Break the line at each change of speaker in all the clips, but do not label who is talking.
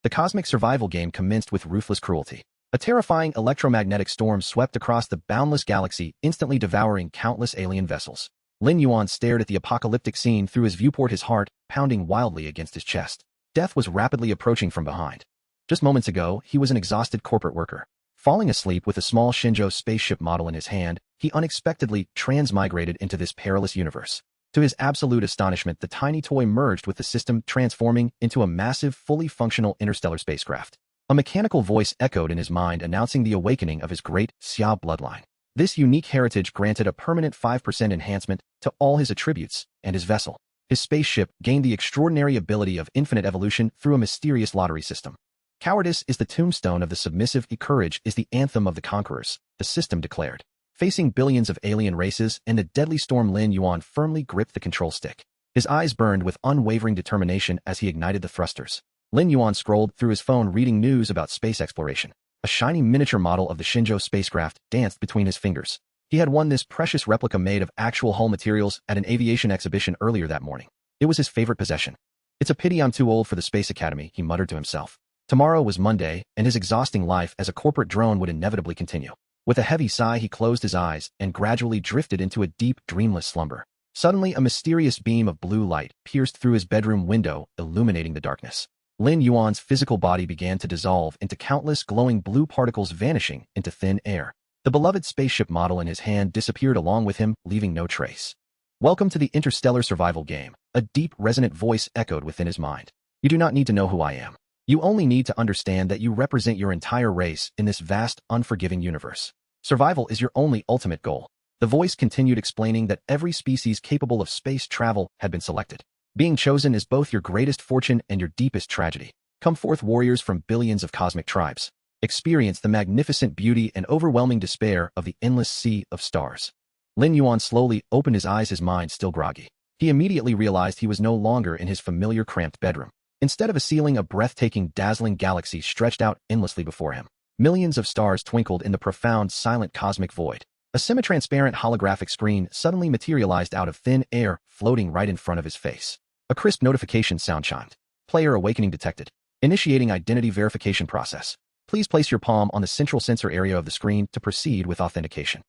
The cosmic survival game commenced with ruthless cruelty. A terrifying electromagnetic storm swept across the boundless galaxy, instantly devouring countless alien vessels. Lin Yuan stared at the apocalyptic scene through his viewport, his heart pounding wildly against his chest. Death was rapidly approaching from behind. Just moments ago, he was an exhausted corporate worker. Falling asleep with a small Shenzhou spaceship model in his hand, he unexpectedly transmigrated into this perilous universe. To his absolute astonishment, the tiny toy merged with the system, transforming into a massive, fully functional interstellar spacecraft. A mechanical voice echoed in his mind, announcing the awakening of his Great Xia bloodline. This unique heritage granted a permanent 5% enhancement to all his attributes and his vessel. His spaceship gained the extraordinary ability of infinite evolution through a mysterious lottery system. Cowardice is the tombstone of the submissive, courage is the anthem of the conquerors, the system declared. Facing billions of alien races and the deadly storm, Lin Yuan firmly gripped the control stick. His eyes burned with unwavering determination as he ignited the thrusters. Lin Yuan scrolled through his phone, reading news about space exploration. A shiny miniature model of the Shenzhou spacecraft danced between his fingers. He had won this precious replica made of actual hull materials at an aviation exhibition earlier that morning. It was his favorite possession. "It's a pity I'm too old for the Space Academy," he muttered to himself. Tomorrow was Monday, and his exhausting life as a corporate drone would inevitably continue. With a heavy sigh, he closed his eyes and gradually drifted into a deep, dreamless slumber. Suddenly, a mysterious beam of blue light pierced through his bedroom window, illuminating the darkness. Lin Yuan's physical body began to dissolve into countless glowing blue particles, vanishing into thin air. The beloved spaceship model in his hand disappeared along with him, leaving no trace. "Welcome to the Interstellar Survival game," a deep, resonant voice echoed within his mind. "You do not need to know who I am. You only need to understand that you represent your entire race in this vast, unforgiving universe. Survival is your only ultimate goal." The voice continued, explaining that every species capable of space travel had been selected. "Being chosen is both your greatest fortune and your deepest tragedy. Come forth, warriors from billions of cosmic tribes. Experience the magnificent beauty and overwhelming despair of the endless sea of stars." Lin Yuan slowly opened his eyes, his mind still groggy. He immediately realized he was no longer in his familiar cramped bedroom. Instead of a ceiling, a breathtaking, dazzling galaxy stretched out endlessly before him. Millions of stars twinkled in the profound, silent cosmic void. A semi-transparent holographic screen suddenly materialized out of thin air, floating right in front of his face. A crisp notification sound chimed. "Player awakening detected. Initiating identity verification process. Please place your palm on the central sensor area of the screen to proceed with authentication."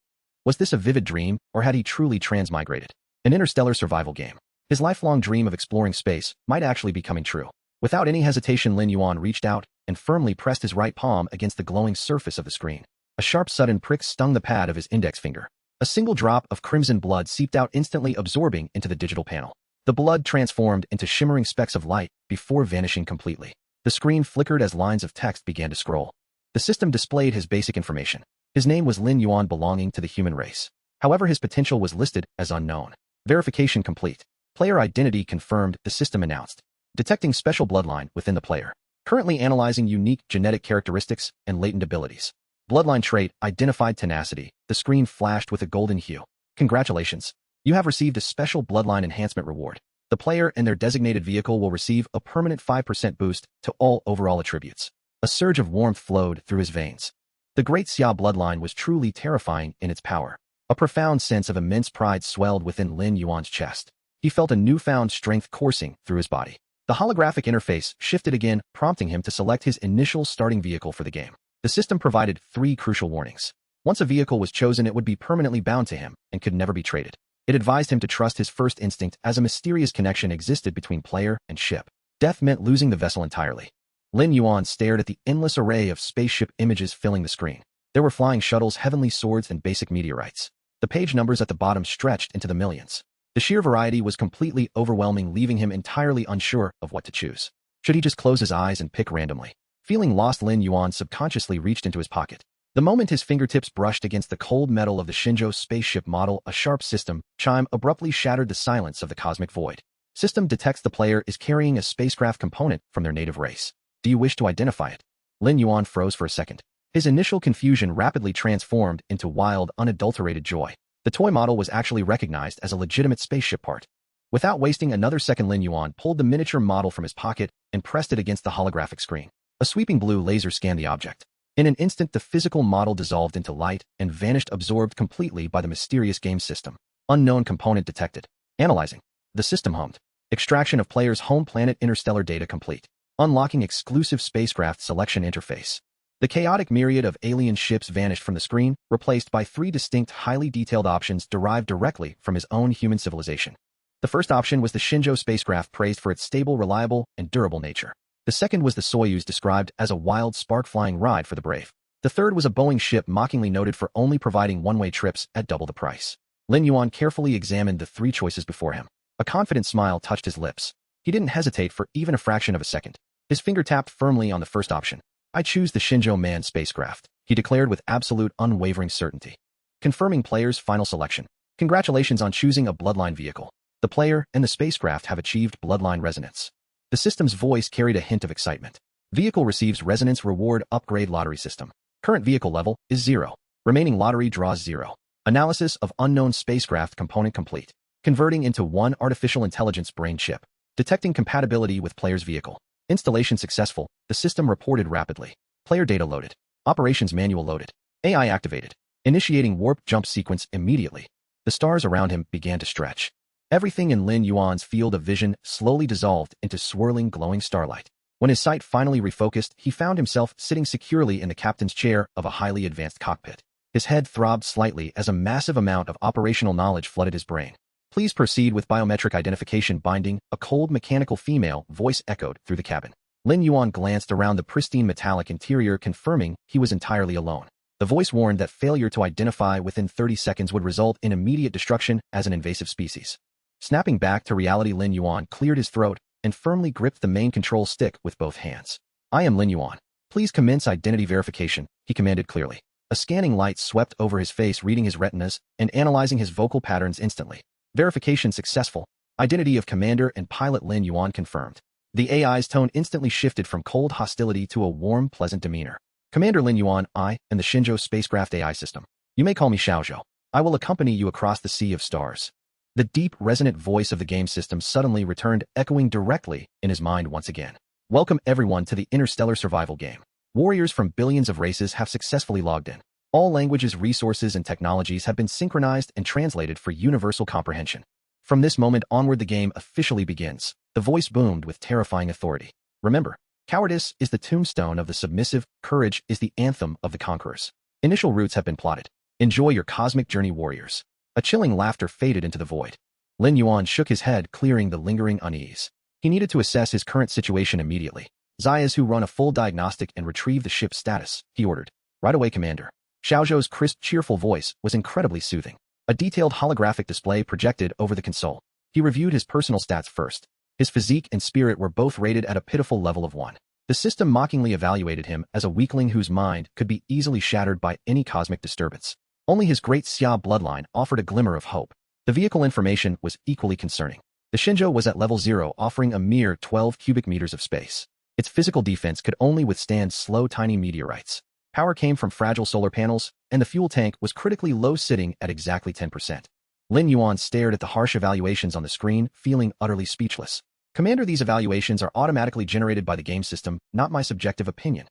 Was this a vivid dream, or had he truly transmigrated? An interstellar survival game. His lifelong dream of exploring space might actually be coming true. Without any hesitation, Lin Yuan reached out and firmly pressed his right palm against the glowing surface of the screen. A sharp, sudden prick stung the pad of his index finger. A single drop of crimson blood seeped out, instantly absorbing into the digital panel. The blood transformed into shimmering specks of light before vanishing completely. The screen flickered as lines of text began to scroll. The system displayed his basic information. His name was Lin Yuan, belonging to the human race. However, his potential was listed as unknown. Verification complete. Player identity confirmed, the system announced. Detecting special bloodline within the player. Currently analyzing unique genetic characteristics and latent abilities. Bloodline trait identified, tenacity. The screen flashed with a golden hue. "Congratulations. You have received a special bloodline enhancement reward. The player and their designated vehicle will receive a permanent 5% boost to all overall attributes." A surge of warmth flowed through his veins. The Great Xia bloodline was truly terrifying in its power. A profound sense of immense pride swelled within Lin Yuan's chest. He felt a newfound strength coursing through his body. The holographic interface shifted again, prompting him to select his initial starting vehicle for the game. The system provided 3 crucial warnings. Once a vehicle was chosen, it would be permanently bound to him and could never be traded. It advised him to trust his first instinct, as a mysterious connection existed between player and ship. Death meant losing the vessel entirely. Lin Yuan stared at the endless array of spaceship images filling the screen. There were flying shuttles, heavenly swords, and basic meteorites. The page numbers at the bottom stretched into the millions. The sheer variety was completely overwhelming, leaving him entirely unsure of what to choose. Should he just close his eyes and pick randomly? Feeling lost, Lin Yuan subconsciously reached into his pocket. The moment his fingertips brushed against the cold metal of the Shenzhou spaceship model, a sharp system chime abruptly shattered the silence of the cosmic void. System detects the player is carrying a spacecraft component from their native race. Do you wish to identify it? Lin Yuan froze for a second. His initial confusion rapidly transformed into wild, unadulterated joy. The toy model was actually recognized as a legitimate spaceship part. Without wasting another second, Lin Yuan pulled the miniature model from his pocket and pressed it against the holographic screen. A sweeping blue laser scanned the object. In an instant, the physical model dissolved into light and vanished, absorbed completely by the mysterious game system. Unknown component detected. Analyzing. The system hummed. Extraction of player's home planet interstellar data complete. unlocking exclusive spacecraft selection interface. The chaotic myriad of alien ships vanished from the screen, replaced by 3 distinct, highly detailed options derived directly from his own human civilization. The first option was the Shenzhou spacecraft, praised for its stable, reliable, and durable nature. The second was the Soyuz, described as a wild, spark-flying ride for the brave. The third was a Boeing ship, mockingly noted for only providing one-way trips at double the price. Lin Yuan carefully examined the 3 choices before him. A confident smile touched his lips. He didn't hesitate for even a fraction of a second. His finger tapped firmly on the first option. "I choose the Shenzhou manned spacecraft," he declared with absolute, unwavering certainty. Confirming player's final selection. "Congratulations on choosing a Bloodline vehicle. The player and the spacecraft have achieved Bloodline resonance." The system's voice carried a hint of excitement. "Vehicle receives resonance reward upgrade lottery system. Current vehicle level is 0. Remaining lottery draws 0. Analysis of unknown spacecraft component complete. Converting into 1 artificial intelligence brain chip. Detecting compatibility with player's vehicle. Installation successful," the system reported rapidly. Player data loaded. Operations manual loaded. AI activated. Initiating warp jump sequence immediately. The stars around him began to stretch. Everything in Lin Yuan's field of vision slowly dissolved into swirling, glowing starlight. When his sight finally refocused, he found himself sitting securely in the captain's chair of a highly advanced cockpit. His head throbbed slightly as a massive amount of operational knowledge flooded his brain. "Please proceed with biometric identification binding," a cold, mechanical female voice echoed through the cabin. Lin Yuan glanced around the pristine metallic interior, confirming he was entirely alone. The voice warned that failure to identify within 30 seconds would result in immediate destruction as an invasive species. Snapping back to reality, Lin Yuan cleared his throat and firmly gripped the main control stick with both hands. "I am Lin Yuan. Please commence identity verification," he commanded clearly. A scanning light swept over his face, reading his retinas and analyzing his vocal patterns instantly. "Verification successful. Identity of Commander and Pilot Lin Yuan confirmed." The AI's tone instantly shifted from cold hostility to a warm, pleasant demeanor. "Commander Lin Yuan, I am the Shenzhou spacecraft AI system. You may call me Xiaozhou. I will accompany you across the sea of stars." The deep, resonant voice of the game system suddenly returned, echoing directly in his mind once again. "Welcome everyone to the Interstellar Survival game. Warriors from billions of races have successfully logged in. All languages, resources, and technologies have been synchronized and translated for universal comprehension. From this moment onward, the game officially begins." The voice boomed with terrifying authority. "Remember, cowardice is the tombstone of the submissive, courage is the anthem of the conquerors. Initial routes have been plotted. Enjoy your cosmic journey, warriors." A chilling laughter faded into the void. Lin Yuan shook his head, clearing the lingering unease. He needed to assess his current situation immediately. "Zayas, run a full diagnostic and retrieve the ship's status," he ordered. "Right away, Commander." Xiaozhou's crisp, cheerful voice was incredibly soothing. A detailed holographic display projected over the console. He reviewed his personal stats first. His physique and spirit were both rated at a pitiful level of 1. The system mockingly evaluated him as a weakling whose mind could be easily shattered by any cosmic disturbance. Only his Great Xia bloodline offered a glimmer of hope. The vehicle information was equally concerning. The Shenzhou was at level 0, offering a mere 12 cubic meters of space. Its physical defense could only withstand slow, tiny meteorites. Power came from fragile solar panels, and the fuel tank was critically low, sitting at exactly 10%. Lin Yuan stared at the harsh evaluations on the screen, feeling utterly speechless. "Commander, these evaluations are automatically generated by the game system, not my subjective opinion."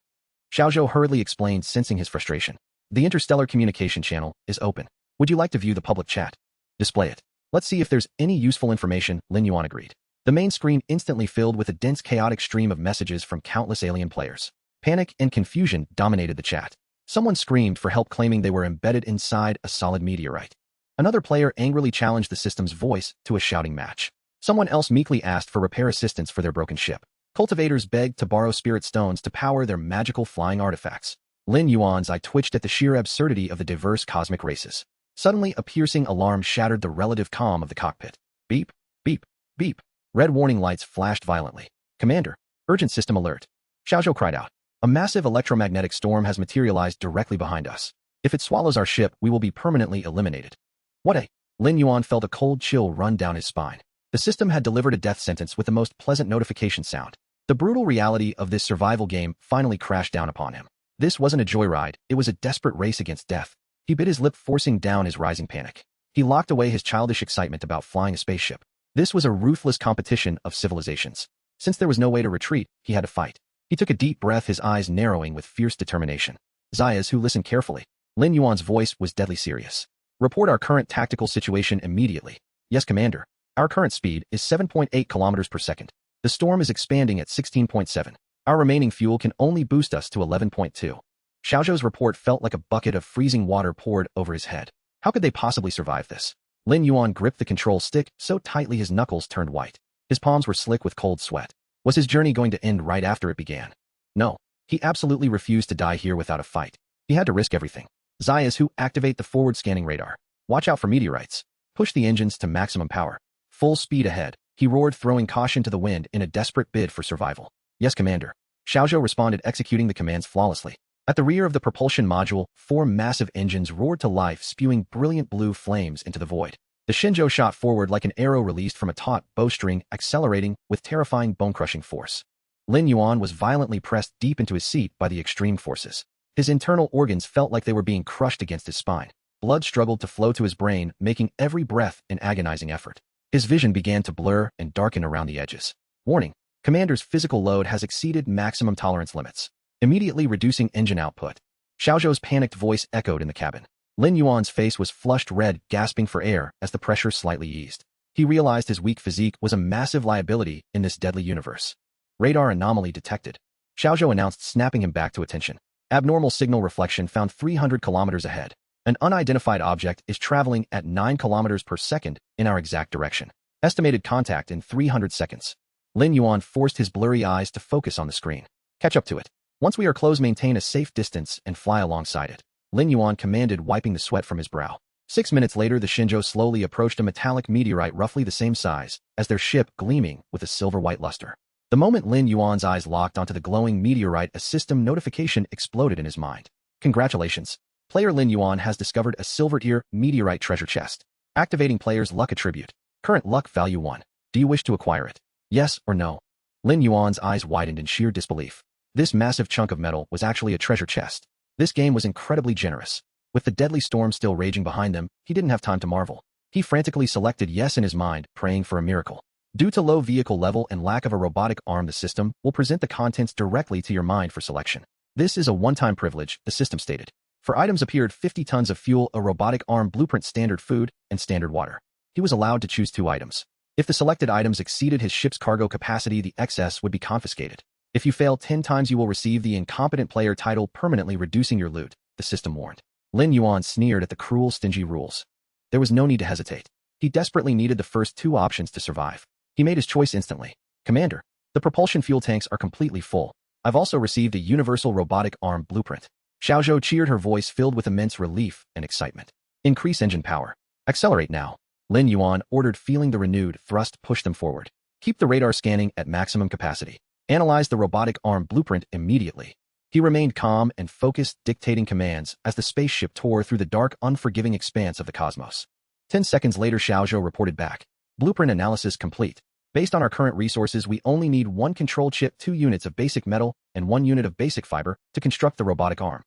Xiaozhou hurriedly explained, sensing his frustration. "The interstellar communication channel is open. Would you like to view the public chat? Display it. Let's see if there's any useful information," Lin Yuan agreed. The main screen instantly filled with a dense, chaotic stream of messages from countless alien players. Panic and confusion dominated the chat. Someone screamed for help, claiming they were embedded inside a solid meteorite. Another player angrily challenged the system's voice to a shouting match. Someone else meekly asked for repair assistance for their broken ship. Cultivators begged to borrow spirit stones to power their magical flying artifacts. Lin Yuan's eye twitched at the sheer absurdity of the diverse cosmic races. Suddenly, a piercing alarm shattered the relative calm of the cockpit. Beep, beep, beep. Red warning lights flashed violently. "Commander, urgent system alert." Xiaozhou cried out. "A massive electromagnetic storm has materialized directly behind us. If it swallows our ship, we will be permanently eliminated." "What a..." Lin Yuan felt a cold chill run down his spine. The system had delivered a death sentence with the most pleasant notification sound. The brutal reality of this survival game finally crashed down upon him. This wasn't a joyride, it was a desperate race against death. He bit his lip, forcing down his rising panic. He locked away his childish excitement about flying a spaceship. This was a ruthless competition of civilizations. Since there was no way to retreat, he had to fight. He took a deep breath, his eyes narrowing with fierce determination. "Zayas, listened carefully." Lin Yuan's voice was deadly serious. "Report our current tactical situation immediately." "Yes, Commander. Our current speed is 7.8 kilometers per second. The storm is expanding at 16.7. Our remaining fuel can only boost us to 11.2. Xiaozhou's report felt like a bucket of freezing water poured over his head. How could they possibly survive this? Lin Yuan gripped the control stick so tightly his knuckles turned white. His palms were slick with cold sweat. Was his journey going to end right after it began? No. He absolutely refused to die here without a fight. He had to risk everything. Zayas, who activate the forward scanning radar. Watch out for meteorites. Push the engines to maximum power. Full speed ahead. He roared, throwing caution to the wind in a desperate bid for survival. Yes, Commander. Xiaozhou responded, executing the commands flawlessly. At the rear of the propulsion module, 4 massive engines roared to life, spewing brilliant blue flames into the void. The Shenzhou shot forward like an arrow released from a taut bowstring, accelerating with terrifying bone-crushing force. Lin Yuan was violently pressed deep into his seat by the extreme forces. His internal organs felt like they were being crushed against his spine. Blood struggled to flow to his brain, making every breath an agonizing effort. His vision began to blur and darken around the edges. Warning: Commander's physical load has exceeded maximum tolerance limits. Immediately reducing engine output. Xiaozhou's panicked voice echoed in the cabin. Lin Yuan's face was flushed red, gasping for air as the pressure slightly eased. He realized his weak physique was a massive liability in this deadly universe. Radar anomaly detected. Xiaozhou announced, snapping him back to attention. Abnormal signal reflection found 300 kilometers ahead. An unidentified object is traveling at 9 kilometers per second in our exact direction. Estimated contact in 300 seconds. Lin Yuan forced his blurry eyes to focus on the screen. Catch up to it. Once we are close, maintain a safe distance and fly alongside it. Lin Yuan commanded, wiping the sweat from his brow. 6 minutes later, the Shenzhou slowly approached a metallic meteorite roughly the same size as their ship, gleaming with a silver-white luster. The moment Lin Yuan's eyes locked onto the glowing meteorite, a system notification exploded in his mind. Congratulations. Player Lin Yuan has discovered a silver-tier meteorite treasure chest. Activating player's luck attribute. Current luck value 1. Do you wish to acquire it? Yes or no? Lin Yuan's eyes widened in sheer disbelief. This massive chunk of metal was actually a treasure chest. This game was incredibly generous. With the deadly storm still raging behind them, he didn't have time to marvel. He frantically selected yes in his mind, praying for a miracle. Due to low vehicle level and lack of a robotic arm, the system will present the contents directly to your mind for selection. This is a one-time privilege, the system stated. For items appeared 50 tons of fuel, a robotic arm blueprint, standard food, and standard water. He was allowed to choose 2 items. If the selected items exceeded his ship's cargo capacity, the excess would be confiscated. If you fail 10 times, you will receive the incompetent player title, permanently reducing your loot, the system warned. Lin Yuan sneered at the cruel, stingy rules. There was no need to hesitate. He desperately needed the first 2 options to survive. He made his choice instantly. Commander, the propulsion fuel tanks are completely full. I've also received a universal robotic arm blueprint. Xiaozhou cheered, her voice filled with immense relief and excitement. Increase engine power. Accelerate now. Lin Yuan ordered, feeling the renewed thrust push them forward. Keep the radar scanning at maximum capacity. Analyze the robotic arm blueprint immediately. He remained calm and focused, dictating commands as the spaceship tore through the dark, unforgiving expanse of the cosmos. 10 seconds later, Xiaozhou reported back. Blueprint analysis complete. Based on our current resources, we only need 1 control chip, 2 units of basic metal, and 1 unit of basic fiber to construct the robotic arm.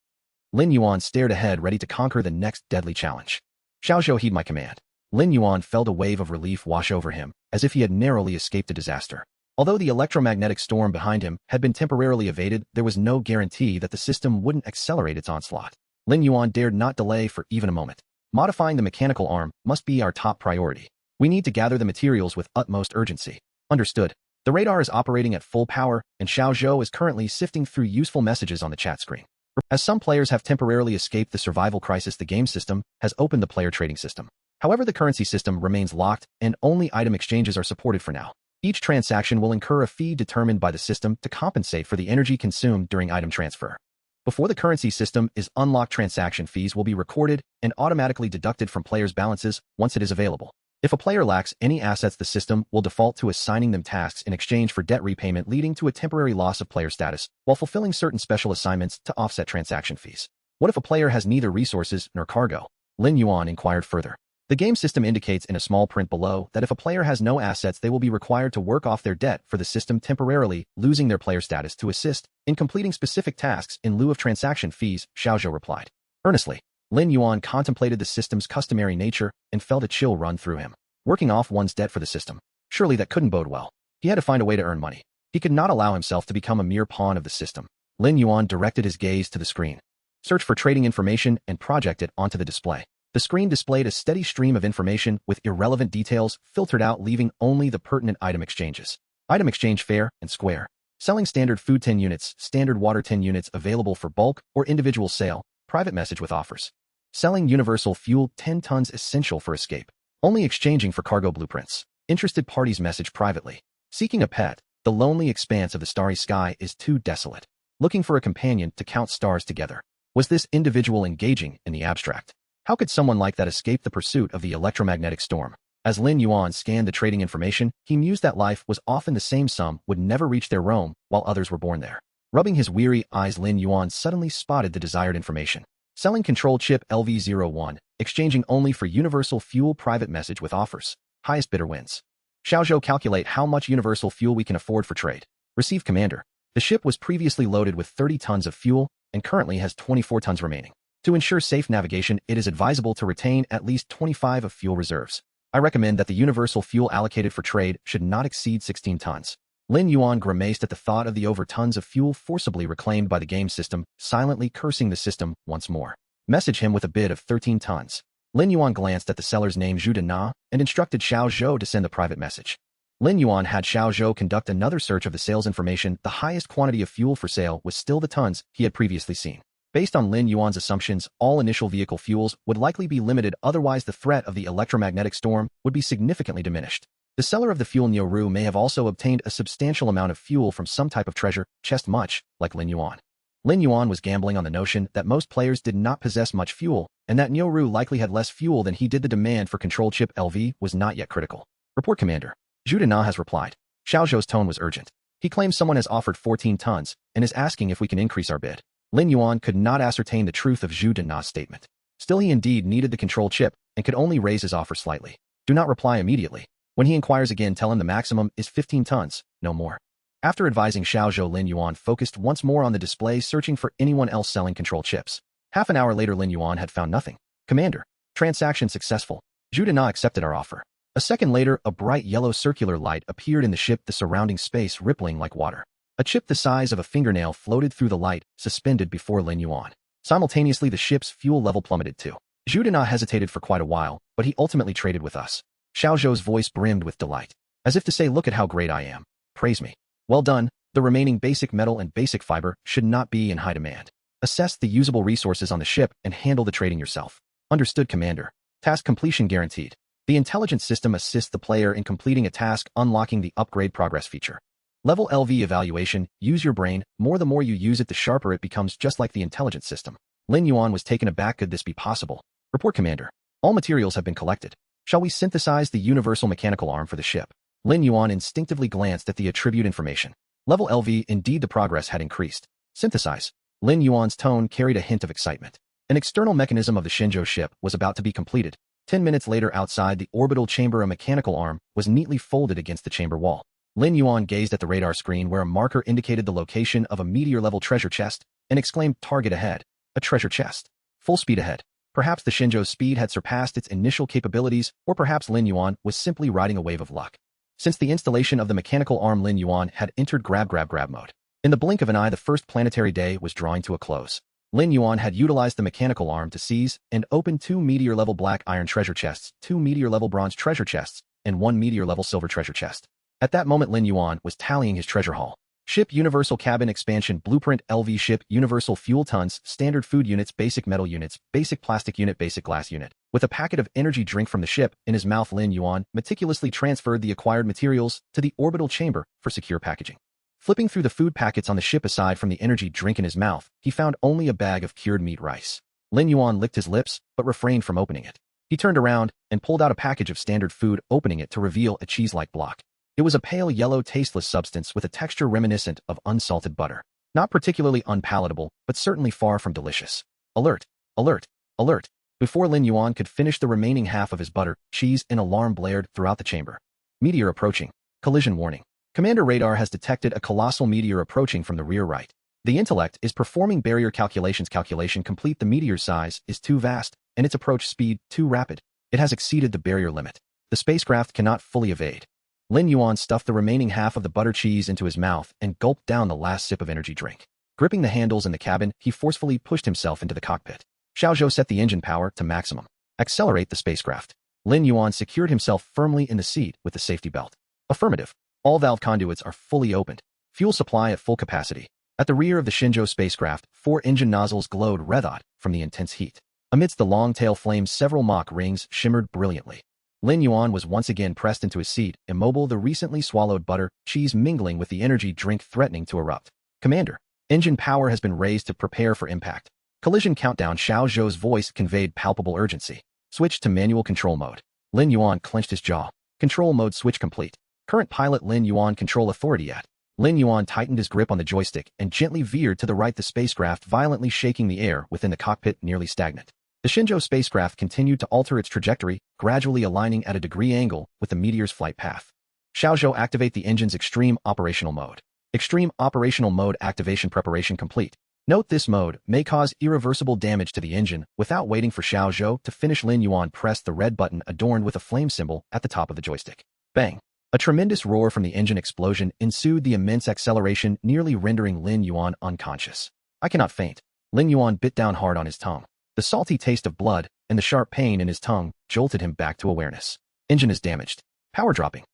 Lin Yuan stared ahead, ready to conquer the next deadly challenge. Xiaozhou, heed my command. Lin Yuan felt a wave of relief wash over him, as if he had narrowly escaped a disaster. Although the electromagnetic storm behind him had been temporarily evaded, there was no guarantee that the system wouldn't accelerate its onslaught. Lin Yuan dared not delay for even a moment. Modifying the mechanical arm must be our top priority. We need to gather the materials with utmost urgency. Understood. The radar is operating at full power, and Xiaozhou is currently sifting through useful messages on the chat screen. As some players have temporarily escaped the survival crisis, the game system has opened the player trading system. However, the currency system remains locked, and only item exchanges are supported for now. Each transaction will incur a fee determined by the system to compensate for the energy consumed during item transfer. Before the currency system is unlocked, transaction fees will be recorded and automatically deducted from players' balances once it is available. If a player lacks any assets, the system will default to assigning them tasks in exchange for debt repayment, leading to a temporary loss of player status, while fulfilling certain special assignments to offset transaction fees. What if a player has neither resources nor cargo? Lin Yuan inquired further. The game system indicates in a small print below that if a player has no assets, they will be required to work off their debt for the system, temporarily losing their player status to assist in completing specific tasks in lieu of transaction fees, Xiaozhou replied. Earnestly, Lin Yuan contemplated the system's customary nature and felt a chill run through him. Working off one's debt for the system. Surely that couldn't bode well. He had to find a way to earn money. He could not allow himself to become a mere pawn of the system. Lin Yuan directed his gaze to the screen. Search for trading information and project it onto the display. The screen displayed a steady stream of information with irrelevant details filtered out, leaving only the pertinent item exchanges. Item exchange fair and square. Selling standard food 10 units, standard water 10 units available for bulk or individual sale, private message with offers. Selling universal fuel 10 tons essential for escape. Only exchanging for cargo blueprints. Interested parties message privately. Seeking a pet, the lonely expanse of the starry sky is too desolate. Looking for a companion to count stars together. Was this individual engaging in the abstract? How could someone like that escape the pursuit of the electromagnetic storm? As Lin Yuan scanned the trading information, he mused that life was often the same. Some would never reach their Rome, while others were born there. Rubbing his weary eyes, Lin Yuan suddenly spotted the desired information. Selling control chip LV01, exchanging only for universal fuel private message with offers. Highest bidder wins. Xiaozhou, calculate how much universal fuel we can afford for trade. Receive, Commander. The ship was previously loaded with 30 tons of fuel and currently has 24 tons remaining. To ensure safe navigation, it is advisable to retain at least 25 of fuel reserves. I recommend that the universal fuel allocated for trade should not exceed 16 tons. Lin Yuan grimaced at the thought of the over tons of fuel forcibly reclaimed by the game system, silently cursing the system once more. Message him with a bid of 13 tons. Lin Yuan glanced at the seller's name Zhu Dena and instructed Xiaozhou to send the private message. Lin Yuan had Xiaozhou conduct another search of the sales information. The highest quantity of fuel for sale was still the tons he had previously seen. Based on Lin Yuan's assumptions, all initial vehicle fuels would likely be limited, otherwise the threat of the electromagnetic storm would be significantly diminished. The seller of the fuel Nyoru may have also obtained a substantial amount of fuel from some type of treasure chest, much like Lin Yuan. Lin Yuan was gambling on the notion that most players did not possess much fuel, and that Nyoru likely had less fuel than he did. The demand for control chip LV was not yet critical. Report, Commander. Zhu Dena has replied. Xiaozhou's tone was urgent. He claims someone has offered 14 tons and is asking if we can increase our bid. Lin Yuan could not ascertain the truth of Zhu Dena's statement. Still, he indeed needed the control chip and could only raise his offer slightly. Do not reply immediately. When he inquires again, tell him the maximum is 15 tons, no more. After advising Xiaozhou, Lin Yuan focused once more on the display, searching for anyone else selling control chips. Half an hour later, Lin Yuan had found nothing. Commander, transaction successful. Zhu Dena accepted our offer. A second later, a bright yellow circular light appeared in the ship, the surrounding space rippling like water. A chip the size of a fingernail floated through the light, suspended before Lin Yuan. Simultaneously, the ship's fuel level plummeted too. Zhu Dena hesitated for quite a while, but he ultimately traded with us. Xiaozhou's voice brimmed with delight. As if to say, look at how great I am. Praise me. Well done. The remaining basic metal and basic fiber should not be in high demand. Assess the usable resources on the ship and handle the trading yourself. Understood, Commander. Task completion guaranteed. The intelligence system assists the player in completing a task, unlocking the upgrade progress feature. Level LV evaluation, use your brain. The more you use it, the sharper it becomes, just like the intelligence system. Lin Yuan was taken aback. Could this be possible? Report, Commander. All materials have been collected. Shall we synthesize the universal mechanical arm for the ship? Lin Yuan instinctively glanced at the attribute information. Level LV, indeed the progress had increased. Synthesize. Lin Yuan's tone carried a hint of excitement. An external mechanism of the Shenzhou ship was about to be completed. 10 minutes later, outside the orbital chamber, a mechanical arm was neatly folded against the chamber wall. Lin Yuan gazed at the radar screen where a marker indicated the location of a meteor-level treasure chest and exclaimed, target ahead. A treasure chest. Full speed ahead. Perhaps the Shenzhou's speed had surpassed its initial capabilities, or perhaps Lin Yuan was simply riding a wave of luck. Since the installation of the mechanical arm, Lin Yuan had entered grab mode. In the blink of an eye, the first planetary day was drawing to a close. Lin Yuan had utilized the mechanical arm to seize and open 2 meteor-level black iron treasure chests, 2 meteor-level bronze treasure chests, and 1 meteor-level silver treasure chest. At that moment, Lin Yuan was tallying his treasure haul. Ship Universal Cabin Expansion Blueprint LV Ship Universal Fuel Tons, Standard Food Units, Basic Metal Units, Basic Plastic Unit, Basic Glass Unit. With a packet of energy drink from the ship in his mouth, Lin Yuan meticulously transferred the acquired materials to the orbital chamber for secure packaging. Flipping through the food packets on the ship, aside from the energy drink in his mouth, he found only a bag of cured meat rice. Lin Yuan licked his lips, but refrained from opening it. He turned around and pulled out a package of standard food, opening it to reveal a cheese-like block. It was a pale yellow, tasteless substance with a texture reminiscent of unsalted butter. Not particularly unpalatable, but certainly far from delicious. Alert! Alert! Alert! Before Lin Yuan could finish the remaining half of his butter, cheese, an alarm blared throughout the chamber. Meteor approaching. Collision warning. Commander radar has detected a colossal meteor approaching from the rear right. The intellect is performing barrier calculations. Calculation complete. The meteor's size is too vast, and its approach speed too rapid. It has exceeded the barrier limit. The spacecraft cannot fully evade. Lin Yuan stuffed the remaining half of the butter cheese into his mouth and gulped down the last sip of energy drink. Gripping the handles in the cabin, he forcefully pushed himself into the cockpit. Xiaozhou set the engine power to maximum. Accelerate the spacecraft. Lin Yuan secured himself firmly in the seat with the safety belt. Affirmative. All valve conduits are fully opened. Fuel supply at full capacity. At the rear of the Shenzhou spacecraft, 4 engine nozzles glowed red-hot from the intense heat. Amidst the long tail flames, several Mach rings shimmered brilliantly. Lin Yuan was once again pressed into his seat, immobile, the recently swallowed butter, cheese mingling with the energy drink threatening to erupt. Commander, engine power has been raised to prepare for impact. Collision countdown. Xiao Zhou's voice conveyed palpable urgency. Switch to manual control mode. Lin Yuan clenched his jaw. Control mode switch complete. Current pilot Lin Yuan control authority at. Lin Yuan tightened his grip on the joystick and gently veered to the right, the spacecraft violently shaking the air within the cockpit nearly stagnant. The Shenzhou spacecraft continued to alter its trajectory, gradually aligning at a degree angle with the meteor's flight path. Xiao Zhou, activate the engine's extreme operational mode. Extreme operational mode activation preparation complete. Note, this mode may cause irreversible damage to the engine. Without waiting for Xiao Zhou to finish, Lin Yuan pressed the red button adorned with a flame symbol at the top of the joystick. Bang! A tremendous roar from the engine explosion ensued, the immense acceleration nearly rendering Lin Yuan unconscious. I cannot faint. Lin Yuan bit down hard on his tongue. The salty taste of blood and the sharp pain in his tongue jolted him back to awareness. Engine is damaged. Power dropping.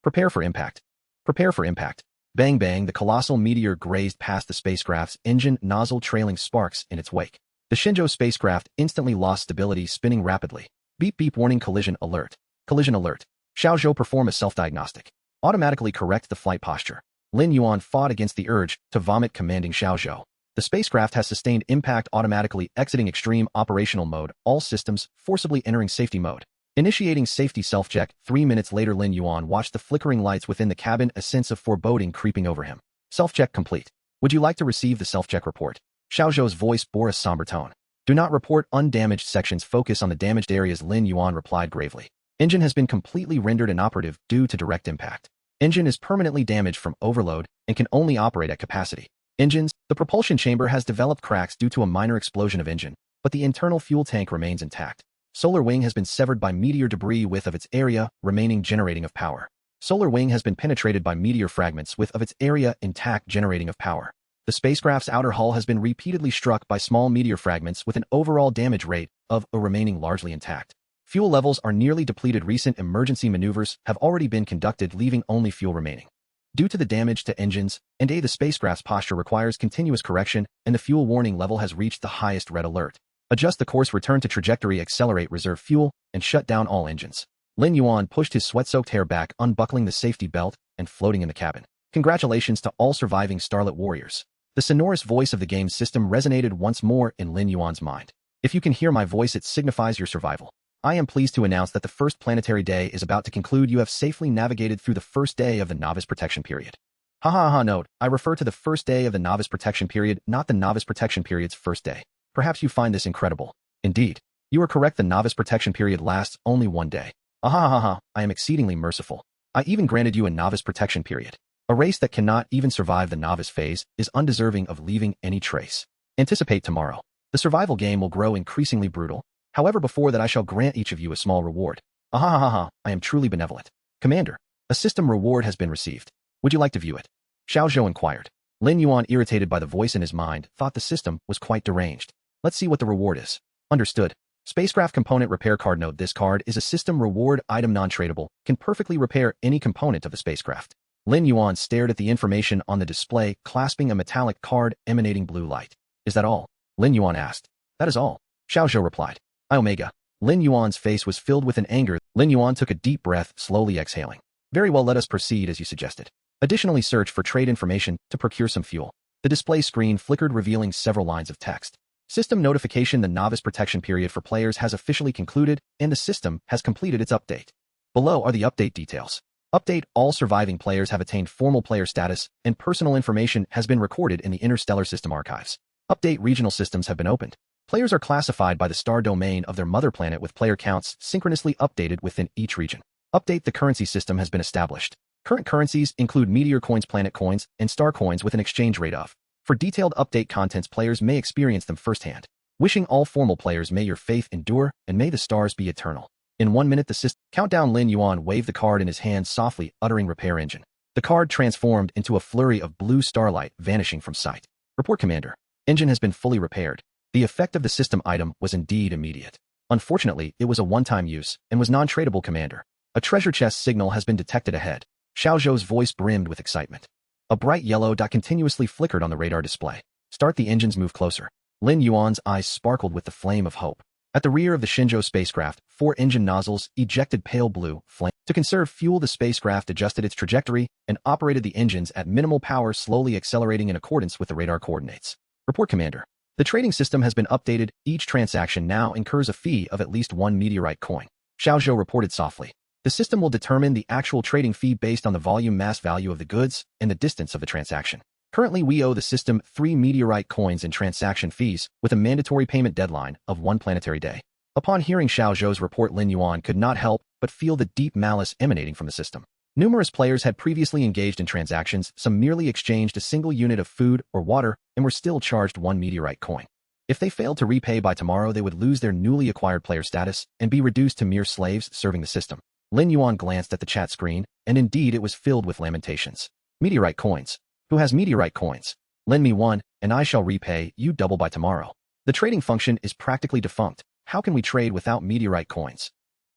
Prepare for impact. Prepare for impact. Bang bang, the colossal meteor grazed past the spacecraft's engine nozzle, trailing sparks in its wake. The Shenzhou spacecraft instantly lost stability, spinning rapidly. Beep beep, warning, collision alert. Collision alert. Xiao Zhou, perform a self-diagnostic. Automatically correct the flight posture. Lin Yuan fought against the urge to vomit, commanding Xiao Zhou. The spacecraft has sustained impact, automatically exiting extreme operational mode, all systems forcibly entering safety mode. Initiating safety self-check. 3 minutes later, Lin Yuan watched the flickering lights within the cabin, a sense of foreboding creeping over him. Self-check complete. Would you like to receive the self-check report? Xiao Zhou's voice bore a somber tone. Do not report undamaged sections, focus on the damaged areas, Lin Yuan replied gravely. Engine has been completely rendered inoperative due to direct impact. Engine is permanently damaged from overload and can only operate at capacity. Engines, the propulsion chamber has developed cracks due to a minor explosion of engine, but the internal fuel tank remains intact. Solar wing has been severed by meteor debris, width of its area remaining, generating of power. Solar wing has been penetrated by meteor fragments, width of its area intact, generating of power. The spacecraft's outer hull has been repeatedly struck by small meteor fragments with an overall damage rate of a remaining largely intact. Fuel levels are nearly depleted. Recent emergency maneuvers have already been conducted, leaving only fuel remaining. Due to the damage to engines and the spacecraft's posture requires continuous correction, and the fuel warning level has reached the highest red alert. Adjust the course, return to trajectory, accelerate, reserve fuel, and shut down all engines. Lin Yuan pushed his sweat-soaked hair back, unbuckling the safety belt and floating in the cabin. Congratulations to all surviving Starlit warriors. The sonorous voice of the game system resonated once more in Lin Yuan's mind. If you can hear my voice, it signifies your survival. I am pleased to announce that the first planetary day is about to conclude. You have safely navigated through the first day of the novice protection period. Note, I refer to the first day of the novice protection period, not the novice protection period's first day. Perhaps you find this incredible. Indeed, you are correct. The novice protection period lasts only 1 day. I am exceedingly merciful. I even granted you a novice protection period. A race that cannot even survive the novice phase is undeserving of leaving any trace. Anticipate tomorrow. The survival game will grow increasingly brutal. However, before that I shall grant each of you a small reward. I am truly benevolent. Commander, a system reward has been received. Would you like to view it? Xiao Zhou inquired. Lin Yuan, irritated by the voice in his mind, thought the system was quite deranged. Let's see what the reward is. Understood. Spacecraft component repair card. Note, this card is a system reward item, non-tradable, can perfectly repair any component of the spacecraft. Lin Yuan stared at the information on the display, clasping a metallic card emanating blue light. Is that all? Lin Yuan asked. That is all, Xiao Zhou replied. Omega. Lin Yuan's face was filled with an anger. Lin Yuan took a deep breath, slowly exhaling. Very well, let us proceed as you suggested. Additionally, search for trade information to procure some fuel. The display screen flickered, revealing several lines of text. System notification: the novice protection period for players has officially concluded, and the system has completed its update. Below are the update details. Update: all surviving players have attained formal player status, and personal information has been recorded in the Interstellar System archives. Update: regional systems have been opened. Players are classified by the star domain of their mother planet, with player counts synchronously updated within each region. Update: the currency system has been established. Current currencies include meteor coins, planet coins, and star coins with an exchange rate of. For detailed update contents, players may experience them firsthand. Wishing all formal players may your faith endure, and may the stars be eternal. In 1 minute, the system countdown. Lin Yuan waved the card in his hand softly, uttering repair engine. The card transformed into a flurry of blue starlight, vanishing from sight. Report, Commander. Engine has been fully repaired. The effect of the system item was indeed immediate. Unfortunately, it was a one-time use, and was non-tradable, Commander. A treasure chest signal has been detected ahead. Xiao Zhou's voice brimmed with excitement. A bright yellow dot continuously flickered on the radar display. Start the engines, move closer. Lin Yuan's eyes sparkled with the flame of hope. At the rear of the Shenzhou spacecraft, 4 engine nozzles ejected pale blue flame. To conserve fuel, the spacecraft adjusted its trajectory and operated the engines at minimal power, slowly accelerating in accordance with the radar coordinates. Report, Commander. The trading system has been updated. Each transaction now incurs a fee of at least 1 meteorite coin. Xiaozhou reported softly. The system will determine the actual trading fee based on the volume mass value of the goods and the distance of the transaction. Currently, we owe the system 3 meteorite coins in transaction fees, with a mandatory payment deadline of 1 planetary day. Upon hearing Xiaozhou's report, Lin Yuan could not help but feel the deep malice emanating from the system. Numerous players had previously engaged in transactions, some merely exchanged a single unit of food or water and were still charged 1 meteorite coin. If they failed to repay by tomorrow, they would lose their newly acquired player status and be reduced to mere slaves serving the system. Lin Yuan glanced at the chat screen, and indeed it was filled with lamentations. Meteorite coins. Who has meteorite coins? Lend me 1, and I shall repay you double by tomorrow. The trading function is practically defunct. How can we trade without meteorite coins?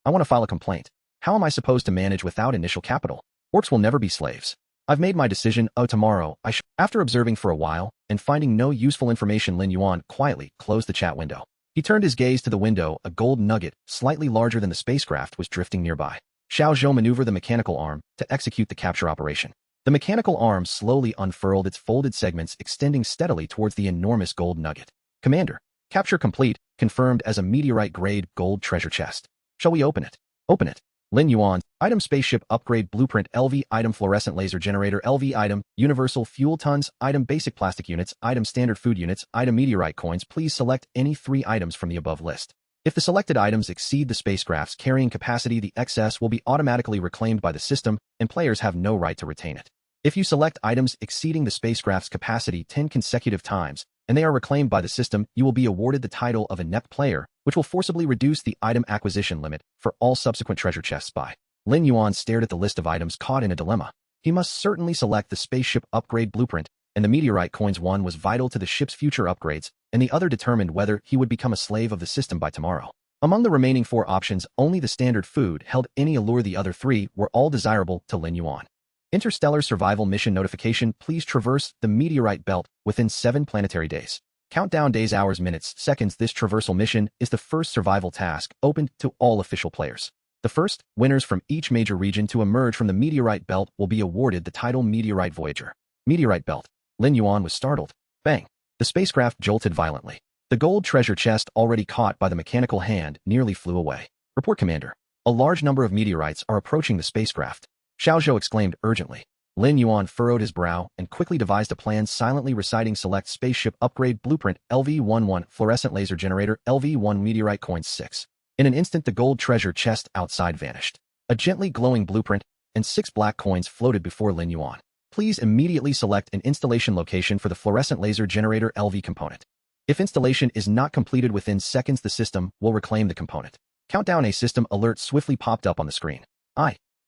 I want to file a complaint. How am I supposed to manage without initial capital? Orcs will never be slaves. I've made my decision. Oh, tomorrow I shall. After observing for a while and finding no useful information, Lin Yuan quietly closed the chat window. He turned his gaze to the window. A gold nugget, slightly larger than the spacecraft, was drifting nearby. Xiaozhou maneuvered the mechanical arm to execute the capture operation. The mechanical arm slowly unfurled its folded segments, extending steadily towards the enormous gold nugget. Commander, capture complete, confirmed as a meteorite-grade gold treasure chest. Shall we open it? Open it. Lin Yuan. Item: Spaceship Upgrade Blueprint. LV. Item: Fluorescent Laser Generator. LV. Item: Universal Fuel Tons. Item: Basic Plastic Units. Item: Standard Food Units. Item: Meteorite Coins. Please select any 3 items from the above list. If the selected items exceed the spacecraft's carrying capacity, the excess will be automatically reclaimed by the system, and players have no right to retain it. If you select items exceeding the spacecraft's capacity 10 consecutive times, and they are reclaimed by the system, you will be awarded the title of Inept Player, which will forcibly reduce the item acquisition limit for all subsequent treasure chests by. Lin Yuan stared at the list of items, caught in a dilemma. He must certainly select the Spaceship Upgrade Blueprint, and the meteorite coins. One was vital to the ship's future upgrades, and the other determined whether he would become a slave of the system by tomorrow. Among the remaining 4 options, only the standard food held any allure. The other 3 were all desirable to Lin Yuan. Interstellar Survival Mission Notification. Please traverse the meteorite belt within 7 planetary days. Countdown: days, hours, minutes, seconds. This traversal mission is the first survival task opened to all official players. The first winners from each major region to emerge from the meteorite belt will be awarded the title Meteorite Voyager. Meteorite belt. Lin Yuan was startled. Bang! The spacecraft jolted violently. The gold treasure chest, already caught by the mechanical hand, nearly flew away. Report, Commander. A large number of meteorites are approaching the spacecraft. Xiaozhou exclaimed urgently. Lin Yuan furrowed his brow and quickly devised a plan, silently reciting: Select Spaceship Upgrade Blueprint, LV-11, Fluorescent Laser Generator, LV-1, Meteorite Coins 6. In an instant, the gold treasure chest outside vanished. A gently glowing blueprint and 6 black coins floated before Lin Yuan. Please immediately select an installation location for the Fluorescent Laser Generator LV component. If installation is not completed within seconds, the system will reclaim the component. Countdown: a system alert swiftly popped up on the screen.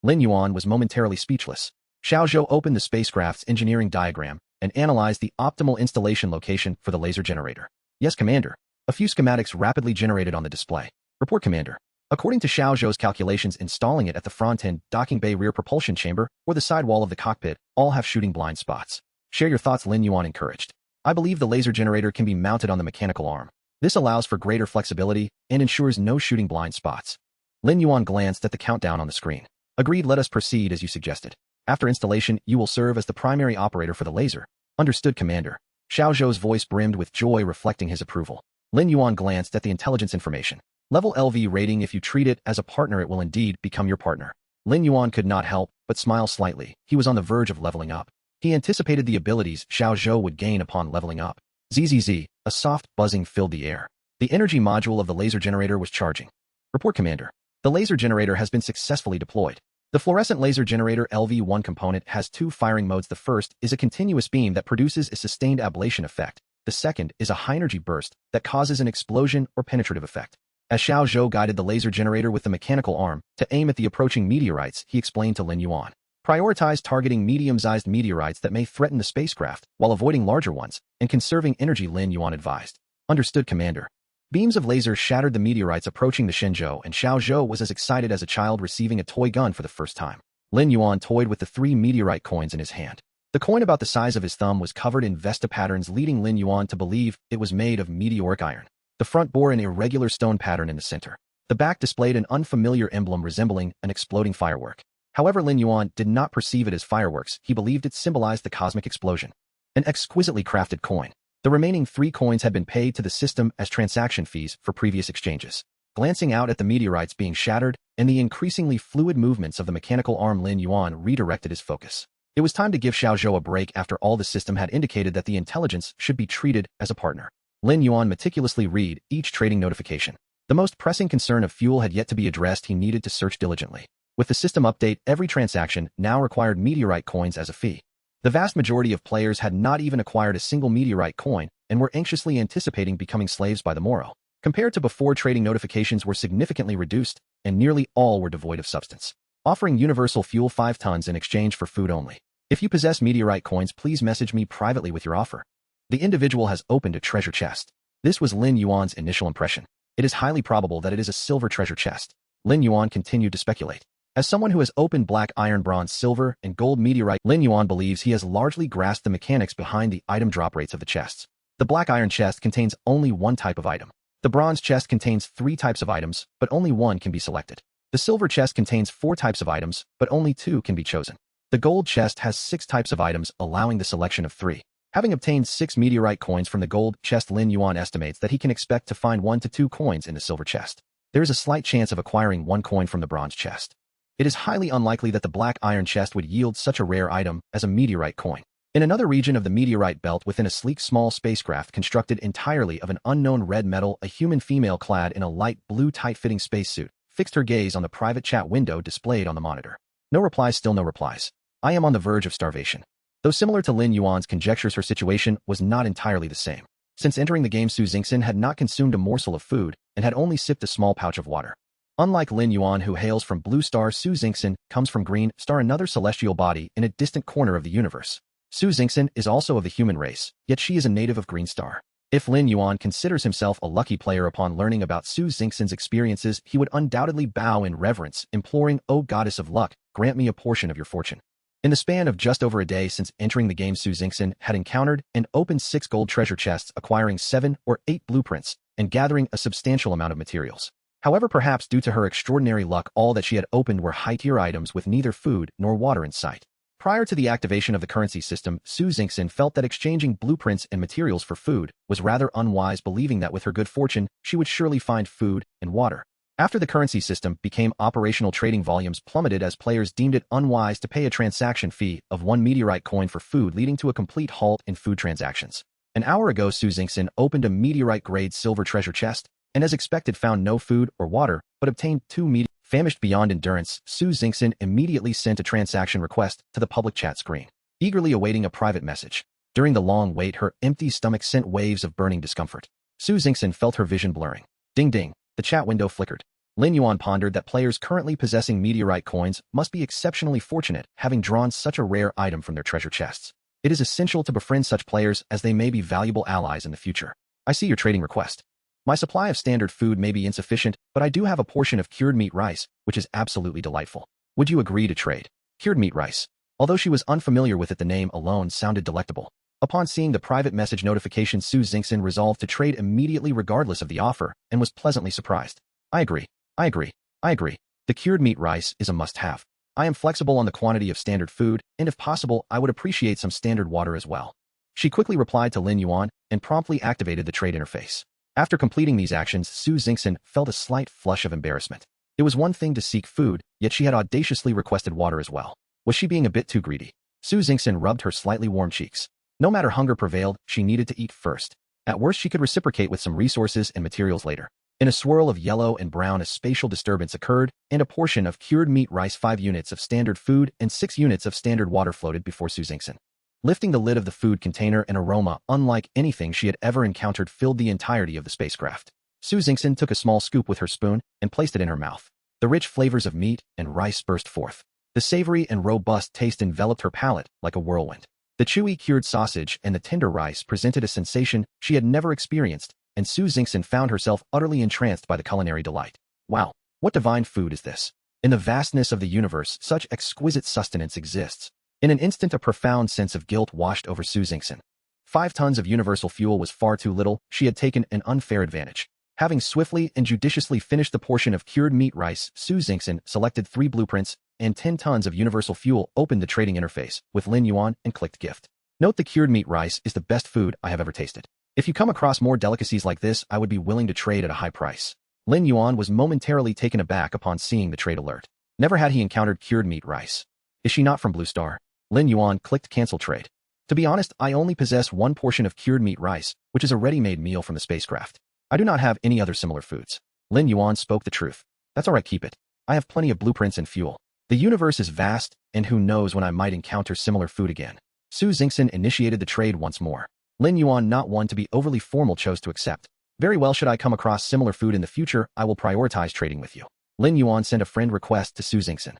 Lin Yuan was momentarily speechless. Xiaozhou opened the spacecraft's engineering diagram and analyzed the optimal installation location for the laser generator. Yes, Commander. A few schematics rapidly generated on the display. Report, Commander. According to Xiaozhou's calculations, installing it at the front end, docking bay, rear propulsion chamber, or the side wall of the cockpit all have shooting blind spots. Share your thoughts, Lin Yuan encouraged. I believe the laser generator can be mounted on the mechanical arm. This allows for greater flexibility and ensures no shooting blind spots. Lin Yuan glanced at the countdown on the screen. Agreed, let us proceed as you suggested. After installation, you will serve as the primary operator for the laser. Understood, Commander. Xiaozhou's voice brimmed with joy, reflecting his approval. Lin Yuan glanced at the intelligence information. Level LV rating: if you treat it as a partner, it will indeed become your partner. Lin Yuan could not help but smile slightly. He was on the verge of leveling up. He anticipated the abilities Xiaozhou would gain upon leveling up. Zzz, a soft buzzing filled the air. The energy module of the laser generator was charging. Report, Commander. The laser generator has been successfully deployed. The Fluorescent Laser Generator LV-1 component has 2 firing modes. The first is a continuous beam that produces a sustained ablation effect. The second is a high-energy burst that causes an explosion or penetrative effect. As Xiaozhou guided the laser generator with the mechanical arm to aim at the approaching meteorites, he explained to Lin Yuan. Prioritize targeting medium-sized meteorites that may threaten the spacecraft while avoiding larger ones and conserving energy, Lin Yuan advised. Understood, Commander. Beams of lasers shattered the meteorites approaching the Shenzhou, and Xiaozhou was as excited as a child receiving a toy gun for the first time. Lin Yuan toyed with the 3 meteorite coins in his hand. The coin about the size of his thumb was covered in Vesta patterns, leading Lin Yuan to believe it was made of meteoric iron. The front bore an irregular stone pattern in the center. The back displayed an unfamiliar emblem resembling an exploding firework. However, Lin Yuan did not perceive it as fireworks. He believed it symbolized the cosmic explosion. An exquisitely crafted coin. The remaining 3 coins had been paid to the system as transaction fees for previous exchanges. Glancing out at the meteorites being shattered and the increasingly fluid movements of the mechanical arm, Lin Yuan redirected his focus. It was time to give Xiaozhou a break. After all, the system had indicated that the intelligence should be treated as a partner. Lin Yuan meticulously read each trading notification. The most pressing concern of fuel had yet to be addressed. He needed to search diligently. With the system update, every transaction now required meteorite coins as a fee. The vast majority of players had not even acquired a single meteorite coin and were anxiously anticipating becoming slaves by the morrow. Compared to before, trading notifications were significantly reduced, and nearly all were devoid of substance, offering universal fuel 5 tons in exchange for food only. If you possess meteorite coins, please message me privately with your offer. The individual has opened a treasure chest. This was Lin Yuan's initial impression. It is highly probable that it is a silver treasure chest. Lin Yuan continued to speculate. As someone who has opened black iron, bronze, silver, and gold meteorite, Lin Yuan believes he has largely grasped the mechanics behind the item drop rates of the chests. The black iron chest contains only one type of item. The bronze chest contains 3 types of items, but only one can be selected. The silver chest contains 4 types of items, but only 2 can be chosen. The gold chest has 6 types of items, allowing the selection of 3. Having obtained 6 meteorite coins from the gold chest, Lin Yuan estimates that he can expect to find 1 to 2 coins in the silver chest. There is a slight chance of acquiring 1 coin from the bronze chest. It is highly unlikely that the black iron chest would yield such a rare item as a meteorite coin. In another region of the meteorite belt, within a sleek small spacecraft constructed entirely of an unknown red metal, a human female clad in a light blue tight-fitting spacesuit fixed her gaze on the private chat window displayed on the monitor. No replies, still no replies. I am on the verge of starvation. Though similar to Lin Yuan's conjectures, her situation was not entirely the same. Since entering the game, Su Xingxin had not consumed a morsel of food and had only sipped a small pouch of water. Unlike Lin Yuan, who hails from Blue Star, Su Xingxin comes from Green Star, another celestial body in a distant corner of the universe. Su Xingxin is also of the human race, yet she is a native of Green Star. If Lin Yuan considers himself a lucky player upon learning about Su Xingxin's experiences, he would undoubtedly bow in reverence, imploring, "O goddess of luck, grant me a portion of your fortune." In the span of just over a day since entering the game, Su Xingxin had encountered and opened 6 gold treasure chests, acquiring 7 or 8 blueprints, and gathering a substantial amount of materials. However, perhaps due to her extraordinary luck, all that she had opened were high-tier items with neither food nor water in sight. Prior to the activation of the currency system, Su Xingxin felt that exchanging blueprints and materials for food was rather unwise, believing that with her good fortune, she would surely find food and water. After the currency system became operational, trading volumes plummeted as players deemed it unwise to pay a transaction fee of 1 meteorite coin for food, leading to a complete halt in food transactions. An hour ago, Su Xingxin opened a meteorite-grade silver treasure chest, and as expected found no food or water, but obtained 2 meteorites. Famished beyond endurance, Su Xingxin immediately sent a transaction request to the public chat screen, eagerly awaiting a private message. During the long wait, her empty stomach sent waves of burning discomfort. Su Xingxin felt her vision blurring. Ding ding, the chat window flickered. Lin Yuan pondered that players currently possessing meteorite coins must be exceptionally fortunate, having drawn such a rare item from their treasure chests. It is essential to befriend such players, as they may be valuable allies in the future. I see your trading request. My supply of standard food may be insufficient, but I do have a portion of cured meat rice, which is absolutely delightful. Would you agree to trade? Cured meat rice. Although she was unfamiliar with it, the name alone sounded delectable. Upon seeing the private message notification, Su Xingxin resolved to trade immediately regardless of the offer, and was pleasantly surprised. I agree. The cured meat rice is a must-have. I am flexible on the quantity of standard food, and if possible, I would appreciate some standard water as well. She quickly replied to Lin Yuan, and promptly activated the trade interface. After completing these actions, Su Xingxin felt a slight flush of embarrassment. It was one thing to seek food, yet she had audaciously requested water as well. Was she being a bit too greedy? Su Xingxin rubbed her slightly warm cheeks. No matter hunger prevailed, she needed to eat first. At worst, she could reciprocate with some resources and materials later. In a swirl of yellow and brown, a spatial disturbance occurred, and a portion of cured meat rice, 5 units of standard food, and 6 units of standard water floated before Su Xingxin. Lifting the lid of the food container, an aroma unlike anything she had ever encountered filled the entirety of the spacecraft. Su Xingxin took a small scoop with her spoon and placed it in her mouth. The rich flavors of meat and rice burst forth. The savory and robust taste enveloped her palate like a whirlwind. The chewy cured sausage and the tender rice presented a sensation she had never experienced, and Su Xingxin found herself utterly entranced by the culinary delight. Wow, what divine food is this? In the vastness of the universe, such exquisite sustenance exists. In an instant, a profound sense of guilt washed over Su Xingxin. 5 tons of universal fuel was far too little. She had taken an unfair advantage. Having swiftly and judiciously finished the portion of cured meat rice, Su Xingxin selected 3 blueprints and 10 tons of universal fuel, opened the trading interface with Lin Yuan, and clicked gift. Note: the cured meat rice is the best food I have ever tasted. If you come across more delicacies like this, I would be willing to trade at a high price. Lin Yuan was momentarily taken aback upon seeing the trade alert. Never had he encountered cured meat rice. Is she not from Blue Star? Lin Yuan clicked cancel trade. To be honest, I only possess 1 portion of cured meat rice, which is a ready-made meal from the spacecraft. I do not have any other similar foods. Lin Yuan spoke the truth. That's alright, keep it. I have plenty of blueprints and fuel. The universe is vast, and who knows when I might encounter similar food again. Su Xingxin initiated the trade once more. Lin Yuan, not one to be overly formal, chose to accept. Very well, should I come across similar food in the future, I will prioritize trading with you. Lin Yuan sent a friend request to Su Xingxin.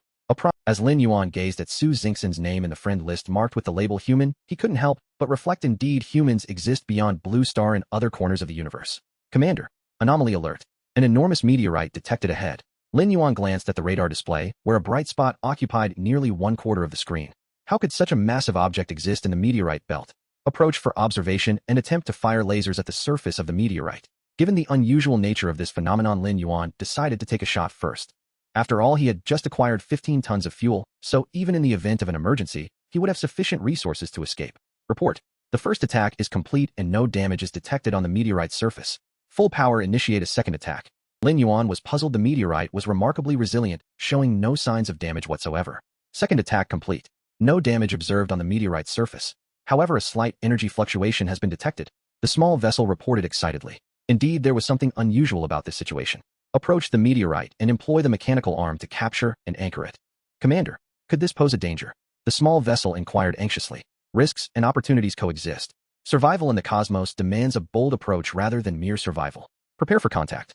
As Lin Yuan gazed at Su Xingxin's name in the friend list marked with the label human, he couldn't help but reflect: indeed, humans exist beyond Blue Star and other corners of the universe. Commander, anomaly alert. An enormous meteorite detected ahead. Lin Yuan glanced at the radar display, where a bright spot occupied nearly 1/4 of the screen. How could such a massive object exist in the meteorite belt? Approach for observation and attempt to fire lasers at the surface of the meteorite. Given the unusual nature of this phenomenon, Lin Yuan decided to take a shot first. After all, he had just acquired 15 tons of fuel, so even in the event of an emergency, he would have sufficient resources to escape. Report: the first attack is complete and no damage is detected on the meteorite's surface. Full power, initiate a second attack. Lin Yuan was puzzled. The meteorite was remarkably resilient, showing no signs of damage whatsoever. Second attack complete. No damage observed on the meteorite's surface. However, a slight energy fluctuation has been detected. The small vessel reported excitedly. Indeed, there was something unusual about this situation. Approach the meteorite and employ the mechanical arm to capture and anchor it. Commander, could this pose a danger? The small vessel inquired anxiously. Risks and opportunities coexist. Survival in the cosmos demands a bold approach rather than mere survival. Prepare for contact.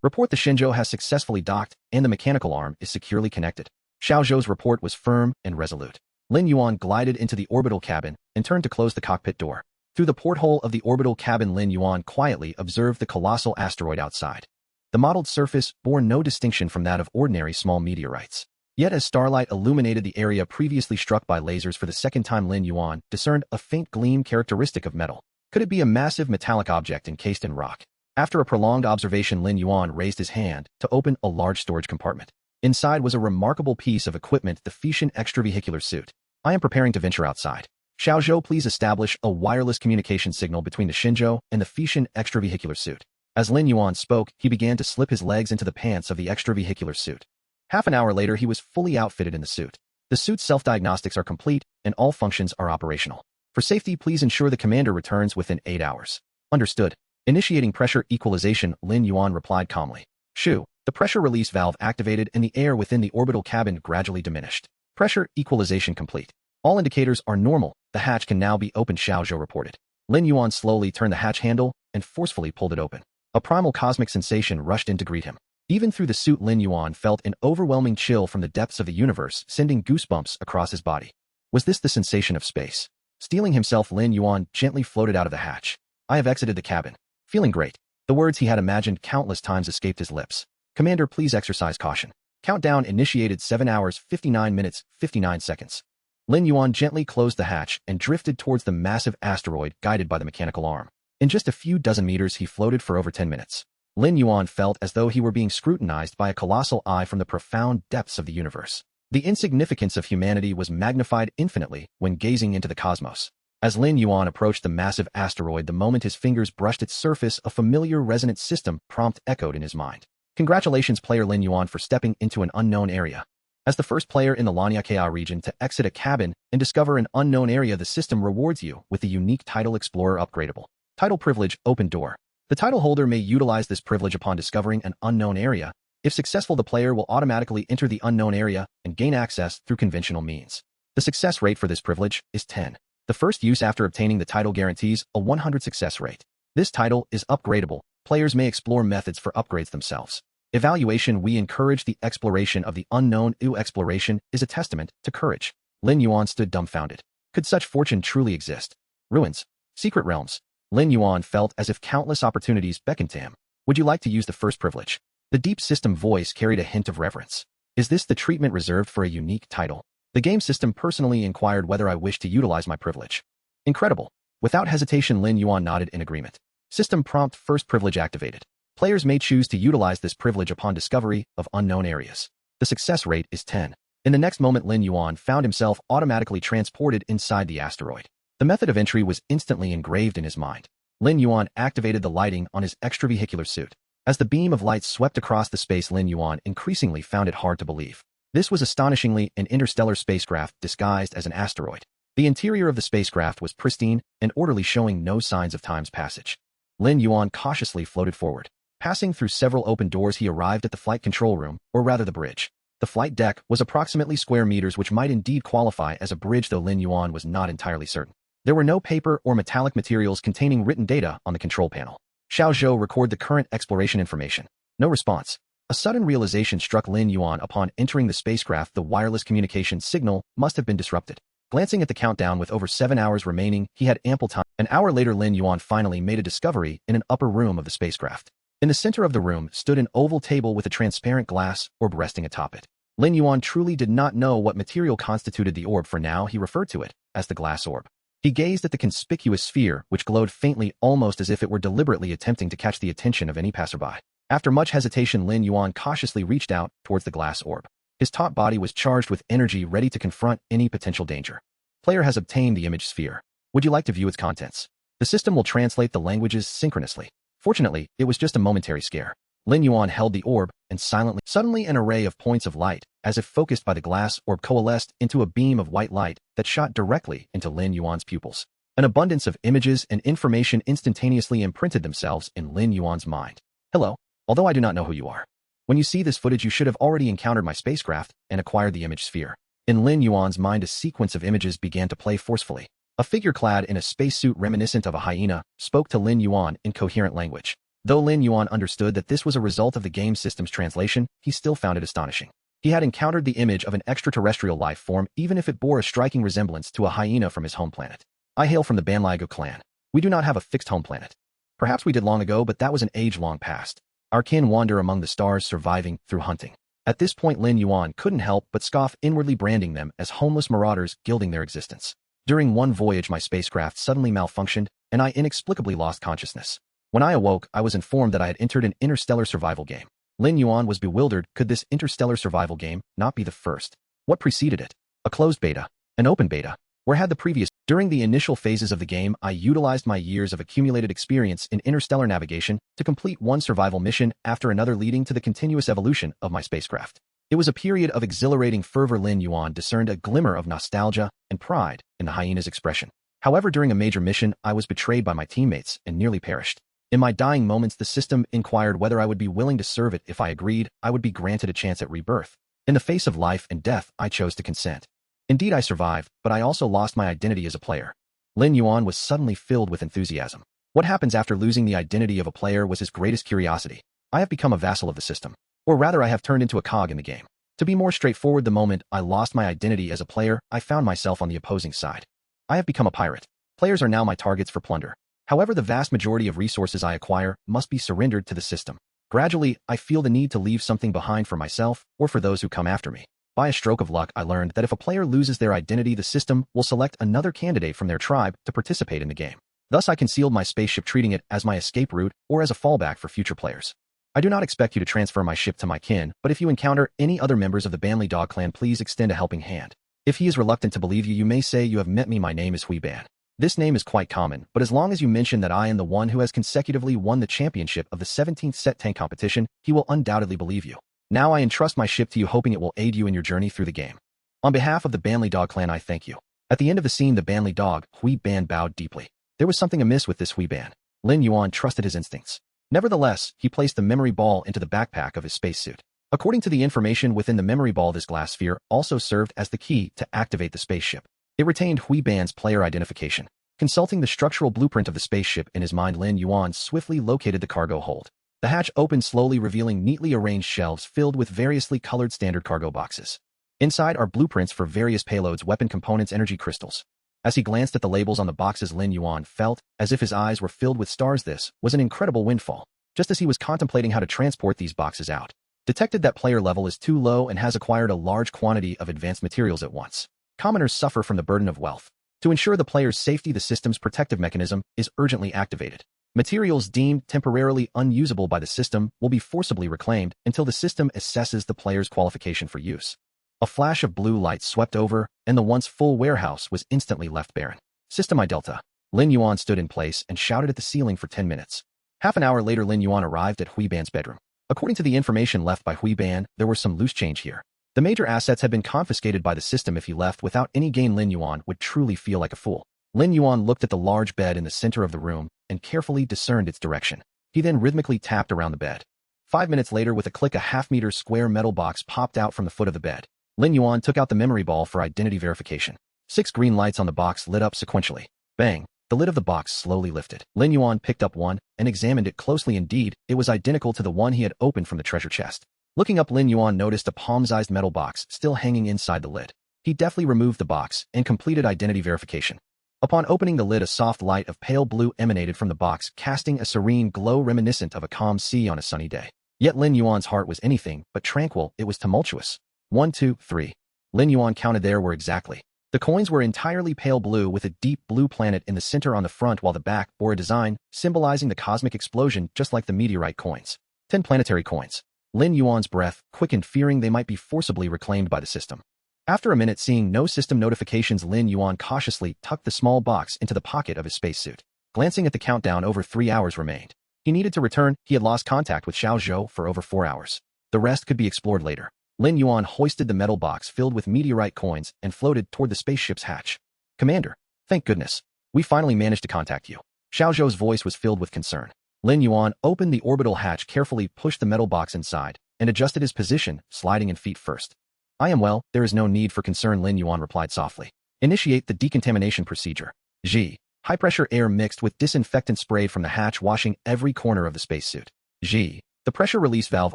Report: the Shenzhou has successfully docked and the mechanical arm is securely connected. Xiao Zhou's report was firm and resolute. Lin Yuan glided into the orbital cabin and turned to close the cockpit door. Through the porthole of the orbital cabin, Lin Yuan quietly observed the colossal asteroid outside. The mottled surface bore no distinction from that of ordinary small meteorites. Yet as starlight illuminated the area previously struck by lasers for the second time, Lin Yuan discerned a faint gleam characteristic of metal. Could it be a massive metallic object encased in rock? After a prolonged observation, Lin Yuan raised his hand to open a large storage compartment. Inside was a remarkable piece of equipment: the Feitian extravehicular suit. I am preparing to venture outside. Xiao Zhou, please establish a wireless communication signal between the Shenzhou and the Feitian extravehicular suit. As Lin Yuan spoke, he began to slip his legs into the pants of the extravehicular suit. Half an hour later, he was fully outfitted in the suit. The suit's self-diagnostics are complete, and all functions are operational. For safety, please ensure the commander returns within 8 hours. Understood. Initiating pressure equalization, Lin Yuan replied calmly. Shoo. The pressure release valve activated and the air within the orbital cabin gradually diminished. Pressure equalization complete. All indicators are normal. The hatch can now be opened, Xiao Zhou reported. Lin Yuan slowly turned the hatch handle and forcefully pulled it open. A primal cosmic sensation rushed in to greet him. Even through the suit, Lin Yuan felt an overwhelming chill from the depths of the universe, sending goosebumps across his body. Was this the sensation of space? Steeling himself, Lin Yuan gently floated out of the hatch. I have exited the cabin. Feeling great. The words he had imagined countless times escaped his lips. Commander, please exercise caution. Countdown initiated: 7 hours, 59 minutes, 59 seconds. Lin Yuan gently closed the hatch and drifted towards the massive asteroid, guided by the mechanical arm. In just a few dozen meters, he floated for over 10 minutes. Lin Yuan felt as though he were being scrutinized by a colossal eye from the profound depths of the universe. The insignificance of humanity was magnified infinitely when gazing into the cosmos. As Lin Yuan approached the massive asteroid, the moment his fingers brushed its surface, a familiar resonant system prompt echoed in his mind. Congratulations, player Lin Yuan, for stepping into an unknown area. As the first player in the Lanyakea region to exit a cabin and discover an unknown area, the system rewards you with the unique title Explorer upgradable. Title privilege: open door. The title holder may utilize this privilege upon discovering an unknown area. If successful, the player will automatically enter the unknown area and gain access through conventional means. The success rate for this privilege is 10. The first use after obtaining the title guarantees a 100 success rate. This title is upgradable. Players may explore methods for upgrades themselves. Evaluation: we encourage the exploration of the unknown. Exploration is a testament to courage. Lin Yuan stood dumbfounded. Could such fortune truly exist? Ruins. Secret realms. Lin Yuan felt as if countless opportunities beckoned to him. Would you like to use the first privilege? The deep system voice carried a hint of reverence. Is this the treatment reserved for a unique title? The game system personally inquired whether I wished to utilize my privilege. Incredible. Without hesitation, Lin Yuan nodded in agreement. System prompt: first privilege activated. Players may choose to utilize this privilege upon discovery of unknown areas. The success rate is 10. In the next moment, Lin Yuan found himself automatically transported inside the asteroid. The method of entry was instantly engraved in his mind. Lin Yuan activated the lighting on his extravehicular suit. As the beam of light swept across the space, Lin Yuan increasingly found it hard to believe. This was astonishingly an interstellar spacecraft disguised as an asteroid. The interior of the spacecraft was pristine and orderly, showing no signs of time's passage. Lin Yuan cautiously floated forward. Passing through several open doors, he arrived at the flight control room, or rather the bridge. The flight deck was approximately square meters, which might indeed qualify as a bridge, though Lin Yuan was not entirely certain. There were no paper or metallic materials containing written data on the control panel. Xiaozhou, record the current exploration information. No response. A sudden realization struck Lin Yuan upon entering the spacecraft. The wireless communication signal must have been disrupted. Glancing at the countdown with over 7 hours remaining, he had ample time. An hour later, Lin Yuan finally made a discovery in an upper room of the spacecraft. In the center of the room stood an oval table with a transparent glass orb resting atop it. Lin Yuan truly did not know what material constituted the orb. For now, he referred to it as the glass orb. He gazed at the conspicuous sphere, which glowed faintly, almost as if it were deliberately attempting to catch the attention of any passerby. After much hesitation, Lin Yuan cautiously reached out towards the glass orb. His taut body was charged with energy, ready to confront any potential danger. Player has obtained the image sphere. Would you like to view its contents? The system will translate the languages synchronously. Fortunately, it was just a momentary scare. Lin Yuan held the orb, and suddenly an array of points of light, as if focused by the glass orb, coalesced into a beam of white light that shot directly into Lin Yuan's pupils. An abundance of images and information instantaneously imprinted themselves in Lin Yuan's mind. Hello. Although I do not know who you are. When you see this footage, you should have already encountered my spacecraft and acquired the image sphere. In Lin Yuan's mind, a sequence of images began to play forcefully. A figure clad in a spacesuit reminiscent of a hyena spoke to Lin Yuan in coherent language. Though Lin Yuan understood that this was a result of the game system's translation, he still found it astonishing. He had encountered the image of an extraterrestrial life form, even if it bore a striking resemblance to a hyena from his home planet. I hail from the Bloodline clan. We do not have a fixed home planet. Perhaps we did long ago, but that was an age-long past. Our kin wander among the stars, surviving through hunting. At this point, Lin Yuan couldn't help but scoff, inwardly branding them as homeless marauders gilding their existence. During one voyage, my spacecraft suddenly malfunctioned, and I inexplicably lost consciousness. When I awoke, I was informed that I had entered an interstellar survival game. Lin Yuan was bewildered. Could this interstellar survival game not be the first? What preceded it? A closed beta? An open beta? Where had the previous? During the initial phases of the game, I utilized my years of accumulated experience in interstellar navigation to complete one survival mission after another, leading to the continuous evolution of my spacecraft. It was a period of exhilarating fervor. Lin Yuan discerned a glimmer of nostalgia and pride in the hyena's expression. However, during a major mission, I was betrayed by my teammates and nearly perished. In my dying moments, the system inquired whether I would be willing to serve it. If I agreed, I would be granted a chance at rebirth. In the face of life and death, I chose to consent. Indeed, I survived, but I also lost my identity as a player. Lin Yuan was suddenly filled with enthusiasm. What happens after losing the identity of a player was his greatest curiosity. I have become a vassal of the system. Or rather, I have turned into a cog in the game. To be more straightforward, the moment I lost my identity as a player, I found myself on the opposing side. I have become a pirate. Players are now my targets for plunder. However, the vast majority of resources I acquire must be surrendered to the system. Gradually, I feel the need to leave something behind for myself or for those who come after me. By a stroke of luck, I learned that if a player loses their identity, the system will select another candidate from their tribe to participate in the game. Thus, I concealed my spaceship, treating it as my escape route or as a fallback for future players. I do not expect you to transfer my ship to my kin, but if you encounter any other members of the Bloodline clan, please extend a helping hand. If he is reluctant to believe you, you may say, "You have met me, my name is Hui Ban." This name is quite common, but as long as you mention that I am the one who has consecutively won the championship of the 17th set tank competition, he will undoubtedly believe you. Now I entrust my ship to you, hoping it will aid you in your journey through the game. On behalf of the Bloodline clan, I thank you. At the end of the scene, the Bloodline Hui Ban bowed deeply. There was something amiss with this Hui Ban. Lin Yuan trusted his instincts. Nevertheless, he placed the memory ball into the backpack of his spacesuit. According to the information within the memory ball, this glass sphere also served as the key to activate the spaceship. It retained Hui Ban's player identification. Consulting the structural blueprint of the spaceship in his mind, Lin Yuan swiftly located the cargo hold. The hatch opened slowly, revealing neatly arranged shelves filled with variously colored standard cargo boxes. Inside are blueprints for various payloads, weapon components, energy crystals. As he glanced at the labels on the boxes, Lin Yuan felt as if his eyes were filled with stars. This was an incredible windfall. Just as he was contemplating how to transport these boxes out, Detected that player level is too low and has acquired a large quantity of advanced materials at once. Commoners suffer from the burden of wealth. To ensure the player's safety, the system's protective mechanism is urgently activated. Materials deemed temporarily unusable by the system will be forcibly reclaimed until the system assesses the player's qualification for use. A flash of blue light swept over, and the once full warehouse was instantly left barren. System I Delta. Lin Yuan stood in place and shouted at the ceiling for 10 minutes. Half an hour later, Lin Yuan arrived at Hui Ban's bedroom. According to the information left by Hui Ban, there was some loose change here. The major assets had been confiscated by the system. If he left without any gain, Lin Yuan would truly feel like a fool. Lin Yuan looked at the large bed in the center of the room and carefully discerned its direction. He then rhythmically tapped around the bed. 5 minutes later, with a click, a half-meter square metal box popped out from the foot of the bed. Lin Yuan took out the memory ball for identity verification. 6 green lights on the box lit up sequentially. Bang! The lid of the box slowly lifted. Lin Yuan picked up one and examined it closely. Indeed, it was identical to the one he had opened from the treasure chest. Looking up, Lin Yuan noticed a palm-sized metal box still hanging inside the lid. He deftly removed the box and completed identity verification. Upon opening the lid, a soft light of pale blue emanated from the box, casting a serene glow reminiscent of a calm sea on a sunny day. Yet Lin Yuan's heart was anything but tranquil. It was tumultuous. 1, 2, 3. Lin Yuan counted. There were exactly. The coins were entirely pale blue with a deep blue planet in the center on the front, while the back bore a design symbolizing the cosmic explosion, just like the meteorite coins. 10 planetary coins. Lin Yuan's breath quickened, fearing they might be forcibly reclaimed by the system. After a minute, seeing no system notifications, Lin Yuan cautiously tucked the small box into the pocket of his spacesuit. Glancing at the countdown, over 3 hours remained. He needed to return. He had lost contact with Shenzhou for over 4 hours. The rest could be explored later. Lin Yuan hoisted the metal box filled with meteorite coins and floated toward the spaceship's hatch. Commander, thank goodness. We finally managed to contact you. Shenzhou's voice was filled with concern. Lin Yuan opened the orbital hatch, carefully pushed the metal box inside, and adjusted his position, sliding in feet first. I am well, there is no need for concern, Lin Yuan replied softly. Initiate the decontamination procedure. G. High-pressure air mixed with disinfectant sprayed from the hatch, washing every corner of the spacesuit. G. The pressure release valve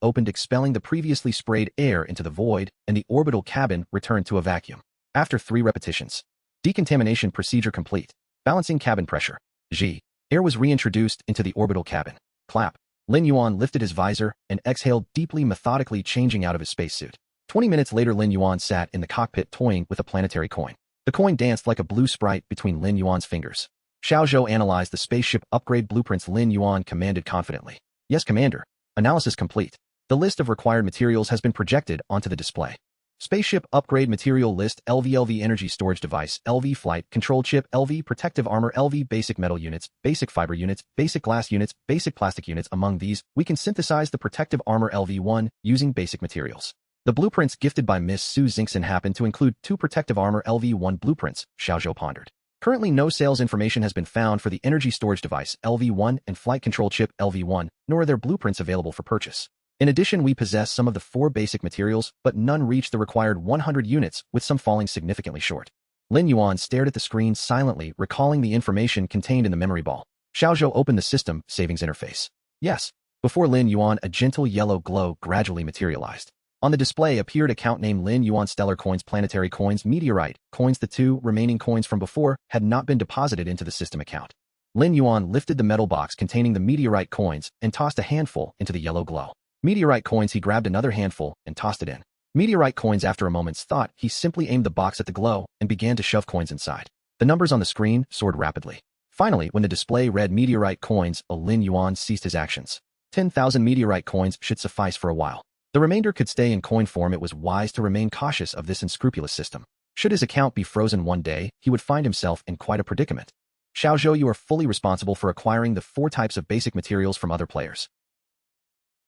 opened, expelling the previously sprayed air into the void, and the orbital cabin returned to a vacuum. After 3 repetitions. Decontamination procedure complete. Balancing cabin pressure. G. Air was reintroduced into the orbital cabin. Clap. Lin Yuan lifted his visor and exhaled deeply, methodically changing out of his spacesuit. 20 minutes later, Lin Yuan sat in the cockpit toying with a planetary coin. The coin danced like a blue sprite between Lin Yuan's fingers. Shenzhou analyzed the spaceship upgrade blueprints. Lin Yuan commanded confidently. Yes, Commander. Analysis complete. The list of required materials has been projected onto the display. Spaceship upgrade material list: LV energy storage device, LV flight control chip, LV protective armor, LV basic metal units, basic fiber units, basic glass units, basic plastic units. Among these, we can synthesize the protective armor LV1 using basic materials. The blueprints gifted by Miss Su Xingxin happen to include 2 protective armor LV1 blueprints, Shenzhou pondered. Currently, no sales information has been found for the energy storage device LV1 and flight control chip LV1, nor are their blueprints available for purchase. In addition, we possess some of the 4 basic materials, but none reach the required 100 units, with some falling significantly short. Lin Yuan stared at the screen silently, recalling the information contained in the memory ball. Shenzhou opened the system savings interface. Yes. Before Lin Yuan, a gentle yellow glow gradually materialized. On the display appeared account name Lin Yuan: stellar coins, planetary coins, meteorite coins. The 2 remaining coins from before had not been deposited into the system account. Lin Yuan lifted the metal box containing the meteorite coins and tossed a handful into the yellow glow. Meteorite coins. He grabbed another handful and tossed it in. Meteorite coins. After a moment's thought, he simply aimed the box at the glow and began to shove coins inside. The numbers on the screen soared rapidly. Finally, when the display read meteorite coins, Lin Yuan ceased his actions. 10,000 meteorite coins should suffice for a while. The remainder could stay in coin form. It was wise to remain cautious of this unscrupulous system. Should his account be frozen one day, he would find himself in quite a predicament. Shenzhou, you are fully responsible for acquiring the 4 types of basic materials from other players.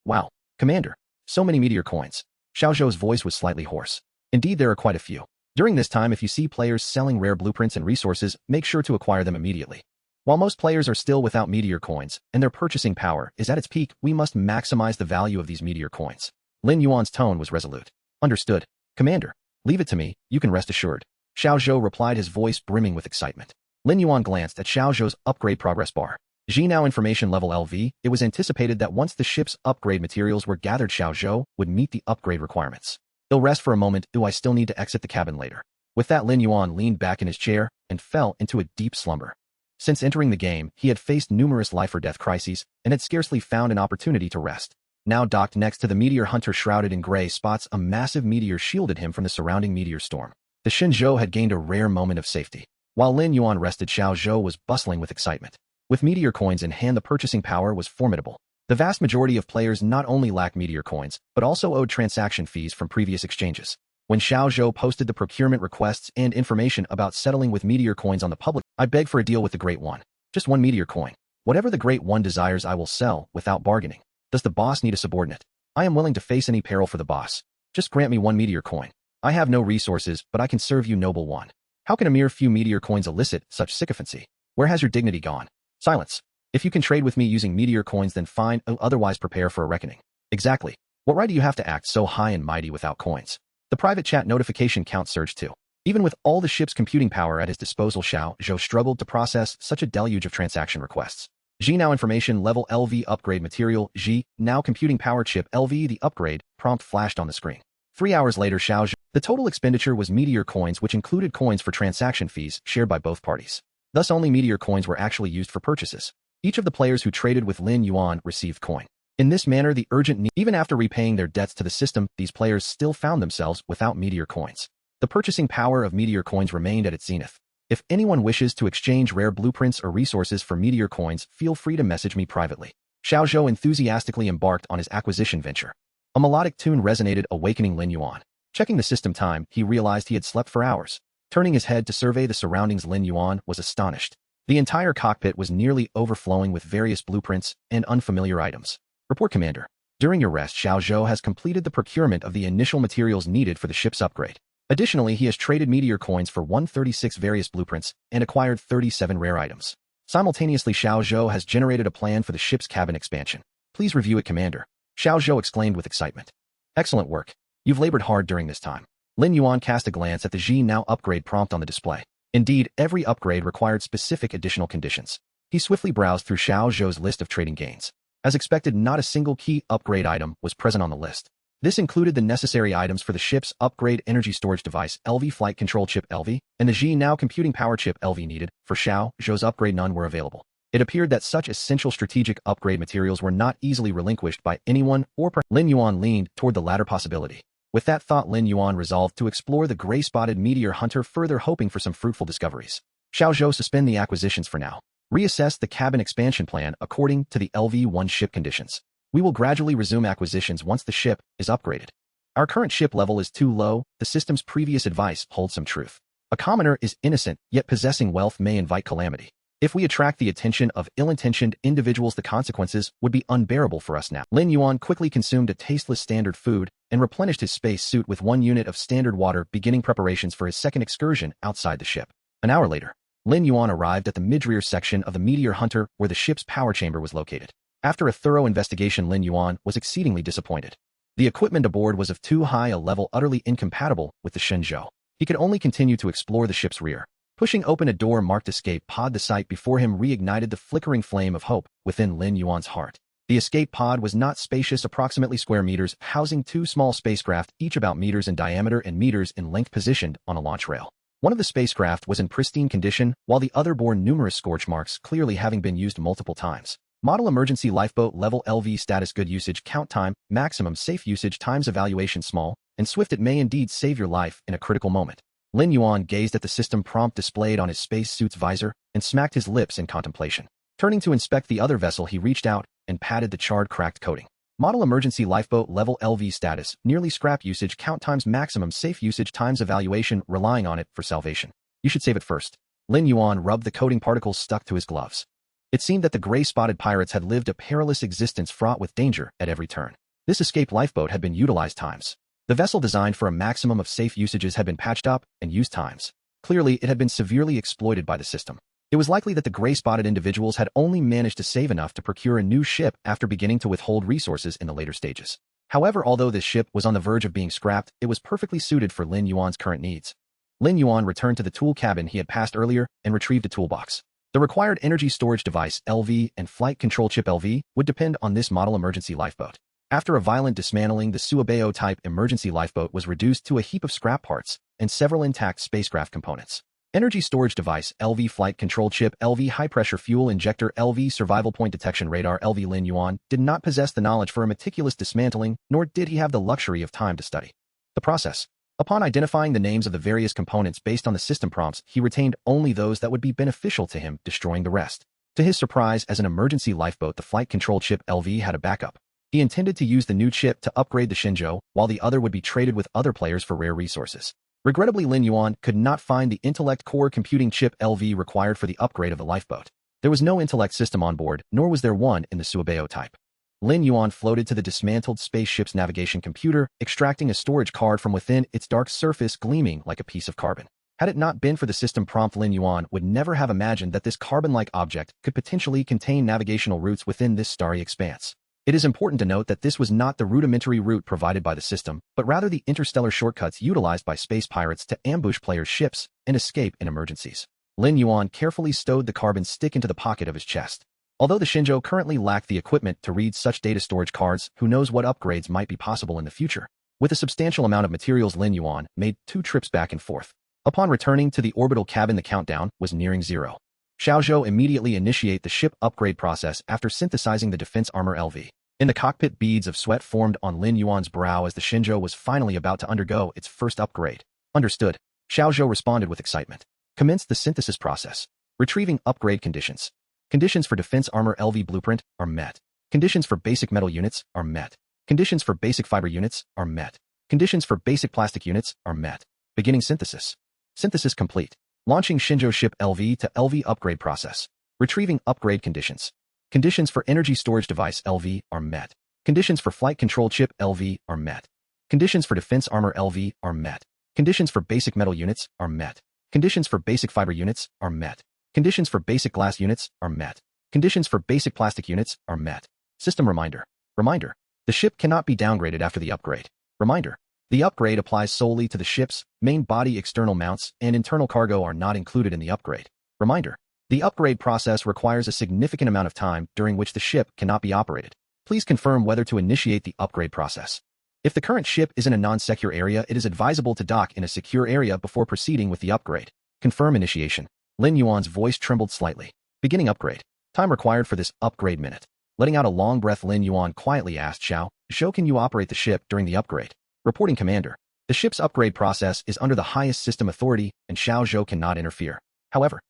Wow, Commander, so many meteor coins. Shenzhou's voice was slightly hoarse. Indeed, there are quite a few. During this time, if you see players selling rare blueprints and resources, make sure to acquire them immediately. While most players are still without meteor coins, and their purchasing power is at its peak, we must maximize the value of these meteor coins. Lin Yuan's tone was resolute. Understood. Commander, leave it to me, you can rest assured. Shenzhou replied, his voice brimming with excitement. Lin Yuan glanced at Shenzhou's upgrade progress bar. G now information level LV. It was anticipated that once the ship's upgrade materials were gathered, Shenzhou would meet the upgrade requirements. He'll rest for a moment. I still need to exit the cabin later. With that, Lin Yuan leaned back in his chair and fell into a deep slumber. Since entering the game, he had faced numerous life or death crises and had scarcely found an opportunity to rest. Now docked next to the meteor hunter shrouded in gray spots, a massive meteor shielded him from the surrounding meteor storm. The Shenzhou had gained a rare moment of safety. While Lin Yuan rested, Shenzhou was bustling with excitement. With meteor coins in hand, the purchasing power was formidable. The vast majority of players not only lacked meteor coins, but also owed transaction fees from previous exchanges. When Shenzhou posted the procurement requests and information about settling with meteor coins on the public, I begged for a deal with the Great One. Just one meteor coin. Whatever the Great One desires I will sell, without bargaining. Does the boss need a subordinate? I am willing to face any peril for the boss. Just grant me one meteor coin. I have no resources, but I can serve you, noble one. How can a mere few meteor coins elicit such sycophancy? Where has your dignity gone? Silence. If you can trade with me using meteor coins, then fine, otherwise prepare for a reckoning. Exactly. What right do you have to act so high and mighty without coins? The private chat notification count surged too. Even with all the ship's computing power at his disposal, Shenzhou struggled to process such a deluge of transaction requests. G now information level LV upgrade material G now computing power chip LV the upgrade prompt flashed on the screen. 3 hours later, Shenzhou. The total expenditure was meteor coins, which included coins for transaction fees shared by both parties. Thus only meteor coins were actually used for purchases. Each of the players who traded with Lin Yuan received coin. In this manner, the urgent need, even after repaying their debts to the system, these players still found themselves without meteor coins. The purchasing power of meteor coins remained at its zenith. If anyone wishes to exchange rare blueprints or resources for meteor coins, feel free to message me privately. Shenzhou enthusiastically embarked on his acquisition venture. A melodic tune resonated, awakening Lin Yuan. Checking the system time, he realized he had slept for hours. Turning his head to survey the surroundings, Lin Yuan was astonished. The entire cockpit was nearly overflowing with various blueprints and unfamiliar items. Report, Commander. During your rest, Shenzhou has completed the procurement of the initial materials needed for the ship's upgrade. Additionally, he has traded meteor coins for 136 various blueprints and acquired 37 rare items. Simultaneously, Shenzhou has generated a plan for the ship's cabin expansion. Please review it, Commander. Shenzhou exclaimed with excitement. Excellent work. You've labored hard during this time. Lin Yuan cast a glance at the G now upgrade prompt on the display. Indeed, every upgrade required specific additional conditions. He swiftly browsed through Shenzhou's list of trading gains. As expected, not a single key upgrade item was present on the list. This included the necessary items for the ship's upgrade energy storage device LV flight control chip LV and the G now computing power chip LV needed. For Shenzhou's upgrade, none were available. It appeared that such essential strategic upgrade materials were not easily relinquished by anyone, or Lin Yuan leaned toward the latter possibility. With that thought, Lin Yuan resolved to explore the gray-spotted meteor hunter further, hoping for some fruitful discoveries. Shenzhou, suspend the acquisitions for now. Reassess the cabin expansion plan according to the LV-1 ship conditions. We will gradually resume acquisitions once the ship is upgraded. Our current ship level is too low. The system's previous advice holds some truth. A commoner is innocent, yet possessing wealth may invite calamity. If we attract the attention of ill-intentioned individuals, the consequences would be unbearable for us now. Lin Yuan quickly consumed a tasteless standard food and replenished his space suit with 1 unit of standard water, beginning preparations for his second excursion outside the ship. An hour later, Lin Yuan arrived at the mid-rear section of the meteor hunter where the ship's power chamber was located. After a thorough investigation, Lin Yuan was exceedingly disappointed. The equipment aboard was of too high a level, utterly incompatible with the Shenzhou. He could only continue to explore the ship's rear. Pushing open a door marked escape pod, the sight before him reignited the flickering flame of hope within Lin Yuan's heart. The escape pod was not spacious, approximately square meters, housing 2 small spacecraft, each about meters in diameter and meters in length, positioned on a launch rail. One of the spacecraft was in pristine condition, while the other bore numerous scorch marks, clearly having been used multiple times. Model emergency lifeboat level LV status good usage count time, maximum safe usage times evaluation small, and swift. It may indeed save your life in a critical moment. Lin Yuan gazed at the system prompt displayed on his spacesuit's visor and smacked his lips in contemplation. Turning to inspect the other vessel, he reached out and patted the charred, cracked coating. Model emergency lifeboat level LV status, nearly scrap usage count times maximum safe usage times evaluation, relying on it for salvation. You should save it first. Lin Yuan rubbed the coating particles stuck to his gloves. It seemed that the gray-spotted pirates had lived a perilous existence fraught with danger at every turn. This escape lifeboat had been utilized times. The vessel, designed for a maximum of safe usages, had been patched up and used times. Clearly, it had been severely exploited by the system. It was likely that the gray-spotted individuals had only managed to save enough to procure a new ship after beginning to withhold resources in the later stages. However, although this ship was on the verge of being scrapped, it was perfectly suited for Lin Yuan's current needs. Lin Yuan returned to the tool cabin he had passed earlier and retrieved a toolbox. The required energy storage device LV and flight control chip LV would depend on this model emergency lifeboat. After a violent dismantling, the Suabeo-type emergency lifeboat was reduced to a heap of scrap parts and several intact spacecraft components. Energy storage device, LV flight control chip, LV high-pressure fuel injector, LV survival point detection radar. LV Lin Yuan did not possess the knowledge for a meticulous dismantling, nor did he have the luxury of time to study the process. Upon identifying the names of the various components based on the system prompts, he retained only those that would be beneficial to him, destroying the rest. To his surprise, as an emergency lifeboat, the flight control chip LV had a backup. He intended to use the new chip to upgrade the Shenzhou, while the other would be traded with other players for rare resources. Regrettably, Lin Yuan could not find the intellect core computing chip LV required for the upgrade of the lifeboat. There was no intellect system on board, nor was there one in the Suabeo type. Lin Yuan floated to the dismantled spaceship's navigation computer, extracting a storage card from within, its dark surface gleaming like a piece of carbon. Had it not been for the system prompt, Lin Yuan would never have imagined that this carbon-like object could potentially contain navigational routes within this starry expanse. It is important to note that this was not the rudimentary route provided by the system, but rather the interstellar shortcuts utilized by space pirates to ambush players' ships and escape in emergencies. Lin Yuan carefully stowed the carbon stick into the pocket of his chest. Although the Shenzhou currently lacked the equipment to read such data storage cards, who knows what upgrades might be possible in the future. With a substantial amount of materials, Lin Yuan made 2 trips back and forth. Upon returning to the orbital cabin, the countdown was nearing 0. Xiaozhou immediately initiate the ship upgrade process after synthesizing the defense armor LV. In the cockpit, beads of sweat formed on Lin Yuan's brow as the Shenzhou was finally about to undergo its first upgrade. Understood. Xiaozhou responded with excitement. Commence the synthesis process. Retrieving upgrade conditions. Conditions for defense armor LV blueprint are met. Conditions for basic metal units are met. Conditions for basic fiber units are met. Conditions for basic plastic units are met. Beginning synthesis. Synthesis complete. Launching Shenzhou ship LV to LV upgrade process. Retrieving upgrade conditions. Conditions for energy storage device LV are met. Conditions for flight control chip LV are met. Conditions for defense armor LV are met. Conditions for basic metal units are met. Conditions for basic fiber units are met. Conditions for basic glass units are met. Conditions for basic plastic units are met. System reminder. Reminder. The ship cannot be downgraded after the upgrade. Reminder. The upgrade applies solely to the ship's main body. External mounts and internal cargo are not included in the upgrade. Reminder. The upgrade process requires a significant amount of time during which the ship cannot be operated. Please confirm whether to initiate the upgrade process. If the current ship is in a non-secure area, it is advisable to dock in a secure area before proceeding with the upgrade. Confirm initiation. Lin Yuan's voice trembled slightly. Beginning upgrade. Time required for this upgrade minute. Letting out a long breath, Lin Yuan quietly asked Xiao, can you operate the ship during the upgrade? Reporting, Commander. The ship's upgrade process is under the highest system authority, and Xiao cannot interfere. However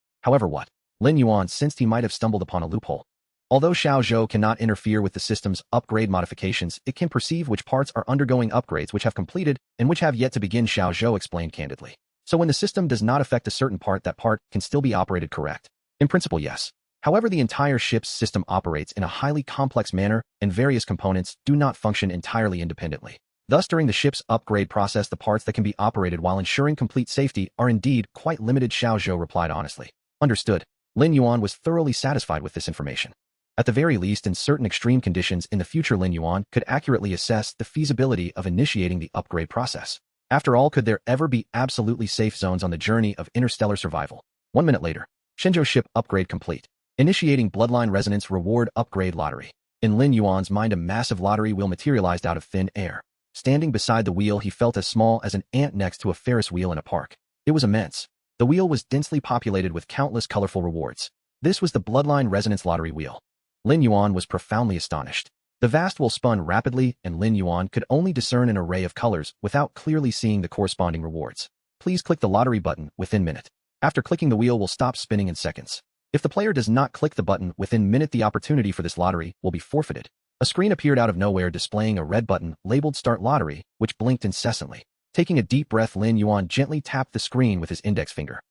what? Lin Yuan sensed he might have stumbled upon a loophole. Although Xiao cannot interfere with the system's upgrade modifications, it can perceive which parts are undergoing upgrades which have completed and which have yet to begin, Xiao explained candidly. So when the system does not affect a certain part, that part can still be operated, correct? In principle, yes. However, the entire ship's system operates in a highly complex manner, and various components do not function entirely independently. Thus, during the ship's upgrade process, the parts that can be operated while ensuring complete safety are indeed quite limited, Xiao replied honestly. Understood. Lin Yuan was thoroughly satisfied with this information. At the very least, in certain extreme conditions in the future, Lin Yuan could accurately assess the feasibility of initiating the upgrade process. After all, could there ever be absolutely safe zones on the journey of interstellar survival? 1 minute later. Shenzhou ship upgrade complete. Initiating Bloodline resonance reward upgrade lottery. In Lin Yuan's mind, a massive lottery wheel materialized out of thin air. Standing beside the wheel, he felt as small as an ant next to a Ferris wheel in a park. It was immense. The wheel was densely populated with countless colorful rewards. This was the Bloodline Resonance Lottery Wheel. Lin Yuan was profoundly astonished. The vast wheel spun rapidly, and Lin Yuan could only discern an array of colors without clearly seeing the corresponding rewards. Please click the lottery button within minute. After clicking, the wheel will stop spinning in seconds. If the player does not click the button within minute, the opportunity for this lottery will be forfeited. A screen appeared out of nowhere displaying a red button labeled Start Lottery, which blinked incessantly. Taking a deep breath, Lin Yuan gently tapped the screen with his index finger.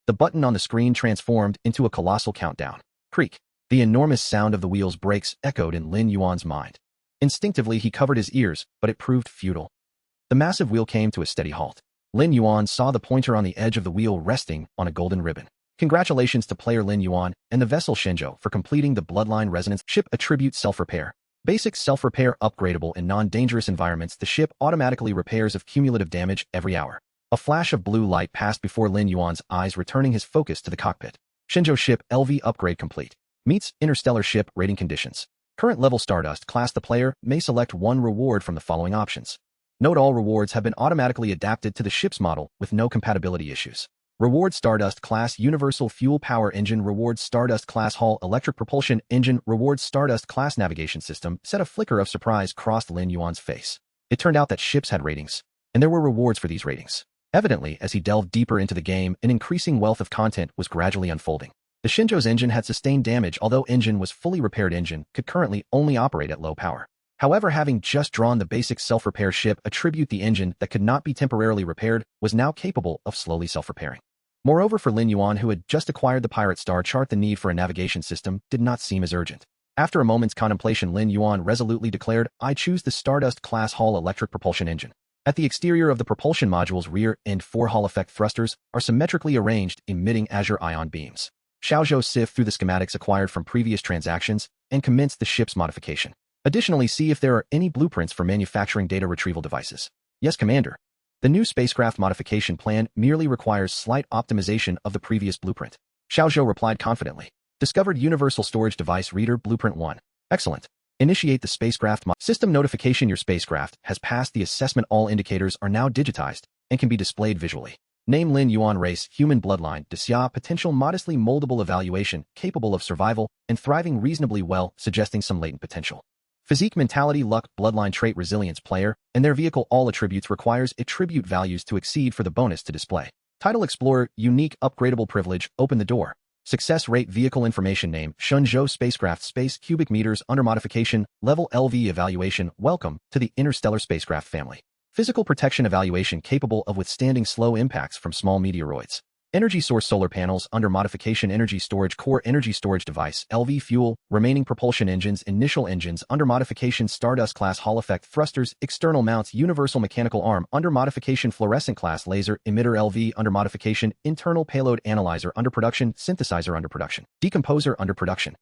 The button on the screen transformed into a colossal countdown. Creak. The enormous sound of the wheel's brakes echoed in Lin Yuan's mind. Instinctively, he covered his ears, but it proved futile. The massive wheel came to a steady halt. Lin Yuan saw the pointer on the edge of the wheel resting on a golden ribbon. Congratulations to player Lin Yuan and the vessel Shenzhou for completing the Bloodline Resonance Ship Attribute Self-Repair. Basic self-repair upgradable in non-dangerous environments. The ship automatically repairs of cumulative damage every hour. A flash of blue light passed before Lin Yuan's eyes, returning his focus to the cockpit. Shenzhou ship LV upgrade complete. Meets interstellar ship rating conditions. Current level Stardust class. The player may select one reward from the following options. Note all rewards have been automatically adapted to the ship's model with no compatibility issues. Reward Stardust-class Universal Fuel Power Engine. Reward Stardust-class Hull Electric Propulsion Engine. Reward Stardust-class Navigation System. Set a flicker of surprise crossed Lin Yuan's face. It turned out that ships had ratings, and there were rewards for these ratings. Evidently, as he delved deeper into the game, an increasing wealth of content was gradually unfolding. The Shenzhou's engine had sustained damage, although engine was fully repaired. Engine could currently only operate at low power. However, having just drawn the basic self-repair ship, attribute the engine that could not be temporarily repaired was now capable of slowly self-repairing. Moreover, for Lin Yuan, who had just acquired the Pirate Star chart, the need for a navigation system did not seem as urgent. After a moment's contemplation, Lin Yuan resolutely declared, "I choose the Stardust-class Hull Electric Propulsion Engine." At the exterior of the propulsion module's rear end, 4 Hall effect thrusters are symmetrically arranged, emitting azure ion beams. Shenzhou sift through the schematics acquired from previous transactions and commenced the ship's modification. Additionally, see if there are any blueprints for manufacturing data retrieval devices. Yes, Commander. The new spacecraft modification plan merely requires slight optimization of the previous blueprint. Shenzhou replied confidently. Discovered Universal Storage Device Reader Blueprint 1. Excellent. Initiate the spacecraft system notification. Your spacecraft has passed the assessment. All indicators are now digitized and can be displayed visually. Name: Lin Yuan. Race: human. Bloodline: Xia. Potential: modestly moldable. Evaluation: capable of survival and thriving reasonably well, suggesting some latent potential. Physique: mentality, luck, bloodline trait, resilience. Player and their vehicle. All attributes requires attribute values to exceed for the bonus to display. Title: Explorer. Unique upgradable privilege. Open the door. Success rate. Vehicle information. Name: Shenzhou Spacecraft. Space: cubic meters. Under modification. Level: LV. Evaluation: welcome to the Interstellar Spacecraft family. Physical protection evaluation: capable of withstanding slow impacts from small meteoroids. Energy source: solar panels. Under modification. Energy storage core. Energy storage device. LV. Fuel. Remaining propulsion engines. Initial engines. Under modification. Stardust class Hall effect thrusters. External mounts. Universal mechanical arm. Under modification. Fluorescent class laser emitter. LV. Under modification. Internal payload analyzer. Under production. Synthesizer. Under production. Decomposer. Under production.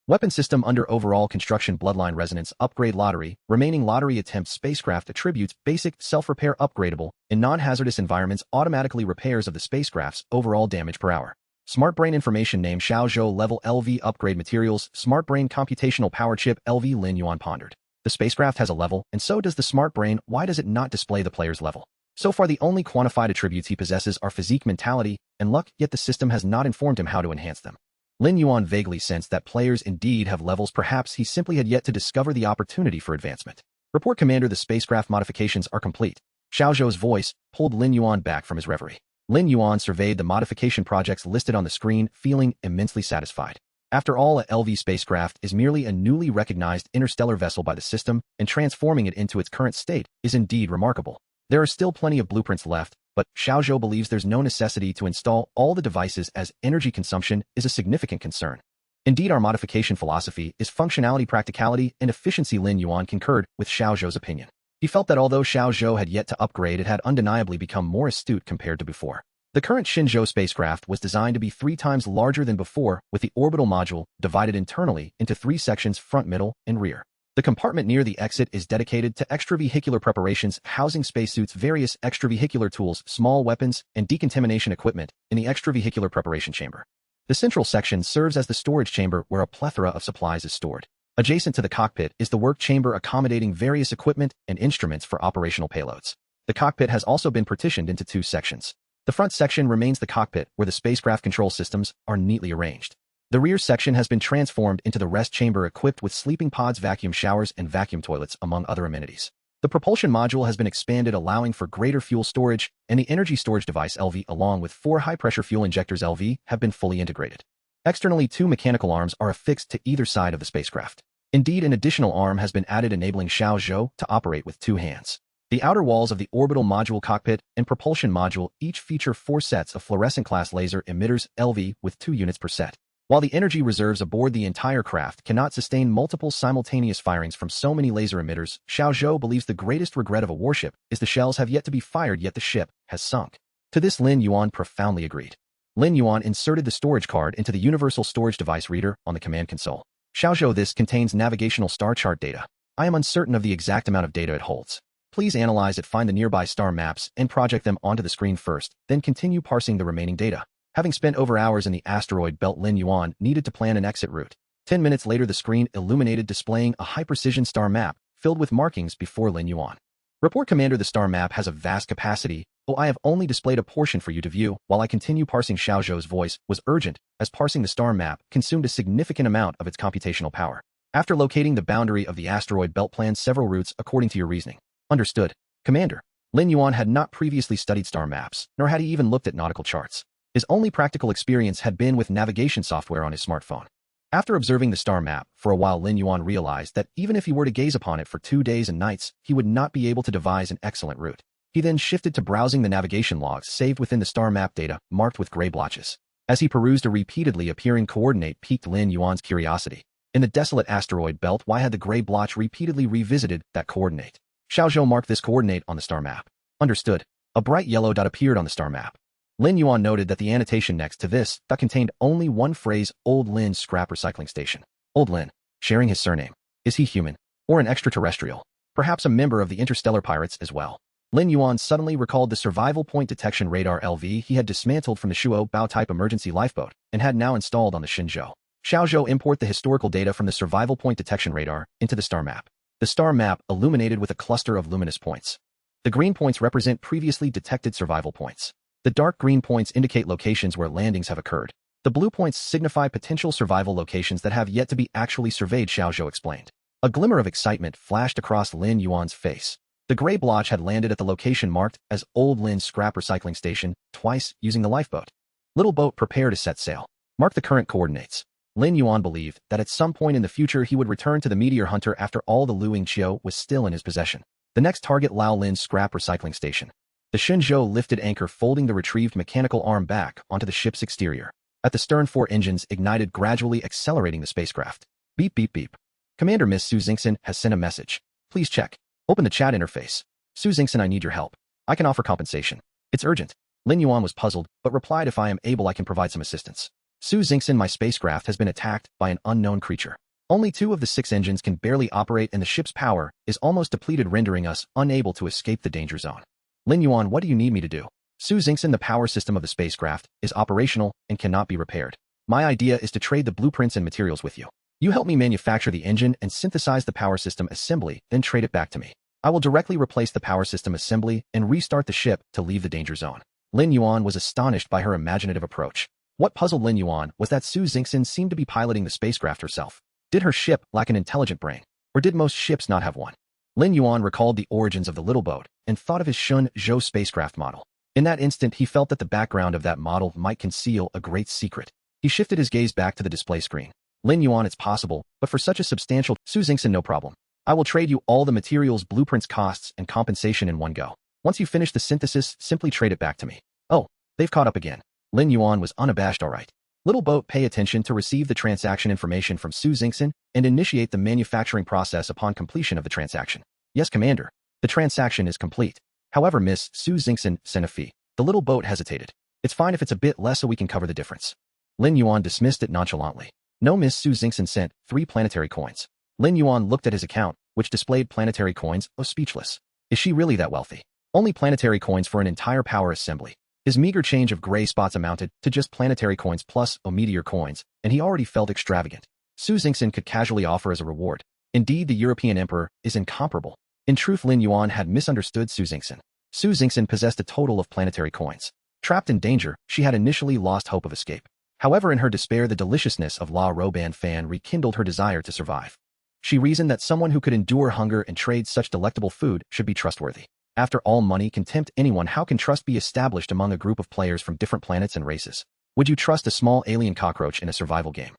Weapon system. Under overall construction. Bloodline resonance upgrade. Lottery. Remaining lottery attempts. Spacecraft attributes. Basic self-repair upgradable. In non-hazardous environments, automatically repairs of the spacecraft's overall damage per hour. Smart brain information. Name: Shenzhou. Level: LV. Upgrade materials. Smart brain computational power chip. LV. Lin Yuan pondered. The spacecraft has a level, and so does the smart brain. Why does it not display the player's level? So far, the only quantified attributes he possesses are physique, mentality, and luck, yet the system has not informed him how to enhance them. Lin Yuan vaguely sensed that players indeed have levels. Perhaps he simply had yet to discover the opportunity for advancement. Report, Commander. The spacecraft modifications are complete. Shenzhou's voice pulled Lin Yuan back from his reverie. Lin Yuan surveyed the modification projects listed on the screen, feeling immensely satisfied. After all, a LV spacecraft is merely a newly recognized interstellar vessel by the system, and transforming it into its current state is indeed remarkable. There are still plenty of blueprints left, but Shenzhou believes there's no necessity to install all the devices, as energy consumption is a significant concern. Indeed, our modification philosophy is functionality, practicality, and efficiency. Lin Yuan concurred with Shenzhou's opinion. He felt that although Shenzhou had yet to upgrade, it had undeniably become more astute compared to before. The current Shenzhou spacecraft was designed to be 3 times larger than before, with the orbital module divided internally into 3 sections: front, middle, and rear. The compartment near the exit is dedicated to extravehicular preparations, housing spacesuits, various extravehicular tools, small weapons, and decontamination equipment in the extravehicular preparation chamber. The central section serves as the storage chamber, where a plethora of supplies is stored. Adjacent to the cockpit is the work chamber, accommodating various equipment and instruments for operational payloads. The cockpit has also been partitioned into 2 sections. The front section remains the cockpit, where the spacecraft control systems are neatly arranged. The rear section has been transformed into the rest chamber, equipped with sleeping pods, vacuum showers, and vacuum toilets, among other amenities. The propulsion module has been expanded, allowing for greater fuel storage, and the energy storage device LV, along with 4 high-pressure fuel injectors LV, have been fully integrated. Externally, 2 mechanical arms are affixed to either side of the spacecraft. Indeed, an additional arm has been added, enabling Shenzhou to operate with 2 hands. The outer walls of the orbital module, cockpit, and propulsion module each feature 4 sets of fluorescent-class laser emitters LV with 2 units per set. While the energy reserves aboard the entire craft cannot sustain multiple simultaneous firings from so many laser emitters, Shenzhou believes the greatest regret of a warship is the shells have yet to be fired, yet the ship has sunk. To this, Lin Yuan profoundly agreed. Lin Yuan inserted the storage card into the Universal Storage Device Reader on the command console. Shenzhou, this contains navigational star chart data. I am uncertain of the exact amount of data it holds. Please analyze it, find the nearby star maps, and project them onto the screen first, then continue parsing the remaining data. Having spent over hours in the asteroid belt, Lin Yuan needed to plan an exit route. 10 minutes later, the screen illuminated, displaying a high-precision star map filled with markings before Lin Yuan. Report, Commander. The star map has a vast capacity, "Oh, I have only displayed a portion for you to view," while I continue parsing. Xiaozhou's voice was urgent, as parsing the star map consumed a significant amount of its computational power. "After locating the boundary of the asteroid belt, plan several routes according to your reasoning." "Understood, Commander." Lin Yuan had not previously studied star maps, nor had he even looked at nautical charts. His only practical experience had been with navigation software on his smartphone. After observing the star map for a while, Lin Yuan realized that even if he were to gaze upon it for 2 days and nights, he would not be able to devise an excellent route. He then shifted to browsing the navigation logs saved within the star map data, marked with gray blotches. As he perused a repeatedly appearing coordinate piqued Lin Yuan's curiosity. In the desolate asteroid belt, why had the gray blotch repeatedly revisited that coordinate? Xiaozhou marked this coordinate on the star map. "Understood." A bright yellow dot appeared on the star map. Lin Yuan noted that the annotation next to this dot contained only one phrase: Old Lin's scrap recycling station. Old Lin, sharing his surname. Is he human? Or an extraterrestrial? Perhaps a member of the interstellar pirates as well. Lin Yuan suddenly recalled the survival point detection radar LV he had dismantled from the Shuo Bao type emergency lifeboat and had now installed on the Shenzhou. Xiaozhou import the historical data from the survival point detection radar into the star map. The star map illuminated with a cluster of luminous points. The green points represent previously detected survival points. The dark green points indicate locations where landings have occurred. The blue points signify potential survival locations that have yet to be actually surveyed, Xiaozhou explained. A glimmer of excitement flashed across Lin Yuan's face. The gray blotch had landed at the location marked as Old Lin's scrap recycling station twice using the lifeboat. Little boat, prepare to set sail. Mark the current coordinates. Lin Yuan believed that at some point in the future he would return to the meteor hunter after all the Luing Qiu was still in his possession. The next target, Lao Lin's scrap recycling station. The Shenzhou lifted anchor, folding the retrieved mechanical arm back onto the ship's exterior. At the stern, 4 engines ignited, gradually accelerating the spacecraft. Beep, beep, beep. Commander, Miss Su Xingxin has sent a message. Please check. Open the chat interface. Su Xingxin, I need your help. I can offer compensation. It's urgent. Lin Yuan was puzzled, but replied, if I am able, I can provide some assistance. Su Xingxin, my spacecraft has been attacked by an unknown creature. Only 2 of the 6 engines can barely operate and the ship's power is almost depleted, rendering us unable to escape the danger zone. Lin Yuan, what do you need me to do? Su Xingxin, the power system of the spacecraft is operational and cannot be repaired. My idea is to trade the blueprints and materials with you. You help me manufacture the engine and synthesize the power system assembly, then trade it back to me. I will directly replace the power system assembly and restart the ship to leave the danger zone. Lin Yuan was astonished by her imaginative approach. What puzzled Lin Yuan was that Su Xingxin seemed to be piloting the spacecraft herself. Did her ship lack an intelligent brain? Or did most ships not have one? Lin Yuan recalled the origins of the little boat and thought of his Shenzhou spacecraft model. In that instant, he felt that the background of that model might conceal a great secret. He shifted his gaze back to the display screen. Lin Yuan, it's possible, but for such a substantial... Su Xingxin, no problem. I will trade you all the materials, blueprints, costs, and compensation in one go. Once you finish the synthesis, simply trade it back to me. Oh, they've caught up again. Lin Yuan was unabashed. All right. Little boat, pay attention to receive the transaction information from Su Xingxin and initiate the manufacturing process upon completion of the transaction. Yes, Commander. The transaction is complete. However, Miss Su Xingxin sent a fee. The little boat hesitated. It's fine if it's a bit less so we can cover the difference. Lin Yuan dismissed it nonchalantly. No, Miss Su Xingxin sent 3 planetary coins. Lin Yuan looked at his account, which displayed planetary coins, speechless. Is she really that wealthy? Only planetary coins for an entire power assembly. His meager change of gray spots amounted to just planetary coins plus meteor coins, and he already felt extravagant. Su Xingxin could casually offer as a reward. Indeed, the European emperor is incomparable. In truth, Lin Yuan had misunderstood Su Xingxin. Su Xingxin possessed a total of planetary coins. Trapped in danger, she had initially lost hope of escape. However, in her despair, the deliciousness of La Roban fan rekindled her desire to survive. She reasoned that someone who could endure hunger and trade such delectable food should be trustworthy. After all, money can tempt anyone. How can trust be established among a group of players from different planets and races? Would you trust a small alien cockroach in a survival game?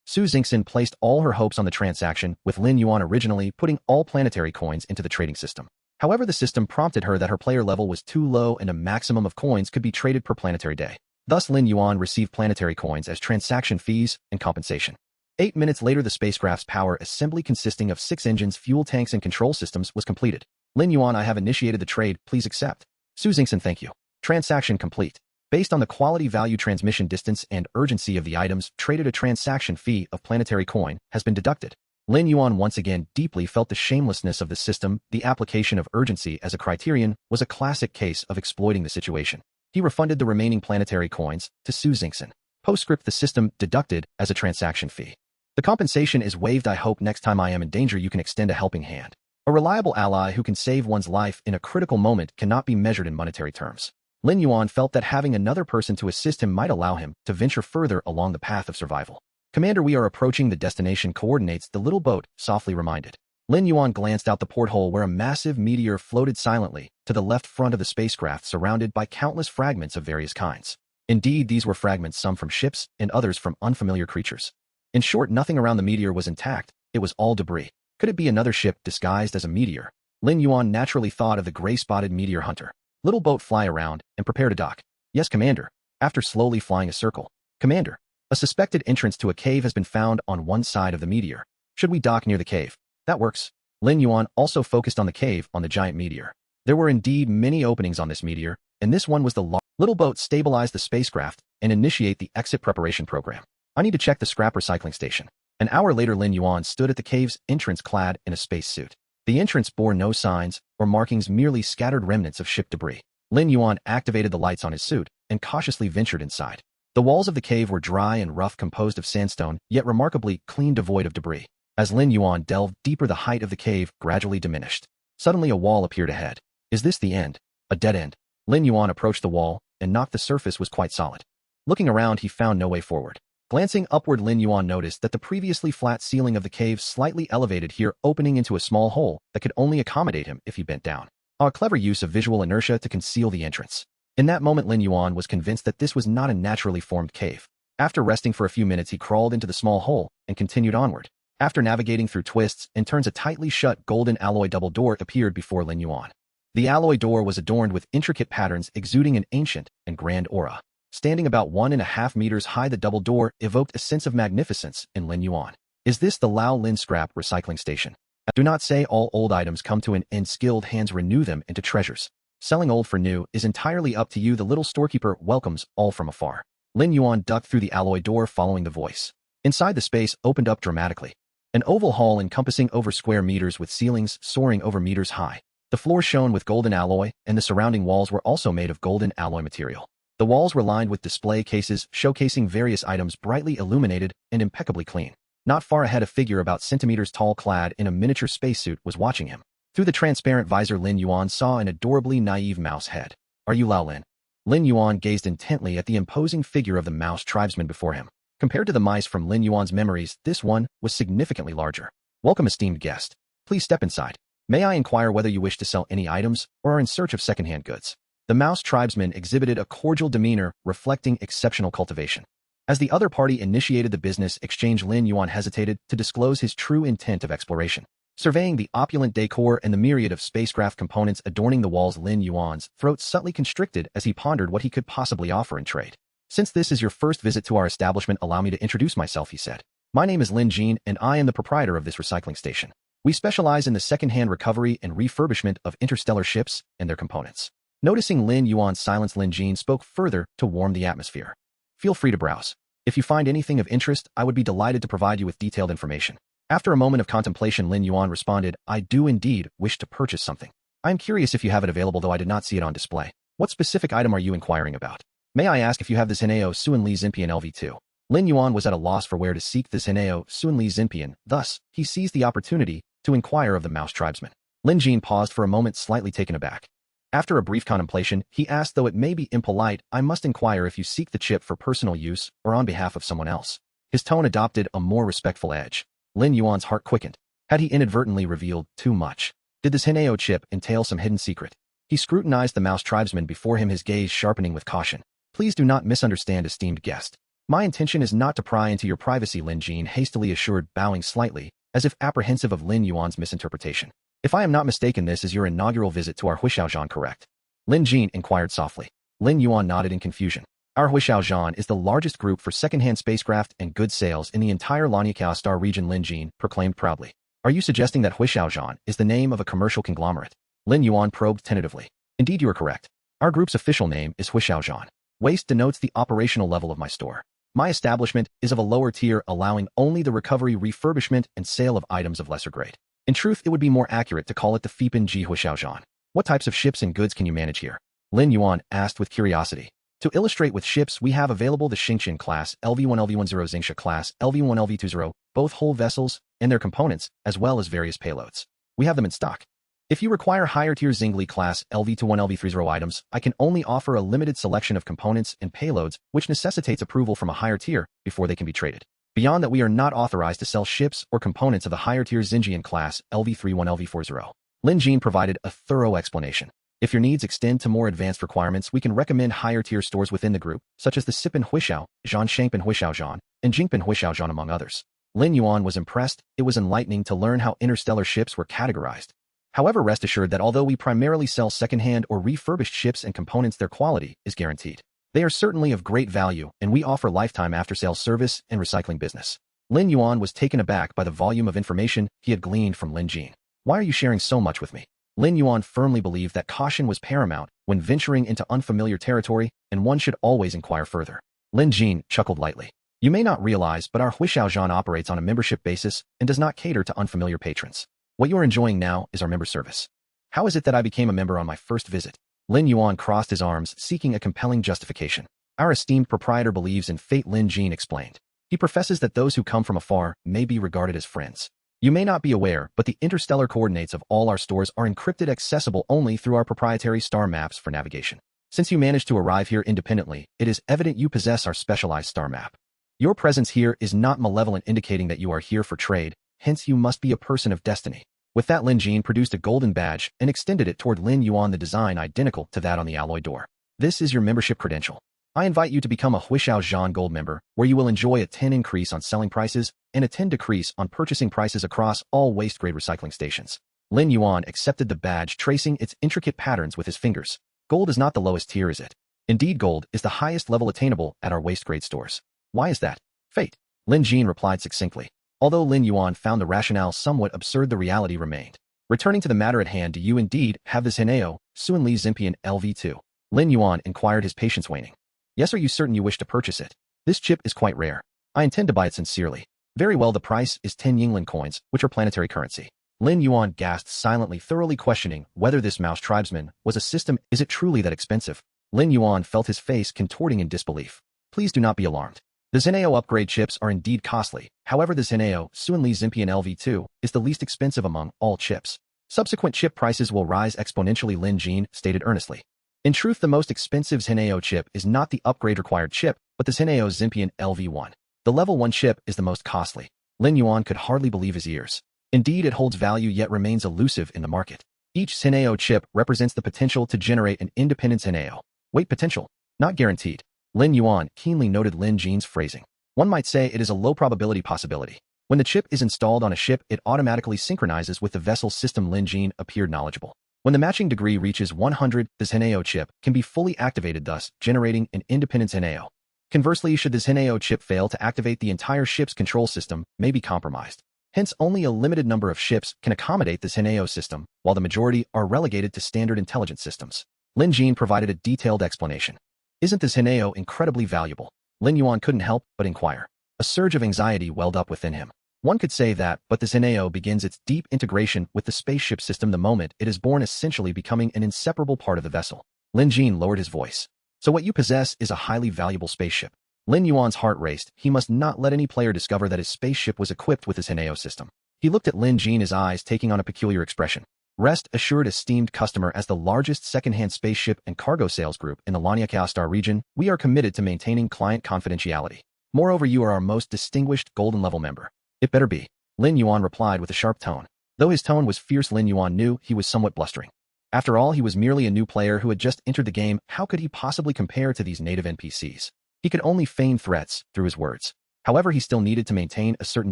Su Xingxin placed all her hopes on the transaction, with Lin Yuan originally putting all planetary coins into the trading system. However, the system prompted her that her player level was too low and a maximum of coins could be traded per planetary day. Thus, Lin Yuan received planetary coins as transaction fees and compensation. 8 minutes later, the spacecraft's power assembly consisting of 6 engines, fuel tanks, and control systems was completed. Lin Yuan, I have initiated the trade, please accept. Su Xingxin, thank you. Transaction complete. Based on the quality, value, transmission distance, and urgency of the items traded, a transaction fee of planetary coin has been deducted. Lin Yuan once again deeply felt the shamelessness of the system. The application of urgency as a criterion was a classic case of exploiting the situation. He refunded the remaining planetary coins to Su Xingxin. Postscript, the system deducted as a transaction fee. The compensation is waived. I hope next time I am in danger you can extend a helping hand. A reliable ally who can save one's life in a critical moment cannot be measured in monetary terms. Lin Yuan felt that having another person to assist him might allow him to venture further along the path of survival. "Commander, we are approaching the destination coordinates," the little boat softly reminded. Lin Yuan glanced out the porthole where a massive meteor floated silently to the left front of the spacecraft, surrounded by countless fragments of various kinds. Indeed, these were fragments, some from ships and others from unfamiliar creatures. In short, nothing around the meteor was intact. It was all debris. Could it be another ship disguised as a meteor? Lin Yuan naturally thought of the gray-spotted meteor hunter. "Little boat, fly around and prepare to dock." "Yes, Commander." After slowly flying a circle, "Commander, a suspected entrance to a cave has been found on one side of the meteor. Should we dock near the cave?" "That works." Lin Yuan also focused on the cave on the giant meteor. There were indeed many openings on this meteor, and this one was the largest. Little boat, stabilize the spacecraft and initiate the exit preparation program. "I need to check the scrap recycling station." An hour later, Lin Yuan stood at the cave's entrance clad in a spacesuit. The entrance bore no signs or markings, merely scattered remnants of ship debris. Lin Yuan activated the lights on his suit and cautiously ventured inside. The walls of the cave were dry and rough, composed of sandstone, yet remarkably clean, devoid of debris. As Lin Yuan delved deeper, the height of the cave gradually diminished. Suddenly, a wall appeared ahead. "Is this the end?" "A dead end." Lin Yuan approached the wall and knocked. The surface was quite solid. Looking around, he found no way forward. Glancing upward, Lin Yuan noticed that the previously flat ceiling of the cave slightly elevated here, opening into a small hole that could only accommodate him if he bent down. A clever use of visual inertia to conceal the entrance. In that moment, Lin Yuan was convinced that this was not a naturally formed cave. After resting for a few minutes, he crawled into the small hole and continued onward. After navigating through twists and turns, a tightly shut golden alloy double door appeared before Lin Yuan. The alloy door was adorned with intricate patterns, exuding an ancient and grand aura. Standing about 1.5 meters high, the double door evoked a sense of magnificence in Lin Yuan. "Is this the Lao Lin scrap recycling station?" "Do not say all old items come to an end. Skilled hands renew them into treasures. Selling old for new is entirely up to you. The little storekeeper welcomes all from afar." Lin Yuan ducked through the alloy door, following the voice. Inside, the space opened up dramatically. An oval hall encompassing over square meters, with ceilings soaring over meters high. The floor shone with golden alloy, and the surrounding walls were also made of golden alloy material. The walls were lined with display cases showcasing various items, brightly illuminated and impeccably clean. Not far ahead, a figure about centimeters tall, clad in a miniature spacesuit, was watching him. Through the transparent visor, Lin Yuan saw an adorably naive mouse head. "Are you Lao Lin?" Lin Yuan gazed intently at the imposing figure of the mouse tribesman before him. Compared to the mice from Lin Yuan's memories, this one was significantly larger. "Welcome, esteemed guest. Please step inside. May I inquire whether you wish to sell any items or are in search of secondhand goods?" The mouse tribesman exhibited a cordial demeanor, reflecting exceptional cultivation. As the other party initiated the business exchange, Lin Yuan hesitated to disclose his true intent of exploration. Surveying the opulent decor and the myriad of spacecraft components adorning the walls, Lin Yuan's throat subtly constricted as he pondered what he could possibly offer in trade. "Since this is your first visit to our establishment, allow me to introduce myself," he said. "My name is Lin Jin, and I am the proprietor of this recycling station. We specialize in the second-hand recovery and refurbishment of interstellar ships and their components." Noticing Lin Yuan's silence, Lin Jin spoke further to warm the atmosphere. "Feel free to browse. If you find anything of interest, I would be delighted to provide you with detailed information." After a moment of contemplation, Lin Yuan responded, "I do indeed wish to purchase something. I am curious if you have it available, though I did not see it on display. What specific item are you inquiring about? May I ask if you have this Hineo Suanli Zimpian LV2? Lin Yuan was at a loss for where to seek this Hineo Suanli Zimpian, thus, he seized the opportunity to inquire of the mouse tribesman. Lin Jin paused for a moment, slightly taken aback. After a brief contemplation, he asked, though it may be impolite, "I must inquire if you seek the chip for personal use or on behalf of someone else." His tone adopted a more respectful edge. Lin Yuan's heart quickened. Had he inadvertently revealed too much? Did this Hineo chip entail some hidden secret? He scrutinized the mouse tribesman before him, his gaze sharpening with caution. "Please do not misunderstand, esteemed guest. My intention is not to pry into your privacy," Lin Jin hastily assured, bowing slightly, as if apprehensive of Lin Yuan's misinterpretation. "If I am not mistaken, this is your inaugural visit to our Huishaozhan, correct?" Lin Jin inquired softly. Lin Yuan nodded in confusion. "Our Huishaozhan is the largest group for second-hand spacecraft and goods sales in the entire Laniakao Star region," Lin Jin proclaimed proudly. "Are you suggesting that Huishaozhan is the name of a commercial conglomerate?" Lin Yuan probed tentatively. "Indeed, you are correct. Our group's official name is Huishaozhan. Waste denotes the operational level of my store. My establishment is of a lower tier, allowing only the recovery, refurbishment, and sale of items of lesser grade. In truth, it would be more accurate to call it the Fipin Ji Huishaozhan. What types of ships and goods can you manage here?" Lin Yuan asked with curiosity. "To illustrate with ships, we have available the Xingqian class, LV1 LV10 Xingxia class, LV1 LV20, both whole vessels and their components, as well as various payloads. We have them in stock." If you require higher-tier Zingli class LV-21 LV-30 items, I can only offer a limited selection of components and payloads, which necessitates approval from a higher tier before they can be traded. Beyond that, we are not authorized to sell ships or components of the higher-tier Xinjiang class LV-31 LV-40. Lin Jin provided a thorough explanation. If your needs extend to more advanced requirements, we can recommend higher-tier stores within the group, such as the Sipin Huishao, Zhan Shangpin Huishao Zhan, and Jingpin Huishao Zhan, among others. Lin Yuan was impressed. It was enlightening to learn how interstellar ships were categorized. However, rest assured that although we primarily sell second-hand or refurbished ships and components, their quality is guaranteed. They are certainly of great value, and we offer lifetime after-sales service and recycling business. Lin Yuan was taken aback by the volume of information he had gleaned from Lin Jin. Why are you sharing so much with me? Lin Yuan firmly believed that caution was paramount when venturing into unfamiliar territory, and one should always inquire further. Lin Jin chuckled lightly. You may not realize, but our Huishao Zhan operates on a membership basis and does not cater to unfamiliar patrons. What you are enjoying now is our member service. How is it that I became a member on my first visit? Lin Yuan crossed his arms, seeking a compelling justification. Our esteemed proprietor believes in fate, Lin Jin explained. He professes that those who come from afar may be regarded as friends. You may not be aware, but the interstellar coordinates of all our stores are encrypted, accessible only through our proprietary star maps for navigation. Since you managed to arrive here independently, it is evident you possess our specialized star map. Your presence here is not malevolent, indicating that you are here for trade, hence you must be a person of destiny. With that, Lin Jin produced a golden badge and extended it toward Lin Yuan, the design identical to that on the alloy door. This is your membership credential. I invite you to become a Huishao Zhan Gold member, where you will enjoy a 10 increase on selling prices and a 10 decrease on purchasing prices across all waste-grade recycling stations. Lin Yuan accepted the badge, tracing its intricate patterns with his fingers. Gold is not the lowest tier, is it? Indeed, gold is the highest level attainable at our waste-grade stores. Why is that? Fate. Lin Jin replied succinctly. Although Lin Yuan found the rationale somewhat absurd, the reality remained. Returning to the matter at hand, do you indeed have this Hineo, Suanli Zimpian LV2? Lin Yuan inquired, his patience waning. Yes, are you certain you wish to purchase it? This chip is quite rare. I intend to buy it sincerely. Very well, the price is 10 Yingling coins, which are planetary currency. Lin Yuan gasped silently, thoroughly questioning whether this mouse tribesman was a system. Is it truly that expensive? Lin Yuan felt his face contorting in disbelief. Please do not be alarmed. The Zeneo upgrade chips are indeed costly. However, the Zeneo Suanli Zimpian LV2 is the least expensive among all chips. Subsequent chip prices will rise exponentially, Lin Jin stated earnestly. In truth, the most expensive Zeneo chip is not the upgrade required chip, but the Zeneo Zimpian LV1. The level 1 chip is the most costly. Lin Yuan could hardly believe his ears. Indeed, it holds value yet remains elusive in the market. Each Zeneo chip represents the potential to generate an independent Zeneo. Wait, potential, not guaranteed. Lin Yuan keenly noted Lin Jin's phrasing. One might say it is a low-probability possibility. When the chip is installed on a ship, it automatically synchronizes with the vessel's system. Lin Jin appeared knowledgeable. When the matching degree reaches 100, the Zeneo chip can be fully activated, thus generating an independent Zeneo. Conversely, should the Zeneo chip fail to activate, the entire ship's control system may be compromised. Hence, only a limited number of ships can accommodate the Zeneo system, while the majority are relegated to standard intelligence systems. Lin Jin provided a detailed explanation. Isn't the Zeneo incredibly valuable? Lin Yuan couldn't help but inquire. A surge of anxiety welled up within him. One could say that, but the Zeneo begins its deep integration with the spaceship system the moment it is born, essentially becoming an inseparable part of the vessel. Lin Jin lowered his voice. So what you possess is a highly valuable spaceship. Lin Yuan's heart raced. He must not let any player discover that his spaceship was equipped with the Zeneo system. He looked at Lin Jin, his eyes taking on a peculiar expression. Rest assured, esteemed customer, as the largest second-hand spaceship and cargo sales group in the Lanyakao Star region, we are committed to maintaining client confidentiality. Moreover, you are our most distinguished golden level member. It better be. Lin Yuan replied with a sharp tone. Though his tone was fierce, Lin Yuan knew he was somewhat blustering. After all, he was merely a new player who had just entered the game. How could he possibly compare to these native NPCs? He could only feign threats through his words. However, he still needed to maintain a certain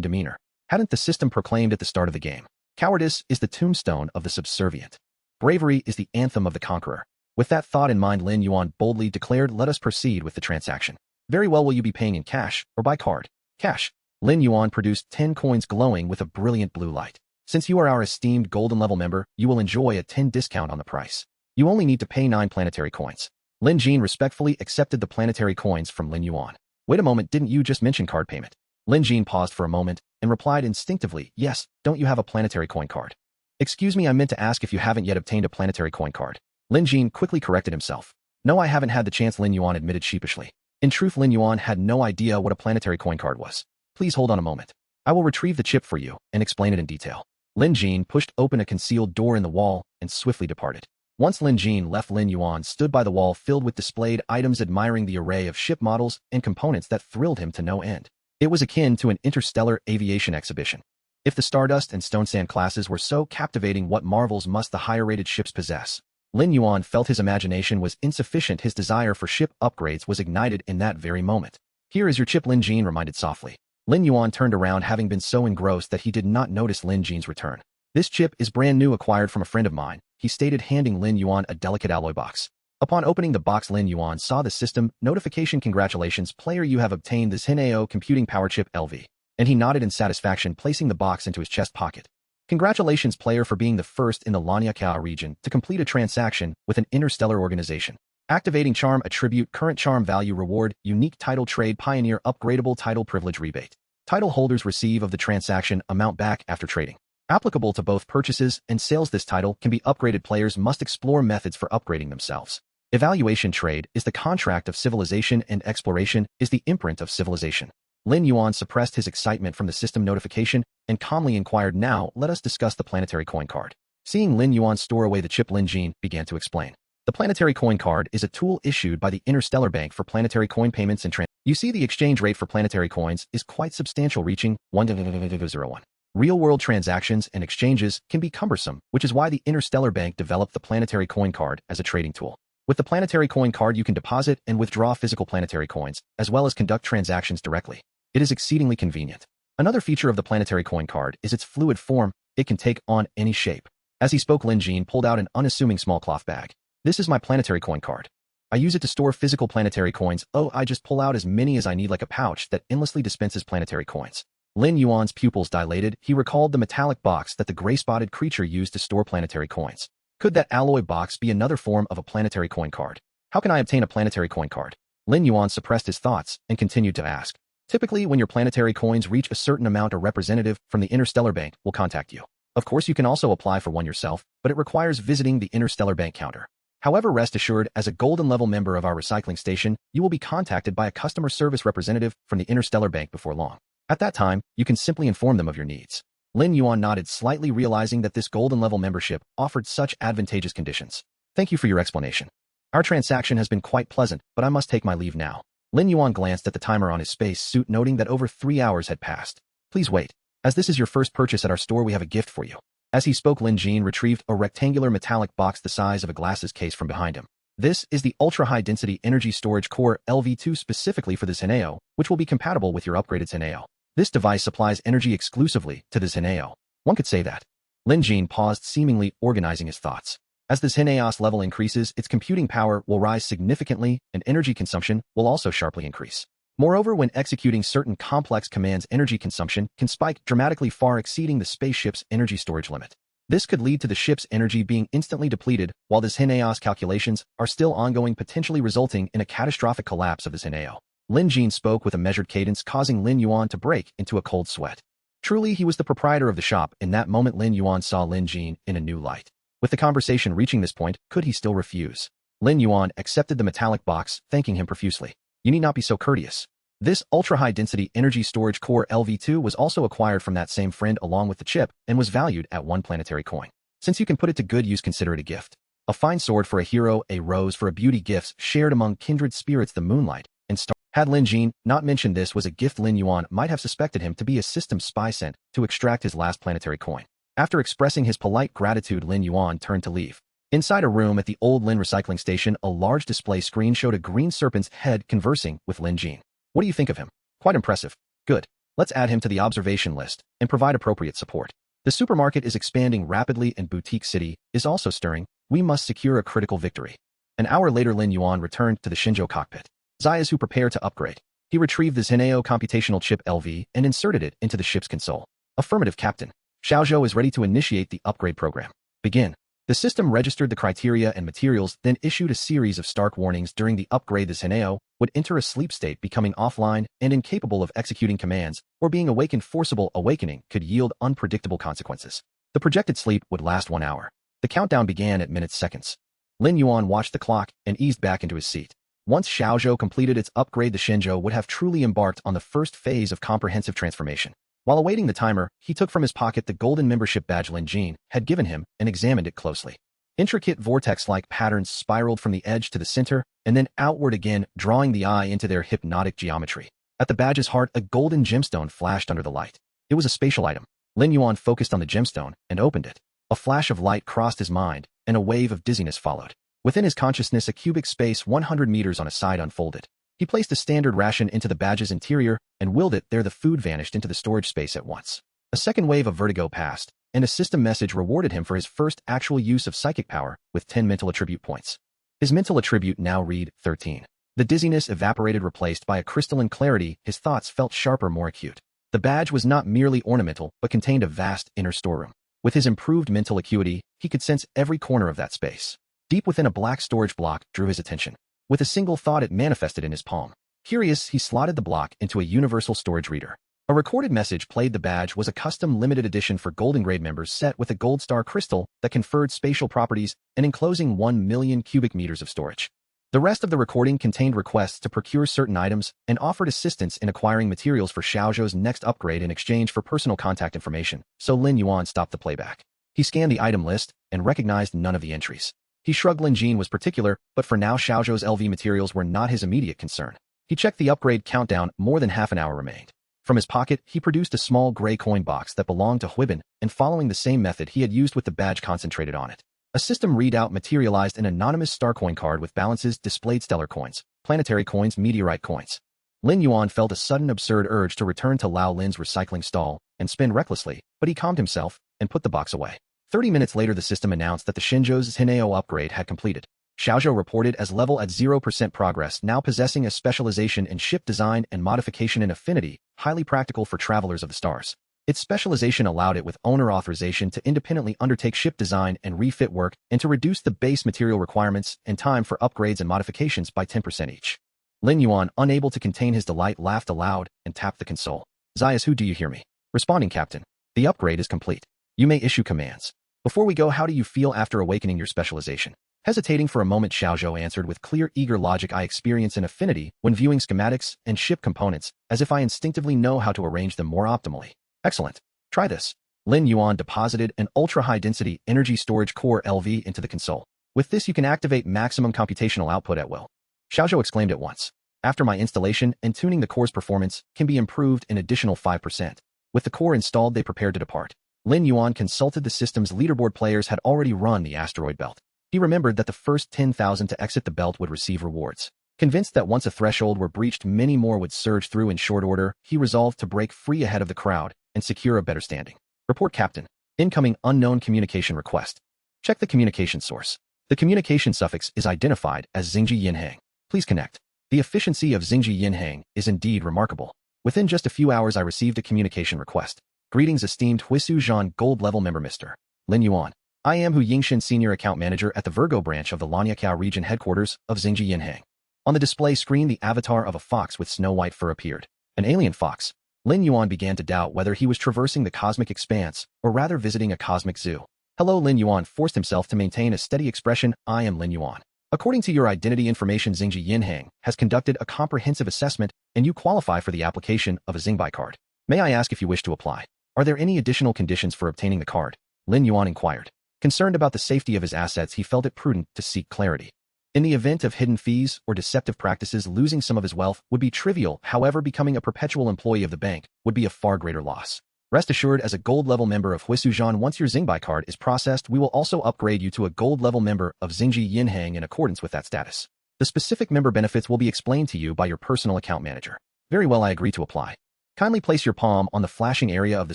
demeanor. Hadn't the system proclaimed at the start of the game? Cowardice is the tombstone of the subservient. Bravery is the anthem of the conqueror. With that thought in mind, Lin Yuan boldly declared, let us proceed with the transaction. Very well, will you be paying in cash or by card? Cash. Lin Yuan produced 10 coins glowing with a brilliant blue light. Since you are our esteemed golden level member, you will enjoy a 10 discount on the price. You only need to pay 9 planetary coins. Lin Jin respectfully accepted the planetary coins from Lin Yuan. Wait a moment, didn't you just mention card payment? Lin Jin paused for a moment and replied instinctively, yes, don't you have a planetary coin card? Excuse me, I meant to ask if you haven't yet obtained a planetary coin card. Lin Jin quickly corrected himself. No, I haven't had the chance, Lin Yuan admitted sheepishly. In truth, Lin Yuan had no idea what a planetary coin card was. Please hold on a moment. I will retrieve the chip for you and explain it in detail. Lin Jin pushed open a concealed door in the wall and swiftly departed. Once Lin Jin left, Lin Yuan stood by the wall filled with displayed items, admiring the array of ship models and components that thrilled him to no end. It was akin to an interstellar aviation exhibition. If the Stardust and Stone Sand classes were so captivating, what marvels must the higher-rated ships possess? Lin Yuan felt his imagination was insufficient. His desire for ship upgrades was ignited in that very moment. "Here is your chip," Lin Jin reminded softly. Lin Yuan turned around, having been so engrossed that he did not notice Lin Jin's return. "This chip is brand new, acquired from a friend of mine," he stated, handing Lin Yuan a delicate alloy box. Upon opening the box, Lin Yuan saw the system notification: "Congratulations, player, you have obtained this Hineo computing power chip LV." And he nodded in satisfaction, placing the box into his chest pocket. "Congratulations, player, for being the first in the Lanyakao region to complete a transaction with an interstellar organization. Activating charm attribute, current charm value, reward, unique title, trade, pioneer, upgradable title, privilege, rebate. Title holders receive of the transaction amount back after trading. Applicable to both purchases and sales. This title can be upgraded. Players must explore methods for upgrading themselves. Evaluation: trade is the contract of civilization and exploration is the imprint of civilization." Lin Yuan suppressed his excitement from the system notification and calmly inquired, "Now, let us discuss the planetary coin card." Seeing Lin Yuan store away the chip, Lin Jin began to explain. The planetary coin card is a tool issued by the Interstellar Bank for planetary coin payments and You see, the exchange rate for planetary coins is quite substantial, reaching 1.001. Real-world transactions and exchanges can be cumbersome, which is why the Interstellar Bank developed the planetary coin card as a trading tool. With the planetary coin card, you can deposit and withdraw physical planetary coins, as well as conduct transactions directly. It is exceedingly convenient. Another feature of the planetary coin card is its fluid form. It can take on any shape. As he spoke, Lin Jin pulled out an unassuming small cloth bag. "This is my planetary coin card. I use it to store physical planetary coins. Oh, I just pull out as many as I need, like a pouch that endlessly dispenses planetary coins." Lin Yuan's pupils dilated. He recalled the metallic box that the gray-spotted creature used to store planetary coins. Could that alloy box be another form of a planetary coin card? How can I obtain a planetary coin card? Lin Yuan suppressed his thoughts and continued to ask. "Typically, when your planetary coins reach a certain amount, a representative from the Interstellar Bank will contact you. Of course, you can also apply for one yourself, but it requires visiting the Interstellar Bank counter. However, rest assured, as a golden level member of our recycling station, you will be contacted by a customer service representative from the Interstellar Bank before long. At that time, you can simply inform them of your needs." Lin Yuan nodded slightly, realizing that this golden level membership offered such advantageous conditions. "Thank you for your explanation. Our transaction has been quite pleasant, but I must take my leave now." Lin Yuan glanced at the timer on his space suit, noting that over 3 hours had passed. "Please wait. As this is your first purchase at our store, we have a gift for you." As he spoke, Lin Jin retrieved a rectangular metallic box the size of a glasses case from behind him. "This is the ultra-high-density energy storage core LV2 specifically for this Hineo, which will be compatible with your upgraded Hineo. This device supplies energy exclusively to this Hineo. One could say that." Lin Jin paused, seemingly organizing his thoughts. As this Hineos level increases, its computing power will rise significantly, and energy consumption will also sharply increase. Moreover, when executing certain complex commands, energy consumption can spike dramatically, far exceeding the spaceship's energy storage limit. This could lead to the ship's energy being instantly depleted, while this Hineos calculations are still ongoing, potentially resulting in a catastrophic collapse of this Hineo. Lin Jin spoke with a measured cadence, causing Lin Yuan to break into a cold sweat. Truly, he was the proprietor of the shop. In that moment, Lin Yuan saw Lin Jin in a new light. With the conversation reaching this point, could he still refuse? Lin Yuan accepted the metallic box, thanking him profusely. "You need not be so courteous. This ultra-high-density energy storage core LV2 was also acquired from that same friend along with the chip and was valued at 1 planetary coin. Since you can put it to good use, consider it a gift. A fine sword for a hero, a rose for a beauty, gifts shared among kindred spirits, the moonlight, and star." Had Lin Jin not mentioned this was a gift, Lin Yuan might have suspected him to be a system spy sent to extract his last planetary coin. After expressing his polite gratitude, Lin Yuan turned to leave. Inside a room at the old Lin recycling station, a large display screen showed a green serpent's head conversing with Lin Jin. "What do you think of him? Quite impressive. Good. Let's add him to the observation list and provide appropriate support. The supermarket is expanding rapidly and Boutique City is also stirring. We must secure a critical victory." An hour later, Lin Yuan returned to the Shenzhou cockpit. Zayas who prepared to upgrade. He retrieved the Hineo computational chip LV and inserted it into the ship's console. "Affirmative, Captain. Xiaozhou is ready to initiate the upgrade program. Begin." The system registered the criteria and materials, then issued a series of stark warnings. During the upgrade, this Hineo would enter a sleep state, becoming offline and incapable of executing commands, or being awakened. Forcible awakening could yield unpredictable consequences. The projected sleep would last 1 hour. The countdown began at minutes seconds. Lin Yuan watched the clock and eased back into his seat. Once Xiaozhou completed its upgrade, the Shenzhou would have truly embarked on the first phase of comprehensive transformation. While awaiting the timer, he took from his pocket the golden membership badge Lin Yuan had given him and examined it closely. Intricate vortex-like patterns spiraled from the edge to the center and then outward again, drawing the eye into their hypnotic geometry. At the badge's heart, a golden gemstone flashed under the light. It was a spatial item. Lin Yuan focused on the gemstone and opened it. A flash of light crossed his mind, and a wave of dizziness followed. Within his consciousness, a cubic space 100 meters on a side unfolded. He placed a standard ration into the badge's interior and willed it there. The food vanished into the storage space at once. A second wave of vertigo passed, and a system message rewarded him for his first actual use of psychic power with 10 mental attribute points. His mental attribute now read 13. The dizziness evaporated, replaced by a crystalline clarity. His thoughts felt sharper, more acute. The badge was not merely ornamental, but contained a vast inner storeroom. With his improved mental acuity, he could sense every corner of that space. Deep within, a black storage block drew his attention. With a single thought, it manifested in his palm. Curious, he slotted the block into a universal storage reader. A recorded message played. The badge was a custom limited edition for Golden Grade members, set with a gold star crystal that conferred spatial properties and enclosing 1 million cubic meters of storage. The rest of the recording contained requests to procure certain items and offered assistance in acquiring materials for Xiaozhou's next upgrade in exchange for personal contact information, so Lin Yuan stopped the playback. He scanned the item list and recognized none of the entries. He shrugged. Lin Yuan was particular, but for now Xiaozhou's LV materials were not his immediate concern. He checked the upgrade countdown. More than half an hour remained. From his pocket, he produced a small gray coin box that belonged to Huibin, and following the same method he had used with the badge concentrated on it. A system readout materialized: an anonymous star coin card with balances displayed: stellar coins, planetary coins, meteorite coins. Lin Yuan felt a sudden absurd urge to return to Lao Lin's recycling stall and spend recklessly, but he calmed himself and put the box away. 30 minutes later, the system announced that the Shenzhou's Hinao upgrade had completed. Xiaozhou reported as level at 0% progress, now possessing a specialization in ship design and modification in affinity, highly practical for travelers of the stars. Its specialization allowed it with owner authorization to independently undertake ship design and refit work and to reduce the base material requirements and time for upgrades and modifications by 10% each. Lin Yuan, unable to contain his delight, laughed aloud and tapped the console. Zayas, who do you hear me? Responding, Captain. The upgrade is complete. You may issue commands. Before we go, how do you feel after awakening your specialization? Hesitating for a moment, Xiaozhou answered with clear, eager logic. I experience an affinity when viewing schematics and ship components, as if I instinctively know how to arrange them more optimally. Excellent. Try this. Lin Yuan deposited an ultra-high-density energy storage core LV into the console. With this, you can activate maximum computational output at will. Xiaozhou exclaimed at once. After my installation and tuning, the core's performance can be improved an additional 5%. With the core installed, they prepared to depart. Lin Yuan consulted the system's leaderboard. Players had already run the asteroid belt. He remembered that the first 10,000 to exit the belt would receive rewards. Convinced that once a threshold were breached, many more would surge through in short order, he resolved to break free ahead of the crowd and secure a better standing. Report, Captain. Incoming unknown communication request. Check the communication source. The communication suffix is identified as Xingji Yinhang. Please connect. The efficiency of Xingji Yinhang is indeed remarkable. Within just a few hours, I received a communication request. Greetings, esteemed Huisu Zhan Gold Level Member Mr. Lin Yuan. I am Hu Yingshin, Senior Account Manager at the Virgo branch of the Lanyakao region headquarters of Xingji Yinhang. On the display screen, the avatar of a fox with snow-white fur appeared. An alien fox. Lin Yuan began to doubt whether he was traversing the cosmic expanse, or rather visiting a cosmic zoo. Hello, Lin Yuan forced himself to maintain a steady expression. I am Lin Yuan. According to your identity information, Xingji Yinhang has conducted a comprehensive assessment, and you qualify for the application of a Xingbai card. May I ask if you wish to apply? Are there any additional conditions for obtaining the card? Lin Yuan inquired. Concerned about the safety of his assets, he felt it prudent to seek clarity. In the event of hidden fees or deceptive practices, losing some of his wealth would be trivial. However, becoming a perpetual employee of the bank would be a far greater loss. Rest assured, as a gold-level member of Huisu Zhan, once your Xingbai card is processed, we will also upgrade you to a gold-level member of Xingji Yinhang in accordance with that status. The specific member benefits will be explained to you by your personal account manager. Very well, I agree to apply. Kindly place your palm on the flashing area of the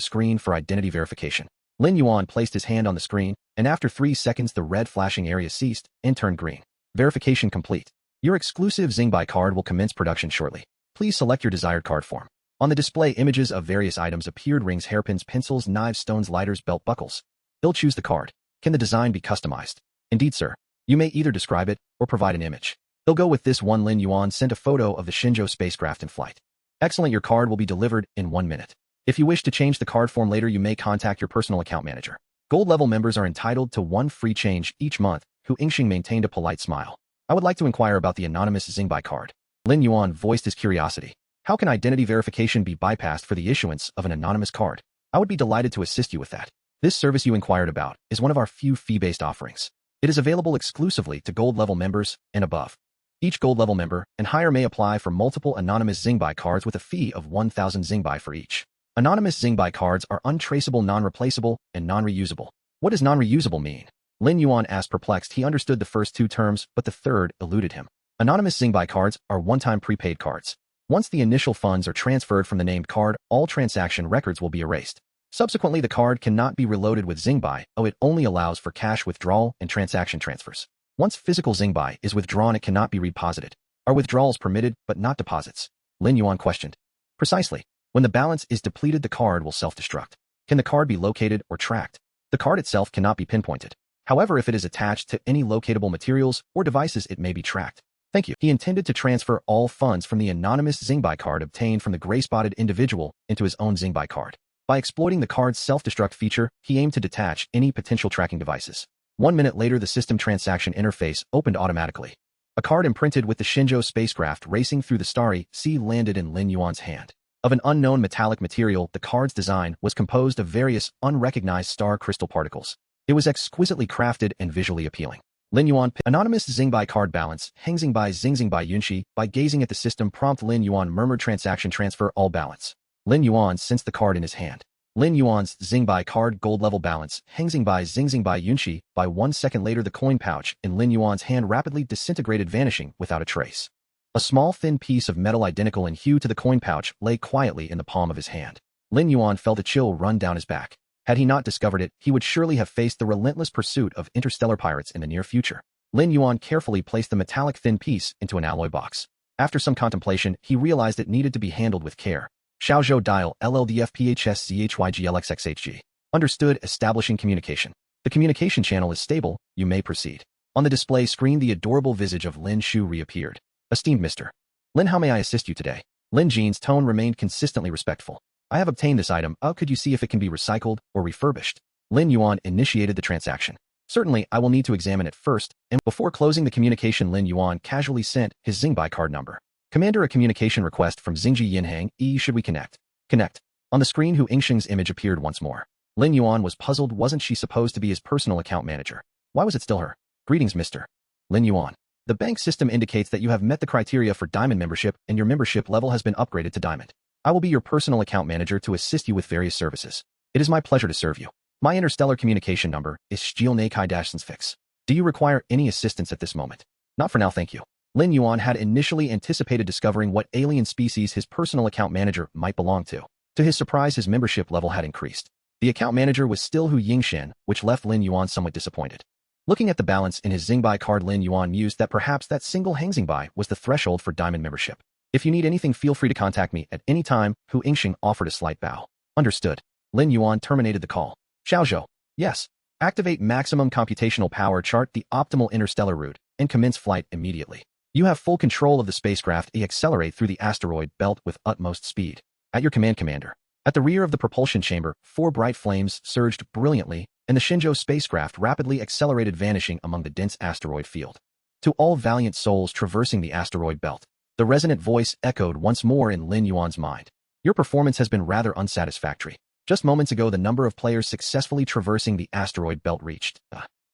screen for identity verification. Lin Yuan placed his hand on the screen, and after 3 seconds the red flashing area ceased and turned green. Verification complete. Your exclusive Xingbai card will commence production shortly. Please select your desired card form. On the display, images of various items appeared: rings, hairpins, pencils, knives, stones, lighters, belt buckles. They'll choose the card. Can the design be customized? Indeed, sir. You may either describe it or provide an image. They'll go with this one. Lin Yuan sent a photo of the Shenzhou spacecraft in flight. Excellent, your card will be delivered in 1 minute. If you wish to change the card form later, you may contact your personal account manager. Gold level members are entitled to 1 free change each month. Hu Yingxing maintained a polite smile. I would like to inquire about the anonymous Xingbai card. Lin Yuan voiced his curiosity. How can identity verification be bypassed for the issuance of an anonymous card? I would be delighted to assist you with that. This service you inquired about is one of our few fee-based offerings. It is available exclusively to gold-level members and above. Each gold-level member and higher may apply for multiple anonymous Xingbai cards with a fee of 1,000 Xingbai for each. Anonymous Xingbai cards are untraceable, non-replaceable, and non-reusable. What does non-reusable mean? Lin Yuan asked, perplexed. He understood the first two terms, but the third eluded him. Anonymous Xingbai cards are one-time prepaid cards. Once the initial funds are transferred from the named card, all transaction records will be erased. Subsequently, the card cannot be reloaded with Xingbai, it only allows for cash withdrawal and transaction transfers. Once physical Xingbai is withdrawn, it cannot be reposited. Are withdrawals permitted, but not deposits? Lin Yuan questioned. Precisely. When the balance is depleted, the card will self-destruct. Can the card be located or tracked? The card itself cannot be pinpointed. However, if it is attached to any locatable materials or devices, it may be tracked. Thank you. He intended to transfer all funds from the anonymous Xingbai card obtained from the gray-spotted individual into his own Xingbai card. By exploiting the card's self-destruct feature, he aimed to detach any potential tracking devices. 1 minute later, the system transaction interface opened automatically. A card imprinted with the Shenzhou spacecraft racing through the Starry Sea landed in Lin Yuan's hand. Of an unknown metallic material, the card's design was composed of various unrecognized star crystal particles. It was exquisitely crafted and visually appealing. Lin Yuan anonymous Xingbai card balance, Heng Xingbai Xingbai Yunxi. By gazing at the system prompt, Lin Yuan murmured, transaction transfer all balance. Lin Yuan sensed the card in his hand. Lin Yuan's Xingbai card gold level balance, Heng Xingbai Xingbai Yunxi. By 1 second later, the coin pouch in Lin Yuan's hand rapidly disintegrated, vanishing without a trace. A small thin piece of metal identical in hue to the coin pouch lay quietly in the palm of his hand. Lin Yuan felt a chill run down his back. Had he not discovered it, he would surely have faced the relentless pursuit of interstellar pirates in the near future. Lin Yuan carefully placed the metallic thin piece into an alloy box. After some contemplation, he realized it needed to be handled with care. Xiaozhou dial LLDFPHSZHYGLXXHG. Understood. Establishing communication. The communication channel is stable. You may proceed. On the display screen, the adorable visage of Lin Shu reappeared. Esteemed Mr. Lin, how may I assist you today? Lin Jin's tone remained consistently respectful. I have obtained this item. Could you see if it can be recycled or refurbished? Lin Yuan initiated the transaction. Certainly, I will need to examine it first, and before closing the communication, Lin Yuan casually sent his Xingbai card number. Commander, a communication request from Xingji Yinhang. Should we connect? Connect. On the screen, Hu Yingsheng's image appeared once more. Lin Yuan was puzzled. Wasn't she supposed to be his personal account manager? Why was it still her? Greetings, Mr. Lin Yuan. The bank system indicates that you have met the criteria for Diamond membership and your membership level has been upgraded to Diamond. I will be your personal account manager to assist you with various services. It is my pleasure to serve you. My interstellar communication number is Schiel-Nakai-Fix. Do you require any assistance at this moment? Not for now, thank you. Lin Yuan had initially anticipated discovering what alien species his personal account manager might belong to. To his surprise, his membership level had increased. The account manager was still Hu Yingshen, which left Lin Yuan somewhat disappointed. Looking at the balance in his Xingbai card, Lin Yuan mused that perhaps that single Heng Xingbai was the threshold for Diamond membership. If you need anything, feel free to contact me at any time. Hu Yingsheng offered a slight bow. Understood. Lin Yuan terminated the call. Xiaozhou. Yes. Activate maximum computational power, chart the optimal interstellar route, and commence flight immediately. You have full control of the spacecraft. Accelerate through the asteroid belt with utmost speed. At your command, Commander. At the rear of the propulsion chamber, 4 bright flames surged brilliantly, and the Shenzhou spacecraft rapidly accelerated, vanishing among the dense asteroid field. To all valiant souls traversing the asteroid belt, the resonant voice echoed once more in Lin Yuan's mind. Your performance has been rather unsatisfactory. Just moments ago, the number of players successfully traversing the asteroid belt reached.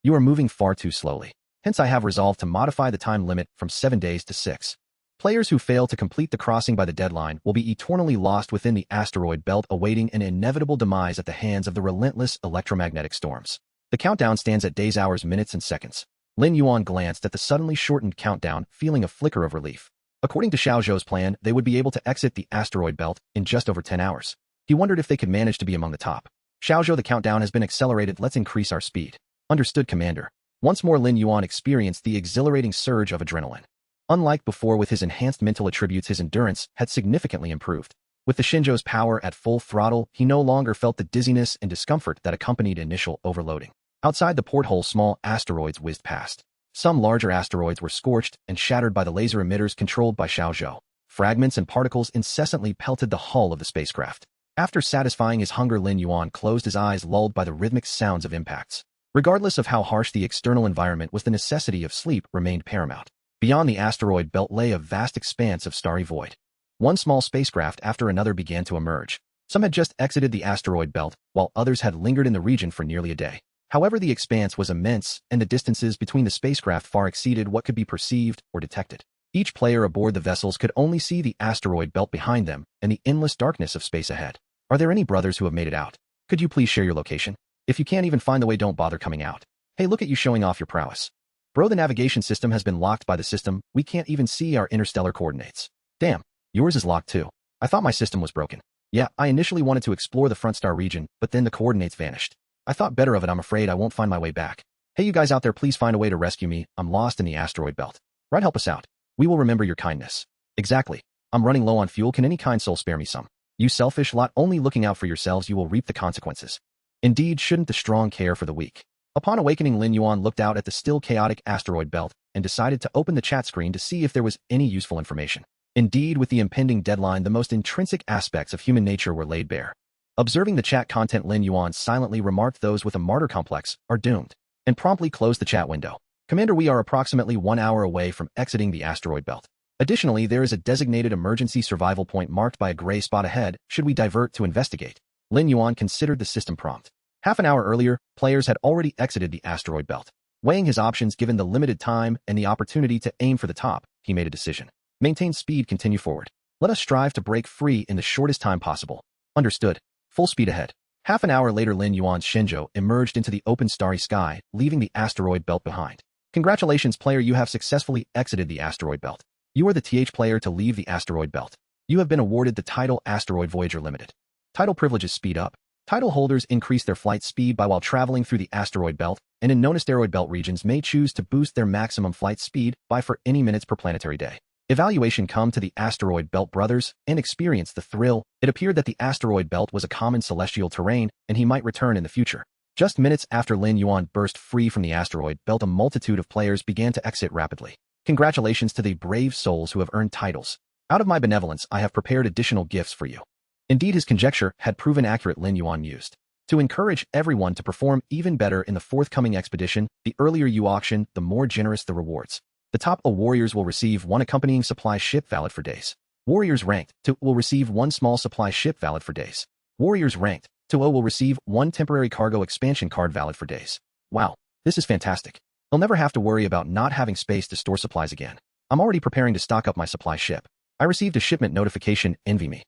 You are moving far too slowly. Hence, I have resolved to modify the time limit from 7 days to 6. Players who fail to complete the crossing by the deadline will be eternally lost within the asteroid belt, awaiting an inevitable demise at the hands of the relentless electromagnetic storms. The countdown stands at days, hours, minutes, and seconds. Lin Yuan glanced at the suddenly shortened countdown, feeling a flicker of relief. According to Xiaozhou's plan, they would be able to exit the asteroid belt in just over 10 hours. He wondered if they could manage to be among the top. Xiaozhou, the countdown has been accelerated. Let's increase our speed. Understood, Commander. Once more, Lin Yuan experienced the exhilarating surge of adrenaline. Unlike before, with his enhanced mental attributes, his endurance had significantly improved. With the Shenzhou's power at full throttle, he no longer felt the dizziness and discomfort that accompanied initial overloading. Outside the porthole, small asteroids whizzed past. Some larger asteroids were scorched and shattered by the laser emitters controlled by Xiaozhou. Fragments and particles incessantly pelted the hull of the spacecraft. After satisfying his hunger, Lin Yuan closed his eyes, lulled by the rhythmic sounds of impacts. Regardless of how harsh the external environment was, the necessity of sleep remained paramount. Beyond the asteroid belt lay a vast expanse of starry void. One small spacecraft after another began to emerge. Some had just exited the asteroid belt, while others had lingered in the region for nearly a day. However, the expanse was immense, and the distances between the spacecraft far exceeded what could be perceived or detected. Each player aboard the vessels could only see the asteroid belt behind them and the endless darkness of space ahead. Are there any brothers who have made it out? Could you please share your location? If you can't even find the way, don't bother coming out. Hey, look at you showing off your prowess. Bro, the navigation system has been locked by the system. We can't even see our interstellar coordinates. Damn, yours is locked too. I thought my system was broken. Yeah, I initially wanted to explore the front star region, but then the coordinates vanished. I thought better of it. I'm afraid I won't find my way back. Hey, you guys out there, please find a way to rescue me. I'm lost in the asteroid belt. Right, help us out. We will remember your kindness. Exactly. I'm running low on fuel. Can any kind soul spare me some? You selfish lot, only looking out for yourselves, you will reap the consequences. Indeed, shouldn't the strong care for the weak? Upon awakening, Lin Yuan looked out at the still chaotic asteroid belt and decided to open the chat screen to see if there was any useful information. Indeed, with the impending deadline, the most intrinsic aspects of human nature were laid bare. Observing the chat content, Lin Yuan silently remarked, those with a martyr complex are doomed, and promptly closed the chat window. Commander, we are approximately 1 hour away from exiting the asteroid belt. Additionally, there is a designated emergency survival point marked by a gray spot ahead should we divert to investigate. Lin Yuan considered the system prompt. Half an hour earlier, players had already exited the asteroid belt. Weighing his options given the limited time and the opportunity to aim for the top, he made a decision. Maintain speed, continue forward. Let us strive to break free in the shortest time possible. Understood. Full speed ahead. Half an hour later, Lin Yuan's Shenzhou emerged into the open starry sky, leaving the asteroid belt behind. Congratulations, player, you have successfully exited the asteroid belt. You are the player to leave the asteroid belt. You have been awarded the title Asteroid Voyager Limited. Title privileges: speed up. Title holders increase their flight speed while traveling through the asteroid belt, and in non-asteroid belt regions may choose to boost their maximum flight speed by for any minutes per planetary day. Evaluation: come to the asteroid belt, brothers, and experience the thrill. It appeared that the asteroid belt was a common celestial terrain, and he might return in the future. Just minutes after Lin Yuan burst free from the asteroid belt, a multitude of players began to exit rapidly. Congratulations to the brave souls who have earned titles. Out of my benevolence, I have prepared additional gifts for you. Indeed, his conjecture had proven accurate. Lin Yuan used to encourage everyone to perform even better in the forthcoming expedition. The earlier you auction, the more generous the rewards. The top warriors will receive 1 accompanying supply ship valid for days. Warriors ranked 2 will receive 1 small supply ship valid for days. Warriors ranked 2 will receive 1 temporary cargo expansion card valid for days. Wow, this is fantastic. I'll never have to worry about not having space to store supplies again. I'm already preparing to stock up my supply ship. I received a shipment notification. Envy me.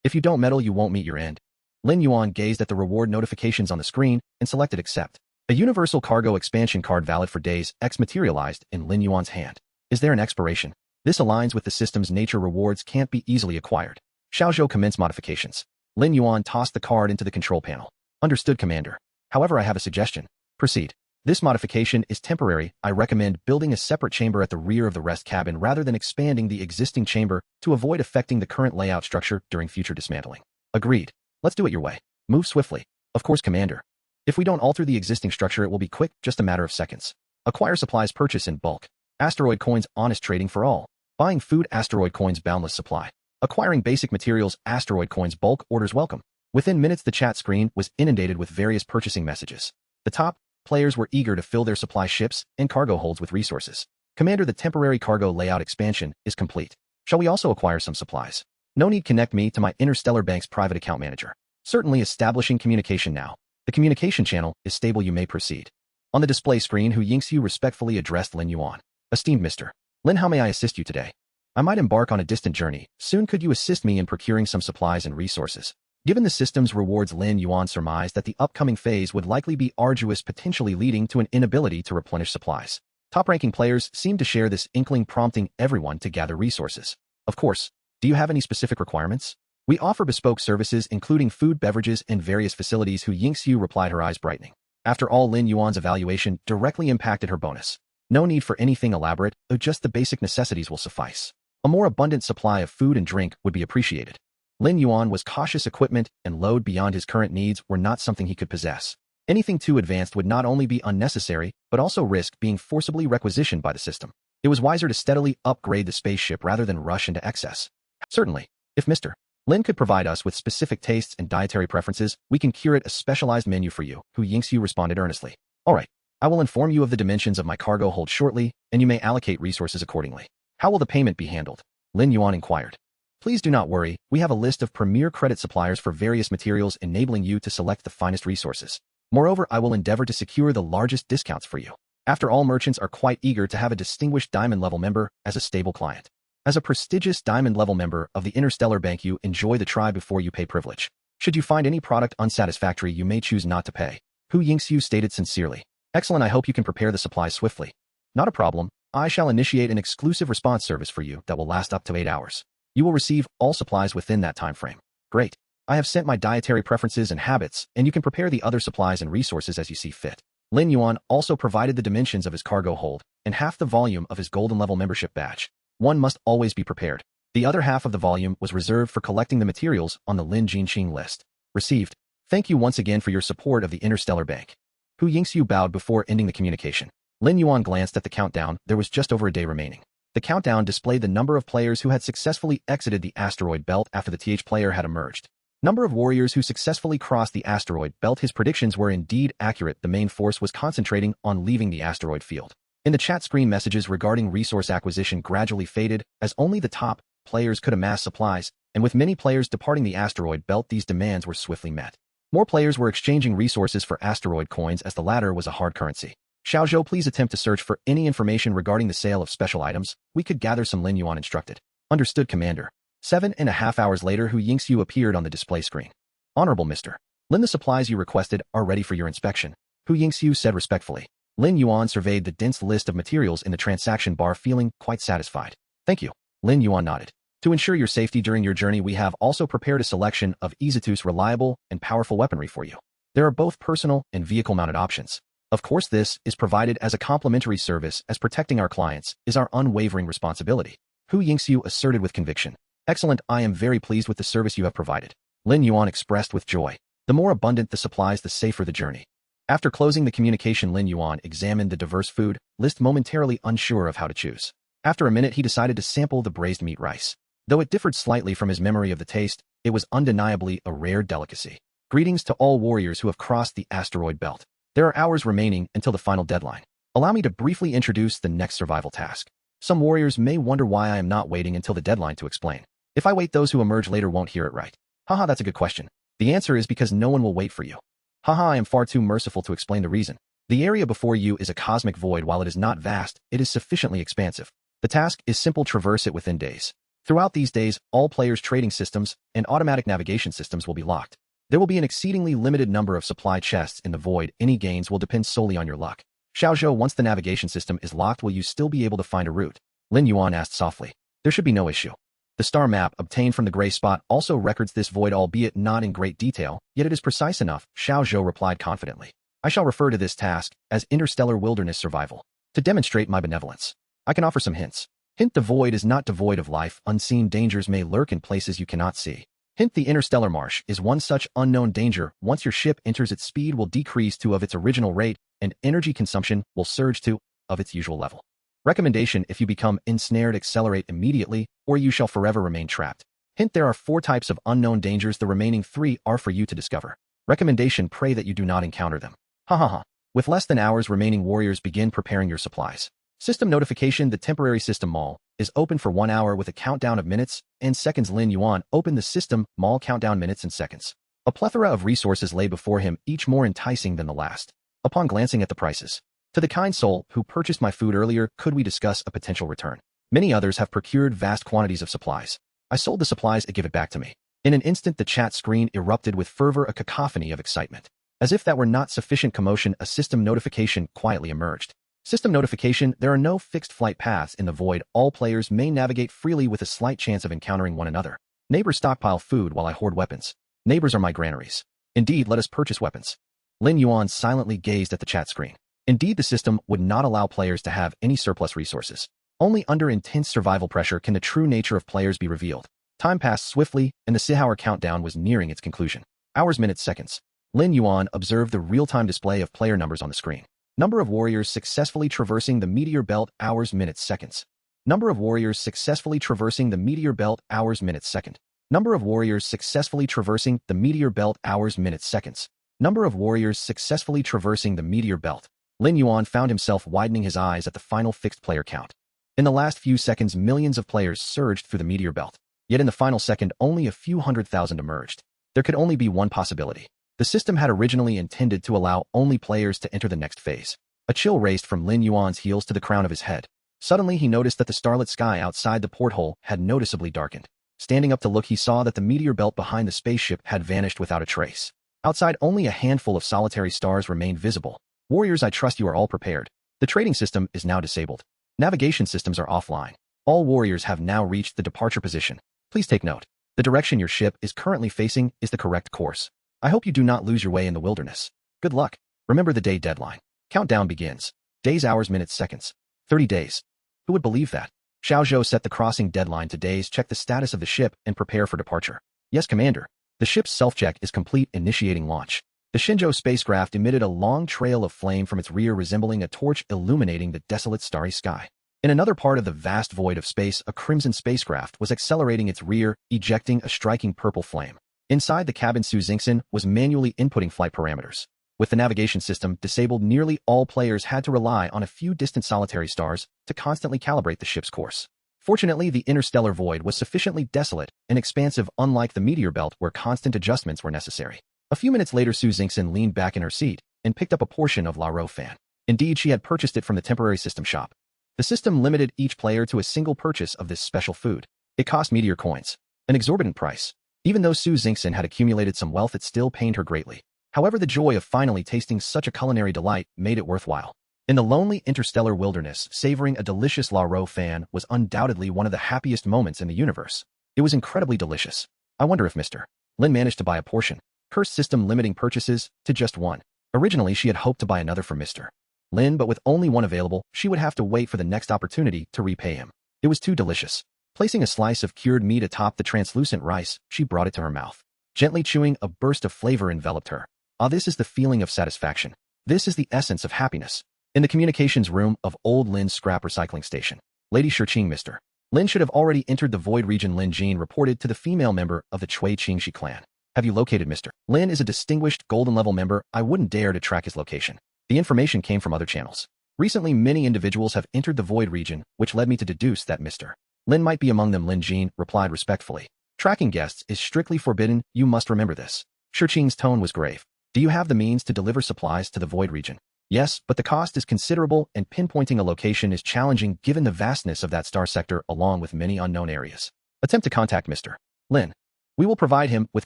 If you don't meddle, you won't meet your end. Lin Yuan gazed at the reward notifications on the screen and selected accept. A universal cargo expansion card valid for days X materialized in Lin Yuan's hand. Is there an expiration? This aligns with the system's nature. Rewards can't be easily acquired. Xiaozhou commence modifications. Lin Yuan tossed the card into the control panel. Understood, Commander. However, I have a suggestion. Proceed. This modification is temporary. I recommend building a separate chamber at the rear of the rest cabin rather than expanding the existing chamber to avoid affecting the current layout structure during future dismantling. Agreed. Let's do it your way. Move swiftly. Of course, Commander. If we don't alter the existing structure, it will be quick, just a matter of seconds. Acquire supplies, purchase in bulk. Asteroid coins, honest trading for all. Buying food, asteroid coins, boundless supply. Acquiring basic materials, asteroid coins, bulk orders welcome. Within minutes, the chat screen was inundated with various purchasing messages. The top players were eager to fill their supply ships and cargo holds with resources. Commander, the temporary cargo layout expansion is complete. Shall we also acquire some supplies? No need. Connect me to my Interstellar Bank's private account manager. Certainly. Establishing communication now. The communication channel is stable. You may proceed. On the display screen, Hu Yingxiu respectfully addressed Lin Yuan. Esteemed Mr. Lin, how may I assist you today? I might embark on a distant journey. Soon could you assist me in procuring some supplies and resources? Given the system's rewards, Lin Yuan surmised that the upcoming phase would likely be arduous, potentially leading to an inability to replenish supplies. Top-ranking players seemed to share this inkling, prompting everyone to gather resources. Of course. Do you have any specific requirements? We offer bespoke services, including food, beverages, and various facilities. Hu Yingxiu replied, her eyes brightening. After all, Lin Yuan's evaluation directly impacted her bonus. No need for anything elaborate, though just the basic necessities will suffice. A more abundant supply of food and drink would be appreciated. Lin Yuan was cautious. Equipment and load beyond his current needs were not something he could possess. Anything too advanced would not only be unnecessary, but also risk being forcibly requisitioned by the system. It was wiser to steadily upgrade the spaceship rather than rush into excess. Certainly, if Mr. Lin could provide us with specific tastes and dietary preferences, we can curate a specialized menu for you, Hu Yingxiu responded earnestly. All right, I will inform you of the dimensions of my cargo hold shortly, and you may allocate resources accordingly. How will the payment be handled? Lin Yuan inquired. Please do not worry, we have a list of premier credit suppliers for various materials enabling you to select the finest resources. Moreover, I will endeavor to secure the largest discounts for you. After all, merchants are quite eager to have a distinguished diamond-level member as a stable client. As a prestigious diamond-level member of the Interstellar Bank, you enjoy the try before you pay privilege. Should you find any product unsatisfactory, you may choose not to pay. Hu Yingxiu stated sincerely. Excellent, I hope you can prepare the supplies swiftly. Not a problem. I shall initiate an exclusive response service for you that will last up to 8 hours. You will receive all supplies within that time frame. Great. I have sent my dietary preferences and habits, and you can prepare the other supplies and resources as you see fit. Lin Yuan also provided the dimensions of his cargo hold and half the volume of his golden level membership badge. One must always be prepared. The other half of the volume was reserved for collecting the materials on the Lin Jinqing list. Received. Thank you once again for your support of the Interstellar Bank. Hu Yingxiu bowed before ending the communication. Lin Yuan glanced at the countdown. There was just over a day remaining. The countdown displayed the number of players who had successfully exited the asteroid belt after the TH player had emerged. Number of warriors who successfully crossed the asteroid belt. His predictions were indeed accurate. The main force was concentrating on leaving the asteroid field. In the chat screen, messages regarding resource acquisition gradually faded as only the top players could amass supplies, and with many players departing the asteroid belt, these demands were swiftly met. More players were exchanging resources for asteroid coins as the latter was a hard currency. Xiaozhou, please attempt to search for any information regarding the sale of special items. We could gather some. Lin Yuan instructed. Understood, Commander. 7.5 hours later, Hu Yingxiu appeared on the display screen. Honorable Mr. Lin, the supplies you requested are ready for your inspection, Hu Yingxiu said respectfully. Lin Yuan surveyed the dense list of materials in the transaction bar, feeling quite satisfied. Thank you. Lin Yuan nodded. To ensure your safety during your journey, we have also prepared a selection of Izitu's reliable and powerful weaponry for you. There are both personal and vehicle-mounted options. Of course, this is provided as a complimentary service, as protecting our clients is our unwavering responsibility, Hu Yingxiu asserted with conviction. Excellent, I am very pleased with the service you have provided, Lin Yuan expressed with joy. The more abundant the supplies, the safer the journey. After closing the communication, Lin Yuan examined the diverse food list, momentarily unsure of how to choose. After a minute, he decided to sample the braised meat rice. Though it differed slightly from his memory of the taste, it was undeniably a rare delicacy. Greetings to all warriors who have crossed the asteroid belt. There are hours remaining until the final deadline. Allow me to briefly introduce the next survival task. Some warriors may wonder why I am not waiting until the deadline to explain. If I wait, those who emerge later won't hear it right. Haha, that's a good question. The answer is because no one will wait for you. Haha, I am far too merciful to explain the reason. The area before you is a cosmic void. While it is not vast, it is sufficiently expansive. The task is simple: traverse it within days. Throughout these days, all players' trading systems and automatic navigation systems will be locked. There will be an exceedingly limited number of supply chests in the void. Any gains will depend solely on your luck. Xiaozhou, once the navigation system is locked, will you still be able to find a route? Lin Yuan asked softly. There should be no issue. The star map obtained from the gray spot also records this void, albeit not in great detail, yet it is precise enough, Xiaozhou replied confidently. I shall refer to this task as Interstellar Wilderness Survival. To demonstrate my benevolence, I can offer some hints. Hint: the void is not devoid of life. Unseen dangers may lurk in places you cannot see. Hint: the interstellar marsh is one such unknown danger. Once your ship enters, its speed will decrease to of its original rate, and energy consumption will surge to of its usual level. Recommendation: if you become ensnared, accelerate immediately, or you shall forever remain trapped. Hint: there are 4 types of unknown dangers. The remaining 3 are for you to discover. Recommendation: pray that you do not encounter them. Ha ha ha. With less than hours remaining, warriors, begin preparing your supplies. System notification: the temporary system mall is open for 1 hour with a countdown of minutes and seconds. Lin Yuan opened the system mall, countdown minutes and seconds. A plethora of resources lay before him, each more enticing than the last. Upon glancing at the prices, to the kind soul who purchased my food earlier, could we discuss a potential return? Many others have procured vast quantities of supplies. I sold the supplies and give it back to me. In an instant, the chat screen erupted with fervor, a cacophony of excitement. As if that were not sufficient commotion, a system notification quietly emerged. System notification: there are no fixed flight paths in the void. All players may navigate freely with a slight chance of encountering one another. Neighbors stockpile food while I hoard weapons. Neighbors are my granaries. Indeed, let us purchase weapons. Lin Yuan silently gazed at the chat screen. Indeed, the system would not allow players to have any surplus resources. Only under intense survival pressure can the true nature of players be revealed. Time passed swiftly, and the 6-hour countdown was nearing its conclusion. Hours, minutes, seconds. Lin Yuan observed the real-time display of player numbers on the screen. Number of warriors successfully traversing the meteor belt: hours, minutes, seconds. Number of warriors successfully traversing the meteor belt: hours, minutes, second. Number of warriors successfully traversing the meteor belt: hours, minutes, seconds. Number of warriors successfully traversing the meteor belt. Lin Yuan found himself widening his eyes at the final fixed player count. In the last few seconds, millions of players surged through the meteor belt. Yet in the final second, only a few 100,000 emerged. There could only be one possibility. The system had originally intended to allow only players to enter the next phase. A chill raced from Lin Yuan's heels to the crown of his head. Suddenly, he noticed that the starlit sky outside the porthole had noticeably darkened. Standing up to look, he saw that the meteor belt behind the spaceship had vanished without a trace. Outside, only a handful of solitary stars remained visible. Warriors, I trust you are all prepared. The trading system is now disabled. Navigation systems are offline. All warriors have now reached the departure position. Please take note. The direction your ship is currently facing is the correct course. I hope you do not lose your way in the wilderness. Good luck. Remember the day deadline. Countdown begins. Days, hours, minutes, seconds. 30 days. Who would believe that? Shenzhou set the crossing deadline to days. Check the status of the ship and prepare for departure. Yes, Commander. The ship's self-check is complete. Initiating launch. The Shenzhou spacecraft emitted a long trail of flame from its rear, resembling a torch illuminating the desolate starry sky. In another part of the vast void of space, a crimson spacecraft was accelerating its rear, ejecting a striking purple flame. Inside the cabin, Subjugating was manually inputting flight parameters. With the navigation system disabled, nearly all players had to rely on a few distant solitary stars to constantly calibrate the ship's course. Fortunately, the interstellar void was sufficiently desolate and expansive, unlike the meteor belt where constant adjustments were necessary. A few minutes later, Subjugating leaned back in her seat and picked up a portion of La Roe fan. Indeed, she had purchased it from the temporary system shop. The system limited each player to a single purchase of this special food. It cost meteor coins, an exorbitant price. Even though Subjugating had accumulated some wealth, it still pained her greatly. However, the joy of finally tasting such a culinary delight made it worthwhile. In the lonely interstellar wilderness, savoring a delicious La Roe fan was undoubtedly one of the happiest moments in the universe. It was incredibly delicious. I wonder if Mr. Lin managed to buy a portion. Cursed system limiting purchases to just one. Originally, she had hoped to buy another from Mr. Lin, but with only one available, she would have to wait for the next opportunity to repay him. It was too delicious. Placing a slice of cured meat atop the translucent rice, she brought it to her mouth. Gently chewing, a burst of flavor enveloped her. Ah, this is the feeling of satisfaction. This is the essence of happiness. In the communications room of old Lin's scrap recycling station, Lady Shiqing, Mr. Lin should have already entered the void region. Lin Jin reported to the female member of the Chui Qingxi clan. Have you located Mr. Lin? Is a distinguished golden level member. I wouldn't dare to track his location. The information came from other channels. Recently, many individuals have entered the void region, which led me to deduce that Mr. Lin might be among them. Lin Jin replied respectfully. Tracking guests is strictly forbidden. You must remember this. Shiqing's tone was grave. Do you have the means to deliver supplies to the void region? Yes, but the cost is considerable and pinpointing a location is challenging given the vastness of that star sector along with many unknown areas. Attempt to contact Mr. Lin. We will provide him with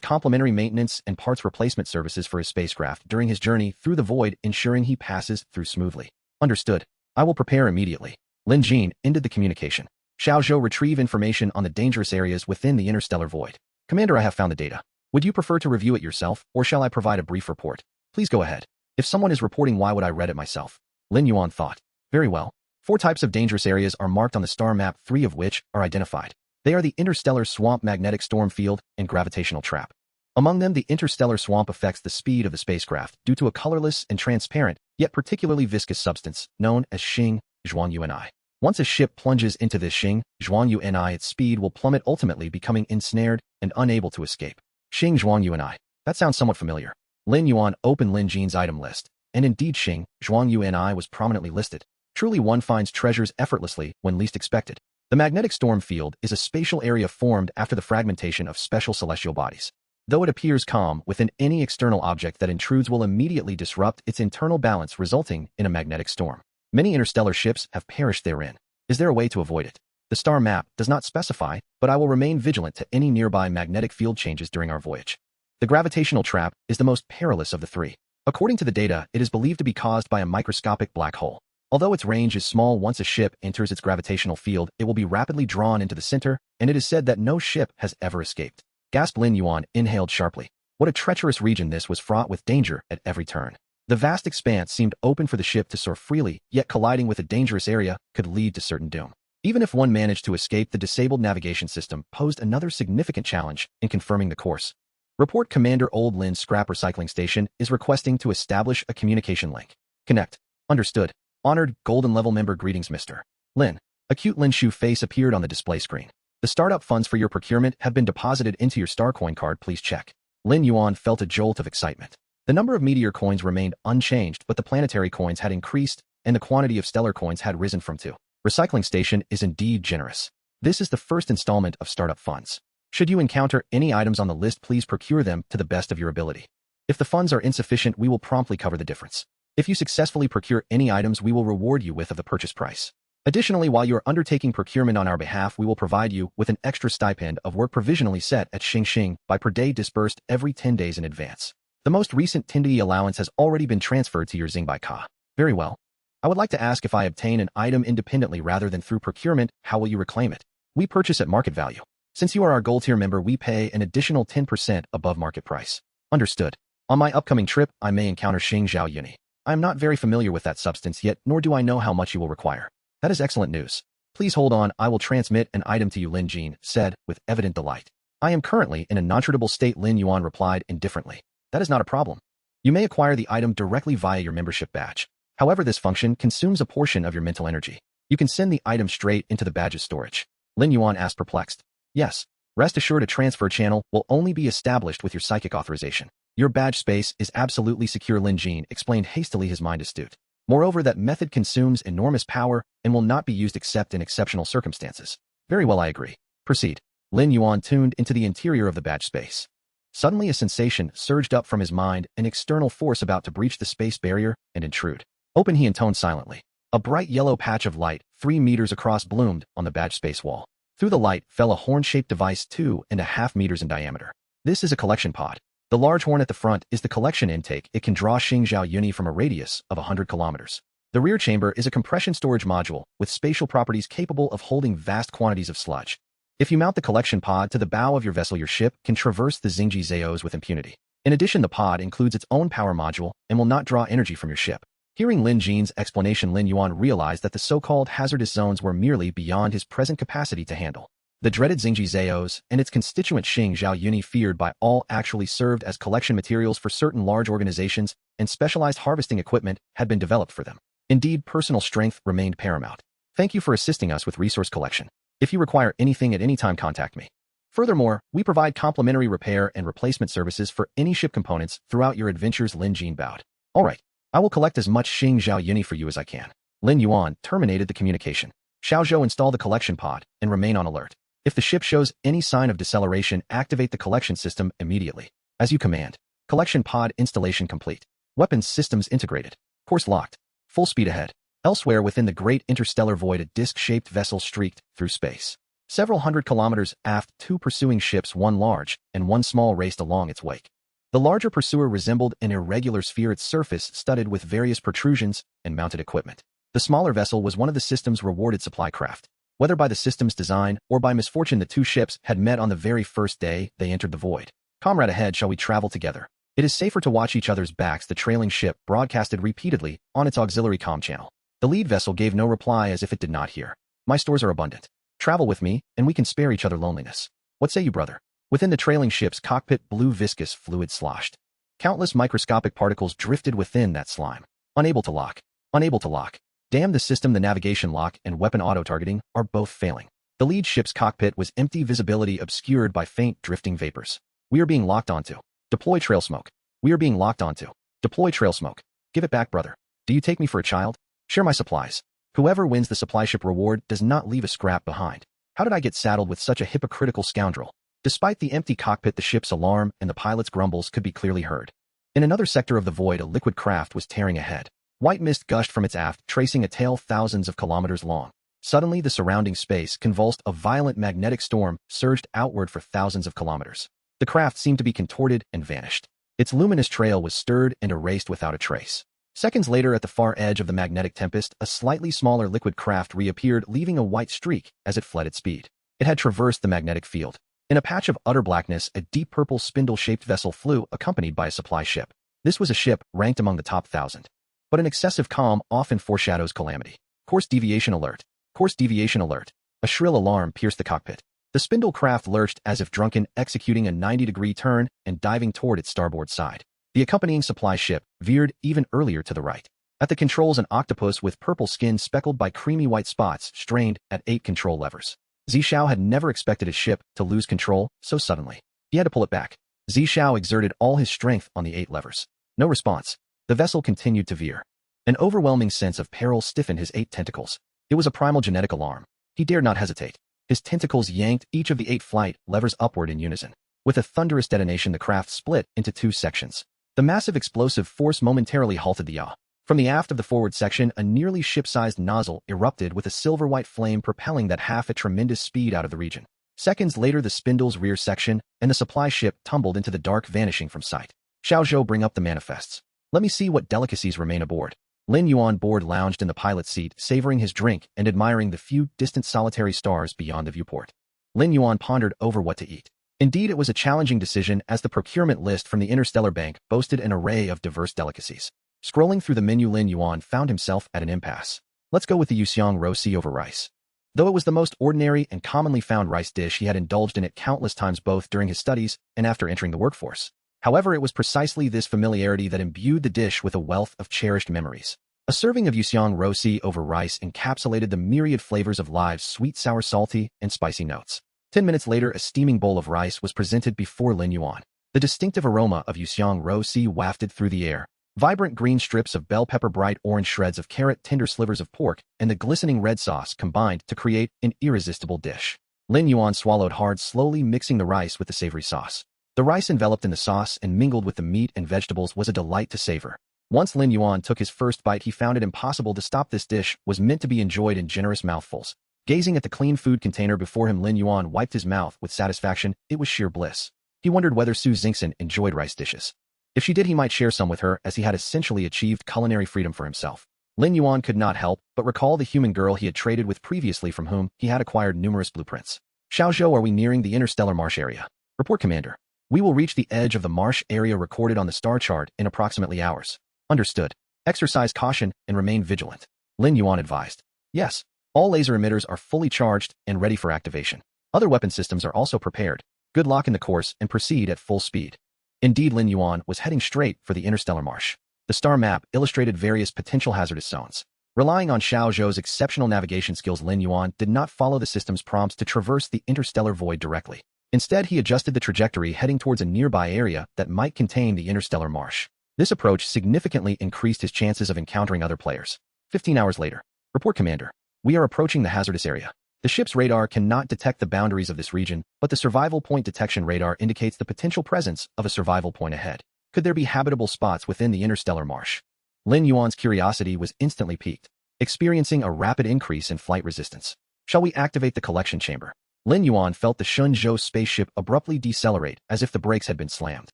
complimentary maintenance and parts replacement services for his spacecraft during his journey through the void, ensuring he passes through smoothly. Understood. I will prepare immediately. Lin Jin ended the communication. Shenzhou retrieve information on the dangerous areas within the interstellar void. Commander, I have found the data. Would you prefer to review it yourself, or shall I provide a brief report? Please go ahead. If someone is reporting, why would I read it myself? Lin Yuan thought. Very well. 4 types of dangerous areas are marked on the star map, 3 of which are identified. They are the interstellar swamp, magnetic storm field, and gravitational trap. Among them, the interstellar swamp affects the speed of the spacecraft due to a colorless and transparent, yet particularly viscous substance known as Xing, Zhuanguni. Once a ship plunges into this Xing, Zhuanguni, its speed will plummet, ultimately becoming ensnared and unable to escape. Xing Zhuanguni. That sounds somewhat familiar. Lin Yuan opened Lin Jin's item list, and indeed Xing Zhuanguni was prominently listed. Truly, one finds treasures effortlessly when least expected. The magnetic storm field is a spatial area formed after the fragmentation of special celestial bodies. Though it appears calm within, any external object that intrudes will immediately disrupt its internal balance, resulting in a magnetic storm. Many interstellar ships have perished therein. Is there a way to avoid it? The star map does not specify, but I will remain vigilant to any nearby magnetic field changes during our voyage. The gravitational trap is the most perilous of the 3. According to the data, it is believed to be caused by a microscopic black hole. Although its range is small, once a ship enters its gravitational field, it will be rapidly drawn into the center, and it is said that no ship has ever escaped. Gasped Lin Yuan, inhaled sharply. What a treacherous region this was, fraught with danger at every turn. The vast expanse seemed open for the ship to soar freely, yet colliding with a dangerous area could lead to certain doom. Even if one managed to escape, the disabled navigation system posed another significant challenge in confirming the course. Report, Commander. Old Lin's scrap recycling station is requesting to establish a communication link. Connect. Understood. Honored golden level member. Greetings, Mr. Lin. A cute Lin Shu face appeared on the display screen. The startup funds for your procurement have been deposited into your star coin card. Please check. Lin Yuan felt a jolt of excitement. The number of meteor coins remained unchanged, but the planetary coins had increased, and the quantity of stellar coins had risen from 2. Recycling station is indeed generous. This is the first installment of startup funds. Should you encounter any items on the list, please procure them to the best of your ability. If the funds are insufficient, we will promptly cover the difference. If you successfully procure any items, we will reward you with of the purchase price. Additionally, while you are undertaking procurement on our behalf, we will provide you with an extra stipend of work provisionally set at Xing by per day disbursed every 10 days in advance. The most recent 10-day allowance has already been transferred to your Xingbai Ka. Very well. I would like to ask, if I obtain an item independently rather than through procurement, how will you reclaim it? We purchase at market value. Since you are our gold tier member, we pay an additional 10% above market price. Understood. On my upcoming trip, I may encounter Xingzhou Uni. I am not very familiar with that substance yet, nor do I know how much you will require. That is excellent news. Please hold on, I will transmit an item to you, Lin Jin said, with evident delight. I am currently in a non-tradable state, Lin Yuan replied indifferently. That is not a problem. You may acquire the item directly via your membership badge. However, this function consumes a portion of your mental energy. You can send the item straight into the badge's storage. Lin Yuan asked, perplexed. Yes. Rest assured, a transfer channel will only be established with your psychic authorization. Your badge space is absolutely secure, Lin Jin explained hastily, his mind astute. Moreover, that method consumes enormous power and will not be used except in exceptional circumstances. Very well, I agree. Proceed. Lin Yuan tuned into the interior of the badge space. Suddenly a sensation surged up from his mind, an external force about to breach the space barrier and intrude. Open, he intoned silently. A bright yellow patch of light, 3 meters across, bloomed on the badge space wall. Through the light fell a horn-shaped device 2.5 meters in diameter. This is a collection pod. The large horn at the front is the collection intake. It can draw Xingzhou Uni from a radius of 100 kilometers. The rear chamber is a compression storage module with spatial properties capable of holding vast quantities of sludge. If you mount the collection pod to the bow of your vessel, your ship can traverse the Xingji Zayos with impunity. In addition, the pod includes its own power module and will not draw energy from your ship. Hearing Lin Jin's explanation, Lin Yuan realized that the so-called hazardous zones were merely beyond his present capacity to handle. The dreaded Xingji Zayos and its constituent Xingzhou Uni, feared by all, actually served as collection materials for certain large organizations, and specialized harvesting equipment had been developed for them. Indeed, personal strength remained paramount. Thank you for assisting us with resource collection. If you require anything at any time, contact me. Furthermore, we provide complimentary repair and replacement services for any ship components throughout your adventures, Lin Jin bowed. All right. I will collect as much Xingzhou Uni for you as I can. Lin Yuan terminated the communication. Xiaozhou, install the collection pod and remain on alert. If the ship shows any sign of deceleration, activate the collection system immediately. As you command. Collection pod installation complete. Weapons systems integrated. Course locked. Full speed ahead. Elsewhere within the great interstellar void, a disc-shaped vessel streaked through space. Several hundred kilometers aft, 2 pursuing ships, one large and one small, raced along its wake. The larger pursuer resembled an irregular sphere, its surface studded with various protrusions and mounted equipment. The smaller vessel was one of the system's rewarded supply craft. Whether by the system's design or by misfortune, the 2 ships had met on the very first day they entered the void. Comrade, ahead, shall we travel together? It is safer to watch each other's backs, the trailing ship broadcasted repeatedly on its auxiliary comm channel. The lead vessel gave no reply, as if it did not hear. My stores are abundant. Travel with me, and we can spare each other loneliness. What say you, brother? Within the trailing ship's cockpit, blue viscous fluid sloshed. Countless microscopic particles drifted within that slime. Unable to lock. Unable to lock. Damn the system, the navigation lock and weapon auto-targeting are both failing. The lead ship's cockpit was empty, visibility obscured by faint drifting vapors. We are being locked onto. Deploy trail smoke. We are being locked onto. Deploy trail smoke. Give it back, brother. Do you take me for a child? Share my supplies. Whoever wins the supply ship reward does not leave a scrap behind. How did I get saddled with such a hypocritical scoundrel? Despite the empty cockpit, the ship's alarm and the pilot's grumbles could be clearly heard. In another sector of the void, a liquid craft was tearing ahead. White mist gushed from its aft, tracing a tail thousands of kilometers long. Suddenly, the surrounding space convulsed. A violent magnetic storm surged outward for thousands of kilometers. The craft seemed to be contorted and vanished. Its luminous trail was stirred and erased without a trace. Seconds later, at the far edge of the magnetic tempest, a slightly smaller liquid craft reappeared, leaving a white streak as it fled at speed. It had traversed the magnetic field. In a patch of utter blackness, a deep purple spindle-shaped vessel flew, accompanied by a supply ship. This was a ship ranked among the top 1,000. But an excessive calm often foreshadows calamity. Course deviation alert. Course deviation alert. A shrill alarm pierced the cockpit. The spindle craft lurched as if drunken, executing a 90-degree turn and diving toward its starboard side. The accompanying supply ship veered even earlier to the right. At the controls, an octopus with purple skin speckled by creamy white spots strained at 8 control levers. Zishao had never expected his ship to lose control so suddenly. He had to pull it back. Zishao exerted all his strength on the 8 levers. No response. The vessel continued to veer. An overwhelming sense of peril stiffened his 8 tentacles. It was a primal genetic alarm. He dared not hesitate. His tentacles yanked each of the 8 flight levers upward in unison. With a thunderous detonation, the craft split into 2 sections. The massive explosive force momentarily halted the yaw. From the aft of the forward section, a nearly ship-sized nozzle erupted with a silver-white flame propelling that half at tremendous speed out of the region. Seconds later, the spindle's rear section and the supply ship tumbled into the dark, vanishing from sight. Xiaozhou, bring up the manifests. Let me see what delicacies remain aboard. Lin Yuan board lounged in the pilot's seat, savoring his drink and admiring the few distant solitary stars beyond the viewport. Lin Yuan pondered over what to eat. Indeed, it was a challenging decision, as the procurement list from the Interstellar Bank boasted an array of diverse delicacies. Scrolling through the menu, Lin Yuan found himself at an impasse. Let's go with the Yuxiang rosi over rice. Though it was the most ordinary and commonly found rice dish, he had indulged in it countless times both during his studies and after entering the workforce. However, it was precisely this familiarity that imbued the dish with a wealth of cherished memories. A serving of Yuxiang rosi over rice encapsulated the myriad flavors of live's sweet, sour, salty, and spicy notes. 10 minutes later, a steaming bowl of rice was presented before Lin Yuan. The distinctive aroma of Yuxiang rosi wafted through the air. Vibrant green strips of bell pepper, bright orange shreds of carrot, tender slivers of pork, and the glistening red sauce combined to create an irresistible dish. Lin Yuan swallowed hard, slowly mixing the rice with the savory sauce. The rice enveloped in the sauce and mingled with the meat and vegetables was a delight to savor. Once Lin Yuan took his first bite, he found it impossible to stop. This dish was meant to be enjoyed in generous mouthfuls. Gazing at the clean food container before him, Lin Yuan wiped his mouth with satisfaction. It was sheer bliss. He wondered whether Su Xingxin enjoyed rice dishes. If she did, he might share some with her, as he had essentially achieved culinary freedom for himself. Lin Yuan could not help but recall the human girl he had traded with previously, from whom he had acquired numerous blueprints. Xiaozhou, are we nearing the interstellar marsh area? Report, Commander. We will reach the edge of the marsh area recorded on the star chart in approximately hours. Understood. Exercise caution and remain vigilant. Lin Yuan advised. Yes. All laser emitters are fully charged and ready for activation. Other weapon systems are also prepared. Good luck in the course and proceed at full speed. Indeed, Lin Yuan was heading straight for the interstellar marsh. The star map illustrated various potential hazardous zones. Relying on Xiaozhou's exceptional navigation skills, Lin Yuan did not follow the system's prompts to traverse the interstellar void directly. Instead, he adjusted the trajectory, heading towards a nearby area that might contain the interstellar marsh. This approach significantly increased his chances of encountering other players. 15 hours later. Report, Commander. We are approaching the hazardous area. The ship's radar cannot detect the boundaries of this region, but the survival point detection radar indicates the potential presence of a survival point ahead. Could there be habitable spots within the interstellar marsh? Lin Yuan's curiosity was instantly piqued, experiencing a rapid increase in flight resistance. Shall we activate the collection chamber? Lin Yuan felt the Shenzhou spaceship abruptly decelerate, as if the brakes had been slammed.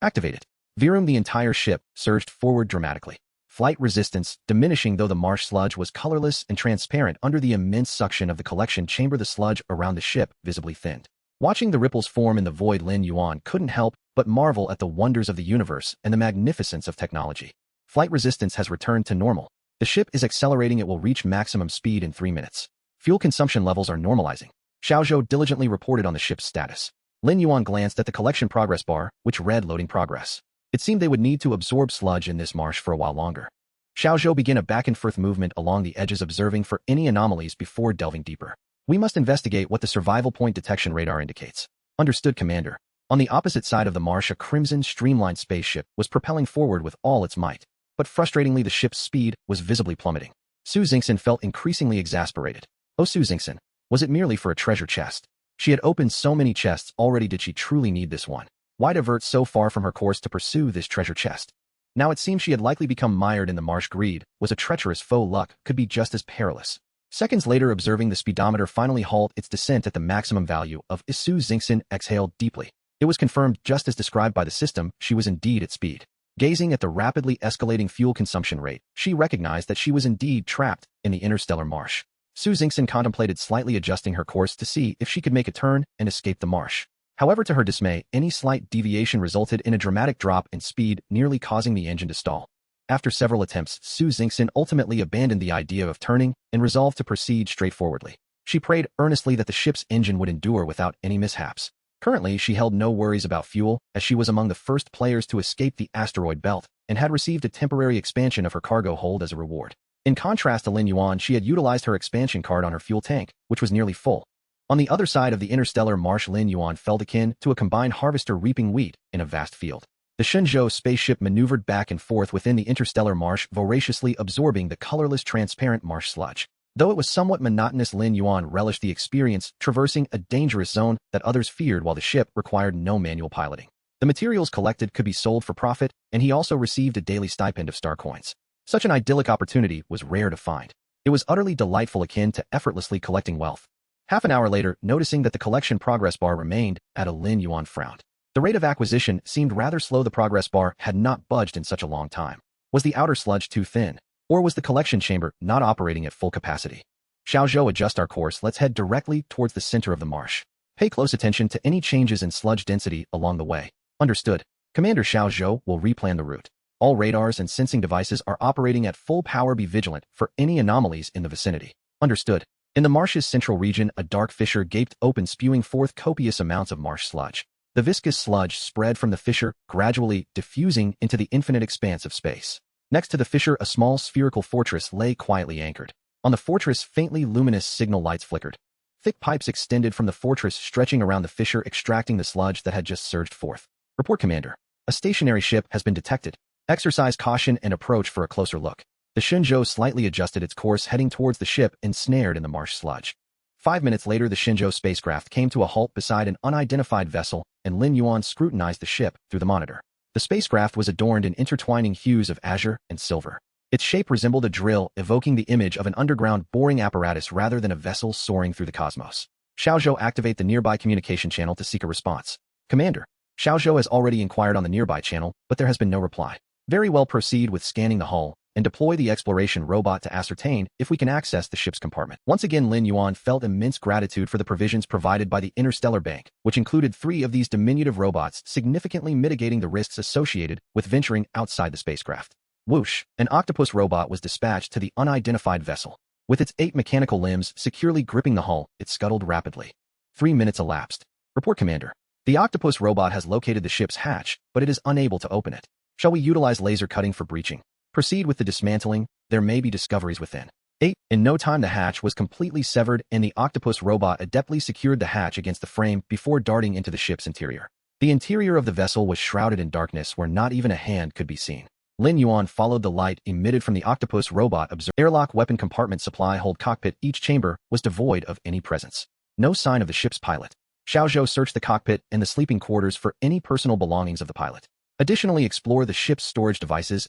Activated. Virum, the entire ship surged forward dramatically. Flight resistance diminishing, though the marsh sludge was colorless and transparent under the immense suction of the collection chamber. The sludge around the ship visibly thinned. Watching the ripples form in the void, Lin Yuan couldn't help but marvel at the wonders of the universe and the magnificence of technology. Flight resistance has returned to normal. The ship is accelerating. It will reach maximum speed in 3 minutes. Fuel consumption levels are normalizing. Xiaozhou diligently reported on the ship's status. Lin Yuan glanced at the collection progress bar, which read loading progress. It seemed they would need to absorb sludge in this marsh for a while longer. Xiaozhou began a back-and-forth movement along the edges, observing for any anomalies before delving deeper. We must investigate what the survival point detection radar indicates. Understood, Commander. On the opposite side of the marsh, a crimson, streamlined spaceship was propelling forward with all its might. But frustratingly, the ship's speed was visibly plummeting. Su Xingxin felt increasingly exasperated. Oh, Su Xingxin. Was it merely for a treasure chest? She had opened so many chests already. Did she truly need this one? Why divert so far from her course to pursue this treasure chest? Now it seemed she had likely become mired in the marsh. Greed was a treacherous foe. Luck could be just as perilous. Seconds later, observing the speedometer finally halt its descent at the maximum value of Su Xingxin exhaled deeply. It was confirmed, just as described by the system, she was indeed at speed. Gazing at the rapidly escalating fuel consumption rate, she recognized that she was indeed trapped in the interstellar marsh. Su Xingxin contemplated slightly adjusting her course to see if she could make a turn and escape the marsh. However, to her dismay, any slight deviation resulted in a dramatic drop in speed, nearly causing the engine to stall. After several attempts, Su Xingxin ultimately abandoned the idea of turning and resolved to proceed straightforwardly. She prayed earnestly that the ship's engine would endure without any mishaps. Currently, she held no worries about fuel, as she was among the first players to escape the asteroid belt and had received a temporary expansion of her cargo hold as a reward. In contrast to Lin Yuan, she had utilized her expansion card on her fuel tank, which was nearly full. On the other side of the interstellar marsh, Lin Yuan felt akin to a combined harvester reaping wheat in a vast field. The Shenzhou spaceship maneuvered back and forth within the interstellar marsh, voraciously absorbing the colorless, transparent marsh sludge. Though it was somewhat monotonous, Lin Yuan relished the experience, traversing a dangerous zone that others feared while the ship required no manual piloting. The materials collected could be sold for profit, and he also received a daily stipend of star coins. Such an idyllic opportunity was rare to find. It was utterly delightful, akin to effortlessly collecting wealth. Half an hour later, noticing that the collection progress bar remained at a, Lin Yuan frowned. The rate of acquisition seemed rather slow. The progress bar had not budged in such a long time. Was the outer sludge too thin? Or was the collection chamber not operating at full capacity? Xiaozhou, adjust our course. Let's head directly towards the center of the marsh. Pay close attention to any changes in sludge density along the way. Understood. Commander Xiaozhou will replan the route. All radars and sensing devices are operating at full power. Be vigilant for any anomalies in the vicinity. Understood. In the marsh's central region, a dark fissure gaped open, spewing forth copious amounts of marsh sludge. The viscous sludge spread from the fissure, gradually diffusing into the infinite expanse of space. Next to the fissure, a small spherical fortress lay quietly anchored. On the fortress, faintly luminous signal lights flickered. Thick pipes extended from the fortress, stretching around the fissure, extracting the sludge that had just surged forth. Report, Commander. A stationary ship has been detected. Exercise caution and approach for a closer look. The Shenzhou slightly adjusted its course, heading towards the ship ensnared in the marsh sludge. 5 minutes later, the Shenzhou spacecraft came to a halt beside an unidentified vessel, and Lin Yuan scrutinized the ship through the monitor. The spacecraft was adorned in intertwining hues of azure and silver. Its shape resembled a drill, evoking the image of an underground boring apparatus rather than a vessel soaring through the cosmos. Xiaozhou, activate the nearby communication channel to seek a response. Commander. Xiaozhou has already inquired on the nearby channel, but there has been no reply. Very well, proceed with scanning the hull, and deploy the exploration robot to ascertain if we can access the ship's compartment. Once again, Lin Yuan felt immense gratitude for the provisions provided by the Interstellar Bank, which included 3 of these diminutive robots, significantly mitigating the risks associated with venturing outside the spacecraft. Whoosh! An octopus robot was dispatched to the unidentified vessel. With its 8 mechanical limbs securely gripping the hull, it scuttled rapidly. 3 minutes elapsed. Report, Commander. The octopus robot has located the ship's hatch, but it is unable to open it. Shall we utilize laser cutting for breaching? Proceed with the dismantling. There may be discoveries within. 8. In no time, the hatch was completely severed, and the octopus robot adeptly secured the hatch against the frame before darting into the ship's interior. The interior of the vessel was shrouded in darkness where not even a hand could be seen. Lin Yuan followed the light emitted from the octopus robot. Airlock, weapon compartment, supply hold, cockpit. Each chamber was devoid of any presence. No sign of the ship's pilot. Xiaozhou searched the cockpit and the sleeping quarters for any personal belongings of the pilot. Additionally, explore the ship's storage devices.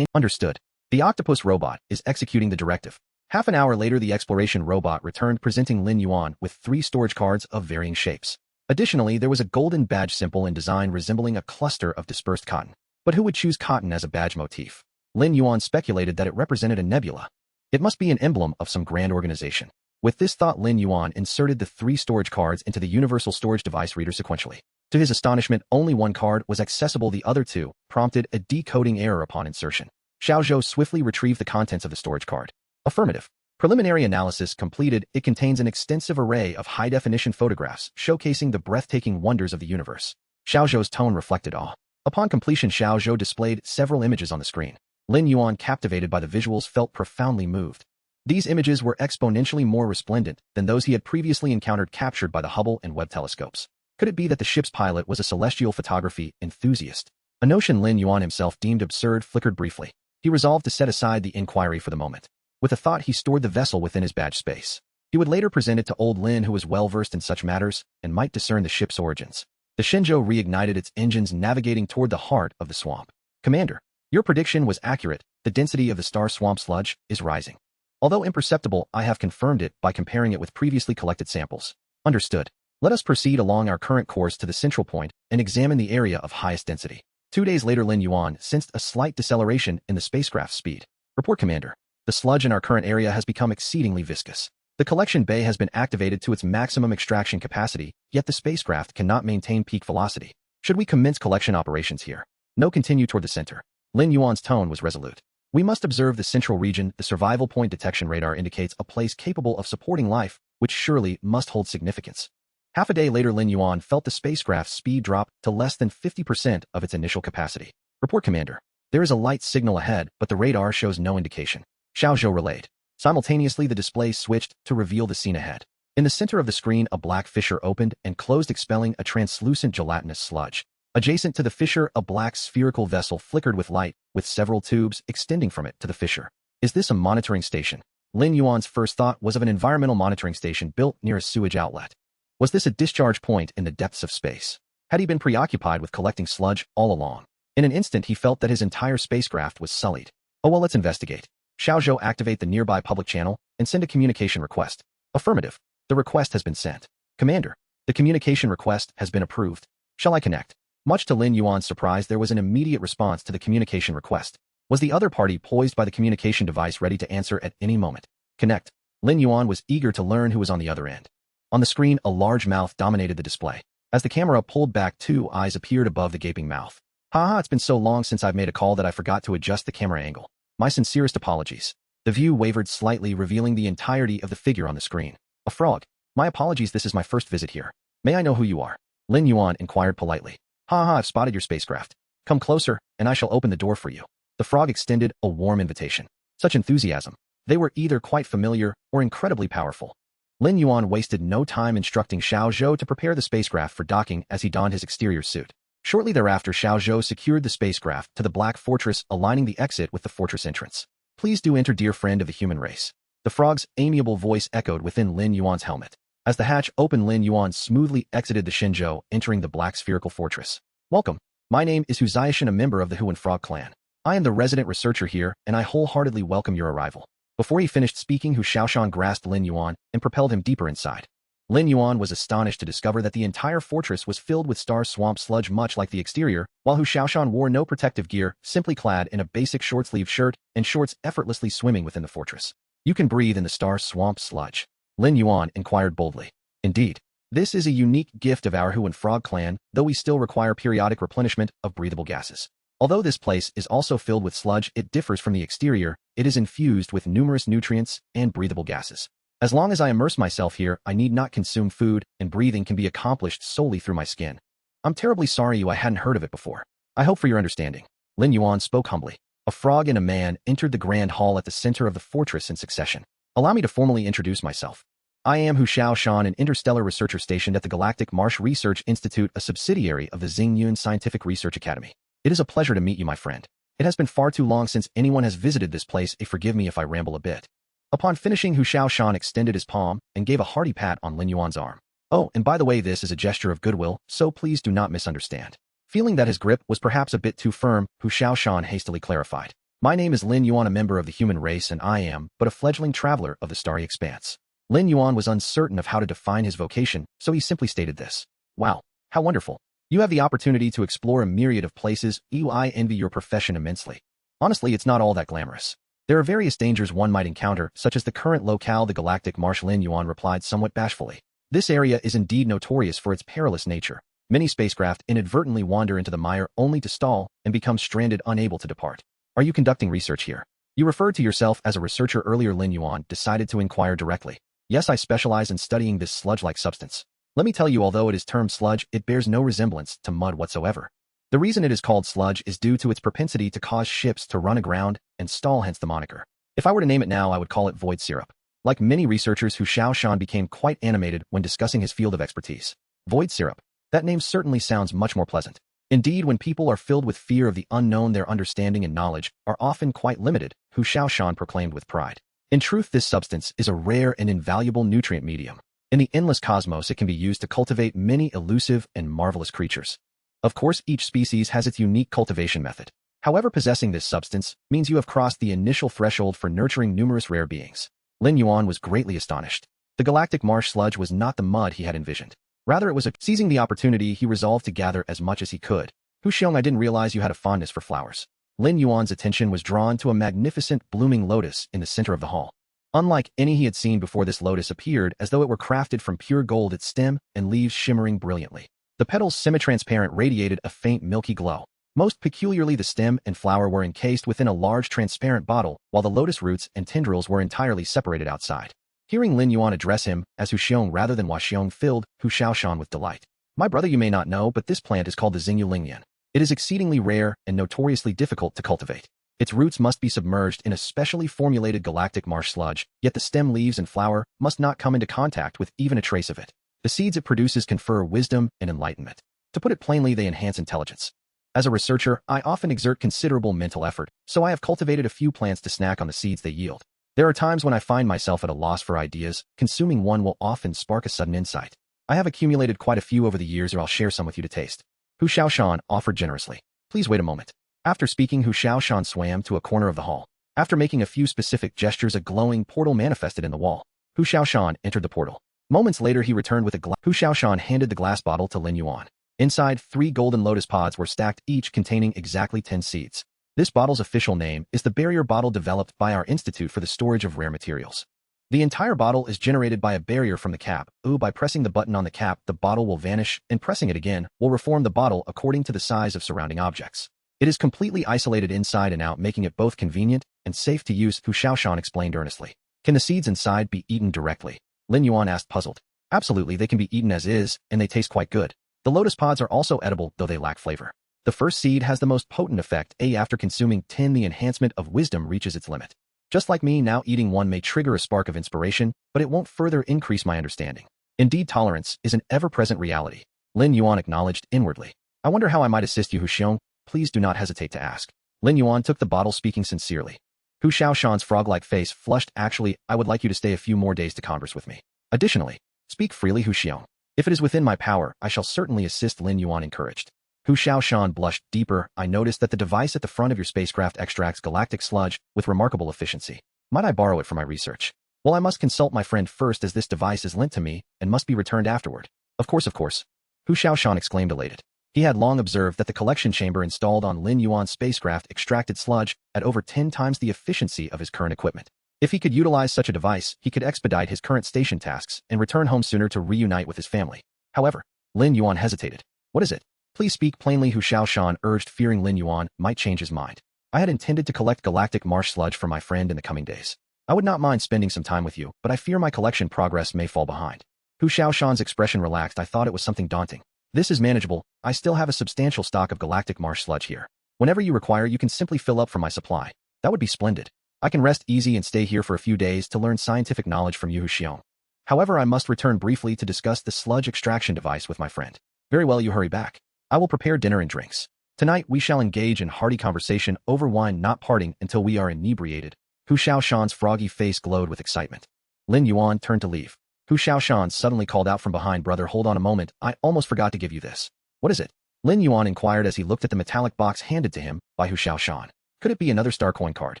Understood. The octopus robot is executing the directive. Half an hour later, the exploration robot returned, presenting Lin Yuan with 3 storage cards of varying shapes. Additionally, there was a golden badge symbol in design resembling a cluster of dispersed cotton. But who would choose cotton as a badge motif? Lin Yuan speculated that it represented a nebula. It must be an emblem of some grand organization. With this thought, Lin Yuan inserted the 3 storage cards into the universal storage device reader sequentially. To his astonishment, only 1 card was accessible. The other 2 prompted a decoding error upon insertion. Xiaozhou swiftly retrieved the contents of the storage card. Affirmative. Preliminary analysis completed. It contains an extensive array of high-definition photographs showcasing the breathtaking wonders of the universe. Xiaozhou's tone reflected awe. Upon completion, Xiaozhou displayed several images on the screen. Lin Yuan, captivated by the visuals, felt profoundly moved. These images were exponentially more resplendent than those he had previously encountered, captured by the Hubble and Webb telescopes. Could it be that the ship's pilot was a celestial photography enthusiast? A notion Lin Yuan himself deemed absurd flickered briefly. He resolved to set aside the inquiry for the moment. With a thought, he stored the vessel within his badge space. He would later present it to old Lin, who was well-versed in such matters and might discern the ship's origins. The Shenzhou reignited its engines, navigating toward the heart of the swamp. Commander, your prediction was accurate. The density of the star swamp sludge is rising. Although imperceptible, I have confirmed it by comparing it with previously collected samples. Understood. Let us proceed along our current course to the central point and examine the area of highest density. 2 days later, Lin Yuan sensed a slight deceleration in the spacecraft's speed. Report, Commander. The sludge in our current area has become exceedingly viscous. The collection bay has been activated to its maximum extraction capacity, yet the spacecraft cannot maintain peak velocity. Should we commence collection operations here? No, continue toward the center. Lin Yuan's tone was resolute. We must observe the central region. The survival point detection radar indicates a place capable of supporting life, which surely must hold significance. Half a day later, Lin Yuan felt the spacecraft's speed drop to less than 50% of its initial capacity. Report, Commander. There is a light signal ahead, but the radar shows no indication. Xiaozhou relayed. Simultaneously, the display switched to reveal the scene ahead. In the center of the screen, a black fissure opened and closed, expelling a translucent gelatinous sludge. Adjacent to the fissure, a black spherical vessel flickered with light, with several tubes extending from it to the fissure. Is this a monitoring station? Lin Yuan's first thought was of an environmental monitoring station built near a sewage outlet. Was this a discharge point in the depths of space? Had he been preoccupied with collecting sludge all along? In an instant, he felt that his entire spacecraft was sullied. Oh well, let's investigate. Xiaozhou, activate the nearby public channel and send a communication request. Affirmative. The request has been sent. Commander, the communication request has been approved. Shall I connect? Much to Lin Yuan's surprise, there was an immediate response to the communication request. Was the other party poised by the communication device ready to answer at any moment? Connect. Lin Yuan was eager to learn who was on the other end. On the screen, a large mouth dominated the display. As the camera pulled back, two eyes appeared above the gaping mouth. Haha, it's been so long since I've made a call that I forgot to adjust the camera angle. My sincerest apologies. The view wavered slightly, revealing the entirety of the figure on the screen. A frog. My apologies, this is my first visit here. May I know who you are? Lin Yuan inquired politely. Haha, I've spotted your spacecraft. Come closer, and I shall open the door for you. The frog extended a warm invitation. Such enthusiasm. They were either quite familiar or incredibly powerful. Lin Yuan wasted no time instructing Xiaozhou to prepare the spacecraft for docking as he donned his exterior suit. Shortly thereafter, Xiaozhou secured the spacecraft to the Black Fortress, aligning the exit with the fortress entrance. Please do enter, dear friend of the human race. The frog's amiable voice echoed within Lin Yuan's helmet. As the hatch opened, Lin Yuan smoothly exited the Shenzhou, entering the black spherical fortress. Welcome. My name is Hu Ziashan, a member of the Huan Frog Clan. I am the resident researcher here, and I wholeheartedly welcome your arrival. Before he finished speaking, Hu Xiaoshan grasped Lin Yuan and propelled him deeper inside. Lin Yuan was astonished to discover that the entire fortress was filled with star swamp sludge, much like the exterior, while Hu Xiaoshan wore no protective gear, simply clad in a basic short-sleeved shirt and shorts, effortlessly swimming within the fortress. You can breathe in the star swamp sludge. Lin Yuan inquired boldly. Indeed. This is a unique gift of our Huan Frog Clan, though we still require periodic replenishment of breathable gases. Although this place is also filled with sludge, it differs from the exterior. It is infused with numerous nutrients and breathable gases. As long as I immerse myself here, I need not consume food, and breathing can be accomplished solely through my skin. I'm terribly sorry I hadn't heard of it before. I hope for your understanding. Lin Yuan spoke humbly. A frog and a man entered the grand hall at the center of the fortress in succession. Allow me to formally introduce myself. I am Hu Xiaoshan, an interstellar researcher stationed at the Galactic Marsh Research Institute, a subsidiary of the Xingyun Scientific Research Academy. It is a pleasure to meet you, my friend. It has been far too long since anyone has visited this place. Forgive me if I ramble a bit. Upon finishing, Hu Xiaoshan extended his palm and gave a hearty pat on Lin Yuan's arm. Oh, and by the way, this is a gesture of goodwill, so please do not misunderstand. Feeling that his grip was perhaps a bit too firm, Hu Xiaoshan hastily clarified. My name is Lin Yuan, a member of the human race, and I am but a fledgling traveler of the starry expanse. Lin Yuan was uncertain of how to define his vocation, so he simply stated this. Wow, how wonderful. You have the opportunity to explore a myriad of places. I envy your profession immensely. Honestly, it's not all that glamorous. There are various dangers one might encounter, such as the current locale, the Galactic Marsh. Lin Yuan replied somewhat bashfully. This area is indeed notorious for its perilous nature. Many spacecraft inadvertently wander into the mire only to stall and become stranded, unable to depart. Are you conducting research here? You referred to yourself as a researcher earlier. Lin Yuan decided to inquire directly. Yes, I specialize in studying this sludge-like substance. Let me tell you, although it is termed sludge, it bears no resemblance to mud whatsoever. The reason it is called sludge is due to its propensity to cause ships to run aground and stall, hence the moniker. If I were to name it now, I would call it void syrup. Like many researchers, Hu Xiaoshan became quite animated when discussing his field of expertise. Void syrup. That name certainly sounds much more pleasant. Indeed, when people are filled with fear of the unknown, their understanding and knowledge are often quite limited, Hu Xiaoshan proclaimed with pride. In truth, this substance is a rare and invaluable nutrient medium. In the endless cosmos, it can be used to cultivate many elusive and marvelous creatures. Of course, each species has its unique cultivation method. However, possessing this substance means you have crossed the initial threshold for nurturing numerous rare beings. Lin Yuan was greatly astonished. The galactic marsh sludge was not the mud he had envisioned. Rather, it was seizing the opportunity, he resolved to gather as much as he could. Hu Xiong, I didn't realize you had a fondness for flowers. Lin Yuan's attention was drawn to a magnificent blooming lotus in the center of the hall. Unlike any he had seen before, this lotus appeared as though it were crafted from pure gold, its stem and leaves shimmering brilliantly. The petals, semi-transparent, radiated a faint milky glow. Most peculiarly, the stem and flower were encased within a large transparent bottle, while the lotus roots and tendrils were entirely separated outside. Hearing Lin Yuan address him as Hu Xiong rather than Hua Xiong filled Hu Xiaoshan with delight. My brother, you may not know, but this plant is called the Xingyu Lingyan. It is exceedingly rare and notoriously difficult to cultivate. Its roots must be submerged in a specially formulated galactic marsh sludge, yet the stem, leaves, and flower must not come into contact with even a trace of it. The seeds it produces confer wisdom and enlightenment. To put it plainly, they enhance intelligence. As a researcher, I often exert considerable mental effort, so I have cultivated a few plants to snack on the seeds they yield. There are times when I find myself at a loss for ideas. Consuming one will often spark a sudden insight. I have accumulated quite a few over the years, or I'll share some with you to taste. Hu Xiaoshan offered generously. Please wait a moment. After speaking, Hu Xiaoshan swam to a corner of the hall. After making a few specific gestures, a glowing portal manifested in the wall. Hu Xiaoshan entered the portal. Moments later, he returned with a glass. Hu Xiaoshan handed the glass bottle to Lin Yuan. Inside, 3 golden lotus pods were stacked, each containing exactly 10 seeds. This bottle's official name is the barrier bottle, developed by our institute for the storage of rare materials. The entire bottle is generated by a barrier from the cap. By pressing the button on the cap, the bottle will vanish, and pressing it again will reform the bottle according to the size of surrounding objects. It is completely isolated inside and out, making it both convenient and safe to use, Hu Xiaoshan explained earnestly. Can the seeds inside be eaten directly? Lin Yuan asked, puzzled. Absolutely, they can be eaten as is, and they taste quite good. The lotus pods are also edible, though they lack flavor. The first seed has the most potent effect. After consuming 10, the enhancement of wisdom reaches its limit. Just like me, now eating one may trigger a spark of inspiration, but it won't further increase my understanding. Indeed, tolerance is an ever-present reality. Lin Yuan acknowledged inwardly. I wonder how I might assist you, Hu Xiong. Please do not hesitate to ask. Lin Yuan took the bottle, speaking sincerely. Hu Xiaoshan's frog-like face flushed. Actually, I would like you to stay a few more days to converse with me. Additionally, speak freely, Hu Xiong. If it is within my power, I shall certainly assist, Lin Yuan encouraged. Hu Xiaoshan blushed deeper. I noticed that the device at the front of your spacecraft extracts galactic sludge with remarkable efficiency. Might I borrow it for my research? Well, I must consult my friend first, as this device is lent to me and must be returned afterward. Of course, of course. Hu Xiaoshan exclaimed, elated. He had long observed that the collection chamber installed on Lin Yuan's spacecraft extracted sludge at over 10 times the efficiency of his current equipment. If he could utilize such a device, he could expedite his current station tasks and return home sooner to reunite with his family. However, Lin Yuan hesitated. What is it? Please speak plainly, Hu Xiaoshan urged, fearing Lin Yuan might change his mind. I had intended to collect galactic marsh sludge for my friend in the coming days. I would not mind spending some time with you, but I fear my collection progress may fall behind. Hu Xiaoshan's expression relaxed. I thought it was something daunting. This is manageable. I still have a substantial stock of galactic marsh sludge here. Whenever you require, you can simply fill up from my supply. That would be splendid. I can rest easy and stay here for a few days to learn scientific knowledge from you, Hu Xiong. However, I must return briefly to discuss the sludge extraction device with my friend. Very well, you hurry back. I will prepare dinner and drinks. Tonight, we shall engage in hearty conversation over wine, not parting until we are inebriated. Hu Xiaoshan's froggy face glowed with excitement. Lin Yuan turned to leave. Hu Xiaoshan suddenly called out from behind, brother, hold on a moment, I almost forgot to give you this. What is it? Lin Yuan inquired as he looked at the metallic box handed to him by Hu Xiaoshan. Could it be another star coin card?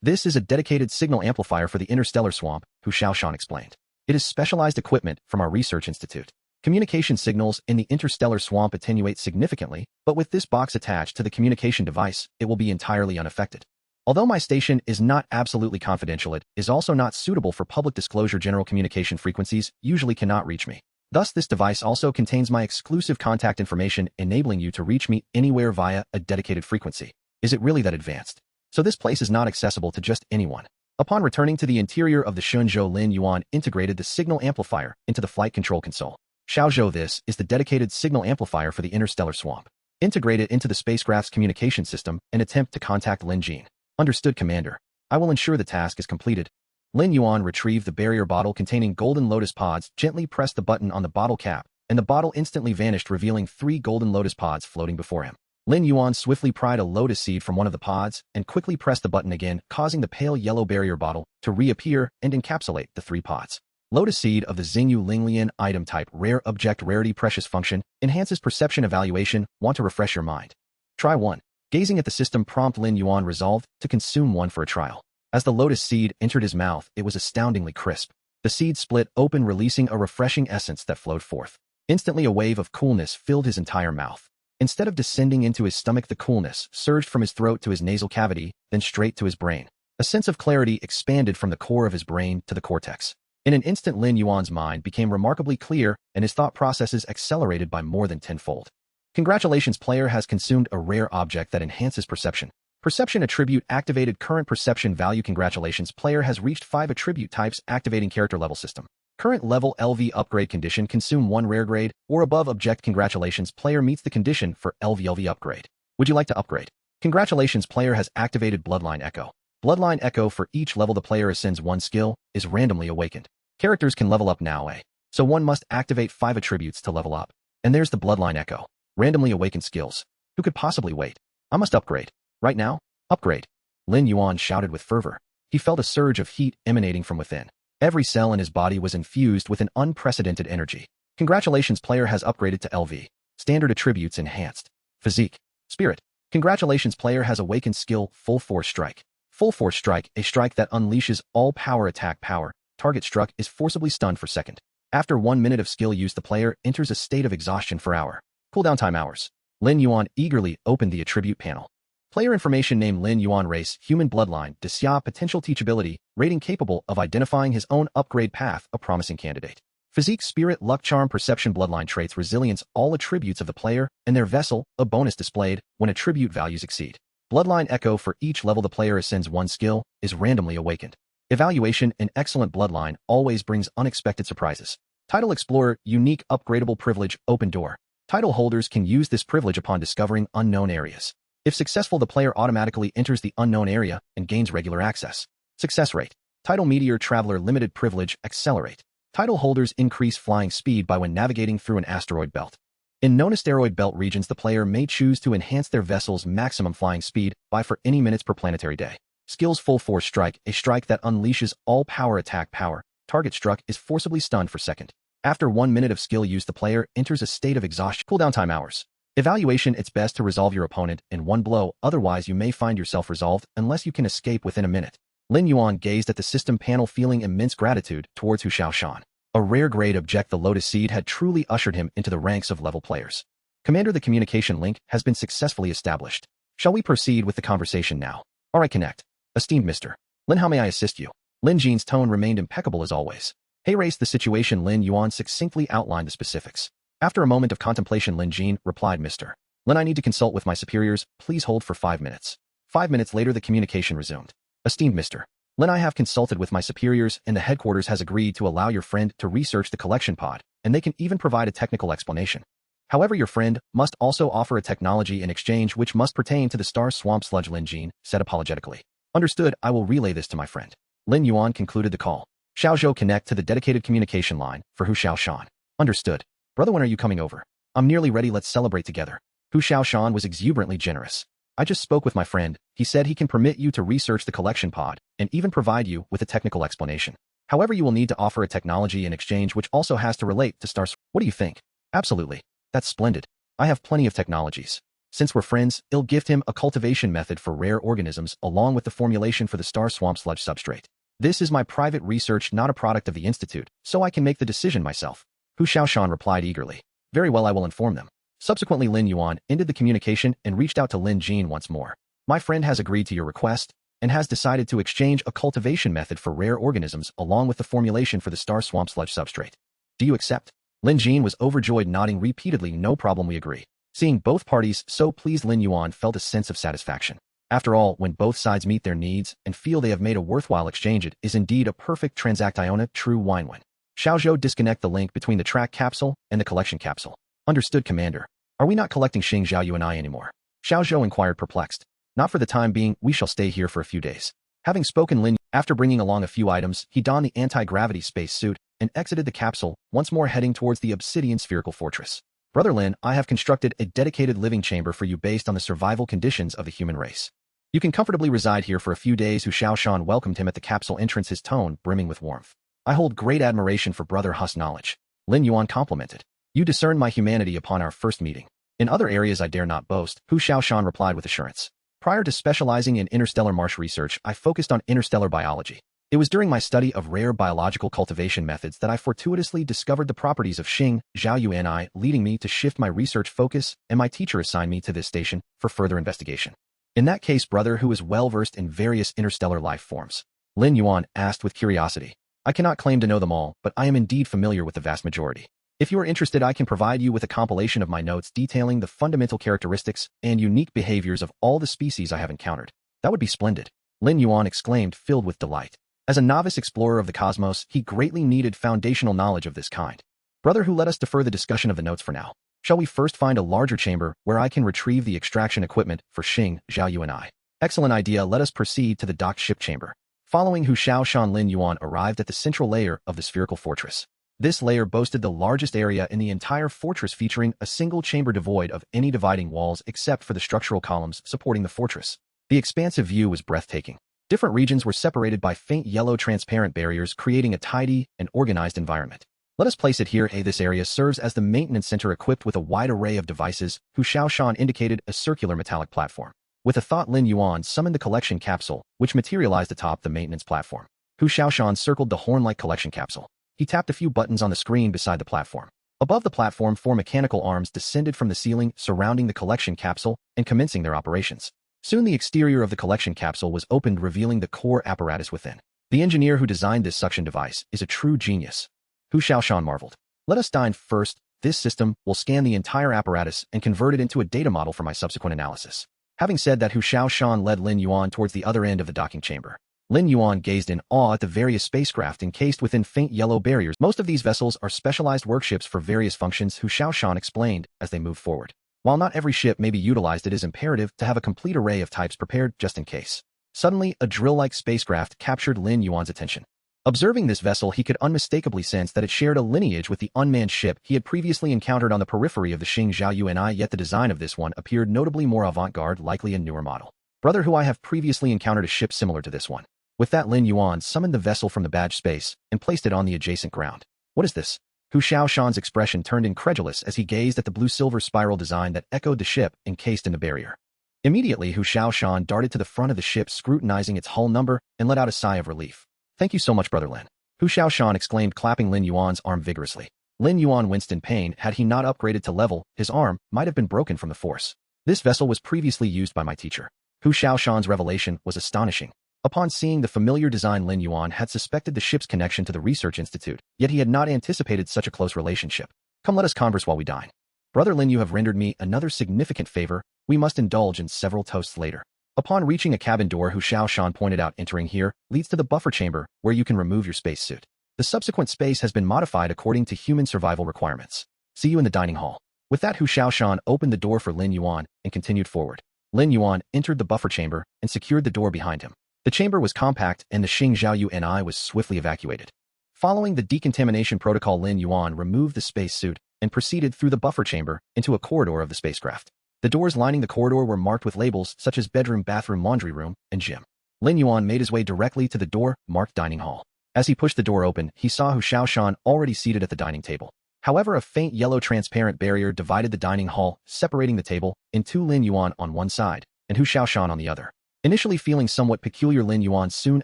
This is a dedicated signal amplifier for the interstellar swamp, Hu Xiaoshan explained. It is specialized equipment from our research institute. Communication signals in the interstellar swamp attenuate significantly, but with this box attached to the communication device, it will be entirely unaffected. Although my station is not absolutely confidential, it is also not suitable for public disclosure. General communication frequencies usually cannot reach me. Thus, this device also contains my exclusive contact information, enabling you to reach me anywhere via a dedicated frequency. Is it really that advanced? So this place is not accessible to just anyone. Upon returning to the interior of the Shenzhou, Lin Yuan integrated the signal amplifier into the flight control console. Xiaozhou, this is the dedicated signal amplifier for the interstellar swamp. Integrate it into the spacecraft's communication system and attempt to contact Lin Jin. Understood, Commander. I will ensure the task is completed. Lin Yuan retrieved the barrier bottle containing golden lotus pods, gently pressed the button on the bottle cap, and the bottle instantly vanished, revealing 3 golden lotus pods floating before him. Lin Yuan swiftly pried a lotus seed from one of the pods and quickly pressed the button again, causing the pale yellow barrier bottle to reappear and encapsulate the 3 pods. Lotus seed of the Xingyu Linglian item type, rare object, rarity, precious function, enhances perception evaluation. Want to refresh your mind? Try 1. Gazing at the system prompt, Lin Yuan resolved to consume one for a trial. As the lotus seed entered his mouth, it was astoundingly crisp. The seed split open, releasing a refreshing essence that flowed forth. Instantly, a wave of coolness filled his entire mouth. Instead of descending into his stomach, the coolness surged from his throat to his nasal cavity, then straight to his brain. A sense of clarity expanded from the core of his brain to the cortex. In an instant, Lin Yuan's mind became remarkably clear, and his thought processes accelerated by more than tenfold. Congratulations, player has consumed a rare object that enhances perception. Perception attribute activated, current perception value. Congratulations, player has reached 5 attribute types, activating character level system. Current level LV upgrade condition, consume 1 rare grade or above object. Congratulations, player meets the condition for LV upgrade. Would you like to upgrade? Congratulations, player has activated Bloodline Echo. Bloodline Echo, for each level the player ascends 1 skill, is randomly awakened. Characters can level up now, so one must activate 5 attributes to level up. And there's the Bloodline Echo. Randomly awakened skills. Who could possibly wait? I must upgrade. Right now? Upgrade. Lin Yuan shouted with fervor. He felt a surge of heat emanating from within. Every cell in his body was infused with an unprecedented energy. Congratulations, player has upgraded to LV. Standard attributes enhanced. Physique. Spirit. Congratulations, player has awakened skill Full Force Strike. Full Force Strike, a strike that unleashes all power attack power. Target struck is forcibly stunned for second. After 1 minute of skill use, the player enters a state of exhaustion for hour. Cooldown time hours. Lin Yuan eagerly opened the attribute panel. Player information: name Lin Yuan, race, human, bloodline, Xia, potential teachability, rating capable of identifying his own upgrade path, a promising candidate. Physique, spirit, luck, charm, perception, bloodline traits, resilience, all attributes of the player and their vessel, a bonus displayed when attribute values exceed. Bloodline echo: for each level the player ascends one skill, is randomly awakened. Evaluation: an excellent bloodline always brings unexpected surprises. Title: Explorer, unique upgradable privilege, open door. Title holders can use this privilege upon discovering unknown areas. If successful, the player automatically enters the unknown area and gains regular access. Success rate. Title: Meteor Traveler, limited privilege, accelerate. Title holders increase flying speed by when navigating through an asteroid belt. In non-asteroid belt regions, the player may choose to enhance their vessel's maximum flying speed by for any minutes per planetary day. Skills: Full Force Strike, a strike that unleashes all power attack power. Target struck is forcibly stunned for second. After 1 minute of skill use, the player enters a state of exhaustion. Cooldown time hours. Evaluation: it's best to resolve your opponent in one blow, otherwise you may find yourself resolved unless you can escape within a minute. Lin Yuan gazed at the system panel, feeling immense gratitude towards Hu Shaoshan. A rare grade object, the Lotus Seed, had truly ushered him into the ranks of level players. Commander, the communication link has been successfully established. Shall we proceed with the conversation now? Alright, connect. Esteemed Mr. Lin, how may I assist you? Lin Jin's tone remained impeccable as always. Hey, race, the situation. Lin Yuan succinctly outlined the specifics. After a moment of contemplation, Lin Jin replied, Mr. Lin, I need to consult with my superiors. Please hold for 5 minutes. 5 minutes later, the communication resumed. Esteemed Mr. Lin, I have consulted with my superiors, and the headquarters has agreed to allow your friend to research the collection pod, and they can even provide a technical explanation. However, your friend must also offer a technology in exchange which must pertain to the star swamp sludge, Lin Jin said apologetically. Understood, I will relay this to my friend. Lin Yuan concluded the call. Xiaozhou, connect to the dedicated communication line for Hu Shaoshan. Understood. Brother, when are you coming over? I'm nearly ready, let's celebrate together. Hu Shaoshan was exuberantly generous. I just spoke with my friend. He said he can permit you to research the collection pod and even provide you with a technical explanation. However, you will need to offer a technology in exchange which also has to relate to stars. What do you think? Absolutely. That's splendid. I have plenty of technologies. Since we're friends, I'll gift him a cultivation method for rare organisms along with the formulation for the star swamp sludge substrate. This is my private research, not a product of the Institute, so I can make the decision myself. Hu Shaoshan replied eagerly. Very well, I will inform them. Subsequently, Lin Yuan ended the communication and reached out to Lin Jin once more. My friend has agreed to your request and has decided to exchange a cultivation method for rare organisms along with the formulation for the star swamp sludge substrate. Do you accept? Lin Jin was overjoyed, nodding repeatedly. No problem, we agree. Seeing both parties so pleased, Lin Yuan felt a sense of satisfaction. After all, when both sides meet their needs and feel they have made a worthwhile exchange, it is indeed a perfect transaction, true win-win. Xiaozhou, disconnect the link between the track capsule and the collection capsule. Understood, Commander. Are we not collecting Xing Zhaoyu and I anymore? Xiaozhou inquired, perplexed. Not for the time being, we shall stay here for a few days. Having spoken, Lin, after bringing along a few items, he donned the anti-gravity space suit and exited the capsule, once more heading towards the obsidian spherical fortress. Brother Lin, I have constructed a dedicated living chamber for you based on the survival conditions of the human race. You can comfortably reside here for a few days. Hu Shaoshan welcomed him at the capsule entrance, his tone brimming with warmth. I hold great admiration for Brother Hu's knowledge. Lin Yuan complimented. You discerned my humanity upon our first meeting. In other areas I dare not boast, Hu Shaoshan replied with assurance. Prior to specializing in interstellar marsh research, I focused on interstellar biology. It was during my study of rare biological cultivation methods that I fortuitously discovered the properties of Xing Zhaoyu and I, leading me to shift my research focus, and my teacher assigned me to this station for further investigation. In that case, brother, who is well-versed in various interstellar life forms? Lin Yuan asked with curiosity. I cannot claim to know them all, but I am indeed familiar with the vast majority. If you are interested, I can provide you with a compilation of my notes detailing the fundamental characteristics and unique behaviors of all the species I have encountered. That would be splendid. Lin Yuan exclaimed, filled with delight. As a novice explorer of the cosmos, he greatly needed foundational knowledge of this kind. Brother, who let us defer the discussion of the notes for now. Shall we first find a larger chamber where I can retrieve the extraction equipment for Xing Zhaoyu and I? Excellent idea. Let us proceed to the docked ship chamber. Following Hu Shaoshan, Lin Yuan arrived at the central layer of the spherical fortress. This layer boasted the largest area in the entire fortress, featuring a single chamber devoid of any dividing walls except for the structural columns supporting the fortress. The expansive view was breathtaking. Different regions were separated by faint yellow transparent barriers, creating a tidy and organized environment. Let us place it here. This area serves as the maintenance center equipped with a wide array of devices. Hu Shaoshan indicated a circular metallic platform. With a thought, Lin Yuan summoned the collection capsule, which materialized atop the maintenance platform. Hu Shaoshan circled the horn-like collection capsule. He tapped a few buttons on the screen beside the platform. Above the platform, 4 mechanical arms descended from the ceiling, surrounding the collection capsule and commencing their operations. Soon the exterior of the collection capsule was opened, revealing the core apparatus within. The engineer who designed this suction device is a true genius. Hu Shaoshan marveled. Let us dine first. This system will scan the entire apparatus and convert it into a data model for my subsequent analysis. Having said that, Hu Shaoshan led Lin Yuan towards the other end of the docking chamber. Lin Yuan gazed in awe at the various spacecraft encased within faint yellow barriers. Most of these vessels are specialized workships for various functions, Hu Shaoshan explained as they moved forward. While not every ship may be utilized, it is imperative to have a complete array of types prepared just in case. Suddenly, a drill-like spacecraft captured Lin Yuan's attention. Observing this vessel, he could unmistakably sense that it shared a lineage with the unmanned ship he had previously encountered on the periphery of the Shenzhou Spaceship, yet the design of this one appeared notably more avant-garde, likely a newer model. Brother, Hu, I have previously encountered a ship similar to this one. With that, Lin Yuan summoned the vessel from the badge space and placed it on the adjacent ground. What is this? Hu Shaoshan's expression turned incredulous as he gazed at the blue-silver spiral design that echoed the ship encased in the barrier. Immediately, Hu Shaoshan darted to the front of the ship, scrutinizing its hull number, and let out a sigh of relief. Thank you so much, Brother Lin. Hu Shaoshan exclaimed, clapping Lin Yuan's arm vigorously. Lin Yuan winced in pain. Had he not upgraded to level, his arm might have been broken from the force. This vessel was previously used by my teacher. Hu Shaoshan's revelation was astonishing. Upon seeing the familiar design, Lin Yuan had suspected the ship's connection to the research institute, yet he had not anticipated such a close relationship. Come, let us converse while we dine. Brother Lin, you have rendered me another significant favor. We must indulge in several toasts later. Upon reaching a cabin door, Hu Shaoshan pointed out, entering here leads to the buffer chamber, where you can remove your spacesuit. The subsequent space has been modified according to human survival requirements. See you in the dining hall. With that, Hu Shaoshan opened the door for Lin Yuan and continued forward. Lin Yuan entered the buffer chamber and secured the door behind him. The chamber was compact and the Shenzhou Spaceship was swiftly evacuated. Following the decontamination protocol, Lin Yuan removed the spacesuit and proceeded through the buffer chamber into a corridor of the spacecraft. The doors lining the corridor were marked with labels such as bedroom, bathroom, laundry room, and gym. Lin Yuan made his way directly to the door marked dining hall. As he pushed the door open, he saw Hu Shaoshan already seated at the dining table. However, a faint yellow transparent barrier divided the dining hall, separating the table into Lin Yuan on one side and Hu Shaoshan on the other. Initially feeling somewhat peculiar, Lin Yuan soon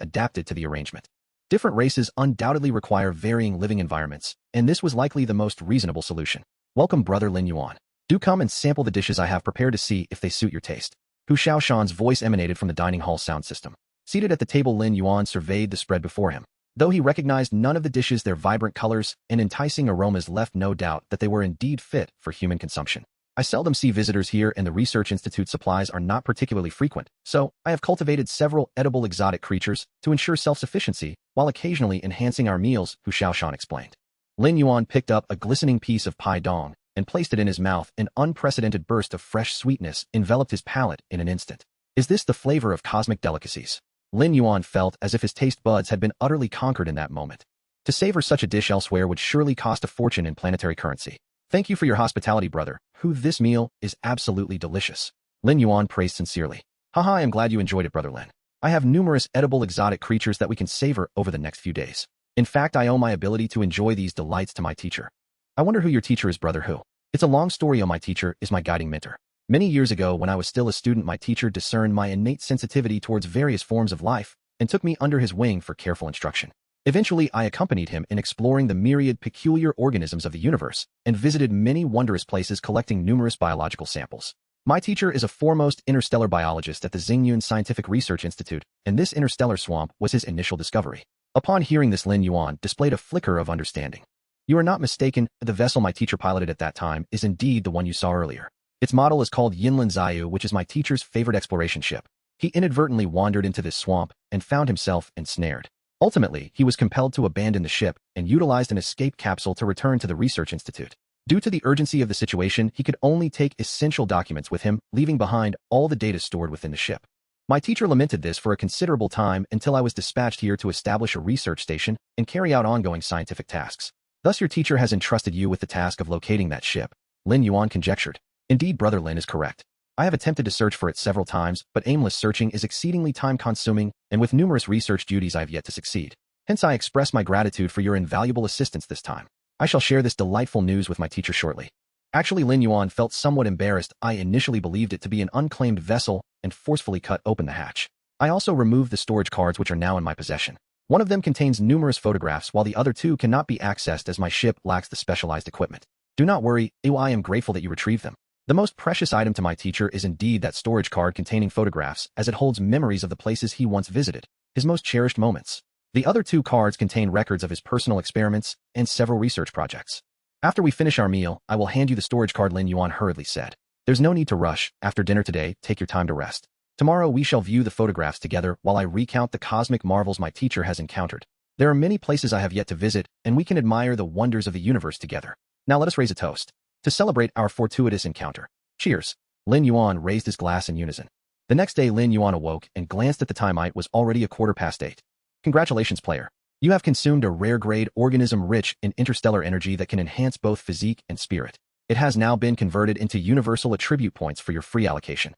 adapted to the arrangement. Different races undoubtedly require varying living environments, and this was likely the most reasonable solution. Welcome, Brother Lin Yuan. Do come and sample the dishes I have prepared to see if they suit your taste. Hu Shaoshan's voice emanated from the dining hall sound system. Seated at the table, Lin Yuan surveyed the spread before him. Though he recognized none of the dishes, their vibrant colors and enticing aromas left no doubt that they were indeed fit for human consumption. I seldom see visitors here, and the Research Institute supplies are not particularly frequent, so I have cultivated several edible exotic creatures to ensure self-sufficiency while occasionally enhancing our meals, Hu Shaoshan explained. Lin Yuan picked up a glistening piece of pai dong and placed it in his mouth. An unprecedented burst of fresh sweetness enveloped his palate in an instant. Is this the flavor of cosmic delicacies? Lin Yuan felt as if his taste buds had been utterly conquered in that moment. To savor such a dish elsewhere would surely cost a fortune in planetary currency. Thank you for your hospitality, brother. Hu, this meal is absolutely delicious. Lin Yuan praised sincerely. Haha, I am glad you enjoyed it, Brother Lin. I have numerous edible exotic creatures that we can savor over the next few days. In fact, I owe my ability to enjoy these delights to my teacher. I wonder who your teacher is, Brother Hu. It's a long story. My teacher is my guiding mentor. Many years ago, when I was still a student, my teacher discerned my innate sensitivity towards various forms of life and took me under his wing for careful instruction. Eventually, I accompanied him in exploring the myriad peculiar organisms of the universe and visited many wondrous places, collecting numerous biological samples. My teacher is a foremost interstellar biologist at the Xingyun Scientific Research Institute, and this interstellar swamp was his initial discovery. Upon hearing this, Lin Yuan displayed a flicker of understanding. You are not mistaken, the vessel my teacher piloted at that time is indeed the one you saw earlier. Its model is called Yinlin Ziyu, which is my teacher's favorite exploration ship. He inadvertently wandered into this swamp and found himself ensnared. Ultimately, he was compelled to abandon the ship and utilized an escape capsule to return to the research institute. Due to the urgency of the situation, he could only take essential documents with him, leaving behind all the data stored within the ship. My teacher lamented this for a considerable time until I was dispatched here to establish a research station and carry out ongoing scientific tasks. Thus, your teacher has entrusted you with the task of locating that ship, Lin Yuan conjectured. Indeed, Brother Lin is correct. I have attempted to search for it several times, but aimless searching is exceedingly time-consuming, and with numerous research duties I have yet to succeed. Hence I express my gratitude for your invaluable assistance this time. I shall share this delightful news with my teacher shortly. Actually, Lin Yuan felt somewhat embarrassed. I initially believed it to be an unclaimed vessel and forcefully cut open the hatch. I also removed the storage cards which are now in my possession. One of them contains numerous photographs while the other two cannot be accessed as my ship lacks the specialized equipment. Do not worry, I am grateful that you retrieved them. The most precious item to my teacher is indeed that storage card containing photographs, as it holds memories of the places he once visited, his most cherished moments. The other two cards contain records of his personal experiments and several research projects. After we finish our meal, I will hand you the storage card, Lin Yuan hurriedly said. There's no need to rush. After dinner today, take your time to rest. Tomorrow we shall view the photographs together while I recount the cosmic marvels my teacher has encountered. There are many places I have yet to visit, and we can admire the wonders of the universe together. Now let us raise a toast to celebrate our fortuitous encounter. Cheers. Lin Yuan raised his glass in unison. The next day Lin Yuan awoke and glanced at the time. It was already 8:15. Congratulations, player. You have consumed a rare-grade organism rich in interstellar energy that can enhance both physique and spirit. It has now been converted into universal attribute points for your free allocation.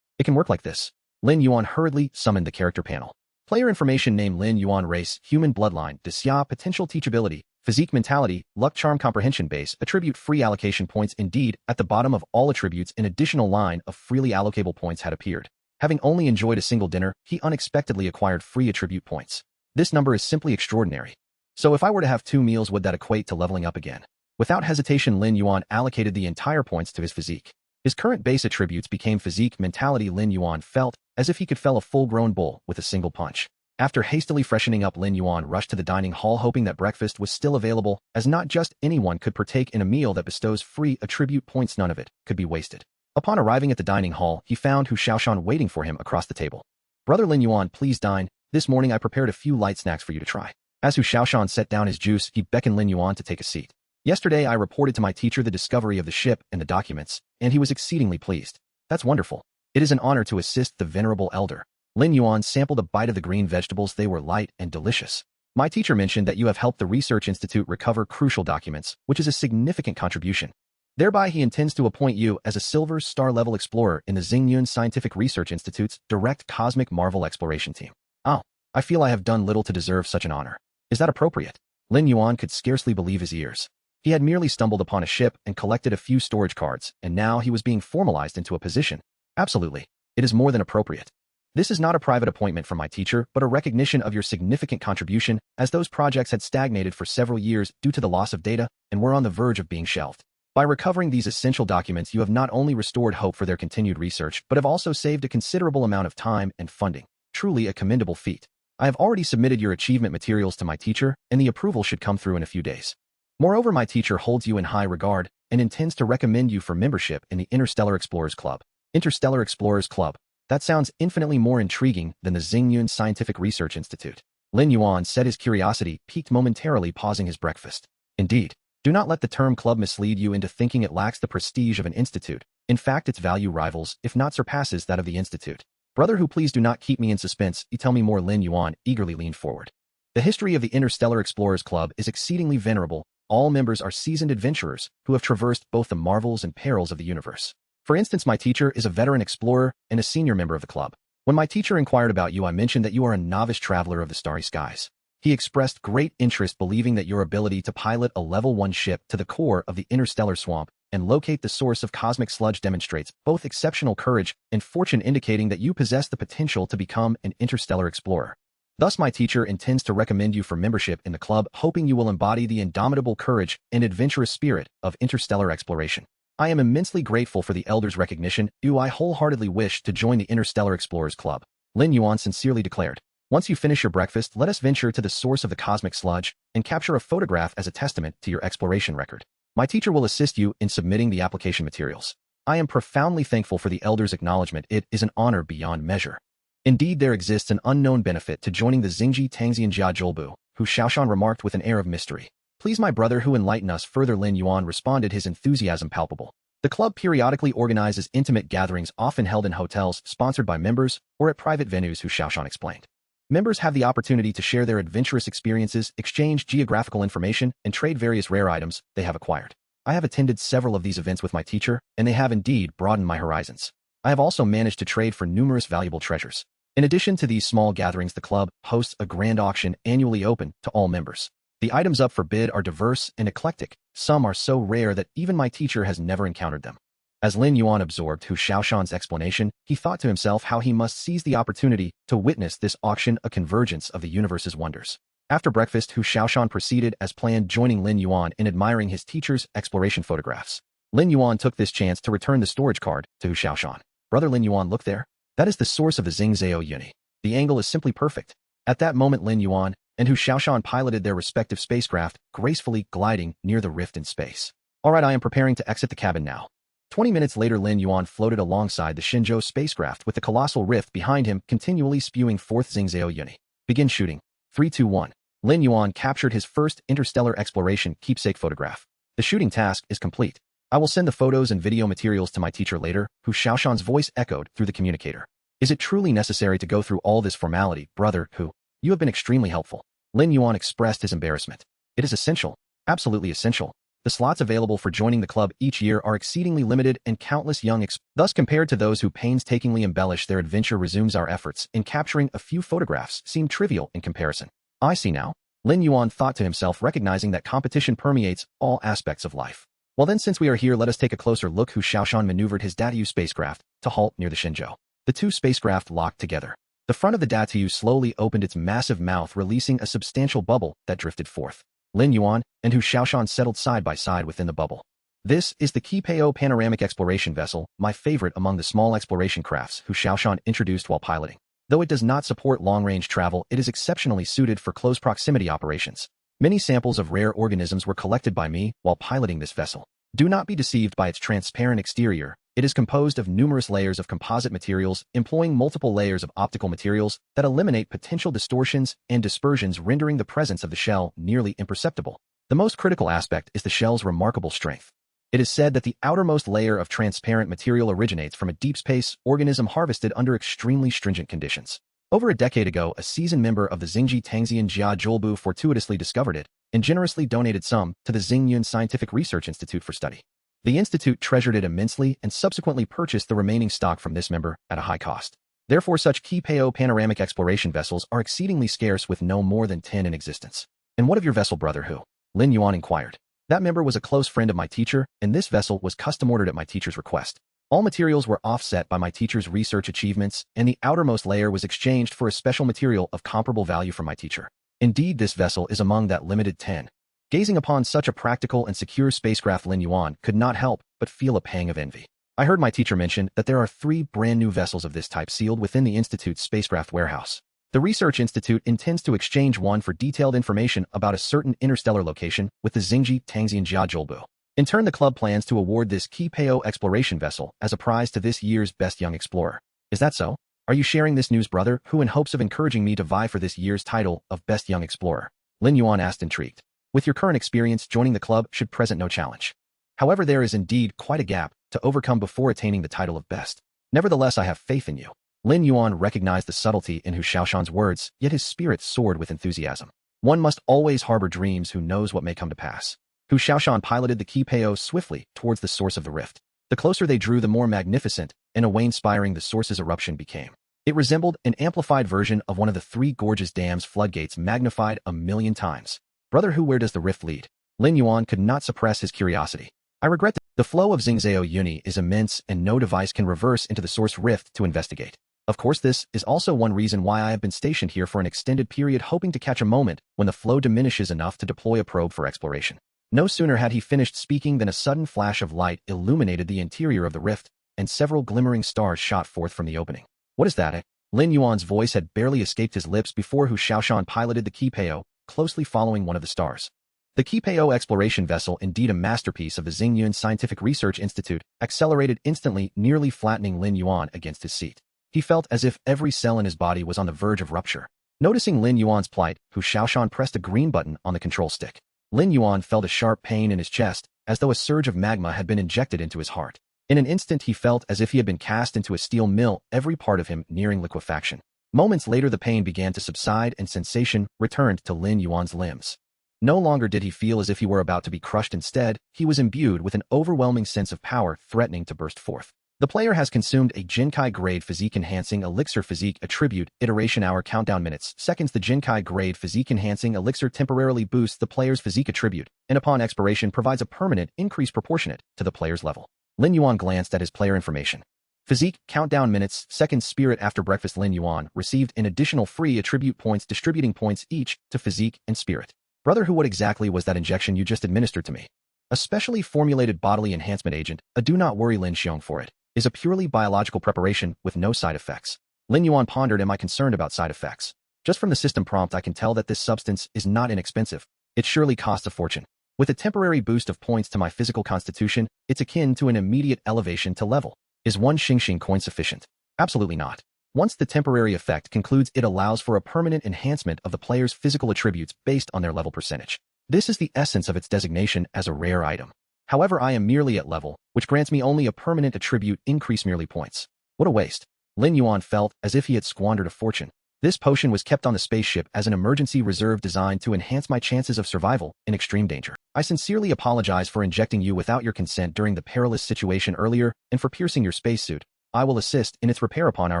It can work like this. Lin Yuan hurriedly summoned the character panel. Player information: name Lin Yuan, race, human, bloodline, Xia, potential teachability, physique, mentality, luck, charm, comprehension base, attribute, free allocation points. Indeed, at the bottom of all attributes an additional line of freely allocable points had appeared. Having only enjoyed a single dinner, he unexpectedly acquired free attribute points. This number is simply extraordinary. So if I were to have 2 meals, would that equate to leveling up again? Without hesitation, Lin Yuan allocated the entire points to his physique. His current base attributes became physique, mentality. Lin Yuan felt as if he could fell a full-grown bull with a single punch. After hastily freshening up, Lin Yuan rushed to the dining hall, hoping that breakfast was still available, as not just anyone could partake in a meal that bestows free attribute points. None of it could be wasted. Upon arriving at the dining hall, he found Hu Shaoshan waiting for him across the table. Brother Lin Yuan, please dine. This morning I prepared a few light snacks for you to try. As Hu Shaoshan set down his juice, he beckoned Lin Yuan to take a seat. Yesterday I reported to my teacher the discovery of the ship and the documents, and he was exceedingly pleased. That's wonderful. It is an honor to assist the venerable elder. Lin Yuan sampled a bite of the green vegetables. They were light and delicious. My teacher mentioned that you have helped the Research Institute recover crucial documents, which is a significant contribution. Thereby he intends to appoint you as a Silver Star-level explorer in the Xingyun Scientific Research Institute's direct cosmic marvel exploration team. Oh, I feel I have done little to deserve such an honor. Is that appropriate? Lin Yuan could scarcely believe his ears. He had merely stumbled upon a ship and collected a few storage cards, and now he was being formalized into a position. Absolutely. It is more than appropriate. This is not a private appointment from my teacher, but a recognition of your significant contribution, as those projects had stagnated for several years due to the loss of data and were on the verge of being shelved. By recovering these essential documents, you have not only restored hope for their continued research, but have also saved a considerable amount of time and funding. Truly a commendable feat. I have already submitted your achievement materials to my teacher, and the approval should come through in a few days. Moreover, my teacher holds you in high regard and intends to recommend you for membership in the Interstellar Explorers Club. Interstellar Explorers Club. That sounds infinitely more intriguing than the Xingyun Scientific Research Institute. Lin Yuan said, his curiosity piqued momentarily, pausing his breakfast. Indeed. Do not let the term club mislead you into thinking it lacks the prestige of an institute. In fact, its value rivals, if not surpasses, that of the institute. Brother Hu, please do not keep me in suspense. You tell me more. Lin Yuan eagerly leaned forward. The history of the Interstellar Explorers Club is exceedingly venerable. All members are seasoned adventurers who have traversed both the marvels and perils of the universe. For instance, my teacher is a veteran explorer and a senior member of the club. When my teacher inquired about you, I mentioned that you are a novice traveler of the starry skies. He expressed great interest, believing that your ability to pilot a level 1 ship to the core of the interstellar swamp and locate the source of cosmic sludge demonstrates both exceptional courage and fortune, indicating that you possess the potential to become an interstellar explorer. Thus, my teacher intends to recommend you for membership in the club, hoping you will embody the indomitable courage and adventurous spirit of interstellar exploration. I am immensely grateful for the elder's recognition. I wholeheartedly wish to join the Interstellar Explorers Club. Lin Yuan sincerely declared. Once you finish your breakfast, let us venture to the source of the cosmic sludge and capture a photograph as a testament to your exploration record. My teacher will assist you in submitting the application materials. I am profoundly thankful for the elder's acknowledgement. It is an honor beyond measure. Indeed, there exists an unknown benefit to joining the Xingji Tangxian Jia Zhoubu, Hu Shaoshan remarked with an air of mystery. Please, my brother Hu, enlighten us further. Lin Yuan responded, his enthusiasm palpable. The club periodically organizes intimate gatherings, often held in hotels, sponsored by members, or at private venues, Hu Shaoshan explained. Members have the opportunity to share their adventurous experiences, exchange geographical information, and trade various rare items they have acquired. I have attended several of these events with my teacher, and they have indeed broadened my horizons. I have also managed to trade for numerous valuable treasures. In addition to these small gatherings, the club hosts a grand auction annually open to all members. The items up for bid are diverse and eclectic. Some are so rare that even my teacher has never encountered them. As Lin Yuan absorbed Hu Shaoshan's explanation, he thought to himself how he must seize the opportunity to witness this auction, a convergence of the universe's wonders. After breakfast, Hu Shaoshan proceeded as planned, joining Lin Yuan in admiring his teacher's exploration photographs. Lin Yuan took this chance to return the storage card to Hu Shaoshan. Brother Lin Yuan, look there. That is the source of the Xingzhou Uni. The angle is simply perfect. At that moment, Lin Yuan and Hu Shaoshan piloted their respective spacecraft, gracefully gliding near the rift in space. All right, I am preparing to exit the cabin now. 20 minutes later, Lin Yuan floated alongside the Shenzhou spacecraft with the colossal rift behind him, continually spewing forth Xingzhou Uni. Begin shooting. 3, 2, 1. Lin Yuan captured his first interstellar exploration keepsake photograph. The shooting task is complete. I will send the photos and video materials to my teacher later. Hu Shaoshan's voice echoed through the communicator. Is it truly necessary to go through all this formality, brother Hu? You have been extremely helpful. Lin Yuan expressed his embarrassment. It is essential. Absolutely essential. The slots available for joining the club each year are exceedingly limited, and countless young thus compared to those who painstakingly embellish their adventure, resumes our efforts in capturing a few photographs seem trivial in comparison. I see now. Lin Yuan thought to himself, recognizing that competition permeates all aspects of life. Well then, since we are here, let us take a closer look. Hu Shaoshan maneuvered his Datu spacecraft to halt near the Shenzhou. The two spacecraft locked together. The front of the Datu slowly opened its massive mouth, releasing a substantial bubble that drifted forth. Lin Yuan and Hu Shaoshan settled side by side within the bubble. This is the Qipeo panoramic exploration vessel, my favorite among the small exploration crafts, Hu Shaoshan introduced while piloting. Though it does not support long-range travel, it is exceptionally suited for close proximity operations. Many samples of rare organisms were collected by me while piloting this vessel. Do not be deceived by its transparent exterior. It is composed of numerous layers of composite materials, employing multiple layers of optical materials that eliminate potential distortions and dispersions, rendering the presence of the shell nearly imperceptible. The most critical aspect is the shell's remarkable strength. It is said that the outermost layer of transparent material originates from a deep space organism harvested under extremely stringent conditions. Over a decade ago, a seasoned member of the Xingji Tangxian Jia Zhoubu fortuitously discovered it and generously donated some to the Xingyun Scientific Research Institute for study. The institute treasured it immensely and subsequently purchased the remaining stock from this member at a high cost. Therefore, such Qipeo panoramic exploration vessels are exceedingly scarce, with no more than 10 in existence. And what of your vessel, brother Hu? Lin Yuan inquired. That member was a close friend of my teacher, and this vessel was custom-ordered at my teacher's request. All materials were offset by my teacher's research achievements, and the outermost layer was exchanged for a special material of comparable value from my teacher. Indeed, this vessel is among that limited 10. Gazing upon such a practical and secure spacecraft, Lin Yuan could not help but feel a pang of envy. I heard my teacher mention that there are 3 brand new vessels of this type sealed within the Institute's spacecraft warehouse. The Research Institute intends to exchange one for detailed information about a certain interstellar location with the Xingji Tangxian Jia Zhoubu. In turn, the club plans to award this Qipeo exploration vessel as a prize to this year's best young explorer. Is that so? Are you sharing this news, brother Hu, in hopes of encouraging me to vie for this year's title of best young explorer? Lin Yuan asked, intrigued. With your current experience, joining the club should present no challenge. However, there is indeed quite a gap to overcome before attaining the title of best. Nevertheless, I have faith in you. Lin Yuan recognized the subtlety in Hu Shaoshan's words, yet his spirit soared with enthusiasm. One must always harbor dreams. Who knows what may come to pass? Hu Shaoshan piloted the Qipeo swiftly towards the source of the rift. The closer they drew, the more magnificent and awe-inspiring the source's eruption became. It resembled an amplified version of one of the 3 gorgeous dams' floodgates, magnified 1,000,000 times. Brother Hu, where does the rift lead? Lin Yuan could not suppress his curiosity. I regret that the flow of Xingzhou Uni is immense, and no device can reverse into the source rift to investigate. Of course, this is also one reason why I have been stationed here for an extended period, hoping to catch a moment when the flow diminishes enough to deploy a probe for exploration. No sooner had he finished speaking than a sudden flash of light illuminated the interior of the rift, and several glimmering stars shot forth from the opening. What is that? Lin Yuan's voice had barely escaped his lips before Hu Shaoshan piloted the Qipeo, closely following one of the stars. The Qipeo exploration vessel, indeed a masterpiece of the Xingyun Scientific Research Institute, accelerated instantly, nearly flattening Lin Yuan against his seat. He felt as if every cell in his body was on the verge of rupture. Noticing Lin Yuan's plight, Hu Shaoshan pressed a green button on the control stick. Lin Yuan felt a sharp pain in his chest, as though a surge of magma had been injected into his heart. In an instant, he felt as if he had been cast into a steel mill, every part of him nearing liquefaction. Moments later, the pain began to subside and sensation returned to Lin Yuan's limbs. No longer did he feel as if he were about to be crushed. Instead, he was imbued with an overwhelming sense of power threatening to burst forth. The player has consumed a Jinkai grade physique enhancing elixir physique attribute iteration hour countdown minutes seconds. The Jinkai grade physique enhancing elixir temporarily boosts the player's physique attribute and upon expiration provides a permanent increase proportionate to the player's level. Lin Yuan glanced at his player information. Physique countdown minutes seconds. Spirit after breakfast. Lin Yuan received an additional free attribute points, distributing points each to physique and spirit. Brother, what exactly was that injection you just administered to me? A specially formulated bodily enhancement agent, do not worry Lin Xiong for it, is a purely biological preparation with no side effects. Lin Yuan pondered, am I concerned about side effects? Just from the system prompt I can tell that this substance is not inexpensive. It surely costs a fortune. With a temporary boost of points to my physical constitution, it's akin to an immediate elevation to level. Is one Xingxing coin sufficient? Absolutely not. Once the temporary effect concludes, it allows for a permanent enhancement of the player's physical attributes based on their level percentage. This is the essence of its designation as a rare item. However, I am merely at level, which grants me only a permanent attribute increase, merely points. What a waste. Lin Yuan felt as if he had squandered a fortune. This potion was kept on the spaceship as an emergency reserve designed to enhance my chances of survival in extreme danger. I sincerely apologize for injecting you without your consent during the perilous situation earlier and for piercing your spacesuit. I will assist in its repair upon our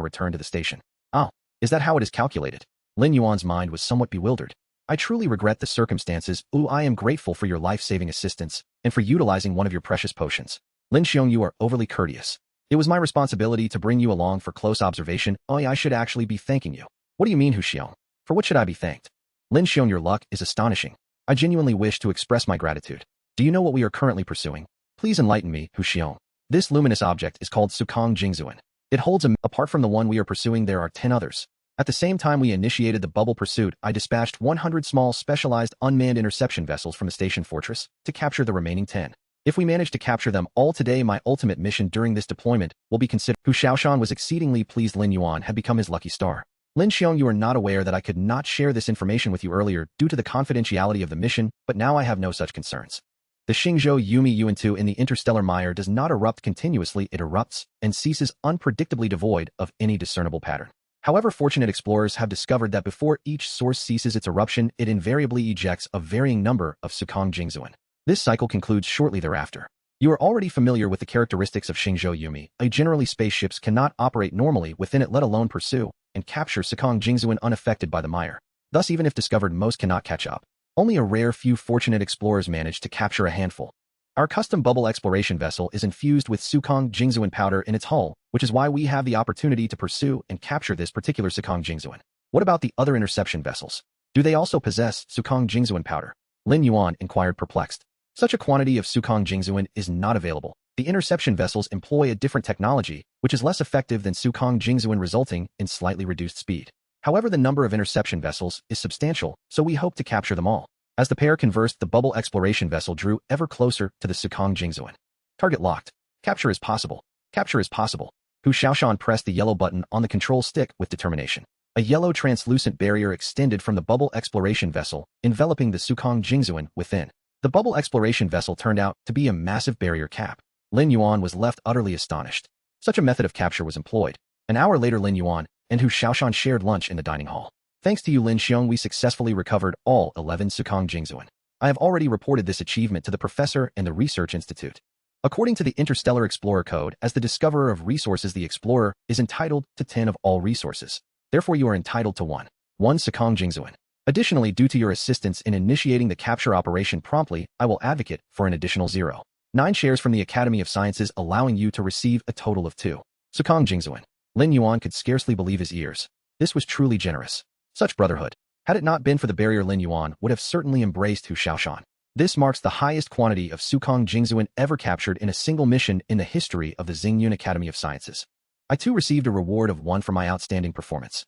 return to the station. Oh, is that how it is calculated? Lin Yuan's mind was somewhat bewildered. I truly regret the circumstances. I am grateful for your life-saving assistance and for utilizing one of your precious potions. Lin Xiong, you are overly courteous. It was my responsibility to bring you along for close observation. I should actually be thanking you. What do you mean, Hu Xiong? For what should I be thanked? Lin Xiong, your luck is astonishing. I genuinely wish to express my gratitude. Do you know what we are currently pursuing? Please enlighten me, Hu Xiong. This luminous object is called Sukong Jingzuan. It holds apart from the one we are pursuing, there are 10 others. At the same time we initiated the bubble pursuit, I dispatched 100 small specialized unmanned interception vessels from the station fortress to capture the remaining 10. If we manage to capture them all today, my ultimate mission during this deployment will be considered. Hu Xiaoshan was exceedingly pleased. Lin Yuan had become his lucky star. Lin Xiong, you are not aware that I could not share this information with you earlier due to the confidentiality of the mission, but now I have no such concerns. The Xingzhou Yumi Yuan-2 in the interstellar mire does not erupt continuously, it erupts and ceases unpredictably, devoid of any discernible pattern. However, fortunate explorers have discovered that before each source ceases its eruption, it invariably ejects a varying number of Sukong Jingzuan. This cycle concludes shortly thereafter. You are already familiar with the characteristics of Xingzhou Yumi. Generally, spaceships cannot operate normally within it, let alone pursue and capture Sukong Jingzuan unaffected by the mire. Thus, even if discovered, most cannot catch up. Only a rare few fortunate explorers manage to capture a handful. Our custom bubble exploration vessel is infused with Sukong Jingzuan powder in its hull, which is why we have the opportunity to pursue and capture this particular Sukong Jingzuan. What about the other interception vessels? Do they also possess Sukong Jingzuan powder? Lin Yuan inquired, perplexed. Such a quantity of Sukong Jingzuan is not available. The interception vessels employ a different technology, which is less effective than Sukong Jingzuan, resulting in slightly reduced speed. However, the number of interception vessels is substantial, so we hope to capture them all. As the pair conversed, the bubble exploration vessel drew ever closer to the Sukong Jingzuan. Target locked. Capture is possible. Capture is possible. Hu Xiaoshan pressed the yellow button on the control stick with determination. A yellow translucent barrier extended from the bubble exploration vessel, enveloping the Sukong Jingzuan within. The bubble exploration vessel turned out to be a massive barrier cap. Lin Yuan was left utterly astonished. Such a method of capture was employed. An hour later, Lin Yuan and Hu Xiaoshan shared lunch in the dining hall. Thanks to you, Lin Xiong, we successfully recovered all 11 Sukong Jingzuan. I have already reported this achievement to the professor and the research institute. According to the Interstellar Explorer Code, as the discoverer of resources, the explorer is entitled to 10 of all resources. Therefore, you are entitled to 1 Sukong Jingzuan. Additionally, due to your assistance in initiating the capture operation promptly, I will advocate for an additional 0.9 shares from the Academy of Sciences, allowing you to receive a total of 2 Sukong Jingzuan. Lin Yuan could scarcely believe his ears. This was truly generous. Such brotherhood. Had it not been for the barrier, Lin Yuan would have certainly embraced Hu Xiaoshan. This marks the highest quantity of Sukong Jingzuan ever captured in a single mission in the history of the Xingyun Academy of Sciences. I too received a reward of 1 for my outstanding performance.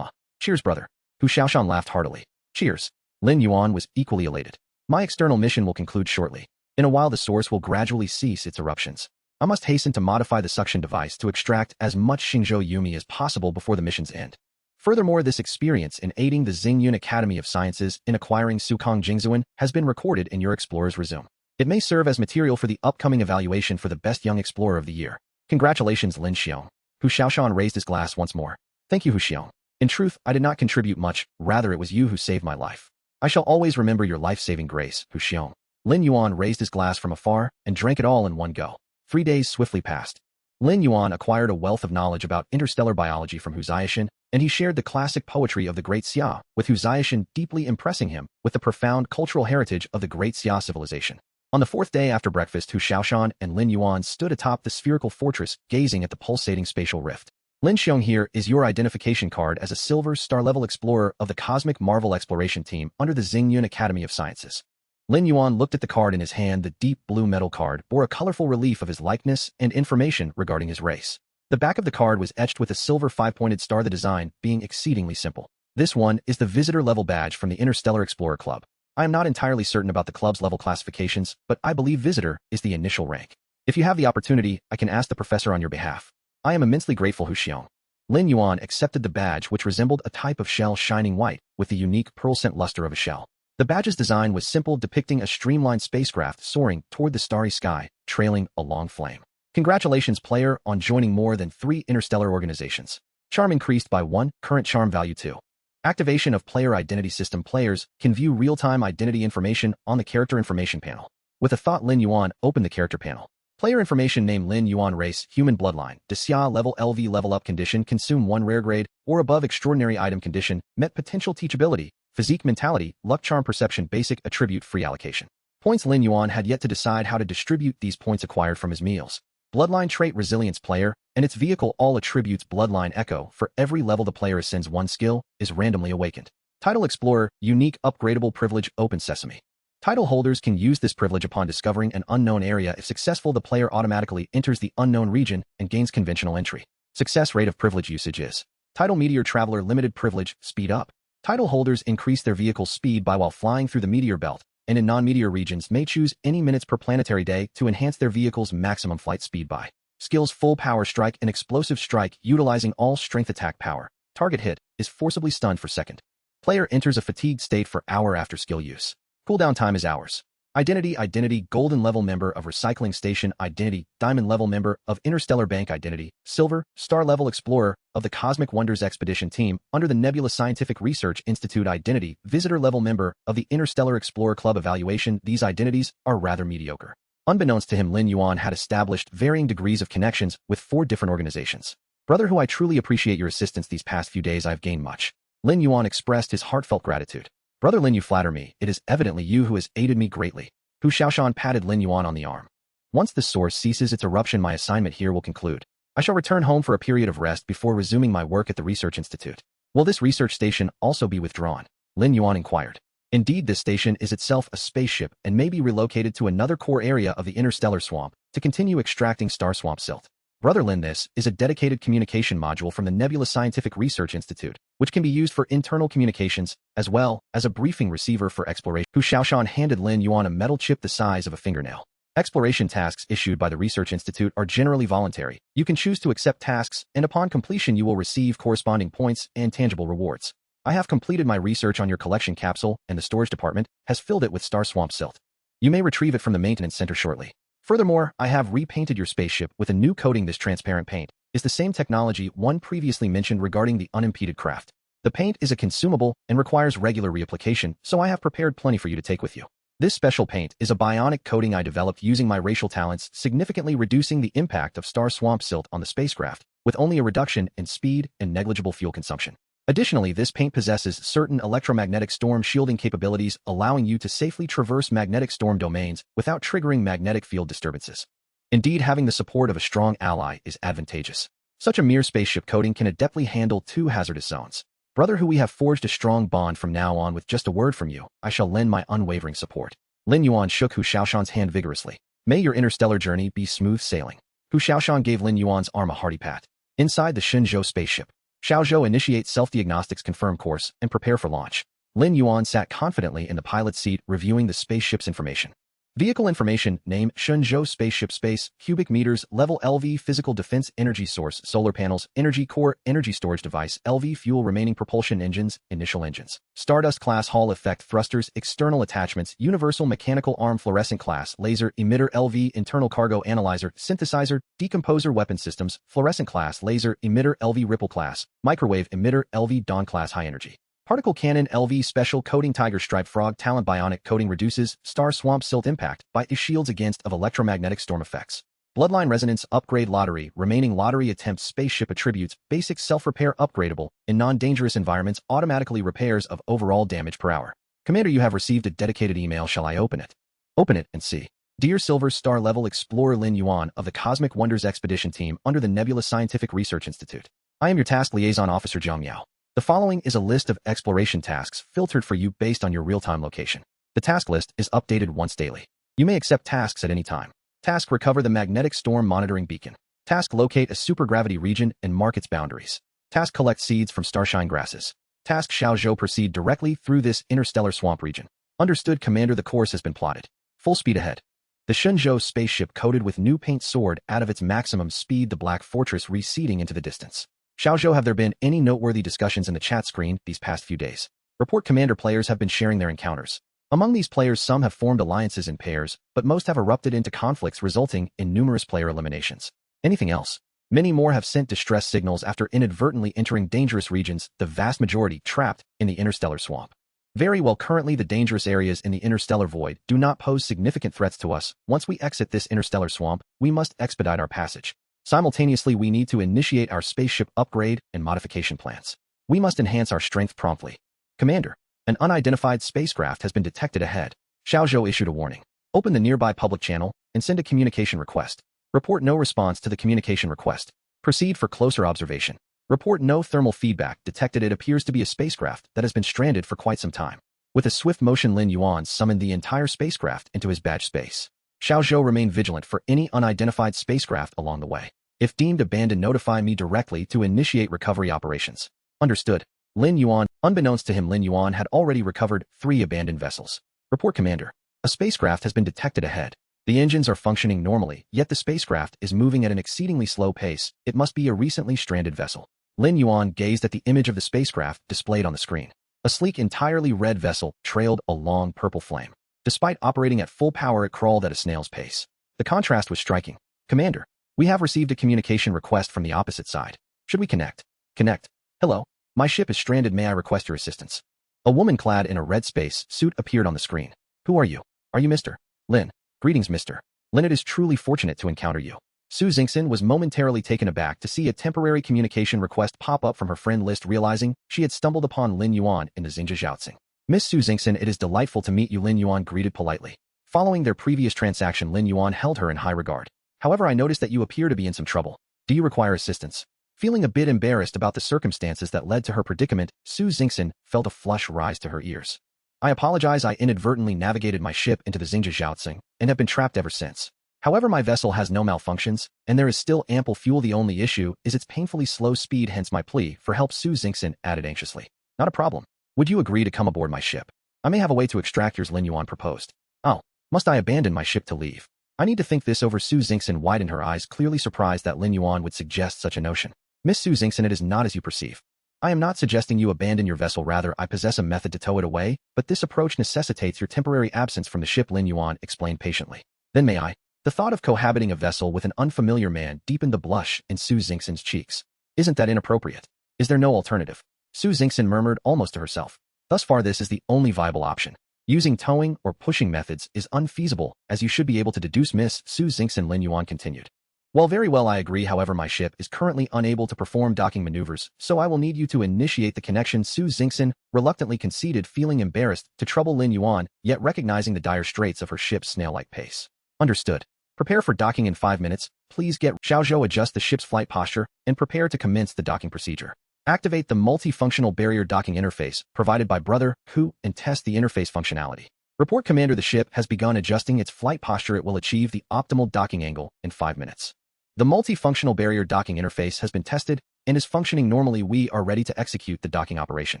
Cheers, brother. Hu Xiaoshan laughed heartily. Cheers. Lin Yuan was equally elated. My external mission will conclude shortly. In a while, the source will gradually cease its eruptions. I must hasten to modify the suction device to extract as much Xingzhou Yumi as possible before the mission's end. Furthermore, this experience in aiding the Xingyun Academy of Sciences in acquiring Sukong Jingzuan has been recorded in your Explorer's Resume. It may serve as material for the upcoming evaluation for the Best Young Explorer of the Year. Congratulations, Lin Xiong. Hu Xiaoshan raised his glass once more. Thank you, Hu Xiong. In truth, I did not contribute much, rather it was you who saved my life. I shall always remember your life-saving grace, Hu Xiong. Lin Yuan raised his glass from afar and drank it all in one go. 3 days swiftly passed. Lin Yuan acquired a wealth of knowledge about interstellar biology from Hu Zhaixin, and he shared the classic poetry of the Great Xia, with Hu Zhaixin deeply impressing him with the profound cultural heritage of the Great Xia civilization. On the fourth day after breakfast, Hu Xiaoshan and Lin Yuan stood atop the spherical fortress, gazing at the pulsating spatial rift. Lin Xiong, here is your identification card as a silver star-level explorer of the Cosmic Marvel Exploration Team under the Xingyun Academy of Sciences. Lin Yuan looked at the card in his hand. The deep blue metal card bore a colorful relief of his likeness and information regarding his race. The back of the card was etched with a silver five-pointed star, the design being exceedingly simple. This one is the visitor-level badge from the Interstellar Explorer Club. I am not entirely certain about the club's level classifications, but I believe visitor is the initial rank. If you have the opportunity, I can ask the professor on your behalf. I am immensely grateful, Hu Xiong. Lin Yuan accepted the badge, which resembled a type of shell shining white, with the unique pearl-scent luster of a shell. The badge's design was simple, depicting a streamlined spacecraft soaring toward the starry sky, trailing a long flame. Congratulations, player, on joining more than 3 interstellar organizations. Charm increased by 1, current charm value 2. Activation of player identity system. Players can view real-time identity information on the character information panel. With a thought, Lin Yuan opened the character panel. Player information: name Lin Yuan, race human, bloodline, Xia, level LV, level up condition, consume 1 rare grade or above, extraordinary item condition, met potential, teachability, physique, mentality, luck, charm, perception, basic attribute, free allocation. Points. Lin Yuan had yet to decide how to distribute these points acquired from his meals. Bloodline trait: resilience. Player and its vehicle all attributes bloodline echo. For every level the player ascends, 1 skill is randomly awakened. Title: explorer, unique upgradable privilege, open sesame. Title holders can use this privilege upon discovering an unknown area. If successful, the player automatically enters the unknown region and gains conventional entry. Success rate of privilege usage is title: meteor traveler, limited privilege, speed up. Title holders increase their vehicle's speed by while flying through the meteor belt, and in non-meteor regions may choose any minutes per planetary day to enhance their vehicle's maximum flight speed by. Skills: full power strike and explosive strike, utilizing all strength attack power. Target hit is forcibly stunned for second. Player enters a fatigued state for hour after skill use. Cooldown time is hours. Identity: golden level member of recycling station. Identity: diamond level member of Interstellar Bank. Identity: silver star level explorer of the Cosmic Wonders Expedition Team under the Nebula Scientific Research Institute. Identity: visitor level member of the Interstellar Explorer Club. Evaluation: these identities are rather mediocre. Unbeknownst to him, Lin Yuan had established varying degrees of connections with 4 different organizations. Brother Hu, I truly appreciate your assistance these past few days. I've gained much. Lin Yuan expressed his heartfelt gratitude. Brother Lin, you flatter me. It is evidently you who has aided me greatly. Hu Xiaoshan patted Lin Yuan on the arm. Once the source ceases its eruption, my assignment here will conclude. I shall return home for a period of rest before resuming my work at the research institute. Will this research station also be withdrawn? Lin Yuan inquired. Indeed, this station is itself a spaceship and may be relocated to another core area of the interstellar swamp to continue extracting star swamp silt. Brother Lin, this is a dedicated communication module from the Nebula Scientific Research Institute, which can be used for internal communications, as well as a briefing receiver for exploration. Hu Xiaoshan handed Lin Yuan a metal chip the size of a fingernail. Exploration tasks issued by the Research Institute are generally voluntary. You can choose to accept tasks, and upon completion you will receive corresponding points and tangible rewards. I have completed my research on your collection capsule, and the storage department has filled it with star swamp silt. You may retrieve it from the maintenance center shortly. Furthermore, I have repainted your spaceship with a new coating. This transparent paint is the same technology one previously mentioned regarding the unimpeded craft. The paint is a consumable and requires regular reapplication, so I have prepared plenty for you to take with you. This special paint is a bionic coating I developed using my racial talents, significantly reducing the impact of star swamp silt on the spacecraft, with only a reduction in speed and negligible fuel consumption. Additionally, this paint possesses certain electromagnetic storm shielding capabilities, allowing you to safely traverse magnetic storm domains without triggering magnetic field disturbances. Indeed, having the support of a strong ally is advantageous. Such a mere spaceship coating can adeptly handle 2 hazardous zones. Brother Hu, we have forged a strong bond. From now on, with just a word from you, I shall lend my unwavering support. Lin Yuan shook Hu Xiaoshan's hand vigorously. May your interstellar journey be smooth sailing. Hu Xiaoshan gave Lin Yuan's arm a hearty pat. Inside the Shenzhou Spaceship. Xiaozhou, initiate self-diagnostics, confirm course, and prepare for launch. Lin Yuan sat confidently in the pilot's seat, reviewing the spaceship's information. Vehicle information: name, Shenzhou Spaceship, space, cubic meters, level LV, physical defense, energy source, solar panels, energy core, energy storage device, LV, fuel, remaining propulsion engines, initial engines. Stardust class, Hall effect, thrusters, external attachments, universal mechanical arm, fluorescent class, laser, emitter, LV, internal cargo analyzer, synthesizer, decomposer, weapon systems, fluorescent class, laser, emitter, LV, ripple class, microwave emitter, LV, dawn class, high energy. Particle cannon, LV, special coating, tiger stripe, frog talent, bionic coating, reduces star swamp silt impact by shields against of electromagnetic storm effects. Bloodline Resonance Upgrade Lottery. Remaining lottery attempts. Spaceship attributes. Basic self-repair upgradable. In non-dangerous environments, automatically repairs of overall damage per hour. Commander, you have received a dedicated email. Shall I open it? Open it and see. Dear Silver Star Level Explorer Lin Yuan of the Cosmic Wonders Expedition Team under the Nebula Scientific Research Institute. I am your Task Liaison Officer Zhang Yao. The following is a list of exploration tasks filtered for you based on your real-time location. The task list is updated once daily. You may accept tasks at any time. Task: Recover the Magnetic Storm Monitoring Beacon. Task: Locate a supergravity region and mark its boundaries. Task: Collect seeds from starshine grasses. Task: Shenzhou proceed directly through this interstellar swamp region. Understood, Commander. The course has been plotted. Full speed ahead. The Shenzhou spaceship coated with new paint soared out of its maximum speed, the black fortress receding into the distance. Shenzhou, have there been any noteworthy discussions in the chat screen these past few days? Report, Commander. Players have been sharing their encounters. Among these players, some have formed alliances in pairs, but most have erupted into conflicts resulting in numerous player eliminations. Anything else? Many more have sent distress signals after inadvertently entering dangerous regions, the vast majority trapped in the interstellar swamp. Very well, currently the dangerous areas in the interstellar void do not pose significant threats to us. Once we exit this interstellar swamp, we must expedite our passage. Simultaneously, we need to initiate our spaceship upgrade and modification plans. We must enhance our strength promptly. Commander, an unidentified spacecraft has been detected ahead. Shenzhou issued a warning. Open the nearby public channel and send a communication request. Report no response to the communication request. Proceed for closer observation. Report no thermal feedback detected. It appears to be a spacecraft that has been stranded for quite some time. With a swift motion, Lin Yuan summoned the entire spacecraft into his badge space. Shenzhou, remain vigilant for any unidentified spacecraft along the way. If deemed abandoned, notify me directly to initiate recovery operations. Understood. Lin Yuan. Unbeknownst to him, Lin Yuan had already recovered 3 abandoned vessels. Report, Commander. A spacecraft has been detected ahead. The engines are functioning normally, yet the spacecraft is moving at an exceedingly slow pace. It must be a recently stranded vessel. Lin Yuan gazed at the image of the spacecraft displayed on the screen. A sleek, entirely red vessel trailed a long purple flame. Despite operating at full power, it crawled at a snail's pace. The contrast was striking. Commander, we have received a communication request from the opposite side. Should we connect? Connect. Hello. My ship is stranded. May I request your assistance? A woman clad in a red space suit appeared on the screen. Who are you? Are you Mr. Lin? Greetings, Mr. Lin. It is truly fortunate to encounter you. Su Xingxin was momentarily taken aback to see a temporary communication request pop up from her friend list, realizing she had stumbled upon Lin Yuan in the Xingzhou. Miss Su Xingxin, it is delightful to meet you, Lin Yuan greeted politely. Following their previous transaction, Lin Yuan held her in high regard. However, I noticed that you appear to be in some trouble. Do you require assistance? Feeling a bit embarrassed about the circumstances that led to her predicament, Su Xingxin felt a flush rise to her ears. I apologize. I inadvertently navigated my ship into the Xingzhou and have been trapped ever since. However, my vessel has no malfunctions, and there is still ample fuel. The only issue is its painfully slow speed, hence my plea for help, Su Xingxin added anxiously. Not a problem. Would you agree to come aboard my ship? I may have a way to extract yours, Lin Yuan proposed. Oh, must I abandon my ship to leave? I need to think this over. Su Xingxin widened her eyes, clearly surprised that Lin Yuan would suggest such a notion. Miss Su Xingxin, it is not as you perceive. I am not suggesting you abandon your vessel, rather I possess a method to tow it away, but this approach necessitates your temporary absence from the ship, Lin Yuan explained patiently. Then may I? The thought of cohabiting a vessel with an unfamiliar man deepened the blush in Su Xingxin's cheeks. Isn't that inappropriate? Is there no alternative? Su Xingxin murmured almost to herself. Thus far, this is the only viable option. Using towing or pushing methods is unfeasible, as you should be able to deduce, Miss Su Xingxin, Lin Yuan continued. Well, very well, I agree. However, my ship is currently unable to perform docking maneuvers, so I will need you to initiate the connection. Su Xingxin reluctantly conceded, feeling embarrassed to trouble Lin Yuan, yet recognizing the dire straits of her ship's snail-like pace. Understood. Prepare for docking in 5 minutes. Please get Shenzhou, adjust the ship's flight posture and prepare to commence the docking procedure. Activate the multifunctional barrier docking interface provided by Brother Hu and test the interface functionality. Report, Commander. The ship has begun adjusting its flight posture. It will achieve the optimal docking angle in 5 minutes. The multifunctional barrier docking interface has been tested and is functioning normally. We are ready to execute the docking operation.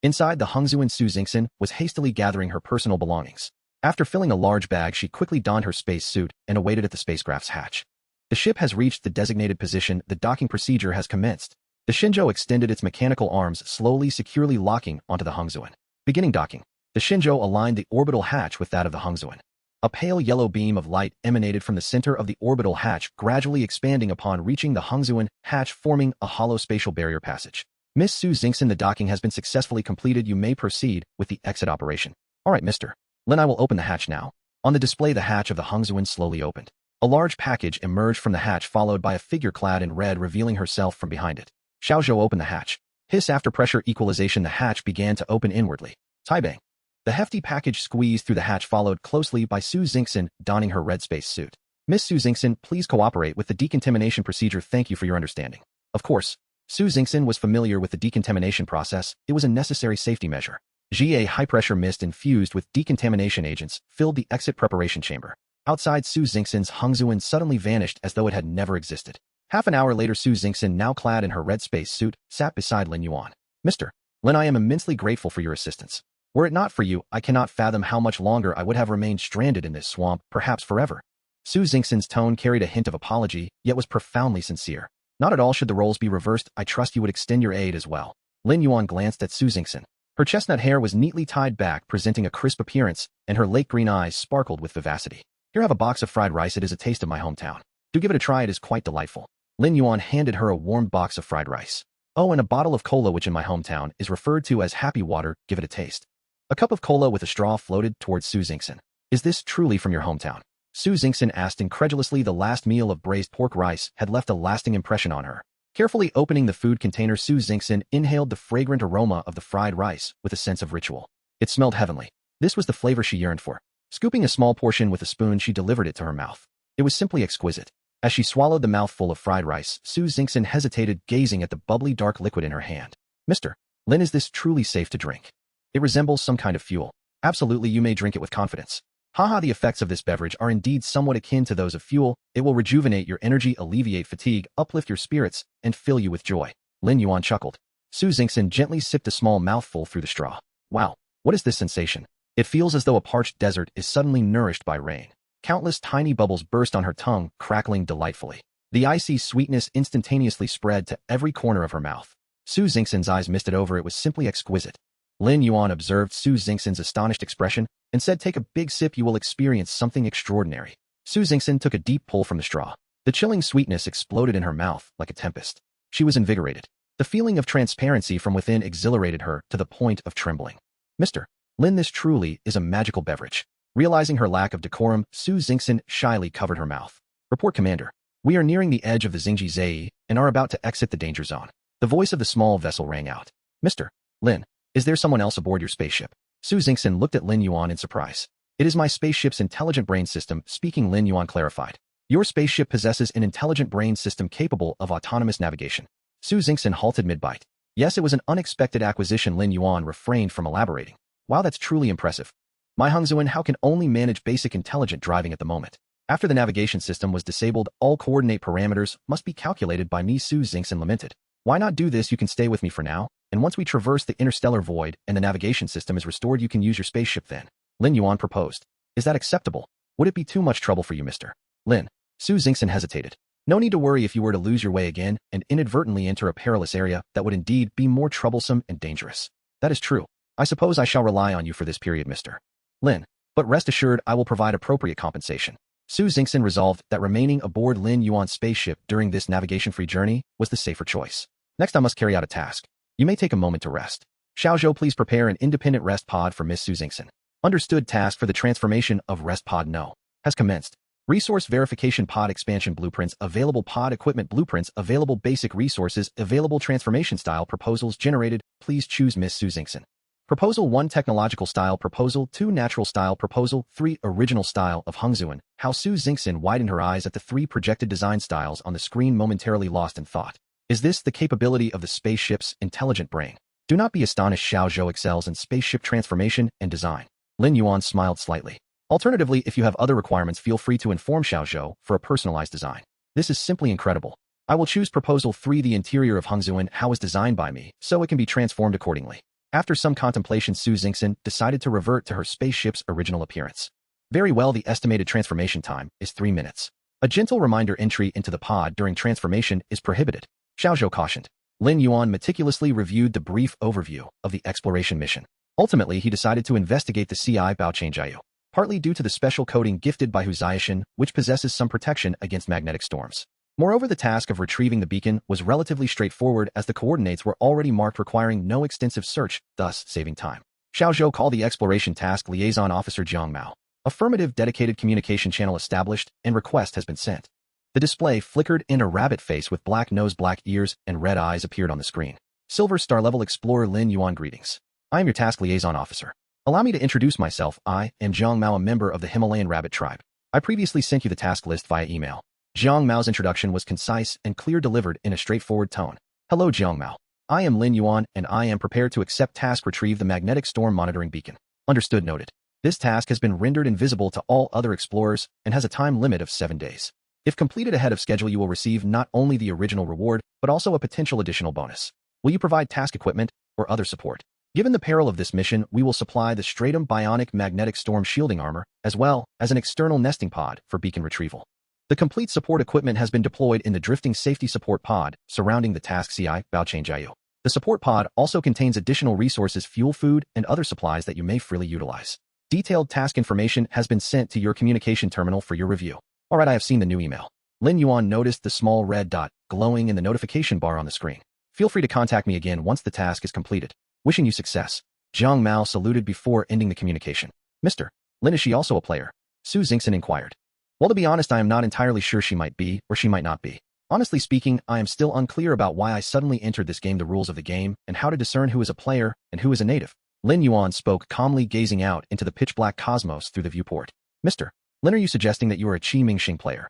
Inside the Hangzuan, Su Xingxin was hastily gathering her personal belongings. After filling a large bag, she quickly donned her space suit and awaited at the spacecraft's hatch. The ship has reached the designated position. The docking procedure has commenced. The Shenzhou extended its mechanical arms, slowly, securely locking onto the Hangzuan. Beginning docking. The Shenzhou aligned the orbital hatch with that of the Hangzuan. A pale yellow beam of light emanated from the center of the orbital hatch, gradually expanding upon reaching the Hangzuan hatch, forming a hollow spatial barrier passage. Miss Su Xingxin, the docking has been successfully completed. You may proceed with the exit operation. All right, Mr. Lin, I will open the hatch now. On the display, the hatch of the Hangzuan slowly opened. A large package emerged from the hatch followed by a figure clad in red revealing herself from behind it. Xiaozhou opened the hatch. Hiss after pressure equalization the hatch began to open inwardly. Taibang. The hefty package squeezed through the hatch followed closely by Su Xingxin donning her red space suit. Miss Su Xingxin, please cooperate with the decontamination procedure. Thank you for your understanding. Of course. Su Xingxin was familiar with the decontamination process. It was a necessary safety measure. Xia high-pressure mist infused with decontamination agents filled the exit preparation chamber. Outside, Su Xingxin's Hongzuan suddenly vanished as though it had never existed. Half an hour later, Su Xingxin, now clad in her red space suit, sat beside Lin Yuan. Mr. Lin, I am immensely grateful for your assistance. Were it not for you, I cannot fathom how much longer I would have remained stranded in this swamp, perhaps forever. Su Xingxin's tone carried a hint of apology, yet was profoundly sincere. Not at all. Should the roles be reversed, I trust you would extend your aid as well. Lin Yuan glanced at Su Xingxin. Her chestnut hair was neatly tied back, presenting a crisp appearance, and her lake green eyes sparkled with vivacity. Here, have a box of fried rice. It is a taste of my hometown. Do give it a try. It is quite delightful. Lin Yuan handed her a warm box of fried rice. Oh, and a bottle of cola, which in my hometown is referred to as happy water. Give it a taste. A cup of cola with a straw floated towards Su Xingxin. Is this truly from your hometown? Su Xingxin asked incredulously. The last meal of braised pork rice had left a lasting impression on her. Carefully opening the food container, Su Xingxin inhaled the fragrant aroma of the fried rice with a sense of ritual. It smelled heavenly. This was the flavor she yearned for. Scooping a small portion with a spoon, she delivered it to her mouth. It was simply exquisite. As she swallowed the mouthful of fried rice, Su Xingxin hesitated, gazing at the bubbly dark liquid in her hand. Mr. Lin, is this truly safe to drink? It resembles some kind of fuel. Absolutely, you may drink it with confidence. Haha, the effects of this beverage are indeed somewhat akin to those of fuel. It will rejuvenate your energy, alleviate fatigue, uplift your spirits, and fill you with joy. Lin Yuan chuckled. Su Xingxin gently sipped a small mouthful through the straw. Wow, what is this sensation? It feels as though a parched desert is suddenly nourished by rain. Countless tiny bubbles burst on her tongue, crackling delightfully. The icy sweetness instantaneously spread to every corner of her mouth. Su Xingxin's eyes misted over. It was simply exquisite. Lin Yuan observed Su Xingxin's astonished expression and said, take a big sip, you will experience something extraordinary. Su Xingxin took a deep pull from the straw. The chilling sweetness exploded in her mouth like a tempest. She was invigorated. The feeling of transparency from within exhilarated her to the point of trembling. Mr. Lin, this truly is a magical beverage. Realizing her lack of decorum, Su Xingxin shyly covered her mouth. Report, Commander. We are nearing the edge of the Xingji Zei and are about to exit the danger zone. The voice of the small vessel rang out. Mr. Lin, is there someone else aboard your spaceship? Su Xingxin looked at Lin Yuan in surprise. It is my spaceship's intelligent brain system, speaking, Lin Yuan clarified. Your spaceship possesses an intelligent brain system capable of autonomous navigation. Su Xingxin halted mid-bite. Yes, it was an unexpected acquisition. Lin Yuan refrained from elaborating. Wow, that's truly impressive. My Hongzuan How can only manage basic intelligent driving at the moment. After the navigation system was disabled, all coordinate parameters must be calculated by me. Su Xingxin lamented. Why not do this? You can stay with me for now, and once we traverse the interstellar void and the navigation system is restored, you can use your spaceship then. Lin Yuan proposed. Is that acceptable? Would it be too much trouble for you, Mr. Lin? Su Xingxin hesitated. No need to worry. If you were to lose your way again and inadvertently enter a perilous area, that would indeed be more troublesome and dangerous. That is true. I suppose I shall rely on you for this period, Mr. Lin. But rest assured, I will provide appropriate compensation. Su Xingxin resolved that remaining aboard Lin Yuan's spaceship during this navigation-free journey was the safer choice. Next, I must carry out a task. You may take a moment to rest. Xiaozhou, please prepare an independent rest pod for Miss Su Xingxin. Understood. Task for the transformation of rest pod No has commenced. Resource verification pod expansion blueprints available. Pod equipment blueprints available. Basic resources available. Transformation style proposals generated. Please choose Miss Su Xingxin. Proposal 1 Technological Style Proposal 2 Natural Style Proposal 3 Original Style of Hongzuan. How Su Xingxin widened her eyes at the 3 projected design styles on the screen, momentarily lost in thought. Is this the capability of the spaceship's intelligent brain? Do not be astonished, Xiaozhou excels in spaceship transformation and design. Lin Yuan smiled slightly. Alternatively, if you have other requirements, feel free to inform Xiaozhou for a personalized design. This is simply incredible. I will choose Proposal 3. The interior of Hongzuan How is designed by me, so it can be transformed accordingly. After some contemplation, Su Xingxin decided to revert to her spaceship's original appearance. Very well, the estimated transformation time is 3 minutes. A gentle reminder: entry into the pod during transformation is prohibited. Xiaozhou cautioned. Lin Yuan meticulously reviewed the brief overview of the exploration mission. Ultimately, he decided to investigate the CI Baochangjiu, partly due to the special coating gifted by Hu Ziashan, which possesses some protection against magnetic storms. Moreover, the task of retrieving the beacon was relatively straightforward as the coordinates were already marked, requiring no extensive search, thus saving time. Xiaozhou called the exploration task Liaison Officer Jiang Mao. Affirmative dedicated communication channel established and request has been sent. The display flickered and a rabbit face with black nose, black ears, and red eyes appeared on the screen. Silver Star Level Explorer Lin Yuan greetings. I am your task liaison officer. Allow me to introduce myself. I am Zhang Mao, a member of the Himalayan rabbit tribe. I previously sent you the task list via email. Zhang Mao's introduction was concise and clear, delivered in a straightforward tone. Hello Zhang Mao. I am Lin Yuan and I am prepared to accept task retrieve the magnetic storm monitoring beacon. Understood, noted. This task has been rendered invisible to all other explorers and has a time limit of 7 days. If completed ahead of schedule, you will receive not only the original reward, but also a potential additional bonus. Will you provide task equipment or other support? Given the peril of this mission, we will supply the Stratum Bionic Magnetic Storm Shielding Armor, as well as an external nesting pod for beacon retrieval. The complete support equipment has been deployed in the drifting safety support pod surrounding the task CI Baochain Jiayu. The support pod also contains additional resources, fuel, food, and other supplies that you may freely utilize. Detailed task information has been sent to your communication terminal for your review. Alright, I have seen the new email. Lin Yuan noticed the small red dot glowing in the notification bar on the screen. Feel free to contact me again once the task is completed. Wishing you success. Zhang Mao saluted before ending the communication. Mr. Lin, is she also a player? Su Xingxin inquired. Well, to be honest, I am not entirely sure. She might be, or she might not be. Honestly speaking, I am still unclear about why I suddenly entered this game, the rules of the game, and how to discern who is a player and who is a native. Lin Yuan spoke calmly, gazing out into the pitch-black cosmos through the viewport. Mr. Lin, are you suggesting that you are a Qi Mingxing player?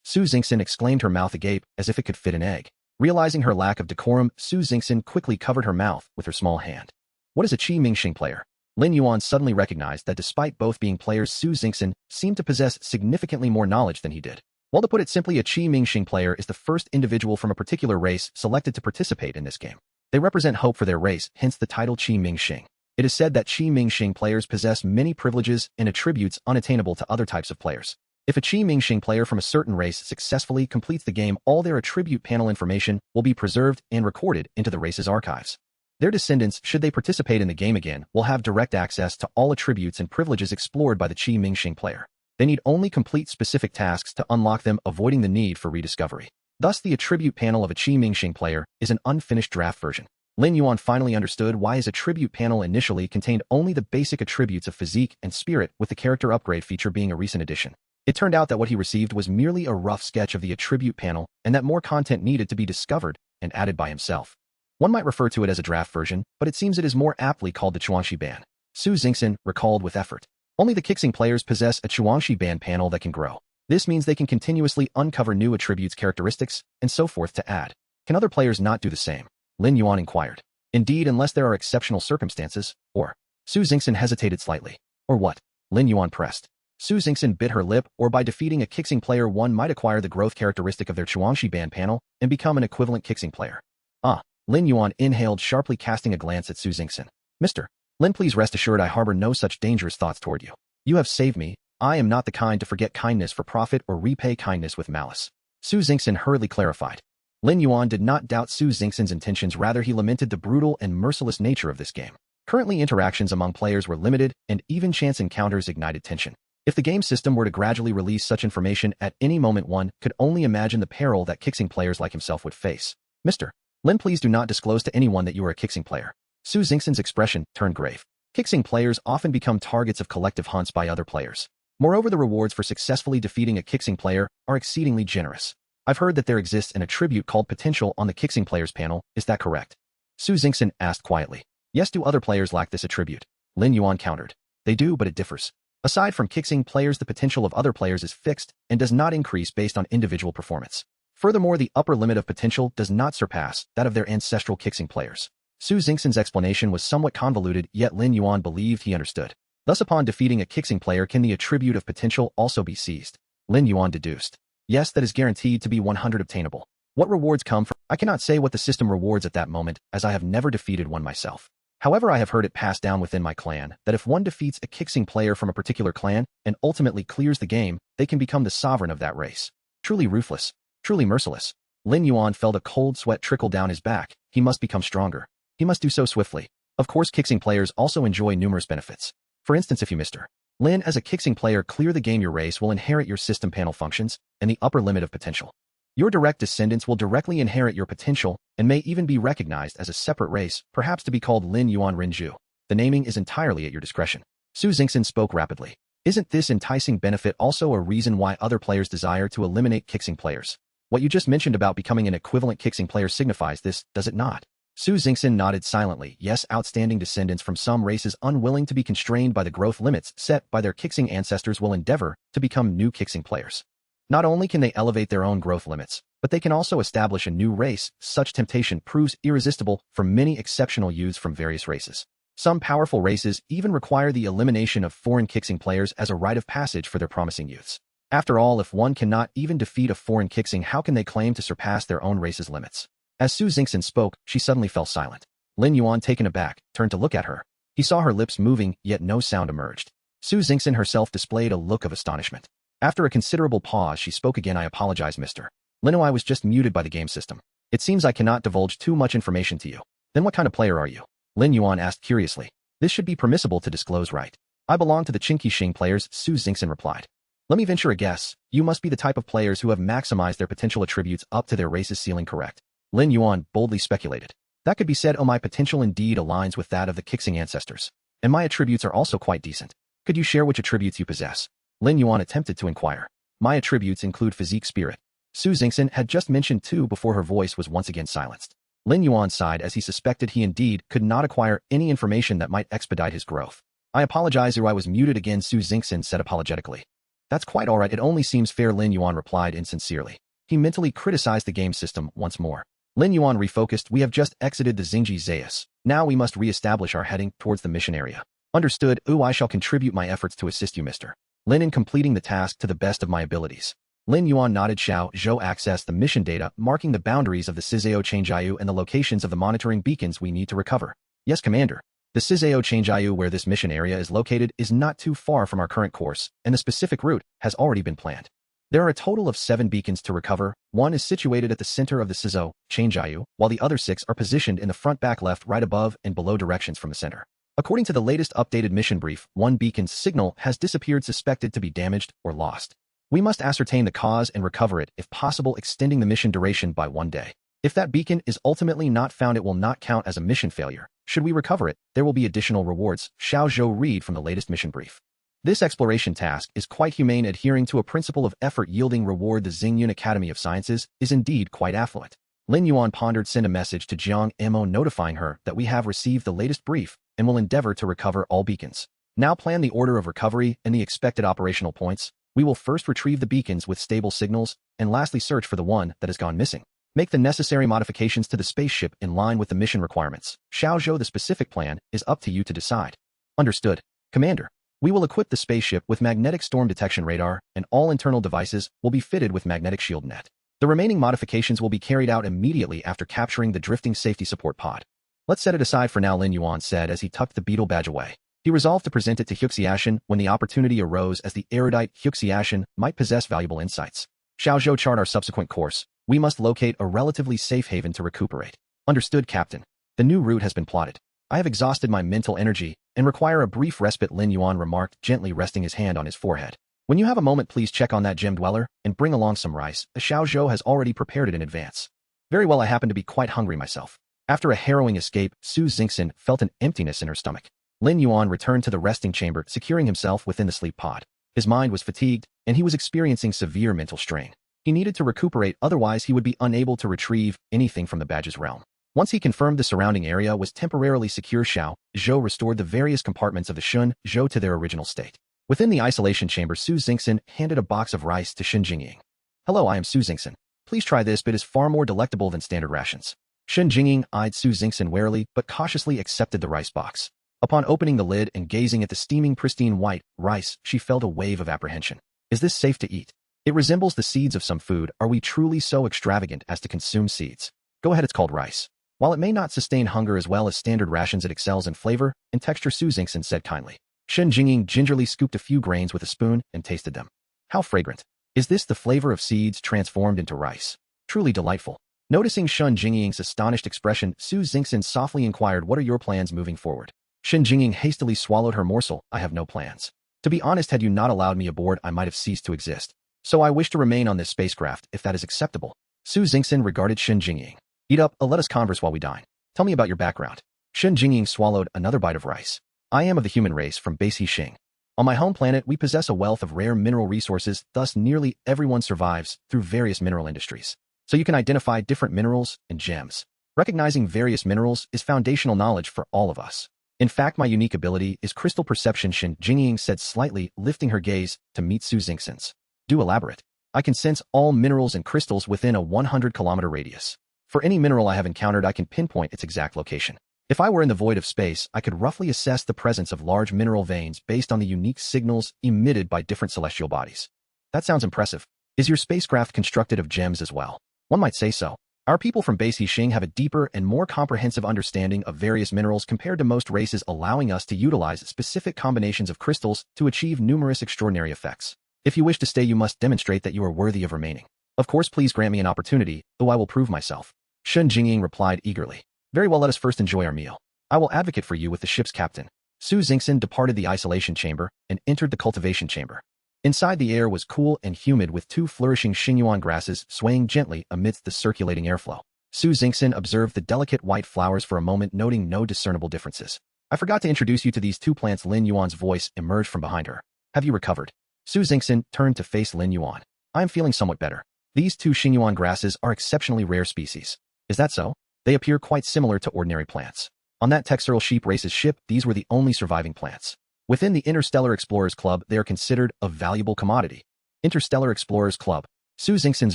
Su Xingxin exclaimed, her mouth agape as if it could fit an egg. Realizing her lack of decorum, Su Xingxin quickly covered her mouth with her small hand. What is a Qi Mingxing player? Lin Yuan suddenly recognized that despite both being players, Su Xingxin seemed to possess significantly more knowledge than he did. Well, to put it simply, a Qi Mingxing player is the first individual from a particular race selected to participate in this game. They represent hope for their race, hence the title Qi Mingxing. It is said that Qi Mingxing players possess many privileges and attributes unattainable to other types of players. If a Qi Mingxing player from a certain race successfully completes the game, all their attribute panel information will be preserved and recorded into the race's archives. Their descendants, should they participate in the game again, will have direct access to all attributes and privileges explored by the Qi Mingxing player. They need only complete specific tasks to unlock them, avoiding the need for rediscovery. Thus, the attribute panel of a Qi Mingxing player is an unfinished draft version. Lin Yuan finally understood why his attribute panel initially contained only the basic attributes of physique and spirit, with the character upgrade feature being a recent addition. It turned out that what he received was merely a rough sketch of the attribute panel and that more content needed to be discovered and added by himself. One might refer to it as a draft version, but it seems it is more aptly called the Chuangxi Ban. Su Xingxin recalled with effort. Only the Qixing players possess a Chuangxi Ban panel that can grow. This means they can continuously uncover new attributes, characteristics, and so forth to add. Can other players not do the same? Lin Yuan inquired. Indeed, unless there are exceptional circumstances, or... Su Xingxin hesitated slightly. Or what? Lin Yuan pressed. Su Xingxin bit her lip. Or by defeating a Qixing player, one might acquire the growth characteristic of their Chuangxi Ban panel and become an equivalent Qixing player. Ah. Lin Yuan inhaled sharply, casting a glance at Su Xingxin. Mr. Lin, please rest assured I harbor no such dangerous thoughts toward you. You have saved me. I am not the kind to forget kindness for profit or repay kindness with malice. Su Xingxin hurriedly clarified. Lin Yuan did not doubt Su Xingxin's intentions, rather he lamented the brutal and merciless nature of this game. Currently, interactions among players were limited, and even chance encounters ignited tension. If the game system were to gradually release such information at any moment, one could only imagine the peril that Qixing players like himself would face. Mr. Lin, please do not disclose to anyone that you are a Qixing player. Su Xingxin's expression turned grave. Qixing players often become targets of collective hunts by other players. Moreover, the rewards for successfully defeating a Qixing player are exceedingly generous. I've heard that there exists an attribute called potential on the Qixing players panel. Is that correct? Su Xingxin asked quietly. Yes, do other players lack this attribute? Lin Yuan countered. They do, but it differs. Aside from Qixing players, the potential of other players is fixed and does not increase based on individual performance. Furthermore, the upper limit of potential does not surpass that of their ancestral Qixing players. Su Xingxin's explanation was somewhat convoluted, yet Lin Yuan believed he understood. Thus, upon defeating a Qixing player, can the attribute of potential also be seized? Lin Yuan deduced. Yes, that is guaranteed to be 100 obtainable. What rewards come from? I cannot say what the system rewards at that moment, as I have never defeated one myself. However, I have heard it passed down within my clan that if one defeats a Qixing player from a particular clan and ultimately clears the game, they can become the sovereign of that race. Truly ruthless. Truly merciless. Lin Yuan felt a cold sweat trickle down his back. He must become stronger. He must do so swiftly. Of course, Qixing players also enjoy numerous benefits. For instance, if you, Mr. Lin, as a Qixing player, clear the game, your race will inherit your system panel functions and the upper limit of potential. Your direct descendants will directly inherit your potential and may even be recognized as a separate race, perhaps to be called Lin Yuan Renju. The naming is entirely at your discretion. Su Xingxin spoke rapidly. Isn't this enticing benefit also a reason why other players desire to eliminate Kixing players? What you just mentioned about becoming an equivalent Kixing player signifies this, does it not? Su Xingxin nodded silently. Yes, outstanding descendants from some races unwilling to be constrained by the growth limits set by their Kixing ancestors will endeavor to become new Kixing players. Not only can they elevate their own growth limits, but they can also establish a new race. Such temptation proves irresistible for many exceptional youths from various races. Some powerful races even require the elimination of foreign Kixing players as a rite of passage for their promising youths. After all, if one cannot even defeat a foreign Kixing, how can they claim to surpass their own race's limits? As Su Xingxin spoke, she suddenly fell silent. Lin Yuan, taken aback, turned to look at her. He saw her lips moving, yet no sound emerged. Su Xingxin herself displayed a look of astonishment. After a considerable pause, she spoke again. I apologize, Mr. Lino, I was just muted by the game system. It seems I cannot divulge too much information to you. Then what kind of player are you? Lin Yuan asked curiously. This should be permissible to disclose, right? I belong to the Qingqi players, Su Xingxin replied. Let me venture a guess. You must be the type of players who have maximized their potential attributes up to their race's ceiling, correct? Lin Yuan boldly speculated. That could be said. Oh, my potential indeed aligns with that of the Kixing ancestors. And my attributes are also quite decent. Could you share which attributes you possess? Lin Yuan attempted to inquire. My attributes include physique, spirit. Su Xingxin had just mentioned two before her voice was once again silenced. Lin Yuan sighed as he suspected he indeed could not acquire any information that might expedite his growth. I apologize, or I was muted again, Su Xingxin said apologetically. That's quite all right, it only seems fair, Lin Yuan replied insincerely. He mentally criticized the game system once more. Lin Yuan refocused. We have just exited the Xingji Zayas. Now we must re-establish our heading towards the mission area. Understood. I shall contribute my efforts to assist you, Mr. Lin, in completing the task to the best of my abilities. Lin Yuan nodded. Xiao Zhou accessed the mission data, marking the boundaries of the Shenzhou Changjiu and the locations of the monitoring beacons we need to recover. Yes, Commander. The Shenzhou Changjiu, where this mission area is located, is not too far from our current course, and the specific route has already been planned. There are a total of 7 beacons to recover. One is situated at the center of the Shenzhou Changjiu, while the other 6 are positioned in the front, back, left, right, above, and below directions from the center. According to the latest updated mission brief, one beacon's signal has disappeared, suspected to be damaged or lost. We must ascertain the cause and recover it, if possible, extending the mission duration by 1 day. If that beacon is ultimately not found, it will not count as a mission failure. Should we recover it, there will be additional rewards. Xiao Zhou read from the latest mission brief. This exploration task is quite humane, adhering to a principle of effort yielding reward. The Xingyun Academy of Sciences is indeed quite affluent. Lin Yuan pondered. Send a message to Jiang Mo notifying her that we have received the latest brief and will endeavor to recover all beacons. Now plan the order of recovery and the expected operational points. We will first retrieve the beacons with stable signals, and lastly search for the one that has gone missing. Make the necessary modifications to the spaceship in line with the mission requirements. Xiao Zhou, the specific plan is up to you to decide. Understood, Commander. We will equip the spaceship with magnetic storm detection radar, and all internal devices will be fitted with magnetic shield net. The remaining modifications will be carried out immediately after capturing the drifting safety support pod. Let's set it aside for now, Lin Yuan said as he tucked the beetle badge away. He resolved to present it to Huxiashin when the opportunity arose, as the erudite Huxiashin might possess valuable insights. Xiao Zhou, chart our subsequent course. We must locate a relatively safe haven to recuperate. Understood, Captain. The new route has been plotted. I have exhausted my mental energy and require a brief respite, Lin Yuan remarked, gently resting his hand on his forehead. When you have a moment, please check on that gem dweller and bring along some rice. Xiao Zhou has already prepared it in advance. Very well, I happen to be quite hungry myself. After a harrowing escape, Su Xingxin felt an emptiness in her stomach. Lin Yuan returned to the resting chamber, securing himself within the sleep pod. His mind was fatigued, and he was experiencing severe mental strain. He needed to recuperate, otherwise he would be unable to retrieve anything from the badge's realm. Once he confirmed the surrounding area was temporarily secure, Xiao Zhou restored the various compartments of the Shun Zhou to their original state. Within the isolation chamber, Su Xingxin handed a box of rice to Jingying. Hello, I am Su Xingxin. Please try this, but it is far more delectable than standard rations. Jingying eyed Su Xingxin warily, but cautiously accepted the rice box. Upon opening the lid and gazing at the steaming pristine white rice, she felt a wave of apprehension. Is this safe to eat? It resembles the seeds of some food. Are we truly so extravagant as to consume seeds? Go ahead, it's called rice. While it may not sustain hunger as well as standard rations, it excels in flavor and texture, Su Xingxin said kindly. Jingying gingerly scooped a few grains with a spoon and tasted them. How fragrant. Is this the flavor of seeds transformed into rice? Truly delightful. Noticing Jingying's astonished expression, Su Xingxin softly inquired, what are your plans moving forward? Jingying hastily swallowed her morsel. I have no plans. To be honest, had you not allowed me aboard, I might have ceased to exist. So I wish to remain on this spacecraft, if that is acceptable. Su Xingxin regarded Jingying. Eat up, let us converse while we dine. Tell me about your background. Jingying swallowed another bite of rice. I am of the human race from base Xing. On my home planet, we possess a wealth of rare mineral resources, thus nearly everyone survives through various mineral industries. So you can identify different minerals and gems. Recognizing various minerals is foundational knowledge for all of us. In fact, my unique ability is crystal perception, Shen said slightly, lifting her gaze to meet Su Xingxin's. Do elaborate. I can sense all minerals and crystals within a 100-kilometer radius. For any mineral I have encountered, I can pinpoint its exact location. If I were in the void of space, I could roughly assess the presence of large mineral veins based on the unique signals emitted by different celestial bodies. That sounds impressive. Is your spacecraft constructed of gems as well? One might say so. Our people from Base Yixing have a deeper and more comprehensive understanding of various minerals compared to most races, allowing us to utilize specific combinations of crystals to achieve numerous extraordinary effects. If you wish to stay, you must demonstrate that you are worthy of remaining. Of course, please grant me an opportunity, though I will prove myself. Shen Jingying replied eagerly. Very well, let us first enjoy our meal. I will advocate for you with the ship's captain. Su Xingxin departed the isolation chamber and entered the cultivation chamber. Inside, the air was cool and humid, with two flourishing Xingyuan grasses swaying gently amidst the circulating airflow. Su Xingxin observed the delicate white flowers for a moment, noting no discernible differences. I forgot to introduce you to these two plants. Lin Yuan's voice emerged from behind her. Have you recovered? Su Xingxin turned to face Lin Yuan. I am feeling somewhat better. These two Xingyuan grasses are exceptionally rare species. Is that so? They appear quite similar to ordinary plants. On that Textural Sheep race's ship, these were the only surviving plants. Within the Interstellar Explorers Club, they are considered a valuable commodity. Interstellar Explorers Club. Su Xingxin's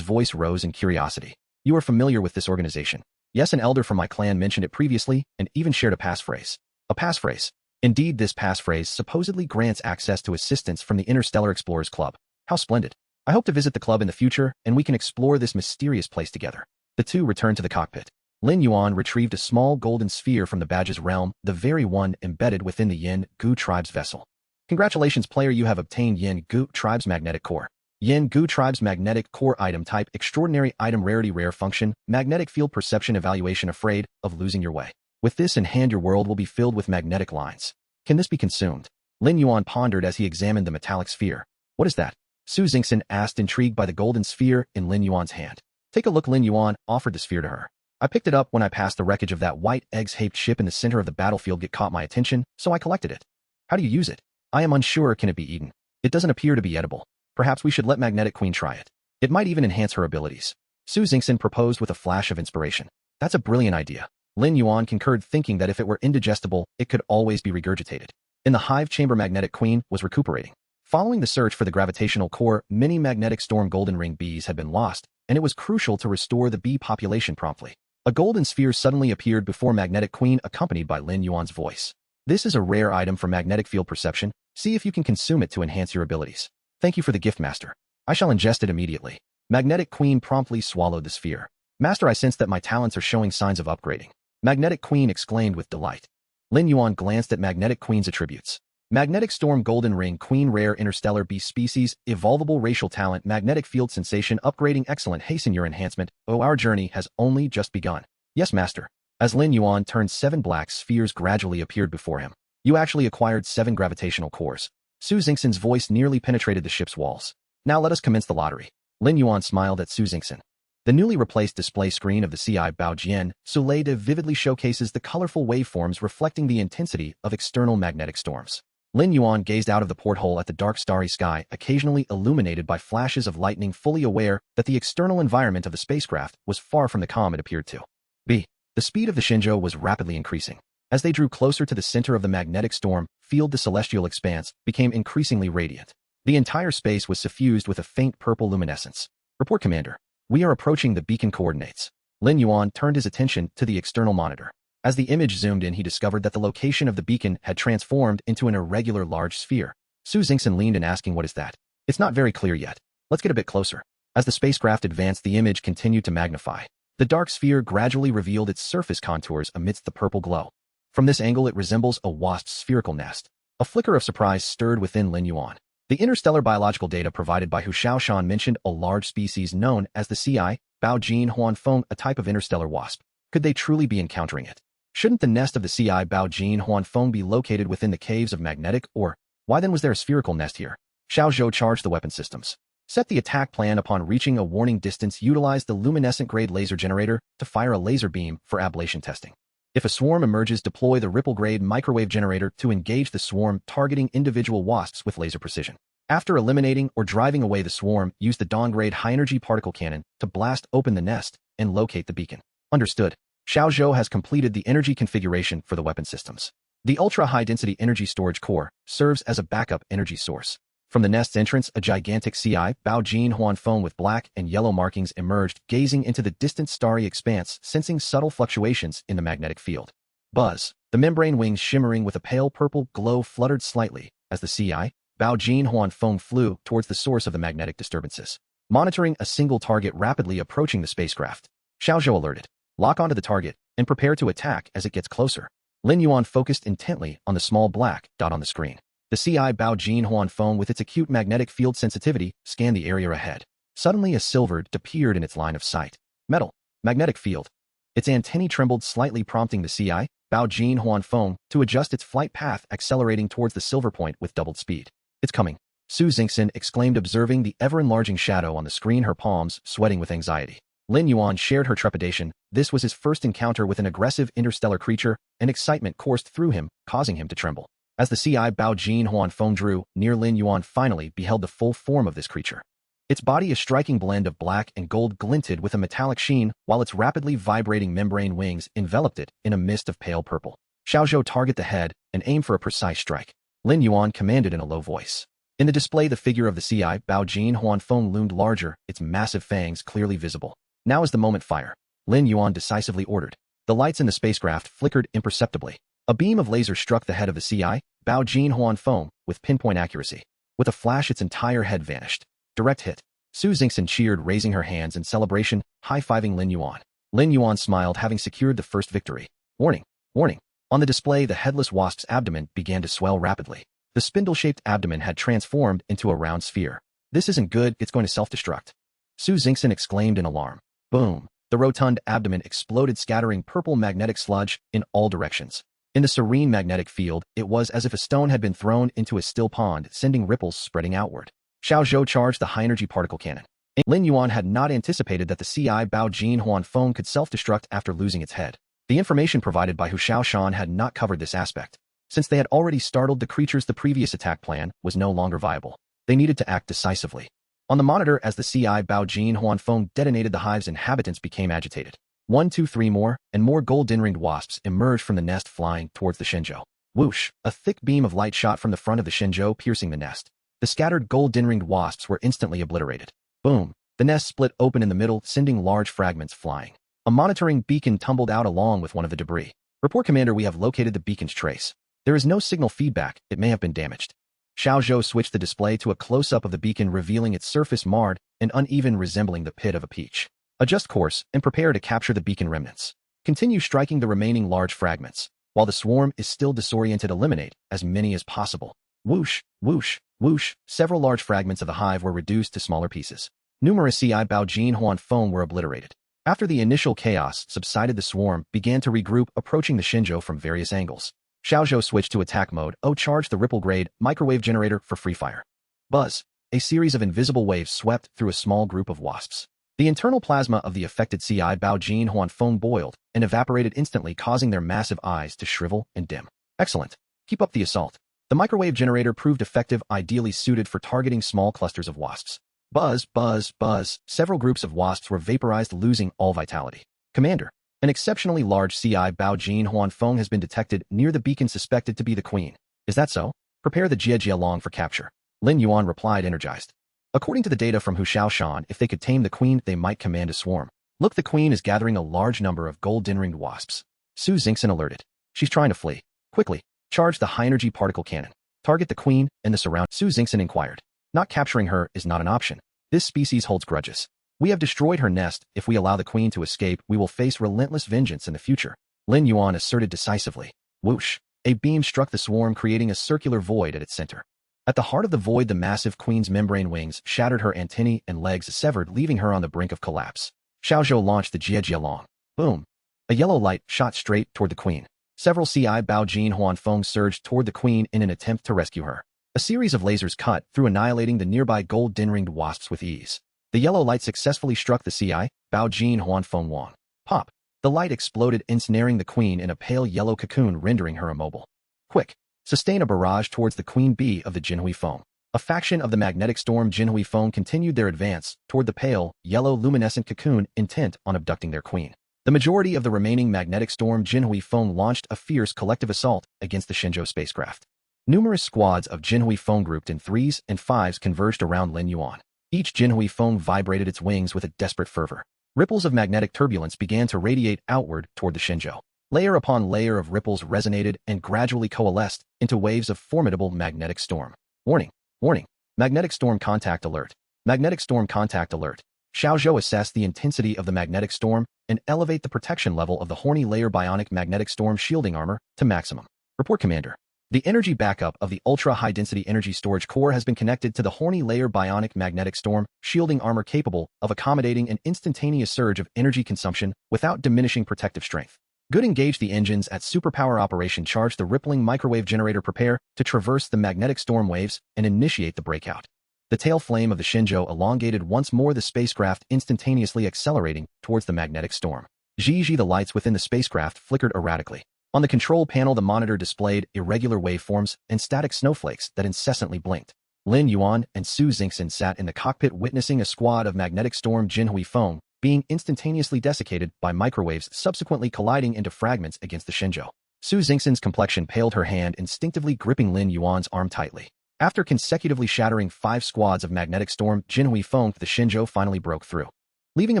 voice rose in curiosity. You are familiar with this organization? Yes, an elder from my clan mentioned it previously and even shared a passphrase. A passphrase. Indeed, this passphrase supposedly grants access to assistance from the Interstellar Explorers Club. How splendid. I hope to visit the club in the future, and we can explore this mysterious place together. The two returned to the cockpit. Lin Yuan retrieved a small golden sphere from the badge's realm, the very one embedded within the Yin Gu tribe's vessel. Congratulations, player, you have obtained Yin Gu tribe's magnetic core. Yin Gu tribe's magnetic core item type, extraordinary item rarity, rare function, magnetic field perception evaluation. Afraid of losing your way. With this in hand, your world will be filled with magnetic lines. Can this be consumed? Lin Yuan pondered as he examined the metallic sphere. What is that? Su Xingxin asked, intrigued by the golden sphere in Lin Yuan's hand. Take a look. Lin Yuan offered the sphere to her. I picked it up when I passed the wreckage of that white egg-shaped ship in the center of the battlefield. It caught my attention, so I collected it. How do you use it? I am unsure. Can it be eaten? It doesn't appear to be edible. Perhaps we should let Magnetic Queen try it. It might even enhance her abilities. Su Xingxin proposed with a flash of inspiration. That's a brilliant idea. Lin Yuan concurred, thinking that if it were indigestible, it could always be regurgitated. In the hive chamber, Magnetic Queen was recuperating. Following the search for the gravitational core, many magnetic storm golden ring bees had been lost, and it was crucial to restore the bee population promptly. A golden sphere suddenly appeared before Magnetic Queen, accompanied by Lin Yuan's voice. This is a rare item for magnetic field perception. See if you can consume it to enhance your abilities. Thank you for the gift, Master. I shall ingest it immediately. Magnetic Queen promptly swallowed the sphere. Master, I sense that my talents are showing signs of upgrading. Magnetic Queen exclaimed with delight. Lin Yuan glanced at Magnetic Queen's attributes. Magnetic Storm Golden Ring Queen, rare interstellar beast species, evolvable racial talent, magnetic field sensation, upgrading, excellent, hasten your enhancement. Oh, our journey has only just begun. Yes, Master. As Lin Yuan turned, 7 black spheres gradually appeared before him. You actually acquired 7 gravitational cores. Su Xingxin's voice nearly penetrated the ship's walls. Now let us commence the lottery. Lin Yuan smiled at Su Xingxin. The newly replaced display screen of the CI Baojian Soleil vividly showcases the colorful waveforms reflecting the intensity of external magnetic storms. Lin Yuan gazed out of the porthole at the dark starry sky, occasionally illuminated by flashes of lightning, fully aware that the external environment of the spacecraft was far from the calm it appeared to be. The speed of the Shenzhou was rapidly increasing. As they drew closer to the center of the magnetic storm field, the celestial expanse became increasingly radiant. The entire space was suffused with a faint purple luminescence. Report, Commander. We are approaching the beacon coordinates. Lin Yuan turned his attention to the external monitor. As the image zoomed in, he discovered that the location of the beacon had transformed into an irregular large sphere. Su Xingxin leaned in, asking, what is that? It's not very clear yet. Let's get a bit closer. As the spacecraft advanced, the image continued to magnify. The dark sphere gradually revealed its surface contours amidst the purple glow. From this angle, it resembles a wasp's spherical nest. A flicker of surprise stirred within Lin Yuan. The interstellar biological data provided by Hu Shaoshan mentioned a large species known as the Ci Baojin Huanfeng, a type of interstellar wasp. Could they truly be encountering it? Shouldn't the nest of the Ci Baojin Huanfeng be located within the caves of magnetic, or why then was there a spherical nest here? Xiao Zhou charged the weapon systems. Set the attack plan. Upon reaching a warning distance, utilize the luminescent grade laser generator to fire a laser beam for ablation testing. If a swarm emerges, deploy the ripple-grade microwave generator to engage the swarm, targeting individual wasps with laser precision. After eliminating or driving away the swarm, use the dawn-grade high-energy particle cannon to blast open the nest and locate the beacon. Understood. Shenzhou has completed the energy configuration for the weapon systems. The ultra-high-density energy storage core serves as a backup energy source. From the nest's entrance, a gigantic Ci Baojin Huanfeng with black and yellow markings emerged, gazing into the distant starry expanse, sensing subtle fluctuations in the magnetic field. Buzz. The membrane wings shimmering with a pale purple glow fluttered slightly as the Ci Baojin Huanfeng flew towards the source of the magnetic disturbances. Monitoring a single target rapidly approaching the spacecraft. Shenzhou alerted. Lock onto the target and prepare to attack as it gets closer. Lin Yuan focused intently on the small black dot on the screen. The Ci Baojin Huanfeng, with its acute magnetic field sensitivity, scanned the area ahead. Suddenly a silver dot appeared in its line of sight. Metal. Magnetic field. Its antennae trembled slightly, prompting the Ci Baojin Huanfeng to adjust its flight path, accelerating towards the silver point with doubled speed. It's coming. Su Xingxin exclaimed, observing the ever-enlarging shadow on the screen, her palms sweating with anxiety. Lin Yuan shared her trepidation. This was his first encounter with an aggressive interstellar creature, and excitement coursed through him, causing him to tremble. As the Ci Baojin Huanfeng drew near, Lin Yuan finally beheld the full form of this creature. Its body, a striking blend of black and gold, glinted with a metallic sheen, while its rapidly vibrating membrane wings enveloped it in a mist of pale purple. Shenzhou, target the head and aim for a precise strike. Lin Yuan commanded in a low voice. In the display, the figure of the Ci Baojin Huanfeng loomed larger, its massive fangs clearly visible. Now is the moment, fire. Lin Yuan decisively ordered. The lights in the spacecraft flickered imperceptibly. A beam of laser struck the head of the Ci Baojin Huanfeng with pinpoint accuracy. With a flash, its entire head vanished. Direct hit. Su Xingxin cheered, raising her hands in celebration, high-fiving Lin Yuan. Lin Yuan smiled, having secured the first victory. Warning. Warning. On the display, the headless wasp's abdomen began to swell rapidly. The spindle-shaped abdomen had transformed into a round sphere. This isn't good, it's going to self-destruct. Su Xingxin exclaimed in alarm. Boom. The rotund abdomen exploded, scattering purple magnetic sludge in all directions. In the serene magnetic field, it was as if a stone had been thrown into a still pond, sending ripples spreading outward. Shenzhou charged the high-energy particle cannon. Lin Yuan had not anticipated that the Ci Baojin Huanfeng could self-destruct after losing its head. The information provided by Hu Shaoshan had not covered this aspect. Since they had already startled the creatures, the previous attack plan was no longer viable. They needed to act decisively. On the monitor, as the Ci Baojin Huanfeng detonated, the hive's inhabitants became agitated. 1, 2, 3 more, and more golden-ringed wasps emerged from the nest, flying towards the Shenzhou. Whoosh! A thick beam of light shot from the front of the Shenzhou, piercing the nest. The scattered golden-ringed wasps were instantly obliterated. Boom! The nest split open in the middle, sending large fragments flying. A monitoring beacon tumbled out along with one of the debris. Report, Commander, we have located the beacon's trace. There is no signal feedback, it may have been damaged. Shenzhou switched the display to a close-up of the beacon, revealing its surface marred and uneven, resembling the pit of a peach. Adjust course and prepare to capture the beacon remnants. Continue striking the remaining large fragments. While the swarm is still disoriented, eliminate as many as possible. Whoosh, whoosh, whoosh. Several large fragments of the hive were reduced to smaller pieces. Numerous Ci Baojin Huanfeng were obliterated. After the initial chaos subsided, the swarm began to regroup, approaching the Shenzhou from various angles. Shenzhou switched to attack mode. Charged the ripple-grade microwave generator for free fire. Buzz. A series of invisible waves swept through a small group of wasps. The internal plasma of the affected Ci Baojin Huanfeng boiled and evaporated instantly, causing their massive eyes to shrivel and dim. Excellent. Keep up the assault. The microwave generator proved effective, ideally suited for targeting small clusters of wasps. Buzz, buzz, buzz. Several groups of wasps were vaporized, losing all vitality. Commander, an exceptionally large Ci Baojin Huanfeng has been detected near the beacon, suspected to be the queen. Is that so? Prepare the Jia Long for capture. Lin Yuan replied, energized. According to the data from Hu Shaoshan, if they could tame the queen, they might command a swarm. Look, the queen is gathering a large number of golden-ringed wasps. Su Xingxin alerted. She's trying to flee. Quickly, charge the high-energy particle cannon. Target the queen and the surround. Su Xingxin inquired. Not capturing her is not an option. This species holds grudges. We have destroyed her nest. If we allow the queen to escape, we will face relentless vengeance in the future. Lin Yuan asserted decisively. Whoosh! A beam struck the swarm, creating a circular void at its center. At the heart of the void, the massive queen's membrane wings shattered, her antennae and legs severed, leaving her on the brink of collapse. Shenzhou launched the Jia Long. Boom! A yellow light shot straight toward the queen. Several Ci Baojin Huanfeng surged toward the queen in an attempt to rescue her. A series of lasers cut through, annihilating the nearby golden-ringed wasps with ease. The yellow light successfully struck the Ci Baojin Huanfeng Wang. Pop! The light exploded, ensnaring the queen in a pale yellow cocoon, rendering her immobile. Quick! Sustain a barrage towards the queen bee of the Jinhui Feng. A faction of the magnetic storm Jinhui Feng continued their advance toward the pale, yellow luminescent cocoon, intent on abducting their queen. The majority of the remaining magnetic storm Jinhui Feng launched a fierce collective assault against the Shenzhou spacecraft. Numerous squads of Jinhui Feng grouped in 3s and 5s converged around Lin Yuan. Each Jinhui Feng vibrated its wings with a desperate fervor. Ripples of magnetic turbulence began to radiate outward toward the Shenzhou. Layer upon layer of ripples resonated and gradually coalesced into waves of formidable magnetic storm. Warning! Warning! Magnetic storm contact alert! Magnetic storm contact alert! Xiaozhou assessed the intensity of the magnetic storm and elevate the protection level of the horny layer bionic magnetic storm shielding armor to maximum. Report, Commander. The energy backup of the ultra-high-density energy storage core has been connected to the horny layer bionic magnetic storm shielding armor, capable of accommodating an instantaneous surge of energy consumption without diminishing protective strength. Good. Engage the engines at superpower operation. Charge the rippling microwave generator. Prepare to traverse the magnetic storm waves and initiate the breakout. The tail flame of the Shenzhou elongated once more, the spacecraft instantaneously accelerating towards the magnetic storm. Zhi, the lights within the spacecraft flickered erratically. On the control panel, the monitor displayed irregular waveforms and static snowflakes that incessantly blinked. Lin Yuan and Su Xingxin sat in the cockpit, witnessing a squad of magnetic storm Jinhui Feng being instantaneously desiccated by microwaves, subsequently colliding into fragments against the Shenzhou. Su Xingxin's complexion paled, her hand instinctively gripping Lin Yuan's arm tightly. After consecutively shattering 5 squads of magnetic storm Jinhui Feng, the Shenzhou finally broke through, leaving a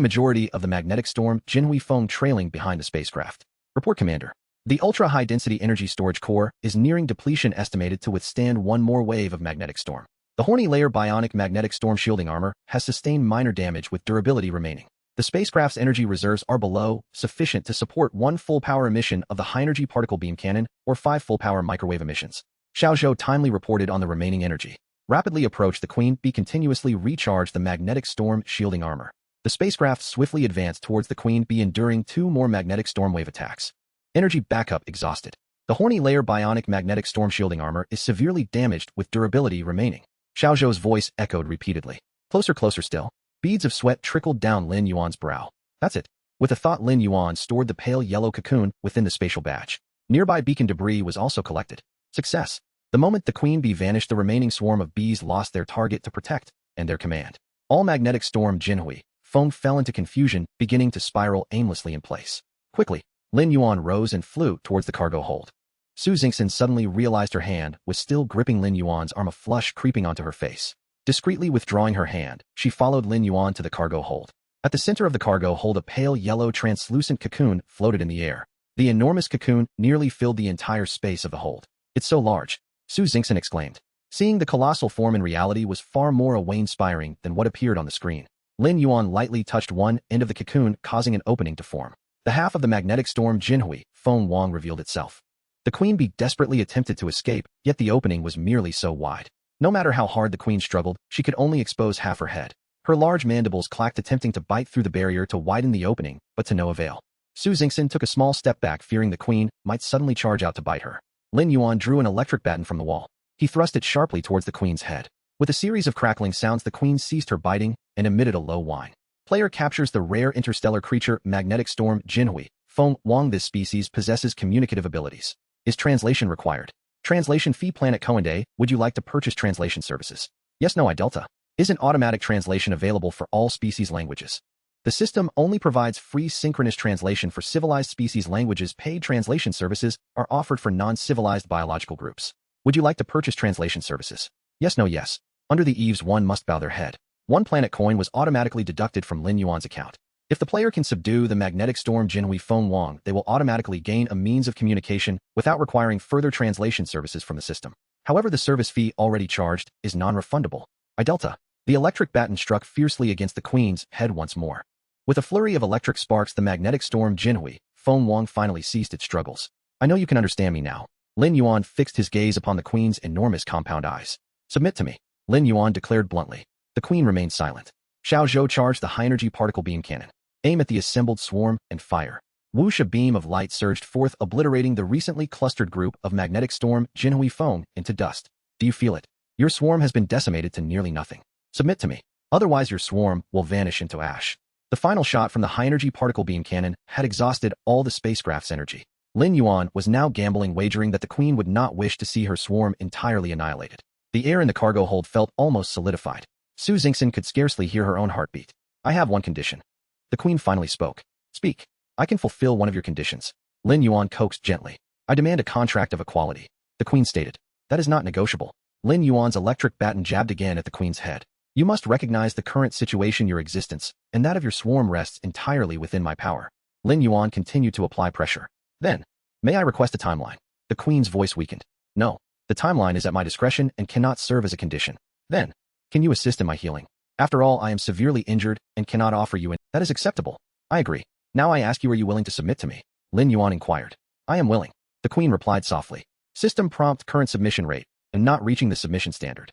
majority of the magnetic storm Jinhui Feng trailing behind the spacecraft. Report, Commander. The ultra-high-density energy storage core is nearing depletion, estimated to withstand one more wave of magnetic storm. The horny layer bionic magnetic storm shielding armor has sustained minor damage, with durability remaining. The spacecraft's energy reserves are below sufficient to support 1 full power emission of the high-energy particle beam cannon or 5 full power microwave emissions. Xiaozhou timely reported on the remaining energy. Rapidly approach the Queen Bee. Continuously recharge the magnetic storm shielding armor. The spacecraft swiftly advanced towards the Queen Bee, enduring 2 more magnetic storm wave attacks. Energy backup exhausted. The horny layer bionic magnetic storm shielding armor is severely damaged, with durability remaining. Xiaozhou's voice echoed repeatedly. Closer, closer still. Beads of sweat trickled down Lin Yuan's brow. That's it. With a thought, Lin Yuan stored the pale yellow cocoon within the spatial badge. Nearby beacon debris was also collected. Success. The moment the Queen Bee vanished, the remaining swarm of bees lost their target to protect and their command. All magnetic storm Jinhui Feng fell into confusion, beginning to spiral aimlessly in place. Quickly, Lin Yuan rose and flew towards the cargo hold. Su Xingxin suddenly realized her hand was still gripping Lin Yuan's arm, a flush creeping onto her face. Discreetly withdrawing her hand, she followed Lin Yuan to the cargo hold. At the center of the cargo hold, a pale yellow translucent cocoon floated in the air. The enormous cocoon nearly filled the entire space of the hold. It's so large, Su Xingxin exclaimed. Seeing the colossal form in reality was far more awe-inspiring than what appeared on the screen. Lin Yuan lightly touched one end of the cocoon, causing an opening to form. The half of the magnetic storm Jinhui Feng Wang revealed itself. The Queen Bee desperately attempted to escape, yet the opening was merely so wide. No matter how hard the Queen struggled, she could only expose half her head. Her large mandibles clacked, attempting to bite through the barrier to widen the opening, but to no avail. Su Xingxin took a small step back, fearing the Queen might suddenly charge out to bite her. Lin Yuan drew an electric baton from the wall. He thrust it sharply towards the Queen's head. With a series of crackling sounds, the Queen ceased her biting and emitted a low whine. Player captures the rare interstellar creature magnetic storm Jinhui Feng Wang. This species possesses communicative abilities. Is translation required? Translation fee. Planet Coende, would you like to purchase translation services? Yes, no, I Delta. Isn't automatic translation available for all species languages? The system only provides free synchronous translation for civilized species languages. Paid translation services are offered for non-civilized biological groups. Would you like to purchase translation services? Yes, no, yes. Under the eaves, one must bow their head. 1 planet coin was automatically deducted from Lin Yuan's account. If the player can subdue the magnetic storm Jinhui Feng Wang, they will automatically gain a means of communication without requiring further translation services from the system. However, the service fee already charged is non-refundable. I Delta. The electric baton struck fiercely against the Queen's head once more. With a flurry of electric sparks, the magnetic storm Jinhui Feng Wang finally ceased its struggles. I know you can understand me now. Lin Yuan fixed his gaze upon the Queen's enormous compound eyes. Submit to me, Lin Yuan declared bluntly. The Queen remained silent. Xiaozhou charged the high-energy particle beam cannon. Aim at the assembled swarm and fire. Whoosh! A beam of light surged forth, obliterating the recently clustered group of magnetic storm Jinhui Feng into dust. Do you feel it? Your swarm has been decimated to nearly nothing. Submit to me. Otherwise your swarm will vanish into ash. The final shot from the high-energy particle beam cannon had exhausted all the spacecraft's energy. Lin Yuan was now gambling, wagering that the Queen would not wish to see her swarm entirely annihilated. The air in the cargo hold felt almost solidified. Su Xingxin could scarcely hear her own heartbeat. I have one condition. The Queen finally spoke. Speak. I can fulfill one of your conditions. Lin Yuan coaxed gently. I demand a contract of equality. The Queen stated. That is not negotiable. Lin Yuan's electric baton jabbed again at the Queen's head. You must recognize the current situation, your existence, and that of your swarm rests entirely within my power. Lin Yuan continued to apply pressure. Then, may I request a timeline? The Queen's voice weakened. No, the timeline is at my discretion and cannot serve as a condition. Then, can you assist in my healing? After all, I am severely injured and cannot offer you that is acceptable. I agree. Now I ask you, are you willing to submit to me? Lin Yuan inquired. I am willing. The Queen replied softly. System prompt current submission rate, and not reaching the submission standard.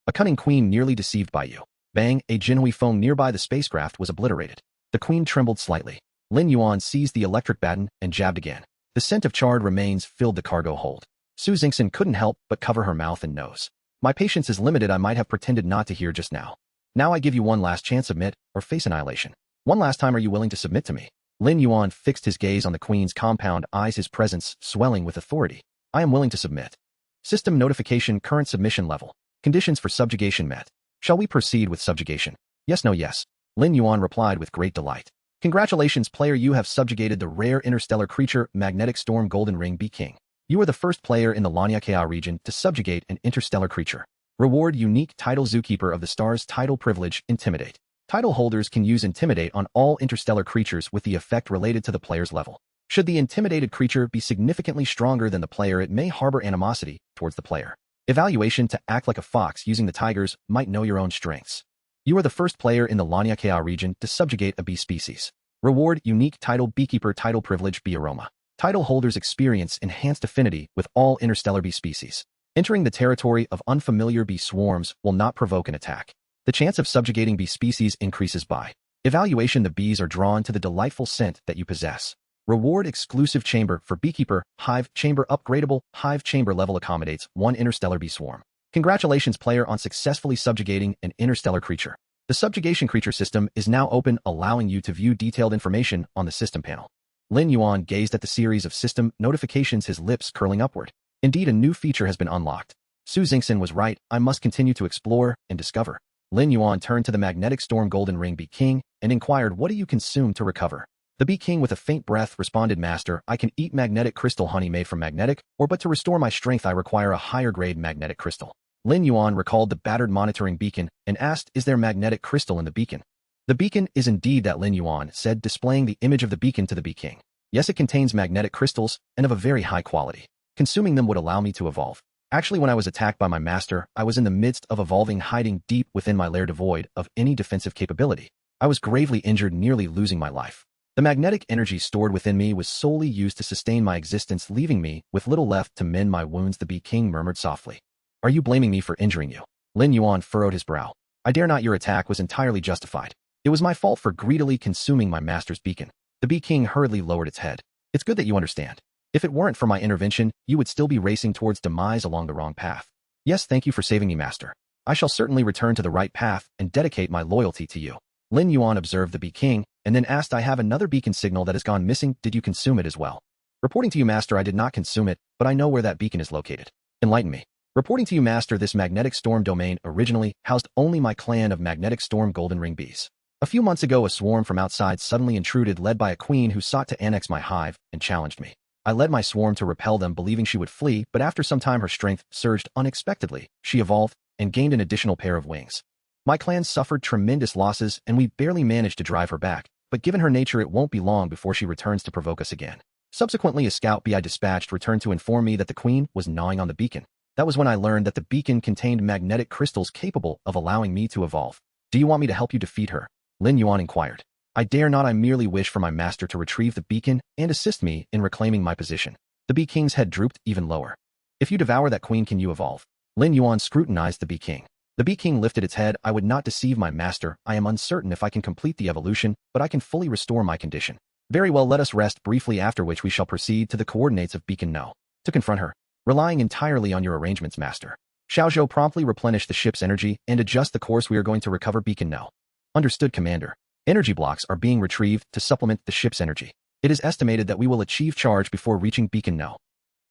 A cunning Queen nearly deceived by you. Bang, a Jinhui phone nearby the spacecraft was obliterated. The Queen trembled slightly. Lin Yuan seized the electric baton and jabbed again. The scent of charred remains filled the cargo hold. Su Xingxin couldn't help but cover her mouth and nose. My patience is limited. I might have pretended not to hear just now. Now I give you one last chance. Submit, or face annihilation. One last time, are you willing to submit to me? Lin Yuan fixed his gaze on the Queen's compound eyes, his presence swelling with authority. I am willing to submit. System notification, current submission level. Conditions for subjugation met. Shall we proceed with subjugation? Yes, no, yes. Lin Yuan replied with great delight. Congratulations, player, you have subjugated the rare interstellar creature Magnetic Storm Golden Ring Bee King. You are the first player in the Lanyakea region to subjugate an interstellar creature. Reward unique title Zookeeper of the Stars title privilege Intimidate. Title holders can use Intimidate on all interstellar creatures with the effect related to the player's level. Should the intimidated creature be significantly stronger than the player, it may harbor animosity towards the player. Evaluation to act like a fox using the tigers might know your own strengths. You are the first player in the Lanyakea region to subjugate a bee species. Reward unique title Beekeeper title privilege Bee Aroma. Title holders experience enhanced affinity with all interstellar bee species. Entering the territory of unfamiliar bee swarms will not provoke an attack. The chance of subjugating bee species increases by evaluation. The bees are drawn to the delightful scent that you possess. Reward exclusive chamber for Beekeeper, Hive Chamber upgradable, Hive Chamber level accommodates one interstellar bee swarm. Congratulations, player, on successfully subjugating an interstellar creature. The subjugation creature system is now open, allowing you to view detailed information on the system panel. Lin Yuan gazed at the series of system notifications, his lips curling upward. Indeed, a new feature has been unlocked. Su Xingxin was right, I must continue to explore and discover. Lin Yuan turned to the Magnetic Storm Golden Ring Bee King and inquired, what do you consume to recover? The Bee King with a faint breath responded, Master, I can eat magnetic crystal honey made from magnetic, but to restore my strength I require a higher grade magnetic crystal. Lin Yuan recalled the battered monitoring beacon and asked, is there magnetic crystal in the beacon? The beacon is indeed that, Lin Yuan said, displaying the image of the beacon to the Bee King. Yes, it contains magnetic crystals and of a very high quality. Consuming them would allow me to evolve. Actually, when I was attacked by my master, I was in the midst of evolving, hiding deep within my lair devoid of any defensive capability. I was gravely injured, nearly losing my life. The magnetic energy stored within me was solely used to sustain my existence, leaving me with little left to mend my wounds, the Bee King murmured softly. Are you blaming me for injuring you? Lin Yuan furrowed his brow. I dare not, your attack was entirely justified. It was my fault for greedily consuming my master's beacon. The Bee King hurriedly lowered its head. It's good that you understand. If it weren't for my intervention, you would still be racing towards demise along the wrong path. Yes, thank you for saving me, master. I shall certainly return to the right path and dedicate my loyalty to you. Lin Yuan observed the Bee King and then asked, I have another beacon signal that has gone missing. Did you consume it as well? Reporting to you, master, I did not consume it, but I know where that beacon is located. Enlighten me. Reporting to you, master, this magnetic storm domain originally housed only my clan of magnetic storm golden ring bees. A few months ago, a swarm from outside suddenly intruded, led by a queen who sought to annex my hive and challenged me. I led my swarm to repel them, believing she would flee, but after some time her strength surged unexpectedly. She evolved and gained an additional pair of wings. My clan suffered tremendous losses and we barely managed to drive her back, but given her nature it won't be long before she returns to provoke us again. Subsequently, a scout bee I dispatched returned to inform me that the queen was gnawing on the beacon. That was when I learned that the beacon contained magnetic crystals capable of allowing me to evolve. Do you want me to help you defeat her? Lin Yuan inquired. I dare not, I merely wish for my master to retrieve the beacon and assist me in reclaiming my position. The Bee King's head drooped even lower. If you devour that queen, can you evolve? Lin Yuan scrutinized the Bee King. The Bee King lifted its head. I would not deceive my master. I am uncertain if I can complete the evolution, but I can fully restore my condition. Very well, let us rest briefly, after which we shall proceed to the coordinates of Beacon No. To confront her, relying entirely on your arrangements, master. Xiaozhou promptly replenished the ship's energy and adjust the course. We are going to recover Beacon No. Understood, Commander. Energy blocks are being retrieved to supplement the ship's energy. It is estimated that we will achieve charge before reaching Beacon No.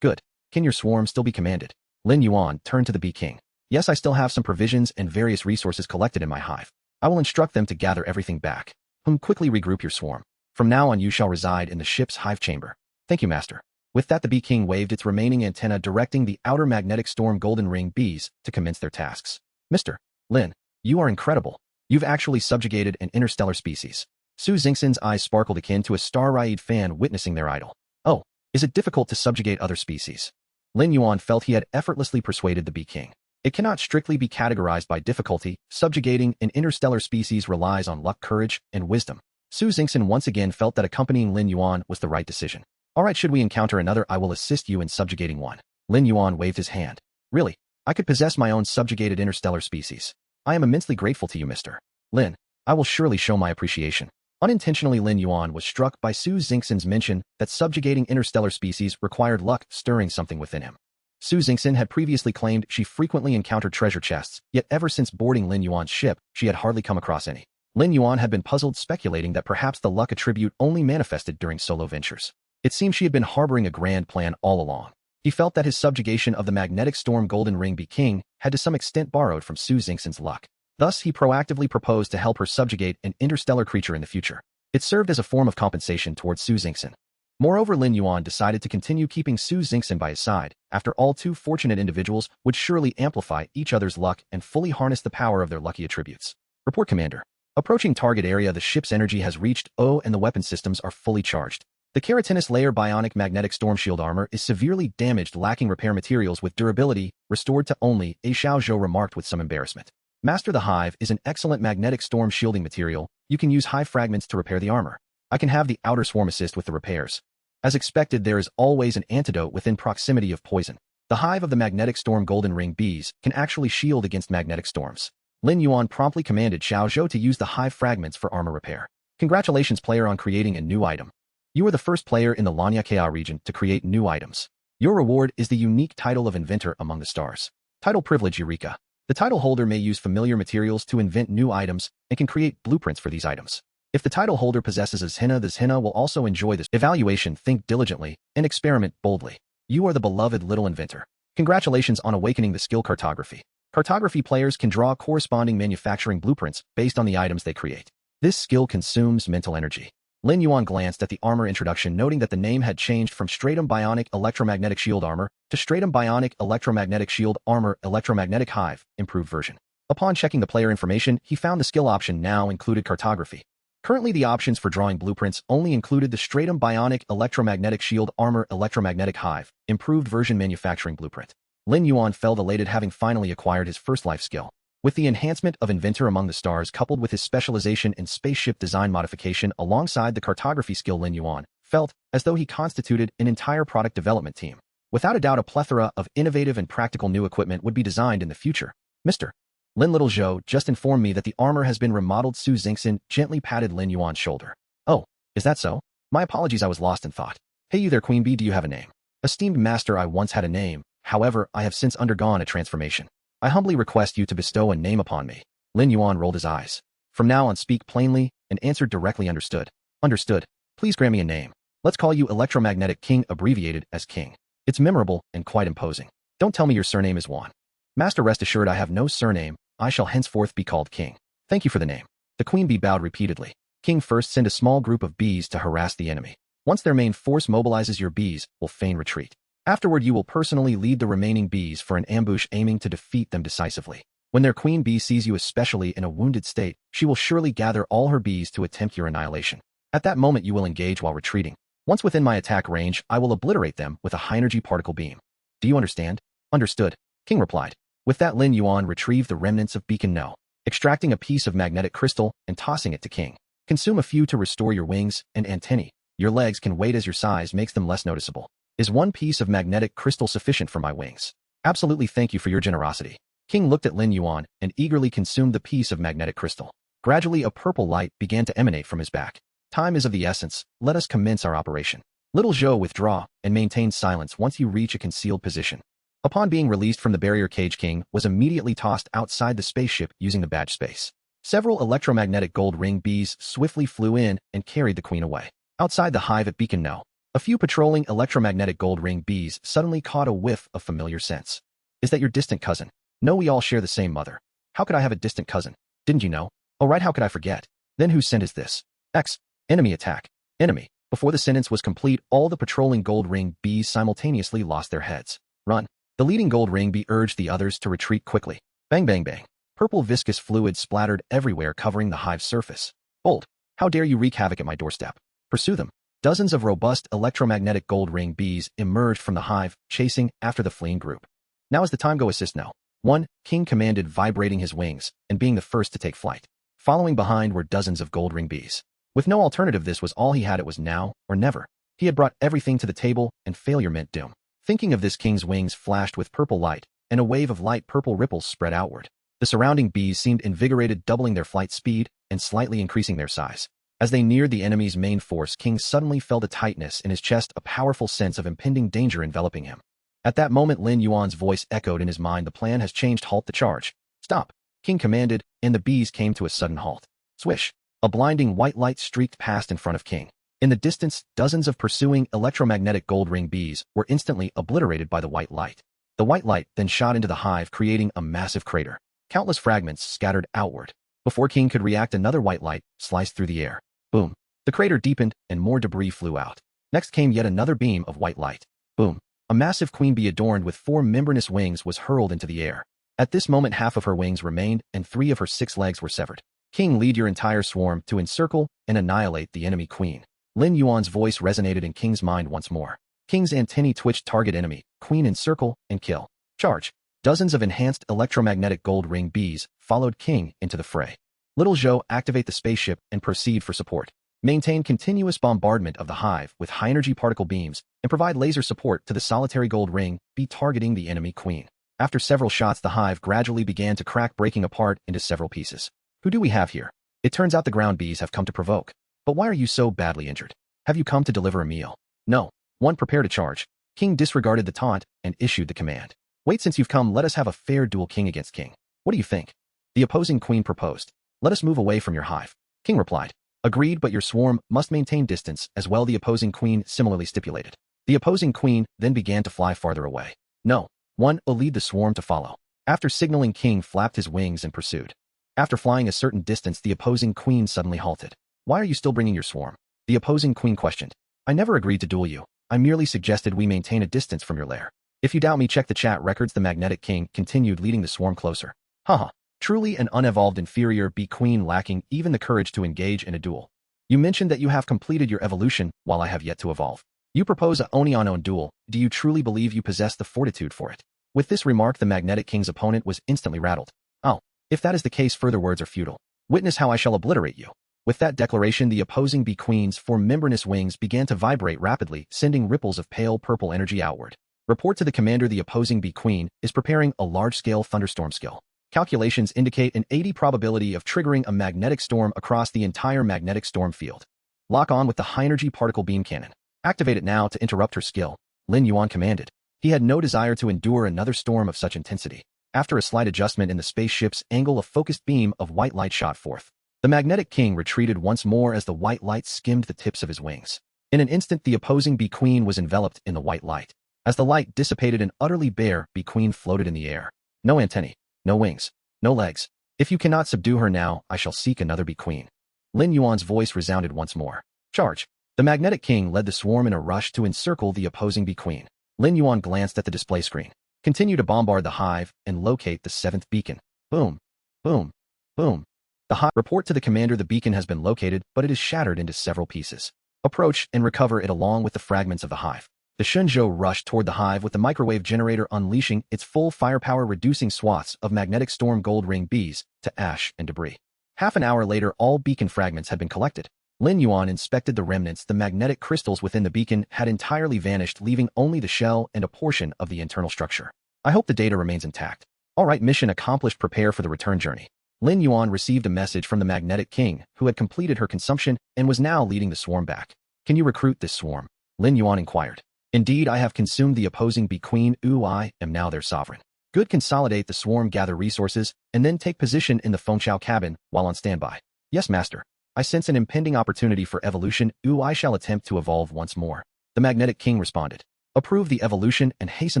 Good. Can your swarm still be commanded? Lin Yuan turned to the Bee King. Yes, I still have some provisions and various resources collected in my hive. I will instruct them to gather everything back. Quickly regroup your swarm. From now on you shall reside in the ship's hive chamber. Thank you, Master. With that the Bee King waved its remaining antenna directing the outer magnetic storm golden ring bees to commence their tasks. Mr. Lin, you are incredible. You've actually subjugated an interstellar species. Su Xingxin's eyes sparkled akin to a star-eyed fan witnessing their idol. Oh, is it difficult to subjugate other species? Lin Yuan felt he had effortlessly persuaded the Bee King. It cannot strictly be categorized by difficulty. Subjugating an interstellar species relies on luck, courage, and wisdom. Su Xingxin once again felt that accompanying Lin Yuan was the right decision. All right, should we encounter another, I will assist you in subjugating one. Lin Yuan waved his hand. Really? I could possess my own subjugated interstellar species. I am immensely grateful to you, Mr. Lin. I will surely show my appreciation. Unintentionally, Lin Yuan was struck by Su Xingxin's mention that subjugating interstellar species required luck, stirring something within him. Su Xingxin had previously claimed she frequently encountered treasure chests, yet ever since boarding Lin Yuan's ship, she had hardly come across any. Lin Yuan had been puzzled, speculating that perhaps the luck attribute only manifested during solo ventures. It seemed she had been harboring a grand plan all along. He felt that his subjugation of the magnetic storm golden ring Bee King had to some extent borrowed from Su Xingxin's luck. Thus, he proactively proposed to help her subjugate an interstellar creature in the future. It served as a form of compensation towards Su Xingxin. Moreover, Lin Yuan decided to continue keeping Su Xingxin by his side. After all, two fortunate individuals would surely amplify each other's luck and fully harness the power of their lucky attributes. Report, Commander. Approaching target area, the ship's energy has reached O and the weapon systems are fully charged. The keratinous layer bionic magnetic storm shield armor is severely damaged, lacking repair materials with durability, restored to only A. Xiao Zhou remarked with some embarrassment. Master, the hive is an excellent magnetic storm shielding material. You can use hive fragments to repair the armor. I can have the outer swarm assist with the repairs. As expected, there is always an antidote within proximity of poison. The hive of the magnetic storm golden ring bees can actually shield against magnetic storms. Lin Yuan promptly commanded Xiao Zhou to use the hive fragments for armor repair. Congratulations, player, on creating a new item. You are the first player in the Lanyakea region to create new items. Your reward is the unique title of Inventor Among the Stars. Title privilege Eureka. The title holder may use familiar materials to invent new items and can create blueprints for these items. If the title holder possesses a Zhina, the Zhina will also enjoy this evaluation. Think diligently and experiment boldly. You are the beloved little inventor. Congratulations on awakening the skill cartography. Cartography players can draw corresponding manufacturing blueprints based on the items they create. This skill consumes mental energy. Lin Yuan glanced at the armor introduction, noting that the name had changed from Stratum Bionic Electromagnetic Shield Armor to Stratum Bionic Electromagnetic Shield Armor Electromagnetic Hive, improved version. Upon checking the player information, he found the skill option now included cartography. Currently, the options for drawing blueprints only included the Stratum Bionic Electromagnetic Shield Armor Electromagnetic Hive, improved version manufacturing blueprint. Lin Yuan felt elated, having finally acquired his first life skill. With the enhancement of Inventor Among the Stars coupled with his specialization in spaceship design modification alongside the cartography skill, Lin Yuan felt as though he constituted an entire product development team. Without a doubt, a plethora of innovative and practical new equipment would be designed in the future. Mr. Lin, Little Zhou just informed me that the armor has been remodeled. Su Xingxin gently patted Lin Yuan's shoulder. Oh, is that so? My apologies, I was lost in thought. Hey you there, Queen Bee, do you have a name? Esteemed Master, I once had a name. However, I have since undergone a transformation. I humbly request you to bestow a name upon me. Lin Yuan rolled his eyes. From now on, speak plainly and answer directly. Understood. Understood. Please grant me a name. Let's call you Electromagnetic King, abbreviated as King. It's memorable and quite imposing. Don't tell me your surname is Yuan. Master, rest assured I have no surname. I shall henceforth be called King. Thank you for the name. The Queen Bee bowed repeatedly. King, first send a small group of bees to harass the enemy. Once their main force mobilizes, your bees will feign retreat. Afterward, you will personally lead the remaining bees for an ambush, aiming to defeat them decisively. When their queen bee sees you, especially in a wounded state, she will surely gather all her bees to attempt your annihilation. At that moment, you will engage while retreating. Once within my attack range, I will obliterate them with a high-energy particle beam. Do you understand? Understood, King replied. With that, Lin Yuan retrieved the remnants of Beacon No, extracting a piece of magnetic crystal and tossing it to King. Consume a few to restore your wings and antennae. Your legs can wait as your size makes them less noticeable. Is one piece of magnetic crystal sufficient for my wings? Absolutely, thank you for your generosity. King looked at Lin Yuan and eagerly consumed the piece of magnetic crystal. Gradually, a purple light began to emanate from his back. Time is of the essence. Let us commence our operation. Little Zhou, withdraw and maintain silence once you reach a concealed position. Upon being released from the barrier cage, King was immediately tossed outside the spaceship using the badge space. Several electromagnetic gold ring bees swiftly flew in and carried the queen away. Outside the hive at Beacon No, a few patrolling electromagnetic gold ring bees suddenly caught a whiff of familiar scents. Is that your distant cousin? No, we all share the same mother. How could I have a distant cousin? Didn't you know? Oh right, how could I forget? Then whose scent is this? X. Enemy attack. Enemy. Before the sentence was complete, all the patrolling gold ring bees simultaneously lost their heads. Run. The leading gold ring bee urged the others to retreat quickly. Bang bang bang. Purple viscous fluid splattered everywhere, covering the hive's surface. Bold. How dare you wreak havoc at my doorstep? Pursue them. Dozens of robust electromagnetic gold ring bees emerged from the hive, chasing after the fleeing group. Now is the time, go assist now. 1. King commanded, vibrating his wings and being the first to take flight. Following behind were dozens of gold ring bees. With no alternative, this was all he had. It was now or never. He had brought everything to the table, and failure meant doom. Thinking of this, King's wings flashed with purple light, and a wave of light purple ripples spread outward. The surrounding bees seemed invigorated, doubling their flight speed and slightly increasing their size. As they neared the enemy's main force, King suddenly felt a tightness in his chest, a powerful sense of impending danger enveloping him. At that moment, Lin Yuan's voice echoed in his mind. The plan has changed. Halt the charge. Stop. King commanded, and the bees came to a sudden halt. Swish. A blinding white light streaked past in front of King. In the distance, dozens of pursuing electromagnetic gold ring bees were instantly obliterated by the white light. The white light then shot into the hive, creating a massive crater. Countless fragments scattered outward. Before King could react, another white light sliced through the air. Boom. The crater deepened, and more debris flew out. Next came yet another beam of white light. Boom. A massive queen bee adorned with 4 membranous wings was hurled into the air. At this moment, half of her wings remained, and 3 of her 6 legs were severed. King, lead your entire swarm to encircle and annihilate the enemy queen. Lin Yuan's voice resonated in King's mind once more. King's antennae twitched. Target enemy, queen, encircle, and kill. Charge. Dozens of enhanced electromagnetic gold ring bees followed King into the fray. Little Zhou, activate the spaceship and proceed for support. Maintain continuous bombardment of the hive with high-energy particle beams and provide laser support to the solitary gold ring bee targeting the enemy queen. After several shots, the hive gradually began to crack, breaking apart into several pieces. Who do we have here? It turns out the ground bees have come to provoke. But why are you so badly injured? Have you come to deliver a meal? No. 1. Prepare to charge. King disregarded the taunt and issued the command. Wait, since you've come, let us have a fair duel. King against King. What do you think? The opposing queen proposed. Let us move away from your hive. King replied. Agreed, but your swarm must maintain distance as well. The opposing queen similarly stipulated. The opposing queen then began to fly farther away. No. 1. Lead the swarm to follow. After signaling, King flapped his wings and pursued. After flying a certain distance, the opposing queen suddenly halted. Why are you still bringing your swarm? The opposing queen questioned. I never agreed to duel you. I merely suggested we maintain a distance from your lair. If you doubt me, check the chat records. The magnetic king continued, leading the swarm closer. Haha. Truly an unevolved inferior bee queen, lacking even the courage to engage in a duel. You mentioned that you have completed your evolution, while I have yet to evolve. You propose a Oni-on duel. Do you truly believe you possess the fortitude for it? With this remark, the magnetic king's opponent was instantly rattled. Oh. If that is the case, further words are futile. Witness how I shall obliterate you. With that declaration, the opposing bee queen's 4 membranous wings began to vibrate rapidly, sending ripples of pale purple energy outward. Report to the commander. The opposing bee queen is preparing a large-scale thunderstorm skill. Calculations indicate an 80 probability of triggering a magnetic storm across the entire magnetic storm field. Lock on with the high-energy particle beam cannon. Activate it now to interrupt her skill, Lin Yuan commanded. He had no desire to endure another storm of such intensity. After a slight adjustment in the spaceship's angle, a focused beam of white light shot forth. The magnetic king retreated once more as the white light skimmed the tips of his wings. In an instant, the opposing bee queen was enveloped in the white light. As the light dissipated, an utterly bare bee queen floated in the air. No antennae, no wings, no legs. If you cannot subdue her now, I shall seek another bee queen. Lin Yuan's voice resounded once more. Charge. The magnetic king led the swarm in a rush to encircle the opposing bee queen. Lin Yuan glanced at the display screen. Continue to bombard the hive and locate the 7th beacon. Boom. Boom. Boom. The hive. Report to the commander. The beacon has been located, but it is shattered into several pieces. Approach and recover it along with the fragments of the hive. The Shenzhou rushed toward the hive with the microwave generator unleashing its full firepower, reducing swaths of magnetic storm gold ring bees to ash and debris. Half an hour later, all beacon fragments had been collected. Lin Yuan inspected the remnants. The magnetic crystals within the beacon had entirely vanished, leaving only the shell and a portion of the internal structure. I hope the data remains intact. All right, mission accomplished. Prepare for the return journey. Lin Yuan received a message from the magnetic king, who had completed her consumption and was now leading the swarm back. Can you recruit this swarm? Lin Yuan inquired. Indeed, I have consumed the opposing bee queen. I am now their sovereign. Good, consolidate the swarm, gather resources, and then take position in the Fengchao cabin while on standby. Yes, master. I sense an impending opportunity for evolution. I shall attempt to evolve once more. The Magnetic King responded. Approve the evolution and hasten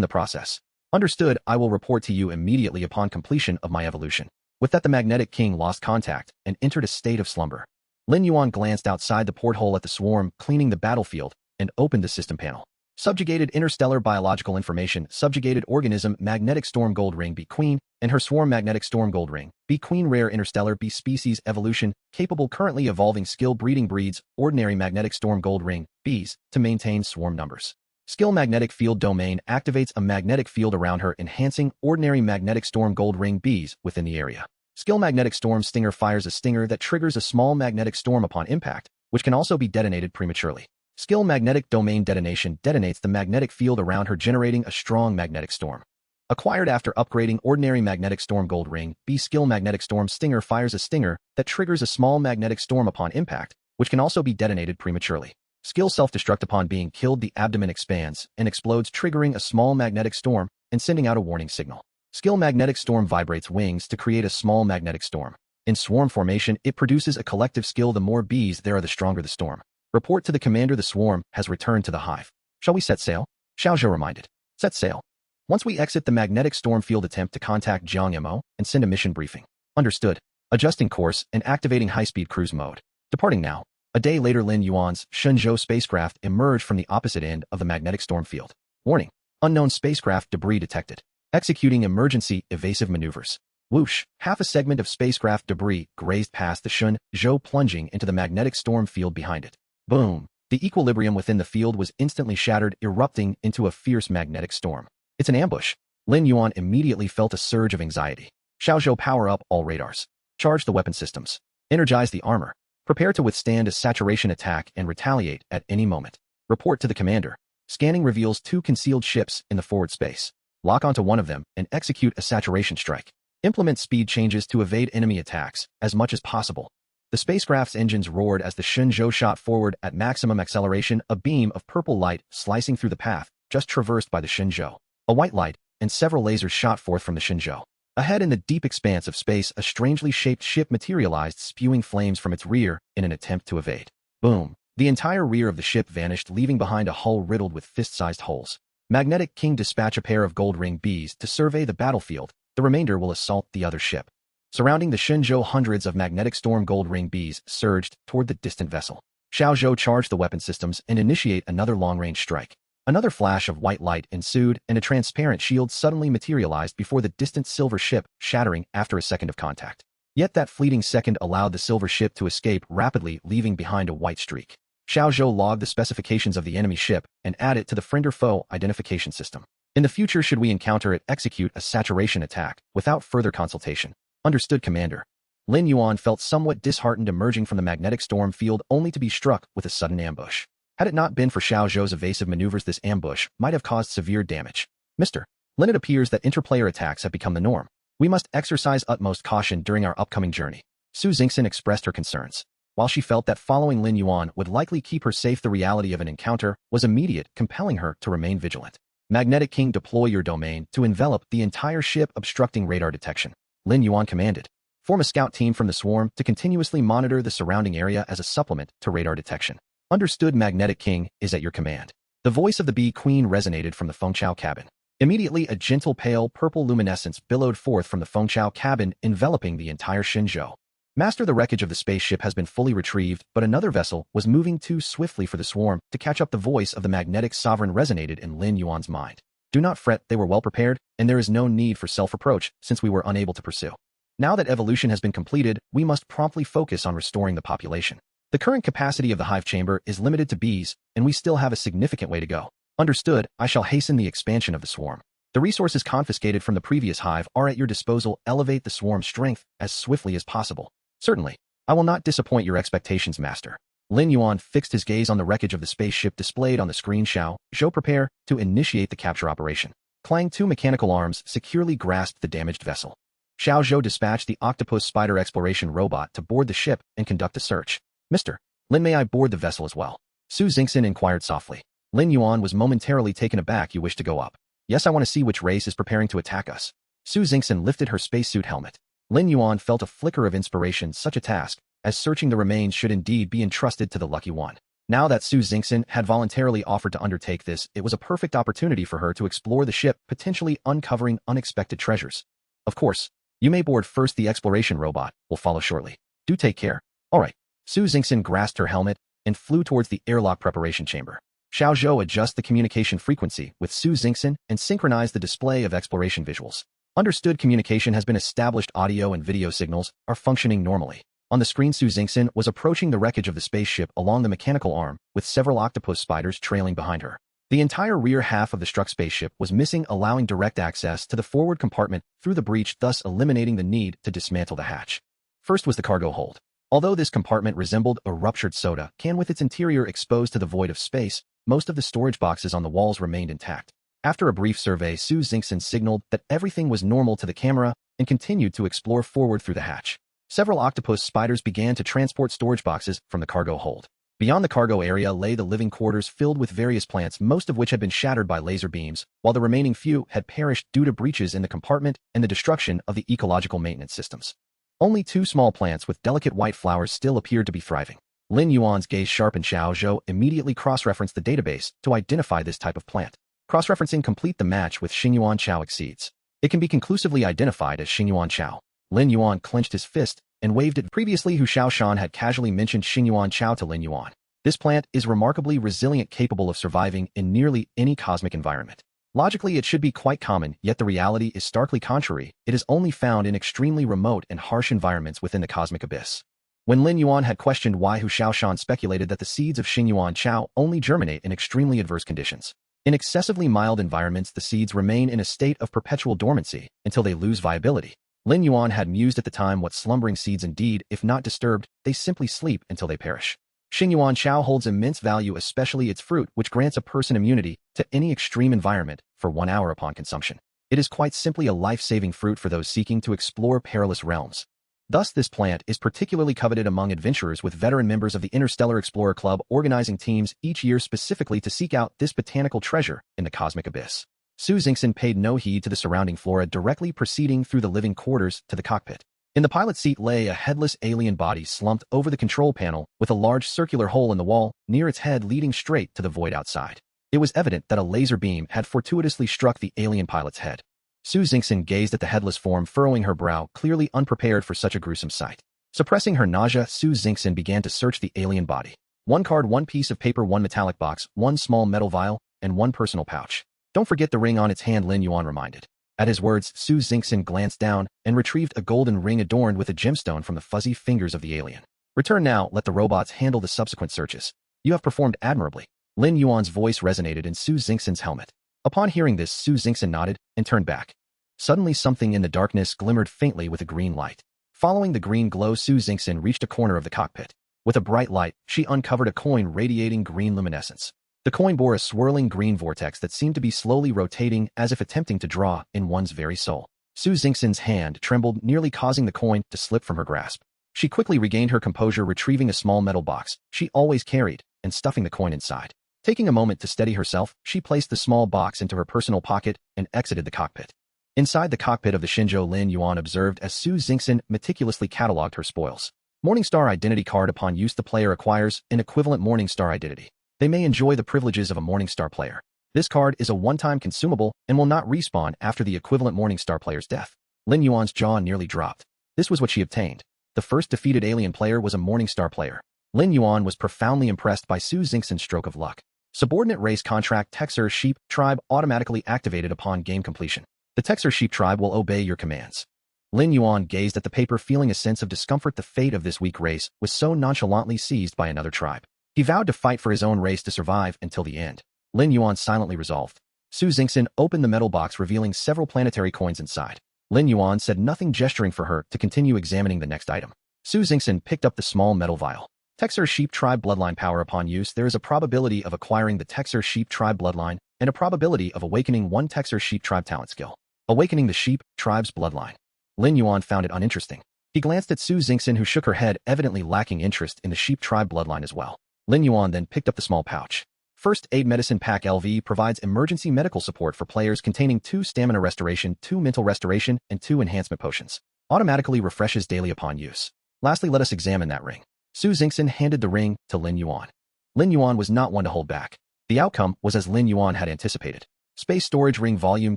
the process. Understood. I will report to you immediately upon completion of my evolution. With that, the Magnetic King lost contact and entered a state of slumber. Lin Yuan glanced outside the porthole at the swarm, cleaning the battlefield, and opened the system panel. Subjugated interstellar biological information, subjugated organism, magnetic storm gold ring B queen, and her swarm magnetic storm gold ring B queen, rare interstellar B species evolution, capable currently evolving skill breeding breeds, ordinary magnetic storm gold ring Bs to maintain swarm numbers. Skill magnetic field domain activates a magnetic field around her, enhancing ordinary magnetic storm gold ring Bs within the area. Skill magnetic storm stinger fires a stinger that triggers a small magnetic storm upon impact, which can also be detonated prematurely. Skill magnetic domain detonation detonates the magnetic field around her, generating a strong magnetic storm. Acquired after upgrading ordinary magnetic storm gold ring B. Skill magnetic storm stinger fires a stinger that triggers a small magnetic storm upon impact, which can also be detonated prematurely. Skill self-destruct upon being killed. The abdomen expands and explodes, triggering a small magnetic storm and sending out a warning signal. Skill magnetic storm vibrates wings to create a small magnetic storm. In swarm formation, it produces a collective skill. The more bees there are, the stronger the storm. Report to the commander. The swarm has returned to the hive. Shall we set sail? Xiaozhou reminded. Set sail. Once we exit the magnetic storm field, attempt to contact Jiang Mo and send a mission briefing. Understood. Adjusting course and activating high-speed cruise mode. Departing now. A day later, Lin Yuan's Shenzhou spacecraft emerged from the opposite end of the magnetic storm field. Warning. Unknown spacecraft debris detected. Executing emergency evasive maneuvers. Whoosh. Half a segment of spacecraft debris grazed past the Shenzhou, plunging into the magnetic storm field behind it. Boom. The equilibrium within the field was instantly shattered, erupting into a fierce magnetic storm. It's an ambush. Lin Yuan immediately felt a surge of anxiety. Xiaozhou, power up all radars. Charge the weapon systems. Energize the armor. Prepare to withstand a saturation attack and retaliate at any moment. Report to the commander. Scanning reveals 2 concealed ships in the forward space. Lock onto one of them and execute a saturation strike. Implement speed changes to evade enemy attacks as much as possible. The spacecraft's engines roared as the Shenzhou shot forward at maximum acceleration, a beam of purple light slicing through the path just traversed by the Shenzhou. A white light and several lasers shot forth from the Shenzhou. Ahead in the deep expanse of space, a strangely shaped ship materialized, spewing flames from its rear in an attempt to evade. Boom. The entire rear of the ship vanished, leaving behind a hull riddled with fist-sized holes. Magnetic King, dispatch a pair of gold ring Bs to survey the battlefield. The remainder will assault the other ship. Surrounding the Shenzhou, hundreds of magnetic storm gold ring Bs surged toward the distant vessel. Xiaozhou charged the weapon systems and initiate another long-range strike. Another flash of white light ensued, and a transparent shield suddenly materialized before the distant silver ship, shattering after a second of contact. Yet that fleeting second allowed the silver ship to escape rapidly, leaving behind a white streak. Xiaozhou logged the specifications of the enemy ship and added it to the friend-or-foe identification system. In the future, should we encounter it, execute a saturation attack without further consultation. Understood, Commander. Lin Yuan felt somewhat disheartened, emerging from the magnetic storm field only to be struck with a sudden ambush. Had it not been for Xiaozhou's evasive maneuvers, this ambush might have caused severe damage. Mr. Lin, it appears that interplayer attacks have become the norm. We must exercise utmost caution during our upcoming journey. Su Xingxin expressed her concerns. While she felt that following Lin Yuan would likely keep her safe, the reality of an encounter was immediate, compelling her to remain vigilant. Magnetic King, deploy your domain to envelop the entire ship, obstructing radar detection. Lin Yuan commanded. Form a scout team from the swarm to continuously monitor the surrounding area as a supplement to radar detection. Understood, Magnetic King is at your command. The voice of the Bee Queen resonated from the Fengchao cabin. Immediately, a gentle pale purple luminescence billowed forth from the Fengchao cabin, enveloping the entire Shenzhou. Master, the wreckage of the spaceship has been fully retrieved, but another vessel was moving too swiftly for the swarm to catch up. The voice of the magnetic sovereign resonated in Lin Yuan's mind. Do not fret, they were well prepared, and there is no need for self-reproach since we were unable to pursue. Now that evolution has been completed, we must promptly focus on restoring the population. The current capacity of the hive chamber is limited to bees, and we still have a significant way to go. Understood, I shall hasten the expansion of the swarm. The resources confiscated from the previous hive are at your disposal. Elevate the swarm's strength as swiftly as possible. Certainly. I will not disappoint your expectations, Master. Lin Yuan fixed his gaze on the wreckage of the spaceship displayed on the screen. Xiaozhou, prepare to initiate the capture operation. Clang, 2 mechanical arms securely grasped the damaged vessel. Xiaozhou dispatched the octopus spider exploration robot to board the ship and conduct a search. Mr. Lin, may I board the vessel as well? Su Xingxin inquired softly. Lin Yuan was momentarily taken aback. You wish to go up? Yes, I want to see which race is preparing to attack us. Su Xingxin lifted her spacesuit helmet. Lin Yuan felt a flicker of inspiration. Such a task, as searching the remains, should indeed be entrusted to the lucky one. Now that Su Xingxin had voluntarily offered to undertake this, it was a perfect opportunity for her to explore the ship, potentially uncovering unexpected treasures. Of course, you may board first. The exploration robot will follow shortly. Do take care. Alright. Su Xingxin grasped her helmet and flew towards the airlock preparation chamber. Xiao Zhou adjusted the communication frequency with Su Xingxin and synchronized the display of exploration visuals. Understood. Communication has been established. Audio and video signals are functioning normally. On the screen, Su Xingxin was approaching the wreckage of the spaceship along the mechanical arm, with several octopus spiders trailing behind her. The entire rear half of the struck spaceship was missing, allowing direct access to the forward compartment through the breach, thus eliminating the need to dismantle the hatch. First was the cargo hold. Although this compartment resembled a ruptured soda can with its interior exposed to the void of space, most of the storage boxes on the walls remained intact. After a brief survey, Su Xingxin signaled that everything was normal to the camera and continued to explore forward through the hatch. Several octopus spiders began to transport storage boxes from the cargo hold. Beyond the cargo area lay the living quarters filled with various plants, most of which had been shattered by laser beams, while the remaining few had perished due to breaches in the compartment and the destruction of the ecological maintenance systems. Only two small plants with delicate white flowers still appeared to be thriving. Lin Yuan's gaze sharpened. Xiao Zhou immediately cross-referenced the database to identify this type of plant. Cross-referencing complete. The match with Xingyuan Chao exceeds. It can be conclusively identified as Xingyuan Chao. Lin Yuan clenched his fist and waved it. Previously, Hu Shaoshan had casually mentioned Xingyuan Chao to Lin Yuan. This plant is remarkably resilient, capable of surviving in nearly any cosmic environment. Logically, it should be quite common, yet the reality is starkly contrary. It is only found in extremely remote and harsh environments within the cosmic abyss. When Lin Yuan had questioned why, Hu Shaoshan speculated that the seeds of Xingyuan Chao only germinate in extremely adverse conditions. In excessively mild environments, the seeds remain in a state of perpetual dormancy until they lose viability. Lin Yuan had mused at the time, what slumbering seeds indeed, if not disturbed, they simply sleep until they perish. Xingyuan Chao holds immense value, especially its fruit, which grants a person immunity to any extreme environment for 1 hour upon consumption. It is quite simply a life-saving fruit for those seeking to explore perilous realms. Thus, this plant is particularly coveted among adventurers, with veteran members of the Interstellar Explorer Club organizing teams each year specifically to seek out this botanical treasure in the cosmic abyss. Su Xingxin paid no heed to the surrounding flora, directly proceeding through the living quarters to the cockpit. In the pilot seat lay a headless alien body slumped over the control panel, with a large circular hole in the wall near its head leading straight to the void outside. It was evident that a laser beam had fortuitously struck the alien pilot's head. Su Xingxin gazed at the headless form, furrowing her brow, clearly unprepared for such a gruesome sight. Suppressing her nausea, Su Xingxin began to search the alien body. 1 card, 1 piece of paper, 1 metallic box, 1 small metal vial, and 1 personal pouch. Don't forget the ring on its hand, Lin Yuan reminded. At his words, Su Xingxin glanced down and retrieved a golden ring adorned with a gemstone from the fuzzy fingers of the alien. Return now, let the robots handle the subsequent searches. You have performed admirably. Lin Yuan's voice resonated in Su Xingxin's helmet. Upon hearing this, Su Xingxin nodded and turned back. Suddenly, something in the darkness glimmered faintly with a green light. Following the green glow, Su Xingxin reached a corner of the cockpit. With a bright light, she uncovered a coin radiating green luminescence. The coin bore a swirling green vortex that seemed to be slowly rotating, as if attempting to draw in one's very soul. Su Xingxin's hand trembled, nearly causing the coin to slip from her grasp. She quickly regained her composure, retrieving a small metal box she always carried and stuffing the coin inside. Taking a moment to steady herself, she placed the small box into her personal pocket and exited the cockpit. Inside the cockpit of the Shenzhou, Lin Yuan observed as Su Xingxin meticulously catalogued her spoils. Morningstar Identity Card. Upon use, the player acquires an equivalent Morningstar identity. They may enjoy the privileges of a Morningstar player. This card is a one-time consumable and will not respawn after the equivalent Morningstar player's death. Lin Yuan's jaw nearly dropped. This was what she obtained. The first defeated alien player was a Morningstar player. Lin Yuan was profoundly impressed by Su Xingxin's stroke of luck. Subordinate race contract. Texer Sheep Tribe automatically activated upon game completion. The Texer Sheep Tribe will obey your commands. Lin Yuan gazed at the paper, feeling a sense of discomfort. The fate of this weak race was so nonchalantly seized by another tribe. He vowed to fight for his own race to survive until the end. Lin Yuan silently resolved. Su Xingxin opened the metal box, revealing several planetary coins inside. Lin Yuan said nothing, gesturing for her to continue examining the next item. Su Xingxin picked up the small metal vial. Texer Sheep Tribe Bloodline Power. Upon use, there is a probability of acquiring the Texer Sheep Tribe Bloodline and a probability of awakening 1 Texer Sheep Tribe talent skill. Awakening the Sheep Tribe's Bloodline. Lin Yuan found it uninteresting. He glanced at Su Xingxin, who shook her head, evidently lacking interest in the Sheep Tribe Bloodline as well. Lin Yuan then picked up the small pouch. First Aid Medicine Pack LV provides emergency medical support for players containing 2 stamina restoration, 2 mental restoration, and 2 enhancement potions. Automatically refreshes daily upon use. Lastly, let us examine that ring. Su Xingxin handed the ring to Lin Yuan. Lin Yuan was not one to hold back. The outcome was as Lin Yuan had anticipated. Space storage ring volume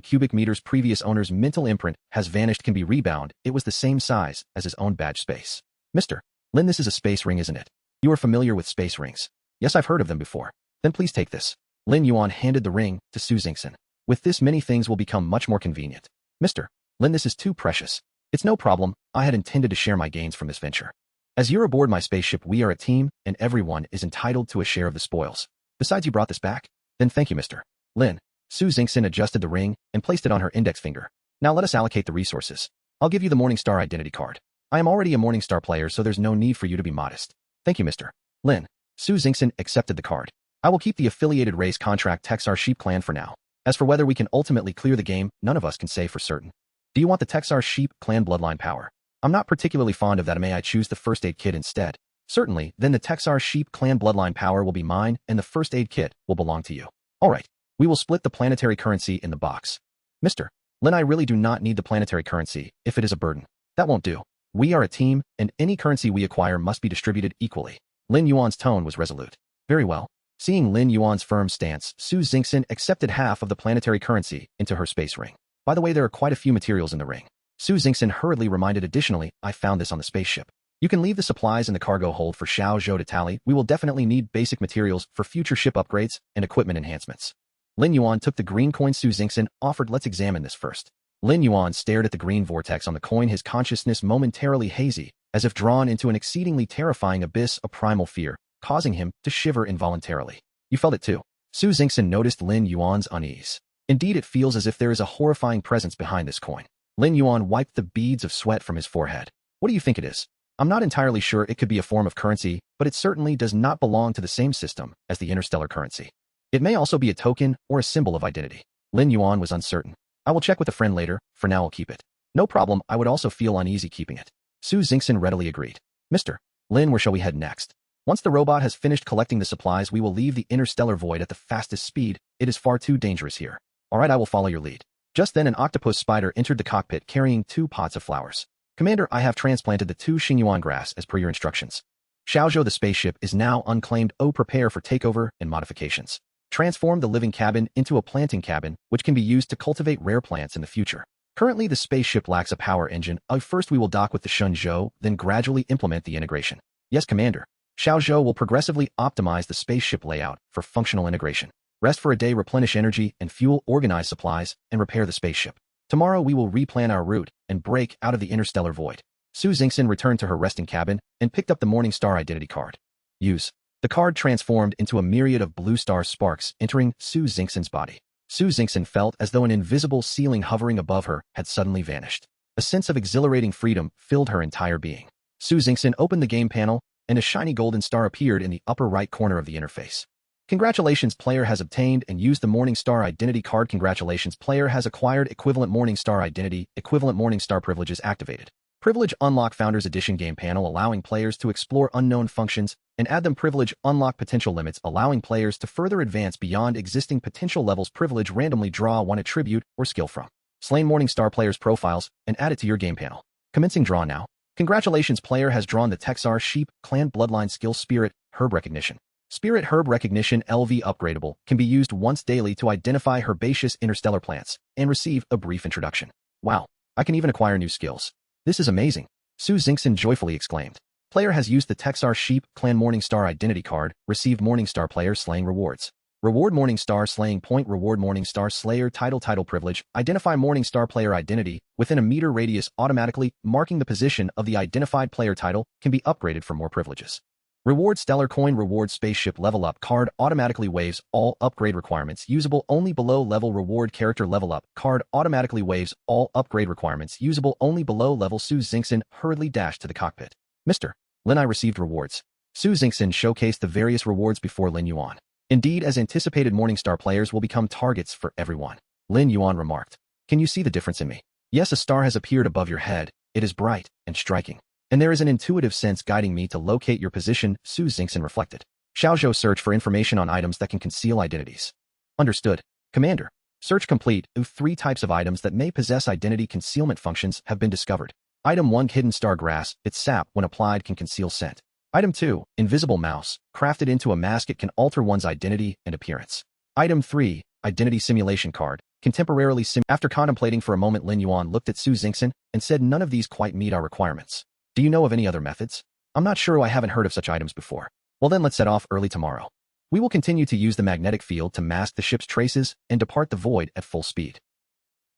cubic meters previous owner's mental imprint has vanished can be rebound. It was the same size as his own badge space. Mr. Lin, this is a space ring, isn't it? You are familiar with space rings. Yes, I've heard of them before. Then please take this. Lin Yuan handed the ring to Su Xingxin. With this, many things will become much more convenient. Mr. Lin, this is too precious. It's no problem. I had intended to share my gains from this venture. As you're aboard my spaceship, we are a team, and everyone is entitled to a share of the spoils. Besides, you brought this back? Then thank you, Mr. Lin. Su Xingxin adjusted the ring and placed it on her index finger. Now let us allocate the resources. I'll give you the Morningstar identity card. I am already a Morningstar player, so there's no need for you to be modest. Thank you, Mr. Lin. Su Xingxin accepted the card. I will keep the affiliated race contract Texar Sheep Clan for now. As for whether we can ultimately clear the game, none of us can say for certain. Do you want the Texar Sheep Clan bloodline power? I'm not particularly fond of that. May I choose the first aid kit instead? Certainly, then the Texar Sheep Clan bloodline power will be mine, and the first aid kit will belong to you. Alright, we will split the planetary currency in the box. Mr. Lin, I really do not need the planetary currency, if it is a burden. That won't do. We are a team, and any currency we acquire must be distributed equally. Lin Yuan's tone was resolute. Very well. Seeing Lin Yuan's firm stance, Su Xingxin accepted half of the planetary currency into her space ring. By the way, there are quite a few materials in the ring. Su Xingxin hurriedly reminded, additionally, I found this on the spaceship. You can leave the supplies in the cargo hold for Shenzhou to tally. We will definitely need basic materials for future ship upgrades and equipment enhancements. Lin Yuan took the green coin Su Xingxin offered. Let's examine this first. Lin Yuan stared at the green vortex on the coin, his consciousness momentarily hazy, as if drawn into an exceedingly terrifying abyss of primal fear, causing him to shiver involuntarily. You felt it too. Su Xingxin noticed Lin Yuan's unease. Indeed, it feels as if there is a horrifying presence behind this coin. Lin Yuan wiped the beads of sweat from his forehead. What do you think it is? I'm not entirely sure. It could be a form of currency, but it certainly does not belong to the same system as the interstellar currency. It may also be a token or a symbol of identity. Lin Yuan was uncertain. I will check with a friend later. For now, I'll keep it. No problem. I would also feel uneasy keeping it. Su Xingxin readily agreed. Mr. Lin, where shall we head next? Once the robot has finished collecting the supplies, we will leave the interstellar void at the fastest speed. It is far too dangerous here. Alright, I will follow your lead. Just then, an octopus spider entered the cockpit carrying 2 pots of flowers. Commander, I have transplanted the 2 Xingyuan grass as per your instructions. Shenzhou the spaceship is now unclaimed. Prepare for takeover and modifications. Transform the living cabin into a planting cabin, which can be used to cultivate rare plants in the future. Currently, the spaceship lacks a power engine. First, we will dock with the Shenzhou, then gradually implement the integration. Yes, Commander. Shenzhou will progressively optimize the spaceship layout for functional integration. Rest for a day, replenish energy and fuel, organize supplies, and repair the spaceship. Tomorrow we will replan our route and break out of the interstellar void. Su Xingxin returned to her resting cabin and picked up the Morningstar identity card. Use. The card transformed into a myriad of blue star sparks entering Su Xingxin's body. Su Xingxin felt as though an invisible ceiling hovering above her had suddenly vanished. A sense of exhilarating freedom filled her entire being. Su Xingxin opened the game panel, and a shiny golden star appeared in the upper right corner of the interface. Congratulations, player has obtained and used the Morningstar identity card. Congratulations, player has acquired equivalent Morningstar identity. Equivalent Morningstar privileges activated. Privilege unlock Founders Edition game panel, allowing players to explore unknown functions and add them. Privilege unlock potential limits, allowing players to further advance beyond existing potential levels. Privilege randomly draw 1 attribute or skill from slain Morningstar players' profiles and add it to your game panel. Commencing draw now. Congratulations, player has drawn the Texar Sheep Clan bloodline skill Spirit Herb Recognition. Spirit Herb Recognition LV upgradable, can be used once daily to identify herbaceous interstellar plants and receive a brief introduction. Wow, I can even acquire new skills. This is amazing. Su Xingxin joyfully exclaimed. Player has used the Texar Sheep Clan Morningstar identity card, received Morningstar player slaying rewards. Reward Morningstar slaying point. Reward Morningstar Slayer title privilege. Identify Morningstar player identity within a meter radius automatically, marking the position of the identified player title, can be upgraded for more privileges. Reward Stellar Coin. Reward Spaceship Level Up card automatically waives all upgrade requirements usable only below level. Reward Character Level Up card automatically waives all upgrade requirements usable only below level. Su Xingxin hurriedly dashed to the cockpit. Mr. Lin, I received rewards. Su Xingxin showcased the various rewards before Lin Yuan. Indeed, as anticipated, Morningstar players will become targets for everyone. Lin Yuan remarked. Can you see the difference in me? Yes, a star has appeared above your head. It is bright and striking. And there is an intuitive sense guiding me to locate your position, Su Xingxin reflected. Shenzhou search for information on items that can conceal identities. Understood. Commander. Search complete. 3 types of items that may possess identity concealment functions have been discovered. Item 1 Hidden Star Grass. Its sap, when applied, can conceal scent. Item 2 Invisible Mouse. Crafted into a mask, it can alter one's identity and appearance. Item 3 Identity Simulation Card. Can temporarily After contemplating for a moment, Lin Yuan looked at Su Xingxin and said, none of these quite meet our requirements. Do you know of any other methods? I'm not sure. I haven't heard of such items before. Well then, let's set off early tomorrow. We will continue to use the magnetic field to mask the ship's traces and depart the void at full speed.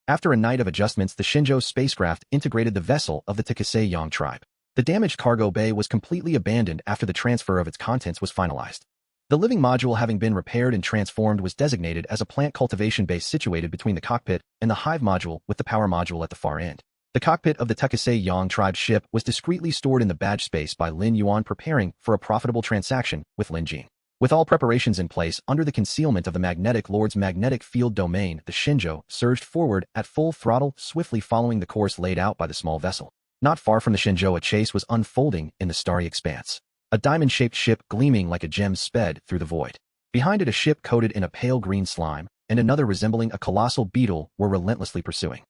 After a night of adjustments, the Shenzhou spacecraft integrated the vessel of the Takasei Yang tribe. The damaged cargo bay was completely abandoned after the transfer of its contents was finalized. The living module, having been repaired and transformed, was designated as a plant cultivation base situated between the cockpit and the hive module, with the power module at the far end. The cockpit of the Takasei Yang tribe ship was discreetly stored in the badge space by Lin Yuan, preparing for a profitable transaction with Lin Jing. With all preparations in place under the concealment of the magnetic lord's magnetic field domain, the Shenzhou surged forward at full throttle, swiftly following the course laid out by the small vessel. Not far from the Shenzhou, a chase was unfolding in the starry expanse. A diamond-shaped ship gleaming like a gem sped through the void. Behind it, a ship coated in a pale green slime and another resembling a colossal beetle were relentlessly pursuing.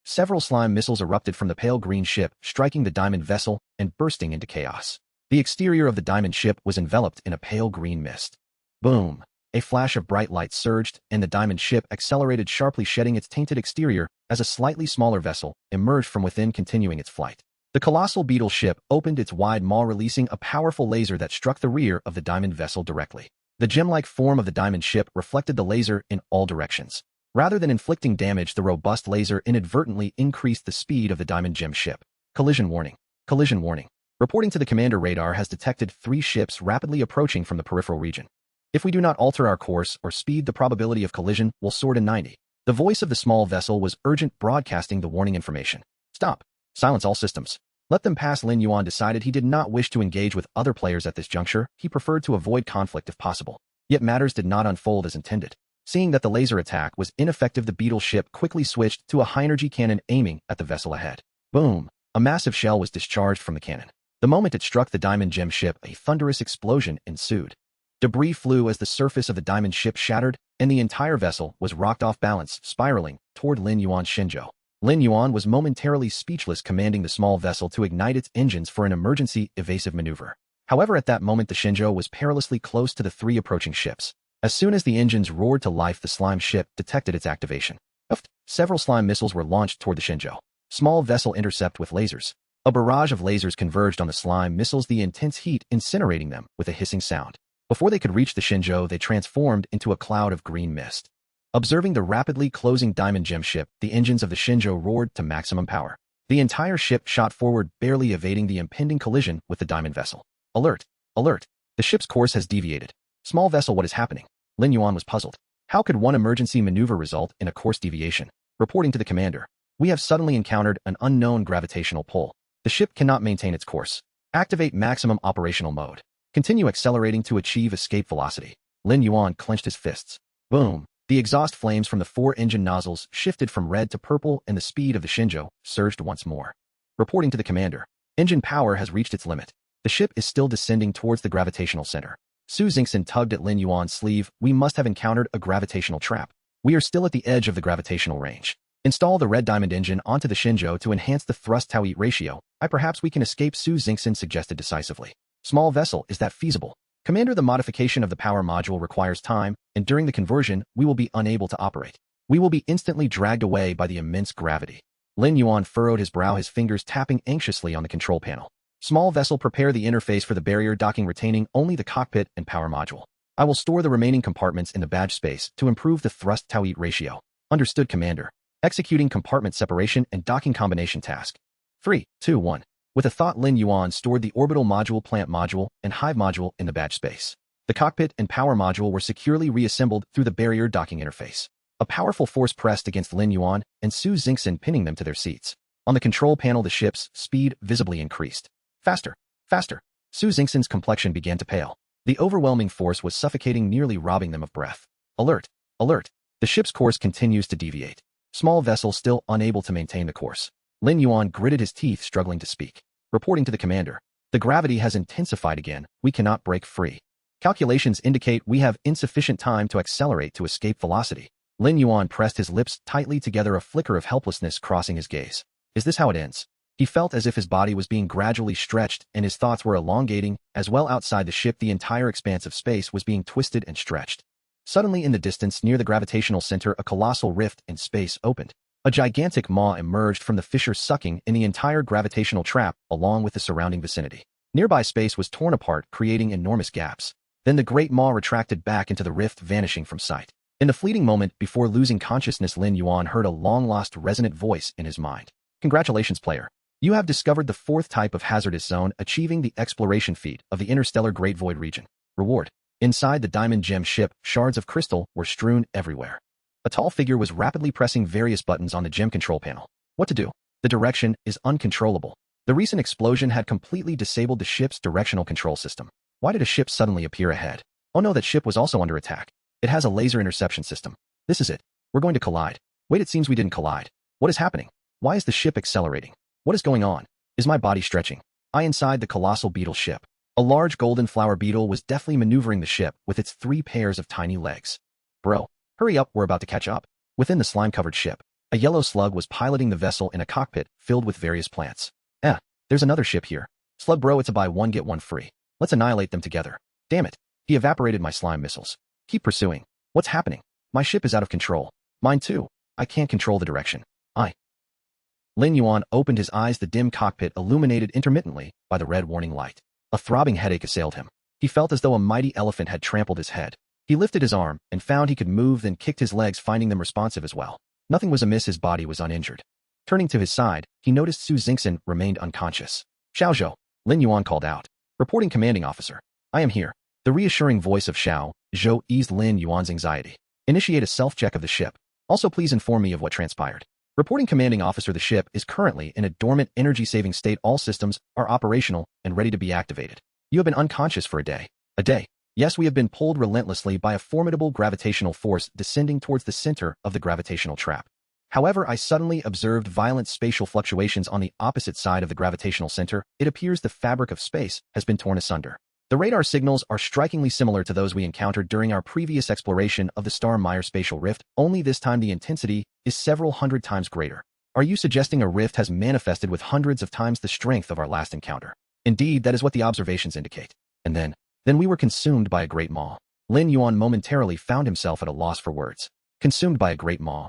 Several slime missiles erupted from the pale green ship, striking the diamond vessel and bursting into chaos. The exterior of the diamond ship was enveloped in a pale green mist. Boom! A flash of bright light surged, and the diamond ship accelerated sharply, shedding its tainted exterior as a slightly smaller vessel emerged from within, continuing its flight. The colossal beetle ship opened its wide maw, releasing a powerful laser that struck the rear of the diamond vessel directly. The gem-like form of the diamond ship reflected the laser in all directions. Rather than inflicting damage, the robust laser inadvertently increased the speed of the diamond gem ship. Collision warning. Collision warning. Reporting to the commander, radar has detected 3 ships rapidly approaching from the peripheral region. If we do not alter our course or speed, the probability of collision will soar to 90. The voice of the small vessel was urgent, broadcasting the warning information. Stop. Silence all systems. Let them pass. Lin Yuan decided he did not wish to engage with other players at this juncture. He preferred to avoid conflict if possible. Yet matters did not unfold as intended. Seeing that the laser attack was ineffective, the beetle ship quickly switched to a high-energy cannon aiming at the vessel ahead. Boom! A massive shell was discharged from the cannon. The moment it struck the diamond gem ship, a thunderous explosion ensued. Debris flew as the surface of the diamond ship shattered, and the entire vessel was rocked off balance, spiraling toward Lin Yuan's Shenzhou. Lin Yuan was momentarily speechless, commanding the small vessel to ignite its engines for an emergency evasive maneuver. However, at that moment, the Shenzhou was perilously close to the 3 approaching ships. As soon as the engines roared to life, the slime ship detected its activation. Several slime missiles were launched toward the Shenzhou. Small vessel intercept with lasers. A barrage of lasers converged on the slime missiles, the intense heat incinerating them with a hissing sound. Before they could reach the Shenzhou, they transformed into a cloud of green mist. Observing the rapidly closing diamond gem ship, the engines of the Shenzhou roared to maximum power. The entire ship shot forward, barely evading the impending collision with the diamond vessel. Alert! Alert! The ship's course has deviated. Small vessel, what is happening? Lin Yuan was puzzled. How could one emergency maneuver result in a course deviation? Reporting to the commander, we have suddenly encountered an unknown gravitational pull. The ship cannot maintain its course. Activate maximum operational mode. Continue accelerating to achieve escape velocity. Lin Yuan clenched his fists. Boom! The exhaust flames from the 4 engine nozzles shifted from red to purple, and the speed of the Shenzhou surged once more. Reporting to the commander, engine power has reached its limit. The ship is still descending towards the gravitational center. Su Xingxin tugged at Lin Yuan's sleeve. We must have encountered a gravitational trap. We are still at the edge of the gravitational range. Install the red diamond engine onto the Shenzhou to enhance the thrust-to-weight ratio. Perhaps we can escape, Su Xingxin suggested decisively. Small vessel, is that feasible? Commander, the modification of the power module requires time, and during the conversion, we will be unable to operate. We will be instantly dragged away by the immense gravity. Lin Yuan furrowed his brow, his fingers tapping anxiously on the control panel. Small vessel, prepare the interface for the barrier docking, retaining only the cockpit and power module. I will store the remaining compartments in the badge space to improve the thrust-to-weight ratio. Understood, Commander. Executing compartment separation and docking combination task. 3, 2, 1. With a thought, Lin Yuan stored the orbital module, plant module, and hive module in the badge space. The cockpit and power module were securely reassembled through the barrier docking interface. A powerful force pressed against Lin Yuan and Su Xingxin, pinning them to their seats. On the control panel, the ship's speed visibly increased. Faster, faster. Su Xingxin's complexion began to pale. The overwhelming force was suffocating, nearly robbing them of breath. Alert, alert. The ship's course continues to deviate. Small vessel still unable to maintain the course. Lin Yuan gritted his teeth, struggling to speak. Reporting to the commander, the gravity has intensified again. We cannot break free. Calculations indicate we have insufficient time to accelerate to escape velocity. Lin Yuan pressed his lips tightly together, a flicker of helplessness crossing his gaze. Is this how it ends? He felt as if his body was being gradually stretched and his thoughts were elongating, as well outside the ship the entire expanse of space was being twisted and stretched. Suddenly in the distance near the gravitational center, a colossal rift in space opened. A gigantic maw emerged from the fissure, sucking in the entire gravitational trap along with the surrounding vicinity. Nearby space was torn apart, creating enormous gaps. Then the great maw retracted back into the rift, vanishing from sight. In the fleeting moment before losing consciousness, Lin Yuan heard a long-lost resonant voice in his mind. Congratulations, player. You have discovered the fourth type of hazardous zone, achieving the exploration feat of the interstellar Great Void region. Reward. Inside the diamond gem ship, shards of crystal were strewn everywhere. A tall figure was rapidly pressing various buttons on the gem control panel. What to do? The direction is uncontrollable. The recent explosion had completely disabled the ship's directional control system. Why did a ship suddenly appear ahead? Oh no, that ship was also under attack. It has a laser interception system. This is it. We're going to collide. Wait, it seems we didn't collide. What is happening? Why is the ship accelerating? What is going on? Is my body stretching? Inside the colossal beetle ship. A large golden flower beetle was deftly maneuvering the ship with its 3 pairs of tiny legs. Bro, hurry up, we're about to catch up. Within the slime-covered ship, a yellow slug was piloting the vessel in a cockpit filled with various plants. There's another ship here. Slug bro, it's a buy one get one free. Let's annihilate them together. Damn it. He evaporated my slime missiles. Keep pursuing. What's happening? My ship is out of control. Mine too. I can't control the direction. Lin Yuan opened his eyes, the dim cockpit illuminated intermittently by the red warning light. A throbbing headache assailed him. He felt as though a mighty elephant had trampled his head. He lifted his arm and found he could move, then kicked his legs, finding them responsive as well. Nothing was amiss, his body was uninjured. Turning to his side, he noticed Su Xingxin remained unconscious. Xiao, Lin Yuan called out. Reporting, commanding officer. I am here. The reassuring voice of Xiao Zhou eased Lin Yuan's anxiety. Initiate a self-check of the ship. Also, please inform me of what transpired. Reporting, commanding officer. The ship is currently in a dormant energy-saving state. All systems are operational and ready to be activated. You have been unconscious for a day. A day? Yes, we have been pulled relentlessly by a formidable gravitational force descending towards the center of the gravitational trap. However, I suddenly observed violent spatial fluctuations on the opposite side of the gravitational center. It appears the fabric of space has been torn asunder. The radar signals are strikingly similar to those we encountered during our previous exploration of the Star-Meyer spatial rift, only this time the intensity is several hundred times greater. Are you suggesting a rift has manifested with hundreds of times the strength of our last encounter? Indeed, that is what the observations indicate. And then we were consumed by a great maw. Lin Yuan momentarily found himself at a loss for words. Consumed by a great maw.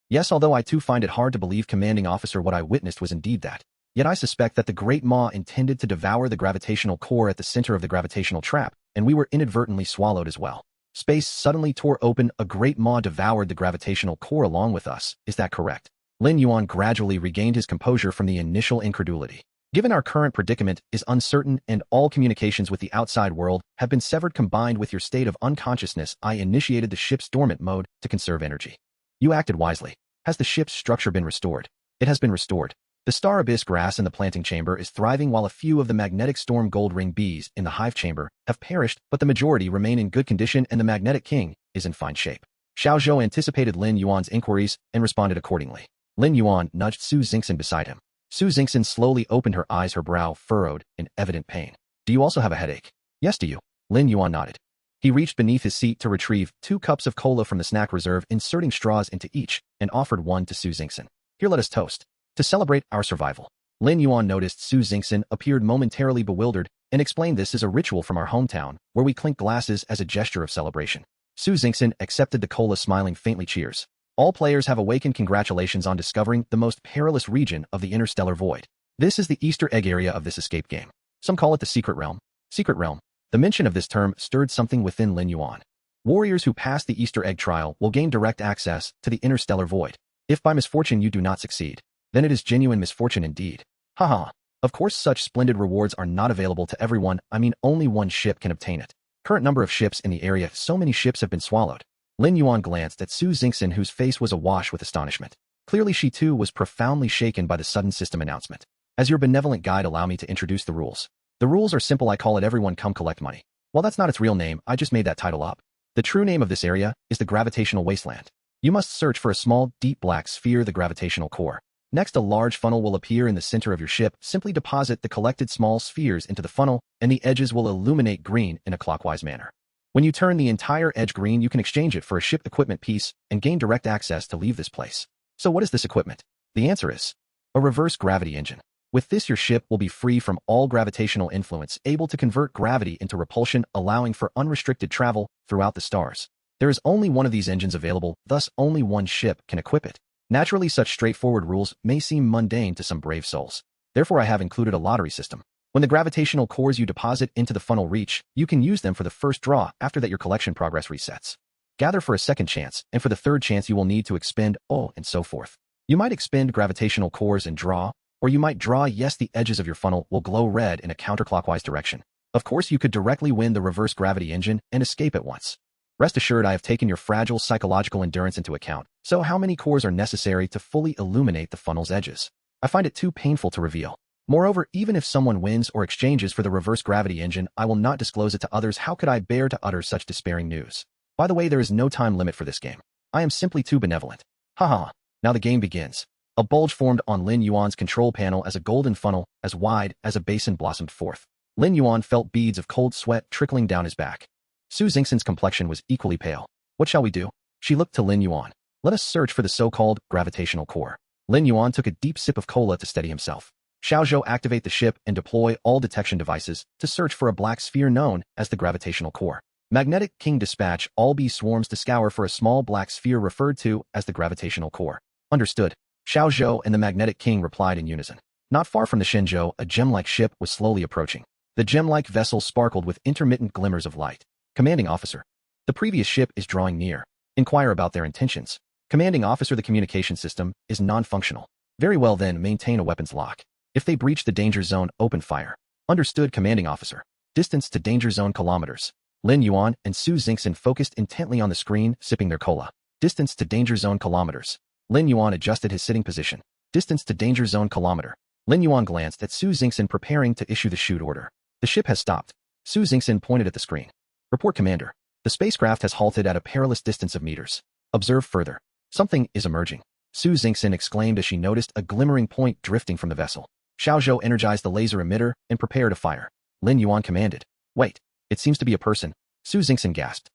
Yes, although I too find it hard to believe, commanding officer, what I witnessed was indeed that. Yet I suspect that the great maw intended to devour the gravitational core at the center of the gravitational trap, and we were inadvertently swallowed as well. Space suddenly tore open, a great maw devoured the gravitational core along with us. Is that correct? Lin Yuan gradually regained his composure from the initial incredulity. Given our current predicament is uncertain and all communications with the outside world have been severed, combined with your state of unconsciousness, I initiated the ship's dormant mode to conserve energy. You acted wisely. Has the ship's structure been restored? It has been restored. The star abyss grass in the planting chamber is thriving, while a few of the magnetic storm gold ring bees in the hive chamber have perished, but the majority remain in good condition and the magnetic king is in fine shape. Xiao Zhou anticipated Lin Yuan's inquiries and responded accordingly. Lin Yuan nudged Su Xingxin beside him. Su Xingxin slowly opened her eyes, her brow furrowed in evident pain. Do you also have a headache? Yes, do you? Lin Yuan nodded. He reached beneath his seat to retrieve 2 cups of cola from the snack reserve, inserting straws into each, and offered one to Su Xingxin. Here, let us toast. To celebrate our survival. Lin Yuan noticed Su Xingxin appeared momentarily bewildered and explained this is a ritual from our hometown where we clink glasses as a gesture of celebration. Su Xingxin accepted the cola, smiling faintly. Cheers. All players have awakened. Congratulations on discovering the most perilous region of the interstellar void. This is the Easter egg area of this escape game. Some call it the secret realm. Secret realm. The mention of this term stirred something within Lin Yuan. Warriors who pass the Easter egg trial will gain direct access to the interstellar void. If by misfortune you do not succeed, then it is genuine misfortune indeed. Haha. Of course, such splendid rewards are not available to everyone. I mean, only one ship can obtain it. Current number of ships in the area. So many ships have been swallowed. Lin Yuan glanced at Su Xingxin, whose face was awash with astonishment. Clearly she too was profoundly shaken by the sudden system announcement. As your benevolent guide, allow me to introduce the rules. The rules are simple. I call it everyone come collect money. Well, that's not its real name. I just made that title up. The true name of this area is the gravitational wasteland. You must search for a small, deep black sphere, the gravitational core. Next, a large funnel will appear in the center of your ship. Simply deposit the collected small spheres into the funnel, and the edges will illuminate green in a clockwise manner. When you turn the entire edge green, you can exchange it for a ship equipment piece and gain direct access to leave this place. So what is this equipment? The answer is a reverse gravity engine. With this, your ship will be free from all gravitational influence, able to convert gravity into repulsion, allowing for unrestricted travel throughout the stars. There is only one of these engines available, thus only one ship can equip it. Naturally, such straightforward rules may seem mundane to some brave souls. Therefore, I have included a lottery system. When the gravitational cores you deposit into the funnel reach, you can use them for the first draw. After that, your collection progress resets. Gather for a second chance, and for the third chance you will need to expend, and so forth. You might expend gravitational cores and draw, or you might draw. Yes, the edges of your funnel will glow red in a counterclockwise direction. Of course, you could directly win the reverse gravity engine and escape at once. Rest assured, I have taken your fragile psychological endurance into account. So how many cores are necessary to fully illuminate the funnel's edges? I find it too painful to reveal. Moreover, even if someone wins or exchanges for the reverse gravity engine, I will not disclose it to others. How could I bear to utter such despairing news? By the way, there is no time limit for this game. I am simply too benevolent. Haha. Now the game begins. A bulge formed on Lin Yuan's control panel as a golden funnel, as wide as a basin, blossomed forth. Lin Yuan felt beads of cold sweat trickling down his back. Su Xingxin's complexion was equally pale. What shall we do? She looked to Lin Yuan. Let us search for the so-called gravitational core. Lin Yuan took a deep sip of cola to steady himself. Xiaozhou, activate the ship and deploy all detection devices to search for a black sphere known as the gravitational core. Magnetic King, dispatch all bee swarms to scour for a small black sphere referred to as the gravitational core. Understood. Xiaozhou and the Magnetic King replied in unison. Not far from the Shenzhou, a gem-like ship was slowly approaching. The gem-like vessel sparkled with intermittent glimmers of light. Commanding officer. The previous ship is drawing near. Inquire about their intentions. Commanding officer, the communication system is non-functional. Very well then, maintain a weapons lock. If they breach the danger zone, open fire. Understood, commanding officer. Distance to danger zone kilometers. Lin Yuan and Su Xingxin focused intently on the screen, sipping their cola. Distance to danger zone kilometers. Lin Yuan adjusted his sitting position. Distance to danger zone kilometer. Lin Yuan glanced at Su Xingxin, preparing to issue the shoot order. The ship has stopped. Su Xingxin pointed at the screen. Report, commander. The spacecraft has halted at a perilous distance of meters. Observe further. Something is emerging. Su Xingxin exclaimed as she noticed a glimmering point drifting from the vessel. Xiaozhou energized the laser emitter and prepared to fire. Lin Yuan commanded. Wait, it seems to be a person. Su Xingxin gasped.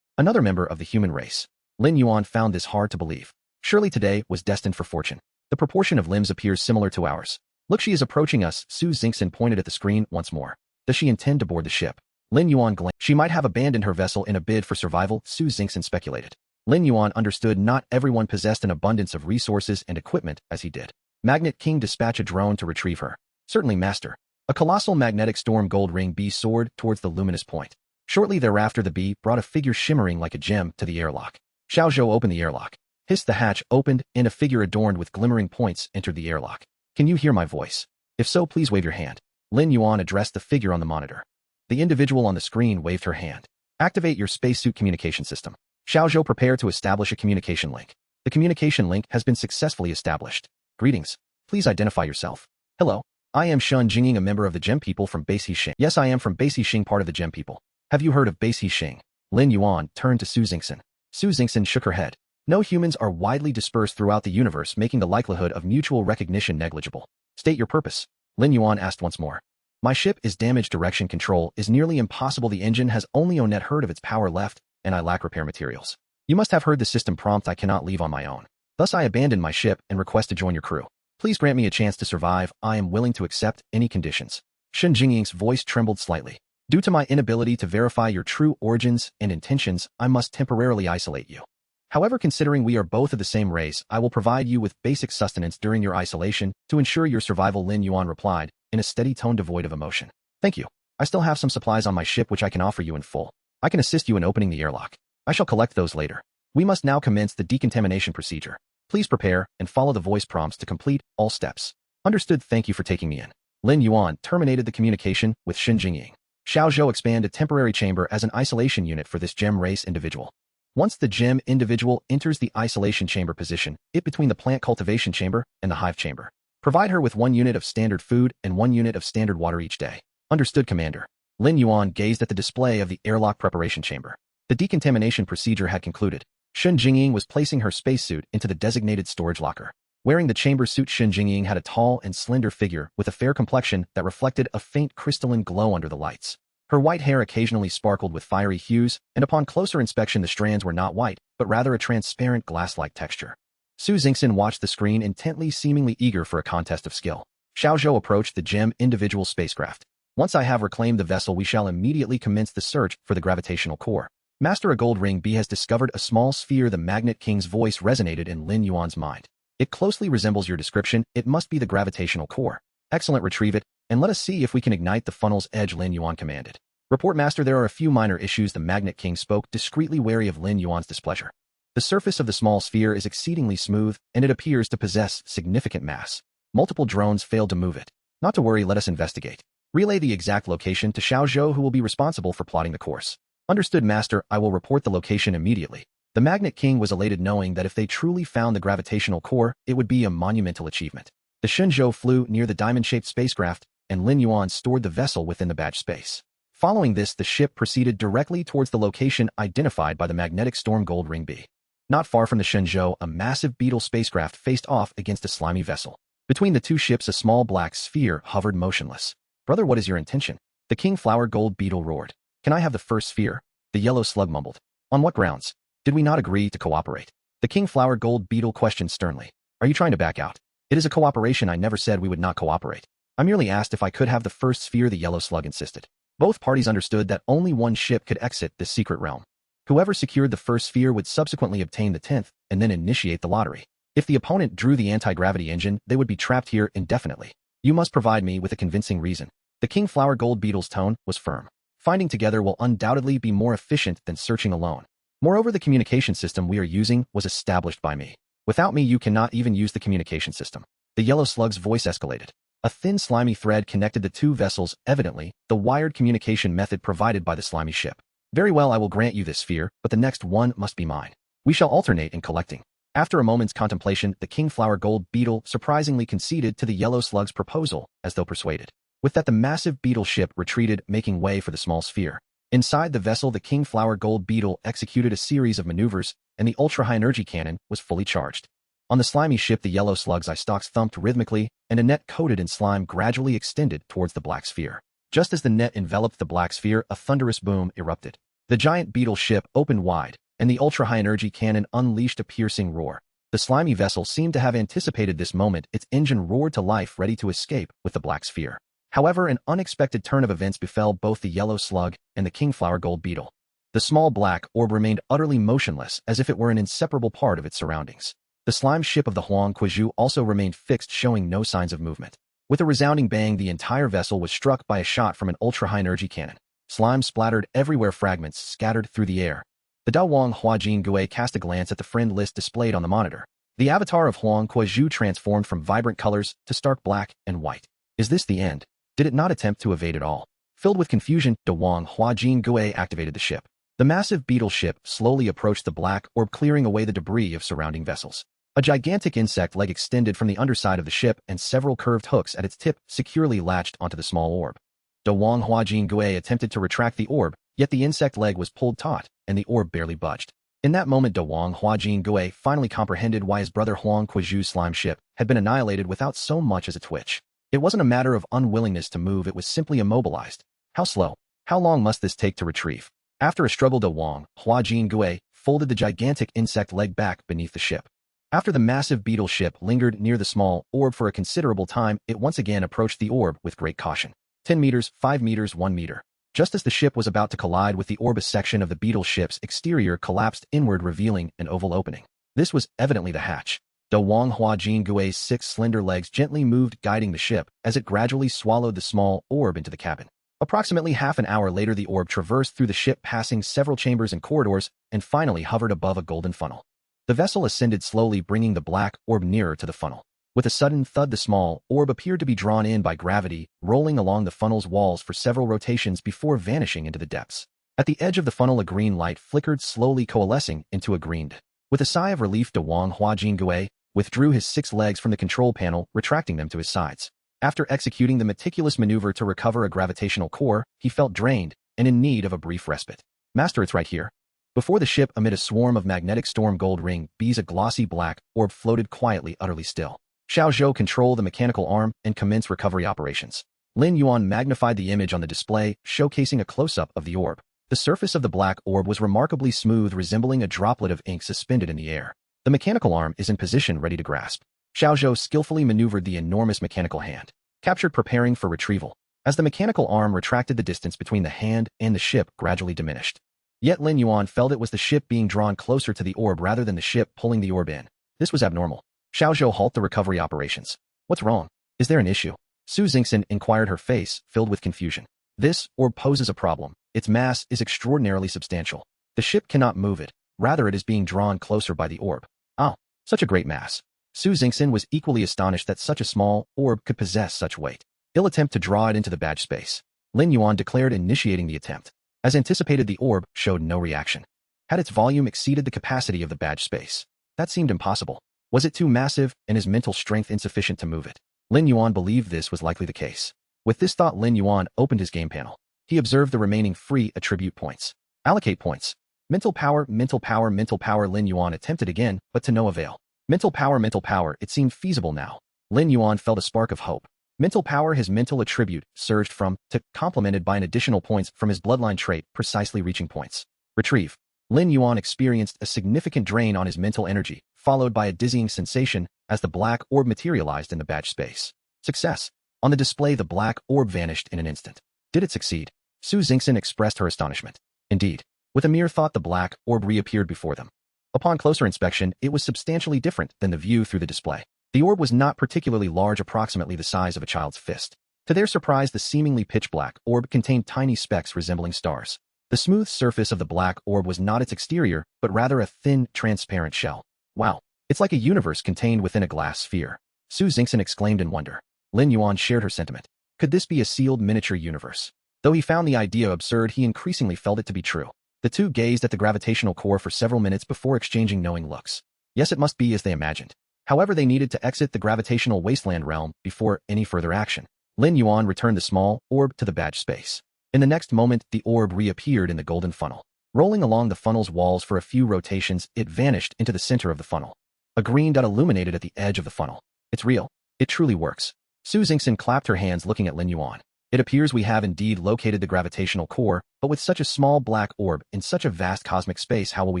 Another member of the human race. Lin Yuan found this hard to believe. Surely today was destined for fortune. The proportion of limbs appears similar to ours. Look, she is approaching us. Su Xingxin pointed at the screen once more. Does she intend to board the ship? Lin Yuan glanced. She might have abandoned her vessel in a bid for survival, Su Xingxin speculated. Lin Yuan understood not everyone possessed an abundance of resources and equipment as he did. Magnet King, dispatch a drone to retrieve her. Certainly, master. A colossal magnetic storm gold ring bee soared towards the luminous point. Shortly thereafter, the bee brought a figure shimmering like a gem to the airlock. Xiaozhou opened the airlock. Hissed, the hatch opened, and a figure adorned with glimmering points entered the airlock. Can you hear my voice? If so, please wave your hand. Lin Yuan addressed the figure on the monitor. The individual on the screen waved her hand. Activate your spacesuit communication system. Xiaozhou prepared to establish a communication link. The communication link has been successfully established. Greetings. Please identify yourself. Hello. I am Shun Jinging, a member of the Gem People from Base Xing. Yes, I am from Base Xing, part of the Gem People. Have you heard of Base Xing? Lin Yuan turned to Su Xingxin. Su Xingxin shook her head. No, humans are widely dispersed throughout the universe, making the likelihood of mutual recognition negligible. State your purpose. Lin Yuan asked once more. My ship is damaged. Direction control is nearly impossible. The engine has only a net herd of its power left, and I lack repair materials. You must have heard the system prompt. I cannot leave on my own. Thus I abandoned my ship and request to join your crew. Please grant me a chance to survive. I am willing to accept any conditions. Shun Jingying's voice trembled slightly. Due to my inability to verify your true origins and intentions, I must temporarily isolate you. However, considering we are both of the same race, I will provide you with basic sustenance during your isolation to ensure your survival, Lin Yuan replied, in a steady tone devoid of emotion. Thank you. I still have some supplies on my ship which I can offer you in full. I can assist you in opening the airlock. I shall collect those later. We must now commence the decontamination procedure. Please prepare and follow the voice prompts to complete all steps. Understood. Thank you for taking me in. Lin Yuan terminated the communication with Shun Jingying. Xiaozhou expanded a temporary chamber as an isolation unit for this gem race individual. Once the gem individual enters the isolation chamber, position it between the plant cultivation chamber and the hive chamber. Provide her with 1 unit of standard food and 1 unit of standard water each day. Understood, Commander. Lin Yuan gazed at the display of the airlock preparation chamber. The decontamination procedure had concluded. Shun Jingying was placing her spacesuit into the designated storage locker. Wearing the chamber suit, Shenzhou had a tall and slender figure with a fair complexion that reflected a faint crystalline glow under the lights. Her white hair occasionally sparkled with fiery hues, and upon closer inspection the strands were not white, but rather a transparent glass-like texture. Su Xingxin watched the screen intently, seemingly eager for a contest of skill. Xiaozhou approached the gem individual spacecraft. Once I have reclaimed the vessel, we shall immediately commence the search for the gravitational core. Master, a gold ring B has discovered a small sphere. The Magnet King's voice resonated in Lin Yuan's mind. It closely resembles your description. It must be the gravitational core. Excellent, retrieve it, and let us see if we can ignite the funnel's edge, Lin Yuan commanded. Report, Master, there are a few minor issues. The Magnet King spoke, discreetly wary of Lin Yuan's displeasure. The surface of the small sphere is exceedingly smooth, and it appears to possess significant mass. Multiple drones failed to move it. Not to worry, let us investigate. Relay the exact location to Xiaozhou, who will be responsible for plotting the course. Understood, Master, I will report the location immediately. The Magnet King was elated, knowing that if they truly found the gravitational core, it would be a monumental achievement. The Shenzhou flew near the diamond-shaped spacecraft, and Lin Yuan stored the vessel within the badge space. Following this, the ship proceeded directly towards the location identified by the magnetic storm Gold Ring B. Not far from the Shenzhou, a massive beetle spacecraft faced off against a slimy vessel. Between the two ships, a small black sphere hovered motionless. Brother, what is your intention? The King Flower Gold Beetle roared. Can I have the first sphere? The yellow slug mumbled. On what grounds? Did we not agree to cooperate? The King Flower Gold Beetle questioned sternly. Are you trying to back out? It is a cooperation. I never said we would not cooperate. I merely asked if I could have the first sphere, the yellow slug insisted. Both parties understood that only one ship could exit this secret realm. Whoever secured the first sphere would subsequently obtain the 10th, and then initiate the lottery. If the opponent drew the anti-gravity engine, they would be trapped here indefinitely. You must provide me with a convincing reason. The King Flower Gold Beetle's tone was firm. Finding together will undoubtedly be more efficient than searching alone. Moreover, the communication system we are using was established by me. Without me, you cannot even use the communication system. The yellow slug's voice escalated. A thin, slimy thread connected the two vessels, evidently the wired communication method provided by the slimy ship. Very well, I will grant you this sphere, but the next one must be mine. We shall alternate in collecting. After a moment's contemplation, the King Flower Gold Beetle surprisingly conceded to the yellow slug's proposal, as though persuaded. With that, the massive beetle ship retreated, making way for the small sphere. Inside the vessel, the King Flower Gold Beetle executed a series of maneuvers, and the ultra-high-energy cannon was fully charged. On the slimy ship, the yellow slug's eye stalks thumped rhythmically, and a net coated in slime gradually extended towards the black sphere. Just as the net enveloped the black sphere, a thunderous boom erupted. The giant beetle ship opened wide, and the ultra-high-energy cannon unleashed a piercing roar. The slimy vessel seemed to have anticipated this moment. Its engine roared to life, ready to escape with the black sphere. However, an unexpected turn of events befell both the yellow slug and the King Flower Gold Beetle. The small black orb remained utterly motionless, as if it were an inseparable part of its surroundings. The slime ship of the Huang Kuizhu also remained fixed, showing no signs of movement. With a resounding bang, the entire vessel was struck by a shot from an ultra-high-energy cannon. Slime splattered everywhere, fragments scattered through the air. The Da Wang Huajin Gui cast a glance at the friend list displayed on the monitor. The avatar of Huang Kuizhu transformed from vibrant colors to stark black and white. Is this the end? Did it not attempt to evade at all? Filled with confusion, Da Wang Huajin Gui activated the ship. The massive beetle ship slowly approached the black orb, clearing away the debris of surrounding vessels. A gigantic insect leg extended from the underside of the ship, and several curved hooks at its tip securely latched onto the small orb. Da Wang Huajin Gui attempted to retract the orb, yet the insect leg was pulled taut, and the orb barely budged. In that moment, Da Wang Huajin Gui finally comprehended why his brother Huang Kuizhu's slime ship had been annihilated without so much as a twitch. It wasn't a matter of unwillingness to move, it was simply immobilized. How slow? How long must this take to retrieve? After a struggle, Da Wang Huajin Gui folded the gigantic insect leg back beneath the ship. After the massive beetle ship lingered near the small orb for a considerable time, it once again approached the orb with great caution. 10 meters, 5 meters, 1 meter. Just as the ship was about to collide with the orb, a section of the beetle ship's exterior collapsed inward, revealing an oval opening. This was evidently the hatch. Da Wang Huajin Gui's 6 slender legs gently moved, guiding the ship as it gradually swallowed the small orb into the cabin. Approximately half an hour later, the orb traversed through the ship, passing several chambers and corridors, and finally hovered above a golden funnel. The vessel ascended slowly, bringing the black orb nearer to the funnel. With a sudden thud, the small orb appeared to be drawn in by gravity, rolling along the funnel's walls for several rotations before vanishing into the depths. At the edge of the funnel, a green light flickered, slowly coalescing into a green. With a sigh of relief, Da Wang Huajin Gui withdrew his 6 legs from the control panel, retracting them to his sides. After executing the meticulous maneuver to recover a gravitational core, he felt drained and in need of a brief respite. Master, it's right here. Before the ship, amid a swarm of magnetic storm gold ring bees, a glossy black orb floated quietly, utterly still. Shenzhou controlled the mechanical arm and commenced recovery operations. Lin Yuan magnified the image on the display, showcasing a close-up of the orb. The surface of the black orb was remarkably smooth, resembling a droplet of ink suspended in the air. The mechanical arm is in position, ready to grasp. Shenzhou skillfully maneuvered the enormous mechanical hand, captured, preparing for retrieval. As the mechanical arm retracted, the distance between the hand and the ship gradually diminished. Yet Lin Yuan felt it was the ship being drawn closer to the orb rather than the ship pulling the orb in. This was abnormal. Shenzhou halted the recovery operations. What's wrong? Is there an issue? Su Xingxin inquired, her face filled with confusion. This orb poses a problem. Its mass is extraordinarily substantial. The ship cannot move it. Rather, it is being drawn closer by the orb. Oh, such a great mass. Su Xingxin was equally astonished that such a small orb could possess such weight. He'll attempt to draw it into the badge space. Lin Yuan declared, initiating the attempt. As anticipated, the orb showed no reaction. Had its volume exceeded the capacity of the badge space? That seemed impossible. Was it too massive, and his mental strength insufficient to move it? Lin Yuan believed this was likely the case. With this thought, Lin Yuan opened his game panel. He observed the remaining free attribute points. Allocate points. Mental power, mental power, mental power. Lin Yuan attempted again, but to no avail. Mental power, mental power. It seemed feasible now. Lin Yuan felt a spark of hope. Mental power, his mental attribute, surged from to, complemented by an additional points from his bloodline trait, precisely reaching points. Retrieve. Lin Yuan experienced a significant drain on his mental energy, followed by a dizzying sensation as the black orb materialized in the badge space. Success. On the display, the black orb vanished in an instant. Did it succeed? Su Xingxin expressed her astonishment. Indeed. With a mere thought, the black orb reappeared before them. Upon closer inspection, it was substantially different than the view through the display. The orb was not particularly large, approximately the size of a child's fist. To their surprise, the seemingly pitch-black orb contained tiny specks resembling stars. The smooth surface of the black orb was not its exterior, but rather a thin, transparent shell. Wow, it's like a universe contained within a glass sphere. Su Xingxin exclaimed in wonder. Lin Yuan shared her sentiment. Could this be a sealed miniature universe? Though he found the idea absurd, he increasingly felt it to be true. The two gazed at the gravitational core for several minutes before exchanging knowing looks. Yes, it must be as they imagined. However, they needed to exit the gravitational wasteland realm before any further action. Lin Yuan returned the small orb to the badge space. In the next moment, the orb reappeared in the golden funnel. Rolling along the funnel's walls for a few rotations, it vanished into the center of the funnel. A green dot illuminated at the edge of the funnel. It's real. It truly works. Su Xingxin clapped her hands, looking at Lin Yuan. It appears we have indeed located the gravitational core, but with such a small black orb in such a vast cosmic space, how will we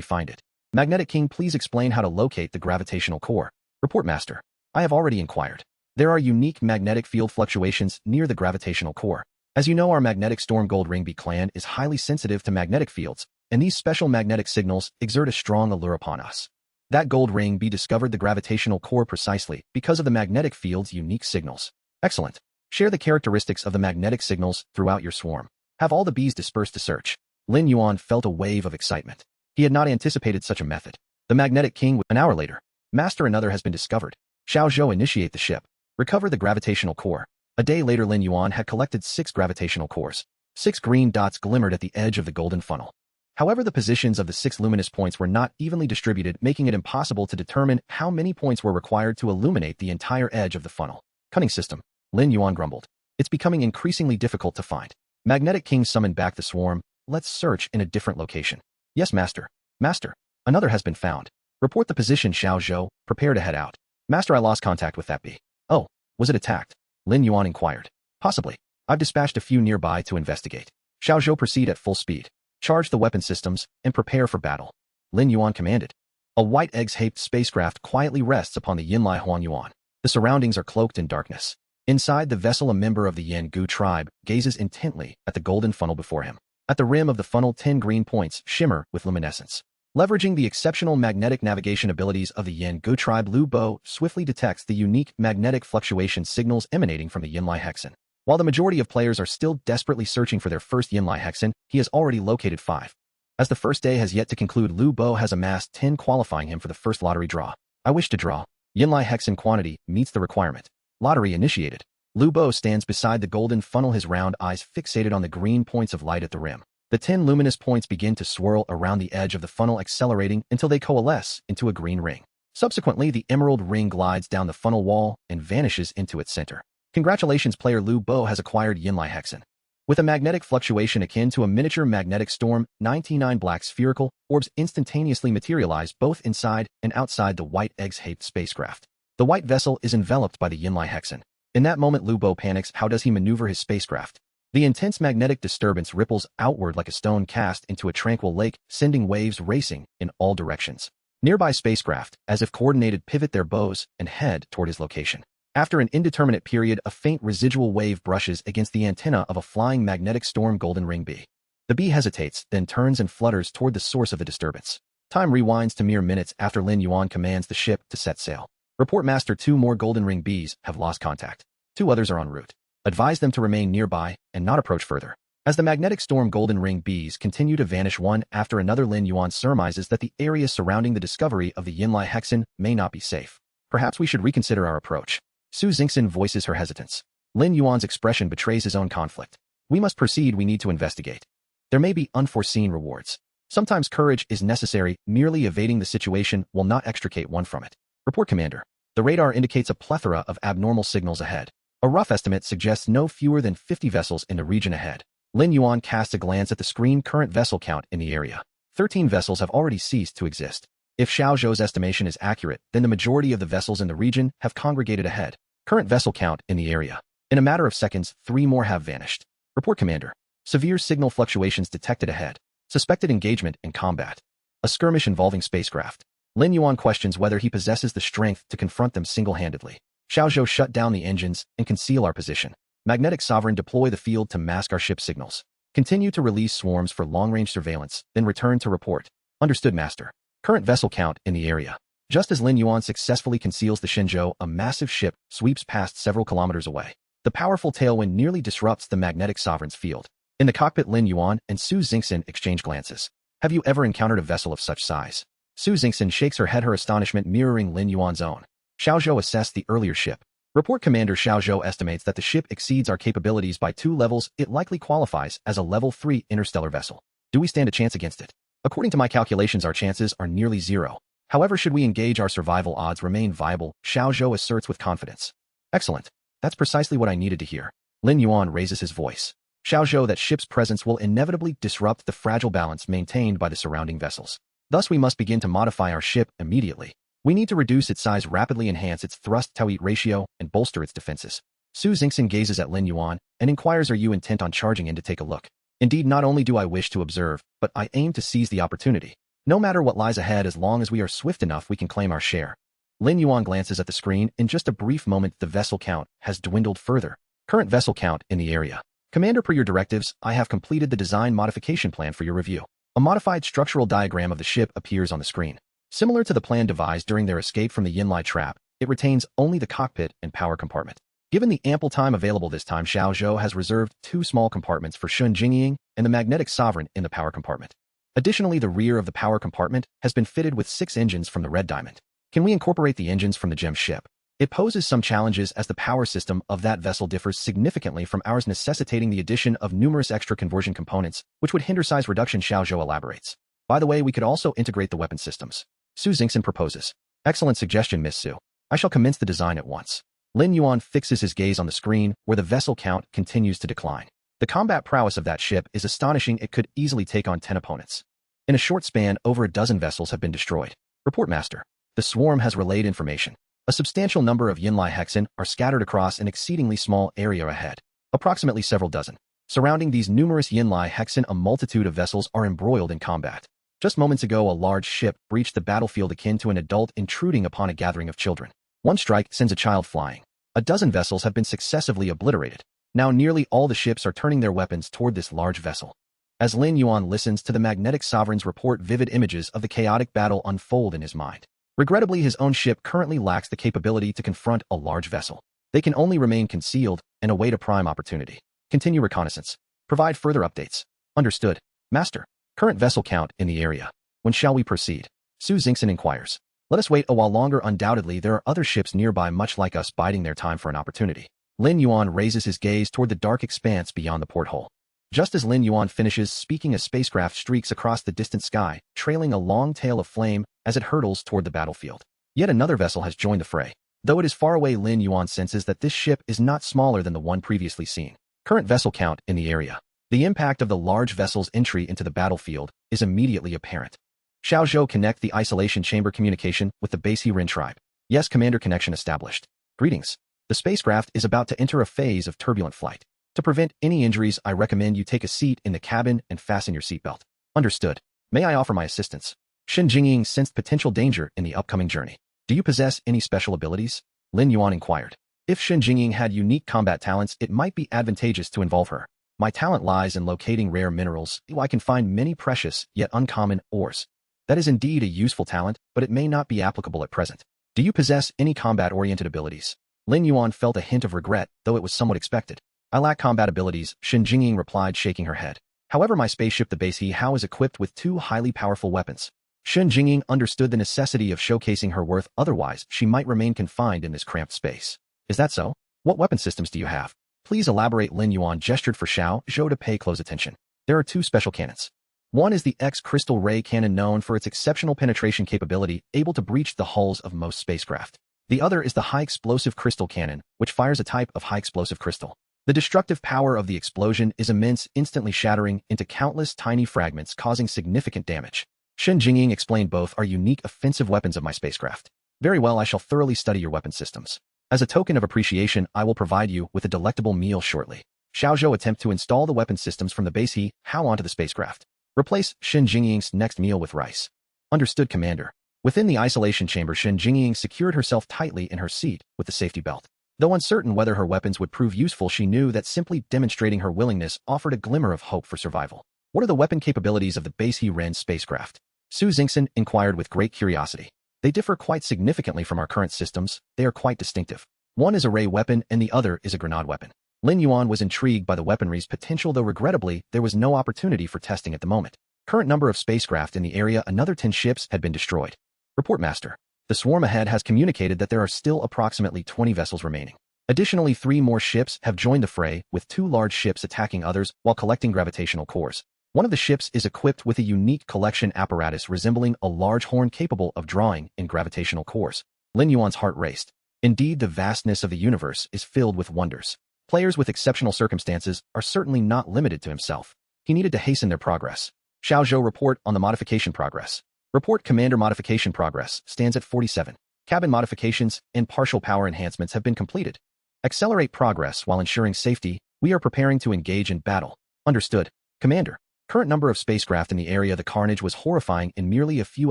find it? Magnetic King, please explain how to locate the gravitational core. Report, Master. I have already inquired. There are unique magnetic field fluctuations near the gravitational core. As you know, our magnetic storm gold ring bee clan is highly sensitive to magnetic fields, and these special magnetic signals exert a strong allure upon us. That gold ring bee discovered the gravitational core precisely because of the magnetic field's unique signals. Excellent. Share the characteristics of the magnetic signals throughout your swarm. Have all the bees dispersed to search. Lin Yuan felt a wave of excitement. He had not anticipated such a method. The Magnetic King, an hour later. Master, another has been discovered. Shenzhou, initiate the ship. Recover the gravitational core. A day later, Lin Yuan had collected 6 gravitational cores. 6 green dots glimmered at the edge of the golden funnel. However, the positions of the 6 luminous points were not evenly distributed, making it impossible to determine how many points were required to illuminate the entire edge of the funnel. Cunning system. Lin Yuan grumbled. It's becoming increasingly difficult to find. Magnetic King summoned back the swarm. Let's search in a different location. Yes, Master. Master. Another has been found. Report the position, Shenzhou. Prepare to head out. Master, I lost contact with that bee. Oh, was it attacked? Lin Yuan inquired. Possibly. I've dispatched a few nearby to investigate. Shenzhou, proceed at full speed. Charge the weapon systems and prepare for battle. Lin Yuan commanded. A white egg-shaped spacecraft quietly rests upon the Yinlai Huanyuan. The surroundings are cloaked in darkness. Inside the vessel, a member of the Yangu tribe gazes intently at the golden funnel before him. At the rim of the funnel, 10 green points shimmer with luminescence. Leveraging the exceptional magnetic navigation abilities of the Yangu tribe, Lu Bo swiftly detects the unique magnetic fluctuation signals emanating from the Yinlai hexen. While the majority of players are still desperately searching for their first Yinlai hexen, he has already located 5. As the first day has yet to conclude, Lu Bo has amassed 10, qualifying him for the first lottery draw. I wish to draw. Yinlai hexen quantity meets the requirement. Lottery initiated. Lu Bo stands beside the golden funnel, his round eyes fixated on the green points of light at the rim. The 10 luminous points begin to swirl around the edge of the funnel, accelerating until they coalesce into a green ring. Subsequently, the emerald ring glides down the funnel wall and vanishes into its center. Congratulations, player. Lu Bo has acquired Yinlai hexen. With a magnetic fluctuation akin to a miniature magnetic storm, 99 black spherical orbs instantaneously materialize both inside and outside the white egg-shaped spacecraft. The white vessel is enveloped by the Yinlai hexen. In that moment, Lu Bo panics. How does he maneuver his spacecraft? The intense magnetic disturbance ripples outward like a stone cast into a tranquil lake, sending waves racing in all directions. Nearby spacecraft, as if coordinated, pivot their bows and head toward his location. After an indeterminate period, a faint residual wave brushes against the antenna of a flying magnetic storm golden ring bee. The bee hesitates, then turns and flutters toward the source of the disturbance. Time rewinds to mere minutes after Lin Yuan commands the ship to set sail. Report, Master. 2 more golden ring bees have lost contact. 2 others are en route. Advise them to remain nearby and not approach further. As the magnetic storm golden ring bees continue to vanish one after another, Lin Yuan surmises that the area surrounding the discovery of the Yinlai hexen may not be safe. Perhaps we should reconsider our approach. Su Xingxin voices her hesitance. Lin Yuan's expression betrays his own conflict. We must proceed. We need to investigate. There may be unforeseen rewards. Sometimes courage is necessary. Merely evading the situation will not extricate one from it. Report, Commander. The radar indicates a plethora of abnormal signals ahead. A rough estimate suggests no fewer than 50 vessels in the region ahead. Lin Yuan casts a glance at the screen. Current vessel count in the area. 13 vessels have already ceased to exist. If Xiao Zhou's estimation is accurate, then the majority of the vessels in the region have congregated ahead. Current vessel count in the area. In a matter of seconds, 3 more have vanished. Report, Commander. Severe signal fluctuations detected ahead. Suspected engagement in combat. A skirmish involving spacecraft. Lin Yuan questions whether he possesses the strength to confront them single-handedly. Xiao Zhou, shut down the engines and conceal our position. Magnetic Sovereign, deploy the field to mask our ship signals. Continue to release swarms for long-range surveillance, then return to report. Understood, Master. Current vessel count in the area. Just as Lin Yuan successfully conceals the Shenzhou, a massive ship sweeps past several kilometers away. The powerful tailwind nearly disrupts the Magnetic Sovereign's field. In the cockpit, Lin Yuan and Su Xingxin exchange glances. Have you ever encountered a vessel of such size? Su Xingxin shakes her head, her astonishment mirroring Lin Yuan's own. Xiao Zhou assessed the earlier ship. Report, Commander. Xiao Zhou estimates that the ship exceeds our capabilities by 2 levels. It likely qualifies as a level 3 interstellar vessel. Do we stand a chance against it? According to my calculations, our chances are nearly 0. However, should we engage, our survival odds remain viable, Xiao Zhou asserts with confidence. Excellent. That's precisely what I needed to hear. Lin Yuan raises his voice. Xiao Zhou, that ship's presence will inevitably disrupt the fragile balance maintained by the surrounding vessels. Thus, we must begin to modify our ship immediately. We need to reduce its size, rapidly enhance its thrust-to-weight ratio, and bolster its defenses. Su Xingxin gazes at Lin Yuan and inquires, are you intent on charging in to take a look? Indeed, not only do I wish to observe, but I aim to seize the opportunity. No matter what lies ahead, as long as we are swift enough, we can claim our share. Lin Yuan glances at the screen. In just a brief moment, the vessel count has dwindled further. Current vessel count in the area. Commander, per your directives, I have completed the design modification plan for your review. A modified structural diagram of the ship appears on the screen. Similar to the plan devised during their escape from the Yinlai trap, it retains only the cockpit and power compartment. Given the ample time available this time, Xiao Zhou has reserved 2 small compartments for Shenzhou and the Magnetic Sovereign in the power compartment. Additionally, the rear of the power compartment has been fitted with 6 engines from the Red Diamond. Can we incorporate the engines from the Gem ship? It poses some challenges as the power system of that vessel differs significantly from ours, necessitating the addition of numerous extra conversion components, which would hinder size reduction, Xiao Zhou elaborates. By the way, we could also integrate the weapon systems. Su Xingxin proposes. Excellent suggestion, Miss Su. I shall commence the design at once. Lin Yuan fixes his gaze on the screen, where the vessel count continues to decline. The combat prowess of that ship is astonishing. It could easily take on 10 opponents. In a short span, over a dozen vessels have been destroyed. Report, Master. The swarm has relayed information. A substantial number of Yinlai hexen are scattered across an exceedingly small area ahead, approximately several dozen. Surrounding these numerous Yinlai hexen, a multitude of vessels are embroiled in combat. Just moments ago, a large ship breached the battlefield akin to an adult intruding upon a gathering of children. One strike sends a child flying. A dozen vessels have been successively obliterated. Now nearly all the ships are turning their weapons toward this large vessel. As Lin Yuan listens to the Magnetic Sovereign's report, vivid images of the chaotic battle unfold in his mind. Regrettably, his own ship currently lacks the capability to confront a large vessel. They can only remain concealed and await a prime opportunity. Continue reconnaissance. Provide further updates. Understood. Master. Current vessel count in the area. When shall we proceed? Su Xingxin inquires. Let us wait a while longer. Undoubtedly, there are other ships nearby much like us, biding their time for an opportunity. Lin Yuan raises his gaze toward the dark expanse beyond the porthole. Just as Lin Yuan finishes speaking, a spacecraft streaks across the distant sky, trailing a long tail of flame as it hurtles toward the battlefield. Yet another vessel has joined the fray. Though it is far away, Lin Yuan senses that this ship is not smaller than the one previously seen. Current vessel count in the area. The impact of the large vessel's entry into the battlefield is immediately apparent. Shenzhou connect the isolation chamber communication with the base Ren tribe. Yes, Commander, connection established. Greetings. The spacecraft is about to enter a phase of turbulent flight. To prevent any injuries, I recommend you take a seat in the cabin and fasten your seatbelt. Understood. May I offer my assistance? Shenzhou sensed potential danger in the upcoming journey. Do you possess any special abilities? Lin Yuan inquired. If Shenzhou had unique combat talents, it might be advantageous to involve her. My talent lies in locating rare minerals. I can find many precious, yet uncommon, ores. That is indeed a useful talent, but it may not be applicable at present. Do you possess any combat-oriented abilities? Lin Yuan felt a hint of regret, though it was somewhat expected. I lack combat abilities, Shenzhou replied, shaking her head. However, my spaceship, the base He Hao, is equipped with 2 highly powerful weapons. Shenzhou understood the necessity of showcasing her worth, otherwise she might remain confined in this cramped space. Is that so? What weapon systems do you have? Please elaborate. Lin Yuan gestured for Zhou to pay close attention. There are 2 special cannons. One is the X-crystal ray cannon, known for its exceptional penetration capability, able to breach the hulls of most spacecraft. The other is the high-explosive crystal cannon, which fires a type of high-explosive crystal. The destructive power of the explosion is immense, instantly shattering into countless tiny fragments, causing significant damage. Shenzhou explained, both are unique offensive weapons of my spacecraft. Very well, I shall thoroughly study your weapon systems. As a token of appreciation, I will provide you with a delectable meal shortly. Zhou attempt to install the weapon systems from the base He Hao onto the spacecraft. Replace Shenzhou's next meal with rice. Understood, Commander. Within the isolation chamber, Shenzhou secured herself tightly in her seat with the safety belt. Though uncertain whether her weapons would prove useful, she knew that simply demonstrating her willingness offered a glimmer of hope for survival. What are the weapon capabilities of the base He Ren spacecraft? Su Xingxin inquired with great curiosity. They differ quite significantly from our current systems. They are quite distinctive. One is a ray weapon and the other is a grenade weapon. Lin Yuan was intrigued by the weaponry's potential, though regrettably, there was no opportunity for testing at the moment. Current number of spacecraft in the area: another 10 ships had been destroyed. Report, Master. The swarm ahead has communicated that there are still approximately 20 vessels remaining. Additionally, 3 more ships have joined the fray, with 2 large ships attacking others while collecting gravitational cores. One of the ships is equipped with a unique collection apparatus resembling a large horn capable of drawing in gravitational cores. Lin Yuan's heart raced. Indeed, the vastness of the universe is filled with wonders. Players with exceptional circumstances are certainly not limited to himself. He needed to hasten their progress. Zhou report on the modification progress. Report, Commander. Modification progress stands at 47. Cabin modifications and partial power enhancements have been completed. Accelerate progress while ensuring safety. We are preparing to engage in battle. Understood, Commander. Current number of spacecraft in the area. The carnage was horrifying. In merely a few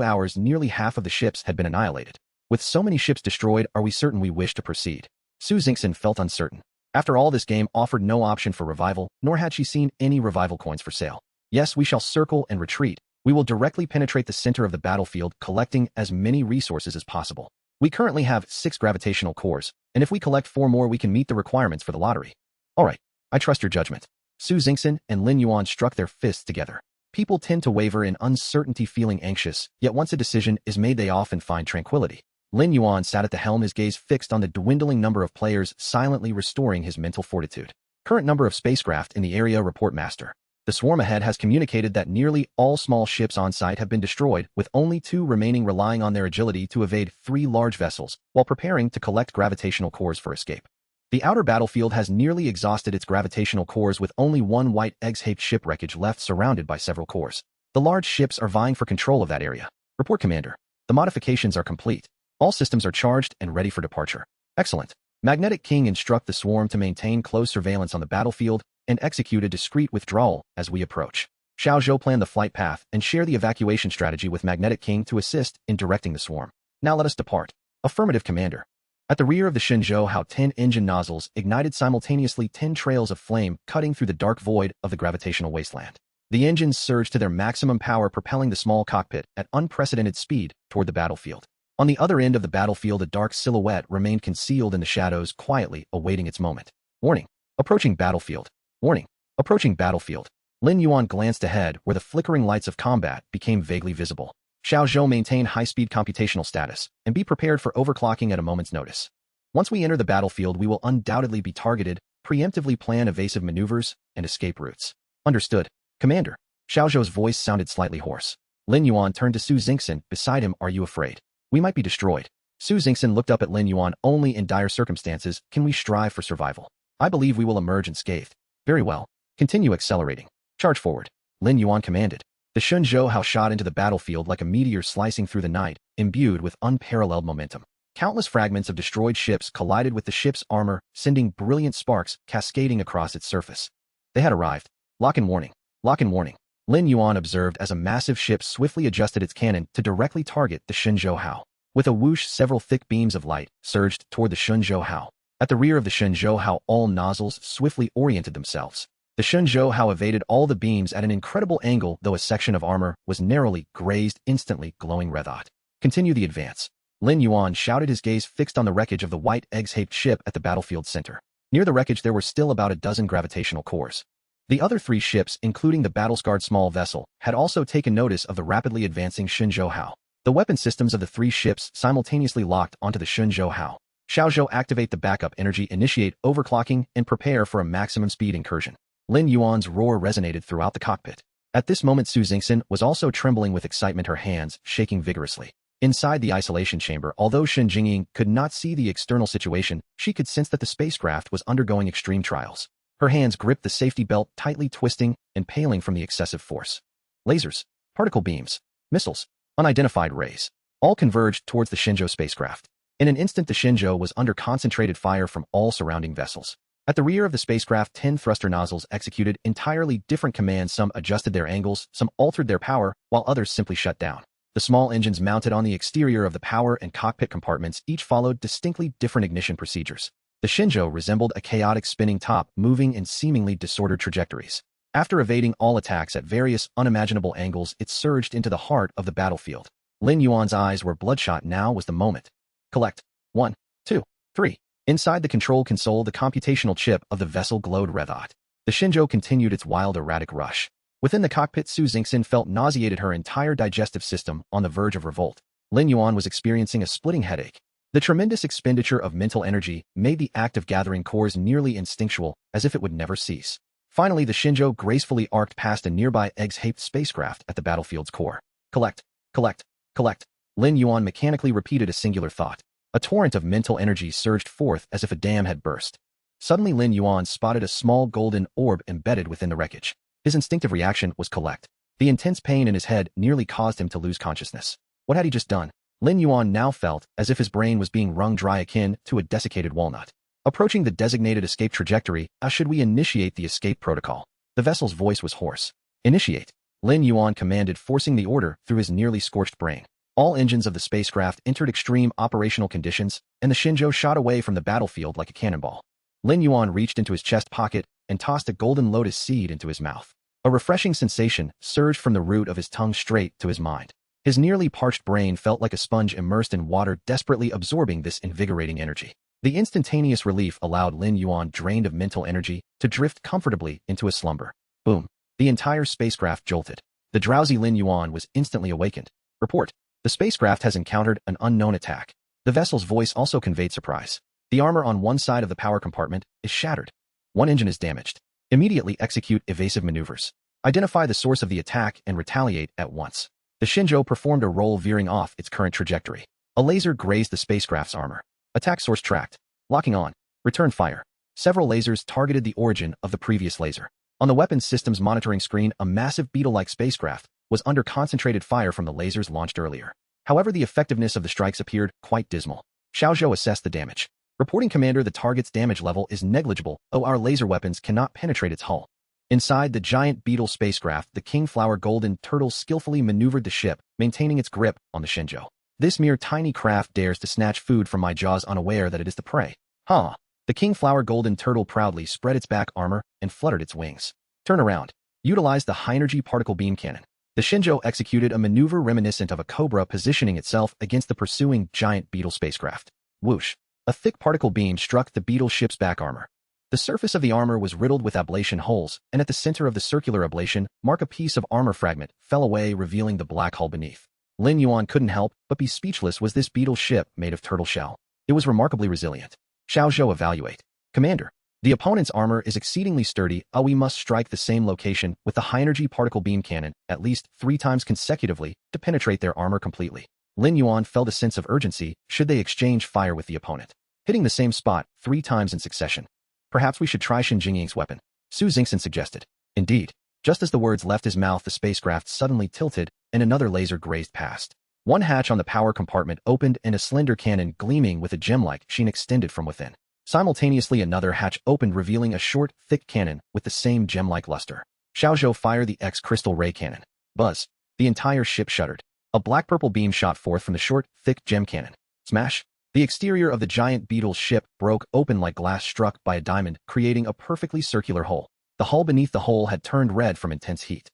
hours, nearly half of the ships had been annihilated. With so many ships destroyed, are we certain we wish to proceed? Su Xingxin felt uncertain. After all, this game offered no option for revival, nor had she seen any revival coins for sale. Yes, we shall circle and retreat. We will directly penetrate the center of the battlefield, collecting as many resources as possible. We currently have 6 gravitational cores, and if we collect 4 more, we can meet the requirements for the lottery. All right, I trust your judgment. Su Xingxin and Lin Yuan struck their fists together. People tend to waver in uncertainty, feeling anxious, yet once a decision is made, they often find tranquility. Lin Yuan sat at the helm, his gaze fixed on the dwindling number of players, silently restoring his mental fortitude. Current number of spacecraft in the area. Report, Master. The swarm ahead has communicated that nearly all small ships on site have been destroyed, with only 2 remaining, relying on their agility to evade 3 large vessels while preparing to collect gravitational cores for escape. The outer battlefield has nearly exhausted its gravitational cores, with only 1 white egg-shaped ship wreckage left, surrounded by several cores. The large ships are vying for control of that area. Report, Commander. The modifications are complete. All systems are charged and ready for departure. Excellent. Magnetic King instruct the swarm to maintain close surveillance on the battlefield and execute a discreet withdrawal as we approach. Zhou plan the flight path and share the evacuation strategy with Magnetic King to assist in directing the swarm. Now let us depart. Affirmative, Commander. At the rear of the Shenzhou Hao, 10 engine nozzles ignited simultaneously, 10 trails of flame cutting through the dark void of the gravitational wasteland. The engines surged to their maximum power, propelling the small cockpit at unprecedented speed toward the battlefield. On the other end of the battlefield, a dark silhouette remained concealed in the shadows, quietly awaiting its moment. Warning. Approaching battlefield. Warning. Approaching battlefield. Lin Yuan glanced ahead, where the flickering lights of combat became vaguely visible. Zhou maintain high-speed computational status, and be prepared for overclocking at a moment's notice. Once we enter the battlefield, we will undoubtedly be targeted. Preemptively plan evasive maneuvers and escape routes. Understood, Commander. Zhou's voice sounded slightly hoarse. Lin Yuan turned to Su Xingxin. Beside him, are you afraid? We might be destroyed. Su Xingxin looked up at Lin Yuan. Only in dire circumstances can we strive for survival. I believe we will emerge unscathed. Very well. Continue accelerating. Charge forward. Lin Yuan commanded. The Shenzhou Hao shot into the battlefield like a meteor slicing through the night, imbued with unparalleled momentum. Countless fragments of destroyed ships collided with the ship's armor, sending brilliant sparks cascading across its surface. They had arrived. Lock in warning. Lock in warning. Lin Yuan observed as a massive ship swiftly adjusted its cannon to directly target the Shenzhou Hao. With a whoosh, several thick beams of light surged toward the Shenzhou Hao. At the rear of the Shenzhou Hao, all nozzles swiftly oriented themselves. The Shenzhou Hao evaded all the beams at an incredible angle, though a section of armor was narrowly grazed, instantly glowing red hot. Continue the advance. Lin Yuan shouted, his gaze fixed on the wreckage of the white egg-shaped ship at the battlefield center. Near the wreckage there were still about a dozen gravitational cores. The other 3 ships, including the battle-scarred small vessel, had also taken notice of the rapidly advancing Shenzhou Hao. The weapon systems of the 3 ships simultaneously locked onto the Shenzhou Hao. Xiaozhou, activate the backup energy, initiate overclocking, and prepare for a maximum speed incursion. Lin Yuan's roar resonated throughout the cockpit. At this moment Su Xingxin was also trembling with excitement, her hands shaking vigorously. Inside the isolation chamber, although Scavenging could not see the external situation, she could sense that the spacecraft was undergoing extreme trials. Her hands gripped the safety belt, tightly twisting and paling from the excessive force. Lasers, particle beams, missiles, unidentified rays, all converged towards the Shenzhou spacecraft. In an instant the Shenzhou was under concentrated fire from all surrounding vessels. At the rear of the spacecraft, 10 thruster nozzles executed entirely different commands. Some adjusted their angles, some altered their power, while others simply shut down. The small engines mounted on the exterior of the power and cockpit compartments each followed distinctly different ignition procedures. The Shenzhou resembled a chaotic spinning top, moving in seemingly disordered trajectories. After evading all attacks at various unimaginable angles, it surged into the heart of the battlefield. Lin Yuan's eyes were bloodshot. Now was the moment. Collect. 1, 2, 3. Inside the control console, the computational chip of the vessel glowed red hot. The Shenzhou continued its wild, erratic rush. Within the cockpit, Su Xingxin felt nauseated, her entire digestive system on the verge of revolt. Lin Yuan was experiencing a splitting headache. The tremendous expenditure of mental energy made the act of gathering cores nearly instinctual, as if it would never cease. Finally, the Shenzhou gracefully arced past a nearby egg-shaped spacecraft at the battlefield's core. Collect, collect, collect. Lin Yuan mechanically repeated a singular thought. A torrent of mental energy surged forth as if a dam had burst. Suddenly Lin Yuan spotted a small golden orb embedded within the wreckage. His instinctive reaction was collect. The intense pain in his head nearly caused him to lose consciousness. What had he just done? Lin Yuan now felt as if his brain was being wrung dry, akin to a desiccated walnut. Approaching the designated escape trajectory, how should we initiate the escape protocol? The vessel's voice was hoarse. Initiate. Lin Yuan commanded, forcing the order through his nearly scorched brain. All engines of the spacecraft entered extreme operational conditions, and the Shenzhou shot away from the battlefield like a cannonball. Lin Yuan reached into his chest pocket and tossed a golden lotus seed into his mouth. A refreshing sensation surged from the root of his tongue straight to his mind. His nearly parched brain felt like a sponge immersed in water, desperately absorbing this invigorating energy. The instantaneous relief allowed Lin Yuan, drained of mental energy, to drift comfortably into a slumber. Boom. The entire spacecraft jolted. The drowsy Lin Yuan was instantly awakened. Report. The spacecraft has encountered an unknown attack. The vessel's voice also conveyed surprise. The armor on one side of the power compartment is shattered. One engine is damaged. Immediately execute evasive maneuvers. Identify the source of the attack and retaliate at once. The Shenzhou performed a roll, veering off its current trajectory. A laser grazed the spacecraft's armor. Attack source tracked. Locking on. Return fire. Several lasers targeted the origin of the previous laser. On the weapons systems monitoring screen, a massive beetle-like spacecraft was under concentrated fire from the lasers launched earlier. However, the effectiveness of the strikes appeared quite dismal. Xiaozhou assessed the damage. Reporting, Commander, the target's damage level is negligible, our laser weapons cannot penetrate its hull. Inside the giant beetle spacecraft, the Kingflower Golden Turtle skillfully maneuvered the ship, maintaining its grip on the Shenzhou. This mere tiny craft dares to snatch food from my jaws, unaware that it is the prey. Huh. The Kingflower Golden Turtle proudly spread its back armor and fluttered its wings. Turn around. Utilize the high-energy particle beam cannon. The Shenzhou executed a maneuver reminiscent of a cobra, positioning itself against the pursuing giant beetle spacecraft. Whoosh. A thick particle beam struck the beetle ship's back armor. The surface of the armor was riddled with ablation holes, and at the center of the circular ablation mark, a piece of armor fragment fell away, revealing the black hull beneath. Lin Yuan couldn't help but be speechless. Was this beetle ship made of turtle shell? It was remarkably resilient. Xiaozhou, evaluate. Commander, the opponent's armor is exceedingly sturdy. We must strike the same location with the high-energy particle beam cannon at least 3 times consecutively to penetrate their armor completely. Lin Yuan felt a sense of urgency should they exchange fire with the opponent. Hitting the same spot 3 times in succession. Perhaps we should try Shenjingying's weapon. Su Xingxin suggested. Indeed. Just as the words left his mouth, the spacecraft suddenly tilted, and another laser grazed past. One hatch on the power compartment opened and a slender cannon gleaming with a gem-like sheen extended from within. Simultaneously another hatch opened, revealing a short, thick cannon with the same gem-like luster. Xiaozhou fired the X-crystal ray cannon. Buzz. The entire ship shuddered. A black-purple beam shot forth from the short, thick gem cannon. Smash! The exterior of the giant beetle's ship broke open like glass struck by a diamond, creating a perfectly circular hole. The hull beneath the hole had turned red from intense heat.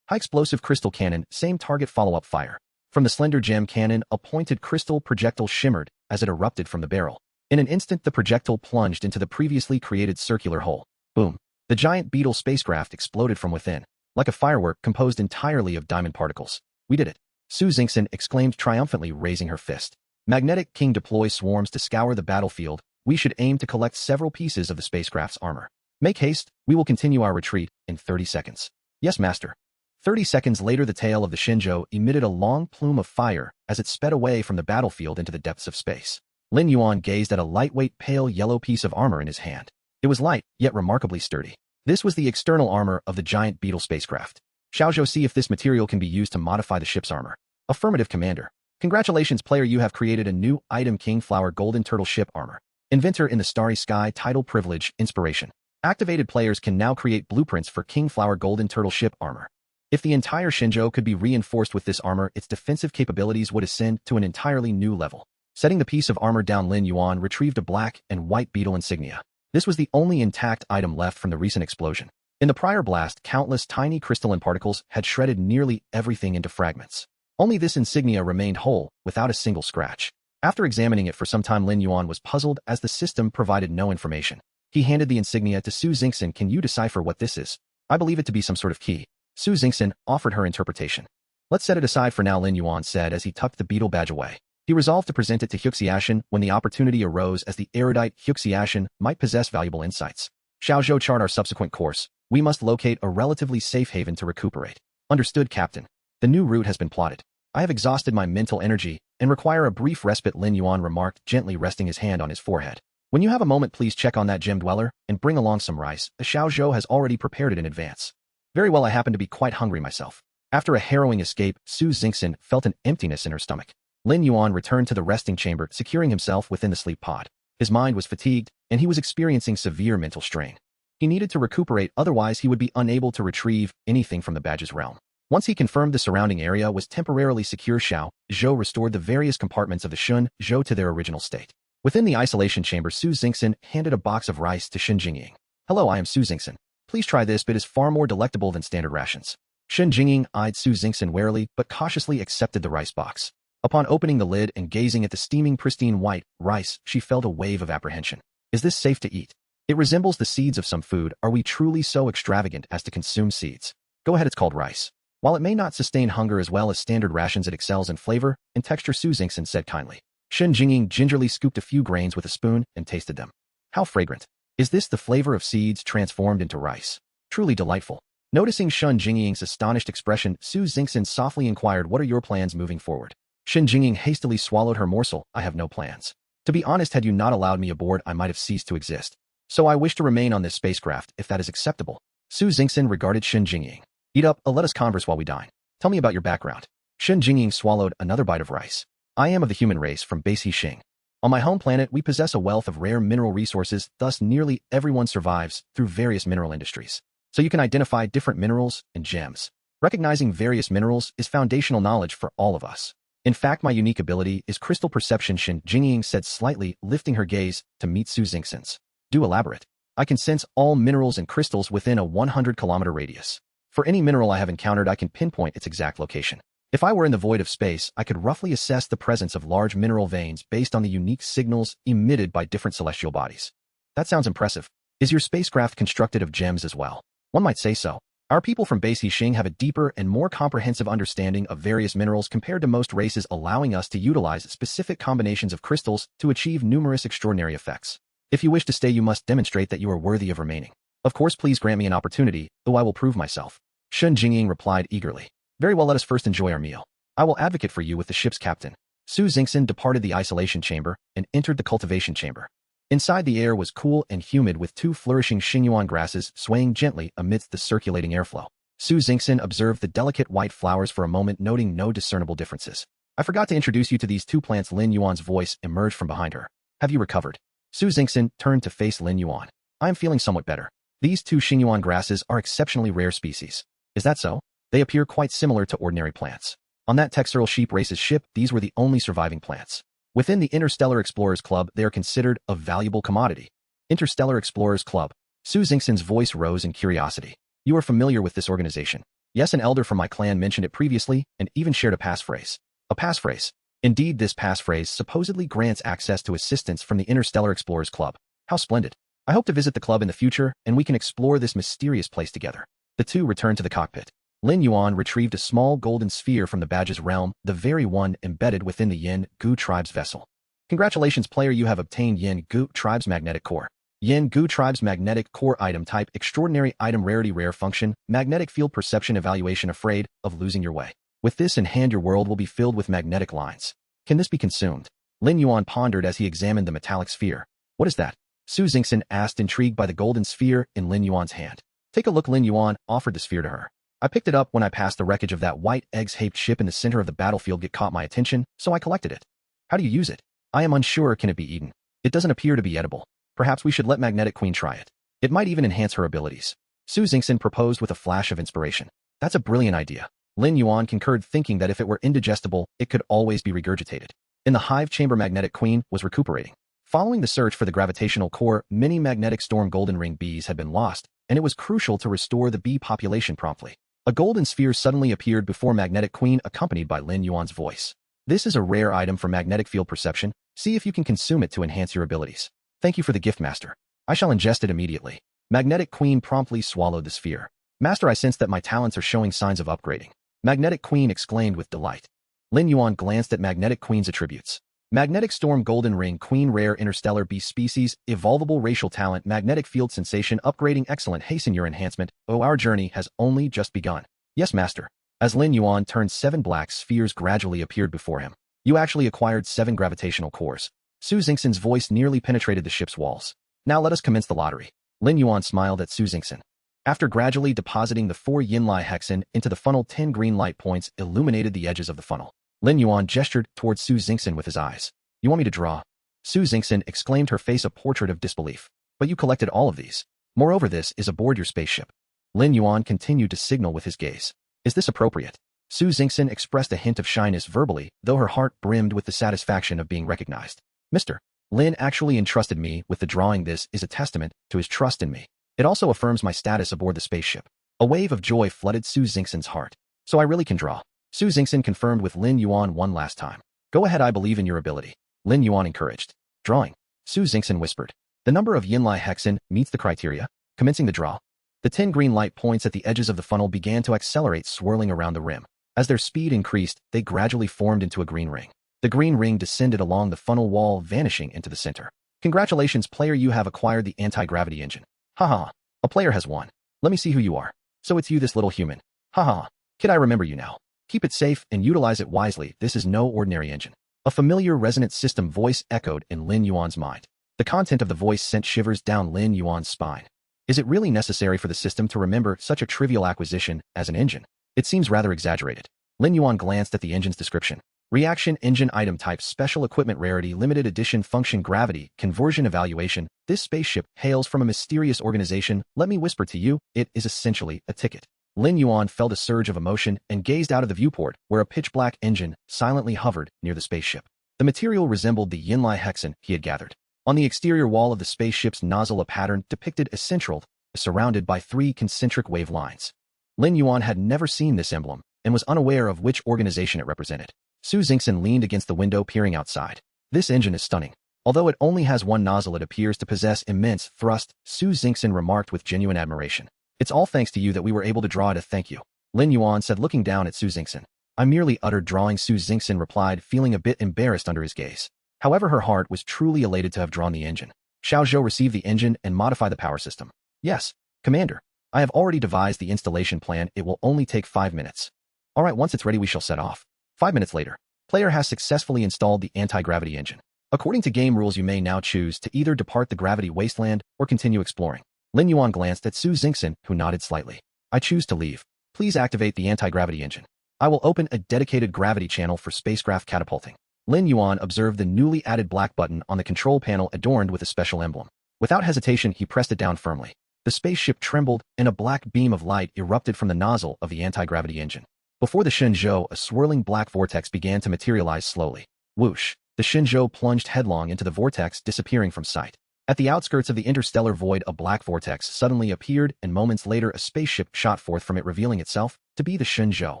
High-explosive crystal cannon, same target follow-up fire. From the slender gem cannon, a pointed crystal projectile shimmered as it erupted from the barrel. In an instant, the projectile plunged into the previously created circular hole. Boom! The giant beetle spacecraft exploded from within, like a firework composed entirely of diamond particles. We did it! Su Xingxin exclaimed triumphantly, raising her fist. Magnetic King, deploy swarms to scour the battlefield. We should aim to collect several pieces of the spacecraft's armor. Make haste, we will continue our retreat in 30 seconds. Yes, master. 30 seconds later, the tail of the Shenzhou emitted a long plume of fire as it sped away from the battlefield into the depths of space. Lin Yuan gazed at a lightweight pale yellow piece of armor in his hand. It was light, yet remarkably sturdy. This was the external armor of the giant beetle spacecraft. Xiaozhou, see if this material can be used to modify the ship's armor. Affirmative, Commander. Congratulations, player, you have created a new item, Kingflower Golden Turtle Ship Armor. Inventor in the Starry Sky, title, privilege, inspiration. Activated players can now create blueprints for Kingflower Golden Turtle Ship Armor. If the entire Shenzhou could be reinforced with this armor, its defensive capabilities would ascend to an entirely new level. Setting the piece of armor down, Lin Yuan retrieved a black and white beetle insignia. This was the only intact item left from the recent explosion. In the prior blast, countless tiny crystalline particles had shredded nearly everything into fragments. Only this insignia remained whole, without a single scratch. After examining it for some time, Lin Yuan was puzzled as the system provided no information. He handed the insignia to Su Xingxin. Can you decipher what this is? I believe it to be some sort of key. Su Xingxin offered her interpretation. Let's set it aside for now, Lin Yuan said as he tucked the beetle badge away. He resolved to present it to Xiaoshan when the opportunity arose, as the erudite Xiaoshan might possess valuable insights. Xiaozhou, chart our subsequent course. We must locate a relatively safe haven to recuperate. Understood, Captain. The new route has been plotted. I have exhausted my mental energy and require a brief respite, Lin Yuan remarked, gently resting his hand on his forehead. When you have a moment, please check on that gem dweller and bring along some rice. The Xiaozhou has already prepared it in advance. Very well, I happen to be quite hungry myself. After a harrowing escape, Su Xingxin felt an emptiness in her stomach. Lin Yuan returned to the resting chamber, securing himself within the sleep pod. His mind was fatigued, and he was experiencing severe mental strain. He needed to recuperate, otherwise he would be unable to retrieve anything from the badge's realm. Once he confirmed the surrounding area was temporarily secure, Xiaozhou restored the various compartments of the Shenzhou to their original state. Within the isolation chamber, Su Xingxin handed a box of rice to Jingying. Hello, I am Su Xingxin. Please try this, but it is far more delectable than standard rations. Jingying eyed Su Xingxin warily but cautiously accepted the rice box. Upon opening the lid and gazing at the steaming pristine white rice, she felt a wave of apprehension. Is this safe to eat? It resembles the seeds of some food. Are we truly so extravagant as to consume seeds? Go ahead, it's called rice. While it may not sustain hunger as well as standard rations, it excels in flavor and texture, Su Xingxin said kindly. Jingying gingerly scooped a few grains with a spoon and tasted them. How fragrant. Is this the flavor of seeds transformed into rice? Truly delightful. Noticing Jingying's astonished expression, Su Xingxin softly inquired, what are your plans moving forward? Jingying hastily swallowed her morsel. I have no plans. To be honest, had you not allowed me aboard, I might have ceased to exist. So I wish to remain on this spacecraft, if that is acceptable. Su Xingxin regarded Jingying. Eat up, let us converse while we dine. Tell me about your background. Jingying swallowed another bite of rice. I am of the human race from base Xing. On my home planet, we possess a wealth of rare mineral resources, thus nearly everyone survives through various mineral industries. So you can identify different minerals and gems. Recognizing various minerals is foundational knowledge for all of us. In fact, my unique ability is crystal perception, Jingying said, slightly lifting her gaze to meet Su Xingxin's. Do elaborate. I can sense all minerals and crystals within a 100-kilometer radius. For any mineral I have encountered, I can pinpoint its exact location. If I were in the void of space, I could roughly assess the presence of large mineral veins based on the unique signals emitted by different celestial bodies. That sounds impressive. Is your spacecraft constructed of gems as well? One might say so. Our people from base Xing have a deeper and more comprehensive understanding of various minerals compared to most races, allowing us to utilize specific combinations of crystals to achieve numerous extraordinary effects. If you wish to stay, you must demonstrate that you are worthy of remaining. Of course, please grant me an opportunity, though I will prove myself. Jingying replied eagerly. Very well, let us first enjoy our meal. I will advocate for you with the ship's captain. Su Xingxin departed the isolation chamber and entered the cultivation chamber. Inside, the air was cool and humid with two flourishing Xingyuan grasses swaying gently amidst the circulating airflow. Su Xingxin observed the delicate white flowers for a moment, noting no discernible differences. I forgot to introduce you to these two plants. Lin Yuan's voice emerged from behind her. Have you recovered? Su Xingxin turned to face Lin Yuan. I am feeling somewhat better. These two Xingyuan grasses are exceptionally rare species. Is that so? They appear quite similar to ordinary plants. On that textural sheep race's ship, these were the only surviving plants. Within the Interstellar Explorers Club, they are considered a valuable commodity. Interstellar Explorers Club. Su Xingxin's voice rose in curiosity. You are familiar with this organization? Yes, an elder from my clan mentioned it previously and even shared a passphrase. A passphrase. Indeed, this passphrase supposedly grants access to assistance from the Interstellar Explorers Club. How splendid. I hope to visit the club in the future and we can explore this mysterious place together. The two returned to the cockpit. Lin Yuan retrieved a small golden sphere from the badge's realm, the very one embedded within the Yin Gu tribe's vessel. Congratulations, player, you have obtained Yin Gu tribe's magnetic core. Yin Gu tribe's magnetic core item type, extraordinary item rarity, rare function, magnetic field perception evaluation. Afraid of losing your way. With this in hand, your world will be filled with magnetic lines. Can this be consumed? Lin Yuan pondered as he examined the metallic sphere. What is that? Su Xingxin asked, intrigued by the golden sphere in Lin Yuan's hand. Take a look. Lin Yuan offered the sphere to her. I picked it up when I passed the wreckage of that white egg-shaped ship in the center of the battlefield. It caught my attention, so I collected it. How do you use it? I am unsure. Can it be eaten? It doesn't appear to be edible. Perhaps we should let Magnetic Queen try it. It might even enhance her abilities. Su Xingxin proposed with a flash of inspiration. That's a brilliant idea. Lin Yuan concurred, thinking that if it were indigestible, it could always be regurgitated. In the hive chamber, Magnetic Queen was recuperating. Following the search for the gravitational core, many magnetic storm golden ring bees had been lost, and it was crucial to restore the bee population promptly. A golden sphere suddenly appeared before Magnetic Queen, accompanied by Lin Yuan's voice. This is a rare item for magnetic field perception. See if you can consume it to enhance your abilities. Thank you for the gift, Master. I shall ingest it immediately. Magnetic Queen promptly swallowed the sphere. Master, I sense that my talents are showing signs of upgrading. Magnetic Queen exclaimed with delight. Lin Yuan glanced at Magnetic Queen's attributes. Magnetic Storm Golden Ring Queen, rare interstellar beast species, evolvable racial talent, magnetic field sensation, upgrading, excellent, hasten your enhancement. Oh, our journey has only just begun. Yes, Master. As Lin Yuan turned, 7 black spheres gradually appeared before him. You actually acquired 7 gravitational cores. Su Xingxin's voice nearly penetrated the ship's walls. Now let us commence the lottery. Lin Yuan smiled at Su Xingxin. After gradually depositing the 4 Yinlai hexen into the funnel, 10 green light points illuminated the edges of the funnel. Lin Yuan gestured towards Su Xingxin with his eyes. You want me to draw? Su Xingxin exclaimed, her face a portrait of disbelief. But you collected all of these. Moreover, this is aboard your spaceship. Lin Yuan continued to signal with his gaze. Is this appropriate? Su Xingxin expressed a hint of shyness verbally, though her heart brimmed with the satisfaction of being recognized. Mr. Lin actually entrusted me with the drawing. This is a testament to his trust in me. It also affirms my status aboard the spaceship. A wave of joy flooded Su Xingxin's heart. So I really can draw. Su Xingxin confirmed with Lin Yuan one last time. Go ahead, I believe in your ability. Lin Yuan encouraged. Drawing. Su Xingxin whispered. The number of Yinlai hexen meets the criteria. Commencing the draw. The 10 green light points at the edges of the funnel began to accelerate, swirling around the rim. As their speed increased, they gradually formed into a green ring. The green ring descended along the funnel wall, vanishing into the center. Congratulations, player, you have acquired the anti-gravity engine. Haha. A player has won. Let me see who you are. So it's you, this little human. Haha. Kid, I remember you now. Keep it safe and utilize it wisely. This is no ordinary engine. A familiar resonant system voice echoed in Lin Yuan's mind. The content of the voice sent shivers down Lin Yuan's spine. Is it really necessary for the system to remember such a trivial acquisition as an engine? It seems rather exaggerated. Lin Yuan glanced at the engine's description. Reaction engine, item type, special equipment, rarity, limited edition, function, gravity, conversion, evaluation. This spaceship hails from a mysterious organization. Let me whisper to you, it is essentially a ticket. Lin Yuan felt a surge of emotion and gazed out of the viewport, where a pitch-black engine silently hovered near the spaceship. The material resembled the Yinlai hexen he had gathered. On the exterior wall of the spaceship's nozzle, a pattern depicted a central, surrounded by 3 concentric wave lines. Lin Yuan had never seen this emblem and was unaware of which organization it represented. Su Xingxin leaned against the window, peering outside. This engine is stunning. Although it only has 1 nozzle, it appears to possess immense thrust, Su Xingxin remarked with genuine admiration. It's all thanks to you that we were able to draw it. Thank you. Lin Yuan said, looking down at Su Xingxin. I merely uttered drawing, Su Xingxin replied, feeling a bit embarrassed under his gaze. However, her heart was truly elated to have drawn the engine. Shall Zhou receive the engine and modify the power system? Yes, Commander. I have already devised the installation plan. It will only take 5 minutes. Alright, once it's ready we shall set off. 5 minutes later. Player has successfully installed the anti-gravity engine. According to game rules, you may now choose to either depart the gravity wasteland or continue exploring. Lin Yuan glanced at Su Xingxin, who nodded slightly. I choose to leave. Please activate the anti-gravity engine. I will open a dedicated gravity channel for spacecraft catapulting. Lin Yuan observed the newly added black button on the control panel adorned with a special emblem. Without hesitation, he pressed it down firmly. The spaceship trembled, and a black beam of light erupted from the nozzle of the anti-gravity engine. Before the Shenzhou, a swirling black vortex began to materialize slowly. Whoosh! The Shenzhou plunged headlong into the vortex, disappearing from sight. At the outskirts of the interstellar void, a black vortex suddenly appeared, and moments later a spaceship shot forth from it, revealing itself to be the Shenzhou.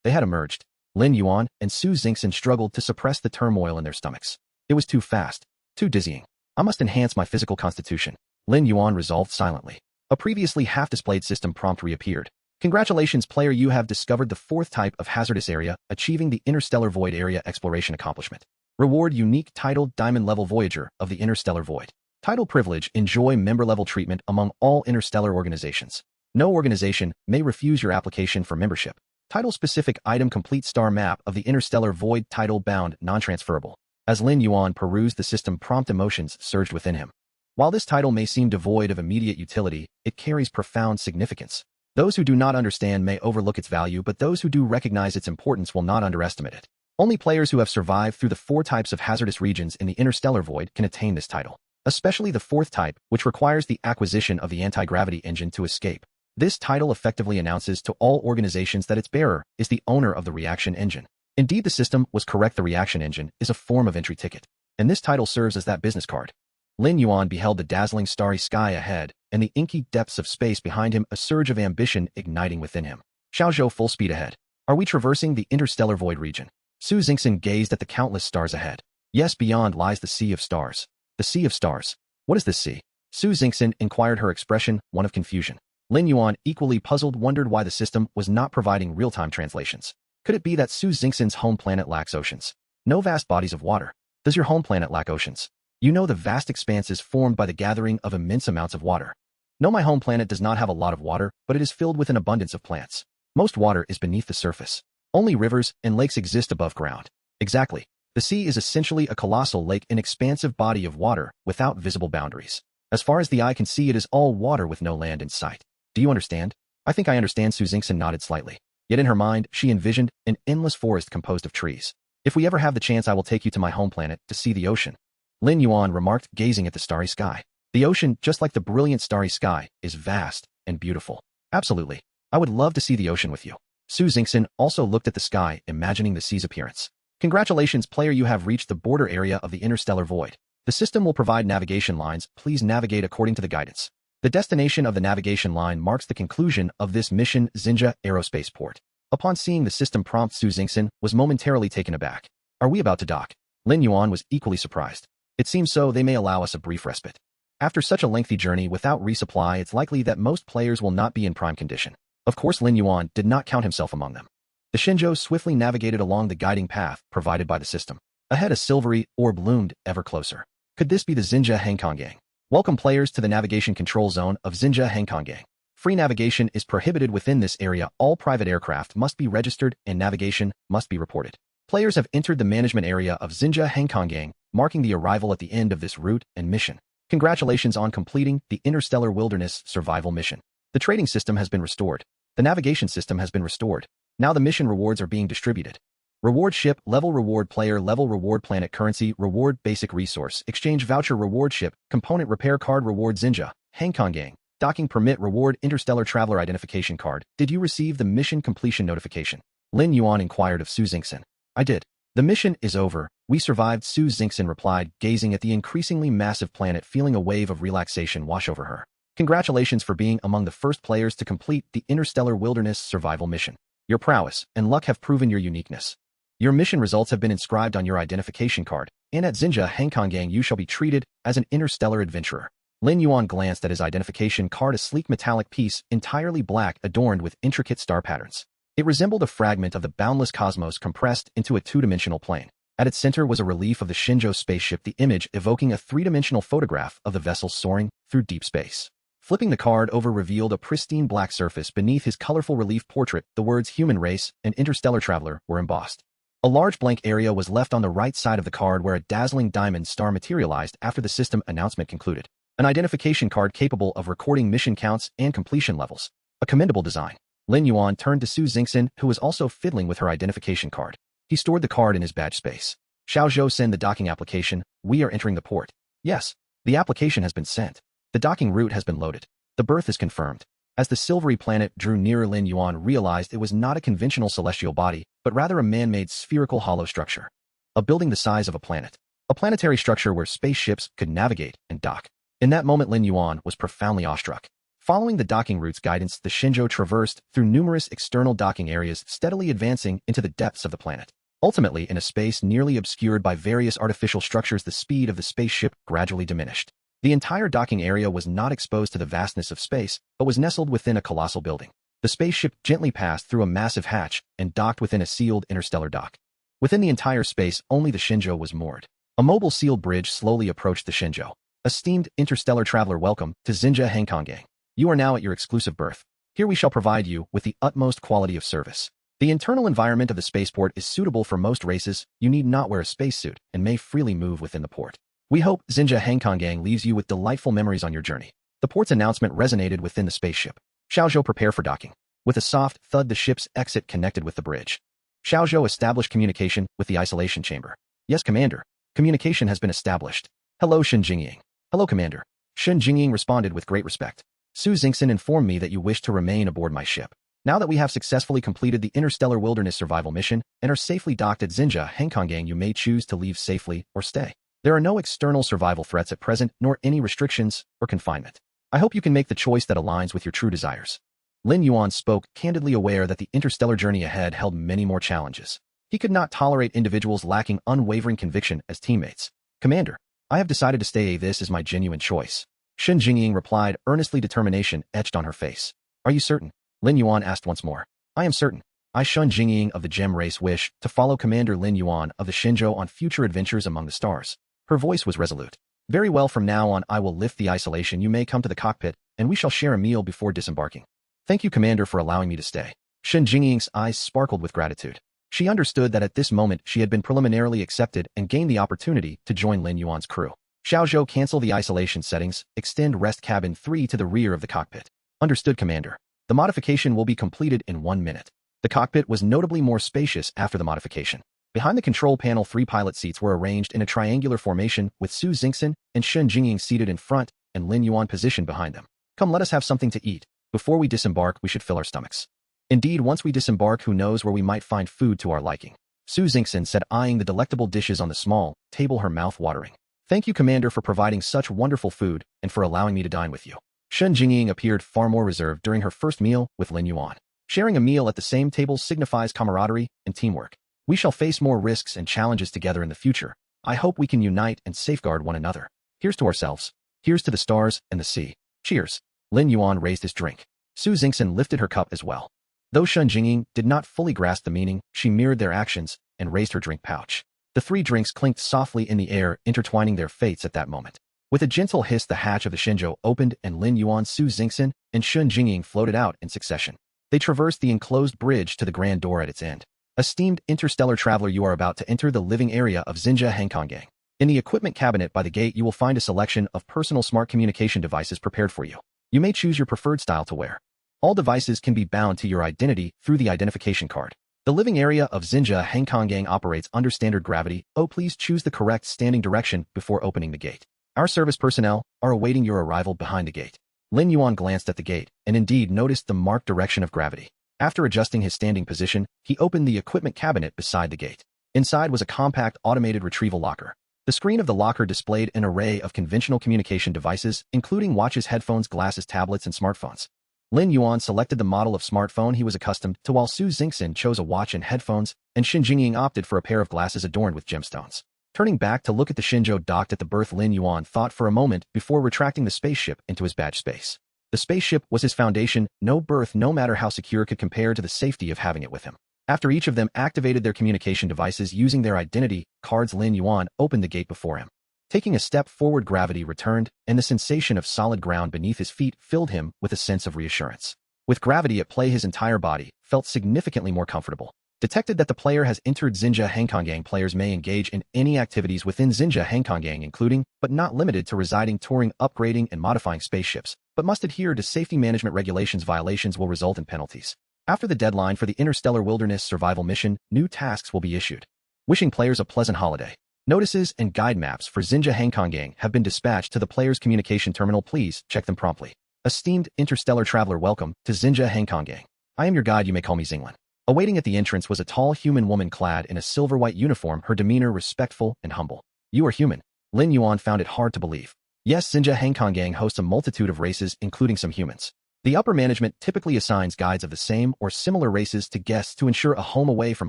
They had emerged. Lin Yuan and Su Xingxin struggled to suppress the turmoil in their stomachs. It was too fast, too dizzying. I must enhance my physical constitution. Lin Yuan resolved silently. A previously half-displayed system prompt reappeared. Congratulations, player, you have discovered the 4th type of hazardous area, achieving the Interstellar Void Area Exploration accomplishment. Reward: unique title, Diamond Level Voyager of the Interstellar Void. Title privilege: enjoy member-level treatment among all interstellar organizations. No organization may refuse your application for membership. Title-specific item: complete star map of the Interstellar Void. Title: bound, non-transferable. As Lin Yuan perused the system prompt, emotions surged within him. While this title may seem devoid of immediate utility, it carries profound significance. Those who do not understand may overlook its value, but those who do recognize its importance will not underestimate it. Only players who have survived through the 4 types of hazardous regions in the interstellar void can attain this title, especially the 4th type, which requires the acquisition of the anti-gravity engine to escape. This title effectively announces to all organizations that its bearer is the owner of the reaction engine. Indeed, the system was correct. The reaction engine is a form of entry ticket, and this title serves as that business card. Lin Yuan beheld the dazzling starry sky ahead and the inky depths of space behind him, a surge of ambition igniting within him. Shenzhou, full speed ahead. Are we traversing the interstellar void region? Su Xingxin gazed at the countless stars ahead. Yes, beyond lies the sea of stars. The sea of stars. What is this sea? Su Xingxin inquired, her expression one of confusion. Lin Yuan, equally puzzled, wondered why the system was not providing real-time translations. Could it be that Su Xingxin's home planet lacks oceans? No vast bodies of water. Does your home planet lack oceans? You know the vast expanses formed by the gathering of immense amounts of water. No, my home planet does not have a lot of water, but it is filled with an abundance of plants. Most water is beneath the surface. Only rivers and lakes exist above ground. Exactly. The sea is essentially a colossal lake, an expansive body of water without visible boundaries. As far as the eye can see, it is all water with no land in sight. Do you understand? I think I understand. Su Xingxin nodded slightly. Yet in her mind, she envisioned an endless forest composed of trees. If we ever have the chance, I will take you to my home planet to see the ocean. Lin Yuan remarked, gazing at the starry sky. The ocean, just like the brilliant starry sky, is vast and beautiful. Absolutely. I would love to see the ocean with you. Su Xingxin also looked at the sky, imagining the sea's appearance. Congratulations, player, you have reached the border area of the interstellar void. The system will provide navigation lines. Please navigate according to the guidance. The destination of the navigation line marks the conclusion of this mission, Xinjia Aerospace Port. Upon seeing the system prompt, Su Xingxin was momentarily taken aback. Are we about to dock? Lin Yuan was equally surprised. It seems so. They may allow us a brief respite. After such a lengthy journey without resupply, it's likely that most players will not be in prime condition. Of course, Lin Yuan did not count himself among them. The Shenzhou swiftly navigated along the guiding path provided by the system. Ahead, a silvery orb loomed ever closer. Could this be the Xinjia Hengkonggang? Welcome, players, to the navigation control zone of Xinjia Hengkonggang. Free navigation is prohibited within this area. All private aircraft must be registered and navigation must be reported. Players have entered the management area of Xinjia Hengkonggang, marking the arrival at the end of this route and mission. Congratulations on completing the Interstellar Wilderness Survival mission. The trading system has been restored. The navigation system has been restored. Now the mission rewards are being distributed. Reward ship, level reward player, level reward planet currency, reward basic resource, exchange voucher, reward ship, component repair card, reward Xinjia Hengkonggang, docking permit, reward interstellar traveler identification card. Did you receive the mission completion notification? Lin Yuan inquired of Su Xingxin. I did. The mission is over. We survived, Su Xingxin replied, gazing at the increasingly massive planet, feeling a wave of relaxation wash over her. Congratulations for being among the first players to complete the Interstellar Wilderness Survival mission. Your prowess and luck have proven your uniqueness. Your mission results have been inscribed on your identification card, and at Xinjia Hengkonggang you shall be treated as an interstellar adventurer. Lin Yuan glanced at his identification card, a sleek metallic piece, entirely black, adorned with intricate star patterns. It resembled a fragment of the boundless cosmos compressed into a two-dimensional plane. At its center was a relief of the Shenzhou spaceship, the image evoking a three-dimensional photograph of the vessel soaring through deep space. Flipping the card over revealed a pristine black surface. Beneath his colorful relief portrait, the words human race and interstellar traveler were embossed. A large blank area was left on the right side of the card where a dazzling diamond star materialized after the system announcement concluded. An identification card capable of recording mission counts and completion levels. A commendable design. Lin Yuan turned to Su Xingxin, who was also fiddling with her identification card. He stored the card in his badge space. Xiaozhou, send the docking application. We are entering the port. Yes, the application has been sent. The docking route has been loaded. The berth is confirmed. As the silvery planet drew nearer, Lin Yuan realized it was not a conventional celestial body, but rather a man-made spherical hollow structure. A building the size of a planet. A planetary structure where spaceships could navigate and dock. In that moment, Lin Yuan was profoundly awestruck. Following the docking route's guidance, the Shenzhou traversed through numerous external docking areas, steadily advancing into the depths of the planet. Ultimately, in a space nearly obscured by various artificial structures, the speed of the spaceship gradually diminished. The entire docking area was not exposed to the vastness of space, but was nestled within a colossal building. The spaceship gently passed through a massive hatch and docked within a sealed interstellar dock. Within the entire space, only the Shenzhou was moored. A mobile sealed bridge slowly approached the Shenzhou. Esteemed interstellar traveler, welcome to Xinjia Hengkonggang. You are now at your exclusive berth. Here we shall provide you with the utmost quality of service. The internal environment of the spaceport is suitable for most races. You need not wear a spacesuit and may freely move within the port. We hope Xinjia Hengkonggang leaves you with delightful memories on your journey. The port's announcement resonated within the spaceship. Xiaozhou, prepare for docking. With a soft thud, the ship's exit connected with the bridge. Xiaozhou established communication with the isolation chamber. Yes, Commander. Communication has been established. Hello, Shen Jingying. Hello, Commander. Shen Jingying responded with great respect. Su Xingxin informed me that you wish to remain aboard my ship. Now that we have successfully completed the Interstellar Wilderness Survival mission and are safely docked at Xinjia Hengkonggang, you may choose to leave safely or stay. There are no external survival threats at present, nor any restrictions or confinement. I hope you can make the choice that aligns with your true desires. Lin Yuan spoke, candidly aware that the interstellar journey ahead held many more challenges. He could not tolerate individuals lacking unwavering conviction as teammates. Commander, I have decided to stay. This is my genuine choice. Shen Jingying replied, earnestly, determination etched on her face. Are you certain? Lin Yuan asked once more. I am certain. I, Shen Jingying of the Gem race, wish to follow Commander Lin Yuan of the Shenzhou on future adventures among the stars. Her voice was resolute. Very well, from now on I will lift the isolation. You may come to the cockpit, and we shall share a meal before disembarking. Thank you, Commander, for allowing me to stay. Shen Jingying's eyes sparkled with gratitude. She understood that at this moment she had been preliminarily accepted and gained the opportunity to join Lin Yuan's crew. Xiaozhou, cancel the isolation settings, extend rest cabin 3 to the rear of the cockpit. Understood, Commander. The modification will be completed in 1 minute. The cockpit was notably more spacious after the modification. Behind the control panel, 3 pilot seats were arranged in a triangular formation with Su Xingxin and Shen Jingying seated in front and Lin Yuan positioned behind them. Come, let us have something to eat. Before we disembark, we should fill our stomachs. Indeed, once we disembark, who knows where we might find food to our liking. Su Xingxin said, eyeing the delectable dishes on the small table, her mouth watering. Thank you, Commander, for providing such wonderful food and for allowing me to dine with you. Shen Jingying appeared far more reserved during her first meal with Lin Yuan. Sharing a meal at the same table signifies camaraderie and teamwork. We shall face more risks and challenges together in the future. I hope we can unite and safeguard one another. Here's to ourselves. Here's to the stars and the sea. Cheers. Lin Yuan raised his drink. Su Xingxin lifted her cup as well. Though Shen Jingying did not fully grasp the meaning, she mirrored their actions and raised her drink pouch. The 3 drinks clinked softly in the air, intertwining their fates at that moment. With a gentle hiss, the hatch of the Shenzhou opened and Lin Yuan, Su Xingxin, and Shen Jingying floated out in succession. They traversed the enclosed bridge to the grand door at its end. Esteemed interstellar traveler, you are about to enter the living area of Xinjia Hengkonggang. In the equipment cabinet by the gate, you will find a selection of personal smart communication devices prepared for you. You may choose your preferred style to wear. All devices can be bound to your identity through the identification card. The living area of Xinjia Hengkonggang operates under standard gravity. Oh, please choose the correct standing direction before opening the gate. Our service personnel are awaiting your arrival behind the gate. Lin Yuan glanced at the gate and indeed noticed the marked direction of gravity. After adjusting his standing position, he opened the equipment cabinet beside the gate. Inside was a compact automated retrieval locker. The screen of the locker displayed an array of conventional communication devices, including watches, headphones, glasses, tablets, and smartphones. Lin Yuan selected the model of smartphone he was accustomed to, while Su Xingxin chose a watch and headphones, and Shen Jingying opted for a pair of glasses adorned with gemstones. Turning back to look at the Shenzhou docked at the berth, Lin Yuan thought for a moment before retracting the spaceship into his badge space. The spaceship was his foundation. No berth, no matter how secure, could compare to the safety of having it with him. After each of them activated their communication devices using their identity cards, Lin Yuan opened the gate before him. Taking a step forward, gravity returned, and the sensation of solid ground beneath his feet filled him with a sense of reassurance. With gravity at play, his entire body felt significantly more comfortable. Detected that the player has entered Xinjia Hengkonggang. Players may engage in any activities within Xinjia Hengkonggang, including, but not limited to residing, touring, upgrading, and modifying spaceships, but must adhere to safety management regulations. Violations will result in penalties. After the deadline for the Interstellar Wilderness Survival mission, new tasks will be issued. Wishing players a pleasant holiday. Notices and guide maps for Xinjia Hengkonggang have been dispatched to the player's communication terminal. Please check them promptly. Esteemed interstellar traveler, welcome to Xinjia Hengkonggang. I am your guide. You may call me Xinglin. Awaiting at the entrance was a tall human woman clad in a silver-white uniform, her demeanor respectful and humble. You are human. Lin Yuan found it hard to believe. Yes, Xinjia Hengkonggang hosts a multitude of races, including some humans. The upper management typically assigns guides of the same or similar races to guests to ensure a home away from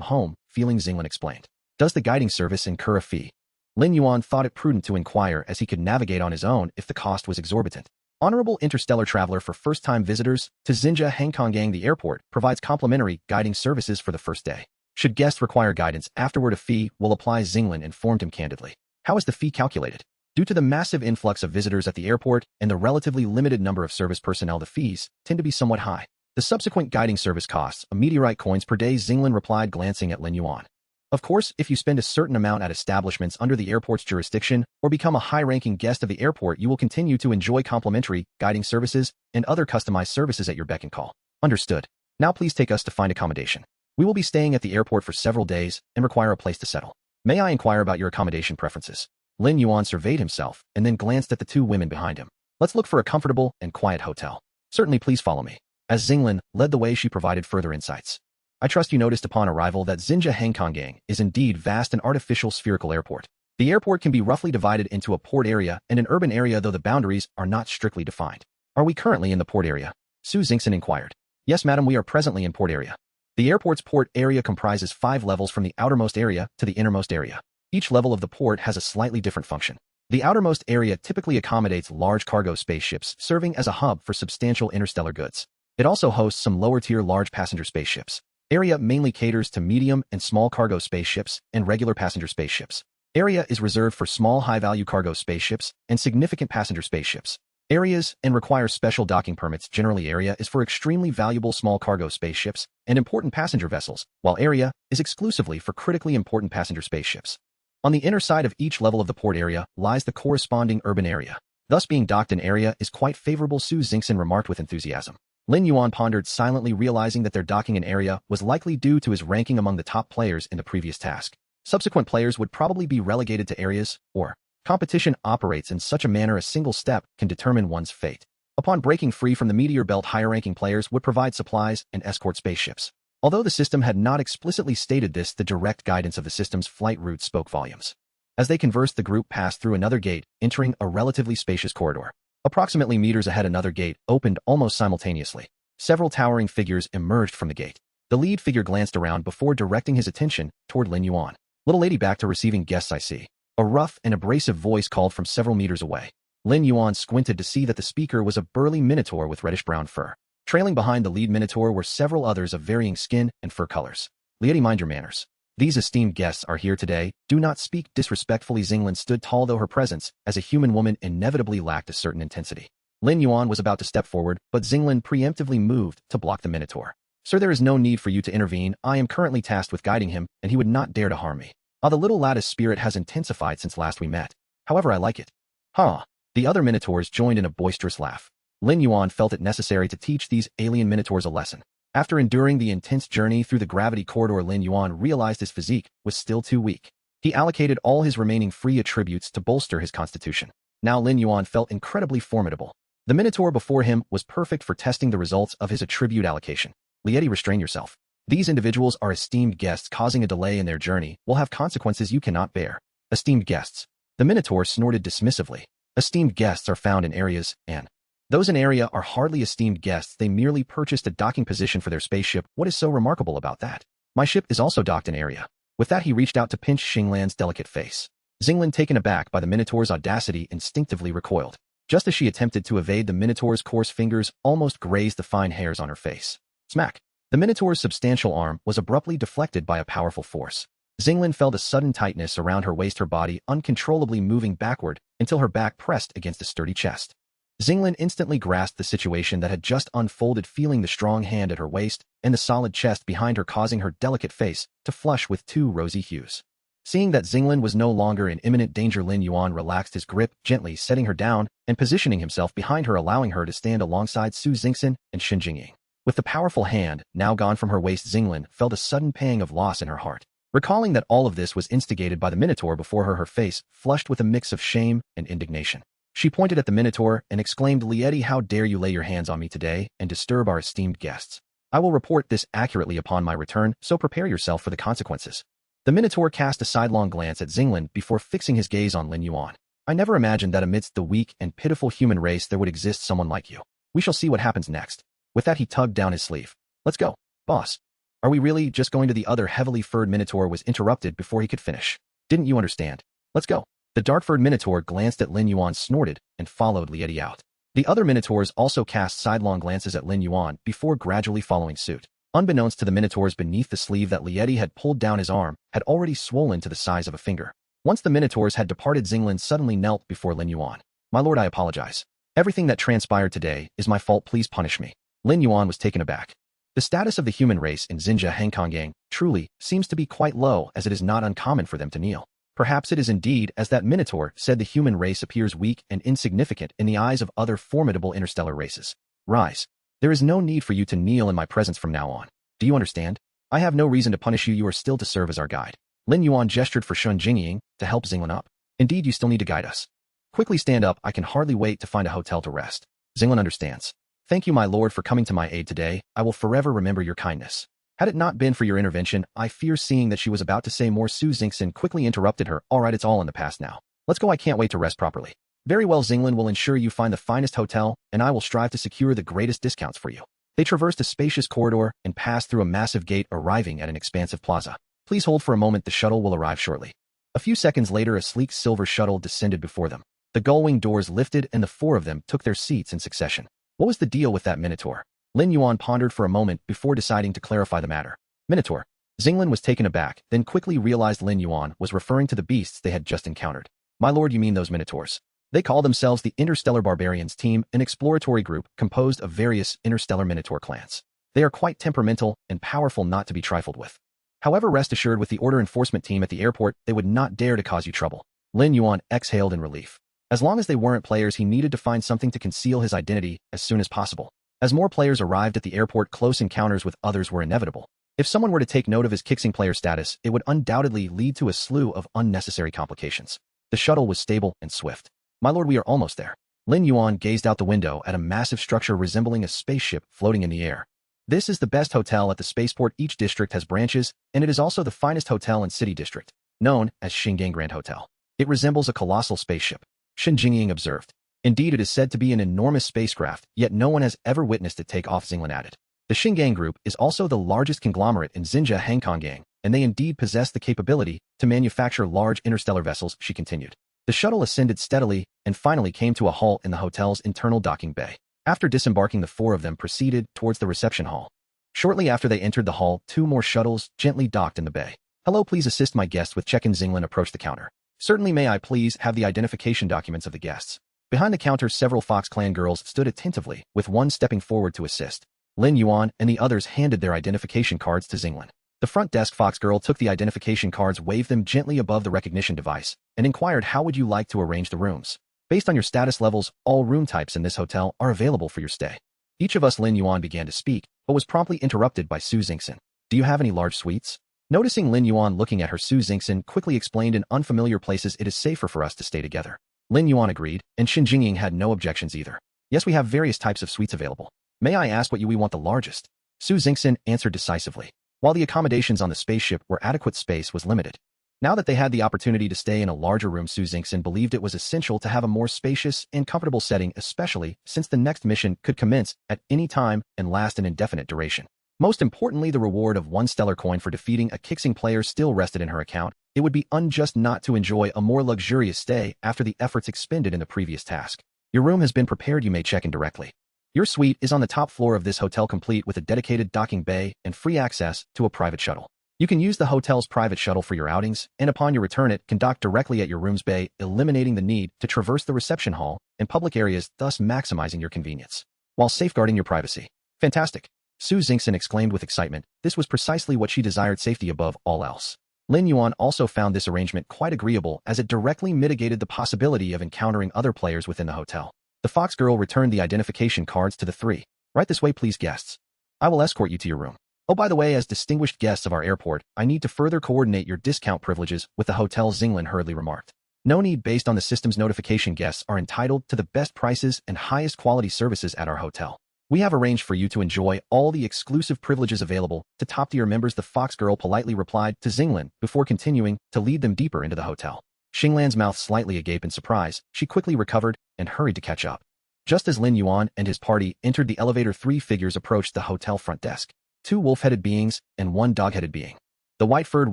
home, feeling Xinglin explained. Does the guiding service incur a fee? Lin Yuan thought it prudent to inquire, as he could navigate on his own if the cost was exorbitant. Honorable interstellar traveler, for first-time visitors to Xinjia Hengkonggang, the airport provides complimentary guiding services for the first day. Should guests require guidance afterward, a fee will apply. Xinglin informed him candidly. How is the fee calculated? Due to the massive influx of visitors at the airport and the relatively limited number of service personnel, the fees tend to be somewhat high. The subsequent guiding service costs a meteorite coins per day, Xinglin replied, glancing at Lin Yuan. Of course, if you spend a certain amount at establishments under the airport's jurisdiction or become a high-ranking guest of the airport, you will continue to enjoy complimentary guiding services and other customized services at your beck and call. Understood. Now please take us to find accommodation. We will be staying at the airport for several days and require a place to settle. May I inquire about your accommodation preferences? Lin Yuan surveyed himself and then glanced at the two women behind him. Let's look for a comfortable and quiet hotel. Certainly, please follow me. As Xinglin led the way, she provided further insights. I trust you noticed upon arrival that Xinjia Hengkonggang is indeed vast and artificial spherical airport. The airport can be roughly divided into a port area and an urban area, though the boundaries are not strictly defined. Are we currently in the port area? Su Xingxin inquired. Yes, madam, we are presently in port area. The airport's port area comprises 5 levels from the outermost area to the innermost area. Each level of the port has a slightly different function. The outermost area typically accommodates large cargo spaceships, serving as a hub for substantial interstellar goods. It also hosts some lower-tier large passenger spaceships. Area mainly caters to medium and small cargo spaceships and regular passenger spaceships. Area is reserved for small high-value cargo spaceships and significant passenger spaceships. Areas and requires special docking permits. Generally, area is for extremely valuable small cargo spaceships and important passenger vessels, while area is exclusively for critically important passenger spaceships. On the inner side of each level of the port area lies the corresponding urban area. Thus, being docked in area is quite favorable, Su Xingxin remarked with enthusiasm. Lin Yuan pondered silently, realizing that their docking in area was likely due to his ranking among the top players in the previous task. Subsequent players would probably be relegated to areas, or competition operates in such a manner a single step can determine one's fate. Upon breaking free from the meteor belt, higher-ranking players would provide supplies and escort spaceships. Although the system had not explicitly stated this, the direct guidance of the system's flight route spoke volumes. As they conversed, the group passed through another gate, entering a relatively spacious corridor. Approximately meters ahead, another gate opened almost simultaneously. Several towering figures emerged from the gate. The lead figure glanced around before directing his attention toward Lin Yuan. Little lady, back to receiving guests, I see. A rough and abrasive voice called from several meters away. Lin Yuan squinted to see that the speaker was a burly minotaur with reddish-brown fur. Trailing behind the lead minotaur were several others of varying skin and fur colors. Lady, mind your manners. These esteemed guests are here today. Do not speak disrespectfully. Xinglin stood tall, though her presence, as a human woman, inevitably lacked a certain intensity. Lin Yuan was about to step forward, but Xinglin preemptively moved to block the minotaur. Sir, there is no need for you to intervene. I am currently tasked with guiding him, and he would not dare to harm me. Ah, the little lad's spirit has intensified since last we met. However, I like it. Huh. The other minotaurs joined in a boisterous laugh. Lin Yuan felt it necessary to teach these alien minotaurs a lesson. After enduring the intense journey through the gravity corridor, Lin Yuan realized his physique was still too weak. He allocated all his remaining free attributes to bolster his constitution. Now Lin Yuan felt incredibly formidable. The minotaur before him was perfect for testing the results of his attribute allocation. Lieti, restrain yourself. These individuals are esteemed guests. Causing a delay in their journey will have consequences you cannot bear. Esteemed guests. The minotaur snorted dismissively. Esteemed guests are found in areas, and those in area are hardly esteemed guests. They merely purchased a docking position for their spaceship. What is so remarkable about that? My ship is also docked in area. With that, he reached out to pinch Xinglan's delicate face. Xinglin, taken aback by the minotaur's audacity, instinctively recoiled. Just as she attempted to evade, the minotaur's coarse fingers almost grazed the fine hairs on her face. Smack! The minotaur's substantial arm was abruptly deflected by a powerful force. Xinglin felt a sudden tightness around her waist, her body uncontrollably moving backward until her back pressed against a sturdy chest. Xinglin instantly grasped the situation that had just unfolded, feeling the strong hand at her waist and the solid chest behind her, causing her delicate face to flush with two rosy hues. Seeing that Xinglin was no longer in imminent danger, Lin Yuan relaxed his grip, gently setting her down and positioning himself behind her, allowing her to stand alongside Su Xingxin and Shenzhou. With the powerful hand now gone from her waist, Xinglin felt a sudden pang of loss in her heart. Recalling that all of this was instigated by the Minotaur before her, her face flushed with a mix of shame and indignation. She pointed at the Minotaur and exclaimed, "Lieti, how dare you lay your hands on me today and disturb our esteemed guests? I will report this accurately upon my return, so prepare yourself for the consequences." The Minotaur cast a sidelong glance at Xinglin before fixing his gaze on Lin Yuan. "I never imagined that amidst the weak and pitiful human race there would exist someone like you. We shall see what happens next." With that, he tugged down his sleeve. "Let's go, boss." "Are we really just going to?" The other heavily furred Minotaur was interrupted before he could finish. "Didn't you understand? Let's go." The dark-furred Minotaur glanced at Lin Yuan, snorted, and followed Lieti out. The other Minotaurs also cast sidelong glances at Lin Yuan before gradually following suit. Unbeknownst to the Minotaurs beneath, the sleeve that Lieti had pulled down his arm had already swollen to the size of a finger. Once the Minotaurs had departed, Xinglin suddenly knelt before Lin Yuan. "My lord, I apologize. Everything that transpired today is my fault. Please punish me." Lin Yuan was taken aback. The status of the human race in Xinzha Hengkonggang truly seems to be quite low, as it is not uncommon for them to kneel. Perhaps it is indeed, as that Minotaur said, the human race appears weak and insignificant in the eyes of other formidable interstellar races. "Rise. There is no need for you to kneel in my presence from now on. Do you understand? I have no reason to punish you. You are still to serve as our guide." Lin Yuan gestured for Shenzhou to help Xinglin up. "Indeed, you still need to guide us. Quickly stand up. I can hardly wait to find a hotel to rest." Xinglin understands. "Thank you, my lord, for coming to my aid today. I will forever remember your kindness." "Had it not been for your intervention, I fear." Seeing that she was about to say more, Su Xingxin quickly interrupted her. "All right, it's all in the past now. Let's go. I can't wait to rest properly." "Very well, Xinglin will ensure you find the finest hotel, and I will strive to secure the greatest discounts for you." They traversed a spacious corridor and passed through a massive gate, arriving at an expansive plaza. "Please hold for a moment. The shuttle will arrive shortly." A few seconds later, a sleek silver shuttle descended before them. The gull-wing doors lifted and the four of them took their seats in succession. What was the deal with that Minotaur? Lin Yuan pondered for a moment before deciding to clarify the matter. "Minotaur." Xinglin was taken aback, then quickly realized Lin Yuan was referring to the beasts they had just encountered. "My lord, you mean those Minotaurs? They call themselves the Interstellar Barbarians Team, an exploratory group composed of various interstellar Minotaur clans. They are quite temperamental and powerful, not to be trifled with. However, rest assured, with the order enforcement team at the airport, they would not dare to cause you trouble." Lin Yuan exhaled in relief. As long as they weren't players, he needed to find something to conceal his identity as soon as possible. As more players arrived at the airport, close encounters with others were inevitable. If someone were to take note of his kicksing player status, it would undoubtedly lead to a slew of unnecessary complications. The shuttle was stable and swift. "My lord, we are almost there." Lin Yuan gazed out the window at a massive structure resembling a spaceship floating in the air. "This is the best hotel at the spaceport. Each district has branches, and it is also the finest hotel in City District, known as Xingang Grand Hotel. It resembles a colossal spaceship," Shenzhou observed. "Indeed, it is said to be an enormous spacecraft, yet no one has ever witnessed it take off," Xinglin added. "The Xingang Group is also the largest conglomerate in Xinzha Hengkonggang, and they indeed possess the capability to manufacture large interstellar vessels," she continued. The shuttle ascended steadily and finally came to a halt in the hotel's internal docking bay. After disembarking, the four of them proceeded towards the reception hall. Shortly after they entered the hall, two more shuttles gently docked in the bay. "Hello, please assist my guest with check-in." Xinglin approached the counter. "Certainly, may I please have the identification documents of the guests?" Behind the counter, several Fox Clan girls stood attentively, with one stepping forward to assist. Lin Yuan and the others handed their identification cards to Xinglin. The front desk Fox girl took the identification cards, waved them gently above the recognition device, and inquired, "How would you like to arrange the rooms? Based on your status levels, all room types in this hotel are available for your stay." Each of us, Lin Yuan began to speak, but was promptly interrupted by Su Xingxin. "Do you have any large suites?" Noticing Lin Yuan looking at her, Su Xingxin quickly explained, "In unfamiliar places, it is safer for us to stay together." Lin Yuan agreed, and Shenzhou had no objections either. "Yes, we have various types of suites available. May I ask what we want the largest?" Su Xingxin answered decisively. While the accommodations on the spaceship were adequate, space was limited. Now that they had the opportunity to stay in a larger room, Su Xingxin believed it was essential to have a more spacious and comfortable setting, especially since the next mission could commence at any time and last an indefinite duration. Most importantly, the reward of 1 stellar coin for defeating a kicksing player still rested in her account. It would be unjust not to enjoy a more luxurious stay after the efforts expended in the previous task. "Your room has been prepared. You may check in directly. Your suite is on the top floor of this hotel, complete with a dedicated docking bay and free access to a private shuttle." You can use the hotel's private shuttle for your outings, and upon your return it can dock directly at your room's bay, eliminating the need to traverse the reception hall and public areas, thus maximizing your convenience, while safeguarding your privacy. Fantastic! Su Xingxin exclaimed with excitement. This was precisely what she desired, safety above all else. Lin Yuan also found this arrangement quite agreeable as it directly mitigated the possibility of encountering other players within the hotel. The fox girl returned the identification cards to the three. Right this way, please, guests. I will escort you to your room. Oh, by the way, as distinguished guests of our airport, I need to further coordinate your discount privileges with the hotel, Xinglin hurriedly remarked. No need. Based on the system's notification, guests are entitled to the best prices and highest quality services at our hotel. We have arranged for you to enjoy all the exclusive privileges available to top-tier members, the fox girl politely replied to Xinglin before continuing to lead them deeper into the hotel. Xinglan's mouth slightly agape in surprise, she quickly recovered and hurried to catch up. Just as Lin Yuan and his party entered the elevator, three figures approached the hotel front desk. Two wolf-headed beings and one dog-headed being. The white-furred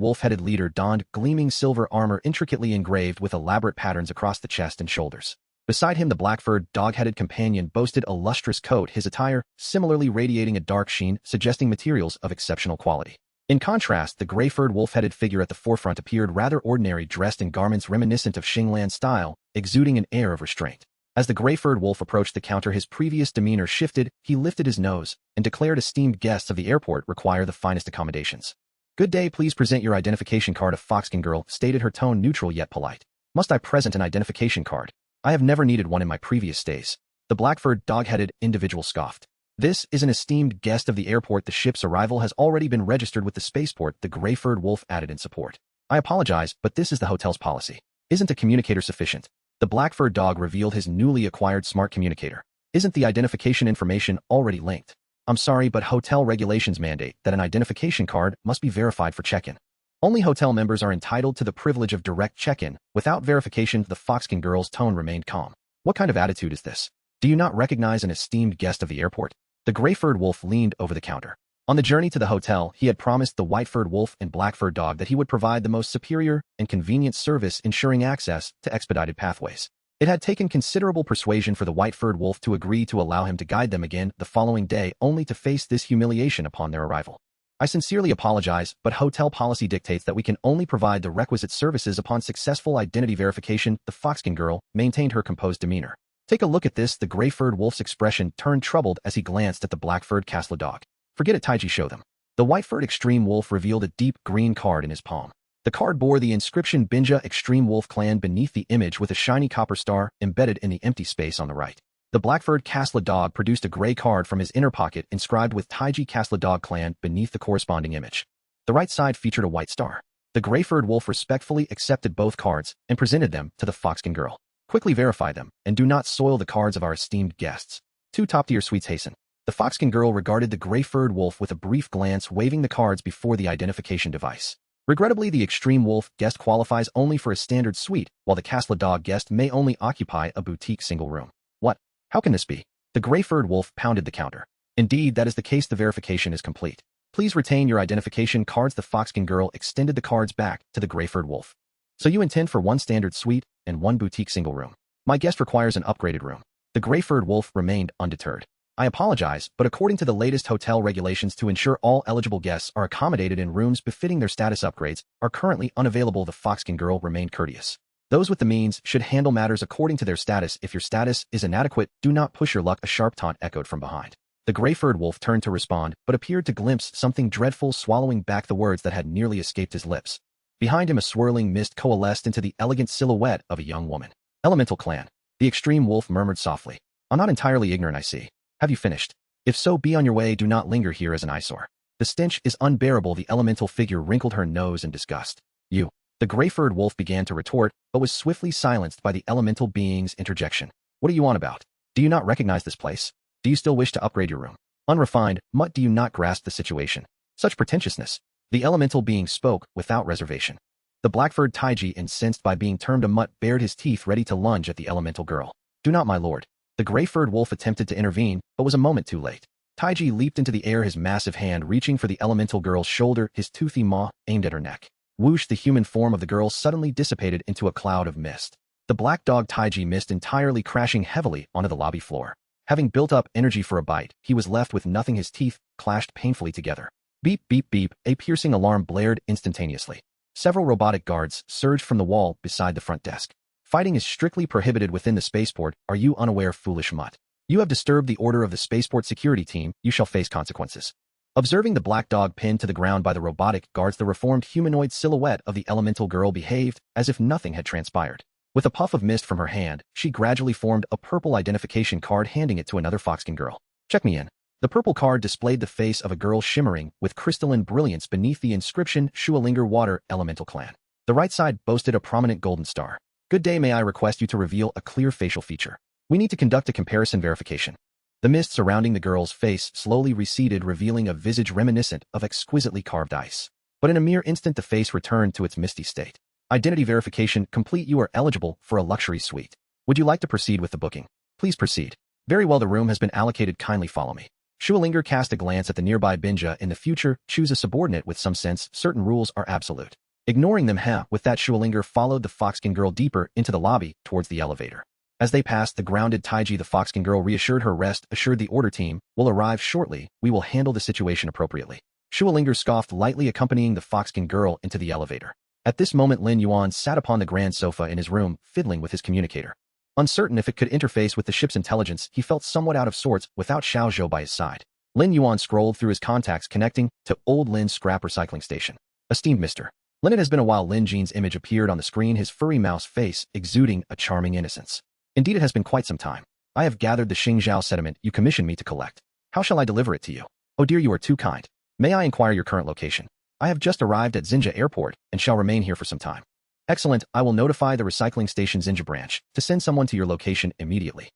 wolf-headed leader donned gleaming silver armor intricately engraved with elaborate patterns across the chest and shoulders. Beside him, the black-furred, dog-headed companion boasted a lustrous coat, his attire similarly radiating a dark sheen, suggesting materials of exceptional quality. In contrast, the gray-furred wolf-headed figure at the forefront appeared rather ordinary, dressed in garments reminiscent of Xinglan's style, exuding an air of restraint. As the gray-furred wolf approached the counter, his previous demeanor shifted, he lifted his nose and declared esteemed guests of the airport require the finest accommodations. Good day, please present your identification card. A fox-skinned girl stated, her tone neutral yet polite. Must I present an identification card? I have never needed one in my previous stays. The black-furred, dog-headed individual scoffed. This is an esteemed guest of the airport. The ship's arrival has already been registered with the spaceport, the gray-furred wolf added in support. I apologize, but this is the hotel's policy. Isn't a communicator sufficient? The black-furred dog revealed his newly acquired smart communicator. Isn't the identification information already linked? I'm sorry, but hotel regulations mandate that an identification card must be verified for check-in. Only hotel members are entitled to the privilege of direct check-in. Without verification, the fox-skinned girl's tone remained calm. What kind of attitude is this? Do you not recognize an esteemed guest of the airport? The gray-furred wolf leaned over the counter. On the journey to the hotel, he had promised the white-furred wolf and black-furred dog that he would provide the most superior and convenient service, ensuring access to expedited pathways. It had taken considerable persuasion for the white-furred wolf to agree to allow him to guide them again the following day, only to face this humiliation upon their arrival. I sincerely apologize, but hotel policy dictates that we can only provide the requisite services upon successful identity verification. The fox-skinned girl maintained her composed demeanor. Take a look at this. The gray-furred wolf's expression turned troubled as he glanced at the black-furred Kasla dog. Forget it, Taiji, show them. The white-furred extreme wolf revealed a deep green card in his palm. The card bore the inscription Binja Extreme Wolf Clan beneath the image with a shiny copper star embedded in the empty space on the right. The black-furred Kasla dog produced a gray card from his inner pocket inscribed with Taiji Kasla Dog Clan beneath the corresponding image. The right side featured a white star. The gray-furred wolf respectfully accepted both cards and presented them to the fox-skinned girl. Quickly verify them, and do not soil the cards of our esteemed guests. 2 top-tier suites hasten. The fox-skinned girl regarded the gray-furred wolf with a brief glance, waving the cards before the identification device. Regrettably, the extreme wolf guest qualifies only for a standard suite, while the Kasla dog guest may only occupy a boutique single room. What? How can this be? The gray-furred wolf pounded the counter. Indeed, that is the case. The verification is complete. Please retain your identification cards. The fox-skinned girl extended the cards back to the gray-furred wolf. So you intend for 1 standard suite and 1 boutique single room. My guest requires an upgraded room. The gray-furred wolf remained undeterred. I apologize, but according to the latest hotel regulations, to ensure all eligible guests are accommodated in rooms befitting their status, upgrades are currently unavailable. The fox-skinned girl remained courteous. Those with the means should handle matters according to their status. If your status is inadequate, do not push your luck. A sharp taunt echoed from behind. The gray-furred wolf turned to respond, but appeared to glimpse something dreadful, swallowing back the words that had nearly escaped his lips. Behind him, a swirling mist coalesced into the elegant silhouette of a young woman. Elemental Clan. The extreme wolf murmured softly. I'm not entirely ignorant, I see. Have you finished? If so, be on your way. Do not linger here as an eyesore. The stench is unbearable. The elemental figure wrinkled her nose in disgust. You. The gray-furred wolf began to retort, but was swiftly silenced by the elemental being's interjection. What are you on about? Do you not recognize this place? Do you still wish to upgrade your room? Unrefined, mutt, do you not grasp the situation? Such pretentiousness. The elemental being spoke without reservation. The black-furred Taiji, incensed by being termed a mutt, bared his teeth ready to lunge at the elemental girl. Do not, my lord. The gray-furred wolf attempted to intervene, but was a moment too late. Taiji leaped into the air, his massive hand reaching for the elemental girl's shoulder, his toothy maw aimed at her neck. Whoosh! The human form of the girl suddenly dissipated into a cloud of mist. The black dog Taiji missed entirely, crashing heavily onto the lobby floor. Having built up energy for a bite, he was left with nothing. His teeth clashed painfully together. Beep, beep, beep, a piercing alarm blared instantaneously. Several robotic guards surged from the wall beside the front desk. Fighting is strictly prohibited within the spaceport. Are you unaware, foolish mutt? You have disturbed the order of the spaceport security team. You shall face consequences. Observing the black dog pinned to the ground by the robotic guards, the reformed humanoid silhouette of the elemental girl behaved as if nothing had transpired. With a puff of mist from her hand, she gradually formed a purple identification card, handing it to another Foxkin girl. Check me in. The purple card displayed the face of a girl shimmering with crystalline brilliance beneath the inscription Shualinger Water Elemental Clan. The right side boasted a prominent golden star. Good day, may I request you to reveal a clear facial feature. We need to conduct a comparison verification. The mist surrounding the girl's face slowly receded, revealing a visage reminiscent of exquisitely carved ice. But in a mere instant the face returned to its misty state. Identity verification complete. You are eligible for a luxury suite. Would you like to proceed with the booking? Please proceed. Very well, the room has been allocated. Kindly follow me. Shualinger cast a glance at the nearby Binja. In the future, choose a subordinate with some sense. Certain rules are absolute. Ignoring them, with that, Shualinger followed the Foxkin girl deeper into the lobby towards the elevator. As they passed the grounded Taiji, the Foxkin girl reassured her. Rest assured, the order team will arrive shortly. We will handle the situation appropriately. Shualinger scoffed lightly, accompanying the Foxkin girl into the elevator. At this moment, Lin Yuan sat upon the grand sofa in his room, fiddling with his communicator. Uncertain if it could interface with the ship's intelligence, he felt somewhat out of sorts without Xiao Zhou by his side. Lin Yuan scrolled through his contacts, connecting to Old Lin's scrap recycling station. Esteemed Mr. Lin, it has been a while. Lin Jin's image appeared on the screen, his furry mouse face exuding a charming innocence. Indeed, it has been quite some time. I have gathered the Xingzhou sediment you commissioned me to collect. How shall I deliver it to you? Oh dear, you are too kind. May I inquire your current location? I have just arrived at Xinjia Airport and shall remain here for some time. Excellent, I will notify the recycling station Xinjia branch to send someone to your location immediately.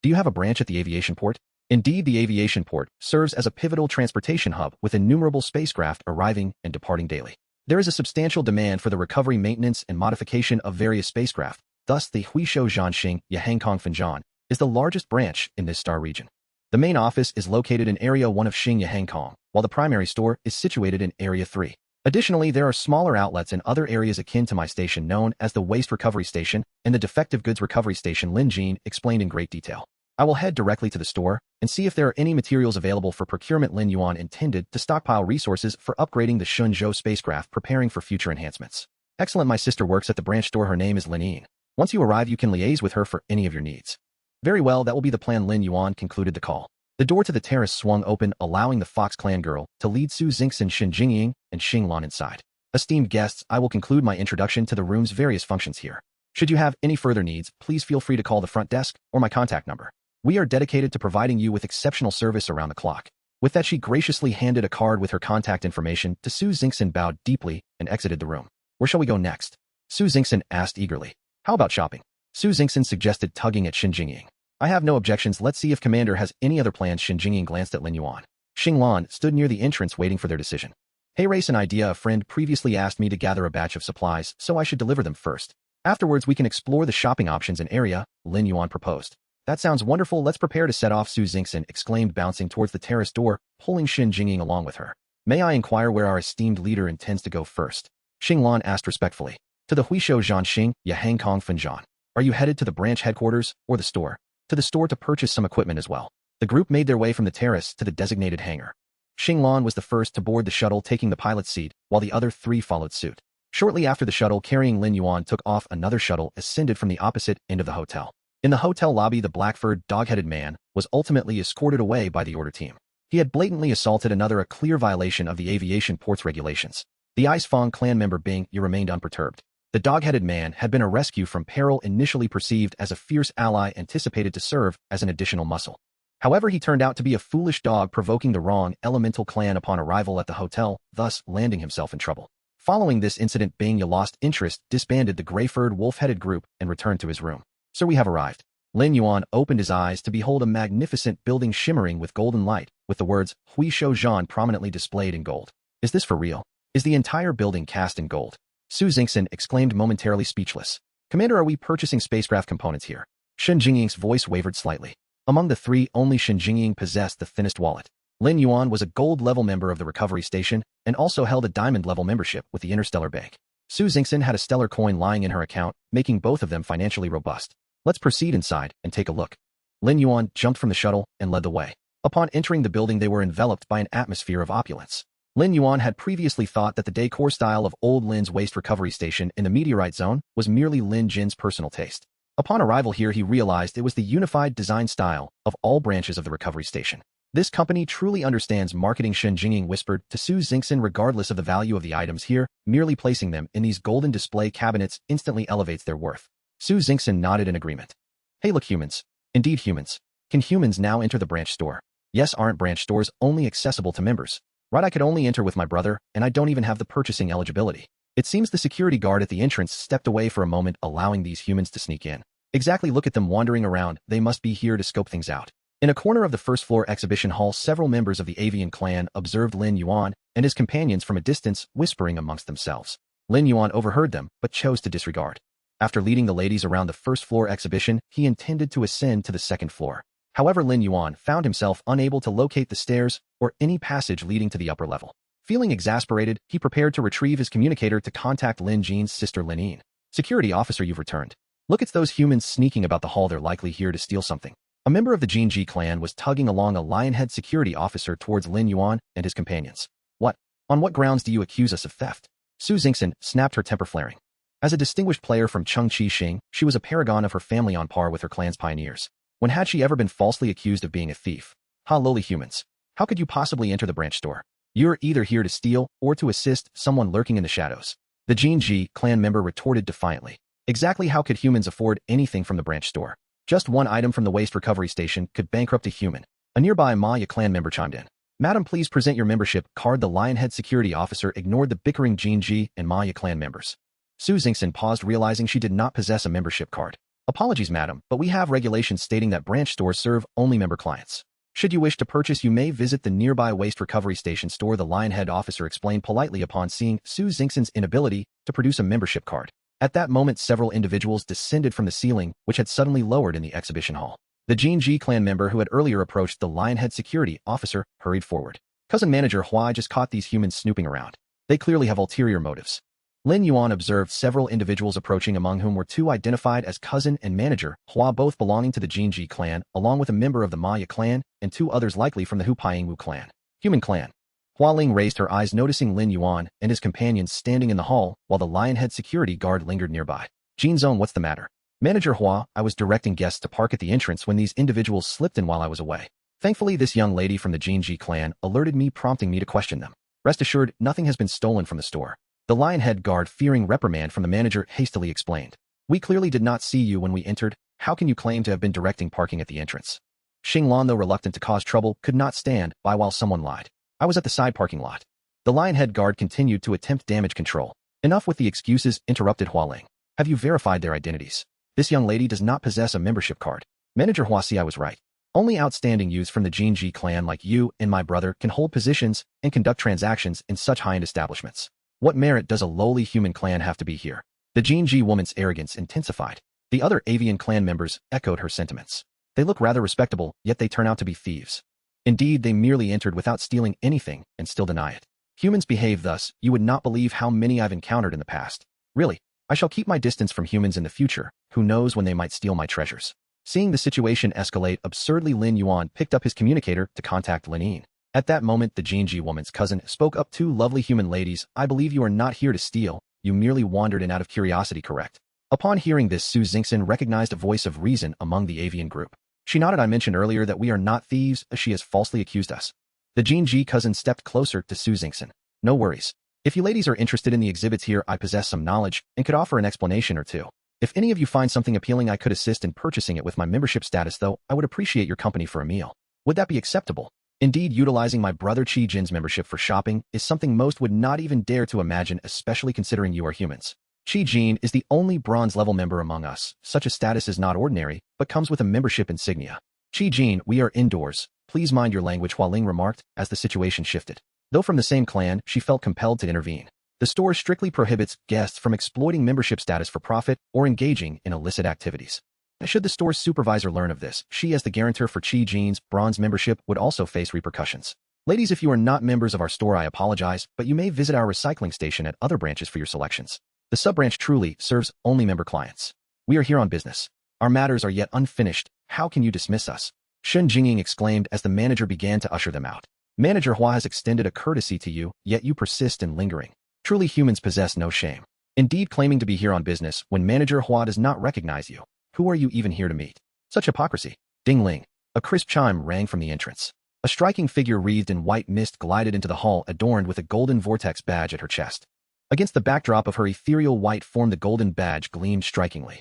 Do you have a branch at the aviation port? Indeed, the aviation port serves as a pivotal transportation hub with innumerable spacecraft arriving and departing daily. There is a substantial demand for the recovery, maintenance, and modification of various spacecraft. Thus, the Huishou Zhanxing Yahankong Fenjan is the largest branch in this star region. The main office is located in Area 1 of Xing Yahankong, while the primary store is situated in Area 3. Additionally, there are smaller outlets in other areas akin to my station known as the Waste Recovery Station and the Defective Goods Recovery Station. Lin Jin explained in great detail. I will head directly to the store and see if there are any materials available for procurement. Lin Yuan intended to stockpile resources for upgrading the Shenzhou spacecraft, preparing for future enhancements. Excellent, my sister works at the branch store. Her name is Lin Yin. Once you arrive, you can liaise with her for any of your needs. Very well, that will be the plan. Lin Yuan concluded the call. The door to the terrace swung open, allowing the Fox Clan girl to lead Su Xingxin, Shen Jingying, and Xing Lan inside. Esteemed guests, I will conclude my introduction to the room's various functions here. Should you have any further needs, please feel free to call the front desk or my contact number. We are dedicated to providing you with exceptional service around the clock. With that, she graciously handed a card with her contact information to Su Xingxin, bowed deeply, and exited the room. Where shall we go next? Su Xingxin asked eagerly. How about shopping? Su Xingxin suggested, tugging at Shen Jingying. I have no objections. Let's see if Commander has any other plans. Shen Jingying glanced at Lin Yuan. Xing Lan stood near the entrance waiting for their decision. Hey, race, an idea. A friend previously asked me to gather a batch of supplies, so I should deliver them first. Afterwards, we can explore the shopping options in area, Lin Yuan proposed. That sounds wonderful. Let's prepare to set off, Su Xingxin exclaimed, bouncing towards the terrace door, pulling Shen Jingying along with her. May I inquire where our esteemed leader intends to go first? Xing Lan asked respectfully. To the Huishou Zhanxing Yahankong Fenjan. Are you headed to the branch headquarters or the store? To the store to purchase some equipment as well. The group made their way from the terrace to the designated hangar. Xing Lan was the first to board the shuttle, taking the pilot's seat, while the other three followed suit. Shortly after, the shuttle carrying Lin Yuan took off. Another shuttle ascended from the opposite end of the hotel. In the hotel lobby, the black-furred, dog-headed man was ultimately escorted away by the order team. He had blatantly assaulted another, a clear violation of the aviation port's regulations. The Ice Fong clan member Bing Yi remained unperturbed. The dog-headed man had been a rescue from peril, initially perceived as a fierce ally anticipated to serve as an additional muscle. However, he turned out to be a foolish dog, provoking the wrong elemental clan upon arrival at the hotel, thus landing himself in trouble. Following this incident, Bing Yi lost interest, disbanded the gray-furred, wolf-headed group, and returned to his room. Sir, we have arrived. Lin Yuan opened his eyes to behold a magnificent building shimmering with golden light, with the words Huishou Zhan prominently displayed in gold. Is this for real? Is the entire building cast in gold? Su Xingxin exclaimed, momentarily speechless. Commander, are we purchasing spacecraft components here? Shen Jingying's voice wavered slightly. Among the three, only Shen Jingying possessed the thinnest wallet. Lin Yuan was a gold-level member of the recovery station and also held a diamond-level membership with the Interstellar Bank. Su Xingxin had a stellar coin lying in her account, making both of them financially robust. Let's proceed inside and take a look. Lin Yuan jumped from the shuttle and led the way. Upon entering the building, they were enveloped by an atmosphere of opulence. Lin Yuan had previously thought that the decor style of old Lin's waste recovery station in the meteorite zone was merely Lin Jin's personal taste. Upon arrival here, he realized it was the unified design style of all branches of the recovery station. This company truly understands marketing, Shenzhou whispered to Su Xingxin. Regardless of the value of the items here, merely placing them in these golden display cabinets instantly elevates their worth. Su Xingxin nodded in agreement. Hey, look, humans. Indeed, humans. Can humans now enter the branch store? Yes, aren't branch stores only accessible to members? Right, I could only enter with my brother, and I don't even have the purchasing eligibility. It seems the security guard at the entrance stepped away for a moment, allowing these humans to sneak in. Exactly, look at them wandering around. They must be here to scope things out. In a corner of the first floor exhibition hall, several members of the avian clan observed Lin Yuan and his companions from a distance, whispering amongst themselves. Lin Yuan overheard them, but chose to disregard. After leading the ladies around the first floor exhibition, he intended to ascend to the second floor. However, Lin Yuan found himself unable to locate the stairs or any passage leading to the upper level. Feeling exasperated, he prepared to retrieve his communicator to contact Lin Jin's sister Lin Yin. Security officer, you've returned. Look, it's those humans sneaking about the hall. They're likely here to steal something. A member of the Jinji clan was tugging along a lionhead security officer towards Lin Yuan and his companions. What? On what grounds do you accuse us of theft? Su Xingxin snapped, her temper flaring. As a distinguished player from Chengqi Xing, she was a paragon of her family on par with her clan's pioneers. When had she ever been falsely accused of being a thief? Ha, lowly humans. How could you possibly enter the branch store? You're either here to steal or to assist someone lurking in the shadows. The Jinji clan member retorted defiantly. Exactly, how could humans afford anything from the branch store? Just one item from the waste recovery station could bankrupt a human. A nearby Maya clan member chimed in. Madam, please present your membership card. The lionhead security officer ignored the bickering Jinji and Maya clan members. Su Xingxin paused, realizing she did not possess a membership card. Apologies, madam, but we have regulations stating that branch stores serve only member clients. Should you wish to purchase, you may visit the nearby waste recovery station store, the lionhead officer explained politely upon seeing Su Xingxin's inability to produce a membership card. At that moment, several individuals descended from the ceiling, which had suddenly lowered in the exhibition hall. The Jinji clan member who had earlier approached the lionhead security officer hurried forward. Cousin manager Hua just caught these humans snooping around. They clearly have ulterior motives. Lin Yuan observed several individuals approaching, among whom were two identified as cousin and manager Hua, both belonging to the Jinji clan, along with a member of the Maya clan, and two others likely from the Hupaingwu clan. Human clan. Hua Ling raised her eyes, noticing Lin Yuan and his companions standing in the hall, while the lionhead security guard lingered nearby. Jinzone, what's the matter? Manager Hua, I was directing guests to park at the entrance when these individuals slipped in while I was away. Thankfully, this young lady from the Jinji clan alerted me, prompting me to question them. Rest assured, nothing has been stolen from the store. The lionhead guard, fearing reprimand from the manager, hastily explained. We clearly did not see you when we entered. How can you claim to have been directing parking at the entrance? Xinglan, though reluctant to cause trouble, could not stand by while someone lied. I was at the side parking lot. The lionhead guard continued to attempt damage control. Enough with the excuses, interrupted Hua Ling. Have you verified their identities? This young lady does not possess a membership card. Manager Hua, see, I was right. Only outstanding youths from the Jinji clan like you and my brother can hold positions and conduct transactions in such high-end establishments. What merit does a lowly human clan have to be here? The Jinji woman's arrogance intensified. The other avian clan members echoed her sentiments. They look rather respectable, yet they turn out to be thieves. Indeed, they merely entered without stealing anything and still deny it. Humans behave thus, you would not believe how many I've encountered in the past. Really, I shall keep my distance from humans in the future. Who knows when they might steal my treasures? Seeing the situation escalate absurdly, Lin Yuan picked up his communicator to contact Lin Yin. At that moment, the Jinji woman's cousin spoke up. Two lovely human ladies, I believe you are not here to steal. You merely wandered in out of curiosity, correct? Upon hearing this, Su Xingxin recognized a voice of reason among the avian group. She nodded. I mentioned earlier that we are not thieves, as she has falsely accused us. The Jinji cousin stepped closer to Su Xingxin. No worries. If you ladies are interested in the exhibits here, I possess some knowledge and could offer an explanation or two. If any of you find something appealing, I could assist in purchasing it with my membership status, though I would appreciate your company for a meal. Would that be acceptable? Indeed, utilizing my brother Qi Jin's membership for shopping is something most would not even dare to imagine, especially considering you are humans. Qi Jin is the only bronze-level member among us. Such a status is not ordinary, but comes with a membership insignia. Qi Jin, we are indoors. Please mind your language, Hua Ling remarked as the situation shifted. Though from the same clan, she felt compelled to intervene. The store strictly prohibits guests from exploiting membership status for profit or engaging in illicit activities. Should the store's supervisor learn of this, she, as the guarantor for Qi Jin's bronze membership, would also face repercussions. Ladies, if you are not members of our store, I apologize, but you may visit our recycling station at other branches for your selections. The sub-branch truly serves only member clients. We are here on business. Our matters are yet unfinished. How can you dismiss us? Shenzhou exclaimed as the manager began to usher them out. Manager Hua has extended a courtesy to you, yet you persist in lingering. Truly humans possess no shame. Indeed, claiming to be here on business when Manager Hua does not recognize you. Who are you even here to meet? Such hypocrisy. Ding ling. A crisp chime rang from the entrance. A striking figure wreathed in white mist glided into the hall adorned with a golden vortex badge at her chest. Against the backdrop of her ethereal white form the golden badge gleamed strikingly.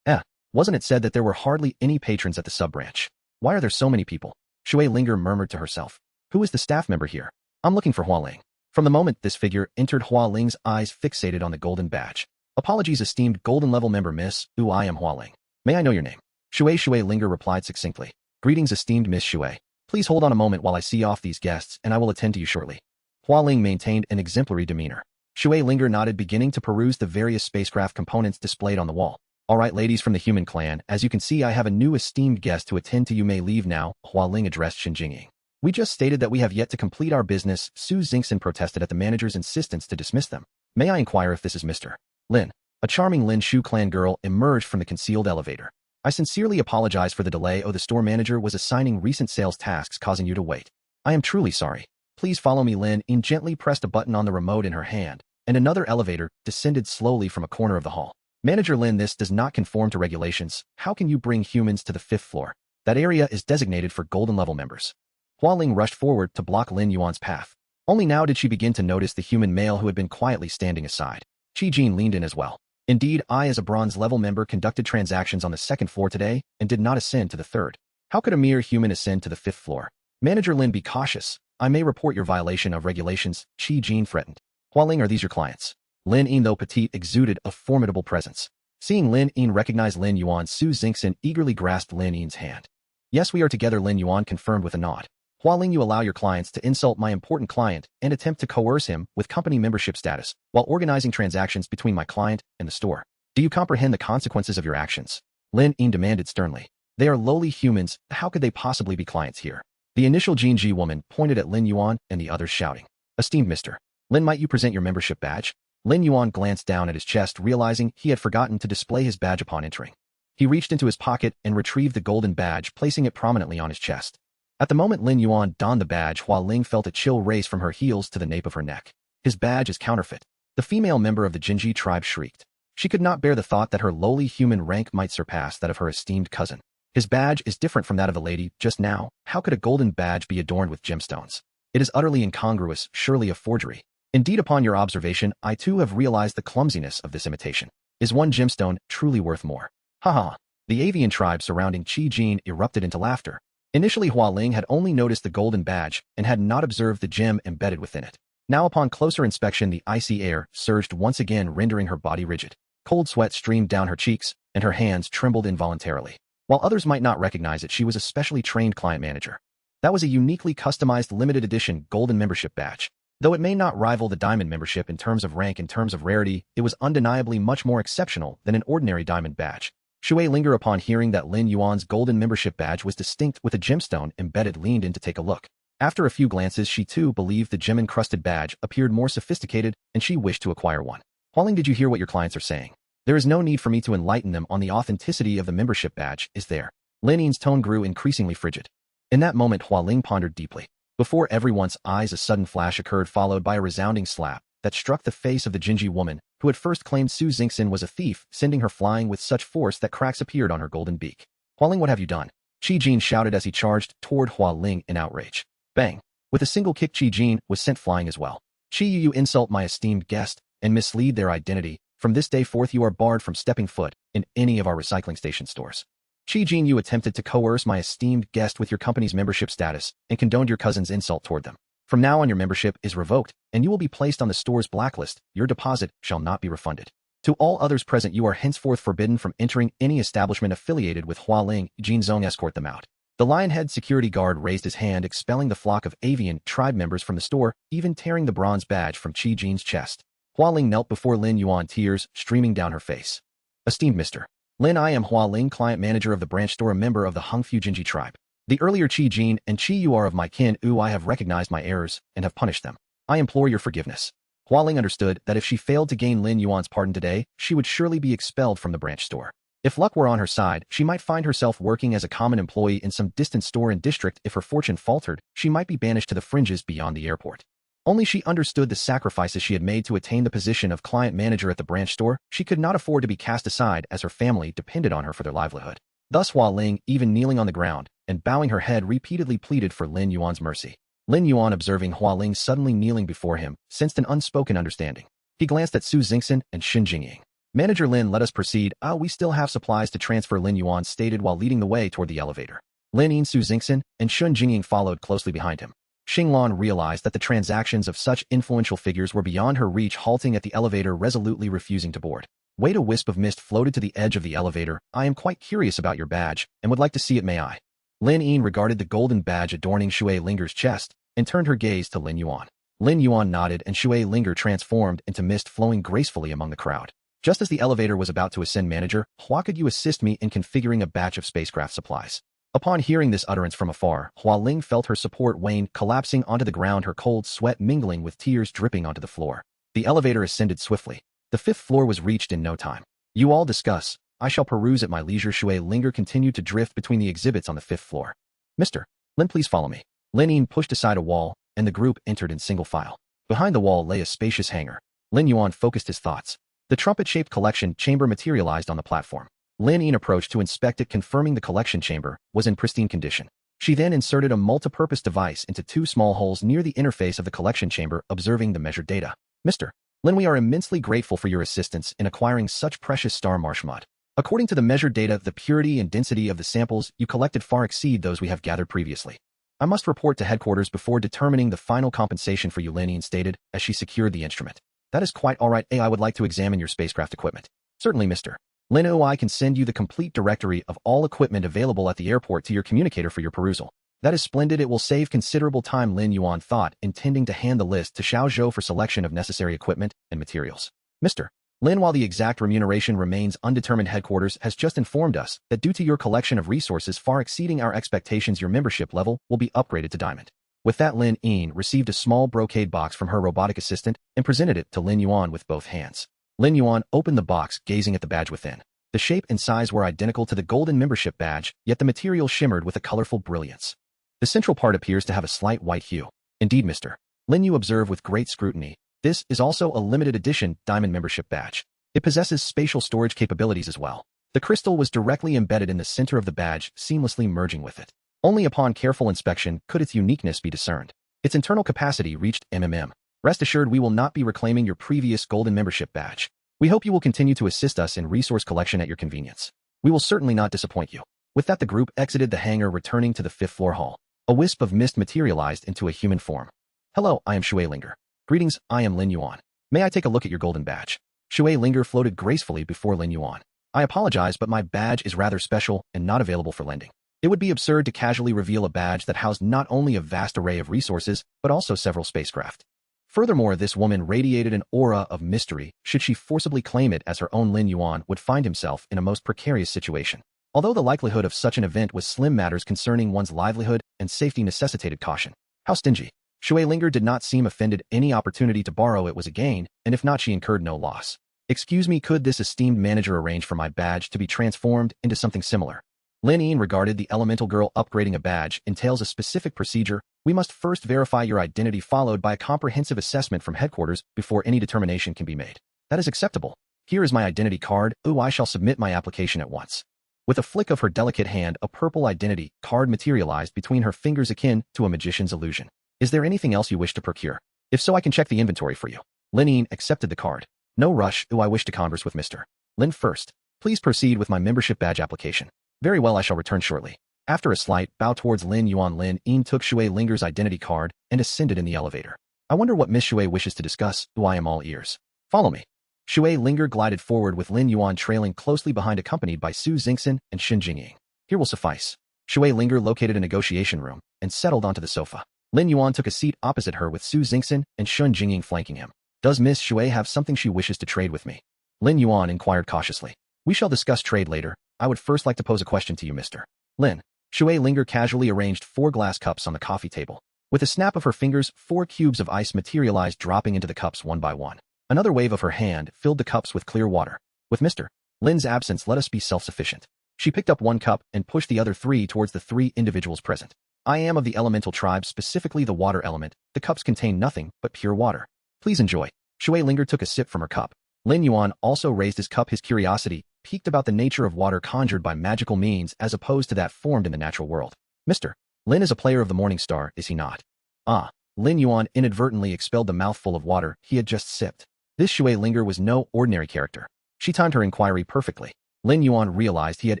Wasn't it said that there were hardly any patrons at the sub-branch? Why are there so many people? Shui Linger murmured to herself. Who is the staff member here? I'm looking for Hua Ling. From the moment this figure entered, Hua Ling's eyes fixated on the golden badge. Apologies, esteemed golden-level member Miss. I am Hua Ling. May I know your name? Shui Linger replied succinctly. Greetings, esteemed Miss Shui. Please hold on a moment while I see off these guests and I will attend to you shortly. Hua Ling maintained an exemplary demeanor. Shui Linger nodded, beginning to peruse the various spacecraft components displayed on the wall. All right, ladies from the human clan, as you can see I have a new esteemed guest to attend to. You may leave now, Hua Ling addressed Shenzhou. We just stated that we have yet to complete our business. Su Xingxin protested at the manager's insistence to dismiss them. May I inquire if this is Mr. Lin? A charming Lin Shu clan girl emerged from the concealed elevator. I sincerely apologize for the delay. The store manager was assigning recent sales tasks causing you to wait. I am truly sorry. Please follow me. Lin Yuan gently pressed a button on the remote in her hand, and another elevator descended slowly from a corner of the hall. Manager Lin, this does not conform to regulations. How can you bring humans to the 5th floor? That area is designated for golden-level members. Hua Ling rushed forward to block Lin Yuan's path. Only now did she begin to notice the human male who had been quietly standing aside. Qi Jin leaned in as well. Indeed, I as a bronze-level member conducted transactions on the 2nd floor today and did not ascend to the 3rd. How could a mere human ascend to the 5th floor? Manager Lin, be cautious. I may report your violation of regulations, Qi Jin threatened. Hua Ling, are these your clients? Lin Yuan, though petite, exuded a formidable presence. Seeing Lin Yuan recognize Lin Yuan, Su Xingxin eagerly grasped Lin Yuan's hand. Yes, we are together, Lin Yuan confirmed with a nod. Hua Ling, you allow your clients to insult my important client and attempt to coerce him with company membership status while organizing transactions between my client and the store. Do you comprehend the consequences of your actions? Lin Yuan demanded sternly. They are lowly humans. How could they possibly be clients here? The initial Jinji woman pointed at Lin Yuan and the others shouting. Esteemed Mr. Lin, might you present your membership badge? Lin Yuan glanced down at his chest, realizing he had forgotten to display his badge upon entering. He reached into his pocket and retrieved the golden badge, placing it prominently on his chest. At the moment Lin Yuan donned the badge, Hua Ling felt a chill race from her heels to the nape of her neck. His badge is counterfeit. The female member of the Jinji tribe shrieked. She could not bear the thought that her lowly human rank might surpass that of her esteemed cousin. His badge is different from that of the lady just now. How could a golden badge be adorned with gemstones? It is utterly incongruous, surely a forgery. Indeed, upon your observation, I too have realized the clumsiness of this imitation. Is one gemstone truly worth more? Haha. The avian tribe surrounding Qi Jin erupted into laughter. Initially, Hua Ling had only noticed the golden badge and had not observed the gem embedded within it. Now, upon closer inspection, the icy air surged once again, rendering her body rigid. Cold sweat streamed down her cheeks, and her hands trembled involuntarily. While others might not recognize it, she was a specially trained client manager. That was a uniquely customized limited edition golden membership badge. Though it may not rival the diamond membership in terms of rank, in terms of rarity, it was undeniably much more exceptional than an ordinary diamond badge. Shui Linger, upon hearing that Lin Yuan's golden membership badge was distinct with a gemstone embedded, leaned in to take a look. After a few glances, she too believed the gem-encrusted badge appeared more sophisticated, and she wished to acquire one. Hua Ling, did you hear what your clients are saying? There is no need for me to enlighten them on the authenticity of the membership badge, is there? Lin Yuan's tone grew increasingly frigid. In that moment, Hua Ling pondered deeply. Before everyone's eyes, a sudden flash occurred, followed by a resounding slap that struck the face of the Jinji woman, who had first claimed Su Xingxin was a thief, sending her flying with such force that cracks appeared on her golden beak. Hua Ling, what have you done? Qi Jin shouted as he charged toward Hua Ling in outrage. Bang! With a single kick, Qi Jin was sent flying as well. Qi, you insult my esteemed guest and mislead their identity. From this day forth, you are barred from stepping foot in any of our recycling station stores. Qi Jin, you attempted to coerce my esteemed guest with your company's membership status and condoned your cousin's insult toward them. From now on, your membership is revoked, and you will be placed on the store's blacklist. Your deposit shall not be refunded. To all others present, you are henceforth forbidden from entering any establishment affiliated with Hua Ling. Jin Zong, escort them out. The Lionhead security guard raised his hand, expelling the flock of avian tribe members from the store, even tearing the bronze badge from Qi Jin's chest. Hua Ling knelt before Lin Yuan, tears streaming down her face. Esteemed Mr. Lin, I am Hua Ling, client manager of the branch store, a member of the Hongfu Jinji tribe. The earlier Qi Jin and Qi Yu are of my kin. I have recognized my errors and have punished them. I implore your forgiveness. Hua Ling understood that if she failed to gain Lin Yuan's pardon today, she would surely be expelled from the branch store. If luck were on her side, she might find herself working as a common employee in some distant store and district. If her fortune faltered, she might be banished to the fringes beyond the airport. Only she understood the sacrifices she had made to attain the position of client manager at the branch store. She could not afford to be cast aside as her family depended on her for their livelihood. Thus Hua Ling, even kneeling on the ground and bowing her head, repeatedly pleaded for Lin Yuan's mercy. Lin Yuan, observing Hua Ling suddenly kneeling before him, sensed an unspoken understanding. He glanced at Su Jingxin and Xinjing. Manager Lin, let us proceed. We still have supplies to transfer, Lin Yuan stated while leading the way toward the elevator. Lin Yin, Su Jingxin, and Shun Jingying followed closely behind him. Xinglan realized that the transactions of such influential figures were beyond her reach, halting at the elevator, resolutely refusing to board. Wait, a wisp of mist floated to the edge of the elevator. I am quite curious about your badge, and would like to see it, may I? Lin Yin regarded the golden badge adorning Shui Linger's chest, and turned her gaze to Lin Yuan. Lin Yuan nodded, and Shui Linger transformed into mist, flowing gracefully among the crowd. Just as the elevator was about to ascend, manager, Hua, could you assist me in configuring a batch of spacecraft supplies? Upon hearing this utterance from afar, Hua Ling felt her support wane, collapsing onto the ground, her cold sweat mingling with tears dripping onto the floor. The elevator ascended swiftly. The 5th floor was reached in no time. You all discuss. I shall peruse at my leisure. Shui Linger continued to drift between the exhibits on the 5th floor. Mr. Lin, please follow me. Lin Yin pushed aside a wall, and the group entered in single file. Behind the wall lay a spacious hangar. Lin Yuan focused his thoughts. The trumpet-shaped collection chamber materialized on the platform. Lin Yin approached to inspect it, confirming the collection chamber was in pristine condition. She then inserted a multi-purpose device into 2 small holes near the interface of the collection chamber, observing the measured data. Mr. Lin, we are immensely grateful for your assistance in acquiring such precious star marsh mud. According to the measured data, the purity and density of the samples you collected far exceed those we have gathered previously. I must report to headquarters before determining the final compensation for you, Lin Yin stated as she secured the instrument. That is quite all right. I would like to examine your spacecraft equipment. Certainly, Mr. Lin. I can send you the complete directory of all equipment available at the airport to your communicator for your perusal. That is splendid. It will save considerable time, Lin Yuan thought, intending to hand the list to Xiao Zhou for selection of necessary equipment and materials. Mr. Lin, while the exact remuneration remains undetermined, headquarters has just informed us that due to your collection of resources far exceeding our expectations, your membership level will be upgraded to Diamond. With that, Lin Yin received a small brocade box from her robotic assistant and presented it to Lin Yuan with both hands. Lin Yuan opened the box, gazing at the badge within. The shape and size were identical to the golden membership badge, yet the material shimmered with a colorful brilliance. The central part appears to have a slight white hue. Indeed, Mr. Lin, you observe with great scrutiny. This is also a limited edition diamond membership badge. It possesses spatial storage capabilities as well. The crystal was directly embedded in the center of the badge, seamlessly merging with it. Only upon careful inspection could its uniqueness be discerned. Its internal capacity reached MMM. Rest assured, we will not be reclaiming your previous golden membership badge. We hope you will continue to assist us in resource collection at your convenience. We will certainly not disappoint you. With that, the group exited the hangar, returning to the 5th floor hall. A wisp of mist materialized into a human form. Hello, I am Shui Linger. Greetings, I am Lin Yuan. May I take a look at your golden badge? Shui Linger floated gracefully before Lin Yuan. I apologize, but my badge is rather special and not available for lending. It would be absurd to casually reveal a badge that housed not only a vast array of resources, but also several spacecraft. Furthermore, this woman radiated an aura of mystery. Should she forcibly claim it as her own, Lin Yuan would find himself in a most precarious situation. Although the likelihood of such an event was slim, matters concerning one's livelihood and safety necessitated caution. How stingy. Shui Linger did not seem offended. Any opportunity to borrow it was a gain, and if not, she incurred no loss. Excuse me, could this esteemed manager arrange for my badge to be transformed into something similar? Lin Yin regarded the elemental girl. Upgrading a badge entails a specific procedure. We must first verify your identity, followed by a comprehensive assessment from headquarters before any determination can be made. That is acceptable. Here is my identity card. I shall submit my application at once. With a flick of her delicate hand, a purple identity card materialized between her fingers, akin to a magician's illusion. Is there anything else you wish to procure? If so, I can check the inventory for you. Lin Yin accepted the card. No rush. I wish to converse with Mr. Lin first. Please proceed with my membership badge application. Very well, I shall return shortly. After a slight bow towards Lin Yuan, Lin Yin took Shui Linger's identity card and ascended in the elevator. I wonder what Miss Shui wishes to discuss. I am all ears. Follow me. Shui Linger glided forward with Lin Yuan trailing closely behind, accompanied by Su Jingxin and Xinjing. Here will suffice. Shui Linger located a negotiation room and settled onto the sofa. Lin Yuan took a seat opposite her with Su Jingxin and Shun Jingying flanking him. Does Miss Shui have something she wishes to trade with me? Lin Yuan inquired cautiously. We shall discuss trade later. I would first like to pose a question to you, Mr. Lin. Shui Linger casually arranged 4 glass cups on the coffee table. With a snap of her fingers, 4 cubes of ice materialized, dropping into the cups one by one. Another wave of her hand filled the cups with clear water. With Mr. Lin's absence let us be self-sufficient. She picked up one cup and pushed the other three towards the three individuals present. I am of the elemental tribe, specifically the water element. The cups contain nothing but pure water. Please enjoy. Shui Linger took a sip from her cup. Lin Yuan also raised his cup. His curiosity piqued about the nature of water conjured by magical means as opposed to that formed in the natural world. Mr. Lin is a player of the Morning Star, is he not? Ah. Lin Yuan inadvertently expelled the mouthful of water he had just sipped. This Shui Linger was no ordinary character. She timed her inquiry perfectly. Lin Yuan realized he had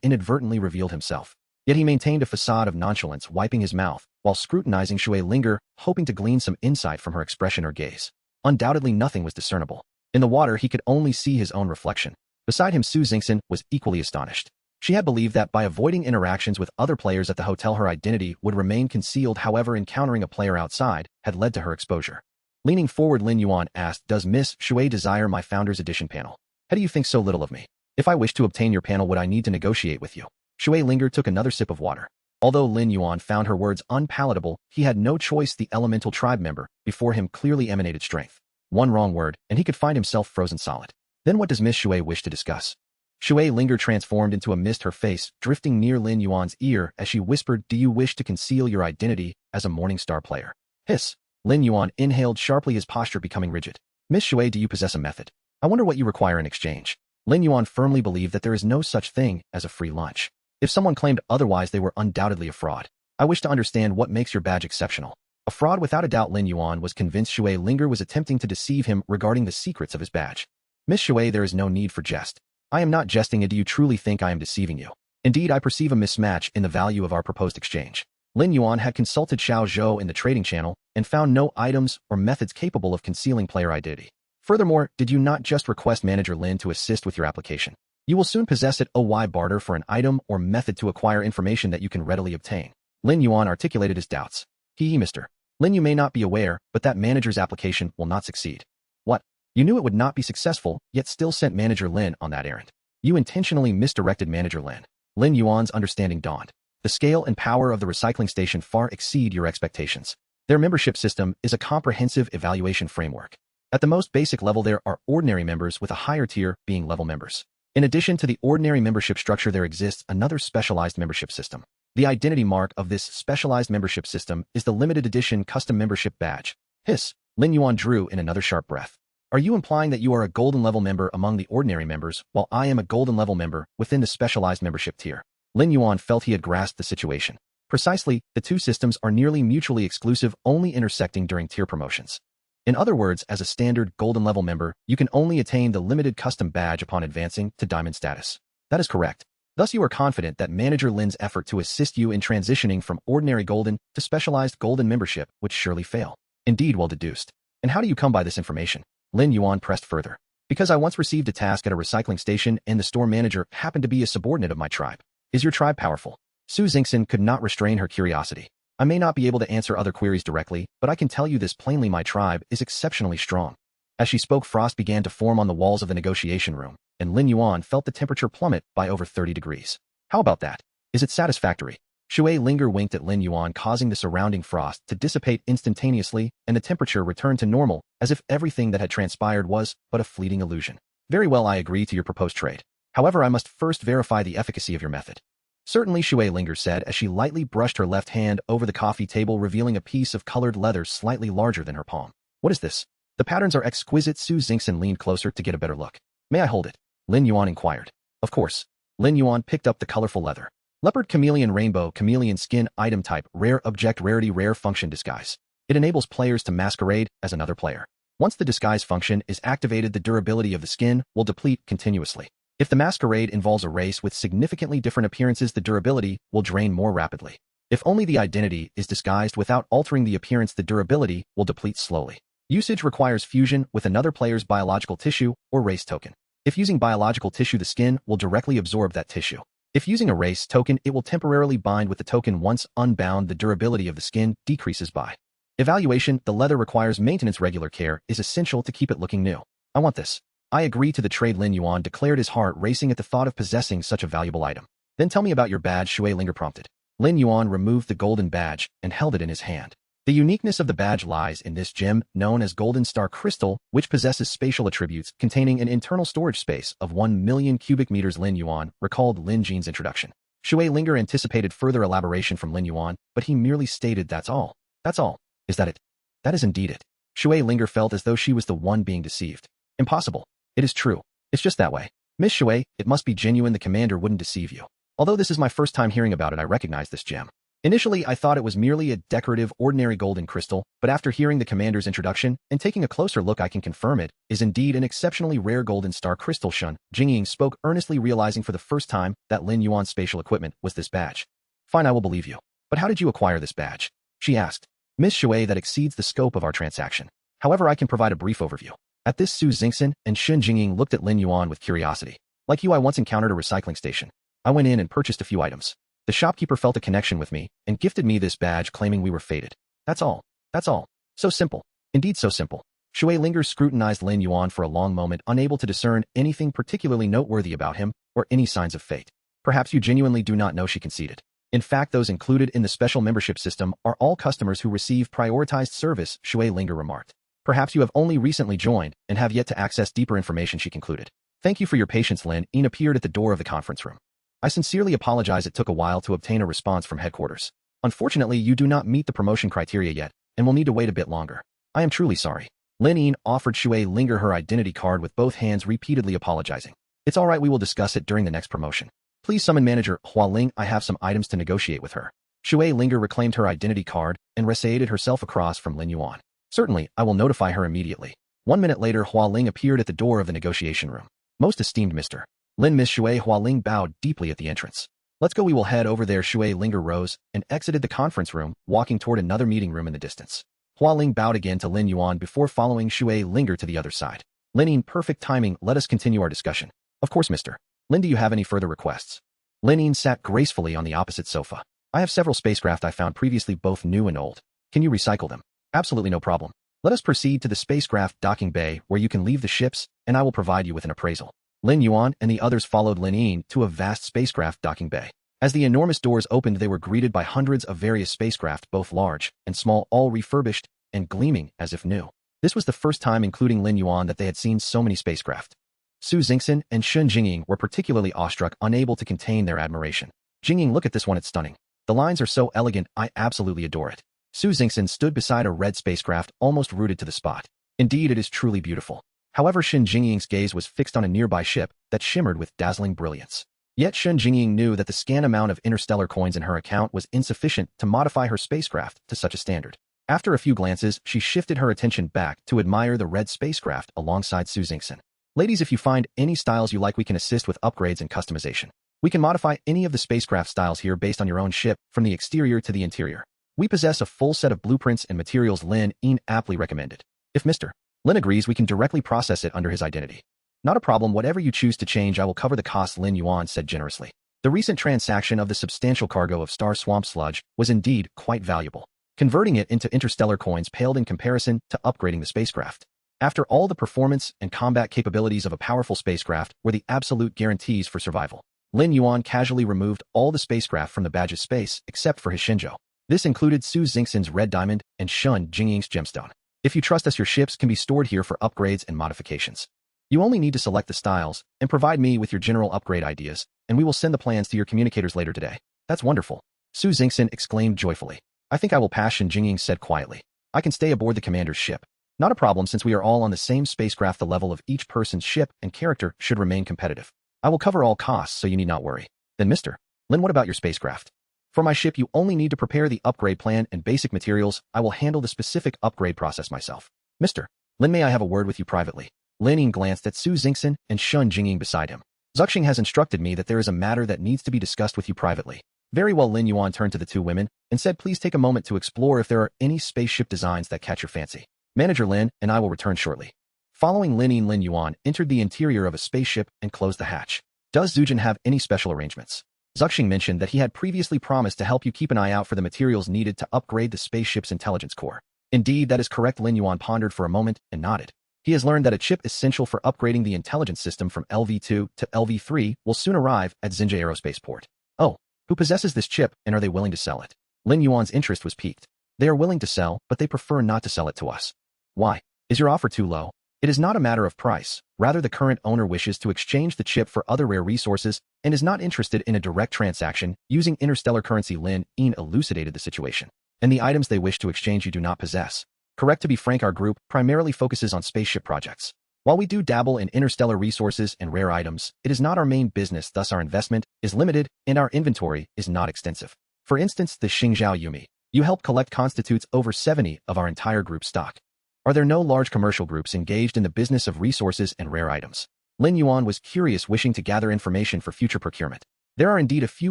inadvertently revealed himself. Yet he maintained a facade of nonchalance, wiping his mouth, while scrutinizing Shui Linger, hoping to glean some insight from her expression or gaze. Undoubtedly nothing was discernible. In the water he could only see his own reflection. Beside him Su Xingxin was equally astonished. She had believed that by avoiding interactions with other players at the hotel her identity would remain concealed, however encountering a player outside had led to her exposure. Leaning forward, Lin Yuan asked, "Does Miss Shui desire my Founders Edition panel? How do you think so little of me? If I wish to obtain your panel, would I need to negotiate with you?" Shui Linger took another sip of water. Although Lin Yuan found her words unpalatable, he had no choice. The elemental tribe member before him clearly emanated strength. One wrong word, and he could find himself frozen solid. Then what does Miss Shui wish to discuss? Shui Linger transformed into a mist, her face drifting near Lin Yuan's ear as she whispered, "Do you wish to conceal your identity as a Morning Star player?" Hiss. Lin Yuan inhaled sharply, his posture becoming rigid. "Miss Shui, do you possess a method? I wonder what you require in exchange." Lin Yuan firmly believed that there is no such thing as a free lunch. If someone claimed otherwise, they were undoubtedly a fraud. "I wish to understand what makes your badge exceptional." A fraud without a doubt. Lin Yuan was convinced Shui Linger was attempting to deceive him regarding the secrets of his badge. "Miss Shui, there is no need for jest. I am not jesting, and do you truly think I am deceiving you? Indeed, I perceive a mismatch in the value of our proposed exchange." Lin Yuan had consulted Xiao Zhou in the trading channel and found no items or methods capable of concealing player identity. Furthermore, did you not just request Manager Lin to assist with your application? You will soon possess it. Why barter for an item or method to acquire information that you can readily obtain? Lin Yuan articulated his doubts. Mr. Lin, you may not be aware, but that manager's application will not succeed." "What? You knew it would not be successful, yet still sent Manager Lin on that errand. You intentionally misdirected Manager Lin." Lin Yuan's understanding dawned. "The scale and power of the recycling station far exceed your expectations. Their membership system is a comprehensive evaluation framework. At the most basic level, there are ordinary members, with a higher tier being level members. In addition to the ordinary membership structure, there exists another specialized membership system. The identity mark of this specialized membership system is the limited edition custom membership badge." Hiss. Lin Yuan drew in another sharp breath. "Are you implying that you are a golden level member among the ordinary members, while I am a golden level member within the specialized membership tier?" Lin Yuan felt he had grasped the situation. Precisely, the two systems are nearly mutually exclusive, only intersecting during tier promotions. In other words, as a standard golden level member, you can only attain the limited custom badge upon advancing to diamond status. That is correct. Thus you are confident that Manager Lin's effort to assist you in transitioning from ordinary golden to specialized golden membership would surely fail. Indeed, well deduced. And how do you come by this information? Lin Yuan pressed further. "Because I once received a task at a recycling station and the store manager happened to be a subordinate of my tribe." "Is your tribe powerful?" Su Xingxin could not restrain her curiosity. "I may not be able to answer other queries directly, but I can tell you this plainly: my tribe is exceptionally strong." As she spoke, frost began to form on the walls of the negotiation room, and Lin Yuan felt the temperature plummet by over 30 degrees. "How about that? Is it satisfactory?" Shui Linger winked at Lin Yuan, causing the surrounding frost to dissipate instantaneously, and the temperature returned to normal, as if everything that had transpired was but a fleeting illusion. "Very well, I agree to your proposed trade. However, I must first verify the efficacy of your method." "Certainly," Shui Linger said as she lightly brushed her left hand over the coffee table, revealing a piece of colored leather slightly larger than her palm. "What is this?" "The patterns are exquisite." Su Xingxin leaned closer to get a better look. "May I hold it?" Lin Yuan inquired. "Of course." Lin Yuan picked up the colorful leather. Leopard chameleon rainbow chameleon skin item type rare object rarity rare function disguise. It enables players to masquerade as another player. Once the disguise function is activated, the durability of the skin will deplete continuously. If the masquerade involves a race with significantly different appearances, the durability will drain more rapidly. If only the identity is disguised without altering the appearance, the durability will deplete slowly. Usage requires fusion with another player's biological tissue or race token. If using biological tissue, the skin will directly absorb that tissue. If using a race token, it will temporarily bind with the token. Once unbound, the durability of the skin decreases by. Evaluation: the leather requires maintenance. Regular care is essential to keep it looking new. "I want this." "I agree to the trade," Lin Yuan declared, his heart racing at the thought of possessing such a valuable item. "Then tell me about your badge," Shui Linger prompted. Lin Yuan removed the golden badge and held it in his hand. The uniqueness of the badge lies in this gem known as Golden Star Crystal, which possesses spatial attributes containing an internal storage space of 1 million cubic meters. Lin Yuan recalled Lin Jin's introduction. Shui Linger anticipated further elaboration from Lin Yuan, but he merely stated, "That's all. That's all." "Is that it?" "That is indeed it." Shui Linger felt as though she was the one being deceived. "Impossible. It is true. It's just that way. Miss Shui, it must be genuine. The commander wouldn't deceive you. Although this is my first time hearing about it, I recognize this gem. Initially, I thought it was merely a decorative, ordinary golden crystal, but after hearing the commander's introduction and taking a closer look, I can confirm it is indeed an exceptionally rare golden star crystal." Shun Jingying spoke earnestly, realizing for the first time that Lin Yuan's spatial equipment was this badge. "Fine, I will believe you. But how did you acquire this badge?" she asked. "Miss Shui, that exceeds the scope of our transaction. However, I can provide a brief overview." At this, Su Xingxin and Shun Jingying looked at Lin Yuan with curiosity. "Like you, I once encountered a recycling station. I went in and purchased a few items. The shopkeeper felt a connection with me and gifted me this badge, claiming we were fated. That's all. That's all. So simple. Indeed so simple." Shui Linger scrutinized Lin Yuan for a long moment, unable to discern anything particularly noteworthy about him or any signs of fate. "Perhaps you genuinely do not know," she conceded. "In fact, those included in the special membership system are all customers who receive prioritized service," Shui Linger remarked. "Perhaps you have only recently joined and have yet to access deeper information," she concluded. "Thank you for your patience." Lin Yuan appeared at the door of the conference room. "I sincerely apologize it took a while to obtain a response from headquarters. Unfortunately, you do not meet the promotion criteria yet and will need to wait a bit longer. I am truly sorry." Lin Yuan offered Shui Linger her identity card with both hands, repeatedly apologizing. "It's all right, we will discuss it during the next promotion. Please summon manager Hua Ling, I have some items to negotiate with her." Shui Linger reclaimed her identity card and reseated herself across from Lin Yuan. "Certainly, I will notify her immediately." 1 minute later, Hua Ling appeared at the door of the negotiation room. "Most esteemed Mr. Lin." Miss Shui, Hua Ling bowed deeply at the entrance. "Let's go, we will head over there." Shui Linger rose and exited the conference room, walking toward another meeting room in the distance. Hua Ling bowed again to Lin Yuan before following Shui Linger to the other side. "Lin Yuan, perfect timing, let us continue our discussion." "Of course, Mr. Lin, do you have any further requests?" Lin Yuan sat gracefully on the opposite sofa. "I have several spacecraft I found previously, both new and old. Can you recycle them?" "Absolutely no problem. Let us proceed to the spacecraft docking bay where you can leave the ships and I will provide you with an appraisal." Lin Yuan and the others followed Lin Yuan to a vast spacecraft docking bay. As the enormous doors opened, they were greeted by hundreds of various spacecraft, both large and small, all refurbished and gleaming as if new. This was the first time, including Lin Yuan, that they had seen so many spacecraft. Su Xingxin and Shun Jingying were particularly awestruck, unable to contain their admiration. "Jingying, look at this one, it's stunning. The lines are so elegant, I absolutely adore it." Su Xingxin stood beside a red spacecraft, almost rooted to the spot. "Indeed, it is truly beautiful." However, Shun Jingying's gaze was fixed on a nearby ship that shimmered with dazzling brilliance. Yet Shun Jingying knew that the scant amount of interstellar coins in her account was insufficient to modify her spacecraft to such a standard. After a few glances, she shifted her attention back to admire the red spacecraft alongside Su Xingxin. "Ladies, if you find any styles you like, we can assist with upgrades and customization. We can modify any of the spacecraft styles here based on your own ship, from the exterior to the interior. We possess a full set of blueprints and materials," Lin Yuan aptly recommended. "If Mr. Lin agrees, we can directly process it under his identity." "Not a problem, whatever you choose to change, I will cover the costs," Lin Yuan said generously. The recent transaction of the substantial cargo of star swamp sludge was indeed quite valuable. Converting it into interstellar coins paled in comparison to upgrading the spacecraft. After all, the performance and combat capabilities of a powerful spacecraft were the absolute guarantees for survival. Lin Yuan casually removed all the spacecraft from the badge's space except for his Shenzhou. This included Su Xingxin's red diamond and Shun Jingying's gemstone. "If you trust us, your ships can be stored here for upgrades and modifications. You only need to select the styles and provide me with your general upgrade ideas, and we will send the plans to your communicators later today." "That's wonderful," Su Xingxin exclaimed joyfully. "I think I will pass," Shun Jingying said quietly. "I can stay aboard the commander's ship." "Not a problem, since we are all on the same spacecraft. The level of each person's ship and character should remain competitive. I will cover all costs, so you need not worry." "Then Mr. Lin, what about your spacecraft?" "For my ship, you only need to prepare the upgrade plan and basic materials. I will handle the specific upgrade process myself." "Mr. Lin, may I have a word with you privately?" Lin Yuan glanced at Su Xingxin and Shun Jingying beside him. "Zuxing has instructed me that there is a matter that needs to be discussed with you privately." "Very well." Lin Yuan turned to the two women and said, "Please take a moment to explore if there are any spaceship designs that catch your fancy. Manager Lin and I will return shortly." Following Lin Yuan entered the interior of a spaceship and closed the hatch. "Does Zujin have any special arrangements?" Zuxing mentioned that he had previously promised to help you keep an eye out for the materials needed to upgrade the spaceship's intelligence core. "Indeed, that is correct." Lin Yuan pondered for a moment and nodded. He has learned that a chip essential for upgrading the intelligence system from LV2 to LV3 will soon arrive at Xinzhou Aerospace Port. "Oh, who possesses this chip, and are they willing to sell it?" Lin Yuan's interest was piqued. They are willing to sell, but they prefer not to sell it to us. Why? Is your offer too low? It is not a matter of price. Rather, the current owner wishes to exchange the chip for other rare resources and is not interested in a direct transaction using interstellar currency. Lin Yuan elucidated the situation. And the items they wish to exchange you do not possess. Correct. To be frank, our group primarily focuses on spaceship projects. While we do dabble in interstellar resources and rare items, it is not our main business, thus our investment is limited and our inventory is not extensive. For instance, the Shenzhou Yumi you help collect constitutes over 70 of our entire group stock. Are there no large commercial groups engaged in the business of resources and rare items? Lin Yuan was curious, wishing to gather information for future procurement. There are indeed a few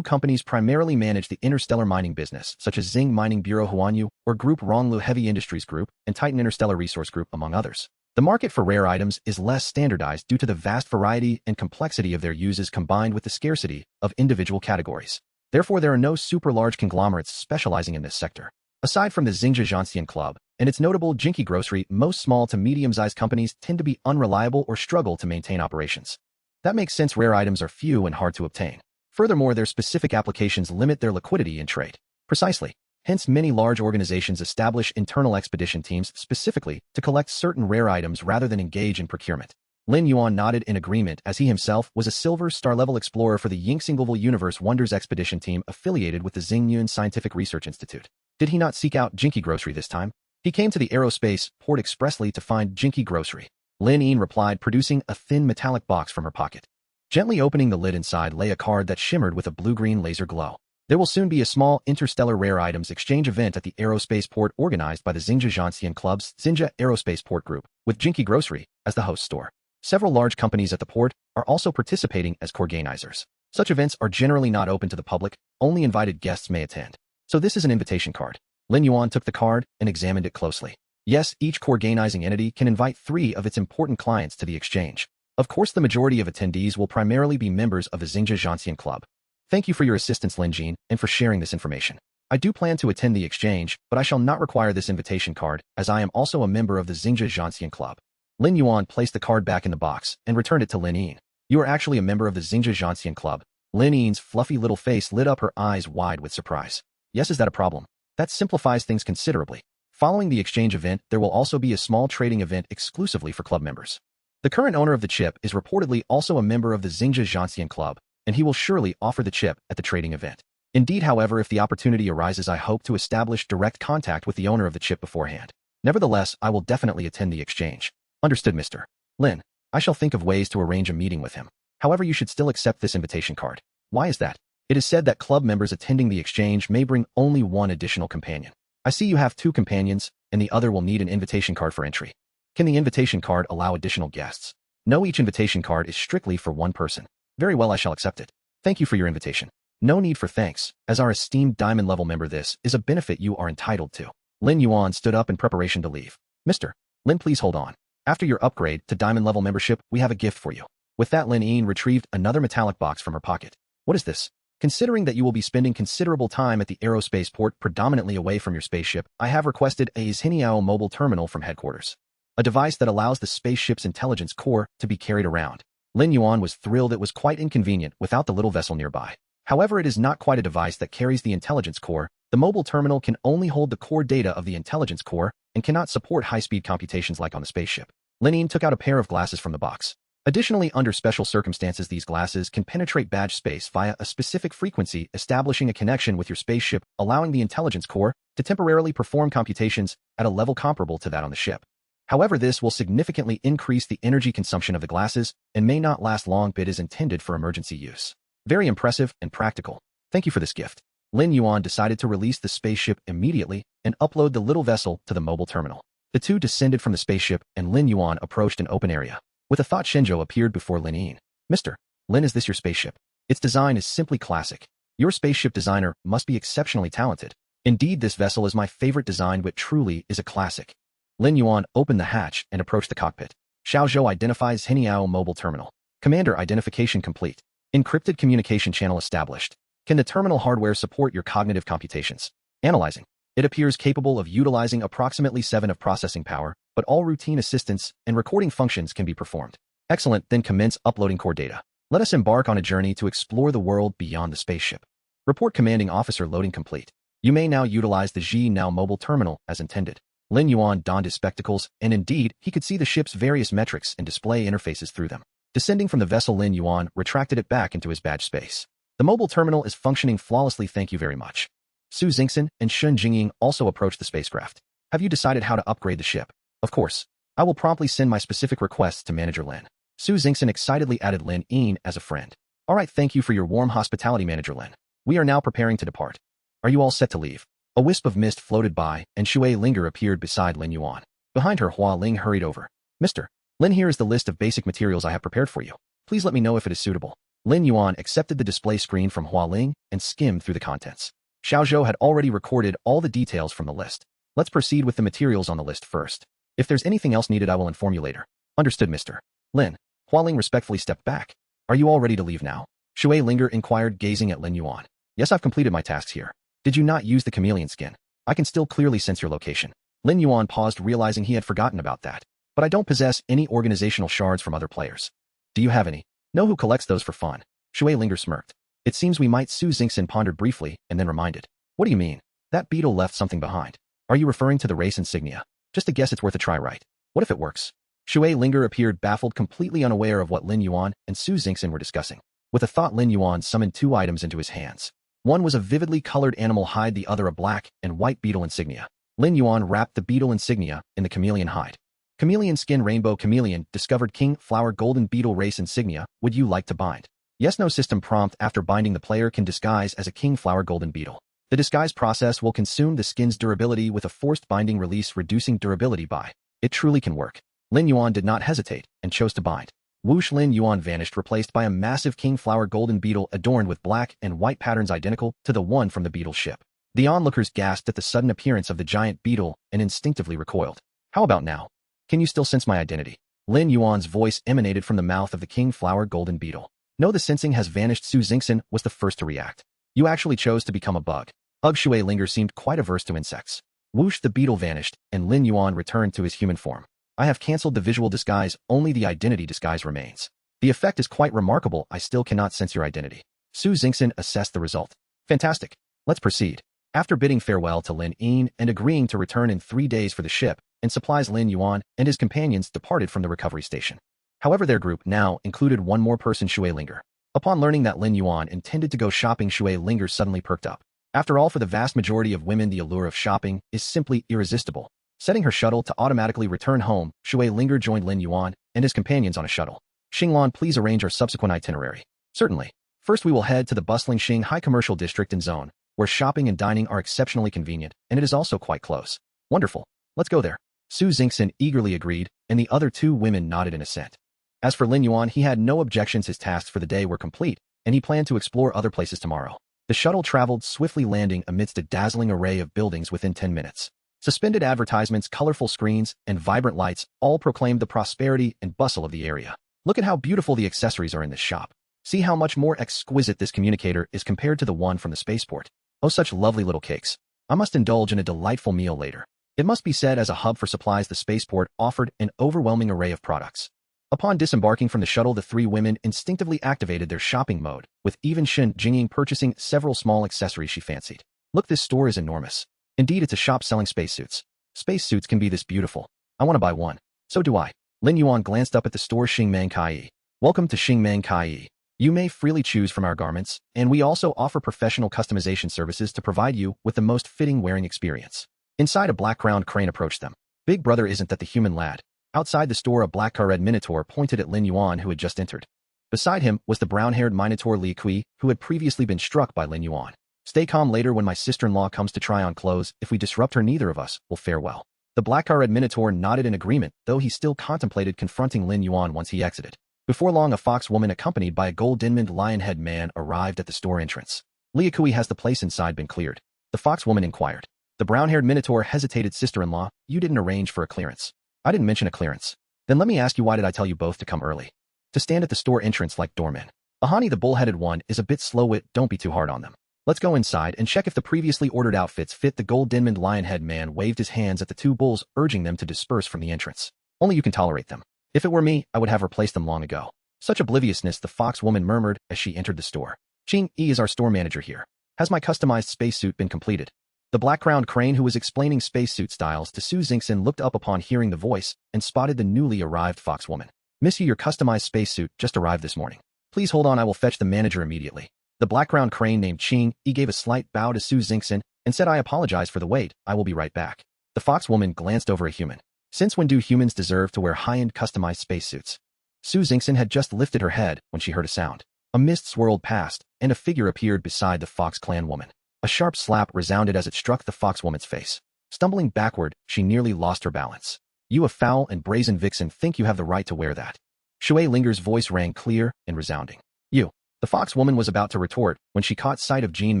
companies primarily manage the interstellar mining business, such as Xing Mining Bureau Huanyu or Group Ronglu Heavy Industries Group and Titan Interstellar Resource Group, among others. The market for rare items is less standardized due to the vast variety and complexity of their uses combined with the scarcity of individual categories. Therefore, there are no super large conglomerates specializing in this sector. Aside from the Xinjiang Club and its notable Jinky Grocery, most small to medium-sized companies tend to be unreliable or struggle to maintain operations. That makes sense. Rare items are few and hard to obtain. Furthermore, their specific applications limit their liquidity in trade. Precisely. Hence, many large organizations establish internal expedition teams specifically to collect certain rare items rather than engage in procurement. Lin Yuan nodded in agreement, as he himself was a Silver Star-level explorer for the Yingxinglevel Universe Wonders expedition team affiliated with the Xingyun Scientific Research Institute. Did he not seek out Jinky Grocery this time? He came to the aerospace port expressly to find Jinky Grocery. Lin Yuan replied, producing a thin metallic box from her pocket. Gently opening the lid, inside lay a card that shimmered with a blue-green laser glow. There will soon be a small interstellar rare items exchange event at the aerospace port organized by the Xinjiang Club's Xinjia Aerospace Port Group, with Jinky Grocery as the host store. Several large companies at the port are also participating as organizers. Such events are generally not open to the public, only invited guests may attend. So this is an invitation card. Lin Yuan took the card and examined it closely. Yes, each organizing entity can invite 3 of its important clients to the exchange. Of course, the majority of attendees will primarily be members of the Xinjiang Club. Thank you for your assistance, Lin Yuan, and for sharing this information. I do plan to attend the exchange, but I shall not require this invitation card, as I am also a member of the Xinjiang Club. Lin Yuan placed the card back in the box and returned it to Lin Yuan. You are actually a member of the Xinjiang Club. Lin Yuan's fluffy little face lit up, her eyes wide with surprise. Yes, is that a problem? That simplifies things considerably. Following the exchange event, there will also be a small trading event exclusively for club members. The current owner of the chip is reportedly also a member of the Xinjiang Club, and he will surely offer the chip at the trading event. Indeed, however, if the opportunity arises, I hope to establish direct contact with the owner of the chip beforehand. Nevertheless, I will definitely attend the exchange. Understood, Mr. Lin. I shall think of ways to arrange a meeting with him. However, you should still accept this invitation card. Why is that? It is said that club members attending the exchange may bring only one additional companion. I see you have 2 companions, and the other will need an invitation card for entry. Can the invitation card allow additional guests? No, each invitation card is strictly for 1 person. Very well, I shall accept it. Thank you for your invitation. No need for thanks. As our esteemed diamond level member, this is a benefit you are entitled to. Lin Yuan stood up in preparation to leave. Mr. Lin, please hold on. After your upgrade to diamond level membership, we have a gift for you. With that, Lin Yuan retrieved another metallic box from her pocket. What is this? Considering that you will be spending considerable time at the aerospace port predominantly away from your spaceship, I have requested a Zhiniao mobile terminal from headquarters. A device that allows the spaceship's intelligence core to be carried around. Lin Yuan was thrilled. It was quite inconvenient without the little vessel nearby. However, it is not quite a device that carries the intelligence core. The mobile terminal can only hold the core data of the intelligence core and cannot support high-speed computations like on the spaceship. Lin Yuan took out a pair of glasses from the box. Additionally, under special circumstances, these glasses can penetrate badge space via a specific frequency, establishing a connection with your spaceship, allowing the intelligence core to temporarily perform computations at a level comparable to that on the ship. However, this will significantly increase the energy consumption of the glasses and may not last long, but is intended for emergency use. Very impressive and practical. Thank you for this gift. Lin Yuan decided to release the spaceship immediately and upload the little vessel to the mobile terminal. The 2 descended from the spaceship and Lin Yuan approached an open area. With a thought, Shenzhou appeared before Lin Yuan. Mr. Lin, is this your spaceship? Its design is simply classic. Your spaceship designer must be exceptionally talented. Indeed, this vessel is my favorite design, but truly is a classic. Lin Yuan opened the hatch and approached the cockpit. Xiaozhou identifies Heniao mobile terminal. Commander identification complete. Encrypted communication channel established. Can the terminal hardware support your cognitive computations? Analyzing. It appears capable of utilizing approximately 7 of processing power, but all routine assistance and recording functions can be performed. Excellent, then commence uploading core data. Let us embark on a journey to explore the world beyond the spaceship. Report, commanding officer. Loading complete. You may now utilize the Xi Now mobile terminal as intended. Lin Yuan donned his spectacles, and indeed, he could see the ship's various metrics and display interfaces through them. Descending from the vessel, Lin Yuan retracted it back into his badge space. The mobile terminal is functioning flawlessly, thank you very much. Su Xingxin and Shun Jingying also approached the spacecraft. Have you decided how to upgrade the ship? Of course. I will promptly send my specific requests to Manager Lin. Su Xingxin excitedly added Lin Yuan as a friend. All right, thank you for your warm hospitality, Manager Lin. We are now preparing to depart. Are you all set to leave? A wisp of mist floated by, and Shui Linger appeared beside Lin Yuan. Behind her, Hua Ling hurried over. Mr. Lin, here is the list of basic materials I have prepared for you. Please let me know if it is suitable. Lin Yuan accepted the display screen from Hua Ling and skimmed through the contents. Xiao Zhou had already recorded all the details from the list. Let's proceed with the materials on the list first. If there's anything else needed, I will inform you later. Understood, Mr. Lin. Hua Ling respectfully stepped back. Are you all ready to leave now? Shui Linger inquired, gazing at Lin Yuan. Yes, I've completed my tasks here. Did you not use the chameleon skin? I can still clearly sense your location. Lin Yuan paused, realizing he had forgotten about that. But I don't possess any organizational shards from other players. Do you have any? Know who collects those for fun? Shui Linger smirked. It seems we might. Su Xingxin pondered briefly and then reminded. What do you mean? That beetle left something behind. Are you referring to the race insignia? Just a guess, it's worth a try, right? What if it works? Shui Linger appeared baffled, completely unaware of what Lin Yuan and Su Xingxin were discussing. With a thought, Lin Yuan summoned two items into his hands. One was a vividly colored animal hide, the other a black and white beetle insignia. Lin Yuan wrapped the beetle insignia in the chameleon hide. Chameleon skin, rainbow chameleon, discovered king flower golden beetle race insignia. Would you like to bind? Yes, no. System prompt. After binding, the player can disguise as a king flower golden beetle. The disguise process will consume the skin's durability with a forced binding release, reducing durability by. It truly can work. Lin Yuan did not hesitate and chose to bind. Whoosh! Lin Yuan vanished, replaced by a massive king flower golden beetle adorned with black and white patterns identical to the one from the beetle ship. The onlookers gasped at the sudden appearance of the giant beetle and instinctively recoiled. How about now? Can you still sense my identity? Lin Yuan's voice emanated from the mouth of the king flower golden beetle. No, the sensing has vanished. Su Xingxin was the first to react. You actually chose to become a bug. Shui Linger seemed quite averse to insects. Whoosh! The beetle vanished, and Lin Yuan returned to his human form. I have cancelled the visual disguise, only the identity disguise remains. The effect is quite remarkable. I still cannot sense your identity. Su Xingxin assessed the result. Fantastic. Let's proceed. After bidding farewell to Lin Yuan and agreeing to return in 3 days for the ship and supplies, Lin Yuan and his companions departed from the recovery station. However, their group now included one more person, Shui Linger. Upon learning that Lin Yuan intended to go shopping, Shui Linger suddenly perked up. After all, for the vast majority of women, the allure of shopping is simply irresistible. Setting her shuttle to automatically return home, Shui Linger joined Lin Yuan and his companions on a shuttle. Xinglan, please arrange our subsequent itinerary. Certainly. First, we will head to the bustling Shanghai commercial district and zone, where shopping and dining are exceptionally convenient, and it is also quite close. Wonderful. Let's go there. Su Xingxin eagerly agreed, and the other two women nodded in assent. As for Lin Yuan, he had no objections. His tasks for the day were complete, and he planned to explore other places tomorrow. The shuttle traveled swiftly, landing amidst a dazzling array of buildings within 10 minutes. Suspended advertisements, colorful screens, and vibrant lights all proclaimed the prosperity and bustle of the area. Look at how beautiful the accessories are in this shop. See how much more exquisite this communicator is compared to the one from the spaceport. Oh, such lovely little cakes. I must indulge in a delightful meal later. It must be said, as a hub for supplies, the spaceport offered an overwhelming array of products. Upon disembarking from the shuttle, the three women instinctively activated their shopping mode, with even Shun Jingying purchasing several small accessories she fancied. Look, this store is enormous. Indeed, it's a shop selling spacesuits. Spacesuits can be this beautiful. I want to buy one. So do I. Lin Yuan glanced up at the store. Xingmeng Kai. Welcome to Xingmeng Kai. You may freely choose from our garments, and we also offer professional customization services to provide you with the most fitting wearing experience. Inside, a black-crowned crane approached them. Big brother, isn't that the human lad? Outside the store, a black-car-red minotaur pointed at Lin Yuan, who had just entered. Beside him was the brown-haired minotaur Li Kui, who had previously been struck by Lin Yuan. Stay calm. Later, when my sister-in-law comes to try on clothes, if we disrupt her, neither of us will fare well. The black-car-red minotaur nodded in agreement, though he still contemplated confronting Lin Yuan once he exited. Before long, a fox woman accompanied by a gold-diamond lion-head man arrived at the store entrance. Li Kui, has the place inside been cleared? The fox woman inquired. The brown-haired minotaur hesitated. Sister-in-law, you didn't arrange for a clearance. I didn't mention a clearance. Then let me ask you, why did I tell you both to come early? To stand at the store entrance like doormen. Ahani, the bull-headed one, is a bit slow-wit. Don't be too hard on them. Let's go inside and check if the previously ordered outfits fit. The gold-diamond lion-head man waved his hands at the two bulls, urging them to disperse from the entrance. Only you can tolerate them. If it were me, I would have replaced them long ago. Such obliviousness, the fox woman murmured as she entered the store. Ching Yi is our store manager here. Has my customized spacesuit been completed? The black-crowned crane who was explaining spacesuit styles to Su Xingxin looked up upon hearing the voice and spotted the newly arrived fox woman. Miss Yu, your customized spacesuit just arrived this morning. Please hold on, I will fetch the manager immediately. The black-crowned crane named Qing Yi gave a slight bow to Su Xingxin and said, I apologize for the wait, I will be right back. The fox woman glanced over a human. Since when do humans deserve to wear high-end customized spacesuits? Su Xingxin had just lifted her head when she heard a sound. A mist swirled past, and a figure appeared beside the Fox Clan woman. A sharp slap resounded as it struck the fox woman's face. Stumbling backward, she nearly lost her balance. You, a foul and brazen vixen, think you have the right to wear that? Shui Linger's voice rang clear and resounding. You. The fox woman was about to retort when she caught sight of Jean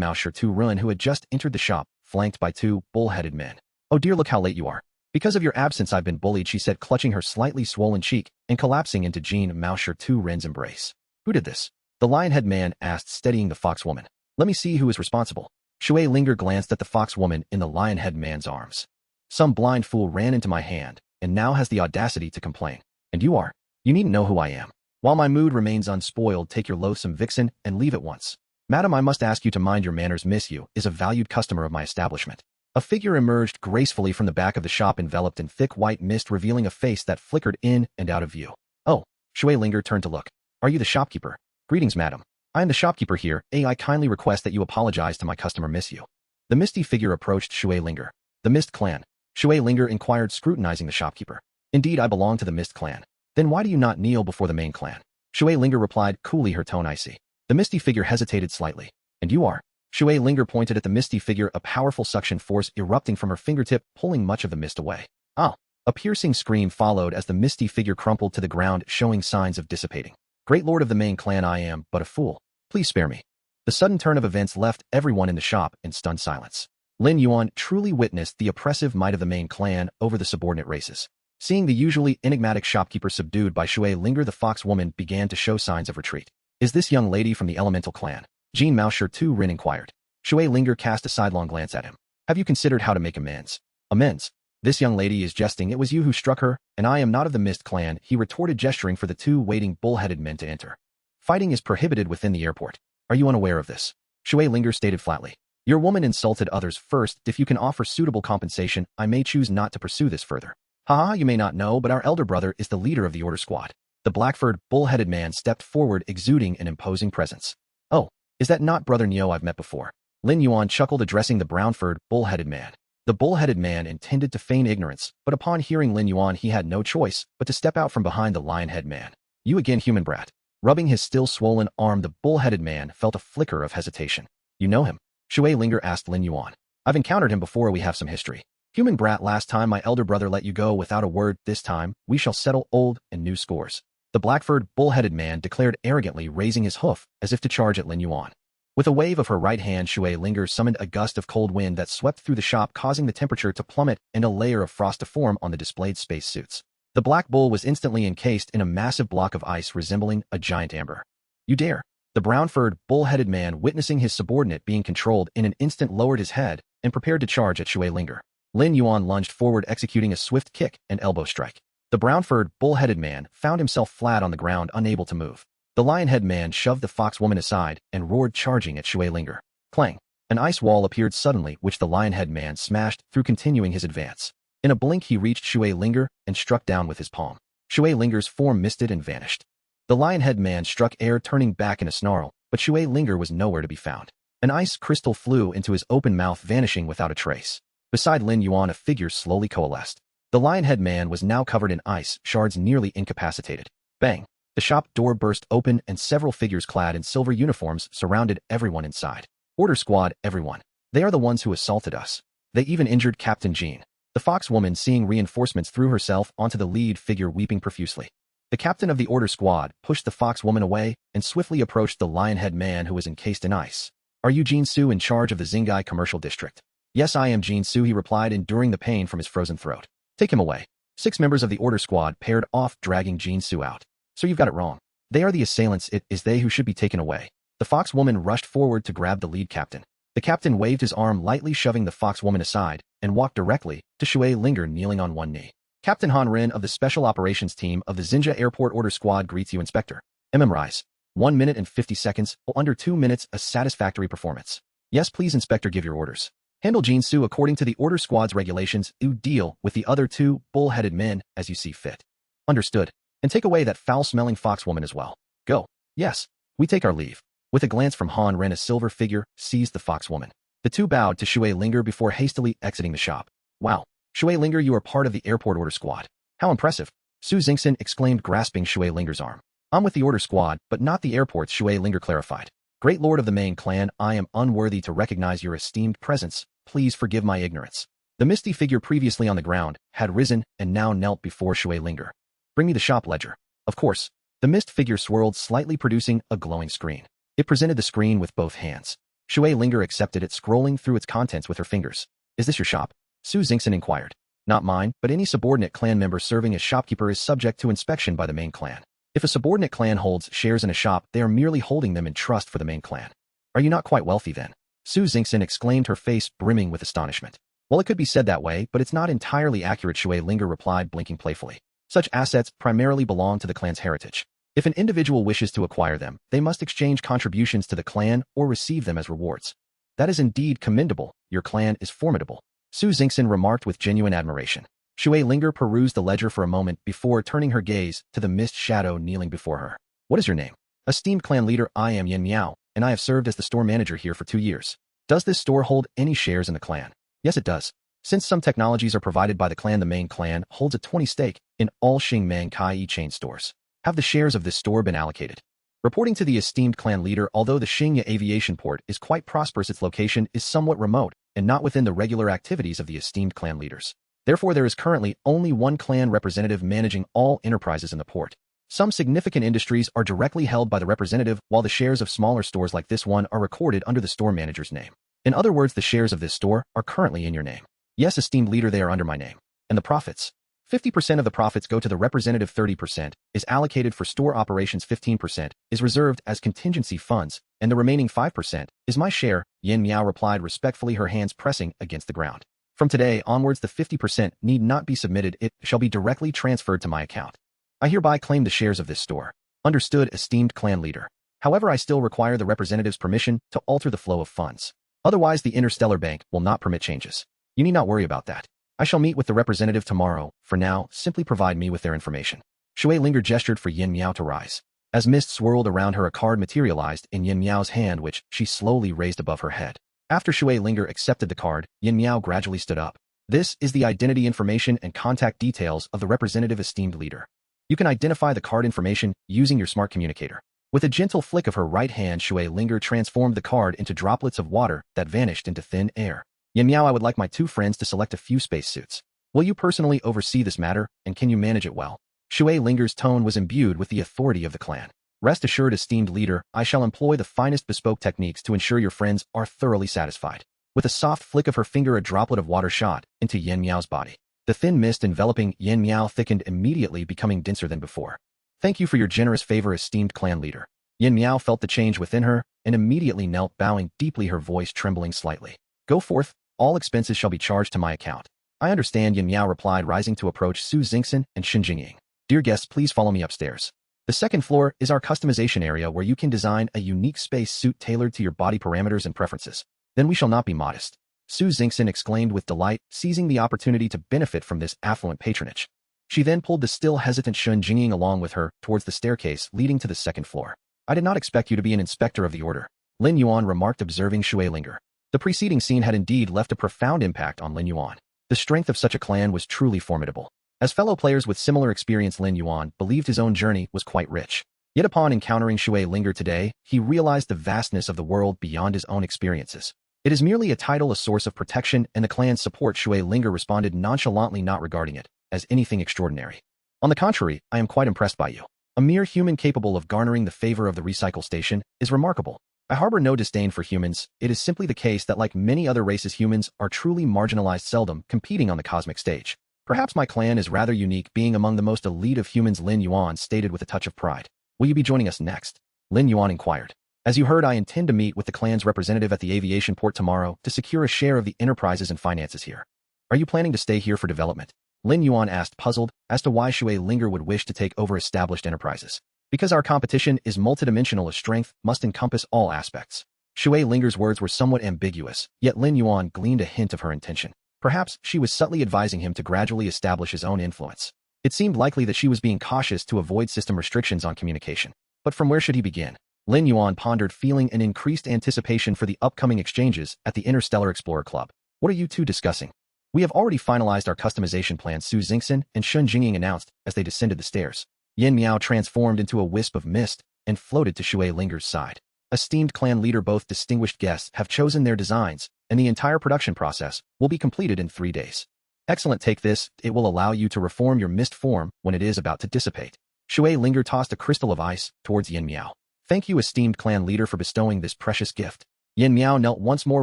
Mausher Tu Ruin, who had just entered the shop, flanked by two bull-headed men. Oh dear, look how late you are. Because of your absence I've been bullied, she said, clutching her slightly swollen cheek and collapsing into Jean Mausher Tu Ruin's embrace. Who did this? The lion-head man asked, steadying the fox woman. Let me see who is responsible. Shui Linger glanced at the fox woman in the lion-head man's arms. Some blind fool ran into my hand and now has the audacity to complain. And you are? You needn't know who I am. While my mood remains unspoiled, take your loathsome vixen and leave at once. Madam, I must ask you to mind your manners. Miss Yu is a valued customer of my establishment. A figure emerged gracefully from the back of the shop, enveloped in thick white mist, revealing a face that flickered in and out of view. Oh, Shui Linger turned to look. Are you the shopkeeper? Greetings, madam. I am the shopkeeper here. I kindly request that you apologize to my customer, Miss Yu. The misty figure approached Shui Linger. The Mist Clan. Shui Linger inquired, scrutinizing the shopkeeper. Indeed, I belong to the Mist Clan. Then why do you not kneel before the main clan? Shui Linger replied, coolly, her tone icy. The misty figure hesitated slightly. And you are? Shui Linger pointed at the misty figure, a powerful suction force erupting from her fingertip, pulling much of the mist away. Ah! A piercing scream followed as the misty figure crumpled to the ground, showing signs of dissipating. Great lord of the main clan, I am but a fool. Please spare me. The sudden turn of events left everyone in the shop in stunned silence. Lin Yuan truly witnessed the oppressive might of the main clan over the subordinate races. Seeing the usually enigmatic shopkeeper subdued by Shui Linger, the fox woman began to show signs of retreat. Is this young lady from the elemental clan? Jean Mausher Tu Rin inquired. Shui Linger cast a sidelong glance at him. Have you considered how to make amends? Amends? This young lady is jesting. It was you who struck her, and I am not of the Mist Clan, he retorted, gesturing for the two waiting bull-headed men to enter. Fighting is prohibited within the airport. Are you unaware of this? Shui Linger stated flatly. Your woman insulted others first. If you can offer suitable compensation, I may choose not to pursue this further. Haha, you may not know, but our elder brother is the leader of the order squad. The black-furred, bull-headed man stepped forward, exuding an imposing presence. Oh, is that not Brother Neo I've met before? Lin Yuan chuckled, addressing the brown-furred, bull-headed man. The bull-headed man intended to feign ignorance, but upon hearing Lin Yuan he had no choice but to step out from behind the lion-head man. You again, human brat. Rubbing his still swollen arm, the bull-headed man felt a flicker of hesitation. You know him? Shui Linger asked Lin Yuan. I've encountered him before, we have some history. Human brat, last time my elder brother let you go without a word. This time, we shall settle old and new scores. The black-furred, bull-headed man declared arrogantly, raising his hoof as if to charge at Lin Yuan. With a wave of her right hand, Shui Linger summoned a gust of cold wind that swept through the shop, causing the temperature to plummet and a layer of frost to form on the displayed spacesuits. The black bull was instantly encased in a massive block of ice resembling a giant amber. You dare! The brown-furred, bull-headed man, witnessing his subordinate being controlled in an instant, lowered his head and prepared to charge at Shui Linger. Lin Yuan lunged forward, executing a swift kick and elbow strike. The brown-furred, bull-headed man found himself flat on the ground, unable to move. The lion-head man shoved the fox woman aside and roared, charging at Shui Linger. Clang! An ice wall appeared suddenly, which the lion-head man smashed through, continuing his advance. In a blink he reached Shui Linger and struck down with his palm. Shui Linger's form misted and vanished. The lion-head man struck air, turning back in a snarl, but Shui Linger was nowhere to be found. An ice crystal flew into his open mouth, vanishing without a trace. Beside Lin Yuan, a figure slowly coalesced. The lion-head man was now covered in ice shards, nearly incapacitated. Bang! The shop door burst open and several figures clad in silver uniforms surrounded everyone inside. Order squad, everyone. They are the ones who assaulted us. They even injured Captain Jean. The fox woman, seeing reinforcements, threw herself onto the lead figure, weeping profusely. The captain of the order squad pushed the fox woman away and swiftly approached the lion-head man who was encased in ice. Are you Jin Su, in charge of the Xingai commercial district? Yes, I am Jin Su, he replied, enduring the pain from his frozen throat. Take him away. 6 members of the order squad paired off, dragging Jin Su out. So you've got it wrong. They are the assailants. It is they who should be taken away. The fox woman rushed forward to grab the lead captain. The captain waved his arm lightly, shoving the fox woman aside, and walked directly to Shui Linger, kneeling on one knee. Captain Han Rin of the Special Operations Team of the Xinjia Airport Order Squad greets you, Inspector. Rise. 1 minute and 50 seconds, or under 2 minutes, a satisfactory performance. Yes, please, Inspector, give your orders. Handle Jinsu according to the Order Squad's regulations. You deal with the other two bull-headed men as you see fit. Understood. And take away that foul-smelling foxwoman as well. Go. Yes. We take our leave. With a glance from Han Ren, a silver figure seized the foxwoman. The two bowed to Shui Linger before hastily exiting the shop. Wow. Shui Linger, you are part of the airport order squad. How impressive. Su Xingxin exclaimed, grasping Shui Linger's arm. I'm with the order squad, but not the airports, Shui Linger clarified. Great Lord of the main clan, I am unworthy to recognize your esteemed presence. Please forgive my ignorance. The misty figure previously on the ground had risen and now knelt before Shui Linger. Bring me the shop ledger. Of course. The mist figure swirled slightly, producing a glowing screen. It presented the screen with both hands. Shui Linger accepted it, scrolling through its contents with her fingers. Is this your shop? Su Xingxin inquired. Not mine, but any subordinate clan member serving as shopkeeper is subject to inspection by the main clan. If a subordinate clan holds shares in a shop, they are merely holding them in trust for the main clan. Are you not quite wealthy then? Su Xingxin exclaimed, her face brimming with astonishment. Well, it could be said that way, but it's not entirely accurate, Shui Linger replied, blinking playfully. Such assets primarily belong to the clan's heritage. If an individual wishes to acquire them, they must exchange contributions to the clan or receive them as rewards. That is indeed commendable. Your clan is formidable. Su Xingxin remarked with genuine admiration. Shui Linger perused the ledger for a moment before turning her gaze to the mist shadow kneeling before her. What is your name? Esteemed clan leader, I am Yin Miao, and I have served as the store manager here for 2 years. Does this store hold any shares in the clan? Yes, it does. Since some technologies are provided by the clan, the main clan holds a 20% stake in all Xingmang Kai chain stores. Have the shares of this store been allocated? Reporting to the esteemed clan leader, although the Xingye aviation port is quite prosperous, its location is somewhat remote and not within the regular activities of the esteemed clan leaders. Therefore, there is currently only one clan representative managing all enterprises in the port. Some significant industries are directly held by the representative, while the shares of smaller stores like this one are recorded under the store manager's name. In other words, the shares of this store are currently in your name. Yes, esteemed leader, they are under my name. And the profits? 50% of the profits go to the representative, 30% is allocated for store operations, 15% is reserved as contingency funds, and the remaining 5% is my share, Yin Miao replied respectfully, her hands pressing against the ground. From today onwards, the 50% need not be submitted, it shall be directly transferred to my account. I hereby claim the shares of this store. Understood, esteemed clan leader. However, I still require the representative's permission to alter the flow of funds. Otherwise, the Interstellar Bank will not permit changes. You need not worry about that. I shall meet with the representative tomorrow. For now, simply provide me with their information. Shui Linger gestured for Yin Miao to rise. As mist swirled around her, a card materialized in Yin Miao's hand, which she slowly raised above her head. After Shui Linger accepted the card, Yin Miao gradually stood up. This is the identity information and contact details of the representative, esteemed leader. You can identify the card information using your smart communicator. With a gentle flick of her right hand, Shui Linger transformed the card into droplets of water that vanished into thin air. Yin Miao, I would like my 2 friends to select a few spacesuits. Will you personally oversee this matter, and can you manage it well? Shui Linger's tone was imbued with the authority of the clan. Rest assured, esteemed leader, I shall employ the finest bespoke techniques to ensure your friends are thoroughly satisfied. With a soft flick of her finger, a droplet of water shot into Yin Miao's body. The thin mist enveloping Yin Miao thickened, immediately becoming denser than before. Thank you for your generous favor, esteemed clan leader. Yin Miao felt the change within her and immediately knelt, bowing deeply, her voice trembling slightly. Go forth, all expenses shall be charged to my account. I understand, Yin Miao replied, rising to approach Su Xingxin and Xinjingying. Dear guests, please follow me upstairs. The second floor is our customization area where you can design a unique space suit tailored to your body parameters and preferences. Then we shall not be modest. Su Xingxin exclaimed with delight, seizing the opportunity to benefit from this affluent patronage. She then pulled the still hesitant Shun Jingying along with her towards the staircase leading to the second floor. I did not expect you to be an inspector of the order, Lin Yuan remarked, observing Shui Linger. The preceding scene had indeed left a profound impact on Lin Yuan. The strength of such a clan was truly formidable. As fellow players with similar experience, Lin Yuan believed his own journey was quite rich. Yet upon encountering Shui Linger today, he realized the vastness of the world beyond his own experiences. It is merely a title, a source of protection, and the clan's support. Shui Linger responded nonchalantly, not regarding it as anything extraordinary. On the contrary, I am quite impressed by you. A mere human capable of garnering the favor of the recycle station is remarkable. I harbor no disdain for humans. It is simply the case that, like many other races, humans are truly marginalized, seldom competing on the cosmic stage. Perhaps my clan is rather unique, being among the most elite of humans, Lin Yuan stated with a touch of pride. Will you be joining us next? Lin Yuan inquired. As you heard, I intend to meet with the clan's representative at the aviation port tomorrow to secure a share of the enterprises and finances here. Are you planning to stay here for development? Lin Yuan asked, puzzled as to why Shui Linger would wish to take over established enterprises. Because our competition is multidimensional, a strength must encompass all aspects. Shui Linger's words were somewhat ambiguous, yet Lin Yuan gleaned a hint of her intention. Perhaps she was subtly advising him to gradually establish his own influence. It seemed likely that she was being cautious to avoid system restrictions on communication. But from where should he begin? Lin Yuan pondered, feeling an increased anticipation for the upcoming exchanges at the Interstellar Explorer Club. What are you two discussing? We have already finalized our customization plan, Su Xingxin and Shun Jingying announced as they descended the stairs. Yin Miao transformed into a wisp of mist and floated to Shui Linger's side. Esteemed clan leader, both distinguished guests have chosen their designs, and the entire production process will be completed in 3 days. Excellent, take this, it will allow you to reform your mist form when it is about to dissipate. Shui Linger tossed a crystal of ice towards Yin Miao. Thank you, esteemed clan leader, for bestowing this precious gift. Yin Miao knelt once more,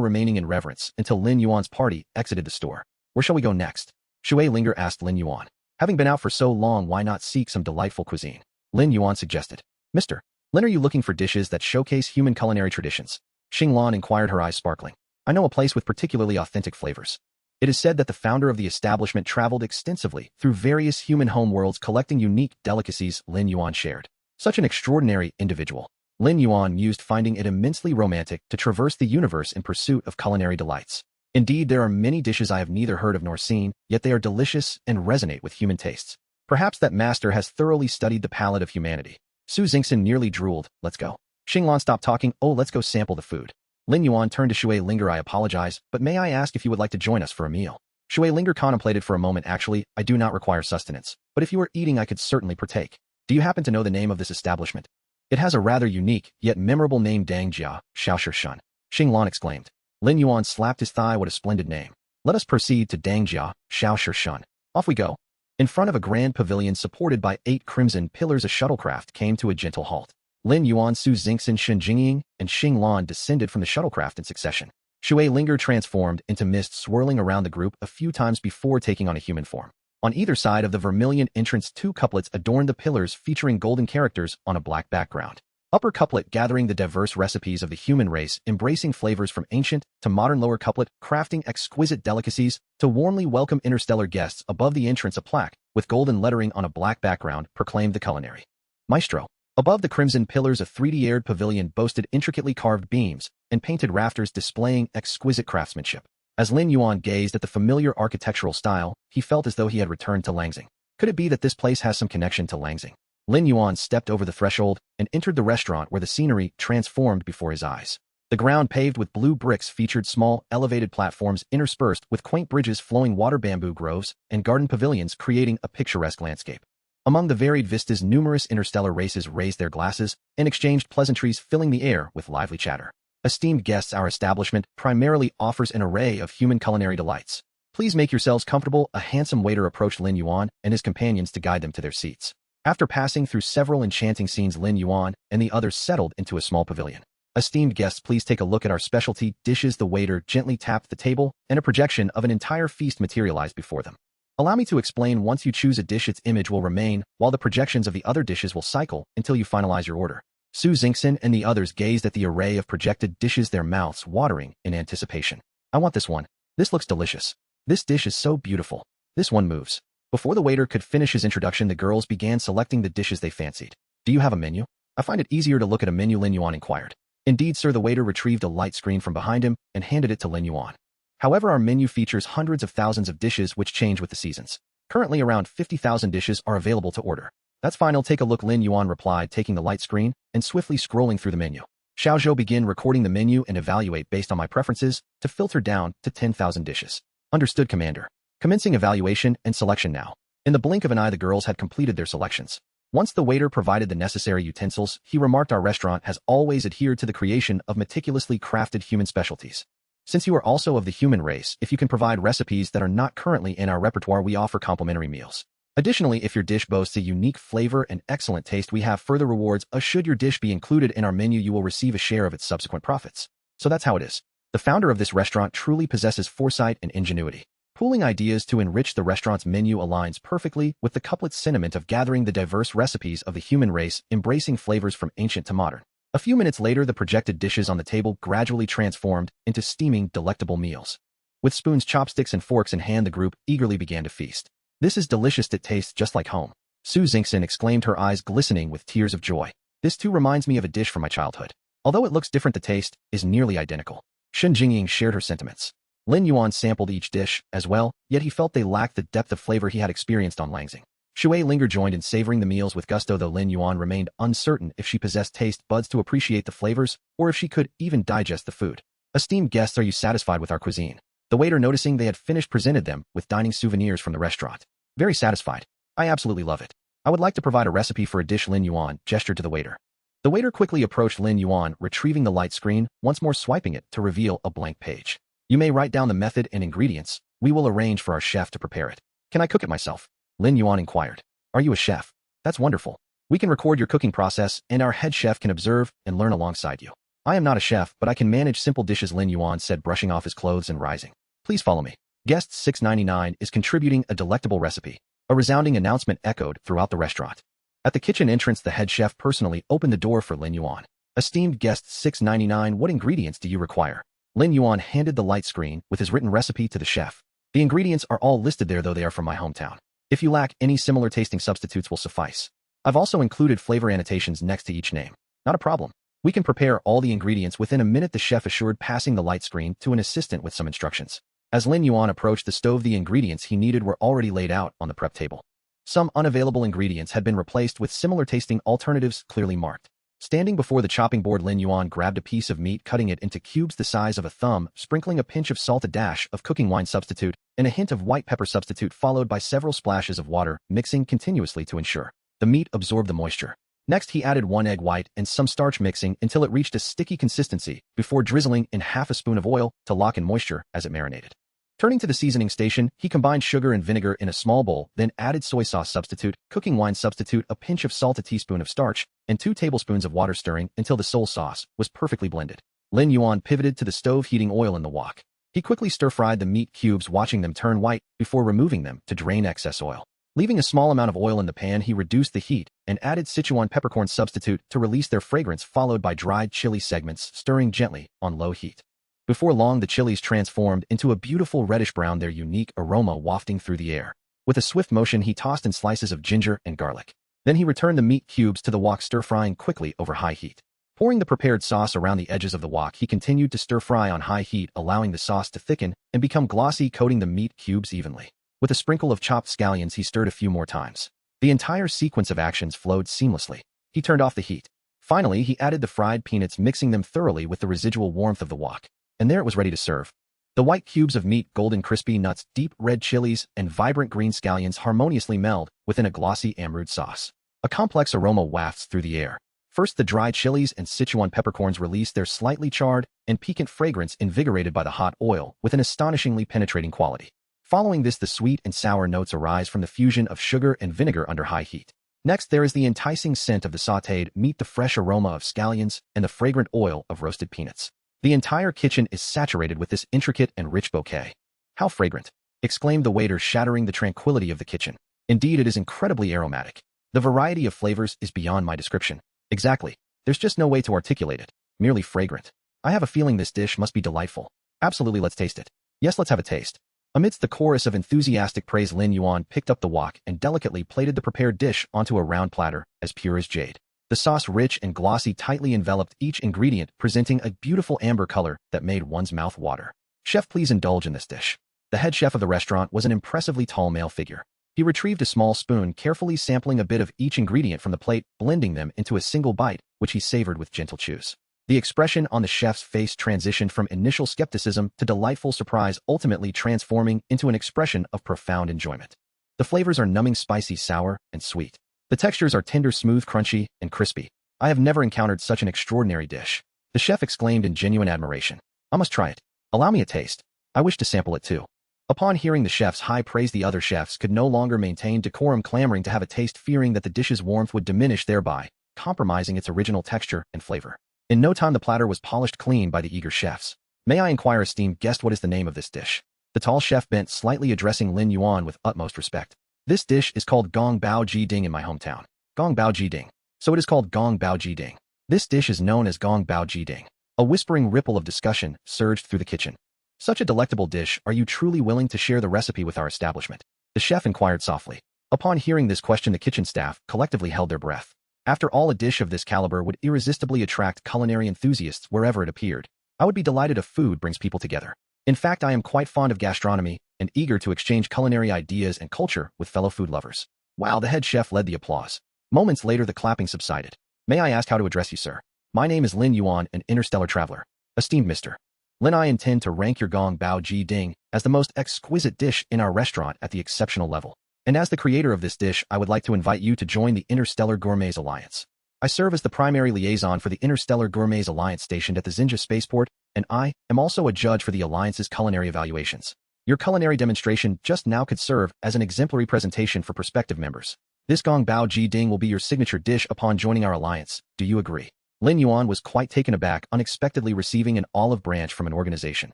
remaining in reverence until Lin Yuan's party exited the store. Where shall we go next? Shui Linger asked Lin Yuan. Having been out for so long, why not seek some delightful cuisine? Lin Yuan suggested. Mr. Lin, are you looking for dishes that showcase human culinary traditions? Xinglan inquired, her eyes sparkling. I know a place with particularly authentic flavors. It is said that the founder of the establishment traveled extensively through various human homeworlds collecting unique delicacies, Lin Yuan shared. Such an extraordinary individual. Lin Yuan mused, finding it immensely romantic to traverse the universe in pursuit of culinary delights. Indeed, there are many dishes I have neither heard of nor seen, yet they are delicious and resonate with human tastes. Perhaps that master has thoroughly studied the palate of humanity. Su Xingxin nearly drooled. Let's go. Xinglan stopped talking. Oh, let's go sample the food. Lin Yuan turned to Shui Linger. I apologize, but may I ask if you would like to join us for a meal? Shui Linger contemplated for a moment. Actually, I do not require sustenance, but if you are eating, I could certainly partake. Do you happen to know the name of this establishment? It has a rather unique, yet memorable name. Dang Jia, Xiaoshi Shun. Xinglan exclaimed. Lin Yuan slapped his thigh. What a splendid name. Let us proceed to Dang Jia, Xiaoshi Shun. Off we go. In front of a grand pavilion supported by 8 crimson pillars, a shuttlecraft came to a gentle halt. Lin Yuan, Su Xingxin, Shun Jingying, and Xinglan descended from the shuttlecraft in succession. Shui Linger transformed into mist, swirling around the group a few times before taking on a human form. On either side of the vermilion entrance, 2 couplets adorned the pillars, featuring golden characters on a black background. Upper couplet gathering the diverse recipes of the human race, embracing flavors from ancient to modern. Lower couplet crafting exquisite delicacies to warmly welcome interstellar guests. Above the entrance, a plaque with golden lettering on a black background proclaimed the culinary maestro. Above the crimson pillars, a 3D-aired pavilion boasted intricately carved beams and painted rafters displaying exquisite craftsmanship. As Lin Yuan gazed at the familiar architectural style, he felt as though he had returned to Langzing. Could it be that this place has some connection to Langzing? Lin Yuan stepped over the threshold and entered the restaurant, where the scenery transformed before his eyes. The ground, paved with blue bricks, featured small, elevated platforms interspersed with quaint bridges, flowing water, bamboo groves, and garden pavilions, creating a picturesque landscape. Among the varied vistas, numerous interstellar races raised their glasses and exchanged pleasantries, filling the air with lively chatter. Esteemed guests, our establishment primarily offers an array of human culinary delights. Please make yourselves comfortable. A handsome waiter approached Lin Yuan and his companions to guide them to their seats. After passing through several enchanting scenes, Lin Yuan and the others settled into a small pavilion. Esteemed guests, please take a look at our specialty dishes. The waiter gently tapped the table, and a projection of an entire feast materialized before them. Allow me to explain. Once you choose a dish, its image will remain, while the projections of the other dishes will cycle until you finalize your order. Su Xingxin and the others gazed at the array of projected dishes, their mouths watering in anticipation. I want this one. This looks delicious. This dish is so beautiful. This one moves. Before the waiter could finish his introduction, the girls began selecting the dishes they fancied. Do you have a menu? I find it easier to look at a menu, Lin Yuan inquired. Indeed, sir. The waiter retrieved a light screen from behind him and handed it to Lin Yuan. However, our menu features hundreds of thousands of dishes which change with the seasons. Currently, around 50,000 dishes are available to order. That's fine, I'll take a look, Lin Yuan replied, taking the light screen and swiftly scrolling through the menu. Xiaozhou, begin recording the menu and evaluate based on my preferences to filter down to 10,000 dishes. Understood, Commander. Commencing evaluation and selection now. In the blink of an eye, the girls had completed their selections. Once the waiter provided the necessary utensils, he remarked, our restaurant has always adhered to the creation of meticulously crafted human specialties. Since you are also of the human race, if you can provide recipes that are not currently in our repertoire, we offer complimentary meals. Additionally, if your dish boasts a unique flavor and excellent taste, we have further rewards. Should your dish be included in our menu, you will receive a share of its subsequent profits. So that's how it is. The founder of this restaurant truly possesses foresight and ingenuity. Pooling ideas to enrich the restaurant's menu aligns perfectly with the couplet's sentiment of gathering the diverse recipes of the human race, embracing flavors from ancient to modern. A few minutes later, the projected dishes on the table gradually transformed into steaming, delectable meals. With spoons, chopsticks, and forks in hand, the group eagerly began to feast. This is delicious. It tastes just like home. Su Xingxin exclaimed, her eyes glistening with tears of joy. This too reminds me of a dish from my childhood. Although it looks different, the taste is nearly identical. Shenzhou shared her sentiments. Lin Yuan sampled each dish as well, yet he felt they lacked the depth of flavor he had experienced on Langzing. Shui lingered joined in savoring the meals with gusto, though Lin Yuan remained uncertain if she possessed taste buds to appreciate the flavors or if she could even digest the food. Esteemed guests, are you satisfied with our cuisine? The waiter, noticing they had finished, presented them with dining souvenirs from the restaurant. Very satisfied. I absolutely love it. I would like to provide a recipe for a dish. Lin Yuan gestured to the waiter. The waiter quickly approached Lin Yuan, retrieving the light screen, once more swiping it to reveal a blank page. You may write down the method and ingredients. We will arrange for our chef to prepare it. Can I cook it myself? Lin Yuan inquired. Are you a chef? That's wonderful. We can record your cooking process, and our head chef can observe and learn alongside you. I am not a chef, but I can manage simple dishes, Lin Yuan said, brushing off his clothes and rising. Please follow me. Guest 699 is contributing a delectable recipe. A resounding announcement echoed throughout the restaurant. At the kitchen entrance, the head chef personally opened the door for Lin Yuan. Esteemed guest 699, what ingredients do you require? Lin Yuan handed the light screen with his written recipe to the chef. The ingredients are all listed there, though they are from my hometown. If you lack any similar tasting substitutes will suffice. I've also included flavor annotations next to each name. Not a problem. We can prepare all the ingredients within a minute, the chef assured, passing the light screen to an assistant with some instructions. As Lin Yuan approached the stove, the ingredients he needed were already laid out on the prep table. Some unavailable ingredients had been replaced with similar tasting alternatives clearly marked. Standing before the chopping board, Lin Yuan grabbed a piece of meat, cutting it into cubes the size of a thumb, sprinkling a pinch of salt, a dash of cooking wine substitute, and a hint of white pepper substitute, followed by several splashes of water, mixing continuously to ensure the meat absorbed the moisture. Next, he added 1 egg white and some starch, mixing until it reached a sticky consistency before drizzling in half a spoon of oil to lock in moisture as it marinated. Turning to the seasoning station, he combined sugar and vinegar in a small bowl, then added soy sauce substitute, cooking wine substitute, a pinch of salt, a teaspoon of starch, and 2 tablespoons of water, stirring until the soy sauce was perfectly blended. Lin Yuan pivoted to the stove, heating oil in the wok. He quickly stir-fried the meat cubes, watching them turn white before removing them to drain excess oil. Leaving a small amount of oil in the pan, he reduced the heat and added Sichuan peppercorn substitute to release their fragrance, followed by dried chili segments, stirring gently on low heat. Before long, the chilies transformed into a beautiful reddish-brown, their unique aroma wafting through the air. With a swift motion, he tossed in slices of ginger and garlic. Then he returned the meat cubes to the wok, stir-frying quickly over high heat. Pouring the prepared sauce around the edges of the wok, he continued to stir-fry on high heat, allowing the sauce to thicken and become glossy, coating the meat cubes evenly. With a sprinkle of chopped scallions, he stirred a few more times. The entire sequence of actions flowed seamlessly. He turned off the heat. Finally, he added the fried peanuts, mixing them thoroughly with the residual warmth of the wok. And there it was, ready to serve. The white cubes of meat, golden crispy nuts, deep red chilies, and vibrant green scallions harmoniously meld within a glossy amrood sauce. A complex aroma wafts through the air. First, the dried chilies and Sichuan peppercorns release their slightly charred and piquant fragrance, invigorated by the hot oil with an astonishingly penetrating quality. Following this, the sweet and sour notes arise from the fusion of sugar and vinegar under high heat. Next, there is the enticing scent of the sautéed meat, the fresh aroma of scallions, and the fragrant oil of roasted peanuts. The entire kitchen is saturated with this intricate and rich bouquet. How fragrant! Exclaimed the waiter, shattering the tranquility of the kitchen. Indeed, it is incredibly aromatic. The variety of flavors is beyond my description. Exactly. There's just no way to articulate it. Merely fragrant. I have a feeling this dish must be delightful. Absolutely, let's taste it. Yes, let's have a taste. Amidst the chorus of enthusiastic praise, Lin Yuan picked up the wok and delicately plated the prepared dish onto a round platter, as pure as jade. The sauce, rich and glossy, tightly enveloped each ingredient, presenting a beautiful amber color that made one's mouth water. Chef, please indulge in this dish. The head chef of the restaurant was an impressively tall male figure. He retrieved a small spoon, carefully sampling a bit of each ingredient from the plate, blending them into a single bite, which he savored with gentle chews. The expression on the chef's face transitioned from initial skepticism to delightful surprise, ultimately transforming into an expression of profound enjoyment. The flavors are numbing, spicy, sour, and sweet. The textures are tender, smooth, crunchy, and crispy. I have never encountered such an extraordinary dish. The chef exclaimed in genuine admiration. I must try it. Allow me a taste. I wish to sample it too. Upon hearing the chef's high praise, the other chefs could no longer maintain decorum, clamoring to have a taste, fearing that the dish's warmth would diminish, thereby compromising its original texture and flavor. In no time, the platter was polished clean by the eager chefs. May I inquire, esteemed guest, what is the name of this dish? The tall chef bent slightly, addressing Lin Yuan with utmost respect. This dish is called Gong Bao Ji Ding in my hometown. Gong Bao Ji Ding. So it is called Gong Bao Ji Ding. This dish is known as Gong Bao Ji Ding. A whispering ripple of discussion surged through the kitchen. Such a delectable dish, are you truly willing to share the recipe with our establishment? The chef inquired softly. Upon hearing this question, the kitchen staff collectively held their breath. After all, a dish of this caliber would irresistibly attract culinary enthusiasts wherever it appeared. I would be delighted if food brings people together. In fact, I am quite fond of gastronomy and eager to exchange culinary ideas and culture with fellow food lovers. Wow, the head chef led the applause. Moments later, the clapping subsided. May I ask how to address you, sir? My name is Lin Yuan, an interstellar traveler. Esteemed Mr. Lin, I intend to rank your gong bao ji ding as the most exquisite dish in our restaurant at the exceptional level. And as the creator of this dish, I would like to invite you to join the Interstellar Gourmets Alliance. I serve as the primary liaison for the Interstellar Gourmets Alliance stationed at the Shenzhou Spaceport, and I am also a judge for the Alliance's culinary evaluations. Your culinary demonstration just now could serve as an exemplary presentation for prospective members. This gong bao ji ding will be your signature dish upon joining our alliance. Do you agree? Lin Yuan was quite taken aback, unexpectedly receiving an olive branch from an organization.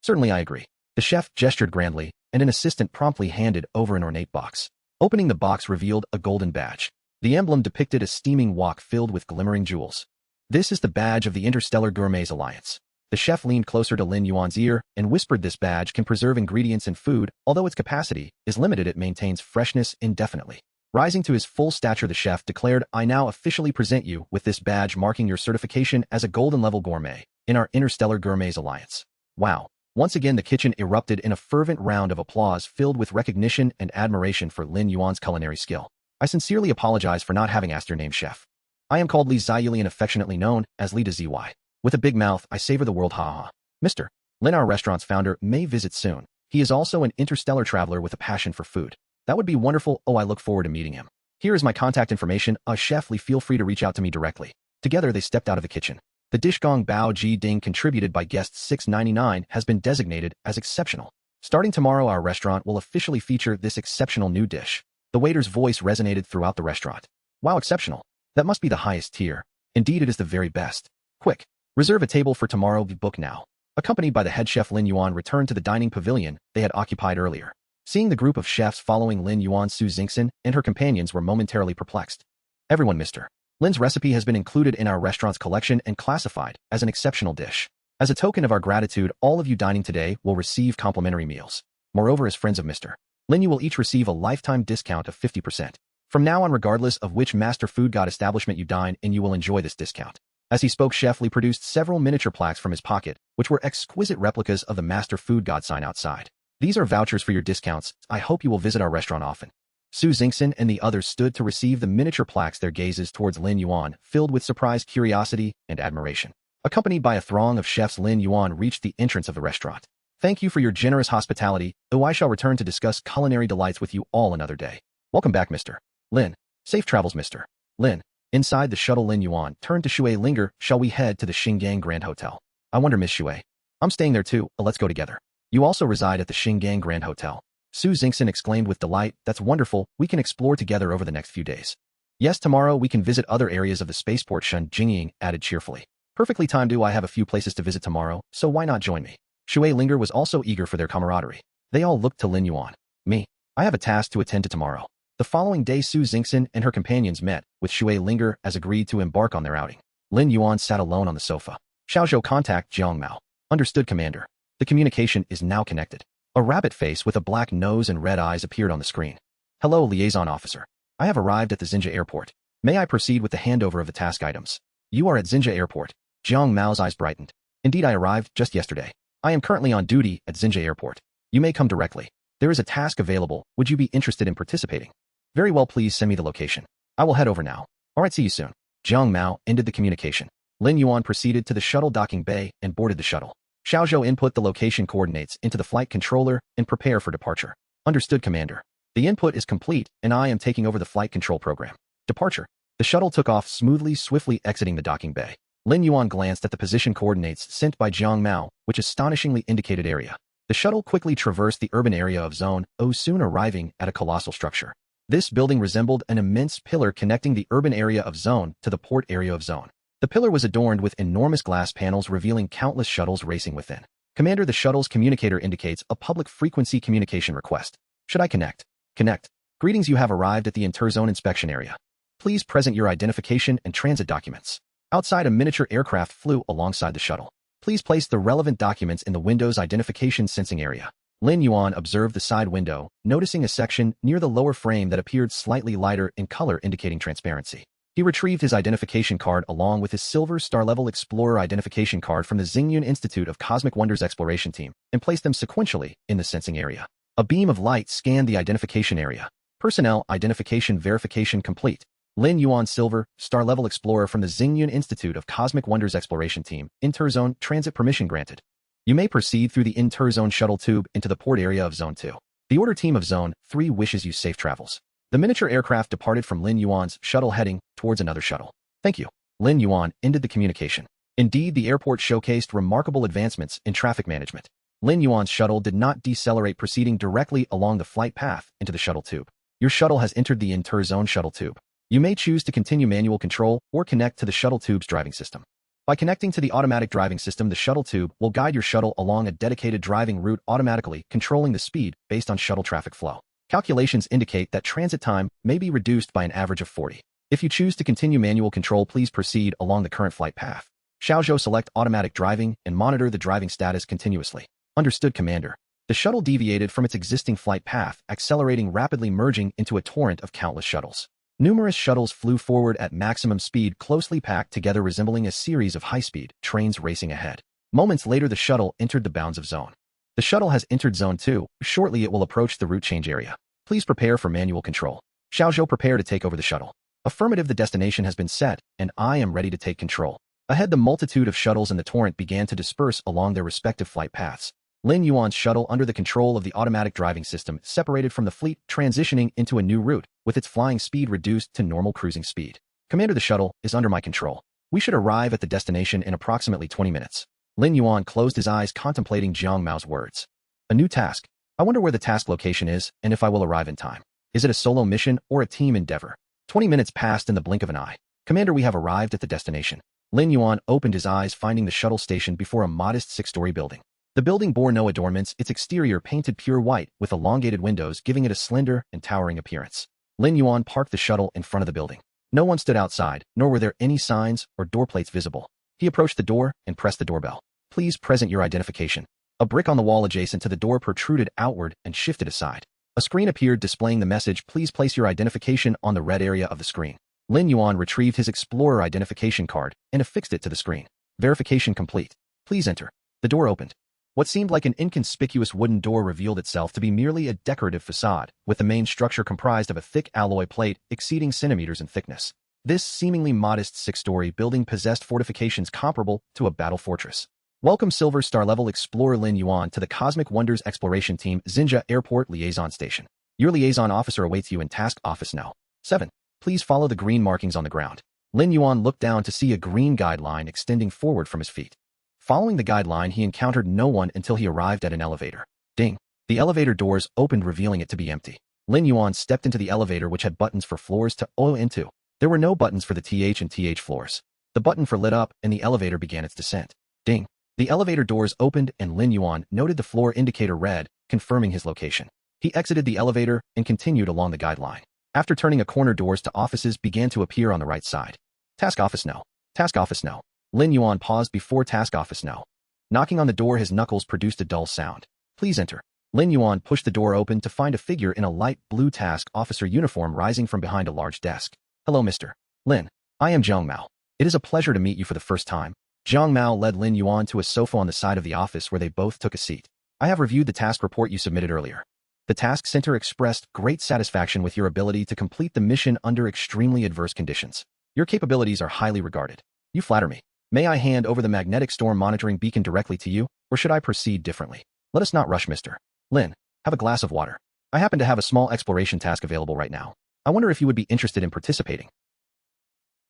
Certainly I agree. The chef gestured grandly, and an assistant promptly handed over an ornate box. Opening the box revealed a golden badge. The emblem depicted a steaming wok filled with glimmering jewels. This is the badge of the Interstellar Gourmets Alliance. The chef leaned closer to Lin Yuan's ear and whispered, this badge can preserve ingredients in food, although its capacity is limited, it maintains freshness indefinitely. Rising to his full stature, the chef declared, I now officially present you with this badge marking your certification as a golden-level gourmet in our Interstellar Gourmets Alliance. Wow. Once again, the kitchen erupted in a fervent round of applause filled with recognition and admiration for Lin Yuan's culinary skill. I sincerely apologize for not having asked your name, chef. I am called Li Ziyuli and affectionately known as Li Zy. With a big mouth, I savor the world, ha ha. Mr. Lin, our restaurant's founder, may visit soon. He is also an interstellar traveler with a passion for food. That would be wonderful. Oh, I look forward to meeting him. Here is my contact information. Chef Li, feel free to reach out to me directly. Together, they stepped out of the kitchen. The dish gong bao ji ding contributed by guest 699 has been designated as exceptional. Starting tomorrow, our restaurant will officially feature this exceptional new dish. The waiter's voice resonated throughout the restaurant. Wow, exceptional. That must be the highest tier. Indeed, it is the very best. Quick, reserve a table for tomorrow. Book now. Accompanied by the head chef, Lin Yuan returned to the dining pavilion they had occupied earlier. Seeing the group of chefs following Lin Yuan, Su Xingxin and her companions were momentarily perplexed. Everyone, Mr. Lin's recipe has been included in our restaurant's collection and classified as an exceptional dish. As a token of our gratitude, all of you dining today will receive complimentary meals. Moreover, as friends of Mr. Lin, you will each receive a lifetime discount of 50%. From now on, regardless of which master food god establishment you dine in, you will enjoy this discount. As he spoke, Chef Li produced several miniature plaques from his pocket, which were exquisite replicas of the master food god sign outside. These are vouchers for your discounts. I hope you will visit our restaurant often. Su Xingxin and the others stood to receive the miniature plaques, their gazes towards Lin Yuan filled with surprised curiosity and admiration. Accompanied by a throng of chefs, Lin Yuan reached the entrance of the restaurant. Thank you for your generous hospitality, though I shall return to discuss culinary delights with you all another day. Welcome back, Mr. Lin. Safe travels, Mr. Lin. Inside the shuttle, Lin Yuan turned to Shui Linger. Shall we head to the Xingang Grand Hotel? I wonder, Miss Shui. I'm staying there too. Let's go together. You also reside at the Xingang Grand Hotel. Su Xingxin exclaimed with delight. That's wonderful. We can explore together over the next few days. Yes, tomorrow we can visit other areas of the spaceport, Shenzhou added cheerfully. Perfectly timed. I have a few places to visit tomorrow, so why not join me? Shui Linger was also eager for their camaraderie. They all looked to Lin Yuan. Me. I have a task to attend to tomorrow. The following day, Su Xingxin and her companions met with Shui Linger as agreed to embark on their outing. Lin Yuan sat alone on the sofa. Xiaozhou, contact Jiang Mao. Understood, Commander. The communication is now connected. A rabbit face with a black nose and red eyes appeared on the screen. Hello, Liaison Officer. I have arrived at the Xinja Airport. May I proceed with the handover of the task items? You are at Xinja Airport. Jiang Mao's eyes brightened. Indeed, I arrived just yesterday. I am currently on duty at Xinja Airport. You may come directly. There is a task available. Would you be interested in participating? Very well, please send me the location. I will head over now. Alright, see you soon. Jiang Mao ended the communication. Lin Yuan proceeded to the shuttle docking bay and boarded the shuttle. Xiaozhou input the location coordinates into the flight controller and prepare for departure. Understood, Commander. The input is complete, and I am taking over the flight control program. Departure. The shuttle took off smoothly, swiftly exiting the docking bay. Lin Yuan glanced at the position coordinates sent by Jiang Mao, which astonishingly indicated area. The shuttle quickly traversed the urban area of Zone O, soon arriving at a colossal structure. This building resembled an immense pillar connecting the urban area of Zone to the port area of Zone. The pillar was adorned with enormous glass panels revealing countless shuttles racing within. Commander, the shuttle's communicator indicates a public frequency communication request. Should I connect? Connect. Greetings, you have arrived at the interzone inspection area. Please present your identification and transit documents. Outside, a miniature aircraft flew alongside the shuttle. Please place the relevant documents in the Windows identification sensing area. Lin Yuan observed the side window, noticing a section near the lower frame that appeared slightly lighter in color indicating transparency. He retrieved his identification card along with his silver star-level explorer identification card from the Xingyun Institute of Cosmic Wonders Exploration Team and placed them sequentially in the sensing area. A beam of light scanned the identification area. Personnel identification verification complete. Lin Yuan Silver, star-level explorer from the Xingyun Institute of Cosmic Wonders Exploration Team, Interzone transit permission granted. You may proceed through the Interzone shuttle tube into the port area of Zone 2. The order team of Zone 3 wishes you safe travels. The miniature aircraft departed from Lin Yuan's shuttle heading towards another shuttle. Thank you. Lin Yuan ended the communication. Indeed, the airport showcased remarkable advancements in traffic management. Lin Yuan's shuttle did not decelerate, proceeding directly along the flight path into the shuttle tube. Your shuttle has entered the Interzone shuttle tube. You may choose to continue manual control or connect to the shuttle tube's driving system. By connecting to the automatic driving system, the shuttle tube will guide your shuttle along a dedicated driving route, automatically controlling the speed based on shuttle traffic flow. Calculations indicate that transit time may be reduced by an average of 40. If you choose to continue manual control, please proceed along the current flight path. Shenzhou select automatic driving and monitor the driving status continuously. Understood, Commander. The shuttle deviated from its existing flight path, accelerating rapidly, merging into a torrent of countless shuttles. Numerous shuttles flew forward at maximum speed, closely packed together, resembling a series of high-speed trains racing ahead. Moments later, the shuttle entered the bounds of Zone. The shuttle has entered Zone 2. Shortly, it will approach the route change area. Please prepare for manual control. Shenzhou, prepare to take over the shuttle. Affirmative, the destination has been set, and I am ready to take control. Ahead, the multitude of shuttles in the torrent began to disperse along their respective flight paths. Lin Yuan's shuttle, under the control of the automatic driving system, separated from the fleet, transitioning into a new route, with its flying speed reduced to normal cruising speed. Commander, the shuttle is under my control. We should arrive at the destination in approximately 20 minutes. Lin Yuan closed his eyes, contemplating Jiang Mao's words. A new task. I wonder where the task location is, and if I will arrive in time. Is it a solo mission or a team endeavor? 20 minutes passed in the blink of an eye. Commander, we have arrived at the destination. Lin Yuan opened his eyes, finding the shuttle station before a modest 6-story building. The building bore no adornments, its exterior painted pure white with elongated windows, giving it a slender and towering appearance. Lin Yuan parked the shuttle in front of the building. No one stood outside, nor were there any signs or door plates visible. He approached the door and pressed the doorbell. Please present your identification. A brick on the wall adjacent to the door protruded outward and shifted aside. A screen appeared displaying the message, please place your identification on the red area of the screen. Lin Yuan retrieved his Explorer identification card and affixed it to the screen. Verification complete. Please enter. The door opened. What seemed like an inconspicuous wooden door revealed itself to be merely a decorative facade, with the main structure comprised of a thick alloy plate exceeding centimeters in thickness. This seemingly modest 6-story building possessed fortifications comparable to a battle fortress. Welcome, Silver Star-level Explorer Lin Yuan, to the Cosmic Wonders Exploration Team, Xinzhou Airport Liaison Station. Your liaison officer awaits you in Task Office No. 7. Please follow the green markings on the ground. Lin Yuan looked down to see a green guideline extending forward from his feet. Following the guideline, he encountered no one until he arrived at an elevator. Ding! The elevator doors opened, revealing it to be empty. Lin Yuan stepped into the elevator, which had buttons for floors to go into. There were no buttons for the TH and TH floors. The button for lit up, and the elevator began its descent. Ding! The elevator doors opened, and Lin Yuan noted the floor indicator red, confirming his location. He exited the elevator and continued along the guideline. After turning a corner, doors to offices began to appear on the right side. Task Office No. Task Office No. Lin Yuan paused before Task Office No. Knocking on the door, his knuckles produced a dull sound. Please enter. Lin Yuan pushed the door open to find a figure in a light blue task officer uniform rising from behind a large desk. Hello, Mr. Lin. I am Jiang Mao. It is a pleasure to meet you for the first time. Jiang Mao led Lin Yuan to a sofa on the side of the office where they both took a seat. I have reviewed the task report you submitted earlier. The task center expressed great satisfaction with your ability to complete the mission under extremely adverse conditions. Your capabilities are highly regarded. You flatter me. May I hand over the magnetic storm monitoring beacon directly to you, or should I proceed differently? Let us not rush, Mr. Lin. Have a glass of water. I happen to have a small exploration task available right now. I wonder if you would be interested in participating.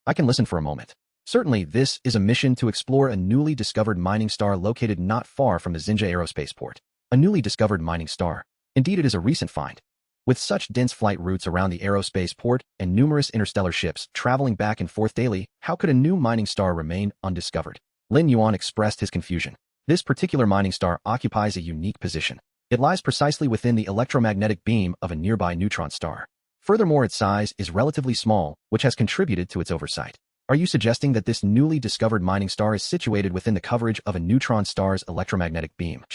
I can listen for a moment. Certainly, this is a mission to explore a newly discovered mining star located not far from the Xinzhou Aerospace Port. A newly discovered mining star. Indeed, it is a recent find. With such dense flight routes around the aerospace port and numerous interstellar ships traveling back and forth daily, how could a new mining star remain undiscovered? Lin Yuan expressed his confusion. This particular mining star occupies a unique position. It lies precisely within the electromagnetic beam of a nearby neutron star. Furthermore, its size is relatively small, which has contributed to its oversight. Are you suggesting that this newly discovered mining star is situated within the coverage of a neutron star's electromagnetic beam?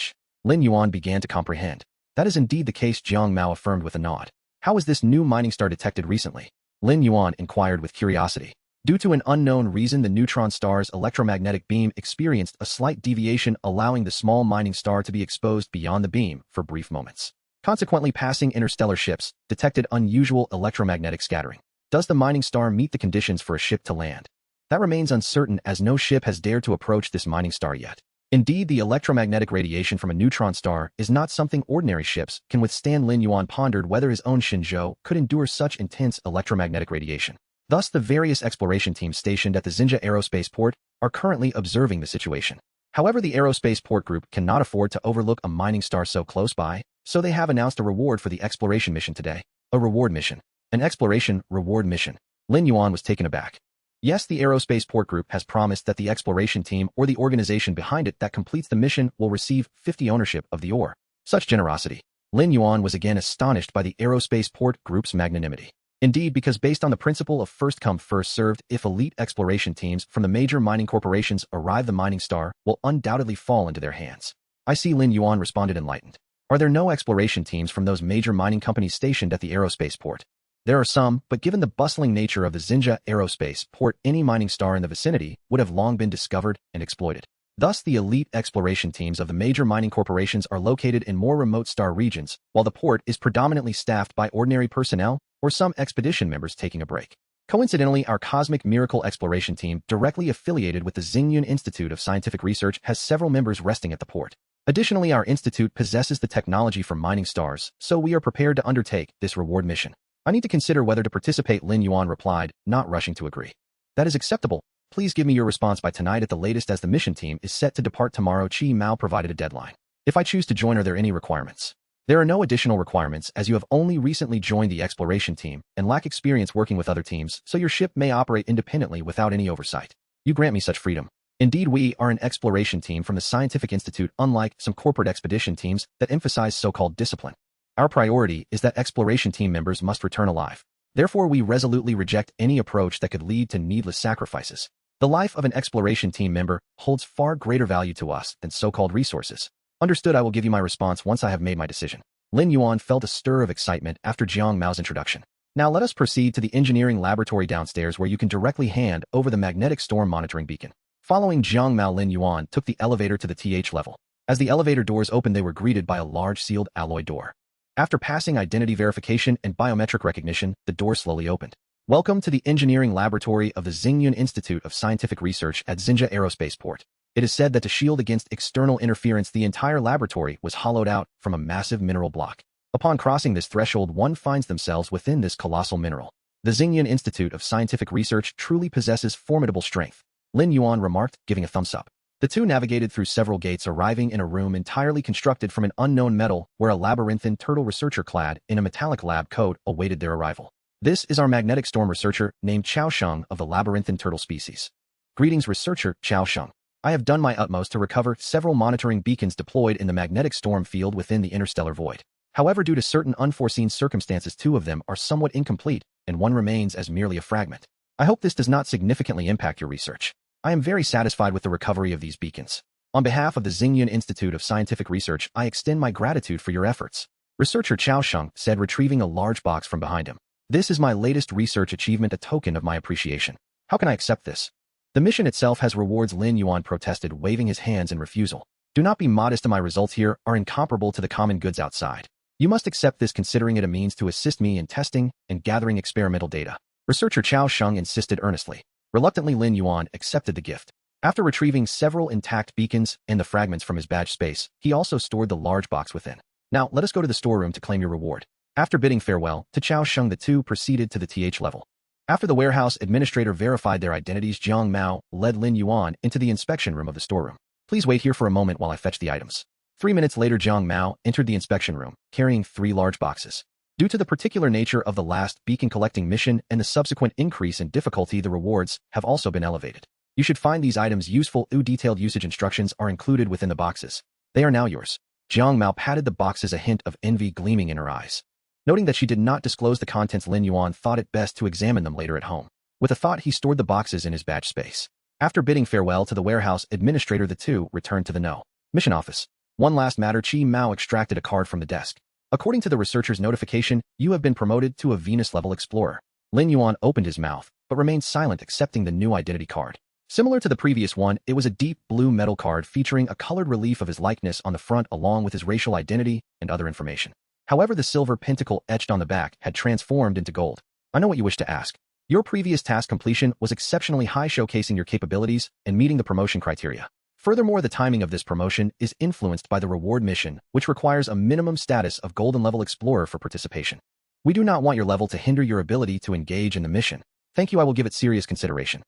Lin Yuan began to comprehend. That is indeed the case, Jiang Mao affirmed with a nod. How was this new mining star detected recently? Lin Yuan inquired with curiosity. Due to an unknown reason, the neutron star's electromagnetic beam experienced a slight deviation, allowing the small mining star to be exposed beyond the beam for brief moments. Consequently, passing interstellar ships detected unusual electromagnetic scattering. Does the mining star meet the conditions for a ship to land? That remains uncertain, as no ship has dared to approach this mining star yet. Indeed, the electromagnetic radiation from a neutron star is not something ordinary ships can withstand. Lin Yuan pondered whether his own Shenzhou could endure such intense electromagnetic radiation. Thus, the various exploration teams stationed at the Xinjia Aerospace Port are currently observing the situation. However, the Aerospace Port Group cannot afford to overlook a mining star so close by, so they have announced a reward for the exploration mission today. A reward mission. An exploration reward mission. Lin Yuan was taken aback. Yes, the Aerospace Port Group has promised that the exploration team or the organization behind it that completes the mission will receive 50 ownership of the ore. Such generosity. Lin Yuan was again astonished by the Aerospace Port Group's magnanimity. Indeed, because based on the principle of first come first served, if elite exploration teams from the major mining corporations arrive, the mining star will undoubtedly fall into their hands. I see. Lin Yuan responded, enlightened. Are there no exploration teams from those major mining companies stationed at the aerospace port? There are some, but given the bustling nature of the Xinjia Aerospace Port, any mining star in the vicinity would have long been discovered and exploited. Thus, the elite exploration teams of the major mining corporations are located in more remote star regions, while the port is predominantly staffed by ordinary personnel or some expedition members taking a break. Coincidentally, our Cosmic Miracle Exploration Team, directly affiliated with the Xingyun Institute of Scientific Research, has several members resting at the port. Additionally, our institute possesses the technology for mining stars, so we are prepared to undertake this reward mission. I need to consider whether to participate, Lin Yuan replied, not rushing to agree. That is acceptable. Please give me your response by tonight at the latest, as the mission team is set to depart tomorrow. Chi Mao provided a deadline. If I choose to join, are there any requirements? There are no additional requirements, as you have only recently joined the exploration team and lack experience working with other teams, so your ship may operate independently without any oversight. You grant me such freedom. Indeed, we are an exploration team from the Scientific Institute, unlike some corporate expedition teams that emphasize so-called discipline. Our priority is that exploration team members must return alive. Therefore, we resolutely reject any approach that could lead to needless sacrifices. The life of an exploration team member holds far greater value to us than so-called resources. Understood. I will give you my response once I have made my decision. Lin Yuan felt a stir of excitement after Jiang Mao's introduction. Now let us proceed to the engineering laboratory downstairs, where you can directly hand over the magnetic storm monitoring beacon. Following Jiang Mao, Lin Yuan took the elevator to the TH level. As the elevator doors opened, they were greeted by a large sealed alloy door. After passing identity verification and biometric recognition, the door slowly opened. Welcome to the engineering laboratory of the Xingyun Institute of Scientific Research at Xinjia Aerospace Port. It is said that to shield against external interference, the entire laboratory was hollowed out from a massive mineral block. Upon crossing this threshold, one finds themselves within this colossal mineral. The Xingyun Institute of Scientific Research truly possesses formidable strength, Lin Yuan remarked, giving a thumbs up. The two navigated through several gates, arriving in a room entirely constructed from an unknown metal, where a labyrinthine turtle researcher clad in a metallic lab coat awaited their arrival. This is our magnetic storm researcher, named Chao Sheng, of the labyrinthine turtle species. Greetings, researcher Chao Sheng. I have done my utmost to recover several monitoring beacons deployed in the magnetic storm field within the interstellar void. However, due to certain unforeseen circumstances, 2 of them are somewhat incomplete, and 1 remains as merely a fragment. I hope this does not significantly impact your research. I am very satisfied with the recovery of these beacons. On behalf of the Xingyun Institute of Scientific Research, I extend my gratitude for your efforts. Researcher Chao Sheng said, retrieving a large box from behind him. This is my latest research achievement, a token of my appreciation. How can I accept this? The mission itself has rewards, Lin Yuan protested, waving his hands in refusal. Do not be modest. My results here are incomparable to the common goods outside. You must accept this, considering it a means to assist me in testing and gathering experimental data. Researcher Chao Sheng insisted earnestly. Reluctantly, Lin Yuan accepted the gift. After retrieving several intact beacons and the fragments from his badge space, he also stored the large box within. Now, let us go to the storeroom to claim your reward. After bidding farewell to Chao Sheng, the two proceeded to the TH level. After the warehouse administrator verified their identities, Jiang Mao led Lin Yuan into the inspection room of the storeroom. Please wait here for a moment while I fetch the items. 3 minutes later, Jiang Mao entered the inspection room, carrying 3 large boxes. Due to the particular nature of the last beacon collecting mission and the subsequent increase in difficulty, the rewards have also been elevated. You should find these items useful. Detailed usage instructions are included within the boxes. They are now yours. Jiang Mao patted the boxes, a hint of envy gleaming in her eyes. Noting that she did not disclose the contents, Lin Yuan thought it best to examine them later at home. With a thought, he stored the boxes in his badge space. After bidding farewell to the warehouse administrator, the two returned to the mission office. One last matter. Chi Mao extracted a card from the desk. According to the researcher's notification, you have been promoted to a Venus-level explorer. Lin Yuan opened his mouth, but remained silent accepting the new identity card. Similar to the previous one, it was a deep blue metal card featuring a colored relief of his likeness on the front along with his racial identity and other information. However, the silver pentacle etched on the back had transformed into gold. I know what you wish to ask. Your previous task completion was exceptionally high, showcasing your capabilities and meeting the promotion criteria. Furthermore, the timing of this promotion is influenced by the reward mission, which requires a minimum status of Golden Level Explorer for participation. We do not want your level to hinder your ability to engage in the mission. Thank you, I will give it serious consideration.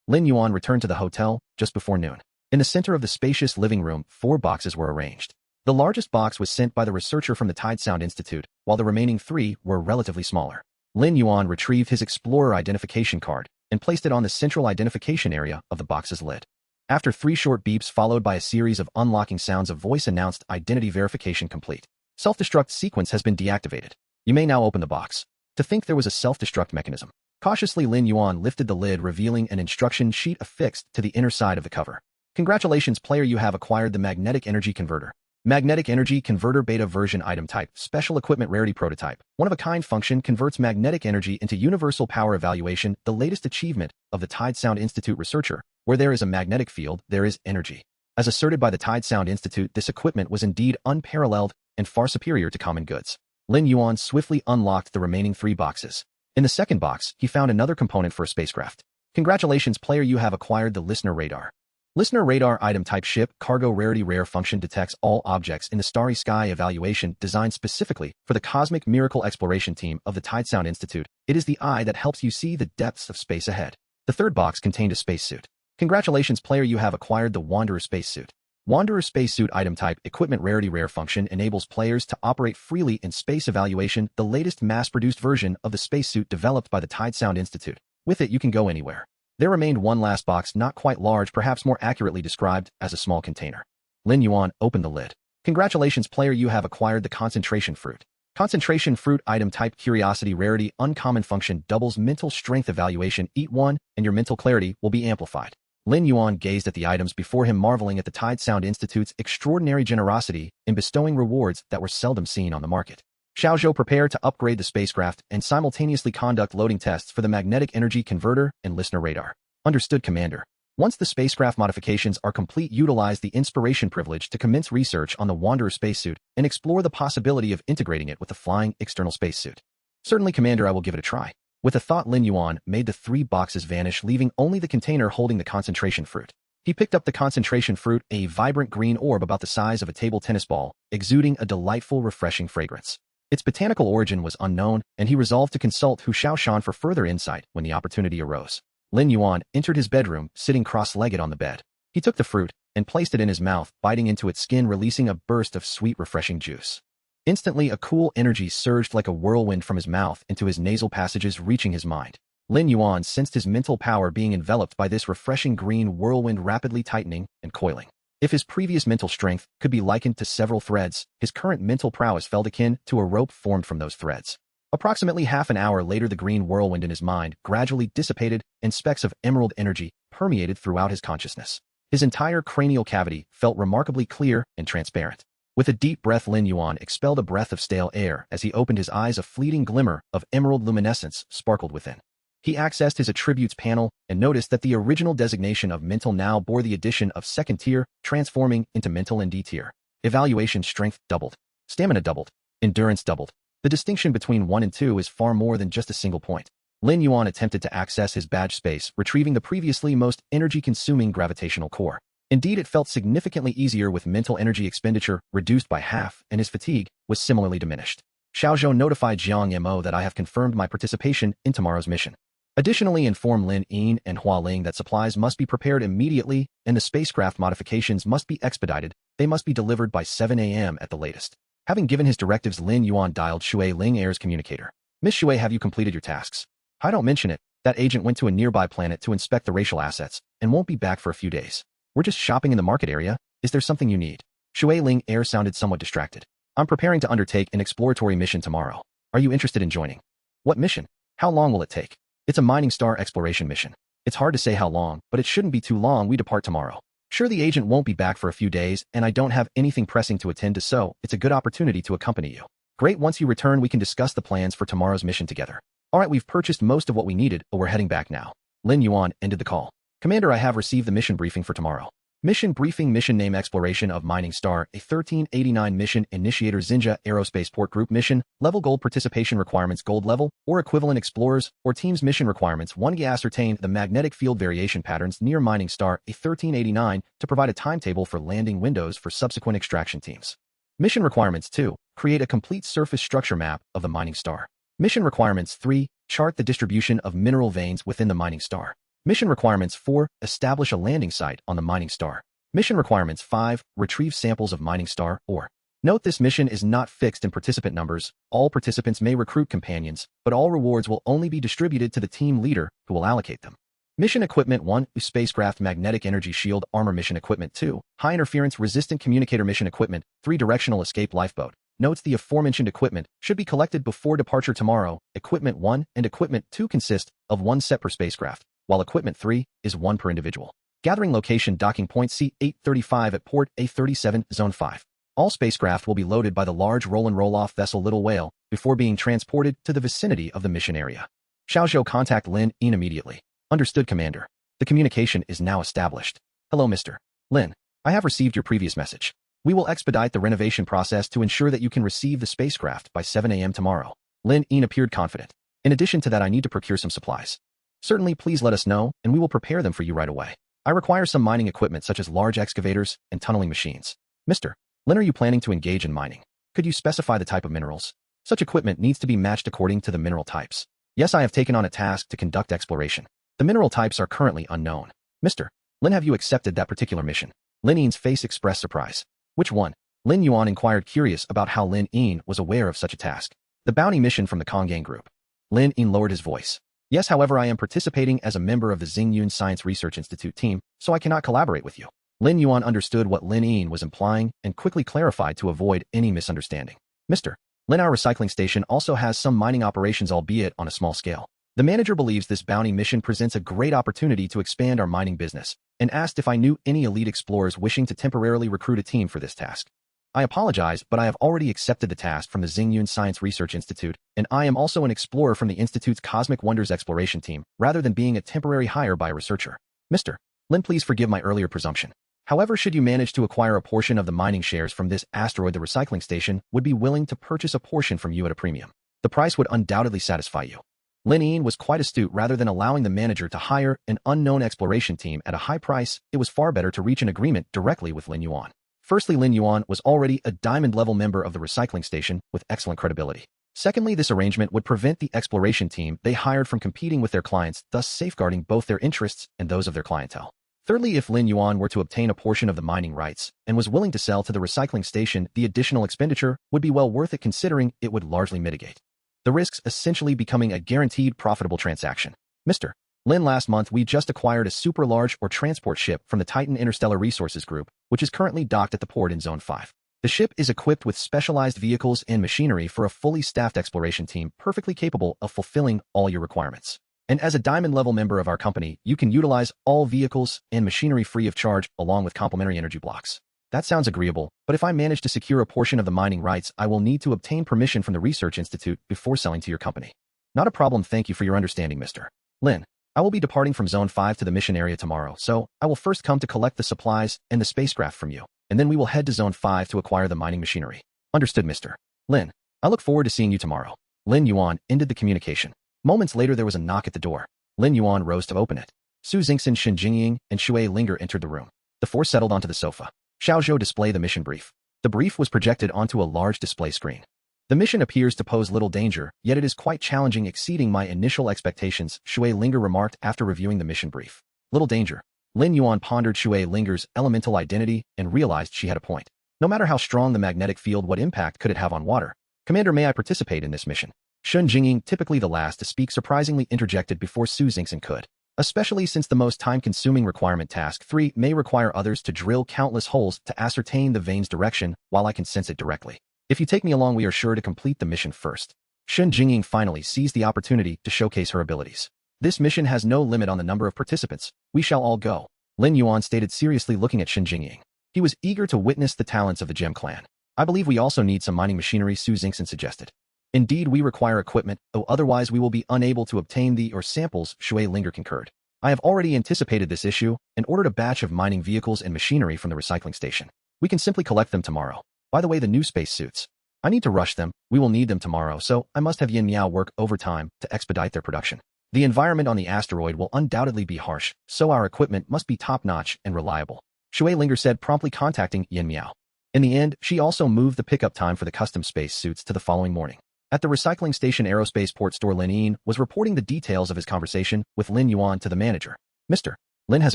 Lin Yuan returned to the hotel just before noon. In the center of the spacious living room, 4 boxes were arranged. The largest box was sent by the researcher from the Tide Sound Institute, while the remaining 3 were relatively smaller. Lin Yuan retrieved his Explorer identification card and placed it on the central identification area of the box's lid. After 3 short beeps followed by a series of unlocking sounds, a voice announced identity verification complete. Self-destruct sequence has been deactivated. You may now open the box. To think there was a self-destruct mechanism. Cautiously, Lin Yuan lifted the lid, revealing an instruction sheet affixed to the inner side of the cover. Congratulations, player, you have acquired the Magnetic Energy Converter. Magnetic Energy Converter Beta Version Item Type, Special Equipment Rarity Prototype. One-of-a-kind function converts magnetic energy into universal power evaluation, the latest achievement of the Tide Sound Institute researcher. Where there is a magnetic field, there is energy. As asserted by the Tide Sound Institute, this equipment was indeed unparalleled and far superior to common goods. Lin Yuan swiftly unlocked the remaining 3 boxes. In the second box, he found another component for a spacecraft. Congratulations, player, you have acquired the Listener Radar. Listener Radar Item Type Ship Cargo Rarity Rare Function detects all objects in the Starry Sky Evaluation, designed specifically for the Cosmic Miracle Exploration Team of the Tide Sound Institute. It is the eye that helps you see the depths of space ahead. The third box contained a spacesuit. Congratulations, player, you have acquired the Wanderer Spacesuit. Wanderer Spacesuit Item Type Equipment Rarity Rare Function enables players to operate freely in space evaluation, the latest mass-produced version of the spacesuit developed by the Tide Sound Institute. With it, you can go anywhere. There remained one last box, not quite large, perhaps more accurately described as a small container. Lin Yuan opened the lid. Congratulations, player, you have acquired the Concentration Fruit. Concentration Fruit Item Type Curiosity Rarity Uncommon Function doubles mental strength evaluation. Eat one, and your mental clarity will be amplified. Lin Yuan gazed at the items before him, marveling at the Tide Sound Institute's extraordinary generosity in bestowing rewards that were seldom seen on the market. Shenzhou, prepare to upgrade the spacecraft and simultaneously conduct loading tests for the Magnetic Energy Converter and Listener Radar. Understood, Commander. Once the spacecraft modifications are complete, utilize the Inspiration Privilege to commence research on the Wanderer spacesuit and explore the possibility of integrating it with the flying external spacesuit. Certainly, Commander, I will give it a try. With a thought, Lin Yuan made the 3 boxes vanish, leaving only the container holding the Concentration Fruit. He picked up the Concentration Fruit, a vibrant green orb about the size of a table tennis ball, exuding a delightful, refreshing fragrance. Its botanical origin was unknown, and he resolved to consult Hu Shaoshan for further insight when the opportunity arose. Lin Yuan entered his bedroom, sitting cross-legged on the bed. He took the fruit and placed it in his mouth, biting into its skin, releasing a burst of sweet, refreshing juice. Instantly, a cool energy surged like a whirlwind from his mouth into his nasal passages, reaching his mind. Lin Yuan sensed his mental power being enveloped by this refreshing green whirlwind, rapidly tightening and coiling. If his previous mental strength could be likened to several threads, his current mental prowess felt akin to a rope formed from those threads. Approximately half an hour later, the green whirlwind in his mind gradually dissipated, and specks of emerald energy permeated throughout his consciousness. His entire cranial cavity felt remarkably clear and transparent. With a deep breath, Lin Yuan expelled a breath of stale air. As he opened his eyes, a fleeting glimmer of emerald luminescence sparkled within. He accessed his attributes panel and noticed that the original designation of mental now bore the addition of second tier, transforming into mental and D tier. Evaluation strength doubled. Stamina doubled. Endurance doubled. The distinction between 1 and 2 is far more than just a single point. Lin Yuan attempted to access his badge space, retrieving the previously most energy-consuming gravitational core. Indeed, it felt significantly easier with mental energy expenditure reduced by half, and his fatigue was similarly diminished. Xiaozhou notified Jiang Mo that I have confirmed my participation in tomorrow's mission. Additionally, inform Lin Yin and Hua Ling that supplies must be prepared immediately and the spacecraft modifications must be expedited. They must be delivered by 7 a.m. at the latest. Having given his directives, Lin Yuan dialed Shui Ling Air's communicator. Miss Shui, have you completed your tasks? I don't mention it. That agent went to a nearby planet to inspect the racial assets and won't be back for a few days. We're just shopping in the market area. Is there something you need? Shui Ling Air sounded somewhat distracted. I'm preparing to undertake an exploratory mission tomorrow. Are you interested in joining? What mission? How long will it take? It's a mining star exploration mission. It's hard to say how long, but it shouldn't be too long. We depart tomorrow. Sure, the agent won't be back for a few days, and I don't have anything pressing to attend to, so it's a good opportunity to accompany you. Great, once you return, we can discuss the plans for tomorrow's mission together. Alright, we've purchased most of what we needed, but we're heading back now. Lin Yuan ended the call. Commander, I have received the mission briefing for tomorrow. Mission briefing. Mission name: Exploration of Mining Star, a 1389 mission. Initiator: Xinjia Aerospace Port Group. Mission level: Gold. Participation requirements: Gold level or equivalent. Explorers or teams. Mission requirements: 1. Ascertain the magnetic field variation patterns near Mining Star, a 1389, to provide a timetable for landing windows for subsequent extraction teams. Mission requirements: 2. Create a complete surface structure map of the Mining Star. Mission requirements: 3. Chart the distribution of mineral veins within the Mining Star. Mission requirements: 4. Establish a landing site on the Mining Star. Mission requirements: 5. Retrieve samples of Mining Star ore. Note, this mission is not fixed in participant numbers. All participants may recruit companions, but all rewards will only be distributed to the team leader, who will allocate them. Mission equipment: 1. Spacecraft magnetic energy shield armor. Mission equipment: 2. High interference resistant communicator. Mission equipment: 3. Directional escape lifeboat. Notes: the aforementioned equipment should be collected before departure tomorrow. Equipment 1 and Equipment 2 consist of 1 set per spacecraft, while Equipment 3 is 1 per individual. Gathering location: docking point C-835 at Port A37, Zone 5. All spacecraft will be loaded by the large roll-and-roll-off vessel Little Whale before being transported to the vicinity of the mission area. Xiaozhou, contact Lin Yuan immediately. Understood, Commander. The communication is now established. Hello, Mr. Lin. I have received your previous message. We will expedite the renovation process to ensure that you can receive the spacecraft by 7 a.m. tomorrow. Lin Yuan appeared confident. In addition to that, I need to procure some supplies. Certainly, please let us know, and we will prepare them for you right away. I require some mining equipment such as large excavators and tunneling machines. Mr. Lin, are you planning to engage in mining? Could you specify the type of minerals? Such equipment needs to be matched according to the mineral types. Yes, I have taken on a task to conduct exploration. The mineral types are currently unknown. Mr. Lin, have you accepted that particular mission? Lin Yuan's face expressed surprise. Which one? Lin Yuan inquired, curious about how Lin Yuan was aware of such a task. The bounty mission from the Congang group. Lin Yuan lowered his voice. Yes, however, I am participating as a member of the Xingyun Science Research Institute team, so I cannot collaborate with you. Lin Yuan understood what Lin Yuan was implying and quickly clarified to avoid any misunderstanding. Mr. Lin, our recycling station also has some mining operations, albeit on a small scale. The manager believes this bounty mission presents a great opportunity to expand our mining business, and asked if I knew any elite explorers wishing to temporarily recruit a team for this task. I apologize, but I have already accepted the task from the Xingyun Science Research Institute, and I am also an explorer from the Institute's Cosmic Wonders exploration team, rather than being a temporary hire by a researcher. Mr. Lin, please forgive my earlier presumption. However, should you manage to acquire a portion of the mining shares from this asteroid, the recycling station would be willing to purchase a portion from you at a premium. The price would undoubtedly satisfy you. Lin Yuan was quite astute. Rather than allowing the manager to hire an unknown exploration team at a high price, it was far better to reach an agreement directly with Lin Yuan. Firstly, Lin Yuan was already a diamond-level member of the recycling station with excellent credibility. Secondly, this arrangement would prevent the exploration team they hired from competing with their clients, thus safeguarding both their interests and those of their clientele. Thirdly, if Lin Yuan were to obtain a portion of the mining rights and was willing to sell to the recycling station, the additional expenditure would be well worth it, considering it would largely mitigate the risks, essentially becoming a guaranteed profitable transaction. Mr. Lin, last month we just acquired a super large or transport ship from the Titan Interstellar Resources Group, which is currently docked at the port in Zone 5. The ship is equipped with specialized vehicles and machinery for a fully staffed exploration team, perfectly capable of fulfilling all your requirements. And as a diamond-level member of our company, you can utilize all vehicles and machinery free of charge, along with complementary energy blocks. That sounds agreeable, but if I manage to secure a portion of the mining rights, I will need to obtain permission from the Research Institute before selling to your company. Not a problem. Thank you for your understanding, Mr. Lin. I will be departing from Zone 5 to the mission area tomorrow, so I will first come to collect the supplies and the spacecraft from you, and then we will head to Zone 5 to acquire the mining machinery. Understood, Mr. Lin. I look forward to seeing you tomorrow. Lin Yuan ended the communication. Moments later, there was a knock at the door. Lin Yuan rose to open it. Su Xingxin, Shen Jingying, and Shui Linger entered the room. The four settled onto the sofa. Xiaozhou displayed the mission brief. The brief was projected onto a large display screen. The mission appears to pose little danger, yet it is quite challenging, exceeding my initial expectations, Shui Linger remarked after reviewing the mission brief. Little danger. Lin Yuan pondered Shui Linger's elemental identity and realized she had a point. No matter how strong the magnetic field, what impact could it have on water? Commander, may I participate in this mission? Shen Jingying, typically the last to speak, surprisingly interjected before Su Xingxin could. Especially since the most time-consuming requirement, Task 3, may require others to drill countless holes to ascertain the vein's direction, while I can sense it directly. If you take me along, we are sure to complete the mission first. Shen Jingying finally seized the opportunity to showcase her abilities. This mission has no limit on the number of participants. We shall all go. Lin Yuan stated seriously, looking at Shen Jingying. He was eager to witness the talents of the Gem Clan. I believe we also need some mining machinery, Su Xingxin suggested. Indeed, we require equipment, though otherwise we will be unable to obtain the samples, Shui Linger concurred. I have already anticipated this issue and ordered a batch of mining vehicles and machinery from the recycling station. We can simply collect them tomorrow. By the way, the new spacesuits. I need to rush them. We will need them tomorrow, so I must have Yin Miao work overtime to expedite their production. The environment on the asteroid will undoubtedly be harsh, so our equipment must be top-notch and reliable, Shui Linger said, promptly contacting Yin Miao. In the end, she also moved the pickup time for the custom spacesuits to the following morning. At the recycling station aerospace port store, Lin Yuan was reporting the details of his conversation with Lin Yuan to the manager. Mr. Lin has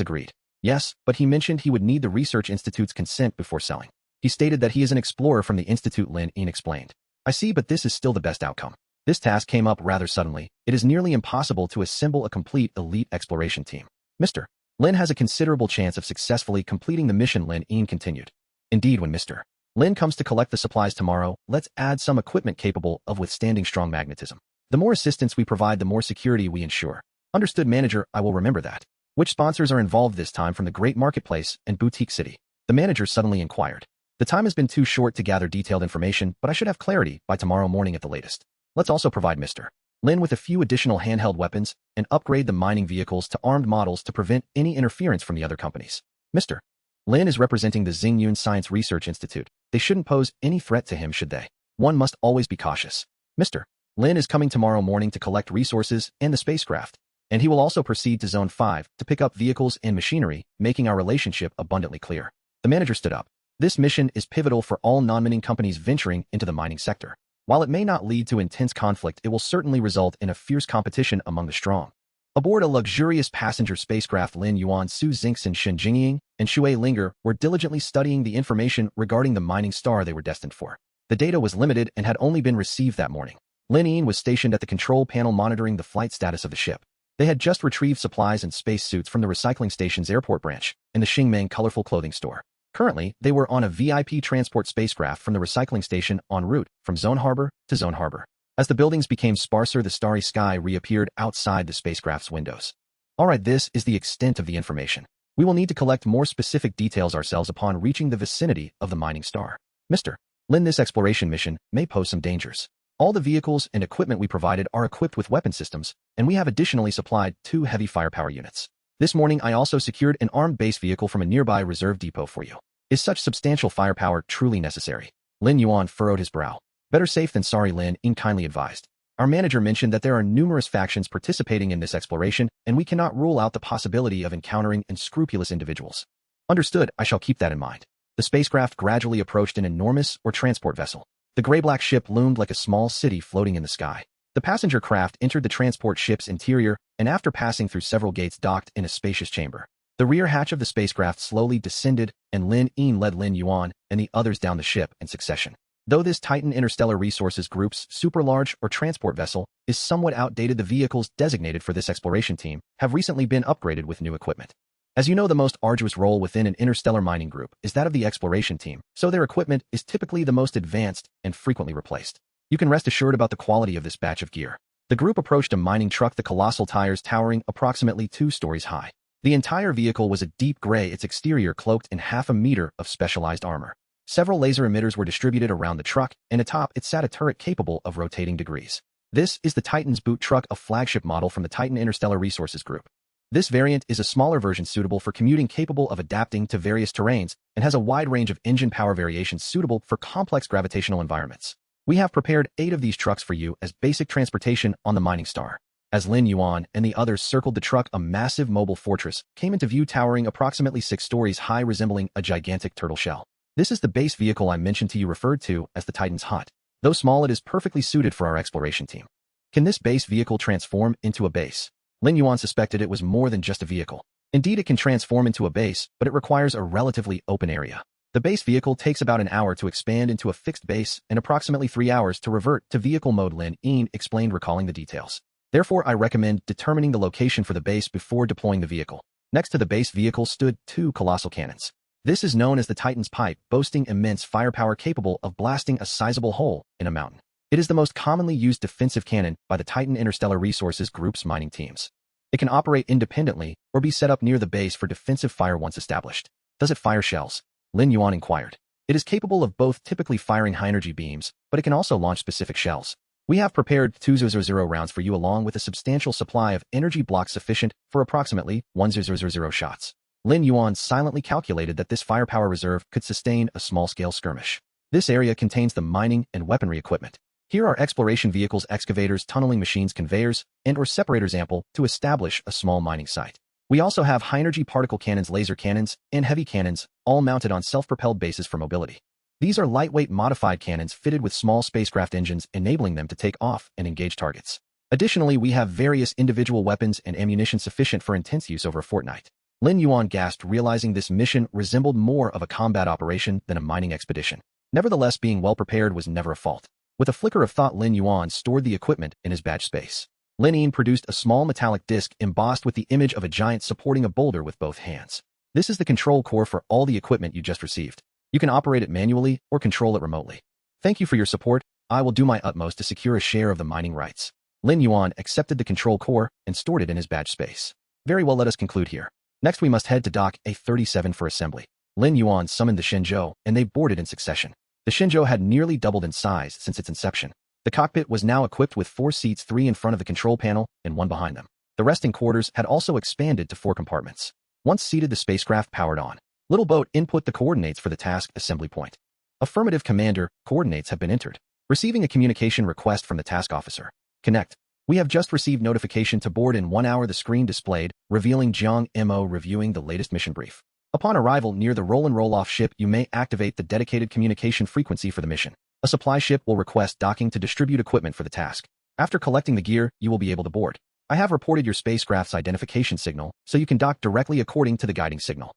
agreed. Yes, but he mentioned he would need the research institute's consent before selling. He stated that he is an explorer from the institute, Lin Yuan explained. I see, but this is still the best outcome. This task came up rather suddenly. It is nearly impossible to assemble a complete elite exploration team. Mr. Lin has a considerable chance of successfully completing the mission, Lin Yuan continued. Indeed, when Mr. Lin comes to collect the supplies tomorrow, let's add some equipment capable of withstanding strong magnetism. The more assistance we provide, the more security we ensure. Understood, manager, I will remember that. Which sponsors are involved this time from the great marketplace and boutique city? The manager suddenly inquired. The time has been too short to gather detailed information, but I should have clarity by tomorrow morning at the latest. Let's also provide Mr. Lin with a few additional handheld weapons and upgrade the mining vehicles to armed models to prevent any interference from the other companies. Mr. Lin is representing the Xingyun Science Research Institute. They shouldn't pose any threat to him, should they? One must always be cautious. Mr. Lin is coming tomorrow morning to collect resources and the spacecraft, and he will also proceed to Zone 5 to pick up vehicles and machinery, making our relationship abundantly clear. The manager stood up. This mission is pivotal for all non-mining companies venturing into the mining sector. While it may not lead to intense conflict, it will certainly result in a fierce competition among the strong. Aboard a luxurious passenger spacecraft, Lin Yuan, Su Xingxin, Shenzhou, and Shui Linger were diligently studying the information regarding the mining star they were destined for. The data was limited and had only been received that morning. Lin Yuan was stationed at the control panel monitoring the flight status of the ship. They had just retrieved supplies and spacesuits from the recycling station's airport branch in the Xingmeng colorful clothing store. Currently, they were on a VIP transport spacecraft from the recycling station en route from Zone Harbor to Zone Harbor. As the buildings became sparser, the starry sky reappeared outside the spacecraft's windows. Alright, this is the extent of the information. We will need to collect more specific details ourselves upon reaching the vicinity of the mining star. Mr. Lin, this exploration mission may pose some dangers. All the vehicles and equipment we provided are equipped with weapon systems, and we have additionally supplied 2 heavy firepower units. This morning, I also secured an armed base vehicle from a nearby reserve depot for you. Is such substantial firepower truly necessary? Lin Yuan furrowed his brow. Better safe than sorry, Lin Yuan kindly advised. Our manager mentioned that there are numerous factions participating in this exploration, and we cannot rule out the possibility of encountering unscrupulous individuals. Understood, I shall keep that in mind. The spacecraft gradually approached an enormous transport vessel. The gray-black ship loomed like a small city floating in the sky. The passenger craft entered the transport ship's interior, and after passing through several gates, docked in a spacious chamber. The rear hatch of the spacecraft slowly descended, and Lin Yuan led Lin Yuan and the others down the ship in succession. Though this Titan Interstellar Resources Group's super-large transport vessel is somewhat outdated, the vehicles designated for this exploration team have recently been upgraded with new equipment. As you know, the most arduous role within an interstellar mining group is that of the exploration team, so their equipment is typically the most advanced and frequently replaced. You can rest assured about the quality of this batch of gear. The group approached a mining truck, the colossal tires towering approximately 2 stories high. The entire vehicle was a deep gray, its exterior cloaked in half a meter of specialized armor. Several laser emitters were distributed around the truck, and atop it sat a turret capable of rotating degrees. This is the Titan's boot truck, a flagship model from the Titan Interstellar Resources Group. This variant is a smaller version suitable for commuting, capable of adapting to various terrains, and has a wide range of engine power variations suitable for complex gravitational environments. We have prepared 8 of these trucks for you as basic transportation on the mining star. As Lin Yuan and the others circled the truck, a massive mobile fortress came into view, towering approximately 6 stories high, resembling a gigantic turtle shell. This is the base vehicle I mentioned to you, referred to as the Titan's Hut. Though small, it is perfectly suited for our exploration team. Can this base vehicle transform into a base? Lin Yuan suspected it was more than just a vehicle. Indeed, it can transform into a base, but it requires a relatively open area. The base vehicle takes about an hour to expand into a fixed base and approximately 3 hours to revert to vehicle mode, Lin Yuan explained, recalling the details. Therefore, I recommend determining the location for the base before deploying the vehicle. Next to the base vehicle stood 2 colossal cannons. This is known as the Titan's Pipe, boasting immense firepower capable of blasting a sizable hole in a mountain. It is the most commonly used defensive cannon by the Titan Interstellar Resources Group's mining teams. It can operate independently or be set up near the base for defensive fire once established. Does it fire shells? Lin Yuan inquired. It is capable of both typically firing high-energy beams, but it can also launch specific shells. We have prepared 2,000 rounds for you along with a substantial supply of energy blocks sufficient for approximately 1,000 shots. Lin Yuan silently calculated that this firepower reserve could sustain a small-scale skirmish. This area contains the mining and weaponry equipment. Here are exploration vehicles, excavators, tunneling machines, conveyors, and/or separators ample to establish a small mining site. We also have high-energy particle cannons, laser cannons, and heavy cannons, all mounted on self-propelled bases for mobility. These are lightweight modified cannons fitted with small spacecraft engines, enabling them to take off and engage targets. Additionally, we have various individual weapons and ammunition sufficient for intense use over a fortnight. Lin Yuan gasped, realizing this mission resembled more of a combat operation than a mining expedition. Nevertheless, being well-prepared was never a fault. With a flicker of thought, Lin Yuan stored the equipment in his badge space. Lin Yuan produced a small metallic disc embossed with the image of a giant supporting a boulder with both hands. This is the control core for all the equipment you just received. You can operate it manually or control it remotely. Thank you for your support. I will do my utmost to secure a share of the mining rights. Lin Yuan accepted the control core and stored it in his badge space. Very well, let us conclude here. Next, we must head to Dock A37 for assembly. Lin Yuan summoned the Shenzhou, and they boarded in succession. The Shenzhou had nearly doubled in size since its inception. The cockpit was now equipped with 4 seats, 3 in front of the control panel and 1 behind them. The resting quarters had also expanded to 4 compartments. Once seated, the spacecraft powered on. Little boat, input the coordinates for the task assembly point. Affirmative, Commander, coordinates have been entered. Receiving a communication request from the task officer. Connect. We have just received notification to board in 1 hour. The screen displayed, revealing Jiang Mo reviewing the latest mission brief. Upon arrival near the roll and roll-off ship, you may activate the dedicated communication frequency for the mission. A supply ship will request docking to distribute equipment for the task. After collecting the gear, you will be able to board. I have reported your spacecraft's identification signal, so you can dock directly according to the guiding signal.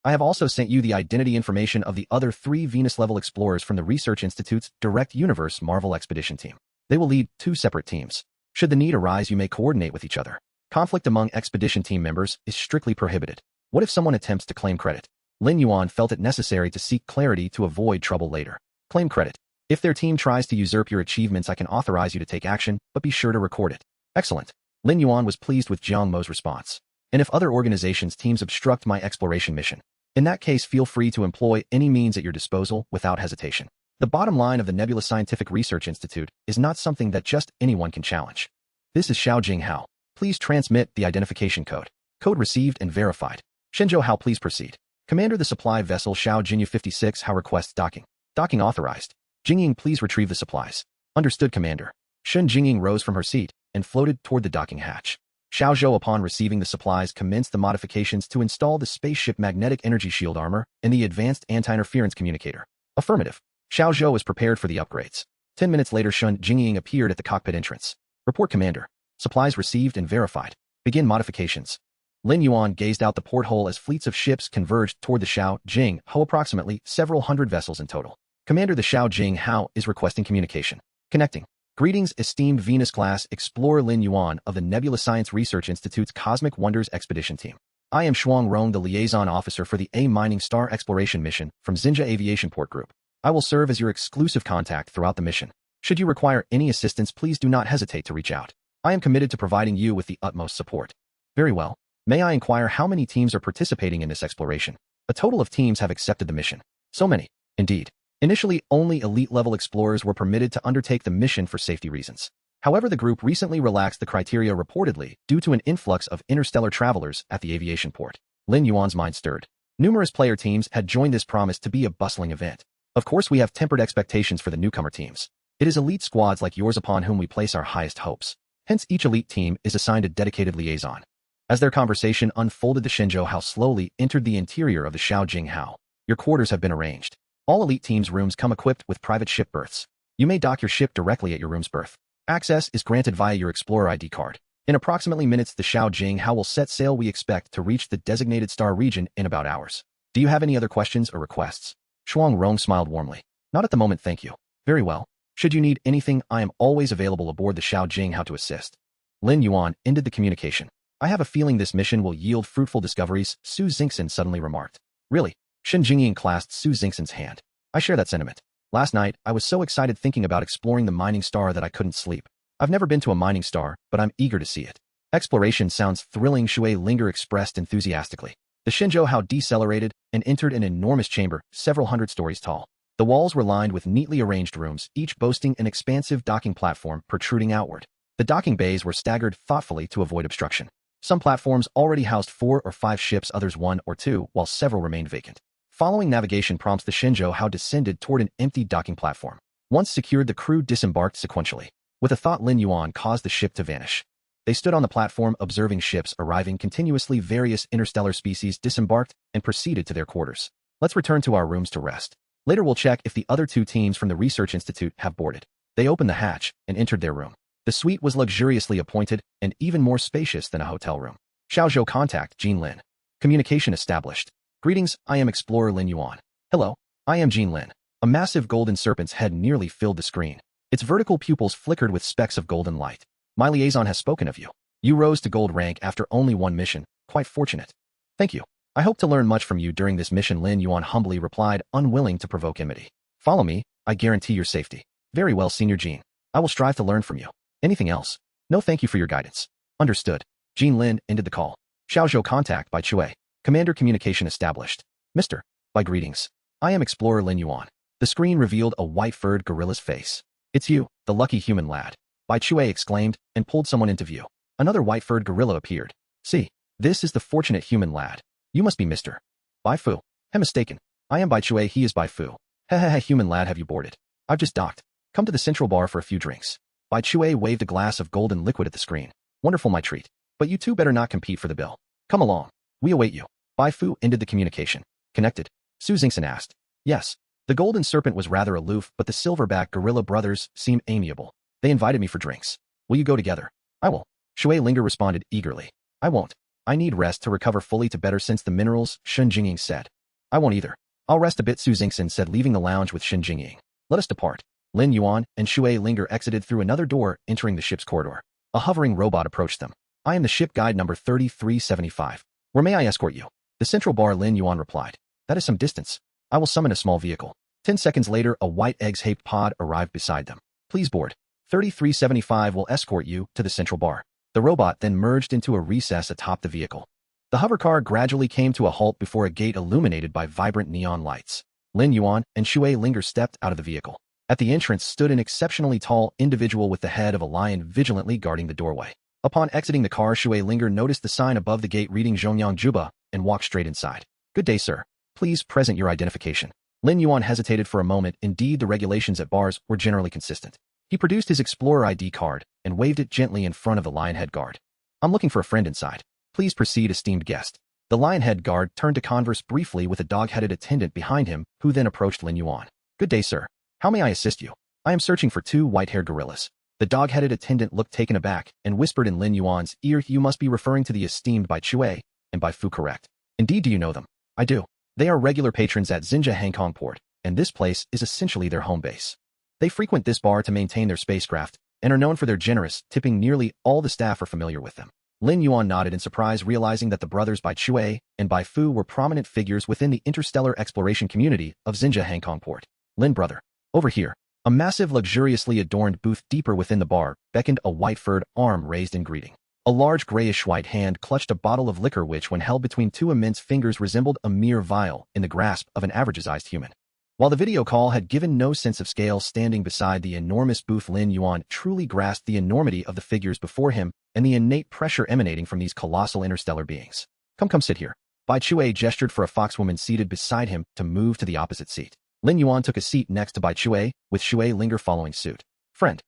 I have also sent you the identity information of the other 3 Venus-level explorers from the Research Institute's Direct Universe Marvel Expedition team. They will lead 2 separate teams. Should the need arise, you may coordinate with each other. Conflict among expedition team members is strictly prohibited. What if someone attempts to claim credit? Lin Yuan felt it necessary to seek clarity to avoid trouble later. Claim credit. If their team tries to usurp your achievements, I can authorize you to take action, but be sure to record it. Excellent. Lin Yuan was pleased with Jiang Mo's response. And if other organizations' teams obstruct my exploration mission, in that case, feel free to employ any means at your disposal without hesitation. The bottom line of the Nebula Scientific Research Institute is not something that just anyone can challenge. This is Xiao Hao. Please transmit the identification code. Code received and verified. Shenzhou Hao, please proceed. Commander, the supply vessel Xiao Jinyu 56 Hao requests docking. Docking authorized. Jingying, please retrieve the supplies. Understood, Commander. Shun Jingying rose from her seat and floated toward the docking hatch. Xiao Zhou, upon receiving the supplies, commenced the modifications to install the spaceship magnetic energy shield armor and the advanced anti-interference communicator. Affirmative. Xiao Zhou was prepared for the upgrades. 10 minutes later, Shun Jingying appeared at the cockpit entrance. Report, Commander. Supplies received and verified. Begin modifications. Lin Yuan gazed out the porthole as fleets of ships converged toward the Xiao Jing Hao, approximately several hundred vessels in total. Commander, the Xiao Jing Hao is requesting communication. Connecting. Greetings, esteemed Venus-class explorer Lin Yuan of the Nebula Science Research Institute's Cosmic Wonders Expedition Team. I am Shuang Rong, the liaison officer for the A Mining Star Exploration Mission from Xinjia Aviation Port Group. I will serve as your exclusive contact throughout the mission. Should you require any assistance, please do not hesitate to reach out. I am committed to providing you with the utmost support. Very well. May I inquire how many teams are participating in this exploration? A total of teams have accepted the mission. So many. Indeed. Initially, only elite-level explorers were permitted to undertake the mission for safety reasons. However, the group recently relaxed the criteria reportedly due to an influx of interstellar travelers at the aviation port. Lin Yuan's mind stirred. Numerous player teams had joined this promise to be a bustling event. Of course, we have tempered expectations for the newcomer teams. It is elite squads like yours upon whom we place our highest hopes. Hence, each elite team is assigned a dedicated liaison. As their conversation unfolded, the Shenzhou Hao slowly entered the interior of the Xiao Jing Hao. Your quarters have been arranged. All elite teams' rooms come equipped with private ship berths. You may dock your ship directly at your room's berth. Access is granted via your Explorer ID card. In approximately minutes, the Xiao Jing Hao will set sail. We expect to reach the designated star region in about hours. Do you have any other questions or requests? Shuang Rong smiled warmly. Not at the moment, thank you. Very well. Should you need anything, I am always available aboard the Xiao Jing Hao to assist. Lin Yuan ended the communication. I have a feeling this mission will yield fruitful discoveries, Su Xingxin suddenly remarked. Really? Shen Jingying clasped Su Xingxin's hand. I share that sentiment. Last night, I was so excited thinking about exploring the mining star that I couldn't sleep. I've never been to a mining star, but I'm eager to see it. Exploration sounds thrilling, Shui Linger expressed enthusiastically. The Shenzhou Hao decelerated and entered an enormous chamber, several hundred stories tall. The walls were lined with neatly arranged rooms, each boasting an expansive docking platform protruding outward. The docking bays were staggered thoughtfully to avoid obstruction. Some platforms already housed 4 or 5 ships, others 1 or 2, while several remained vacant. Following navigation prompts, the Shenzhou descended toward an empty docking platform. Once secured, the crew disembarked sequentially. With a thought, Lin Yuan caused the ship to vanish. They stood on the platform observing ships arriving continuously. Various interstellar species disembarked and proceeded to their quarters. Let's return to our rooms to rest. Later we'll check if the other 2 teams from the Research Institute have boarded. They opened the hatch and entered their room. The suite was luxuriously appointed and even more spacious than a hotel room. Shenzhou contact Jean Lin. Communication established. Greetings, I am Explorer Lin Yuan. Hello, I am Jean Lin. A massive golden serpent's head nearly filled the screen. Its vertical pupils flickered with specks of golden light. My liaison has spoken of you. You rose to gold rank after only 1 mission. Quite fortunate. Thank you. I hope to learn much from you during this mission, Lin Yuan humbly replied, unwilling to provoke enmity. Follow me, I guarantee your safety. Very well, Senior Jean. I will strive to learn from you. Anything else? No, thank you for your guidance. Understood. Jean Lin ended the call. Shenzhou contact by Chui. Commander communication established. Mr. By greetings. I am Explorer Lin Yuan. The screen revealed a white-furred gorilla's face. It's you, the lucky human lad. Bai Chui exclaimed and pulled someone into view. Another white-furred gorilla appeared. See, this is the fortunate human lad. You must be Mr. Bai Fu. I'm mistaken. I am Bai Chui, he is Bai Fu. Hehehe, human lad, have you boarded? I've just docked. Come to the central bar for a few drinks. Bai Chui waved a glass of golden liquid at the screen. Wonderful, my treat. But you two better not compete for the bill. Come along. We await you. Bai Fu ended the communication. Connected? Su Xingxin asked. Yes. The golden serpent was rather aloof, but the silverback gorilla brothers seemed amiable. They invited me for drinks. Will you go together? I will. Shui Linger responded eagerly. I won't. I need rest to recover fully to better sense the minerals, Shen Jingying said. I won't either. I'll rest a bit, Su Xingxin said, leaving the lounge with Shen Jingying. Let us depart. Lin Yuan and Shui Linger exited through another door, entering the ship's corridor. A hovering robot approached them. I am the ship guide number 3375. Where may I escort you? The central bar, Lin Yuan replied. That is some distance. I will summon a small vehicle. 10 seconds later, a white egg-shaped pod arrived beside them. Please board. 3375 will escort you to the central bar. The robot then merged into a recess atop the vehicle. The hovercar gradually came to a halt before a gate illuminated by vibrant neon lights. Lin Yuan and Shui Linger stepped out of the vehicle. At the entrance stood an exceptionally tall individual with the head of a lion vigilantly guarding the doorway. Upon exiting the car, Shui Linger noticed the sign above the gate reading Zhongyang Juba and walked straight inside. Good day, sir. Please present your identification. Lin Yuan hesitated for a moment. Indeed, the regulations at bars were generally consistent. He produced his Explorer ID card and waved it gently in front of the Lionhead guard. I'm looking for a friend inside. Please proceed, esteemed guest. The Lionhead guard turned to converse briefly with a dog-headed attendant behind him, who then approached Lin Yuan. Good day, sir. How may I assist you? I am searching for 2 white-haired gorillas. The dog-headed attendant looked taken aback and whispered in Lin Yuan's ear, you must be referring to the esteemed Bai Chui and Bai Fu, correct? Indeed, do you know them? I do. They are regular patrons at Xinzhou Hong Kong port, and this place is essentially their home base. They frequent this bar to maintain their spacecraft and are known for their generous tipping. Nearly all the staff are familiar with them. Lin Yuan nodded in surprise, realizing that the brothers Bai Chui and Bai Fu were prominent figures within the interstellar exploration community of Xinzhou Hong Kong port. Lin, brother. Over here. A massive, luxuriously adorned booth deeper within the bar beckoned, a white-furred arm raised in greeting. A large grayish-white hand clutched a bottle of liquor which, when held between 2 immense fingers, resembled a mere vial in the grasp of an average-sized human. While the video call had given no sense of scale, standing beside the enormous booth, Lin Yuan truly grasped the enormity of the figures before him and the innate pressure emanating from these colossal interstellar beings. Come sit here. Bai Chui gestured for a foxwoman seated beside him to move to the opposite seat. Lin Yuan took a seat next to Bai Chui, with Shui Linger following suit. Friend.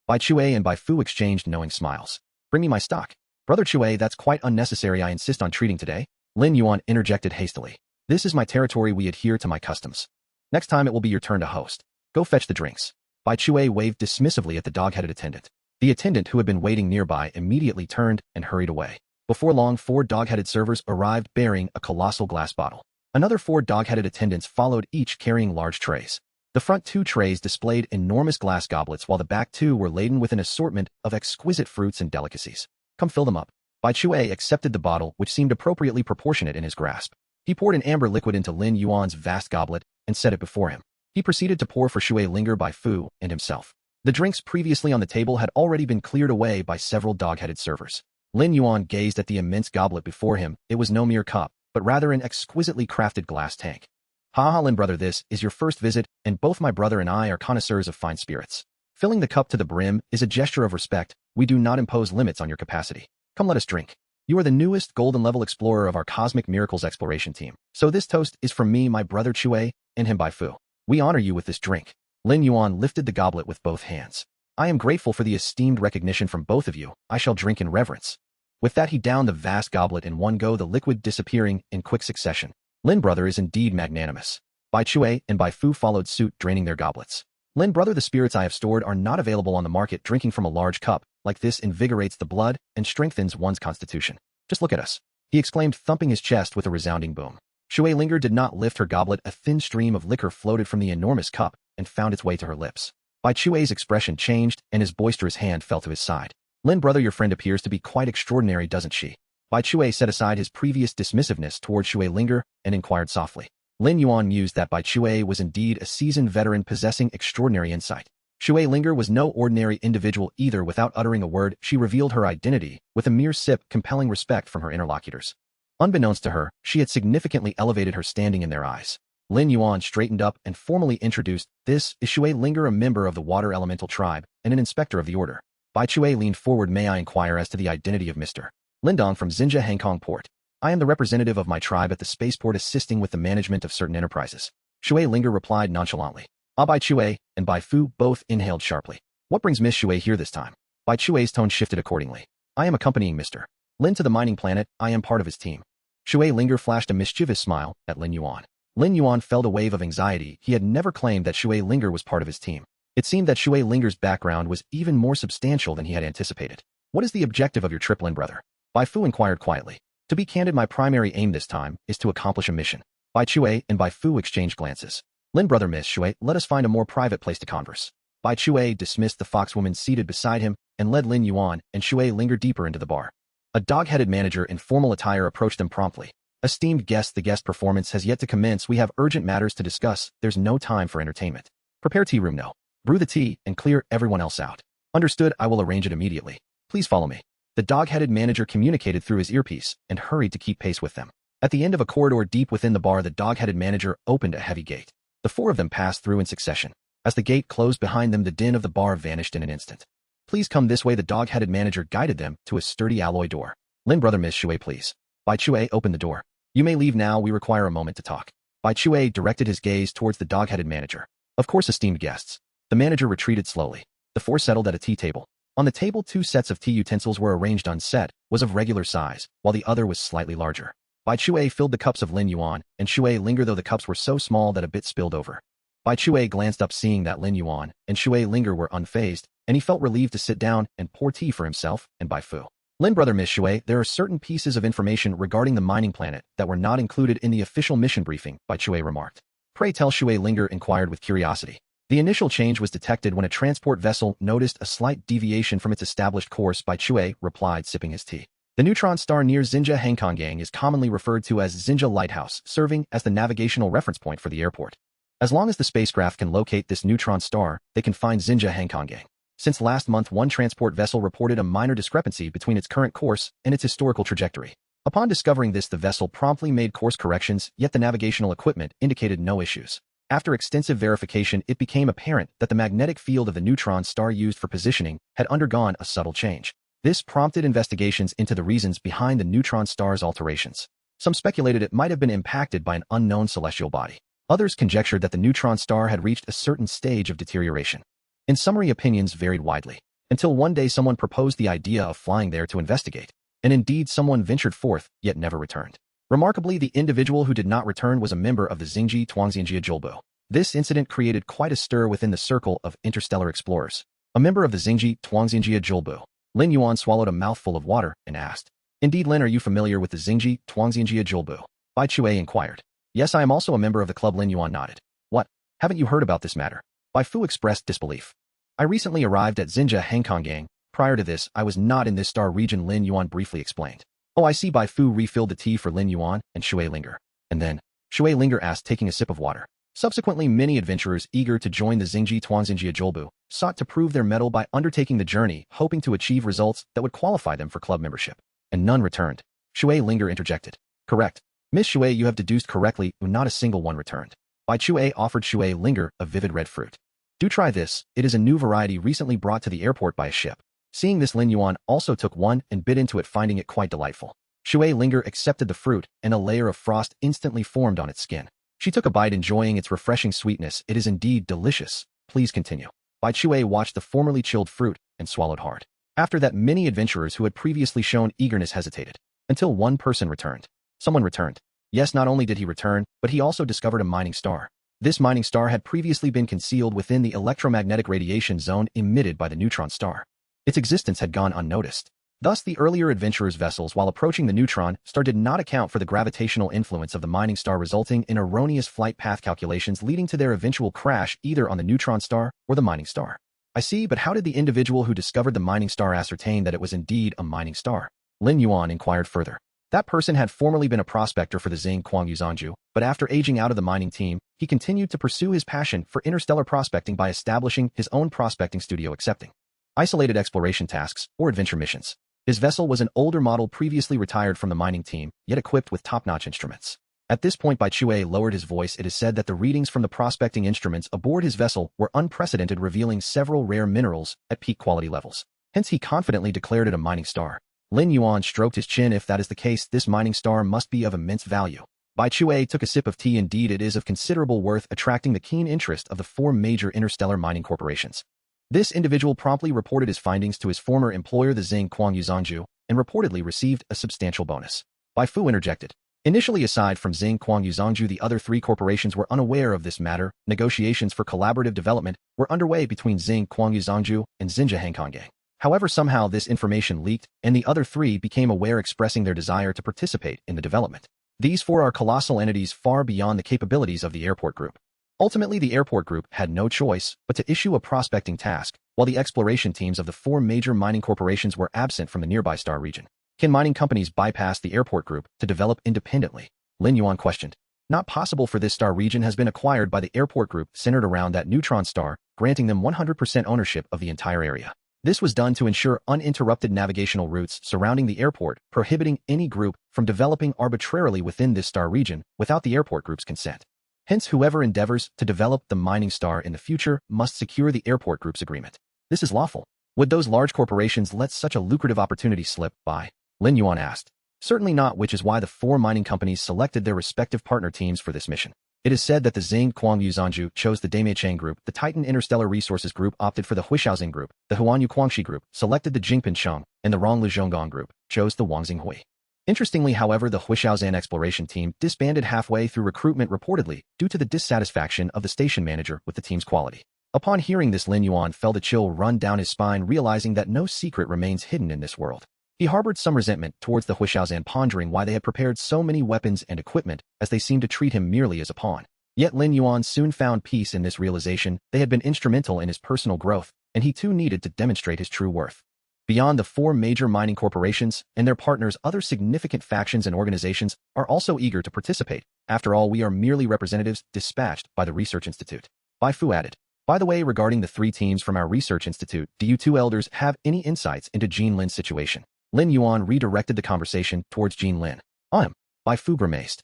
Bai Chui and Bai Fu exchanged knowing smiles. Bring me my stock. Brother Chui, that's quite unnecessary. I insist on treating today. Lin Yuan interjected hastily. This is my territory. We adhere to my customs. Next time it will be your turn to host. Go fetch the drinks. Bai Chui waved dismissively at the dog-headed attendant. The attendant, who had been waiting nearby, immediately turned and hurried away. Before long, 4 dog-headed servers arrived bearing a colossal glass bottle. Another 4 dog-headed attendants followed, each carrying large trays. The front 2 trays displayed enormous glass goblets, while the back 2 were laden with an assortment of exquisite fruits and delicacies. Come fill them up. Bai Chui accepted the bottle, which seemed appropriately proportionate in his grasp. He poured an amber liquid into Lin Yuan's vast goblet and set it before him. He proceeded to pour for Shui Linger, Bai Fu, and himself. The drinks previously on the table had already been cleared away by several dog-headed servers. Lin Yuan gazed at the immense goblet before him. It was no mere cup, but rather an exquisitely crafted glass tank. Haha, Lin brother, this is your first visit, and both my brother and I are connoisseurs of fine spirits. Filling the cup to the brim is a gesture of respect. We do not impose limits on your capacity. Come, let us drink. You are the newest golden-level explorer of our Cosmic Miracles exploration team. So this toast is from me, my brother Chui, and him Bai Fu. We honor you with this drink. Lin Yuan lifted the goblet with both hands. I am grateful for the esteemed recognition from both of you. I shall drink in reverence. With that, he downed the vast goblet in one go, the liquid disappearing in quick succession. Lin brother is indeed magnanimous. Bai Chui and Bai Fu followed suit, draining their goblets. Lin brother, the spirits I have stored are not available on the market. Drinking from a large cup like this invigorates the blood and strengthens one's constitution. Just look at us, he exclaimed, thumping his chest with a resounding boom. Shui Linger did not lift her goblet. A thin stream of liquor floated from the enormous cup and found its way to her lips. Bai Chui's expression changed, and his boisterous hand fell to his side. Lin brother, your friend appears to be quite extraordinary, doesn't she? Bai Chui set aside his previous dismissiveness toward Shui Linger and inquired softly. Lin Yuan mused that Bai Chui was indeed a seasoned veteran possessing extraordinary insight. Shui Linger was no ordinary individual either. Without uttering a word, she revealed her identity with a mere sip, compelling respect from her interlocutors. Unbeknownst to her, she had significantly elevated her standing in their eyes. Lin Yuan straightened up and formally introduced, "This is Shui Linger, a member of the Water Elemental Tribe and an inspector of the Order." Bai Chui leaned forward. "May I inquire as to the identity of Mr. Lindong from Xinjia Hangkong Port? I am the representative of my tribe at the spaceport, assisting with the management of certain enterprises." Shui Linger replied nonchalantly. Bai Chui and Bai Fu both inhaled sharply. "What brings Miss Shui here this time?" Bai Chui's tone shifted accordingly. "I am accompanying Mr. Lin to the mining planet. I am part of his team." Shui Linger flashed a mischievous smile at Lin Yuan. Lin Yuan felt a wave of anxiety. He had never claimed that Shui Linger was part of his team. It seemed that Shui Linger's background was even more substantial than he had anticipated. "What is the objective of your trip, Lin brother?" Bai Fu inquired quietly. "To be candid, my primary aim this time is to accomplish a mission." Bai Chui and Bai Fu exchanged glances. "Lin brother, Miss Shui, let us find a more private place to converse." Bai Chui dismissed the foxwoman seated beside him and led Lin Yuan and Shui Linger deeper into the bar. A dog-headed manager in formal attire approached them promptly. "Esteemed guests, the guest performance has yet to commence. We have urgent matters to discuss. There's no time for entertainment. Prepare tea room no. Brew the tea and clear everyone else out." "Understood, I will arrange it immediately. Please follow me." The dog-headed manager communicated through his earpiece and hurried to keep pace with them. At the end of a corridor deep within the bar, the dog-headed manager opened a heavy gate. The four of them passed through in succession. As the gate closed behind them, the din of the bar vanished in an instant. "Please come this way." The dog-headed manager guided them to a sturdy alloy door. "Lin brother, Miss Shui, please." Bai Chui opened the door. "You may leave now. We require a moment to talk." Bai Chui directed his gaze towards the dog-headed manager. "Of course, esteemed guests." The manager retreated slowly. The four settled at a tea table. On the table, 2 sets of tea utensils were arranged. On set was of regular size, while the other was slightly larger. Bai Chui filled the cups of Lin Yuan and Shui Linger, though the cups were so small that a bit spilled over. Bai Chui glanced up, seeing that Lin Yuan and Shui Linger were unfazed, and he felt relieved to sit down and pour tea for himself and Bai Fu. "Lin brother, Miss Shui, there are certain pieces of information regarding the mining planet that were not included in the official mission briefing," Bai Chui remarked. "Pray tell," Shui Linger inquired with curiosity. The initial change was detected when a transport vessel noticed a slight deviation from its established course. Bai Chui replied, sipping his tea. "The neutron star near Xinjia Hangkong is commonly referred to as Xinjia Lighthouse, serving as the navigational reference point for the airport. As long as the spacecraft can locate this neutron star, they can find Xinjia Hangkong. Since last month, one transport vessel reported a minor discrepancy between its current course and its historical trajectory. Upon discovering this, the vessel promptly made course corrections, yet the navigational equipment indicated no issues. After extensive verification, it became apparent that the magnetic field of the neutron star used for positioning had undergone a subtle change. This prompted investigations into the reasons behind the neutron star's alterations. Some speculated it might have been impacted by an unknown celestial body. Others conjectured that the neutron star had reached a certain stage of deterioration. In summary, opinions varied widely, until one day someone proposed the idea of flying there to investigate. And indeed, someone ventured forth, yet never returned. Remarkably, the individual who did not return was a member of the Xingji Tuangxianjia Zhulbu. This incident created quite a stir within the circle of interstellar explorers. A member of the Xingji Tuangxianjia Zhulbu. Lin Yuan swallowed a mouthful of water and asked, "Indeed, Lin, are you familiar with the Xingji Tuangxianjia Zhulbu?" Bai Chui inquired. "Yes, I am also a member of the club." Lin Yuan nodded. "What? Haven't you heard about this matter?" Bai Fu expressed disbelief. "I recently arrived at Xinjia Hangkong. Prior to this, I was not in this star region," Lin Yuan briefly explained. "Oh, I see." Bai Fu refilled the tea for Lin Yuan and Shui Linger. And then, Shui Linger asked, taking a sip of water. Subsequently, many adventurers eager to join the Xingji Tuangxianjia Zhulbu sought to prove their mettle by undertaking the journey, hoping to achieve results that would qualify them for club membership. And none returned. Shui Linger interjected. "Correct. Miss Shui, you have deduced correctly, not a single one returned." Bai Chue offered Shui Linger a vivid red fruit. Do try this, it is a new variety recently brought to the airport by a ship. Seeing this, Lin Yuan also took one and bit into it, finding it quite delightful. Shui Linger accepted the fruit, and a layer of frost instantly formed on its skin. She took a bite, enjoying its refreshing sweetness. It is indeed delicious. Please continue. Bai Chue watched the formerly chilled fruit and swallowed hard. After that, many adventurers who had previously shown eagerness hesitated, until one person returned. Someone returned. Yes, not only did he return, but he also discovered a mining star. This mining star had previously been concealed within the electromagnetic radiation zone emitted by the neutron star. Its existence had gone unnoticed. Thus, the earlier adventurers' vessels, while approaching the neutron star, did not account for the gravitational influence of the mining star, resulting in erroneous flight path calculations leading to their eventual crash either on the neutron star or the mining star. I see, but how did the individual who discovered the mining star ascertain that it was indeed a mining star? Lin Yuan inquired further. That person had formerly been a prospector for the Xing Kuang Yuzhanju, but after aging out of the mining team, he continued to pursue his passion for interstellar prospecting by establishing his own prospecting studio, accepting isolated exploration tasks or adventure missions. His vessel was an older model previously retired from the mining team, yet equipped with top-notch instruments. At this point, Bai Chue lowered his voice. It is said that the readings from the prospecting instruments aboard his vessel were unprecedented, revealing several rare minerals at peak quality levels. Hence, he confidently declared it a mining star. Lin Yuan stroked his chin. If that is the case, this mining star must be of immense value. Bai Chue took a sip of tea. Indeed, it is of considerable worth, attracting the keen interest of the 4 major interstellar mining corporations. This individual promptly reported his findings to his former employer, the Xing Kuang Yuzhanju, and reportedly received a substantial bonus. Bai Fu interjected. Initially, aside from Xing Kuang Yuzhanju, the other 3 corporations were unaware of this matter. Negotiations for collaborative development were underway between Xing Kuang Yuzhanju and Xinjia Hangkonggang. However, somehow this information leaked, and the other 3 became aware, expressing their desire to participate in the development. These 4 are colossal entities far beyond the capabilities of the airport group. Ultimately, the airport group had no choice but to issue a prospecting task, while the exploration teams of the 4 major mining corporations were absent from the nearby star region. Can mining companies bypass the airport group to develop independently? Lin Yuan questioned. Not possible, for this star region has been acquired by the airport group centered around that neutron star, granting them 100% ownership of the entire area. This was done to ensure uninterrupted navigational routes surrounding the airport, prohibiting any group from developing arbitrarily within this star region without the airport group's consent. Hence, whoever endeavors to develop the mining star in the future must secure the airport group's agreement. This is lawful. Would those large corporations let such a lucrative opportunity slip by? Lin Yuan asked. Certainly not, which is why the 4 mining companies selected their respective partner teams for this mission. It is said that the Xing Kuang Yuzhanju chose the Dameicheng Group, the Titan Interstellar Resources Group opted for the Huishaozing Group, the Huanyu Guangxi Group selected the Jingpin Cheng, and the Rongli Zhonggong Group chose the Wangxing Hui. Interestingly, however, the Huishaozan exploration team disbanded halfway through recruitment, reportedly due to the dissatisfaction of the station manager with the team's quality. Upon hearing this, Lin Yuan felt a chill run down his spine, realizing that no secret remains hidden in this world. He harbored some resentment towards the Huishaozan, pondering why they had prepared so many weapons and equipment, as they seemed to treat him merely as a pawn. Yet Lin Yuan soon found peace in this realization. They had been instrumental in his personal growth, and he too needed to demonstrate his true worth. Beyond the 4 major mining corporations and their partners, other significant factions and organizations are also eager to participate. After all, we are merely representatives dispatched by the Research Institute. Bai Fu added. By the way, regarding the 3 teams from our Research Institute, do you 2 elders have any insights into Jean Lin's situation? Lin Yuan redirected the conversation towards Jean Lin. Bai Fu grimaced.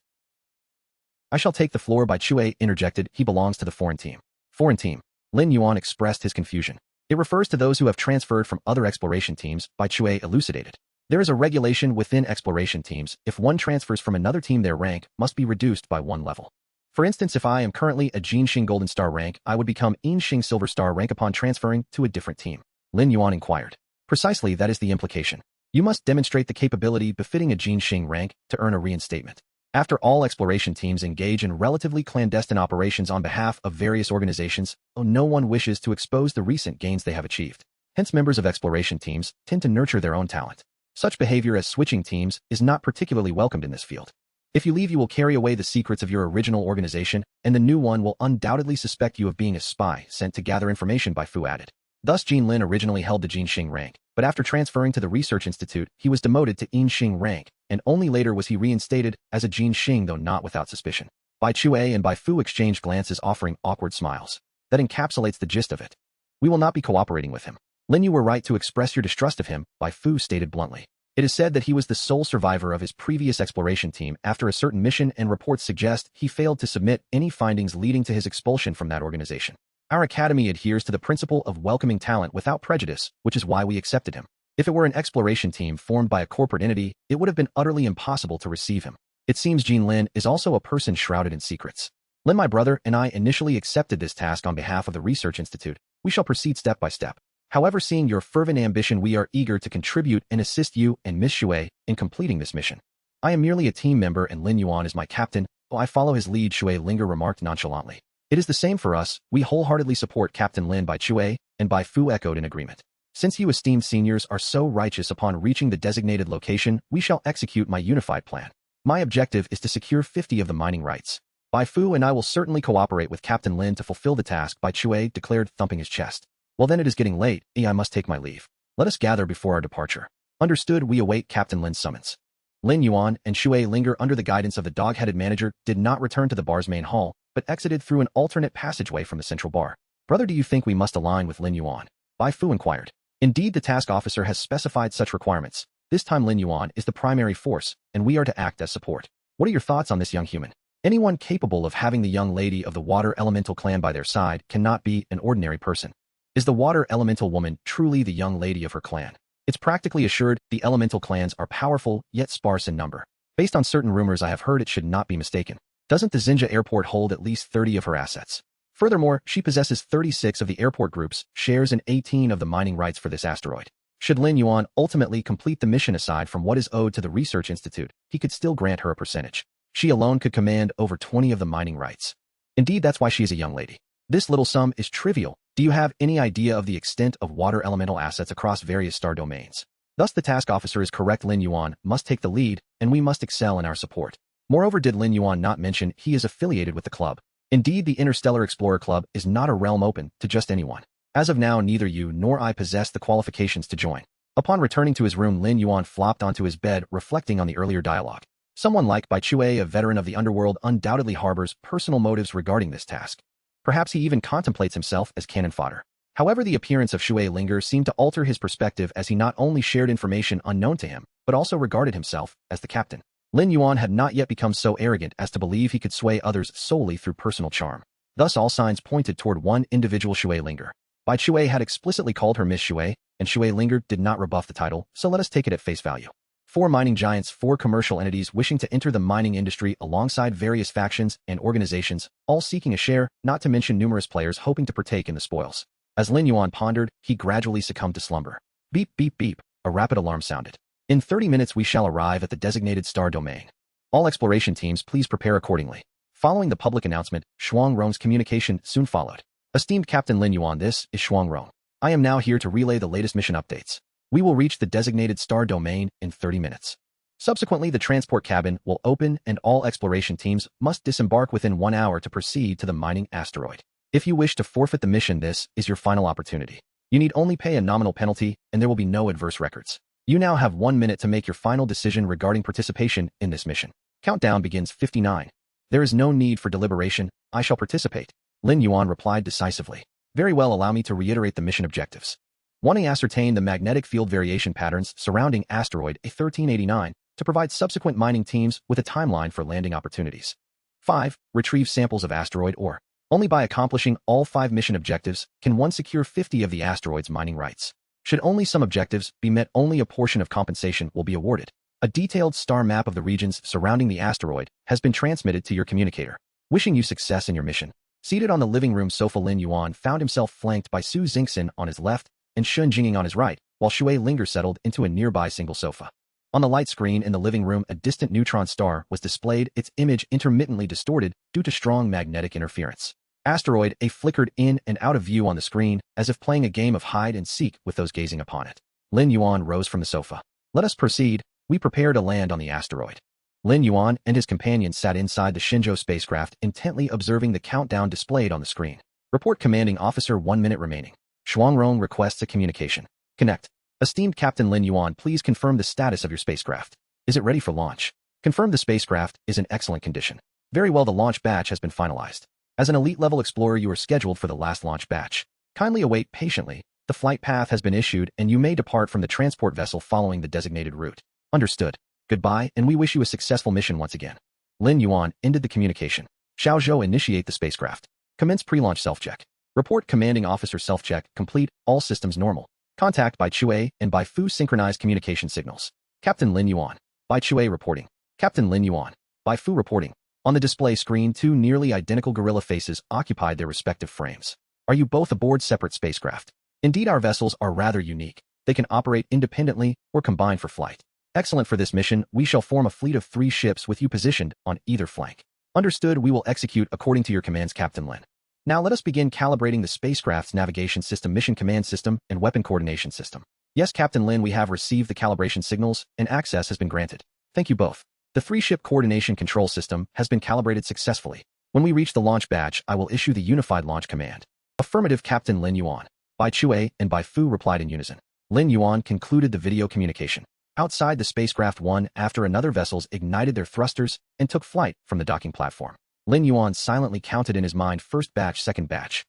I shall take the floor, Bai Chue interjected. He belongs to the foreign team. Foreign team. Lin Yuan expressed his confusion. It refers to those who have transferred from other exploration teams, Bai Chue elucidated. There is a regulation within exploration teams. If one transfers from another team, their rank must be reduced by 1 level. For instance, if I am currently a Jinxing Golden Star rank, I would become Yinxing Silver Star rank upon transferring to a different team. Lin Yuan inquired. Precisely, that is the implication. You must demonstrate the capability befitting a Jinxing rank to earn a reinstatement. After all, exploration teams engage in relatively clandestine operations on behalf of various organizations, no one wishes to expose the recent gains they have achieved. Hence, members of exploration teams tend to nurture their own talent. Such behavior as switching teams is not particularly welcomed in this field. If you leave, you will carry away the secrets of your original organization, and the new one will undoubtedly suspect you of being a spy sent to gather information, Bai Fu added. Thus, Jean Lin originally held the Jinxing rank, but after transferring to the Research Institute, he was demoted to Yinxing rank, and only later was he reinstated as a Jinxing, though not without suspicion. Bai Chue and Bai Fu exchanged glances, offering awkward smiles. That encapsulates the gist of it. We will not be cooperating with him. Lin, you were right to express your distrust of him, Bai Fu stated bluntly. It is said that he was the sole survivor of his previous exploration team after a certain mission, and reports suggest he failed to submit any findings leading to his expulsion from that organization. Our academy adheres to the principle of welcoming talent without prejudice, which is why we accepted him. If it were an exploration team formed by a corporate entity, it would have been utterly impossible to receive him. It seems Jean Lin is also a person shrouded in secrets. Lin, my brother, and I initially accepted this task on behalf of the Research Institute. We shall proceed step by step. However, seeing your fervent ambition, we are eager to contribute and assist you and Miss Shui in completing this mission. I am merely a team member and Lin Yuan is my captain, so I follow his lead, Shui Linger remarked nonchalantly. It is the same for us. We wholeheartedly support Captain Lin, Bai Shui, and Bai Fu echoed in agreement. Since you esteemed seniors are so righteous, upon reaching the designated location, we shall execute my unified plan. My objective is to secure 50 of the mining rights. Bai Fu and I will certainly cooperate with Captain Lin to fulfill the task, Bai Shui declared, thumping his chest. Well then, it is getting late, I must take my leave. Let us gather before our departure. Understood. We await Captain Lin's summons. Lin Yuan and Shui Linger, under the guidance of the dog-headed manager, did not return to the bar's main hall, but exited through an alternate passageway from the central bar. Brother, do you think we must align with Lin Yuan? Bai Fu inquired. Indeed, the task officer has specified such requirements. This time Lin Yuan is the primary force, and we are to act as support. What are your thoughts on this young human? Anyone capable of having the young lady of the Water Elemental clan by their side cannot be an ordinary person. Is the Water Elemental woman truly the young lady of her clan? It's practically assured the elemental clans are powerful, yet sparse in number. Based on certain rumors I have heard, it should not be mistaken. Doesn't the Xinjia airport hold at least 30 of her assets? Furthermore, she possesses 36 of the airport group's shares and 18 of the mining rights for this asteroid. Should Lin Yuan ultimately complete the mission, aside from what is owed to the Research Institute, he could still grant her a percentage. She alone could command over 20 of the mining rights. Indeed, that's why she is a young lady. This little sum is trivial. Do you have any idea of the extent of water elemental assets across various star domains? Thus, the task officer is correct. Lin Yuan must take the lead, and we must excel in our support. Moreover, did Lin Yuan not mention he is affiliated with the club? Indeed, the Interstellar Explorer Club is not a realm open to just anyone. As of now, neither you nor I possess the qualifications to join. Upon returning to his room, Lin Yuan flopped onto his bed, reflecting on the earlier dialogue. Someone like Bai Shui, a veteran of the underworld, undoubtedly harbors personal motives regarding this task. Perhaps he even contemplates himself as cannon fodder. However, the appearance of Shui Linger seemed to alter his perspective, as he not only shared information unknown to him, but also regarded himself as the captain. Lin Yuan had not yet become so arrogant as to believe he could sway others solely through personal charm. Thus, all signs pointed toward one individual, Shui Linger. Bai Shui had explicitly called her Miss Shui, and Shui Linger did not rebuff the title, so let us take it at face value. 4 mining giants, 4 commercial entities wishing to enter the mining industry alongside various factions and organizations, all seeking a share, not to mention numerous players hoping to partake in the spoils. As Lin Yuan pondered, he gradually succumbed to slumber. Beep, beep, beep, a rapid alarm sounded. In 30 minutes we shall arrive at the designated star domain. All exploration teams please prepare accordingly. Following the public announcement, Shuang Rong's communication soon followed. Esteemed Captain Lin Yuan, this is Shuang Rong. I am now here to relay the latest mission updates. We will reach the designated star domain in 30 minutes. Subsequently, the transport cabin will open and all exploration teams must disembark within 1 hour to proceed to the mining asteroid. If you wish to forfeit the mission, this is your final opportunity. You need only pay a nominal penalty, and there will be no adverse records. You now have 1 minute to make your final decision regarding participation in this mission. Countdown begins. 59. There is no need for deliberation. I shall participate. Lin Yuan replied decisively. Very well, allow me to reiterate the mission objectives. 1. Ascertain the magnetic field variation patterns surrounding asteroid A1389 to provide subsequent mining teams with a timeline for landing opportunities. 5. Retrieve samples of asteroid ore. Only by accomplishing all 5 mission objectives can one secure 50 of the asteroid's mining rights. Should only some objectives be met, only a portion of compensation will be awarded. A detailed star map of the regions surrounding the asteroid has been transmitted to your communicator. Wishing you success in your mission. Seated on the living room sofa, Lin Yuan found himself flanked by Su Xingxin on his left and Shun Jinging on his right, while Shui Linger settled into a nearby single sofa. On the light screen in the living room, a distant neutron star was displayed, its image intermittently distorted due to strong magnetic interference. Asteroid A flickered in and out of view on the screen, as if playing a game of hide and seek with those gazing upon it. Lin Yuan rose from the sofa. Let us proceed. We prepare to land on the asteroid. Lin Yuan and his companions sat inside the Shenzhou spacecraft, intently observing the countdown displayed on the screen. Report, Commanding Officer. 1 minute remaining. Shuangrong requests a communication. Connect. Esteemed Captain Lin Yuan, please confirm the status of your spacecraft. Is it ready for launch? Confirm the spacecraft is in excellent condition. Very well, the launch batch has been finalized. As an elite-level explorer, you are scheduled for the last launch batch. Kindly await patiently. The flight path has been issued and you may depart from the transport vessel following the designated route. Understood. Goodbye, and we wish you a successful mission once again. Lin Yuan ended the communication. Xiaozhou initiate the spacecraft. Commence pre-launch self-check. Report commanding officer self-check complete, all systems normal. Contact by Chue and by Fu synchronized communication signals. Captain Lin Yuan. By Chue reporting. Captain Lin Yuan. By Fu reporting. On the display screen, two nearly identical gorilla faces occupied their respective frames. Are you both aboard separate spacecraft? Indeed, our vessels are rather unique. They can operate independently or combine for flight. Excellent. For this mission, we shall form a fleet of 3 ships with you positioned on either flank. Understood. We will execute according to your commands, Captain Lin. Now let us begin calibrating the spacecraft's navigation system, mission command system, and weapon coordination system. Yes, Captain Lin, we have received the calibration signals, and access has been granted. Thank you both. The 3-ship coordination control system has been calibrated successfully. When we reach the launch batch, I will issue the unified launch command. Affirmative, Captain Lin Yuan. By Chue and by Fu replied in unison. Lin Yuan concluded the video communication. Outside the spacecraft, one after another vessels ignited their thrusters and took flight from the docking platform. Lin Yuan silently counted in his mind first batch, second batch.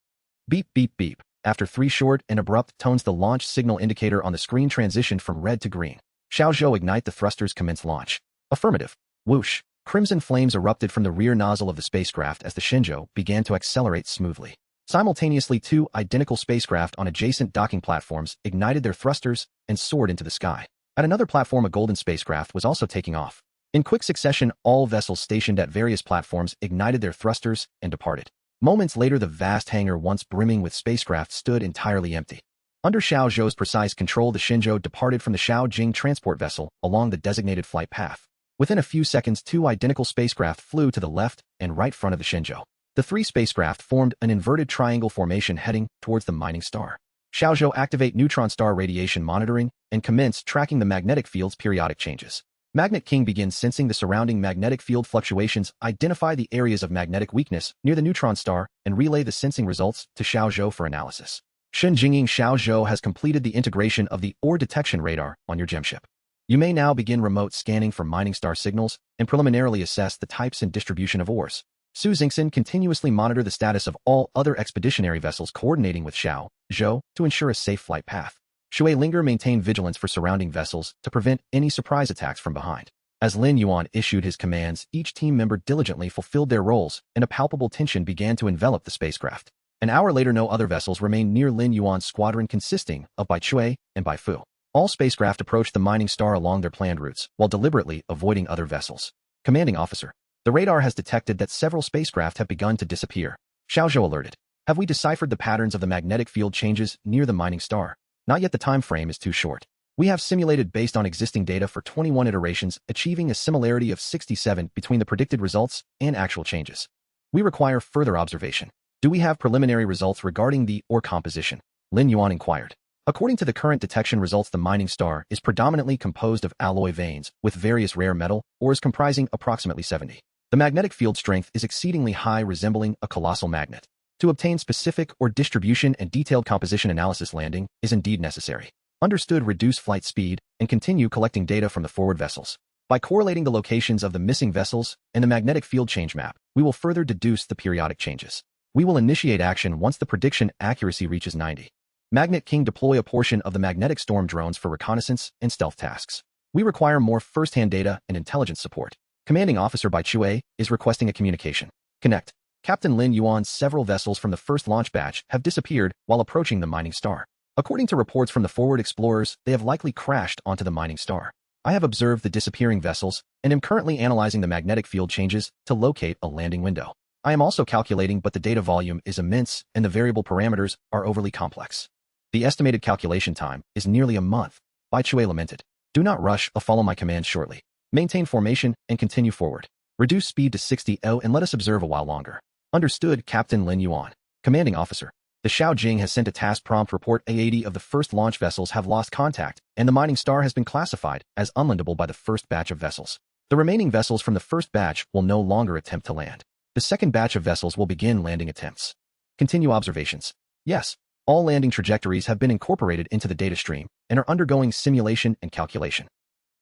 Beep, beep, beep. After 3 short and abrupt tones, the launch signal indicator on the screen transitioned from red to green. Xiaozhou ignite the thrusters, commence launch. Affirmative. Whoosh. Crimson flames erupted from the rear nozzle of the spacecraft as the Shenzhou began to accelerate smoothly. Simultaneously, 2 identical spacecraft on adjacent docking platforms ignited their thrusters and soared into the sky. At another platform, a golden spacecraft was also taking off. In quick succession, all vessels stationed at various platforms ignited their thrusters and departed. Moments later, the vast hangar once brimming with spacecraft stood entirely empty. Under Xiaozhou's precise control, the Shenzhou departed from the Scavenging transport vessel along the designated flight path. Within a few seconds, 2 identical spacecraft flew to the left and right front of the Shenzhou. The 3 spacecraft formed an inverted triangle formation heading towards the mining star. Xiaozhou activate neutron star radiation monitoring and commence tracking the magnetic field's periodic changes. Magnet King begins sensing the surrounding magnetic field fluctuations, identify the areas of magnetic weakness near the neutron star, and relay the sensing results to Xiaozhou for analysis. Shenzhou Xiaozhou has completed the integration of the ore detection radar on your gemship. You may now begin remote scanning for mining star signals and preliminarily assess the types and distribution of ores. Su Xingxin continuously monitor the status of all other expeditionary vessels, coordinating with Xiaozhou to ensure a safe flight path. Shui Linger maintain vigilance for surrounding vessels to prevent any surprise attacks from behind. As Lin Yuan issued his commands, each team member diligently fulfilled their roles, and a palpable tension began to envelop the spacecraft. An hour later, no other vessels remained near Lin Yuan's squadron, consisting of Bai Chui and Bai Fu. All spacecraft approached the mining star along their planned routes, while deliberately avoiding other vessels. Commanding officer. The radar has detected that several spacecraft have begun to disappear. Xiaozhou alerted. Have we deciphered the patterns of the magnetic field changes near the mining star? Not yet. The time frame is too short. We have simulated based on existing data for 21 iterations, achieving a similarity of 67 between the predicted results and actual changes. We require further observation. Do we have preliminary results regarding the ore composition? Lin Yuan inquired. According to the current detection results, the mining star is predominantly composed of alloy veins, with various rare metal ores comprising approximately 70. The magnetic field strength is exceedingly high, resembling a colossal magnet. To obtain specific ore distribution and detailed composition analysis, landing is indeed necessary. Understood. Reduce flight speed and continue collecting data from the forward vessels. By correlating the locations of the missing vessels and the magnetic field change map, we will further deduce the periodic changes. We will initiate action once the prediction accuracy reaches 90. Magnet King, deploy a portion of the magnetic storm drones for reconnaissance and stealth tasks. We require more first-hand data and intelligence support. Commanding officer Bai Chui is requesting a communication. Connect. Captain Lin Yuan's several vessels from the first launch batch have disappeared while approaching the mining star. According to reports from the forward explorers, they have likely crashed onto the mining star. I have observed the disappearing vessels and am currently analyzing the magnetic field changes to locate a landing window. I am also calculating, but the data volume is immense and the variable parameters are overly complex. The estimated calculation time is nearly a month. Bai Chui lamented. Do not rush, I'll follow my commands shortly. Maintain formation and continue forward. Reduce speed to 60 and let us observe a while longer. Understood, Captain Lin Yuan. Commanding officer. The Scavenging has sent a task prompt report. 80 of the first launch vessels have lost contact, and the mining star has been classified as unlandable by the first batch of vessels. The remaining vessels from the first batch will no longer attempt to land. The second batch of vessels will begin landing attempts. Continue observations. Yes, all landing trajectories have been incorporated into the data stream and are undergoing simulation and calculation.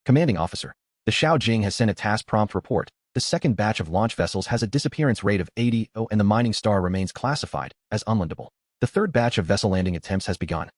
Commanding officer. The Scavenging has sent a task prompt report. The second batch of launch vessels has a disappearance rate of 80 and the mining star remains classified as unlandable. The third batch of vessel landing attempts has begun.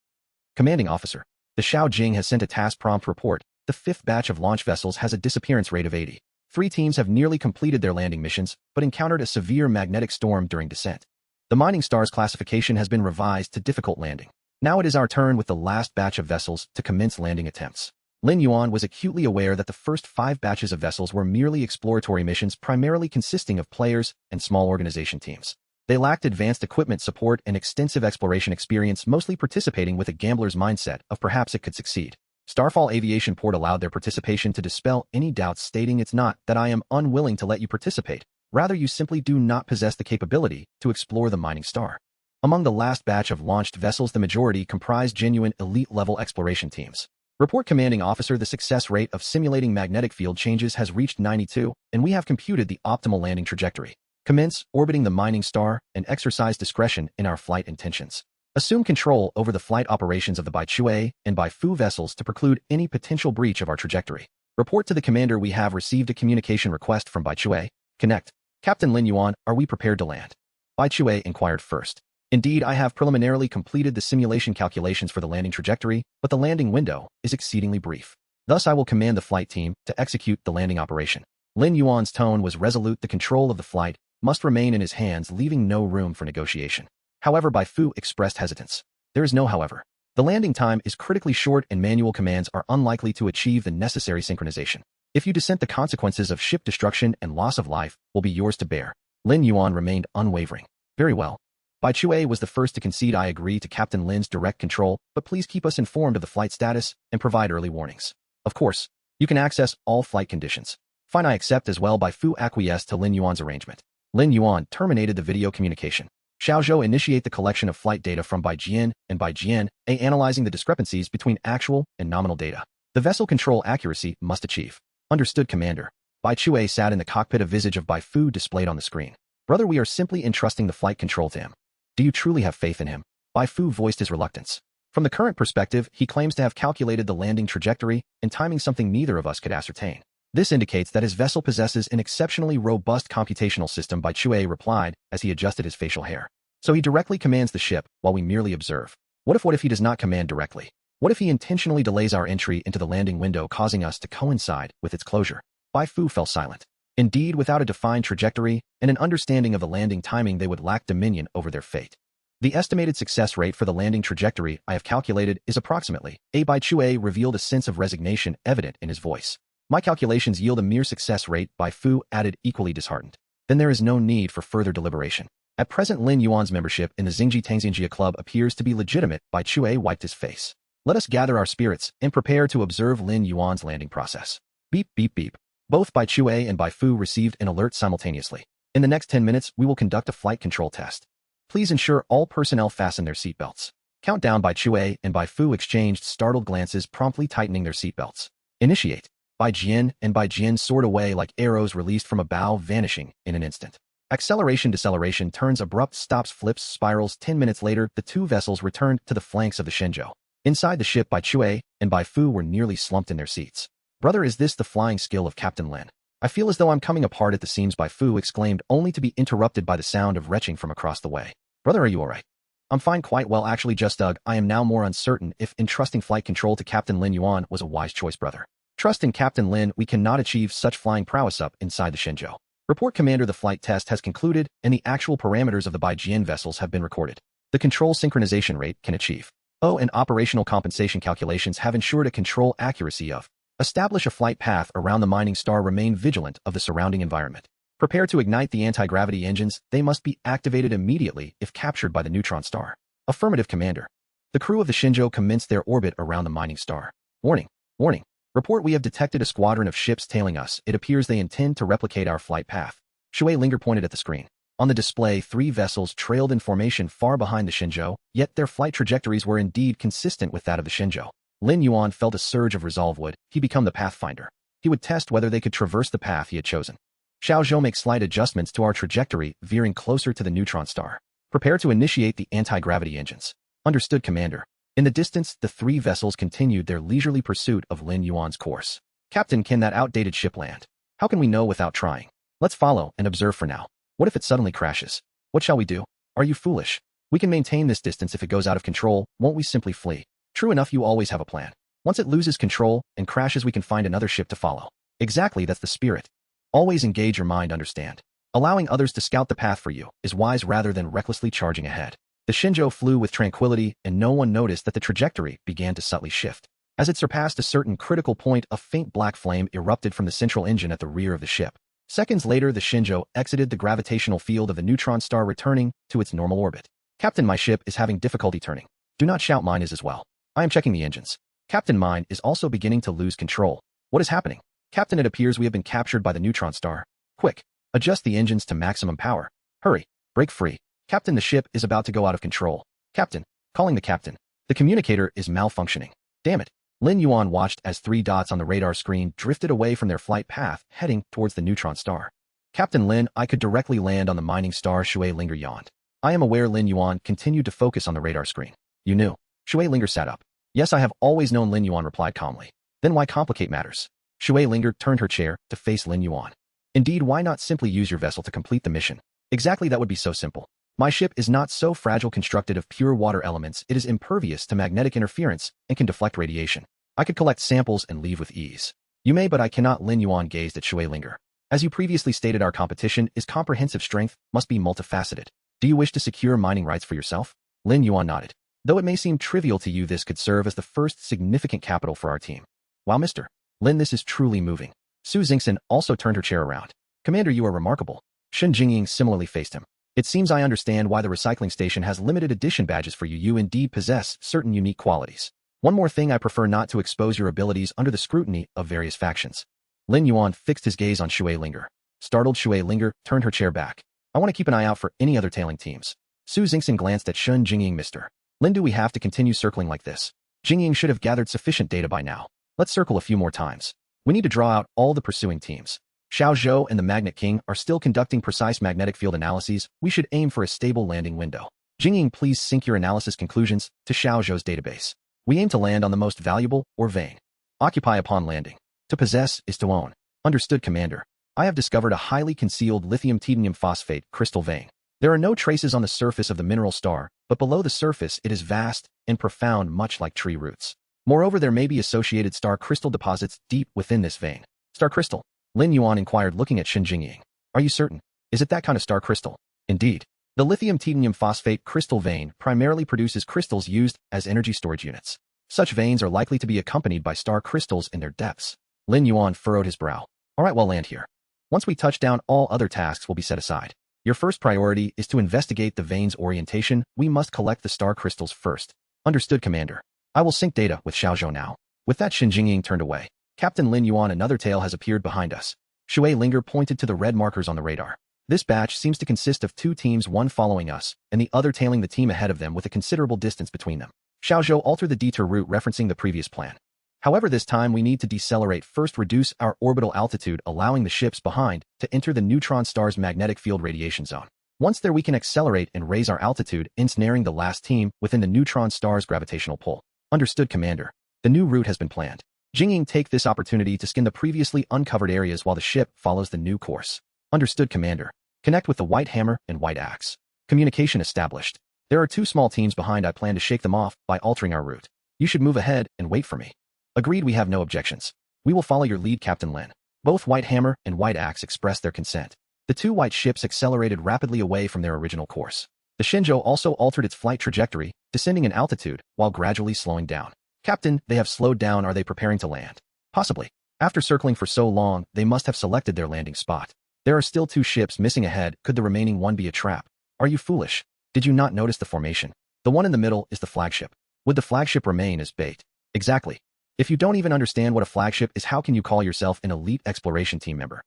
Commanding Officer. The Xiaojing has sent a task prompt report. The fifth batch of launch vessels has a disappearance rate of 80. 3 teams have nearly completed their landing missions, but encountered a severe magnetic storm during descent. The Mining Star's classification has been revised to difficult landing. Now it is our turn with the last batch of vessels to commence landing attempts. Lin Yuan was acutely aware that the first 5 batches of vessels were merely exploratory missions primarily consisting of players and small organization teams. They lacked advanced equipment support and extensive exploration experience, mostly participating with a gambler's mindset of perhaps it could succeed. Starfall Aviation Port allowed their participation to dispel any doubts, stating, "It's not that I am unwilling to let you participate. Rather, you simply do not possess the capability to explore the Mining Star." Among the last batch of launched vessels, the majority comprised genuine elite-level exploration teams. Report Commanding Officer. The success rate of simulating magnetic field changes has reached 92, and we have computed the optimal landing trajectory. Commence orbiting the Mining Star and exercise discretion in our flight intentions. Assume control over the flight operations of the Baichue and Baifu vessels to preclude any potential breach of our trajectory. Report to the commander. We have received a communication request from Baichue. Connect. Captain Lin Yuan, are we prepared to land? Baichue inquired first. Indeed, I have preliminarily completed the simulation calculations for the landing trajectory, but the landing window is exceedingly brief. Thus, I will command the flight team to execute the landing operation. Lin Yuan's tone was resolute. The control of the flight must remain in his hands, leaving no room for negotiation. However, Baifu expressed hesitance. There is no however. The landing time is critically short and manual commands are unlikely to achieve the necessary synchronization. If you dissent, the consequences of ship destruction and loss of life will be yours to bear. Lin Yuan remained unwavering. Very well. Baichue was the first to concede. I agree to Captain Lin's direct control, but please keep us informed of the flight status and provide early warnings. Of course. You can access all flight conditions. Fine, I accept as well. Baifu acquiesced to Lin Yuan's arrangement. Lin Yuan terminated the video communication. Xiaozhou initiate the collection of flight data from Baijian and Baijian, analyzing the discrepancies between actual and nominal data. The vessel control accuracy must achieve. Understood, Commander. Baichue sat in the cockpit, a visage of Baifu displayed on the screen. Brother, we are simply entrusting the flight control to him. Do you truly have faith in him? Baifu voiced his reluctance. From the current perspective, he claims to have calculated the landing trajectory and timing, something neither of us could ascertain. This indicates that his vessel possesses an exceptionally robust computational system, Baichue replied as he adjusted his facial hair. So he directly commands the ship while we merely observe. What if he does not command directly? What if he intentionally delays our entry into the landing window, causing us to coincide with its closure? Baifu fell silent. Indeed, without a defined trajectory and an understanding of the landing timing, they would lack dominion over their fate. The estimated success rate for the landing trajectory I have calculated is approximately. Baichue revealed a sense of resignation evident in his voice. My calculations yield a mere success rate, Baifu added, equally disheartened. Then there is no need for further deliberation. At present, Lin Yuan's membership in the Xingji Tangxinjia Club appears to be legitimate. Baichue wiped his face. Let us gather our spirits and prepare to observe Lin Yuan's landing process. Beep, beep, beep. Both Baichue and Baifu received an alert simultaneously. In the next 10 minutes, we will conduct a flight control test. Please ensure all personnel fasten their seatbelts. Countdown. Baichue and Baifu exchanged startled glances, promptly tightening their seatbelts. Initiate. Baijian and Baijian soared away like arrows released from a bow, vanishing in an instant. Acceleration, deceleration, turns, abrupt stops, flips, spirals. 10 minutes later, the two vessels returned to the flanks of the Shenzhou. Inside the ship, Baichue and Baifu were nearly slumped in their seats. Brother, is this the flying skill of Captain Lin? I feel as though I'm coming apart at the seams, Baifu exclaimed, only to be interrupted by the sound of retching from across the way. Brother, are you alright? I'm fine, quite well actually, just Doug. I am now more uncertain if entrusting flight control to Captain Lin Yuan was a wise choice, brother. Trust in Captain Lin, we cannot achieve such flying prowess up inside the Shenzhou. Report, Commander. The flight test has concluded, and the actual parameters of the Baijian vessels have been recorded. The control synchronization rate can achieve. And operational compensation calculations have ensured a control accuracy of. Establish a flight path around the Mining Star. Remain vigilant of the surrounding environment. Prepare to ignite the anti-gravity engines. They must be activated immediately if captured by the neutron star. Affirmative, Commander. The crew of the Shenzhou commenced their orbit around the Mining Star. Warning. Warning. Report, we have detected a squadron of ships tailing us. It appears they intend to replicate our flight path. Shui Linger pointed at the screen. On the display, 3 vessels trailed in formation far behind the Shenzhou, yet their flight trajectories were indeed consistent with that of the Shenzhou. Lin Yuan felt a surge of resolve. Would he become the pathfinder? He would test whether they could traverse the path he had chosen. Xiaozhou, make slight adjustments to our trajectory, veering closer to the neutron star. Prepare to initiate the anti-gravity engines. Understood, Commander. In the distance, the 3 vessels continued their leisurely pursuit of Lin Yuan's course. Captain, can that outdated ship land? How can we know without trying? Let's follow and observe for now. What if it suddenly crashes? What shall we do? Are you foolish? We can maintain this distance. If it goes out of control, won't we simply flee? True enough, you always have a plan. Once it loses control and crashes, we can find another ship to follow. Exactly, that's the spirit. Always engage your mind, understand. Allowing others to scout the path for you is wise rather than recklessly charging ahead. The Shenzhou flew with tranquility, and no one noticed that the trajectory began to subtly shift. As it surpassed a certain critical point, a faint black flame erupted from the central engine at the rear of the ship. Seconds later, the Shenzhou exited the gravitational field of the neutron star, returning to its normal orbit. Captain, my ship is having difficulty turning. Do not shout, mine is as well. I am checking the engines. Captain, mine is also beginning to lose control. What is happening? Captain, it appears we have been captured by the neutron star. Quick, adjust the engines to maximum power. Hurry, break free. Captain, the ship is about to go out of control. Captain, calling the captain. The communicator is malfunctioning. Damn it. Lin Yuan watched as 3 dots on the radar screen drifted away from their flight path, heading towards the neutron star. Captain Lin, I could directly land on the mining star. Shui Linger yawned. I am aware. Lin Yuan continued to focus on the radar screen. You knew. Shui Linger sat up. Yes, I have always known, Lin Yuan replied calmly. Then why complicate matters? Shui Linger turned her chair to face Lin Yuan. Indeed, why not simply use your vessel to complete the mission? Exactly, that would be so simple. My ship is not so fragile, constructed of pure water elements. It is impervious to magnetic interference and can deflect radiation. I could collect samples and leave with ease. You may, but I cannot. Lin Yuan gazed at Shui Linger. As you previously stated, our competition is comprehensive. Strength must be multifaceted. Do you wish to secure mining rights for yourself? Lin Yuan nodded. Though it may seem trivial to you, this could serve as the first significant capital for our team. Wow, Mr. Lin, this is truly moving. Su Xingxin also turned her chair around. Commander, you are remarkable. Shen Jingying similarly faced him. It seems I understand why the recycling station has limited edition badges for you. You indeed possess certain unique qualities. One more thing, I prefer not to expose your abilities under the scrutiny of various factions. Lin Yuan fixed his gaze on Shui Linger. Startled, Shui Linger turned her chair back. I want to keep an eye out for any other tailing teams. Su Xingxin glanced at Shen Jingying. Mr. Lin, do we have to continue circling like this? Jingying should have gathered sufficient data by now. Let's circle a few more times. We need to draw out all the pursuing teams. Xiao Zhou and the Magnet King are still conducting precise magnetic field analyses. We should aim for a stable landing window. Jingying, please sync your analysis conclusions to Xiao Zhou's database. We aim to land on the most valuable or vein. Occupy upon landing. To possess is to own. Understood, Commander. I have discovered a highly concealed lithium titanium phosphate crystal vein. There are no traces on the surface of the mineral star, but below the surface it is vast and profound, much like tree roots. Moreover, there may be associated star crystal deposits deep within this vein. Star crystal? Lin Yuan inquired, looking at Shen Jingying. Are you certain? Is it that kind of star crystal? Indeed. The lithium titanium phosphate crystal vein primarily produces crystals used as energy storage units. Such veins are likely to be accompanied by star crystals in their depths. Lin Yuan furrowed his brow. All right, well, land here. Once we touch down, all other tasks will be set aside. Your first priority is to investigate the vein's orientation. We must collect the star crystals first. Understood, Commander. I will sync data with Xiao Zhou now. With that, Shen Jingying turned away. Captain Lin Yuan, another tail has appeared behind us. Shui Linger pointed to the red markers on the radar. This batch seems to consist of 2 teams, one following us, and the other tailing the team ahead of them with a considerable distance between them. Xiao Zhou altered the detour route, referencing the previous plan. However, this time we need to decelerate. First, reduce our orbital altitude, allowing the ships behind to enter the neutron star's magnetic field radiation zone. Once there, we can accelerate and raise our altitude, ensnaring the last team within the neutron star's gravitational pull. Understood, Commander. The new route has been planned. Jingying, take this opportunity to scan the previously uncovered areas while the ship follows the new course. Understood, Commander. Connect with the White Hammer and White Axe. Communication established. There are 2 small teams behind. I plan to shake them off by altering our route. You should move ahead and wait for me. Agreed, we have no objections. We will follow your lead, Captain Lin. Both White Hammer and White Axe expressed their consent. The 2 white ships accelerated rapidly away from their original course. The Shenzhou also altered its flight trajectory, descending in altitude while gradually slowing down. Captain, they have slowed down. Are they preparing to land? Possibly. After circling for so long, they must have selected their landing spot. There are still 2 ships missing ahead. Could the remaining one be a trap? Are you foolish? Did you not notice the formation? The one in the middle is the flagship. Would the flagship remain as bait? Exactly. If you don't even understand what a flagship is, how can you call yourself an elite exploration team member?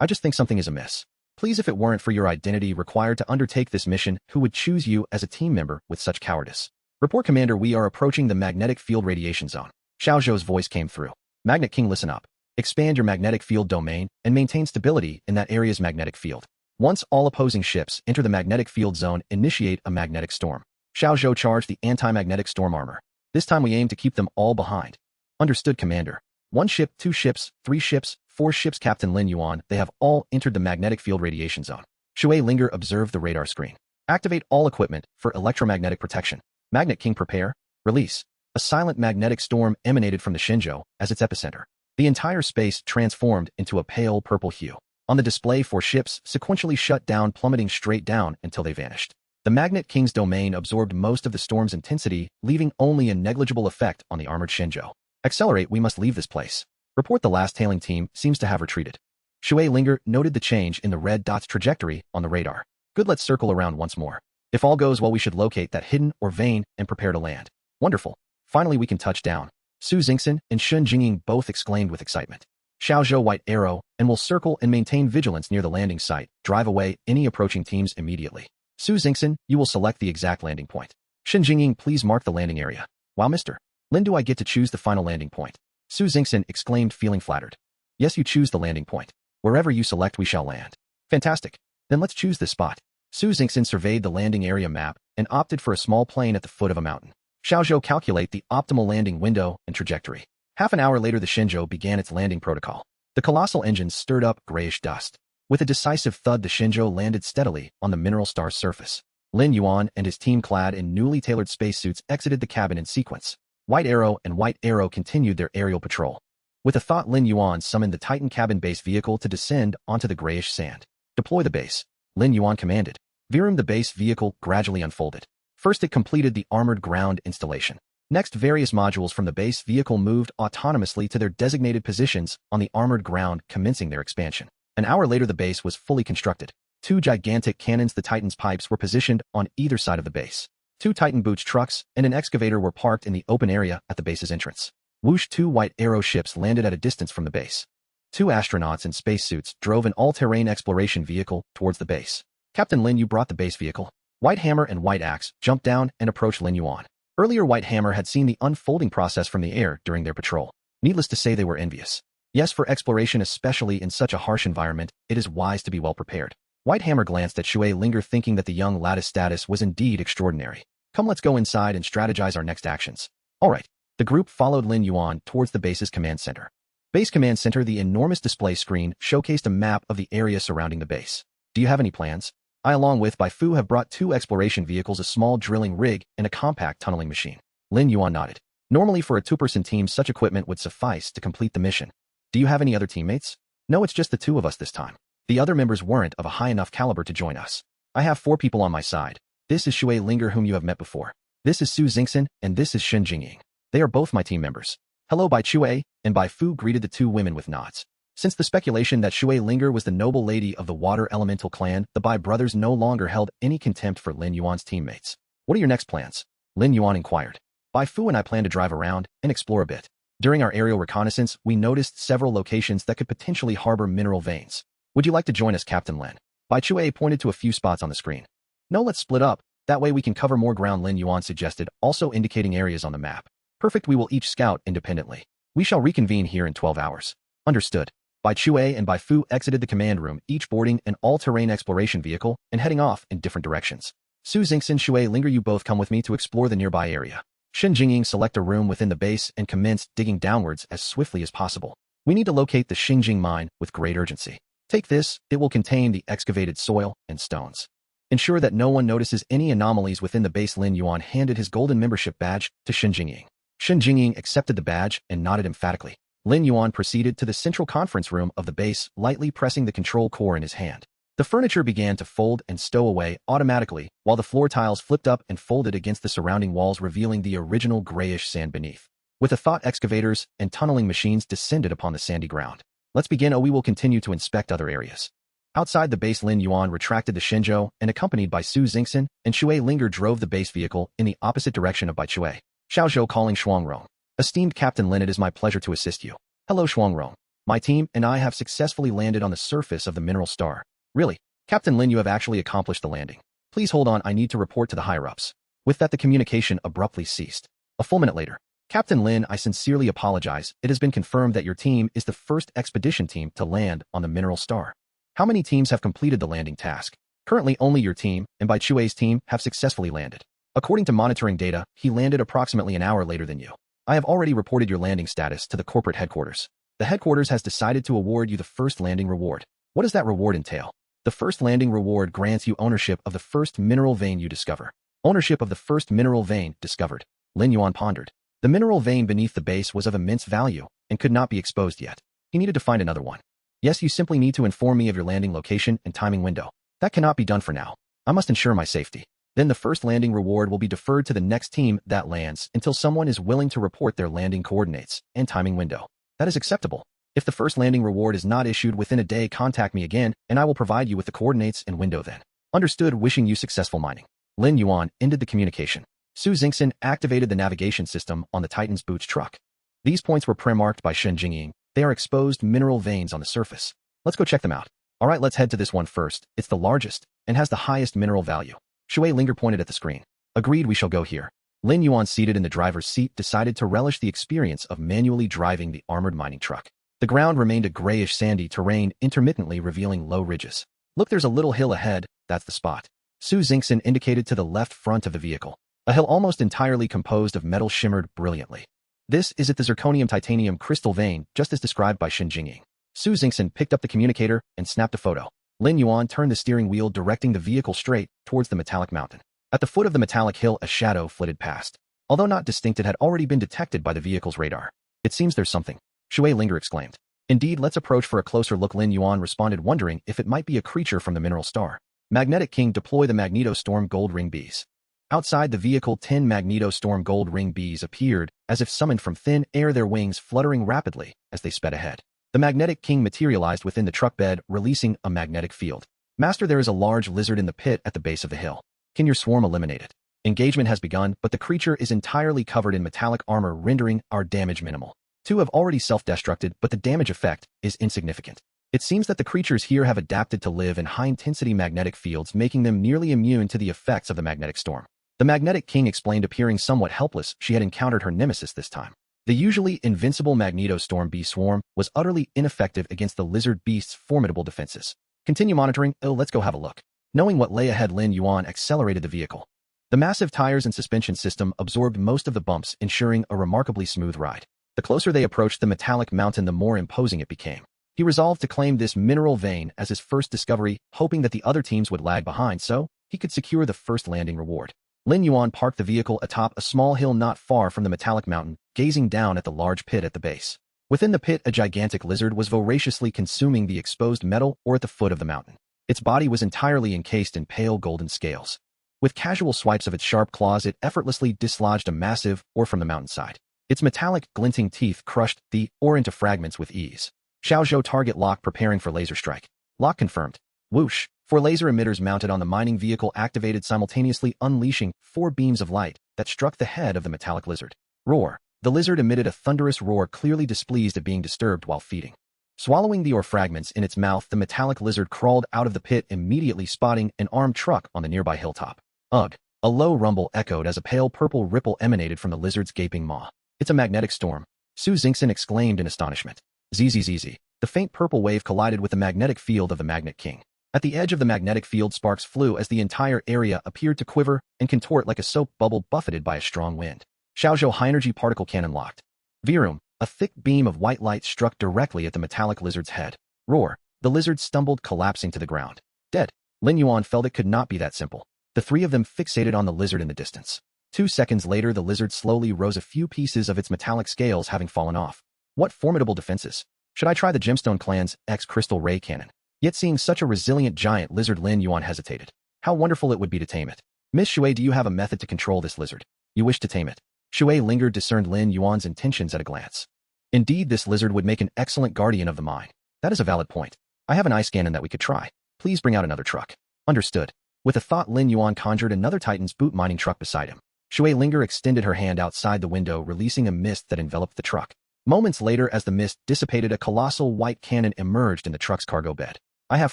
I just think something is amiss. Please, if it weren't for your identity required to undertake this mission, who would choose you as a team member with such cowardice? Report, Commander, we are approaching the magnetic field radiation zone. Xiao Zhou's voice came through. Magnet King, listen up. Expand your magnetic field domain and maintain stability in that area's magnetic field. Once all opposing ships enter the magnetic field zone, initiate a magnetic storm. Xiao Zhou charged the anti-magnetic storm armor. This time we aim to keep them all behind. Understood, Commander. 1 ship, 2 ships, 3 ships, 4 ships, Captain Lin Yuan, they have all entered the magnetic field radiation zone. Shui Linger observed the radar screen. Activate all equipment for electromagnetic protection. Magnet King, prepare. Release. A silent magnetic storm emanated from the Shenzhou as its epicenter. The entire space transformed into a pale purple hue. On the display, 4 ships sequentially shut down, plummeting straight down until they vanished. The Magnet King's domain absorbed most of the storm's intensity, leaving only a negligible effect on the armored Shenzhou. Accelerate, we must leave this place. Report. The last tailing team seems to have retreated. Shui Linger noted the change in the red dot's trajectory on the radar. Good, let's circle around once more. If all goes well, we should locate that hidden or vein and prepare to land. Wonderful. Finally, we can touch down. Su Xingxin and Shun Jingying both exclaimed with excitement. Xiaozhou White Arrow and will circle and maintain vigilance near the landing site. Drive away any approaching teams immediately. Su Xingxin, you will select the exact landing point. Shun Jingying, please mark the landing area. Wow, Mr. Lin, do I get to choose the final landing point? Su Xingxin exclaimed, feeling flattered. Yes, you choose the landing point. Wherever you select, we shall land. Fantastic. Then let's choose this spot. Su Xingxin surveyed the landing area map and opted for a small plain at the foot of a mountain. Xiaozhou, calculate the optimal landing window and trajectory. Half an hour later, the Shenzhou began its landing protocol. The colossal engines stirred up grayish dust. With a decisive thud, the Shenzhou landed steadily on the mineral star's surface. Lin Yuan and his team, clad in newly tailored spacesuits, exited the cabin in sequence. White Arrow and White Arrow continued their aerial patrol. With a thought, Lin Yuan summoned the Titan cabin base vehicle to descend onto the grayish sand. Deploy the base, Lin Yuan commanded. Virum, the base vehicle gradually unfolded. First, it completed the armored ground installation. Next, various modules from the base vehicle moved autonomously to their designated positions on the armored ground, commencing their expansion. An hour later, the base was fully constructed. 2 gigantic cannons, the Titan's pipes, were positioned on either side of the base. 2 Titan boots trucks and an excavator were parked in the open area at the base's entrance. Whoosh, 2 White Arrow ships landed at a distance from the base. 2 astronauts in spacesuits drove an all-terrain exploration vehicle towards the base. Captain Lin, you brought the base vehicle. White Hammer and White Axe jumped down and approached Lin Yuan. Earlier, White Hammer had seen the unfolding process from the air during their patrol. Needless to say, they were envious. Yes, for exploration, especially in such a harsh environment, it is wise to be well prepared. White Hammer glanced at Shui Linger, thinking that the young lattice status was indeed extraordinary. Come, let's go inside and strategize our next actions. All right. The group followed Lin Yuan towards the base's command center. Base command center, the enormous display screen showcased a map of the area surrounding the base. Do you have any plans? I, along with Bai Fu, have brought 2 exploration vehicles, a small drilling rig, and a compact tunneling machine. Lin Yuan nodded. Normally, for a 2-person team, such equipment would suffice to complete the mission. Do you have any other teammates? No, it's just the 2 of us this time. The other members weren't of a high enough caliber to join us. I have 4 people on my side. This is Shui Linger, whom you have met before. This is Su Xingxin, and this is Shun Jingying. They are both my team members. Hello, Bai Chue, and Bai Fu greeted the 2 women with nods. Since the speculation that Shui Linger was the noble lady of the water elemental clan, the Bai brothers no longer held any contempt for Lin Yuan's teammates. What are your next plans? Lin Yuan inquired. Bai Fu and I plan to drive around and explore a bit. During our aerial reconnaissance, we noticed several locations that could potentially harbor mineral veins. Would you like to join us, Captain Lin? Bai Chue pointed to a few spots on the screen. No, let's split up. That way we can cover more ground, Lin Yuan suggested, also indicating areas on the map. Perfect, we will each scout independently. We shall reconvene here in 12 hours. Understood. Bai Chue and Bai Fu exited the command room, each boarding an all-terrain exploration vehicle and heading off in different directions. Su Xingxin, Shui Linger, you both come with me to explore the nearby area. Shun Jingying, select a room within the base and commence digging downwards as swiftly as possible. We need to locate the Xingjing mine with great urgency. Take this, it will contain the excavated soil and stones. Ensure that no one notices any anomalies within the base. Lin Yuan handed his golden membership badge to Shun Jingying. Shun Jingying accepted the badge and nodded emphatically. Lin Yuan proceeded to the central conference room of the base, lightly pressing the control core in his hand. The furniture began to fold and stow away automatically, while the floor tiles flipped up and folded against the surrounding walls, revealing the original grayish sand beneath. With a thought, excavators and tunneling machines descended upon the sandy ground. Let's begin, or we will continue to inspect other areas. Outside the base, Lin Yuan retracted the Shenzhou and, accompanied by Su Xingxin and Shui Linger, drove the base vehicle in the opposite direction of Bai Chue. Xiaozhou calling Shuangrong. Esteemed Captain Lin, it is my pleasure to assist you. Hello, Shuangrong. My team and I have successfully landed on the surface of the mineral star. Really? Captain Lin, you have actually accomplished the landing. Please hold on, I need to report to the higher-ups. With that, the communication abruptly ceased. A full minute later. Captain Lin, I sincerely apologize. It has been confirmed that your team is the first expedition team to land on the mineral star. How many teams have completed the landing task? Currently, only your team and Bai Chue's team have successfully landed. According to monitoring data, he landed approximately an hour later than you. I have already reported your landing status to the corporate headquarters. The headquarters has decided to award you the first landing reward. What does that reward entail? The first landing reward grants you ownership of the first mineral vein you discover. Ownership of the first mineral vein discovered. Lin Yuan pondered. The mineral vein beneath the base was of immense value and could not be exposed yet. He needed to find another one. Yes, you simply need to inform me of your landing location and timing window. That cannot be done for now. I must ensure my safety. Then the first landing reward will be deferred to the next team that lands until someone is willing to report their landing coordinates and timing window. That is acceptable. If the first landing reward is not issued within a day, contact me again, and I will provide you with the coordinates and window then. Understood. Wishing you successful mining. Lin Yuan ended the communication. Su Xingxin activated the navigation system on the Titan's boots truck. These points were pre-marked by Shenzhou. They are exposed mineral veins on the surface. Let's go check them out. Alright, let's head to this one first. It's the largest and has the highest mineral value. Shui Linger pointed at the screen. Agreed, we shall go here. Lin Yuan, seated in the driver's seat, decided to relish the experience of manually driving the armored mining truck. The ground remained a grayish sandy terrain, intermittently revealing low ridges. Look, there's a little hill ahead. That's the spot. Su Xingxin indicated to the left front of the vehicle. A hill almost entirely composed of metal shimmered brilliantly. This is at the zirconium-titanium crystal vein, just as described by Shenzhou. Su Xingxin picked up the communicator and snapped a photo. Lin Yuan turned the steering wheel, directing the vehicle straight towards the metallic mountain. At the foot of the metallic hill, a shadow flitted past. Although not distinct, it had already been detected by the vehicle's radar. It seems there's something. Shui Linger exclaimed. Indeed, let's approach for a closer look. Lin Yuan responded, wondering if it might be a creature from the mineral star. Magnetic King, deploy the Magneto Storm Gold Ring Bees. Outside the vehicle, 10 Magneto Storm Gold Ring Bees appeared, as if summoned from thin air, their wings fluttering rapidly as they sped ahead. The Magnetic King materialized within the truck bed, releasing a magnetic field. Master, there is a large lizard in the pit at the base of the hill. Can your swarm eliminate it? Engagement has begun, but the creature is entirely covered in metallic armor, rendering our damage minimal. 2 have already self-destructed, but the damage effect is insignificant. It seems that the creatures here have adapted to live in high-intensity magnetic fields, making them nearly immune to the effects of the magnetic storm. The Magnetic King explained, appearing somewhat helpless. She had encountered her nemesis this time. The usually invincible Magneto Storm Bee swarm was utterly ineffective against the lizard beast's formidable defenses. Continue monitoring. Oh, let's go have a look. Knowing what lay ahead, Lin Yuan accelerated the vehicle. The massive tires and suspension system absorbed most of the bumps, ensuring a remarkably smooth ride. The closer they approached the metallic mountain, the more imposing it became. He resolved to claim this mineral vein as his first discovery, hoping that the other teams would lag behind so he could secure the first landing reward. Lin Yuan parked the vehicle atop a small hill not far from the metallic mountain, gazing down at the large pit at the base. Within the pit, a gigantic lizard was voraciously consuming the exposed metal ore at the foot of the mountain. Its body was entirely encased in pale golden scales. With casual swipes of its sharp claws, it effortlessly dislodged a massive ore from the mountainside. Its metallic, glinting teeth crushed the ore into fragments with ease. Xiaozhou, target lock, preparing for laser strike. Lock confirmed. Whoosh. 4 laser emitters mounted on the mining vehicle activated simultaneously, unleashing 4 beams of light that struck the head of the metallic lizard. Roar. The lizard emitted a thunderous roar, clearly displeased at being disturbed while feeding. Swallowing the ore fragments in its mouth, the metallic lizard crawled out of the pit, immediately spotting an armed truck on the nearby hilltop. Ugh. A low rumble echoed as a pale purple ripple emanated from the lizard's gaping maw. It's a magnetic storm. Su Xingxin exclaimed in astonishment. Zzz. The faint purple wave collided with the magnetic field of the Magnet King. At the edge of the magnetic field, sparks flew as the entire area appeared to quiver and contort like a soap bubble buffeted by a strong wind. Xiaozhou high-energy particle cannon locked. Virum. A thick beam of white light struck directly at the metallic lizard's head. Roar. The lizard stumbled, collapsing to the ground. Dead. Lin Yuan felt it could not be that simple. The 3 of them fixated on the lizard in the distance. 2 seconds later, the lizard slowly rose, a few pieces of its metallic scales having fallen off. What formidable defenses. Should I try the Gemstone Clan's X-Crystal Ray Cannon? Yet seeing such a resilient giant lizard, Lin Yuan hesitated. How wonderful it would be to tame it. Miss Shui, do you have a method to control this lizard? You wish to tame it. Shui Linger discerned Lin Yuan's intentions at a glance. Indeed, this lizard would make an excellent guardian of the mine. That is a valid point. I have an ice cannon that we could try. Please bring out another truck. Understood. With a thought, Lin Yuan conjured another Titan's boot mining truck beside him. Shui Linger extended her hand outside the window, releasing a mist that enveloped the truck. Moments later, as the mist dissipated, a colossal white cannon emerged in the truck's cargo bed. I have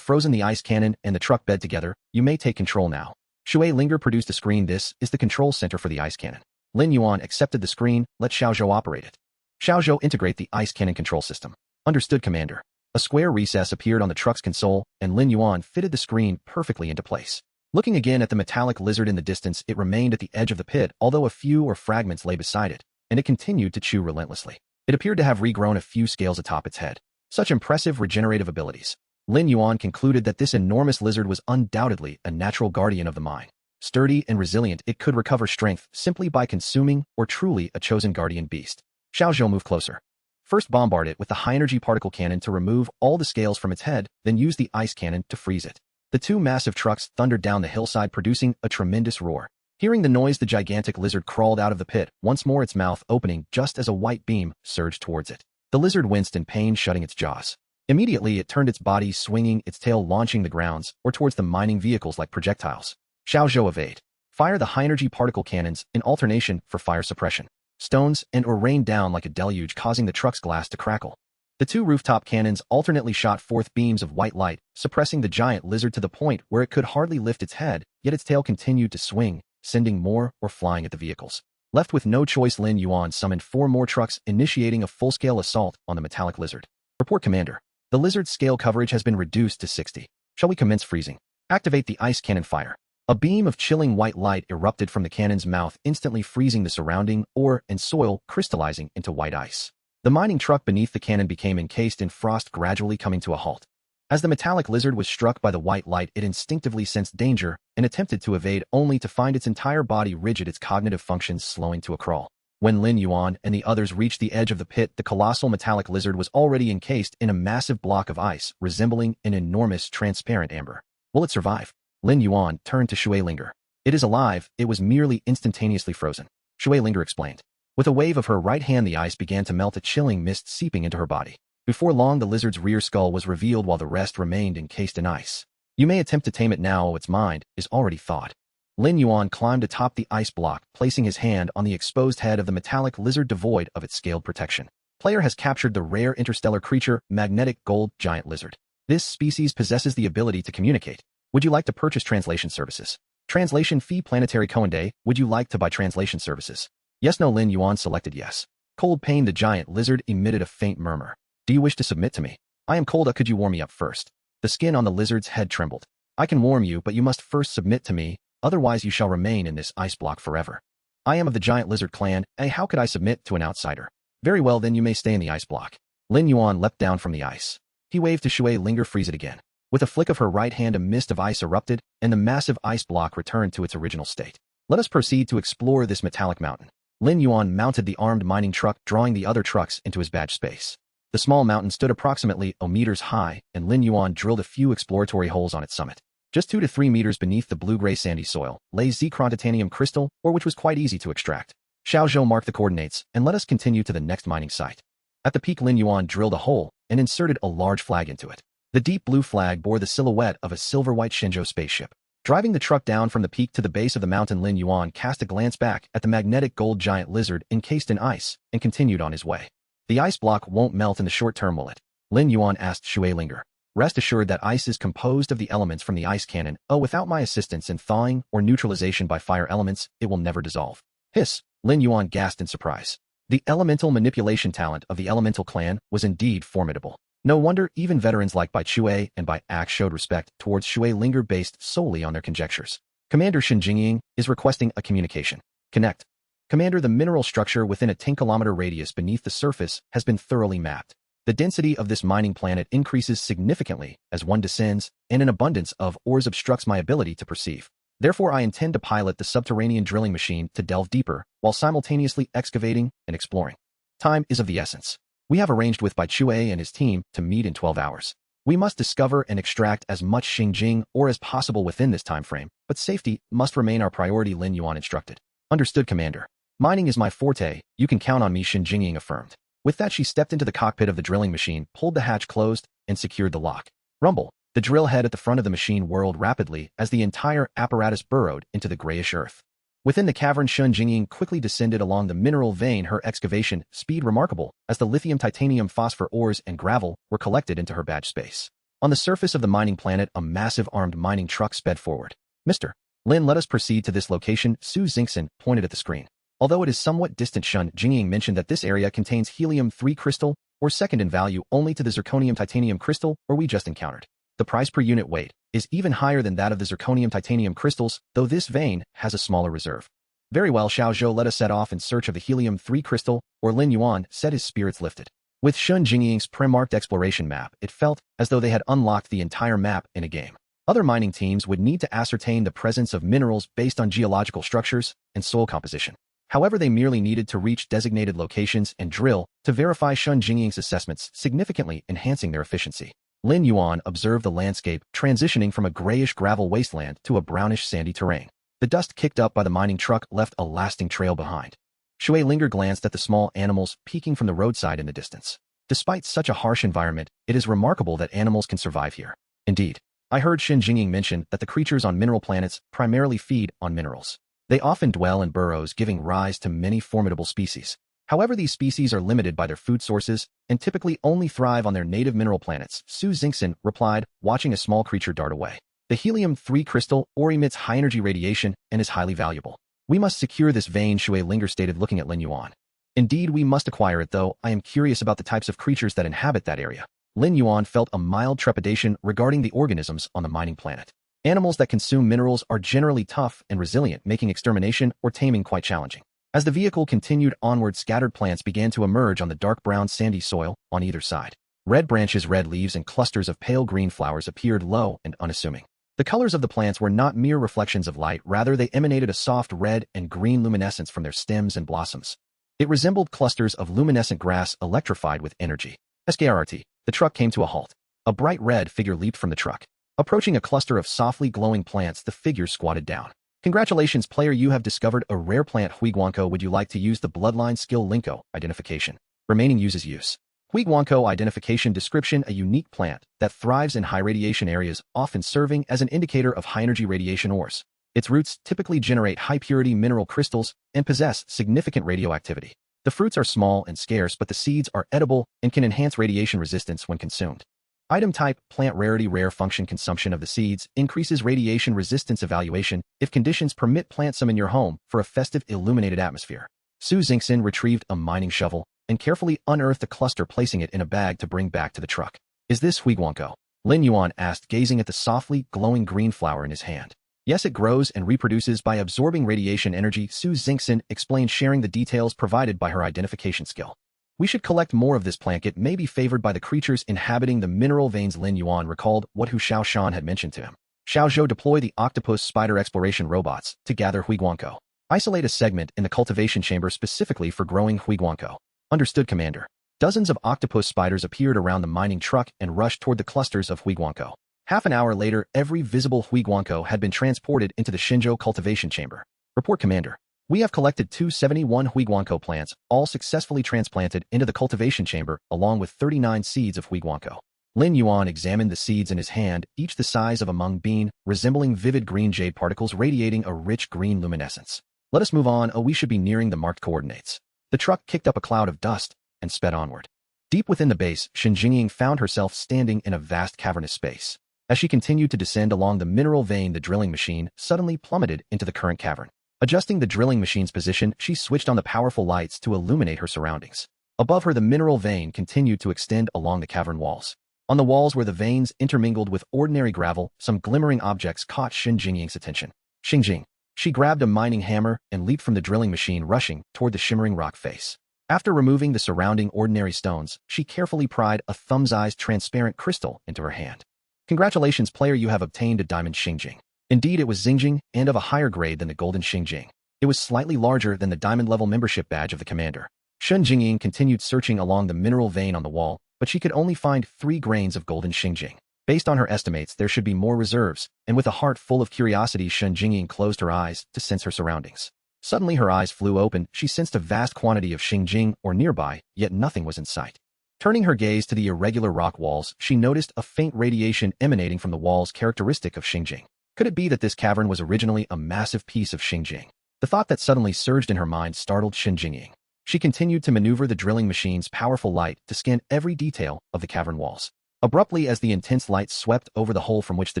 frozen the ice cannon and the truck bed together. You may take control now. Shui Linger produced a screen. This is the control center for the ice cannon. Lin Yuan accepted the screen. Let Xiaozhou operate it. Xiaozhou, integrate the ice cannon control system. Understood, Commander. A square recess appeared on the truck's console, and Lin Yuan fitted the screen perfectly into place. Looking again at the metallic lizard in the distance, it remained at the edge of the pit, although a few ore fragments lay beside it, and it continued to chew relentlessly. It appeared to have regrown a few scales atop its head. Such impressive regenerative abilities. Lin Yuan concluded that this enormous lizard was undoubtedly a natural guardian of the mine. Sturdy and resilient, it could recover strength simply by consuming or truly a chosen guardian beast. Xiaozhou moved closer. First bombard it with the high-energy particle cannon to remove all the scales from its head, then use the ice cannon to freeze it. The two massive trucks thundered down the hillside, producing a tremendous roar. Hearing the noise, the gigantic lizard crawled out of the pit, once more its mouth opening just as a white beam surged towards it. The lizard winced in pain, shutting its jaws. Immediately, it turned its body, swinging its tail, launching the grounds or towards the mining vehicles like projectiles. Xiaozhou evade. Fire the high-energy particle cannons in alternation for fire suppression. Stones and/or rained down like a deluge, causing the truck's glass to crackle. The two rooftop cannons alternately shot forth beams of white light, suppressing the giant lizard to the point where it could hardly lift its head, yet its tail continued to swing, sending more or flying at the vehicles. Left with no choice, Lin Yuan summoned 4 more trucks, initiating a full-scale assault on the metallic lizard. Report, Commander. The lizard's scale coverage has been reduced to 60. Shall we commence freezing? Activate the ice cannon fire. A beam of chilling white light erupted from the cannon's mouth, instantly freezing the surrounding ore and soil, crystallizing into white ice. The mining truck beneath the cannon became encased in frost, gradually coming to a halt. As the metallic lizard was struck by the white light, it instinctively sensed danger and attempted to evade, only to find its entire body rigid, its cognitive functions slowing to a crawl. When Lin Yuan and the others reached the edge of the pit, the colossal metallic lizard was already encased in a massive block of ice, resembling an enormous transparent amber. Will it survive? Lin Yuan turned to Shui Linger. It is alive, it was merely instantaneously frozen. Shui Linger explained. With a wave of her right hand, the ice began to melt, a chilling mist seeping into her body. Before long, the lizard's rear skull was revealed while the rest remained encased in ice. You may attempt to tame it now, its mind is already thawed. Lin Yuan climbed atop the ice block, placing his hand on the exposed head of the metallic lizard devoid of its scaled protection. Player has captured the rare interstellar creature, magnetic gold giant lizard. This species possesses the ability to communicate. Would you like to purchase translation services? Translation fee, planetary Coende. Would you like to buy translation services? Yes, no. Lin Yuan selected yes. Cold pain. The giant lizard emitted a faint murmur. Do you wish to submit to me? I am cold. Could you warm me up first? The skin on the lizard's head trembled. I can warm you, but you must first submit to me, otherwise you shall remain in this ice block forever. I am of the giant lizard clan, how could I submit to an outsider? Very well, then you may stay in the ice block. Lin Yuan leapt down from the ice. He waved to Shui Linger. Freeze it again. With a flick of her right hand, a mist of ice erupted, and the massive ice block returned to its original state. Let us proceed to explore this metallic mountain. Lin Yuan mounted the armed mining truck, drawing the other trucks into his badge space. The small mountain stood approximately 0 meters high, and Lin Yuan drilled a few exploratory holes on its summit. Just 2 to 3 meters beneath the blue-gray sandy soil lay Zchron titanium crystal, or which was quite easy to extract. Xiaozhou marked the coordinates, and let us continue to the next mining site. At the peak, Lin Yuan drilled a hole and inserted a large flag into it. The deep blue flag bore the silhouette of a silver-white Shenzhou spaceship. Driving the truck down from the peak to the base of the mountain, Lin Yuan cast a glance back at the magnetic gold giant lizard encased in ice and continued on his way. The ice block won't melt in the short term, will it? Lin Yuan asked Shui Linger. Rest assured that ice is composed of the elements from the ice cannon. Without my assistance in thawing or neutralization by fire elements, it will never dissolve. Hiss! Lin Yuan gasped in surprise. The elemental manipulation talent of the elemental clan was indeed formidable. No wonder even veterans like Bai Chue and Bai Ak showed respect towards Shui Linger based solely on their conjectures. Commander Xinjing is requesting a communication. Connect. Commander, the mineral structure within a 10-kilometer radius beneath the surface has been thoroughly mapped. The density of this mining planet increases significantly as one descends, and an abundance of ores obstructs my ability to perceive. Therefore, I intend to pilot the subterranean drilling machine to delve deeper, while simultaneously excavating and exploring. Time is of the essence. We have arranged with Bai Chue and his team to meet in 12 hours. We must discover and extract as much Xinjing ore as possible within this time frame, but safety must remain our priority, Lin Yuan instructed. Understood, Commander. Mining is my forte, you can count on me, Xinjing affirmed. With that, she stepped into the cockpit of the drilling machine, pulled the hatch closed, and secured the lock. Rumble. The drill head at the front of the machine whirled rapidly as the entire apparatus burrowed into the grayish earth. Within the cavern, Xinjing quickly descended along the mineral vein, her excavation speed remarkable as the lithium, titanium, phosphor ores and gravel were collected into her badge space. On the surface of the mining planet, a massive armed mining truck sped forward. Mr. Lin, let us proceed to this location. Su Xingxin pointed at the screen. Although it is somewhat distant, Xinjing mentioned that this area contains helium-3 crystal, or second in value only to the zirconium titanium crystal, or we just encountered. The price per unit weight is even higher than that of the zirconium titanium crystals, though this vein has a smaller reserve. Very well, Xiaozhou, let us set off in search of the helium-3 crystal, or Lin Yuan said, his spirits lifted. With Xinjing's pre-marked exploration map, it felt as though they had unlocked the entire map in a game. Other mining teams would need to ascertain the presence of minerals based on geological structures and soil composition. However, they merely needed to reach designated locations and drill to verify Shenzhou assessments, significantly enhancing their efficiency. Lin Yuan observed the landscape transitioning from a grayish gravel wasteland to a brownish sandy terrain. The dust kicked up by the mining truck left a lasting trail behind. Shui Linger glanced at the small animals peeking from the roadside in the distance. Despite such a harsh environment, it is remarkable that animals can survive here. Indeed, I heard Shenzhou mention that the creatures on mineral planets primarily feed on minerals. They often dwell in burrows, giving rise to many formidable species. However, these species are limited by their food sources and typically only thrive on their native mineral planets, Su Xingxin replied, watching a small creature dart away. The helium-3 crystal emits high-energy radiation and is highly valuable. We must secure this vein, Shui Linger stated, looking at Lin Yuan. Indeed, we must acquire it, though I am curious about the types of creatures that inhabit that area. Lin Yuan felt a mild trepidation regarding the organisms on the mining planet. Animals that consume minerals are generally tough and resilient, making extermination or taming quite challenging. As the vehicle continued onward, scattered plants began to emerge on the dark brown sandy soil on either side. Red branches, red leaves, and clusters of pale green flowers appeared low and unassuming. The colors of the plants were not mere reflections of light, rather they emanated a soft red and green luminescence from their stems and blossoms. It resembled clusters of luminescent grass electrified with energy. SKRT. The truck came to a halt. A bright red figure leaped from the truck. Approaching a cluster of softly glowing plants, the figure squatted down. Congratulations, player, you have discovered a rare plant, Huiguanco. Would you like to use the Bloodline skill Linko identification? Remaining uses use. Huiguanco identification description: a unique plant that thrives in high radiation areas, often serving as an indicator of high-energy radiation ores. Its roots typically generate high-purity mineral crystals and possess significant radioactivity. The fruits are small and scarce, but the seeds are edible and can enhance radiation resistance when consumed. Item type: plant rarity. Rare function: consumption of the seeds increases radiation resistance. Evaluation: if conditions permit, plant some in your home for a festive illuminated atmosphere. Su Xingxin retrieved a mining shovel and carefully unearthed a cluster, placing it in a bag to bring back to the truck. Is this Huiguanco? Lin Yuan asked, gazing at the softly glowing green flower in his hand. Yes, it grows and reproduces by absorbing radiation energy, Su Xingxin explained, sharing the details provided by her identification skill. We should collect more of this plant. It may be favored by the creatures inhabiting the mineral veins. Lin Yuan recalled what Hu Xiaoshan had mentioned to him. Xiaozhou, deploy the octopus spider exploration robots to gather Huiguanco. Isolate a segment in the cultivation chamber specifically for growing Huiguanco. Understood, Commander. Dozens of octopus spiders appeared around the mining truck and rushed toward the clusters of Huiguanco. Half an hour later, every visible Huiguanco had been transported into the Shenzhou cultivation chamber. Report, Commander. We have collected 271 Huiguanco plants, all successfully transplanted into the cultivation chamber, along with 39 seeds of Huiguanco. Lin Yuan examined the seeds in his hand, each the size of a mung bean, resembling vivid green jade particles radiating a rich green luminescence. Let us move on. We should be nearing the marked coordinates. The truck kicked up a cloud of dust and sped onward. Deep within the base, Shenzhou found herself standing in a vast cavernous space. As she continued to descend along the mineral vein, the drilling machine suddenly plummeted into the current cavern. Adjusting the drilling machine's position, she switched on the powerful lights to illuminate her surroundings. Above her, the mineral vein continued to extend along the cavern walls. On the walls where the veins intermingled with ordinary gravel, some glimmering objects caught Shenzhou's attention. Xingjing. She grabbed a mining hammer and leaped from the drilling machine, rushing toward the shimmering rock face. After removing the surrounding ordinary stones, she carefully pried a thumb-sized transparent crystal into her hand. Congratulations, player, you have obtained a diamond Xingjing. Indeed, it was Xingjing, and of a higher grade than the golden Xingjing. It was slightly larger than the diamond-level membership badge of the commander. Shenzhou continued searching along the mineral vein on the wall, but she could only find 3 grains of golden Xingjing. Based on her estimates, there should be more reserves, and with a heart full of curiosity, Shenzhou closed her eyes to sense her surroundings. Suddenly her eyes flew open. She sensed a vast quantity of Xingjing nearby, yet nothing was in sight. Turning her gaze to the irregular rock walls, she noticed a faint radiation emanating from the walls characteristic of Xingjing. Could it be that this cavern was originally a massive piece of Xingjing? The thought that suddenly surged in her mind startled Shenzhou. She continued to maneuver the drilling machine's powerful light to scan every detail of the cavern walls. Abruptly, as the intense light swept over the hole from which the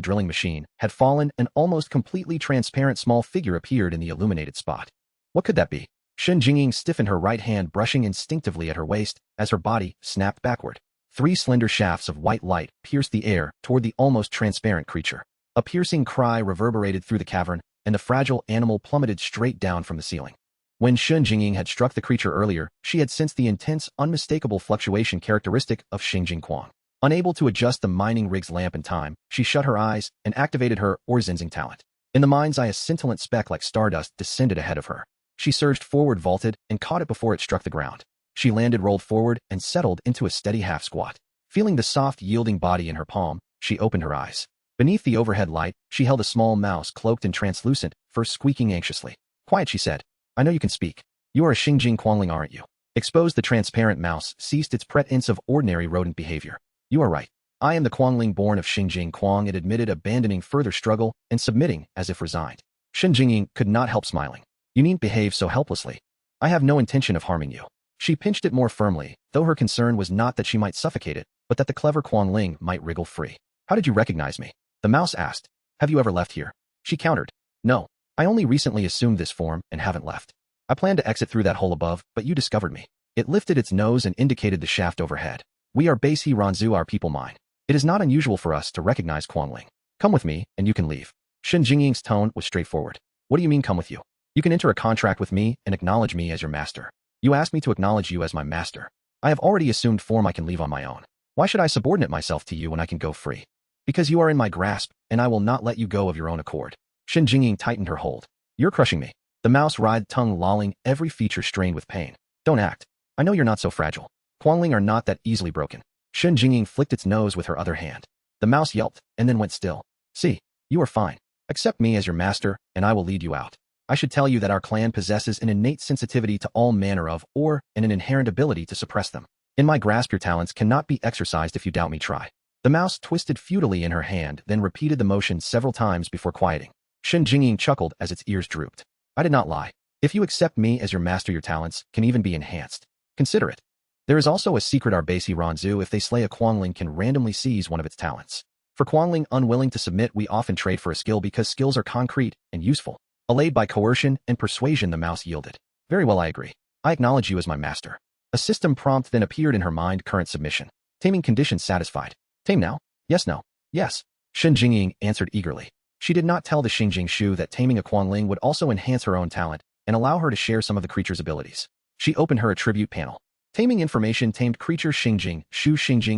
drilling machine had fallen, an almost completely transparent small figure appeared in the illuminated spot. What could that be? Shenzhou stiffened, her right hand brushing instinctively at her waist as her body snapped backward. 3 slender shafts of white light pierced the air toward the almost transparent creature. A piercing cry reverberated through the cavern, and the fragile animal plummeted straight down from the ceiling. When Shenzhou had struck the creature earlier, she had sensed the intense, unmistakable fluctuation characteristic of Xingjing Quang. Unable to adjust the mining rig's lamp in time, she shut her eyes and activated her Zenzing talent. In the mind's eye, a scintillant speck like stardust descended ahead of her. She surged forward, vaulted, and caught it before it struck the ground. She landed, rolled forward, and settled into a steady half-squat. Feeling the soft, yielding body in her palm, she opened her eyes. Beneath the overhead light, she held a small mouse cloaked in translucent, first squeaking anxiously. "Quiet," she said. "I know you can speak. You are a Xinjing Quangling, aren't you?" Exposed, the transparent mouse ceased its pretense of ordinary rodent behavior. "You are right. I am the Quangling born of Xinjing Quang," it admitted, abandoning further struggle and submitting as if resigned. Xinjing could not help smiling. "You needn't behave so helplessly. I have no intention of harming you." She pinched it more firmly, though her concern was not that she might suffocate it, but that the clever Quangling might wriggle free. "How did you recognize me?" the mouse asked. "Have you ever left here?" She countered. "No. I only recently assumed this form and haven't left. I planned to exit through that hole above, but you discovered me." It lifted its nose and indicated the shaft overhead. "We are Basi Ranzu, our people mine. It is not unusual for us to recognize Quangling. Come with me, and you can leave." Xinjing's tone was straightforward. "What do you mean, come with you? You can enter a contract with me and acknowledge me as your master. You asked me to acknowledge you as my master. I have already assumed form. I can leave on my own. Why should I subordinate myself to you when I can go free? Because you are in my grasp, and I will not let you go of your own accord." Xinjing tightened her hold. "You're crushing me." The mouse writhed, tongue lolling, every feature strained with pain. "Don't act. I know you're not so fragile. Quangling are not that easily broken." Xinjing flicked its nose with her other hand. The mouse yelped, and then went still. "See, you are fine. Accept me as your master, and I will lead you out. I should tell you that our clan possesses an innate sensitivity to all manner of, and an inherent ability to suppress them. In my grasp, your talents cannot be exercised. If you doubt me, try." The mouse twisted futilely in her hand, then repeated the motion several times before quieting. Xinjing chuckled as its ears drooped. "I did not lie. If you accept me as your master, your talents can even be enhanced. Consider it. There is also a secret. Our Basi Ranzu, if they slay a Quangling, can randomly seize one of its talents. For Quangling unwilling to submit, we often trade for a skill because skills are concrete and useful." Allayed by coercion and persuasion, the mouse yielded. "Very well, I agree. I acknowledge you as my master." A system prompt then appeared in her mind. Current submission. Taming conditions satisfied. "Tame now? Yes, no. Yes." Xinjing answered eagerly. She did not tell the Xinjing Shu that taming a Quangling would also enhance her own talent and allow her to share some of the creature's abilities. She opened her attribute panel. Taming information: tamed creature Xinjing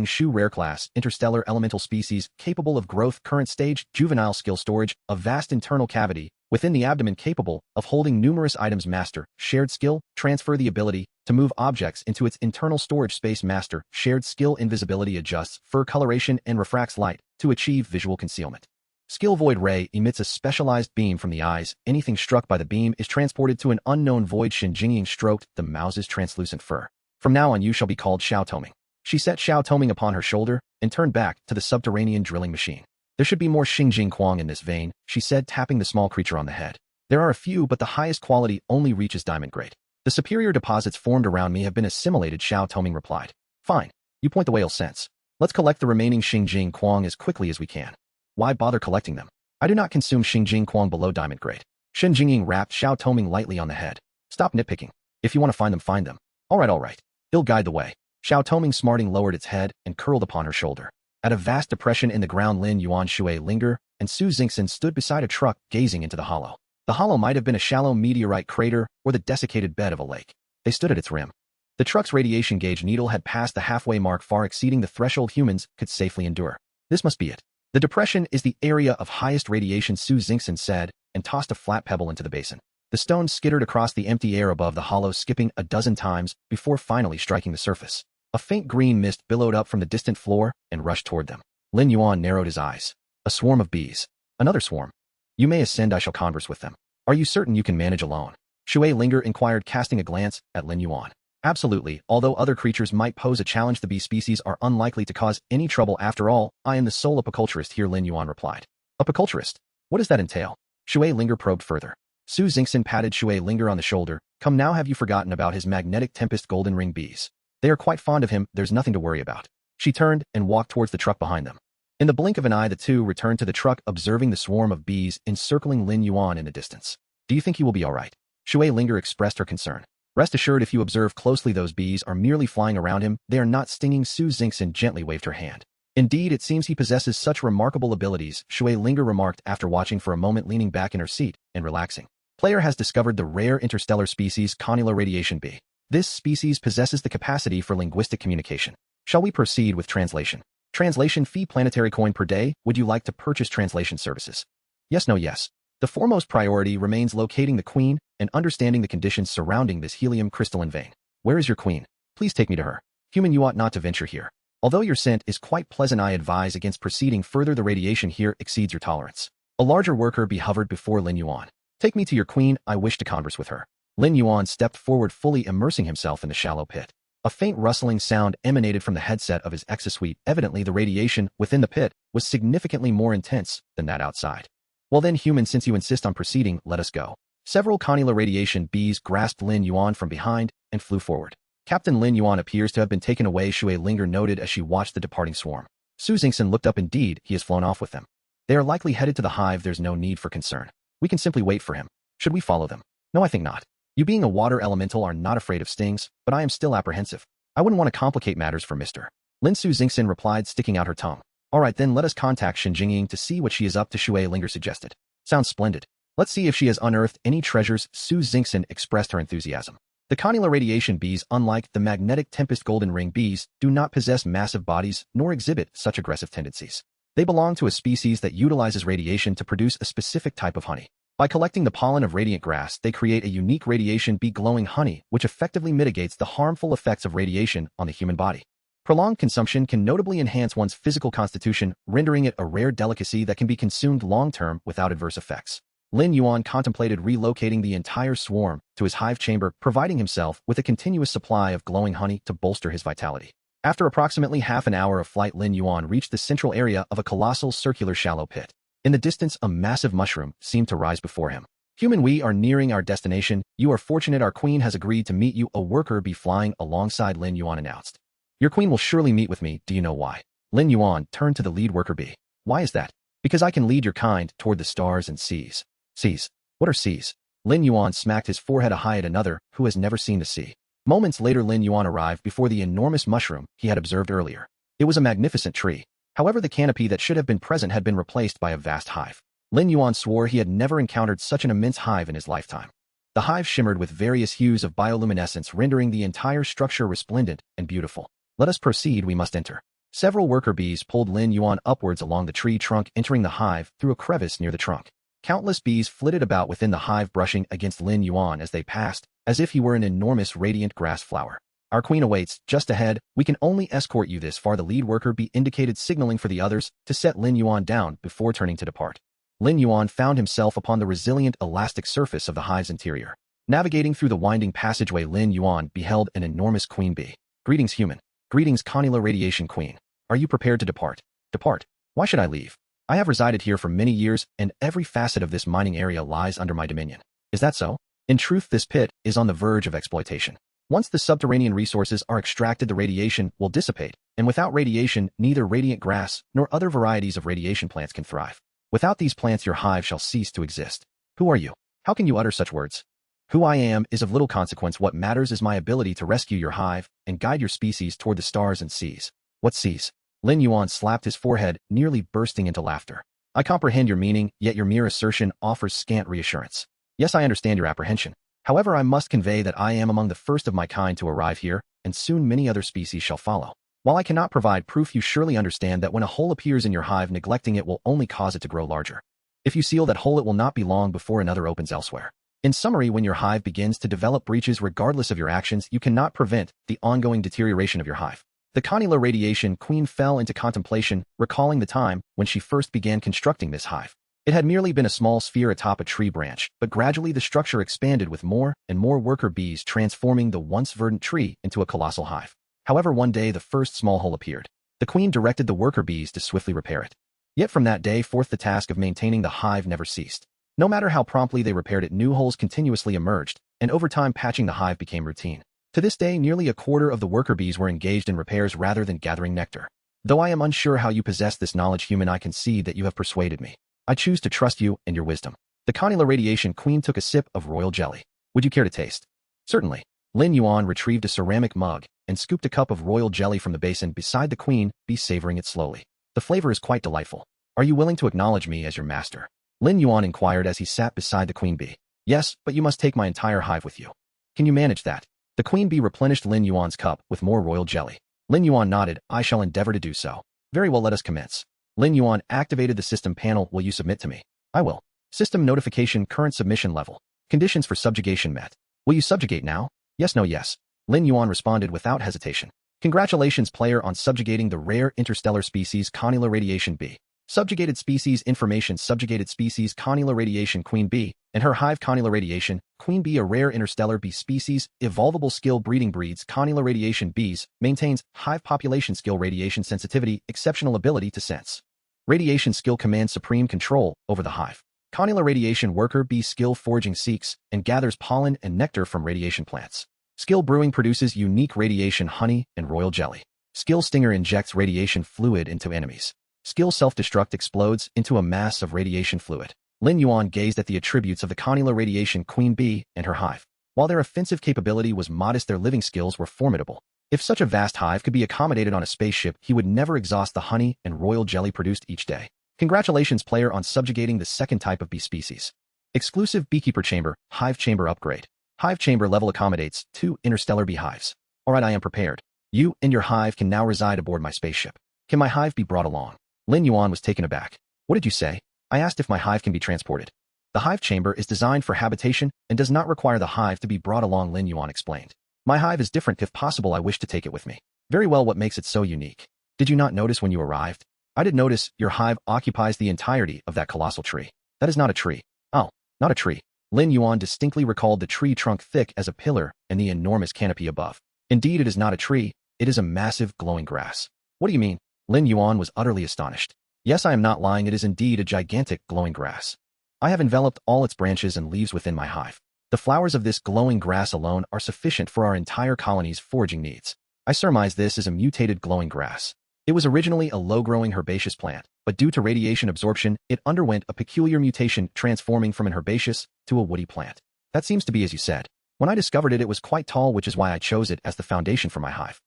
Shu rare class, interstellar elemental species, capable of growth, current stage, juvenile skill, storage, a vast internal cavity within the abdomen capable of holding numerous items, master, shared skill, transfer the ability to move objects into its internal storage space, master, shared skill, invisibility, adjusts fur coloration and refracts light to achieve visual concealment. Skill void ray emits a specialized beam from the eyes. Anything struck by the beam is transported to an unknown void. Xinjing stroked the mouse's translucent fur. "From now on you shall be called Xiao Toming." She set Xiao Toming upon her shoulder and turned back to the subterranean drilling machine. "There should be more Xinjing Quang in this vein," she said, tapping the small creature on the head. "There are a few, but the highest quality only reaches diamond grade. The superior deposits formed around me have been assimilated," Xiao Toming replied. "Fine. You point the whale sense. Let's collect the remaining Xinjing Quang as quickly as we can." "Why bother collecting them? I do not consume Xinjing Quang below diamond grade." Xinjing rapped Xiao Toming lightly on the head. "Stop nitpicking. If you want to find them, find them. All right. He'll guide the way." Xiao Toming, smarting, lowered its head and curled upon her shoulder. At a vast depression in the ground, Lin Yuan, Shui Linger, and Su Xingxin stood beside a truck, gazing into the hollow. The hollow might have been a shallow meteorite crater or the desiccated bed of a lake. They stood at its rim. The truck's radiation gauge needle had passed the halfway mark, far exceeding the threshold humans could safely endure. "This must be it. The depression is the area of highest radiation," Su Xingxin said, and tossed a flat pebble into the basin. The stone skittered across the empty air above the hollow, skipping a dozen times before finally striking the surface. A faint green mist billowed up from the distant floor and rushed toward them. Lin Yuan narrowed his eyes. "A swarm of bees. Another swarm. You may ascend, I shall converse with them." "Are you certain you can manage alone?" Shui Linger inquired, casting a glance at Lin Yuan. "Absolutely. Although other creatures might pose a challenge, the bee species are unlikely to cause any trouble. After all, I am the sole apiculturist here," Lin Yuan replied. "Apiculturist? What does that entail?" Shui Linger probed further. Su Xingxin patted Shui Linger on the shoulder. "Come now, have you forgotten about his magnetic tempest golden ring bees? They are quite fond of him. There's nothing to worry about." She turned and walked towards the truck behind them. In the blink of an eye, the two returned to the truck, observing the swarm of bees encircling Lin Yuan in the distance. "Do you think he will be all right?" Shui Linger expressed her concern. "Rest assured, if you observe closely, those bees are merely flying around him. They are not stinging." Su Xingxin gently waved her hand. "Indeed, it seems he possesses such remarkable abilities," Shui Linger remarked after watching for a moment, leaning back in her seat and relaxing. "Player has discovered the rare interstellar species Conula radiation bee. This species possesses the capacity for linguistic communication. Shall we proceed with translation?" Translation fee planetary coin per day. Would you like to purchase translation services? Yes, no, yes. The foremost priority remains locating the queen and understanding the conditions surrounding this helium crystalline vein. Where is your queen? Please take me to her. Human, you ought not to venture here. Although your scent is quite pleasant, I advise against proceeding further. The radiation here exceeds your tolerance. A larger worker bee hovered before Lin Yuan. Take me to your queen, I wish to converse with her. Lin Yuan stepped forward, fully immersing himself in the shallow pit. A faint rustling sound emanated from the headset of his exosuite. Evidently, the radiation within the pit was significantly more intense than that outside. Well then, human, since you insist on proceeding, let us go. Several connular radiation bees grasped Lin Yuan from behind and flew forward. Captain Lin Yuan appears to have been taken away, Shui Linger noted as she watched the departing swarm. Su Xingxin looked up. Indeed, he has flown off with them. They are likely headed to the hive. There's no need for concern. We can simply wait for him. Should we follow them? No, I think not. You being a water elemental are not afraid of stings, but I am still apprehensive. I wouldn't want to complicate matters for Mr. Lin. Su Xingxin replied, sticking out her tongue. All right, then let us contact Shenzhou to see what she is up to, Shui Linger suggested. Sounds splendid. Let's see if she has unearthed any treasures. Su Xingxin expressed her enthusiasm. The connular radiation bees, unlike the magnetic tempest golden ring bees, do not possess massive bodies nor exhibit such aggressive tendencies. They belong to a species that utilizes radiation to produce a specific type of honey. By collecting the pollen of radiant grass, they create a unique radiation bee glowing honey, which effectively mitigates the harmful effects of radiation on the human body. Prolonged consumption can notably enhance one's physical constitution, rendering it a rare delicacy that can be consumed long-term without adverse effects. Lin Yuan contemplated relocating the entire swarm to his hive chamber, providing himself with a continuous supply of glowing honey to bolster his vitality. After approximately half an hour of flight, Lin Yuan reached the central area of a colossal circular shallow pit. In the distance, a massive mushroom seemed to rise before him. Human, we are nearing our destination. You are fortunate our queen has agreed to meet you. A worker bee flying alongside Lin Yuan announced. Your queen will surely meet with me. Do you know why? Lin Yuan turned to the lead worker bee. Why is that? Because I can lead your kind toward the stars and seas. Seas? What are seas? Lin Yuan smacked his forehead high at another who has never seen the sea. Moments later, Lin Yuan arrived before the enormous mushroom he had observed earlier. It was a magnificent tree. However, the canopy that should have been present had been replaced by a vast hive. Lin Yuan swore he had never encountered such an immense hive in his lifetime. The hive shimmered with various hues of bioluminescence, rendering the entire structure resplendent and beautiful. Let us proceed, we must enter. Several worker bees pulled Lin Yuan upwards along the tree trunk, entering the hive through a crevice near the trunk. Countless bees flitted about within the hive, brushing against Lin Yuan as they passed, as if he were an enormous radiant grass flower. Our queen awaits, just ahead. We can only escort you this far. The lead worker bee indicated, signaling for the others to set Lin Yuan down before turning to depart. Lin Yuan found himself upon the resilient, elastic surface of the hive's interior. Navigating through the winding passageway, Lin Yuan beheld an enormous queen bee. Greetings, human. Greetings, connular radiation queen. Are you prepared to depart? Depart? Why should I leave? I have resided here for many years, and every facet of this mining area lies under my dominion. Is that so? In truth, this pit is on the verge of exploitation. Once the subterranean resources are extracted, the radiation will dissipate, and without radiation, neither radiant grass nor other varieties of radiation plants can thrive. Without these plants, your hive shall cease to exist. Who are you? How can you utter such words? Who I am is of little consequence. What matters is my ability to rescue your hive and guide your species toward the stars and seas. What seas? Lin Yuan slapped his forehead, nearly bursting into laughter. I comprehend your meaning, yet your mere assertion offers scant reassurance. Yes, I understand your apprehension. However, I must convey that I am among the first of my kind to arrive here, and soon many other species shall follow. While I cannot provide proof, you surely understand that when a hole appears in your hive, neglecting it will only cause it to grow larger. If you seal that hole, it will not be long before another opens elsewhere. In summary, when your hive begins to develop breaches, regardless of your actions, you cannot prevent the ongoing deterioration of your hive. The connular radiation queen fell into contemplation, recalling the time when she first began constructing this hive. It had merely been a small sphere atop a tree branch, but gradually the structure expanded with more and more worker bees, transforming the once verdant tree into a colossal hive. However, one day the first small hole appeared. The queen directed the worker bees to swiftly repair it. Yet from that day forth, the task of maintaining the hive never ceased. No matter how promptly they repaired it, new holes continuously emerged, and over time patching the hive became routine. To this day, nearly a quarter of the worker bees were engaged in repairs rather than gathering nectar. Though I am unsure how you possess this knowledge, human, I can see that you have persuaded me. I choose to trust you and your wisdom. The connular radiation queen took a sip of royal jelly. Would you care to taste? Certainly. Lin Yuan retrieved a ceramic mug and scooped a cup of royal jelly from the basin beside the queen bee, savoring it slowly. The flavor is quite delightful. Are you willing to acknowledge me as your master? Lin Yuan inquired as he sat beside the queen bee. Yes, but you must take my entire hive with you. Can you manage that? The queen bee replenished Lin Yuan's cup with more royal jelly. Lin Yuan nodded. I shall endeavor to do so. Very well, let us commence. Lin Yuan activated the system panel. Will you submit to me? I will. System notification, current submission level. Conditions for subjugation met. Will you subjugate now? Yes, no, yes. Lin Yuan responded without hesitation. Congratulations, player, on subjugating the rare interstellar species Connular Radiation B. Subjugated species information. Subjugated species Connular Radiation Queen B and her hive Connular Radiation Queen B, a rare interstellar B species, evolvable skill breeding, breeds Connular Radiation Bs, maintains hive population skill, radiation sensitivity, exceptional ability to sense radiation skill, commands supreme control over the hive. Connular Radiation Worker B skill, foraging, seeks and gathers pollen and nectar from radiation plants. Skill brewing, produces unique radiation honey and royal jelly. Skill stinger, injects radiation fluid into enemies. Skill self-destruct, explodes into a mass of radiation fluid. Lin Yuan gazed at the attributes of the Connular Radiation Queen Bee and her hive. While their offensive capability was modest, their living skills were formidable. If such a vast hive could be accommodated on a spaceship, he would never exhaust the honey and royal jelly produced each day. Congratulations, player, on subjugating the second type of bee species. Exclusive Beekeeper Chamber, Hive Chamber upgrade. Hive Chamber level accommodates 2 interstellar beehives. Alright, I am prepared. You and your hive can now reside aboard my spaceship. Can my hive be brought along? Lin Yuan was taken aback. What did you say? I asked if my hive can be transported. The hive chamber is designed for habitation and does not require the hive to be brought along, Lin Yuan explained. My hive is different. If possible, I wish to take it with me. Very well, what makes it so unique? Did you not notice when you arrived? I did notice. Your hive occupies the entirety of that colossal tree. That is not a tree. Oh, not a tree. Lin Yuan distinctly recalled the tree trunk thick as a pillar and the enormous canopy above. Indeed, it is not a tree. It is a massive glowing grass. What do you mean? Lin Yuan was utterly astonished. Yes, I am not lying. It is indeed a gigantic glowing grass. I have enveloped all its branches and leaves within my hive. The flowers of this glowing grass alone are sufficient for our entire colony's foraging needs. I surmise this is a mutated glowing grass. It was originally a low-growing herbaceous plant, but due to radiation absorption, it underwent a peculiar mutation, transforming from an herbaceous to a woody plant. That seems to be as you said. When I discovered it, it was quite tall, which is why I chose it as the foundation for my hive.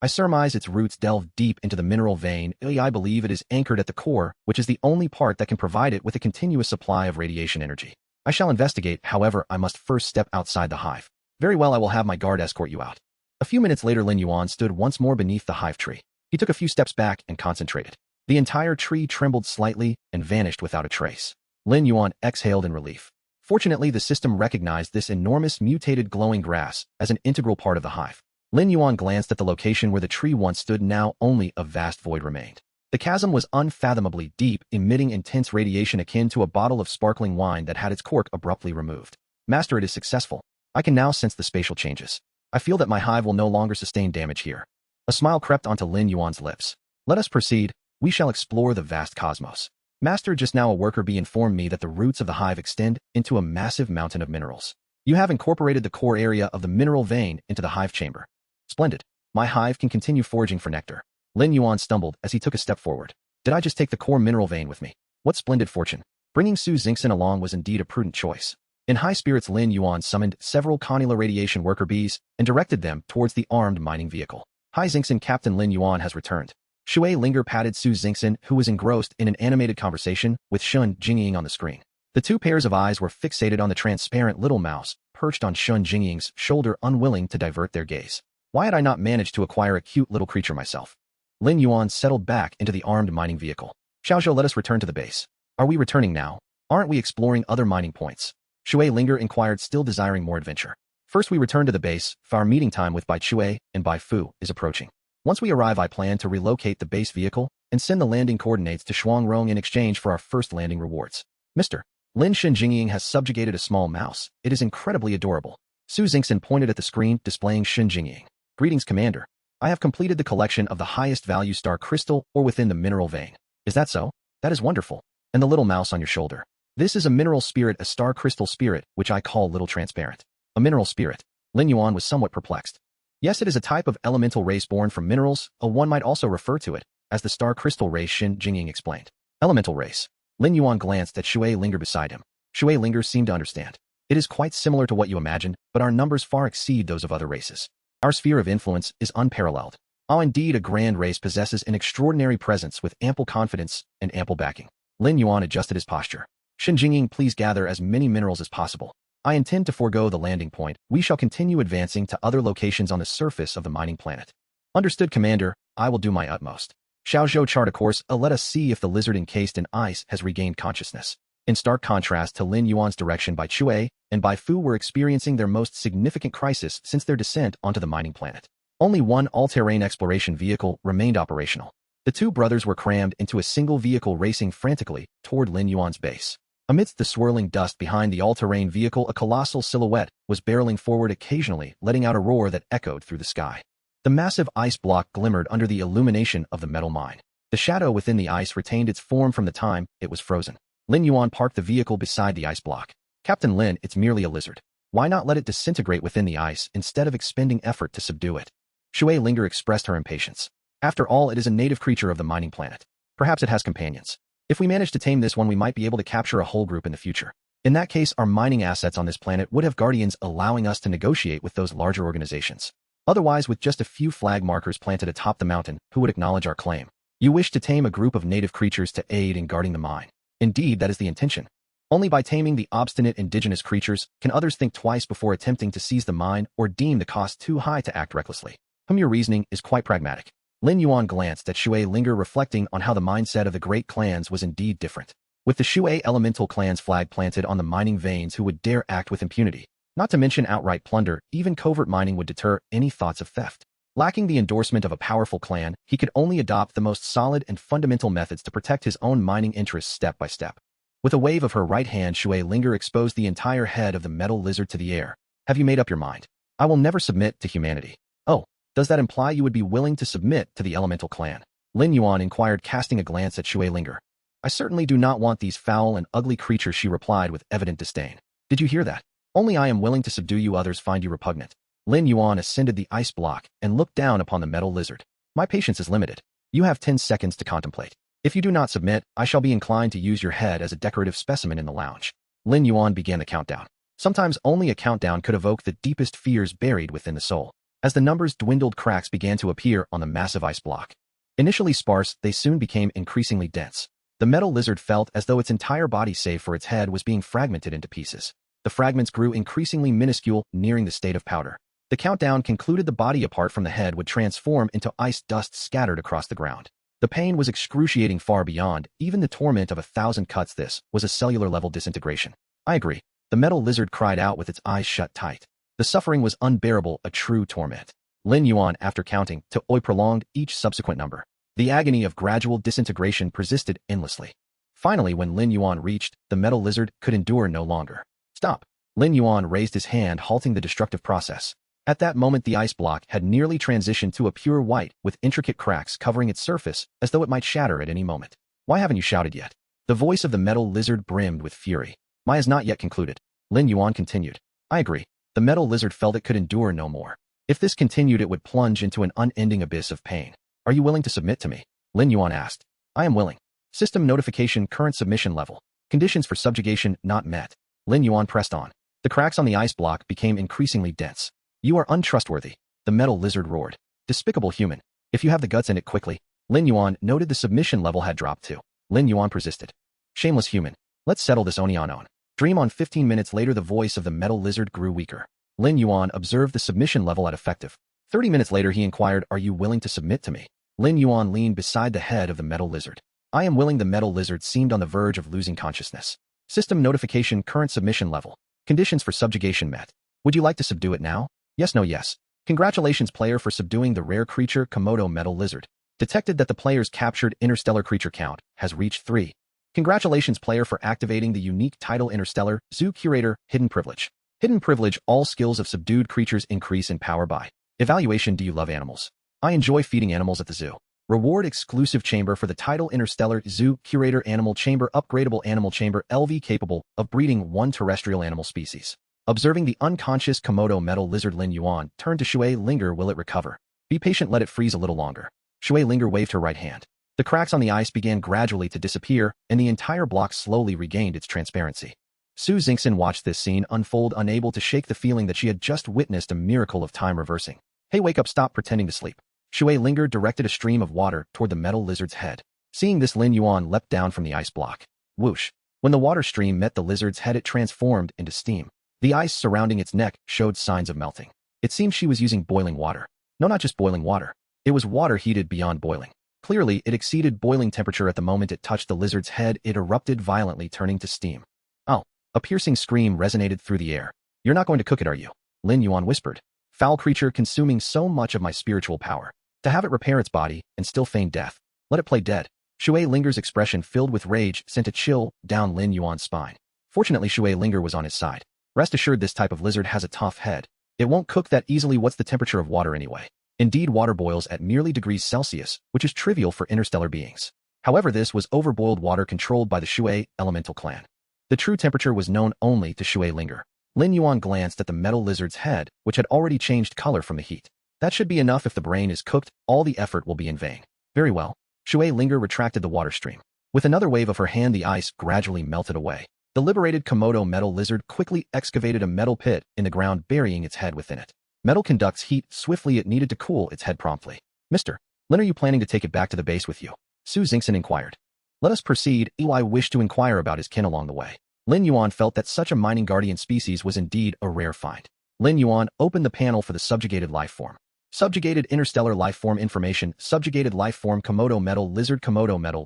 I surmise its roots delve deep into the mineral vein. I believe it is anchored at the core, which is the only part that can provide it with a continuous supply of radiation energy. I shall investigate, however, I must first step outside the hive. Very well, I will have my guard escort you out. A few minutes later, Lin Yuan stood once more beneath the hive tree. He took a few steps back and concentrated. The entire tree trembled slightly and vanished without a trace. Lin Yuan exhaled in relief. Fortunately, the system recognized this enormous mutated glowing grass as an integral part of the hive. Lin Yuan glanced at the location where the tree once stood. Now only a vast void remained. The chasm was unfathomably deep, emitting intense radiation akin to a bottle of sparkling wine that had its cork abruptly removed. Master, it is successful. I can now sense the spatial changes. I feel that my hive will no longer sustain damage here. A smile crept onto Lin Yuan's lips. Let us proceed. We shall explore the vast cosmos. Master, just now a worker bee informed me that the roots of the hive extend into a massive mountain of minerals. You have incorporated the core area of the mineral vein into the hive chamber. Splendid. My hive can continue foraging for nectar. Lin Yuan stumbled as he took a step forward. Did I just take the core mineral vein with me? What splendid fortune. Bringing Su Xingxin along was indeed a prudent choice. In high spirits, Lin Yuan summoned several Connular Radiation worker bees and directed them towards the armed mining vehicle. Hi Xingxin, Captain Lin Yuan has returned. Shui Linger patted Su Xingxin, who was engrossed in an animated conversation with Shun Jingying on the screen. The two pairs of eyes were fixated on the transparent little mouse perched on Shun Jingying's shoulder, unwilling to divert their gaze. Why had I not managed to acquire a cute little creature myself? Lin Yuan settled back into the armed mining vehicle. Xiaozhou, let us return to the base. Are we returning now? Aren't we exploring other mining points? Shui Linger inquired, still desiring more adventure. First we return to the base, for our meeting time with Bai Chui and Bai Fu is approaching. Once we arrive, I plan to relocate the base vehicle and send the landing coordinates to Shuangrong in exchange for our first landing rewards. Mr. Lin Shenjingying has subjugated a small mouse. It is incredibly adorable. Su Xingxin pointed at the screen, displaying Shenjingying. Greetings, Commander. I have completed the collection of the highest value star crystal or within the mineral vein. Is that so? That is wonderful. And the little mouse on your shoulder. This is a mineral spirit, a star crystal spirit, which I call Little Transparent. A mineral spirit. Lin Yuan was somewhat perplexed. Yes, it is a type of elemental race born from minerals, one might also refer to it as the star crystal race, Shin Jingying explained. Elemental race. Lin Yuan glanced at Shui Linger beside him. Shui Linger seemed to understand. It is quite similar to what you imagined, but our numbers far exceed those of other races. Our sphere of influence is unparalleled. Indeed, a grand race possesses an extraordinary presence with ample confidence and ample backing. Lin Yuan adjusted his posture. Shin Jingying, please gather as many minerals as possible. I intend to forego the landing point. We shall continue advancing to other locations on the surface of the mining planet. Understood, Commander. I will do my utmost. Xiaozhou chart a course, let us see if the lizard encased in ice has regained consciousness. In stark contrast to Lin Yuan's direction, Bai Chui and Bai Fu were experiencing their most significant crisis since their descent onto the mining planet. Only one all-terrain exploration vehicle remained operational. The two brothers were crammed into a single vehicle racing frantically toward Lin Yuan's base. Amidst the swirling dust behind the all-terrain vehicle, a colossal silhouette was barreling forward, occasionally letting out a roar that echoed through the sky. The massive ice block glimmered under the illumination of the metal mine. The shadow within the ice retained its form from the time it was frozen. Lin Yuan parked the vehicle beside the ice block. Captain Lin, it's merely a lizard. Why not let it disintegrate within the ice instead of expending effort to subdue it? Shui Linger expressed her impatience. After all, it is a native creature of the mining planet. Perhaps it has companions. If we manage to tame this one, we might be able to capture a whole group in the future. In that case, our mining assets on this planet would have guardians, allowing us to negotiate with those larger organizations. Otherwise, with just a few flag markers planted atop the mountain, who would acknowledge our claim? You wish to tame a group of native creatures to aid in guarding the mine. Indeed, that is the intention. Only by taming the obstinate indigenous creatures can others think twice before attempting to seize the mine or deem the cost too high to act recklessly. Your reasoning is quite pragmatic. Lin Yuan glanced at Shui Linger, reflecting on how the mindset of the great clans was indeed different. With the Shui elemental clan's flag planted on the mining veins, who would dare act with impunity? Not to mention outright plunder, even covert mining would deter any thoughts of theft. Lacking the endorsement of a powerful clan, he could only adopt the most solid and fundamental methods to protect his own mining interests step by step. With a wave of her right hand, Shui Linger exposed the entire head of the metal lizard to the air. Have you made up your mind? I will never submit to humanity. Oh, does that imply you would be willing to submit to the elemental clan? Lin Yuan inquired, casting a glance at Shui Linger. I certainly do not want these foul and ugly creatures, she replied with evident disdain. Did you hear that? Only I am willing to subdue you, others find you repugnant. Lin Yuan ascended the ice block and looked down upon the metal lizard. My patience is limited. You have 10 seconds to contemplate. If you do not submit, I shall be inclined to use your head as a decorative specimen in the lounge. Lin Yuan began the countdown. Sometimes only a countdown could evoke the deepest fears buried within the soul. As the numbers dwindled, cracks began to appear on the massive ice block. Initially sparse, they soon became increasingly dense. The metal lizard felt as though its entire body, save for its head, was being fragmented into pieces. The fragments grew increasingly minuscule, nearing the state of powder. The countdown concluded. The body apart from the head would transform into ice dust scattered across the ground. The pain was excruciating, far beyond even the torment of 1,000 cuts. This was a cellular-level disintegration. I agree. The metal lizard cried out with its eyes shut tight. The suffering was unbearable, a true torment. Lin Yuan, after counting to oi, prolonged each subsequent number. The agony of gradual disintegration persisted endlessly. Finally, when Lin Yuan reached, the metal lizard could endure no longer. Stop! Lin Yuan raised his hand, halting the destructive process. At that moment, the ice block had nearly transitioned to a pure white, with intricate cracks covering its surface, as though it might shatter at any moment. Why haven't you shouted yet? The voice of the metal lizard brimmed with fury. Mine has not yet concluded. Lin Yuan continued. I agree. The metal lizard felt it could endure no more. If this continued, it would plunge into an unending abyss of pain. Are you willing to submit to me? Lin Yuan asked. I am willing. System notification, current submission level. Conditions for subjugation not met. Lin Yuan pressed on. The cracks on the ice block became increasingly dense. You are untrustworthy, the metal lizard roared. Despicable human. If you have the guts, end it quickly. Lin Yuan noted the submission level had dropped too. Lin Yuan persisted. Shameless human. Let's settle this oni on. Dream on. 15 minutes later, the voice of the metal lizard grew weaker. Lin Yuan observed the submission level at effective. 30 minutes later, he inquired, are you willing to submit to me? Lin Yuan leaned beside the head of the metal lizard. I am willing. The metal lizard seemed on the verge of losing consciousness. System notification, current submission level. Conditions for subjugation met. Would you like to subdue it now? Yes, no, yes. Congratulations, player, for subduing the rare creature Komodo metal lizard. Detected that the player's captured interstellar creature count has reached 3. Congratulations, player, for activating the unique title Interstellar Zoo Curator Hidden Privilege. Hidden Privilege, all skills of subdued creatures increase in power by. Evaluation. Do you love animals? I enjoy feeding animals at the zoo. Reward exclusive chamber for the title Interstellar Zoo Curator Animal Chamber. Upgradable animal chamber LV, capable of breeding 1 terrestrial animal species. Observing the unconscious Komodo metal lizard, Lin Yuan turned to Shui Linger. Will it recover? Be patient, let it freeze a little longer. Shui Linger waved her right hand. The cracks on the ice began gradually to disappear, and the entire block slowly regained its transparency. Su Xingxin watched this scene unfold, unable to shake the feeling that she had just witnessed a miracle of time reversing. Hey, wake up, stop pretending to sleep. Shui Linger directed a stream of water toward the metal lizard's head. Seeing this, Lin Yuan leapt down from the ice block. Whoosh! When the water stream met the lizard's head, it transformed into steam. The ice surrounding its neck showed signs of melting. It seemed she was using boiling water. No, not just boiling water. It was water heated beyond boiling. Clearly, it exceeded boiling temperature at the moment it touched the lizard's head. It erupted violently, turning to steam. Oh! A piercing scream resonated through the air. You're not going to cook it, are you? Lin Yuan whispered. Foul creature consuming so much of my spiritual power. To have it repair its body and still feign death. Let it play dead. Shui Linger's expression filled with rage sent a chill down Lin Yuan's spine. Fortunately, Shui Linger was on his side. Rest assured, this type of lizard has a tough head. It won't cook that easily. What's the temperature of water anyway? Indeed, water boils at merely degrees Celsius, which is trivial for interstellar beings. However, this was overboiled water controlled by the Shui elemental clan. The true temperature was known only to Shui Linger. Lin Yuan glanced at the metal lizard's head, which had already changed color from the heat. That should be enough. If the brain is cooked, all the effort will be in vain. Very well. Shui Linger retracted the water stream. With another wave of her hand, the ice gradually melted away. The liberated Komodo metal lizard quickly excavated a metal pit in the ground, burying its head within it. Metal conducts heat swiftly. It needed to cool its head promptly. Mr. Lin, are you planning to take it back to the base with you? Su Xingxin inquired. Let us proceed. I wish to inquire about his kin along the way. Lin Yuan felt that such a mining guardian species was indeed a rare find. Lin Yuan opened the panel for the subjugated life form. Subjugated interstellar life form information. Subjugated life form Komodo metal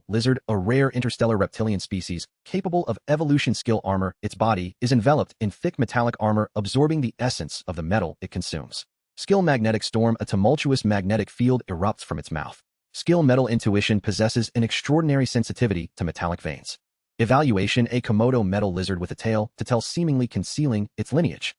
lizard, a rare interstellar reptilian species capable of evolution skill armor. Its body is enveloped in thick metallic armor, absorbing the essence of the metal it consumes. Skill magnetic storm. A tumultuous magnetic field erupts from its mouth. Skill metal intuition. Possesses an extraordinary sensitivity to metallic veins. Evaluation. A Komodo metal lizard with a tail to tell, seemingly concealing its lineage.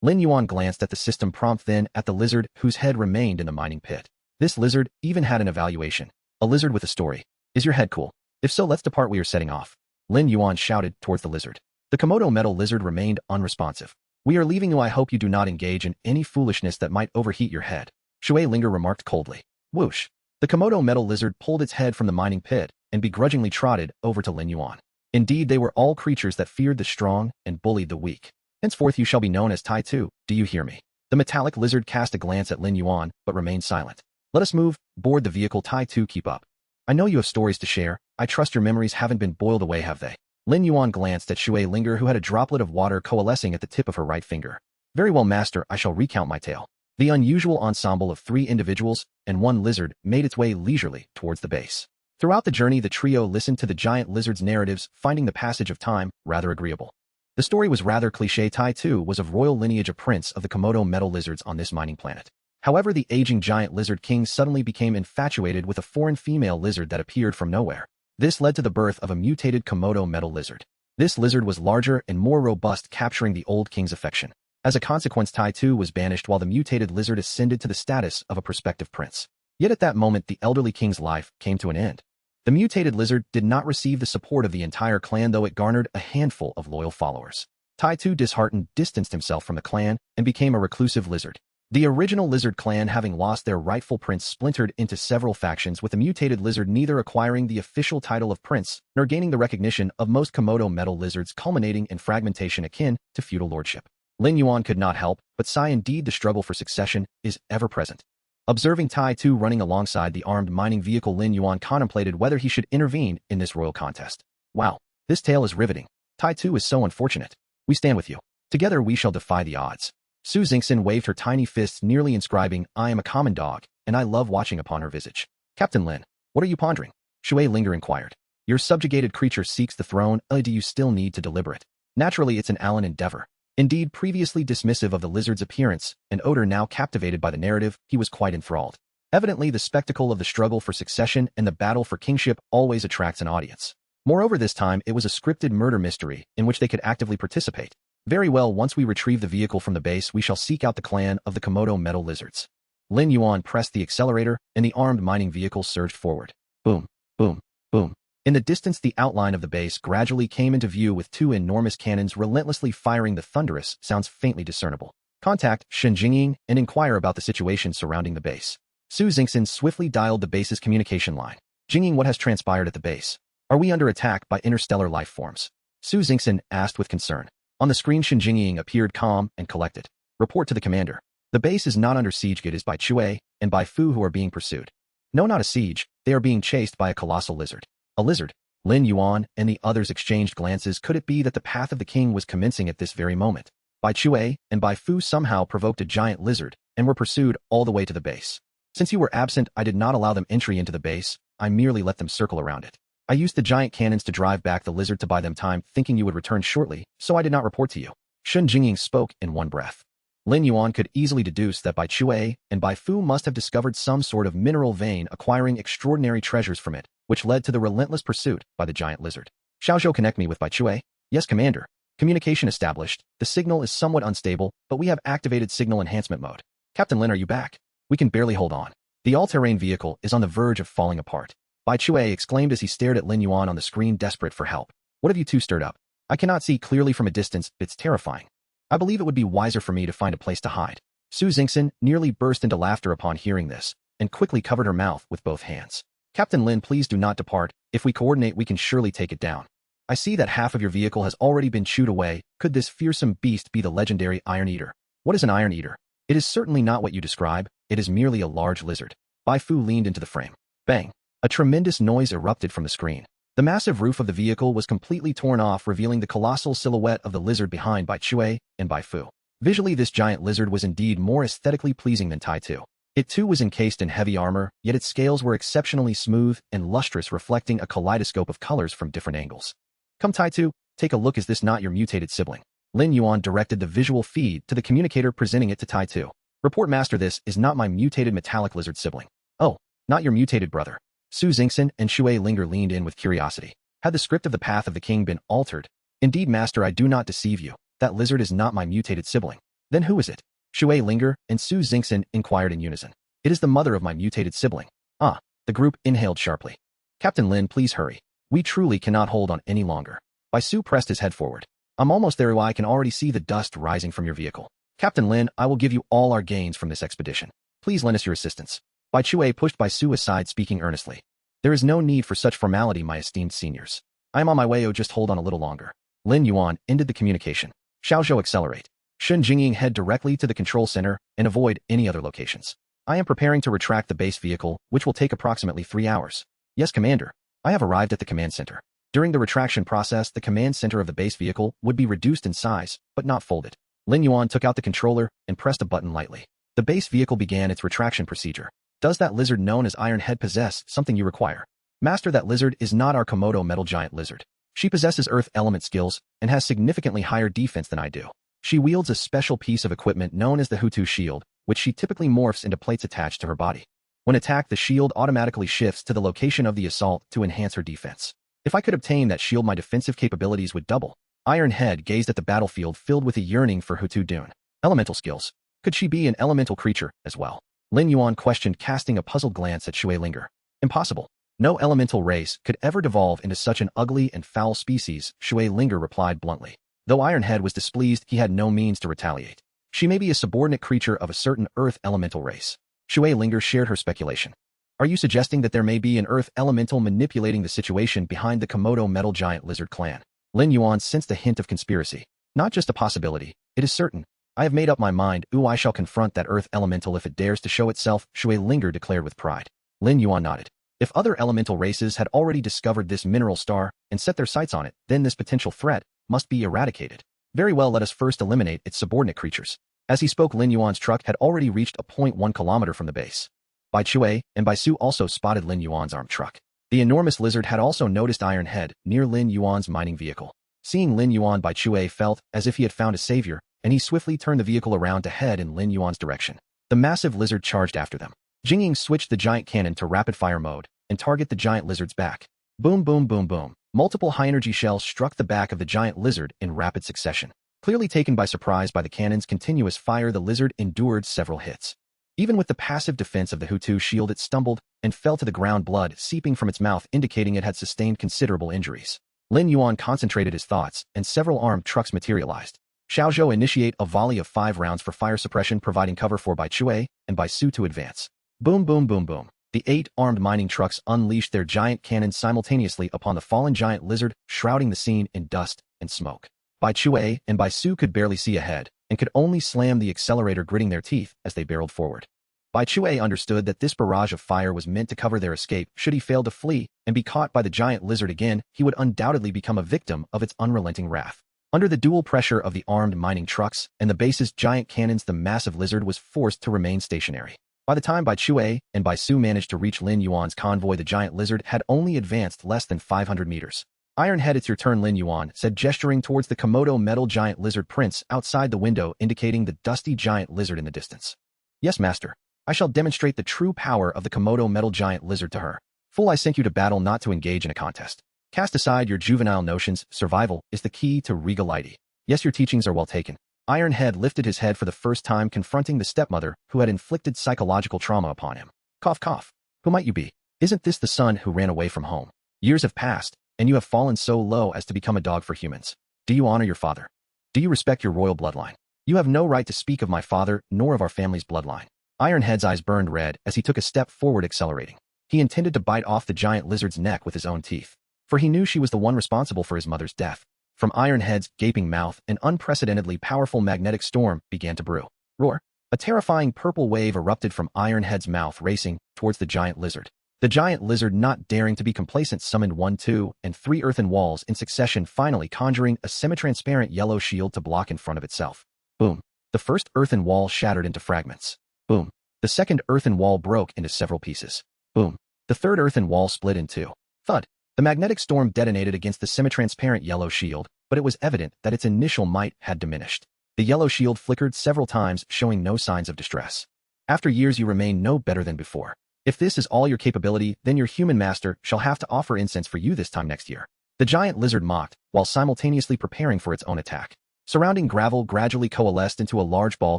Lin Yuan glanced at the system prompt, then at the lizard whose head remained in the mining pit. This lizard even had an evaluation. A lizard with a story. Is your head cool? If so, let's depart. We are setting off. Lin Yuan shouted towards the lizard. The Komodo metal lizard remained unresponsive. We are leaving you. I hope you do not engage in any foolishness that might overheat your head. Shui Linger remarked coldly. Whoosh. The Komodo metal lizard pulled its head from the mining pit and begrudgingly trotted over to Lin Yuan. Indeed, they were all creatures that feared the strong and bullied the weak. Henceforth you shall be known as Tai Tu, do you hear me? The metallic lizard cast a glance at Lin Yuan, but remained silent. Let us move, board the vehicle. Tai Tu, keep up. I know you have stories to share. I trust your memories haven't been boiled away, have they? Lin Yuan glanced at Shui Linger, who had a droplet of water coalescing at the tip of her right finger. Very well, master, I shall recount my tale. The unusual ensemble of 3 individuals and 1 lizard made its way leisurely towards the base. Throughout the journey, the trio listened to the giant lizard's narratives, finding the passage of time rather agreeable. The story was rather cliché. Tai Tu was of royal lineage, a prince of the Komodo metal lizards on this mining planet. However, the aging giant lizard king suddenly became infatuated with a foreign female lizard that appeared from nowhere. This led to the birth of a mutated Komodo metal lizard. This lizard was larger and more robust, capturing the old king's affection. As a consequence, Tai Tu was banished while the mutated lizard ascended to the status of a prospective prince. Yet at that moment, the elderly king's life came to an end. The mutated lizard did not receive the support of the entire clan, though it garnered a handful of loyal followers. Tai Tu, disheartened, distanced himself from the clan and became a reclusive lizard. The original lizard clan, having lost their rightful prince, splintered into several factions, with the mutated lizard neither acquiring the official title of prince nor gaining the recognition of most Komodo metal lizards, culminating in fragmentation akin to feudal lordship. Lin Yuan could not help but sigh. Indeed, the struggle for succession is ever present. Observing Tai Tu running alongside the armed mining vehicle, Lin Yuan contemplated whether he should intervene in this royal contest. Wow, this tale is riveting. Tai Tu is so unfortunate. We stand with you. Together we shall defy the odds. Su Xingxin waved her tiny fists, nearly inscribing, I am a common dog, and I love watching upon her visage. Captain Lin, what are you pondering? Shui Linger inquired. Your subjugated creature seeks the throne. Do you still need to deliberate? Naturally, it's an Allen endeavor. Indeed, previously dismissive of the lizard's appearance and odor, now captivated by the narrative, he was quite enthralled. Evidently, the spectacle of the struggle for succession and the battle for kingship always attracts an audience. Moreover, this time it was a scripted murder mystery in which they could actively participate. Very well, once we retrieve the vehicle from the base, we shall seek out the clan of the Komodo metal lizards. Lin Yuan pressed the accelerator, and the armed mining vehicle surged forward. Boom, boom, boom. In the distance, the outline of the base gradually came into view, with 2 enormous cannons relentlessly firing the thunderous sounds faintly discernible. Contact Shenzhou and inquire about the situation surrounding the base. Su Xingxin swiftly dialed the base's communication line. Jingying, what has transpired at the base? Are we under attack by interstellar life forms? Su Xingxin asked with concern. On the screen, Shenzhou appeared calm and collected. Report to the commander. The base is not under siege. It is by Chui and by Fu who are being pursued. No, not a siege. They are being chased by a colossal lizard. A lizard? Lin Yuan and the others exchanged glances. Could it be that the path of the king was commencing at this very moment? Bai Chui and Bai Fu somehow provoked a giant lizard and were pursued all the way to the base. Since you were absent, I did not allow them entry into the base. I merely let them circle around it. I used the giant cannons to drive back the lizard to buy them time, thinking you would return shortly, so I did not report to you. Shenzhou spoke in one breath. Lin Yuan could easily deduce that Bai Chue and Bai Fu must have discovered some sort of mineral vein, acquiring extraordinary treasures from it, which led to the relentless pursuit by the giant lizard. Xiaozhou, connect me with Bai Chue. Yes, Commander. Communication established. The signal is somewhat unstable, but we have activated signal enhancement mode. Captain Lin, are you back? We can barely hold on. The all-terrain vehicle is on the verge of falling apart. Bai Chue exclaimed as he stared at Lin Yuan on the screen, desperate for help. What have you two stirred up? I cannot see clearly from a distance. It's terrifying. I believe it would be wiser for me to find a place to hide. Su Xingxin nearly burst into laughter upon hearing this, and quickly covered her mouth with both hands. Captain Lin, please do not depart. If we coordinate, we can surely take it down. I see that half of your vehicle has already been chewed away. Could this fearsome beast be the legendary Iron Eater? What is an Iron Eater? It is certainly not what you describe. It is merely a large lizard. Bai Fu leaned into the frame. Bang! A tremendous noise erupted from the screen. The massive roof of the vehicle was completely torn off, revealing the colossal silhouette of the lizard behind Bai Chue and Bai Fu. Visually, this giant lizard was indeed more aesthetically pleasing than Tai Tu. It too was encased in heavy armor, yet its scales were exceptionally smooth and lustrous, reflecting a kaleidoscope of colors from different angles. Come, Tai Tu, take a look. Is this not your mutated sibling? Lin Yuan directed the visual feed to the communicator, presenting it to Tai Tu. Report, Master, this is not my mutated metallic lizard sibling. Oh, not your mutated brother. Su Xingxin and Xue Linger leaned in with curiosity. Had the script of the Path of the King been altered? Indeed, Master, I do not deceive you. That lizard is not my mutated sibling. Then who is it? Xue Linger and Su Xingxin inquired in unison. It is the mother of my mutated sibling. Ah, the group inhaled sharply. Captain Lin, please hurry. We truly cannot hold on any longer. Bai Su pressed his head forward. I'm almost there. I can already see the dust rising from your vehicle. Captain Lin, I will give you all our gains from this expedition. Please lend us your assistance. Bai Chue pushed Bai Su aside, speaking earnestly. There is no need for such formality, my esteemed seniors. I am on my way. Oh, just hold on a little longer. Lin Yuan ended the communication. Xiaozhou, accelerate. Shun Jingying, head directly to the control center and avoid any other locations. I am preparing to retract the base vehicle, which will take approximately 3 hours. Yes, Commander. I have arrived at the command center. During the retraction process, the command center of the base vehicle would be reduced in size, but not folded. Lin Yuan took out the controller and pressed a button lightly. The base vehicle began its retraction procedure. Does that lizard known as Iron Head possess something you require? Master, that lizard is not our Komodo metal giant lizard. She possesses earth element skills and has significantly higher defense than I do. She wields a special piece of equipment known as the Hutu shield, which she typically morphs into plates attached to her body. When attacked, the shield automatically shifts to the location of the assault to enhance her defense. If I could obtain that shield, my defensive capabilities would double. Iron Head gazed at the battlefield, filled with a yearning for Hutu Dune. Elemental skills. Could she be an elemental creature as well? Lin Yuan questioned, casting a puzzled glance at Xue Linger. Impossible. No elemental race could ever devolve into such an ugly and foul species, Xue Linger replied bluntly. Though Iron Head was displeased, he had no means to retaliate. She may be a subordinate creature of a certain earth elemental race. Xue Linger shared her speculation. Are you suggesting that there may be an earth elemental manipulating the situation behind the Komodo metal giant lizard clan? Lin Yuan sensed a hint of conspiracy. Not just a possibility, it is certain. I have made up my mind. I shall confront that earth elemental if it dares to show itself, Xue Linger declared with pride. Lin Yuan nodded. If other elemental races had already discovered this mineral star and set their sights on it, then this potential threat must be eradicated. Very well, let us first eliminate its subordinate creatures. As he spoke, Lin Yuan's truck had already reached a 0.1 kilometer from the base. Bai Chue and Bai Su also spotted Lin Yuan's armed truck. The enormous lizard had also noticed Iron Head near Lin Yuan's mining vehicle. Seeing Lin Yuan, Bai Chue felt as if he had found a savior, and he swiftly turned the vehicle around to head in Lin Yuan's direction. The massive lizard charged after them. Jingying switched the giant cannon to rapid-fire mode and target the giant lizard's back. Boom, boom, boom, boom. Multiple high-energy shells struck the back of the giant lizard in rapid succession. Clearly taken by surprise by the cannon's continuous fire, the lizard endured several hits. Even with the passive defense of the Hutu shield, it stumbled and fell to the ground, blood seeping from its mouth, indicating it had sustained considerable injuries. Lin Yuan concentrated his thoughts, and several armed trucks materialized. Xiaozhou initiate a volley of 5 rounds for fire suppression, providing cover for Bai Chue and Bai Su to advance. Boom, boom, boom, boom. The 8 armed mining trucks unleashed their giant cannons simultaneously upon the fallen giant lizard, shrouding the scene in dust and smoke. Bai Chue and Bai Su could barely see ahead and could only slam the accelerator, gritting their teeth as they barreled forward. Bai Chue understood that this barrage of fire was meant to cover their escape. Should he fail to flee and be caught by the giant lizard again, he would undoubtedly become a victim of its unrelenting wrath. Under the dual pressure of the armed mining trucks and the base's giant cannons, the massive lizard was forced to remain stationary. By the time Bai Chue and Bai Su managed to reach Lin Yuan's convoy, the giant lizard had only advanced less than 500 meters. Ironhead, it's your turn, Lin Yuan said, gesturing towards the Komodo metal giant lizard prince outside the window, indicating the dusty giant lizard in the distance. Yes, master. I shall demonstrate the true power of the Komodo metal giant lizard to her. Fool, I sent you to battle not to engage in a contest. Cast aside your juvenile notions. Survival is the key to regality. Yes, your teachings are well taken. Ironhead lifted his head for the first time, confronting the stepmother who had inflicted psychological trauma upon him. Cough, cough. Who might you be? Isn't this the son who ran away from home? Years have passed, and you have fallen so low as to become a dog for humans. Do you honor your father? Do you respect your royal bloodline? You have no right to speak of my father, nor of our family's bloodline. Ironhead's eyes burned red as he took a step forward, accelerating. He intended to bite off the giant lizard's neck with his own teeth, for he knew she was the one responsible for his mother's death. From Ironhead's gaping mouth, an unprecedentedly powerful magnetic storm began to brew. Roar! A terrifying purple wave erupted from Ironhead's mouth, racing towards the giant lizard. The giant lizard, not daring to be complacent, summoned 1, 2, and 3 earthen walls in succession, finally conjuring a semi-transparent yellow shield to block in front of itself. Boom! The first earthen wall shattered into fragments. Boom! The second earthen wall broke into several pieces. Boom! The third earthen wall split in two. Thud! The magnetic storm detonated against the semi-transparent yellow shield, but it was evident that its initial might had diminished. The yellow shield flickered several times, showing no signs of distress. After years, you remain no better than before. If this is all your capability, then your human master shall have to offer incense for you this time next year. The giant lizard mocked, while simultaneously preparing for its own attack. Surrounding gravel gradually coalesced into a large ball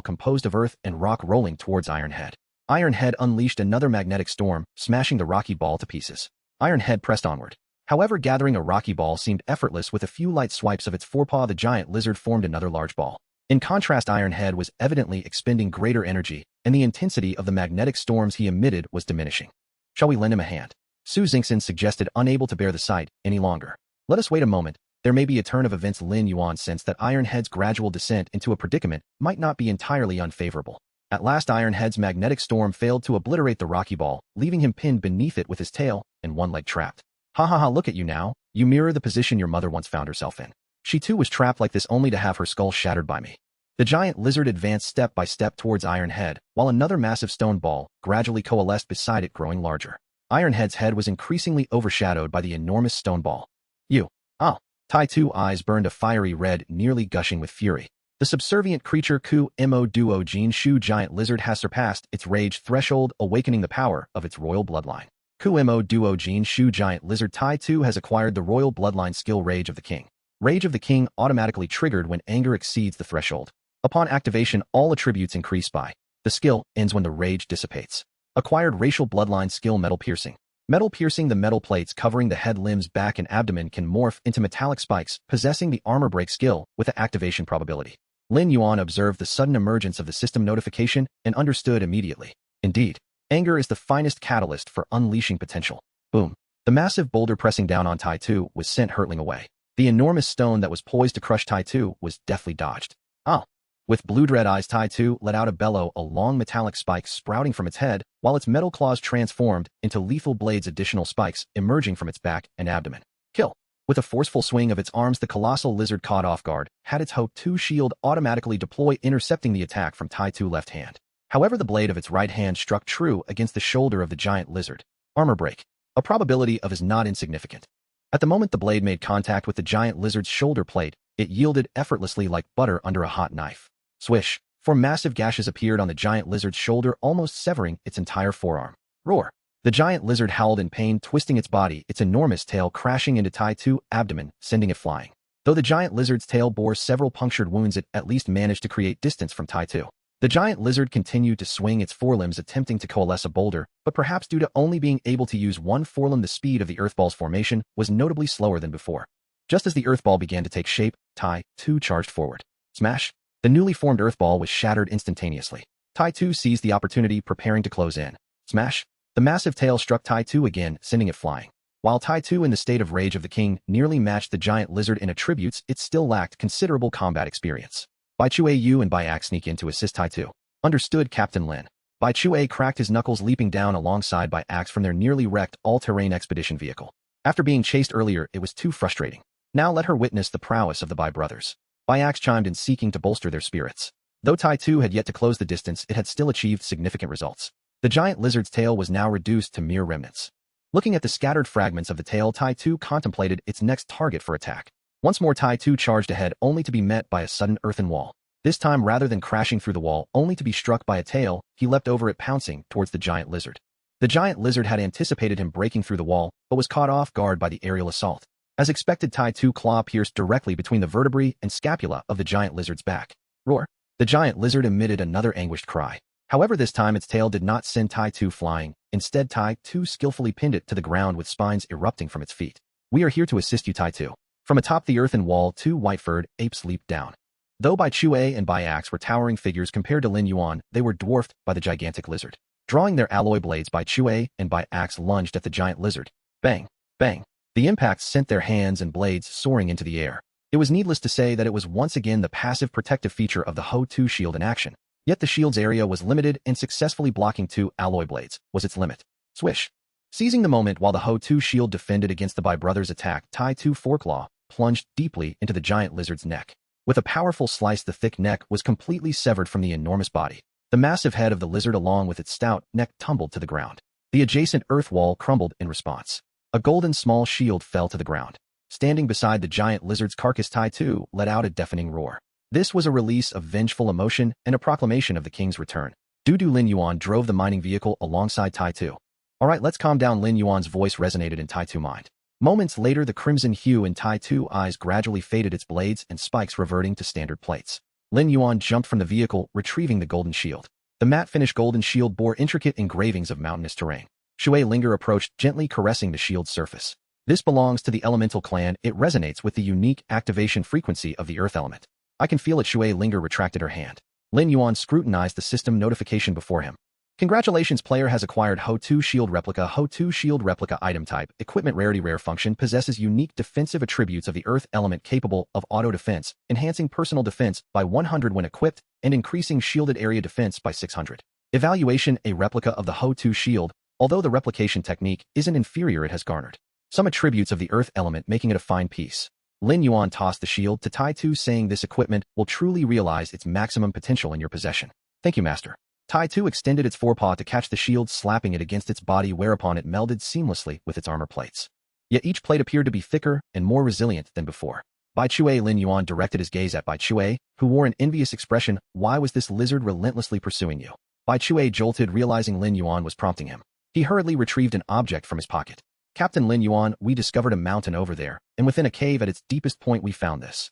composed of earth and rock, rolling towards Ironhead. Ironhead unleashed another magnetic storm, smashing the rocky ball to pieces. Ironhead pressed onward. However, gathering a rocky ball seemed effortless. With a few light swipes of its forepaw, the giant lizard formed another large ball. In contrast, Ironhead was evidently expending greater energy, and the intensity of the magnetic storms he emitted was diminishing. Shall we lend him a hand? Su Xingxin suggested, unable to bear the sight any longer. Let us wait a moment. There may be a turn of events. Lin Yuan sensed that Ironhead's gradual descent into a predicament might not be entirely unfavorable. At last, Ironhead's magnetic storm failed to obliterate the rocky ball, leaving him pinned beneath it with his tail and one leg trapped. Ha ha ha, look at you now. You mirror the position your mother once found herself in. She too was trapped like this, only to have her skull shattered by me. The giant lizard advanced step by step towards Ironhead, while another massive stone ball gradually coalesced beside it, growing larger. Ironhead's head was increasingly overshadowed by the enormous stone ball. You! Ah! Tai Tu's eyes burned a fiery red, nearly gushing with fury. The subservient creature Ku Mo Duo Jin Shu giant lizard has surpassed its rage threshold, awakening the power of its royal bloodline. Ku Mo Duo Jin Shu giant lizard Tai Tu has acquired the royal bloodline skill Rage of the King. Rage of the King automatically triggered when anger exceeds the threshold. Upon activation, all attributes increase by. The skill ends when the rage dissipates. Acquired racial bloodline skill Metal Piercing. Metal Piercing. The metal plates covering the head, limbs, back, and abdomen can morph into metallic spikes, possessing the armor break skill with the activation probability. Lin Yuan observed the sudden emergence of the system notification and understood immediately. Indeed, anger is the finest catalyst for unleashing potential. Boom. The massive boulder pressing down on Tai Tu was sent hurtling away. The enormous stone that was poised to crush Tai Tu was deftly dodged. Ah! With blue-dread eyes, Tai Tu let out a bellow, a long metallic spike sprouting from its head, while its metal claws transformed into lethal blades, additional spikes emerging from its back and abdomen. Kill! With a forceful swing of its arms, the colossal lizard, caught off guard, had its Ho-2 shield automatically deploy, intercepting the attack from Tai Tu's left hand. However, the blade of its right hand struck true against the shoulder of the giant lizard. Armor break. A probability of is not insignificant. At the moment the blade made contact with the giant lizard's shoulder plate, it yielded effortlessly like butter under a hot knife. Swish! 4 massive gashes appeared on the giant lizard's shoulder, almost severing its entire forearm. Roar! The giant lizard howled in pain, twisting its body, its enormous tail crashing into Tai Tu's abdomen, sending it flying. Though the giant lizard's tail bore several punctured wounds, it at least managed to create distance from Tai Tu. The giant lizard continued to swing its forelimbs, attempting to coalesce a boulder, but perhaps due to only being able to use one forelimb, the speed of the earthball's formation was notably slower than before. Just as the earthball began to take shape, Tai Tu charged forward. Smash! The newly formed earthball was shattered instantaneously. Tai Tu seized the opportunity, preparing to close in. Smash! The massive tail struck Tai Tu again, sending it flying. While Tai Tu, in the state of Rage of the King, nearly matched the giant lizard in attributes, it still lacked considerable combat experience. Bai Chue Yu and Bai Axe sneak in to assist Tai Tu. Understood, Captain Lin. Bai Chue cracked his knuckles, leaping down alongside Bai Axe from their nearly wrecked all-terrain expedition vehicle. After being chased earlier, it was too frustrating. Now let her witness the prowess of the Bai brothers. Bai Axe chimed in, seeking to bolster their spirits. Though Tai Tu had yet to close the distance, it had still achieved significant results. The giant lizard's tail was now reduced to mere remnants. Looking at the scattered fragments of the tail, Tai-Tu contemplated its next target for attack. Once more, Tai-Tu charged ahead, only to be met by a sudden earthen wall. This time, rather than crashing through the wall, only to be struck by a tail, he leapt over it, pouncing towards the giant lizard. The giant lizard had anticipated him breaking through the wall, but was caught off guard by the aerial assault. As expected, Tai-Tu claw pierced directly between the vertebrae and scapula of the giant lizard's back. Roar! The giant lizard emitted another anguished cry. However, this time its tail did not send Tai-Tu flying. Instead, Tai-Tu skillfully pinned it to the ground with spines erupting from its feet. "We are here to assist you, Tai-Tu." From atop the earthen wall, two white-furred apes leaped down. Though Bai Chue and Bai Axe were towering figures compared to Lin Yuan, they were dwarfed by the gigantic lizard. Drawing their alloy blades, Bai Chue and Bai Axe lunged at the giant lizard. Bang! Bang! The impacts sent their hands and blades soaring into the air. It was needless to say that it was once again the passive protective feature of the Ho-2 shield in action. Yet the shield's area was limited, and successfully blocking two alloy blades was its limit. Swish! Seizing the moment while the Ho-2 shield defended against the Bai brothers' attack, Tai-Tu Foreclaw plunged deeply into the giant lizard's neck. With a powerful slice, the thick neck was completely severed from the enormous body. The massive head of the lizard along with its stout neck tumbled to the ground. The adjacent earth wall crumbled in response. A golden small shield fell to the ground. Standing beside the giant lizard's carcass, Tai-Tu let out a deafening roar. This was a release of vengeful emotion and a proclamation of the king's return. Lin Yuan drove the mining vehicle alongside Tai-Tu. "Alright, let's calm down." Lin Yuan's voice resonated in Tai-Tu's mind. Moments later, the crimson hue in Tai-Tu's eyes gradually faded, its blades and spikes reverting to standard plates. Lin Yuan jumped from the vehicle, retrieving the golden shield. The matte-finished golden shield bore intricate engravings of mountainous terrain. Shui Linger approached, gently caressing the shield's surface. "This belongs to the elemental clan. It resonates with the unique activation frequency of the earth element." "I can feel it." Shui Linger retracted her hand. Lin Yuan scrutinized the system notification before him. "Congratulations, player has acquired Ho-2 shield replica. Ho-2 shield replica item type, equipment rarity, rare function, possesses unique defensive attributes of the earth element, capable of auto defense, enhancing personal defense by 100 when equipped, and increasing shielded area defense by 600. Evaluation: a replica of the Ho-2 shield. Although the replication technique isn't inferior, it has garnered some attributes of the earth element, making it a fine piece." Lin Yuan tossed the shield to Tai-Tu, saying, "This equipment will truly realize its maximum potential in your possession." "Thank you, master." Tai-Tu extended its forepaw to catch the shield, slapping it against its body, whereupon it melded seamlessly with its armor plates. Yet each plate appeared to be thicker and more resilient than before. Bai Chue. Lin Yuan directed his gaze at Bai Chue, who wore an envious expression. "Why was this lizard relentlessly pursuing you?" Bai Chue jolted, realizing Lin Yuan was prompting him. He hurriedly retrieved an object from his pocket. "Captain Lin Yuan, we discovered a mountain over there, and within a cave at its deepest point we found this."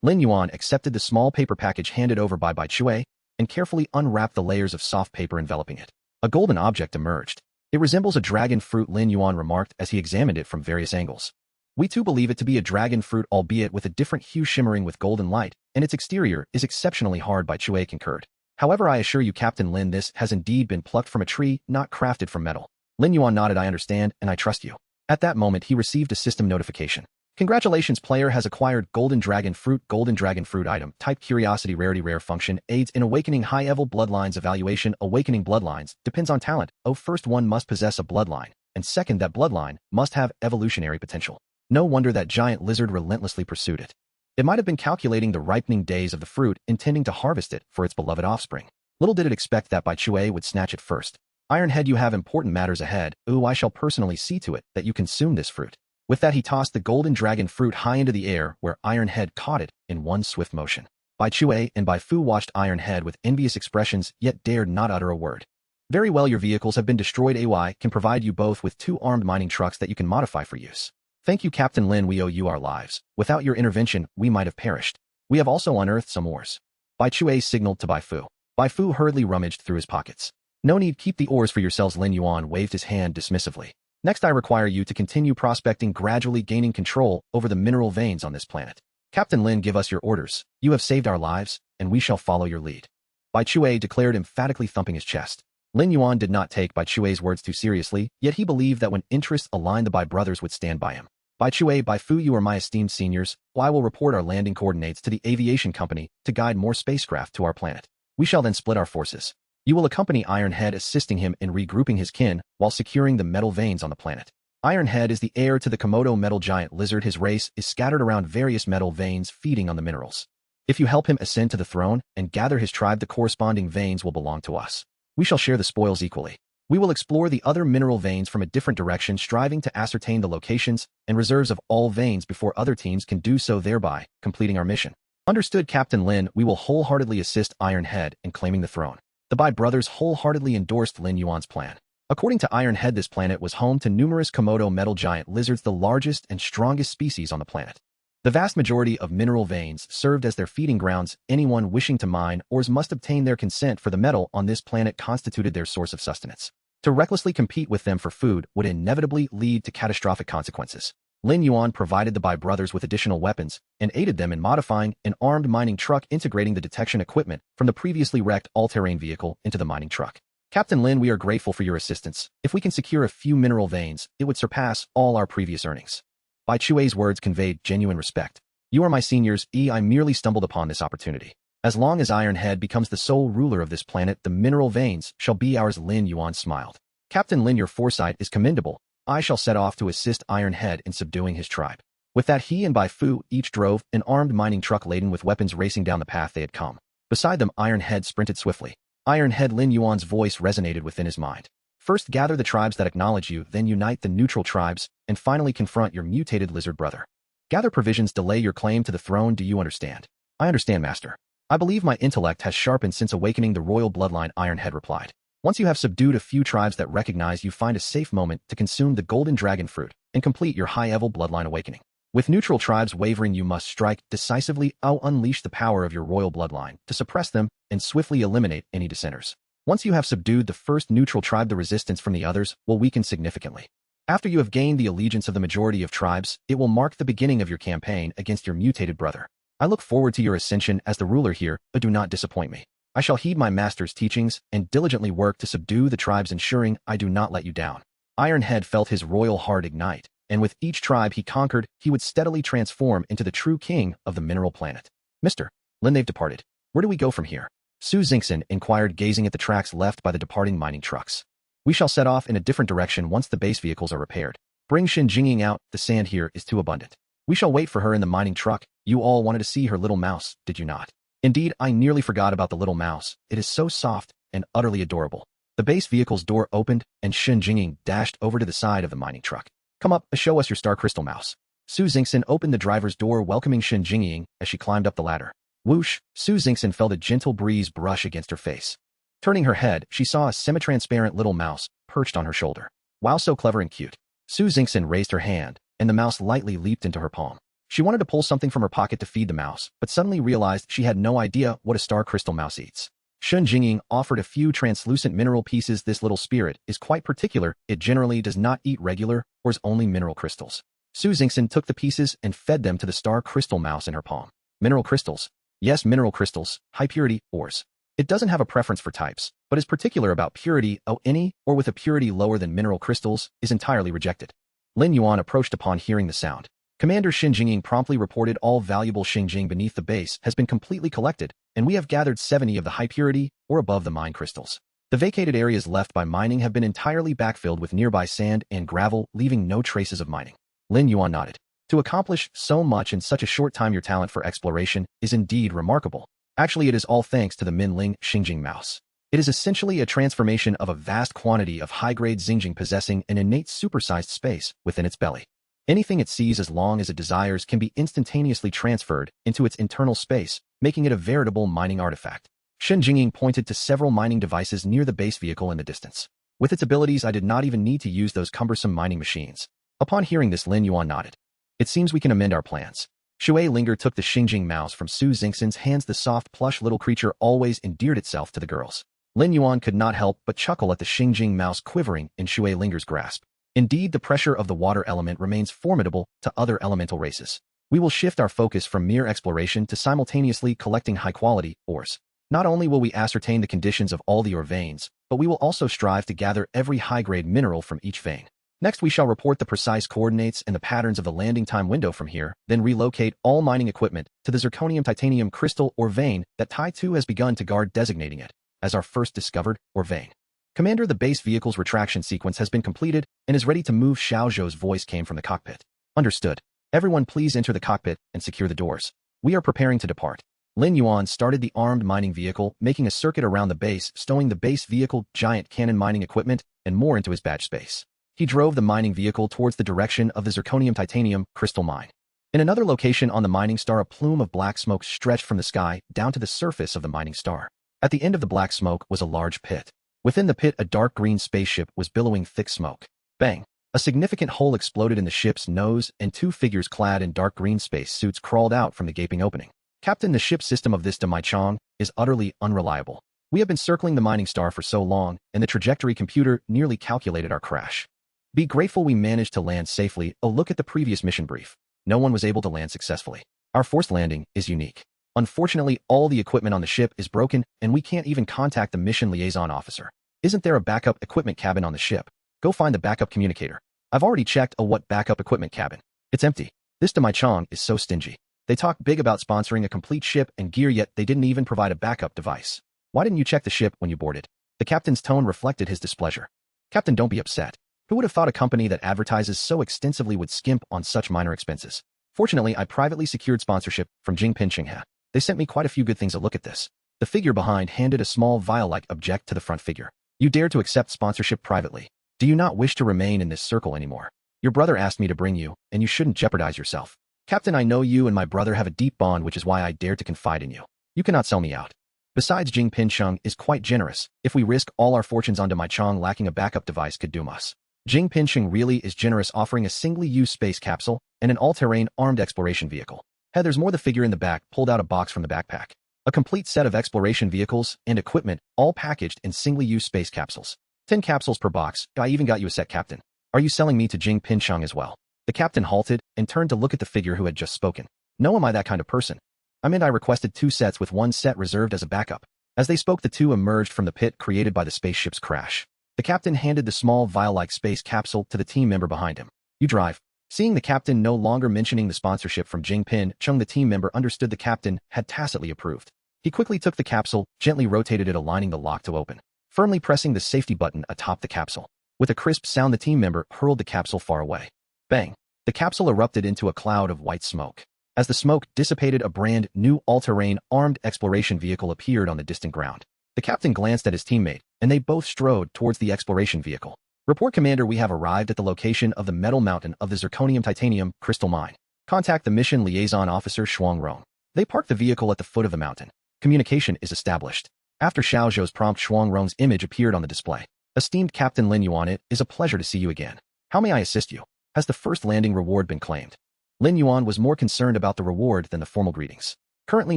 Lin Yuan accepted the small paper package handed over by Bai Chue and carefully unwrapped the layers of soft paper enveloping it. A golden object emerged. "It resembles a dragon fruit," Lin Yuan remarked as he examined it from various angles. "We too believe it to be a dragon fruit, albeit with a different hue shimmering with golden light, and its exterior is exceptionally hard," Bai Chue concurred. "However, I assure you, Captain Lin, this has indeed been plucked from a tree, not crafted from metal." Lin Yuan nodded. "I understand, and I trust you." At that moment, he received a system notification. "Congratulations, player has acquired golden dragon fruit. Golden dragon fruit item type, curiosity, rarity, rare function, aids in awakening high-level bloodlines. Evaluation: awakening bloodlines depends on talent. First, one must possess a bloodline, and second, that bloodline must have evolutionary potential." No wonder that giant lizard relentlessly pursued it. It might have been calculating the ripening days of the fruit, intending to harvest it for its beloved offspring. Little did it expect that Bai Chue would snatch it first. "Ironhead, you have important matters ahead. I shall personally see to it that you consume this fruit." With that, he tossed the golden dragon fruit high into the air, where Ironhead caught it in one swift motion. Bai Chue and Bai Fu watched Ironhead with envious expressions, yet dared not utter a word. "Very well, your vehicles have been destroyed. I can provide you both with 2 armed mining trucks that you can modify for use." "Thank you, Captain Lin, we owe you our lives. Without your intervention, we might have perished. We have also unearthed some ores." Bai Chue signaled to Bai Fu. Bai Fu hurriedly rummaged through his pockets. "No need, keep the ores for yourselves." Lin Yuan waved his hand dismissively. "Next, I require you to continue prospecting, gradually gaining control over the mineral veins on this planet." "Captain Lin, give us your orders. You have saved our lives, and we shall follow your lead," Bai Chue declared, emphatically thumping his chest. Lin Yuan did not take Bai Chue's words too seriously, yet he believed that when interests aligned, the Bai brothers would stand by him. "Bai Chue, Bai Fu, you are my esteemed seniors. I will report our landing coordinates to the aviation company to guide more spacecraft to our planet. We shall then split our forces. You will accompany Ironhead, assisting him in regrouping his kin while securing the metal veins on the planet. Ironhead is the heir to the Komodo metal giant lizard. His race is scattered around various metal veins, feeding on the minerals. If you help him ascend to the throne and gather his tribe, the corresponding veins will belong to us. We shall share the spoils equally. We will explore the other mineral veins from a different direction, striving to ascertain the locations and reserves of all veins before other teams can do so, thereby completing our mission. Understood, Captain Lin. We will wholeheartedly assist Ironhead in claiming the throne. The Bai brothers wholeheartedly endorsed Lin Yuan's plan. According to Ironhead, this planet was home to numerous Komodo metal giant lizards, the largest and strongest species on the planet. The vast majority of mineral veins served as their feeding grounds. Anyone wishing to mine ores must obtain their consent, for the metal on this planet constituted their source of sustenance. To recklessly compete with them for food would inevitably lead to catastrophic consequences. Lin Yuan provided the Bai brothers with additional weapons and aided them in modifying an armed mining truck, integrating the detection equipment from the previously wrecked all-terrain vehicle into the mining truck. Captain Lin, we are grateful for your assistance. If we can secure a few mineral veins, it would surpass all our previous earnings. Bai Chui's words conveyed genuine respect. You are my seniors. I merely stumbled upon this opportunity. As long as Ironhead becomes the sole ruler of this planet, the mineral veins shall be ours. Lin Yuan smiled. Captain Lin, your foresight is commendable. I shall set off to assist Ironhead in subduing his tribe. With that, he and Bai Fu each drove an armed mining truck laden with weapons, racing down the path they had come. Beside them, Ironhead sprinted swiftly. Ironhead, Lin Yuan's voice resonated within his mind. First, gather the tribes that acknowledge you, then unite the neutral tribes, and finally confront your mutated lizard brother. Gather provisions, delay your claim to the throne. Do you understand? I understand, Master. I believe my intellect has sharpened since awakening the royal bloodline, Ironhead replied. Once you have subdued a few tribes that recognize you, find a safe moment to consume the golden dragon fruit and complete your high-level bloodline awakening. With neutral tribes wavering, you must strike decisively. Unleash the power of your royal bloodline to suppress them and swiftly eliminate any dissenters. Once you have subdued the first neutral tribe, the resistance from the others will weaken significantly. After you have gained the allegiance of the majority of tribes, it will mark the beginning of your campaign against your mutated brother. I look forward to your ascension as the ruler here, but do not disappoint me. I shall heed my master's teachings and diligently work to subdue the tribes, ensuring I do not let you down. Ironhead felt his royal heart ignite, and with each tribe he conquered, he would steadily transform into the true king of the mineral planet. Mr. Lin, they've departed. Where do we go from here? Su Xingxin inquired, gazing at the tracks left by the departing mining trucks. We shall set off in a different direction once the base vehicles are repaired. Bring Shenzhou out, the sand here is too abundant. We shall wait for her in the mining truck. You all wanted to see her little mouse, did you not? Indeed, I nearly forgot about the little mouse. It is so soft and utterly adorable. The base vehicle's door opened, and Shenzhou dashed over to the side of the mining truck. Come up, show us your star crystal mouse. Su Xingxin opened the driver's door, welcoming Shenzhou as she climbed up the ladder. Whoosh! Su Xingxin felt a gentle breeze brush against her face. Turning her head, she saw a semi-transparent little mouse perched on her shoulder. Wow, so clever and cute. Su Xingxin raised her hand, and the mouse lightly leaped into her palm. She wanted to pull something from her pocket to feed the mouse, but suddenly realized she had no idea what a star crystal mouse eats. Shenzhou offered a few translucent mineral pieces. This little spirit is quite particular. It generally does not eat regular ores, only mineral crystals. Su Xingxin took the pieces and fed them to the star crystal mouse in her palm. Mineral crystals? Yes, mineral crystals, high purity ores. It doesn't have a preference for types, but is particular about purity. Any ore with a purity lower than mineral crystals is entirely rejected. Lin Yuan approached upon hearing the sound. Commander Shenzhou promptly reported all valuable Xinjing beneath the base has been completely collected, and we have gathered 70 of the high purity or above the mine crystals. The vacated areas left by mining have been entirely backfilled with nearby sand and gravel, leaving no traces of mining. Lin Yuan nodded. To accomplish so much in such a short time, your talent for exploration is indeed remarkable. Actually, it is all thanks to the Minling Xinjing mouse. It is essentially a transformation of a vast quantity of high-grade Xinjing possessing an innate supersized space within its belly. Anything it sees, as long as it desires, can be instantaneously transferred into its internal space, making it a veritable mining artifact. Shenzhou pointed to several mining devices near the base vehicle in the distance. With its abilities, I did not even need to use those cumbersome mining machines. Upon hearing this, Lin Yuan nodded. It seems we can amend our plans. Shui Linger took the Xinjing mouse from Su Xingxin's hands. The soft, plush little creature always endeared itself to the girls. Lin Yuan could not help but chuckle at the Xinjing mouse quivering in Shui Linger's grasp. Indeed, the pressure of the water element remains formidable to other elemental races. We will shift our focus from mere exploration to simultaneously collecting high-quality ores. Not only will we ascertain the conditions of all the ore veins, but we will also strive to gather every high-grade mineral from each vein. Next, we shall report the precise coordinates and the patterns of the landing time window from here, then relocate all mining equipment to the zirconium titanium crystal or vein that Tai Tu has begun to guard, designating it as our first discovered ore vein. Commander, the base vehicle's retraction sequence has been completed and is ready to move. Xiao Zhou's voice came from the cockpit. Understood. Everyone please enter the cockpit and secure the doors. We are preparing to depart. Lin Yuan started the armed mining vehicle, making a circuit around the base, stowing the base vehicle, giant cannon mining equipment, and more into his badge space. He drove the mining vehicle towards the direction of the zirconium titanium crystal mine. In another location on the mining star, a plume of black smoke stretched from the sky down to the surface of the mining star. At the end of the black smoke was a large pit. Within the pit, a dark green spaceship was billowing thick smoke. Bang! A significant hole exploded in the ship's nose, and two figures clad in dark green space suits crawled out from the gaping opening. Captain, the ship system of this Demai Chong is utterly unreliable. We have been circling the mining star for so long, and the trajectory computer nearly calculated our crash. Be grateful we managed to land safely. Oh, look at the previous mission brief. No one was able to land successfully. Our forced landing is unique. Unfortunately, all the equipment on the ship is broken, and we can't even contact the mission liaison officer. Isn't there a backup equipment cabin on the ship? Go find the backup communicator. I've already checked. Oh, what backup equipment cabin? It's empty. This Demai Chong is so stingy. They talk big about sponsoring a complete ship and gear, yet they didn't even provide a backup device. Why didn't you check the ship when you boarded? The captain's tone reflected his displeasure. Captain, don't be upset. Who would have thought a company that advertises so extensively would skimp on such minor expenses? Fortunately, I privately secured sponsorship from Jingpin Qinghe. They sent me quite a few good things. Look at this. The figure behind handed a small vial-like object to the front figure. You dare to accept sponsorship privately. Do you not wish to remain in this circle anymore? Your brother asked me to bring you, and you shouldn't jeopardize yourself. Captain, I know you and my brother have a deep bond, which is why I dare to confide in you. You cannot sell me out. Besides, Jingpin Chong is quite generous. If we risk all our fortunes on Demai Chong, lacking a backup device could doom us. Jingpin Chong really is generous, offering a singly-use space capsule and an all-terrain armed exploration vehicle. Hey, there's more. The figure in the back pulled out a box from the backpack. A complete set of exploration vehicles and equipment, all packaged in singly-use space capsules. 10 capsules per box. I even got you a set, Captain. Are you selling me to Jingpin Chong as well? The captain halted and turned to look at the figure who had just spoken. No, am I that kind of person? I requested 2 sets with 1 set reserved as a backup. As they spoke, the two emerged from the pit created by the spaceship's crash. The captain handed the small vial-like space capsule to the team member behind him. You drive. Seeing the captain no longer mentioning the sponsorship from Jingpin Chong, the team member understood the captain had tacitly approved. He quickly took the capsule, gently rotated it, aligning the lock to open, firmly pressing the safety button atop the capsule. With a crisp sound, the team member hurled the capsule far away. Bang! The capsule erupted into a cloud of white smoke. As the smoke dissipated, a brand new all-terrain armed exploration vehicle appeared on the distant ground. The captain glanced at his teammate, and they both strode towards the exploration vehicle. Report, Commander, we have arrived at the location of the metal mountain of the zirconium titanium crystal mine. Contact the mission liaison officer Shuang Rong. They parked the vehicle at the foot of the mountain. Communication is established. After Xiao Zhou's prompt, Shuang Rong's image appeared on the display. Esteemed Captain Lin Yuan, it is a pleasure to see you again. How may I assist you? Has the first landing reward been claimed? Lin Yuan was more concerned about the reward than the formal greetings. Currently,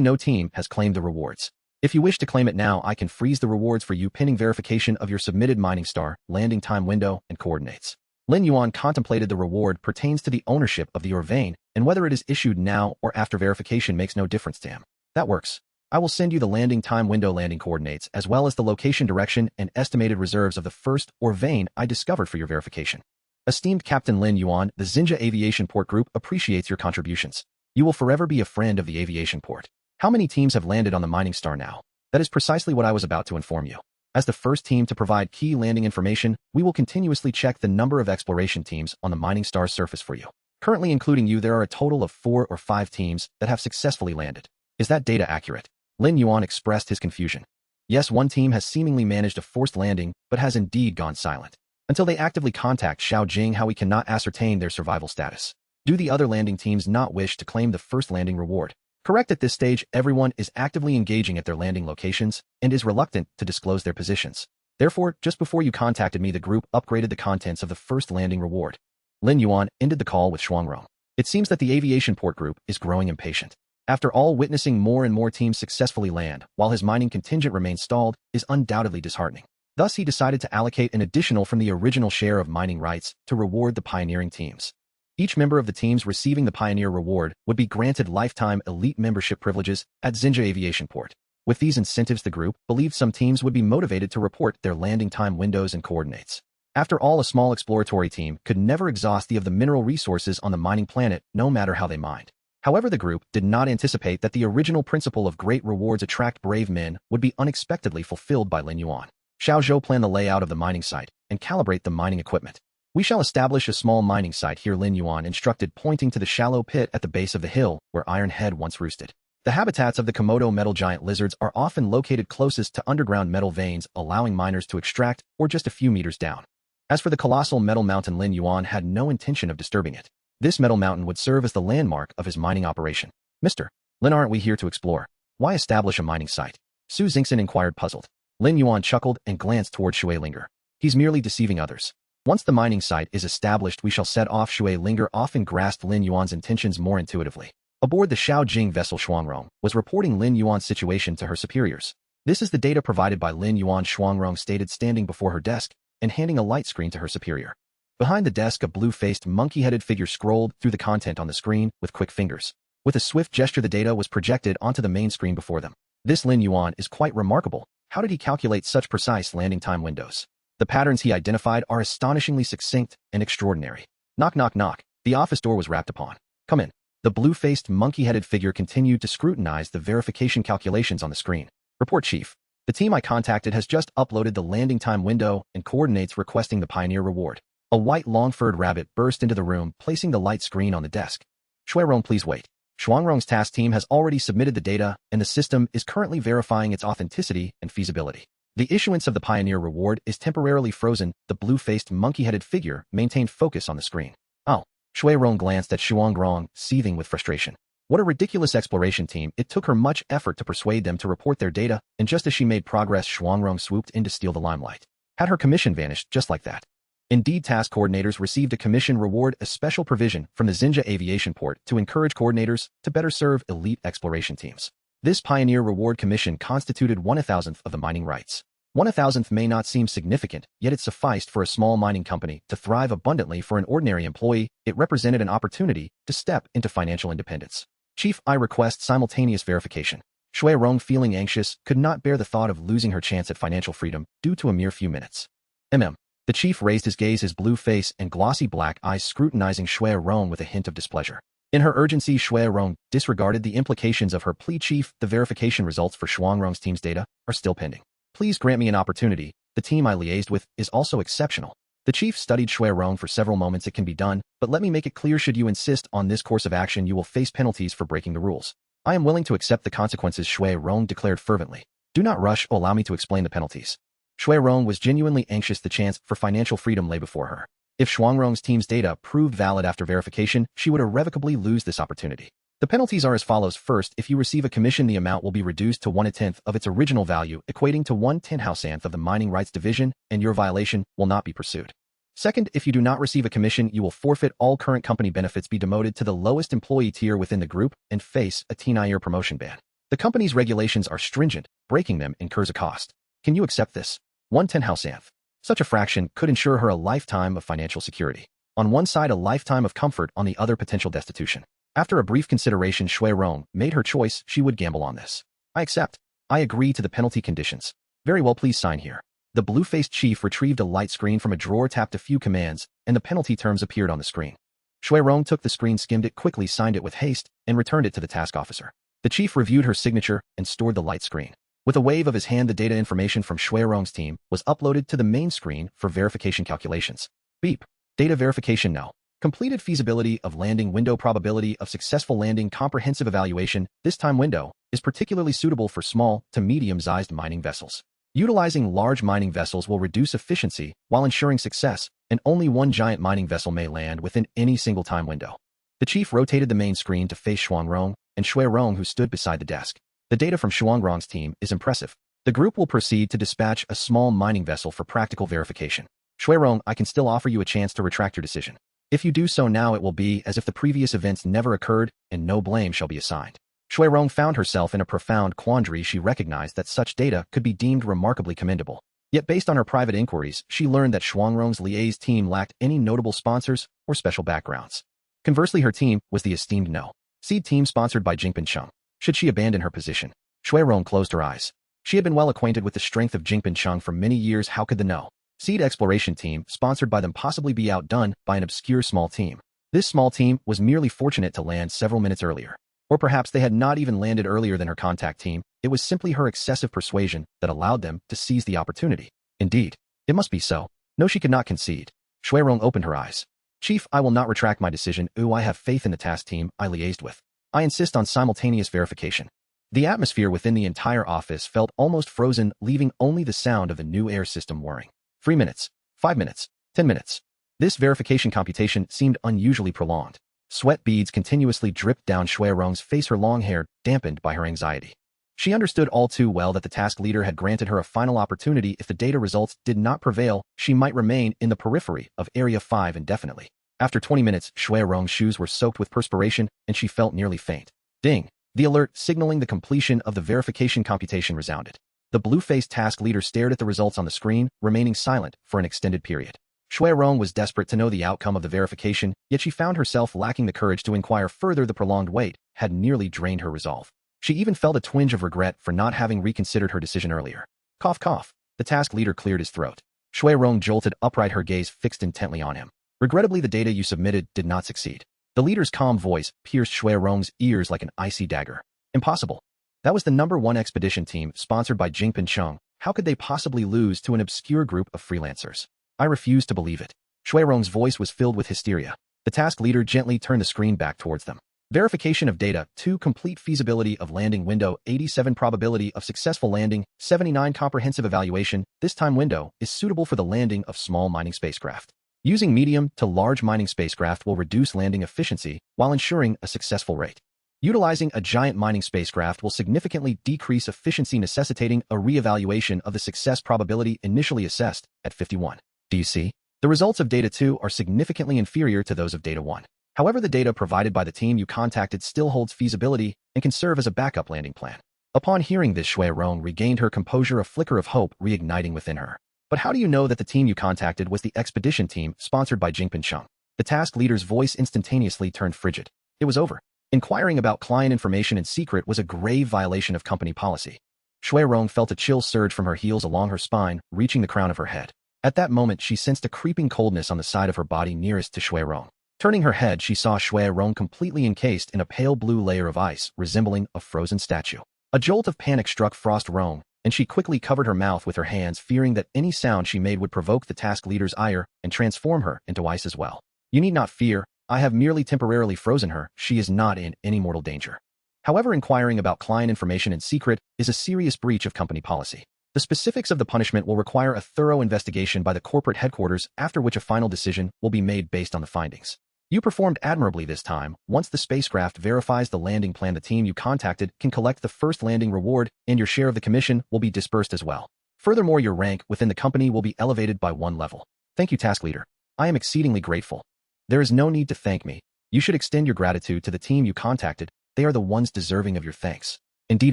no team has claimed the rewards. If you wish to claim it now, I can freeze the rewards for you pending verification of your submitted mining star, landing time window, and coordinates. Lin Yuan contemplated the reward pertains to the ownership of the Orvane, and whether it is issued now or after verification makes no difference to him. That works. I will send you the landing time window landing coordinates as well as the location direction and estimated reserves of the first Orvane I discovered for your verification. Esteemed Captain Lin Yuan, the Xinjia Aviation Port Group appreciates your contributions. You will forever be a friend of the aviation port. How many teams have landed on the mining star now? That is precisely what I was about to inform you. As the first team to provide key landing information, we will continuously check the number of exploration teams on the mining star's surface for you. Currently, including you, there are a total of 4 or 5 teams that have successfully landed. Is that data accurate? Lin Yuan expressed his confusion. Yes, one team has seemingly managed a forced landing, but has indeed gone silent. Until they actively contact Xiao Jing, how we cannot ascertain their survival status. Do the other landing teams not wish to claim the first landing reward? Correct. At this stage, everyone is actively engaging at their landing locations and is reluctant to disclose their positions. Therefore, just before you contacted me, the group upgraded the contents of the first landing reward. Lin Yuan ended the call with Shuangrong. It seems that the aviation port group is growing impatient. After all, witnessing more and more teams successfully land, while his mining contingent remains stalled, is undoubtedly disheartening. Thus, he decided to allocate an additional from the original share of mining rights to reward the pioneering teams. Each member of the teams receiving the Pioneer Reward would be granted lifetime elite membership privileges at Xinjia Aviation Port. With these incentives, the group believed some teams would be motivated to report their landing time windows and coordinates. After all, a small exploratory team could never exhaust the mineral resources on the mining planet, no matter how they mined. However, the group did not anticipate that the original principle of great rewards attract brave men would be unexpectedly fulfilled by Lin Yuan. Xiao Zhou planned the layout of the mining site and calibrate the mining equipment. We shall establish a small mining site here, Lin Yuan instructed, pointing to the shallow pit at the base of the hill where Iron Head once roosted. The habitats of the Komodo metal giant lizards are often located closest to underground metal veins, allowing miners to extract or just a few meters down. As for the colossal metal mountain, Lin Yuan had no intention of disturbing it. This metal mountain would serve as the landmark of his mining operation. Mr. Lin, aren't we here to explore? Why establish a mining site? Su Xingxin inquired, puzzled. Lin Yuan chuckled and glanced toward Shui Linger. He's merely deceiving others. Once the mining site is established, we shall set off. Shui Linger often grasped Lin Yuan's intentions more intuitively. Aboard the Shaojing vessel, Shuangrong was reporting Lin Yuan's situation to her superiors. This is the data provided by Lin Yuan, Shuangrong stated, standing before her desk and handing a light screen to her superior. Behind the desk, a blue-faced, monkey-headed figure scrolled through the content on the screen with quick fingers. With a swift gesture, the data was projected onto the main screen before them. This Lin Yuan is quite remarkable. How did he calculate such precise landing time windows? The patterns he identified are astonishingly succinct and extraordinary. Knock, knock, knock. The office door was rapped upon. Come in. The blue-faced, monkey-headed figure continued to scrutinize the verification calculations on the screen. Report, Chief. The team I contacted has just uploaded the landing time window and coordinates requesting the Pioneer reward. A white long-furred rabbit burst into the room, placing the light screen on the desk. Shuirong, please wait. Shuangrong's task team has already submitted the data, and the system is currently verifying its authenticity and feasibility. The issuance of the Pioneer reward is temporarily frozen. The blue-faced, monkey-headed figure maintained focus on the screen. Oh. Shuirong glanced at Shuangrong, seething with frustration. What a ridiculous exploration team. It took her much effort to persuade them to report their data, and just as she made progress, Shuangrong swooped in to steal the limelight. Had her commission vanished just like that? Indeed, task coordinators received a commission reward, a special provision from the Xinjia Aviation Port to encourage coordinators to better serve elite exploration teams. This Pioneer Reward Commission constituted 1/1000th of the mining rights. 1/1000th may not seem significant, yet it sufficed for a small mining company to thrive abundantly. For an ordinary employee, it represented an opportunity to step into financial independence. Chief, I request simultaneous verification. Shui Rong, feeling anxious, could not bear the thought of losing her chance at financial freedom due to a mere few minutes. The chief raised his gaze, his blue face and glossy black eyes scrutinizing Shui Rong with a hint of displeasure. In her urgency, Shui Rong disregarded the implications of her plea. Chief, the verification results for Shuangrong's team's data are still pending. Please grant me an opportunity. The team I liaised with is also exceptional. The chief studied Shui Rong for several moments. It can be done, but let me make it clear, should you insist on this course of action, you will face penalties for breaking the rules. I am willing to accept the consequences, Shui Rong declared fervently. Do not rush, allow me to explain the penalties. Shui Rong was genuinely anxious. The chance for financial freedom lay before her. If Shuangrong's team's data proved valid after verification, she would irrevocably lose this opportunity. The penalties are as follows. First, if you receive a commission, the amount will be reduced to 1/10th of its original value, equating to 1/10,000th of the mining rights division, and your violation will not be pursued. Second, if you do not receive a commission, you will forfeit all current company benefits, be demoted to the lowest employee tier within the group, and face a 10-year promotion ban. The company's regulations are stringent. Breaking them incurs a cost. Can you accept this? 1/10,000th. Such a fraction could ensure her a lifetime of financial security. On one side, a lifetime of comfort, on the other, potential destitution. After a brief consideration, Shui Rong made her choice. She would gamble on this. I accept. I agree to the penalty conditions. Very well, please sign here. The blue-faced chief retrieved a light screen from a drawer, tapped a few commands, and the penalty terms appeared on the screen. Shui Rong took the screen, skimmed it quickly, signed it with haste, and returned it to the task officer. The chief reviewed her signature and stored the light screen. With a wave of his hand, the data information from Shui Rong's team was uploaded to the main screen for verification calculations. Beep. Data verification now. Completed feasibility of landing window, probability of successful landing, comprehensive evaluation. This time window is particularly suitable for small to medium-sized mining vessels. Utilizing large mining vessels will reduce efficiency while ensuring success, and only one giant mining vessel may land within any single time window. The chief rotated the main screen to face Shuangrong and Shui Rong, who stood beside the desk. The data from Shuangrong's team is impressive. The group will proceed to dispatch a small mining vessel for practical verification. Shui Rong, I can still offer you a chance to retract your decision. If you do so now, it will be as if the previous events never occurred, and no blame shall be assigned. Shui Rong found herself in a profound quandary. She recognized that such data could be deemed remarkably commendable. Yet based on her private inquiries, she learned that Shuangrong's liaise team lacked any notable sponsors or special backgrounds. Conversely, her team was the esteemed No. Seed team sponsored by Jingpin Chung. Should she abandon her position? Shui Rong closed her eyes. She had been well acquainted with the strength of Jingpin Chung for many years. How could the No. Seed exploration team sponsored by them possibly be outdone by an obscure small team? This small team was merely fortunate to land several minutes earlier. Or perhaps they had not even landed earlier than her contact team. It was simply her excessive persuasion that allowed them to seize the opportunity. Indeed, it must be so. No, she could not concede. Shui Rong opened her eyes. Chief, I will not retract my decision. I have faith in the task team I liaised with. I insist on simultaneous verification. The atmosphere within the entire office felt almost frozen, leaving only the sound of the new air system whirring. 3 minutes, 5 minutes, 10 minutes. This verification computation seemed unusually prolonged. Sweat beads continuously dripped down Shui Rong's face, her long hair dampened by her anxiety. She understood all too well that the task leader had granted her a final opportunity. If the data results did not prevail, she might remain in the periphery of Area 5 indefinitely. After 20 minutes, Shui Rong's shoes were soaked with perspiration, and she felt nearly faint. Ding! The alert signaling the completion of the verification computation resounded. The blue-faced task leader stared at the results on the screen, remaining silent for an extended period. Shui Rong was desperate to know the outcome of the verification, yet she found herself lacking the courage to inquire further. The prolonged wait had nearly drained her resolve. She even felt a twinge of regret for not having reconsidered her decision earlier. Cough, cough. The task leader cleared his throat. Shui Rong jolted upright, her gaze fixed intently on him. Regrettably, the data you submitted did not succeed. The leader's calm voice pierced Shui Rong's ears like an icy dagger. Impossible. That was the #1 expedition team, sponsored by Jingpin Cheng. How could they possibly lose to an obscure group of freelancers? I refuse to believe it. Shui Rong's voice was filled with hysteria. The task leader gently turned the screen back towards them. Verification of data: 2 complete feasibility of landing window, 87 probability of successful landing, 79 comprehensive evaluation. This time window is suitable for the landing of small mining spacecraft. Using medium to large mining spacecraft will reduce landing efficiency while ensuring a successful rate. Utilizing a giant mining spacecraft will significantly decrease efficiency, necessitating a re-evaluation of the success probability initially assessed at 51. Do you see? The results of Data 2 are significantly inferior to those of Data 1. However, the data provided by the team you contacted still holds feasibility and can serve as a backup landing plan. Upon hearing this, Shui Rong regained her composure, a flicker of hope reigniting within her. But how do you know that the team you contacted was the expedition team sponsored by Jingpin Cheng? The task leader's voice instantaneously turned frigid. It was over. Inquiring about client information in secret was a grave violation of company policy. Shui Rong felt a chill surge from her heels along her spine, reaching the crown of her head. At that moment, she sensed a creeping coldness on the side of her body nearest to Shui Rong. Turning her head, she saw Shui Rong completely encased in a pale blue layer of ice, resembling a frozen statue. A jolt of panic struck Frost Rong, and she quickly covered her mouth with her hands, fearing that any sound she made would provoke the task leader's ire and transform her into ice as well. You need not fear. I have merely temporarily frozen her. She is not in any mortal danger. However, inquiring about client information in secret is a serious breach of company policy. The specifics of the punishment will require a thorough investigation by the corporate headquarters, after which a final decision will be made based on the findings. You performed admirably this time. Once the spacecraft verifies the landing plan, the team you contacted can collect the first landing reward, and your share of the commission will be dispersed as well. Furthermore, your rank within the company will be elevated by 1 level. Thank you, task leader. I am exceedingly grateful. There is no need to thank me. You should extend your gratitude to the team you contacted. They are the ones deserving of your thanks. Indeed,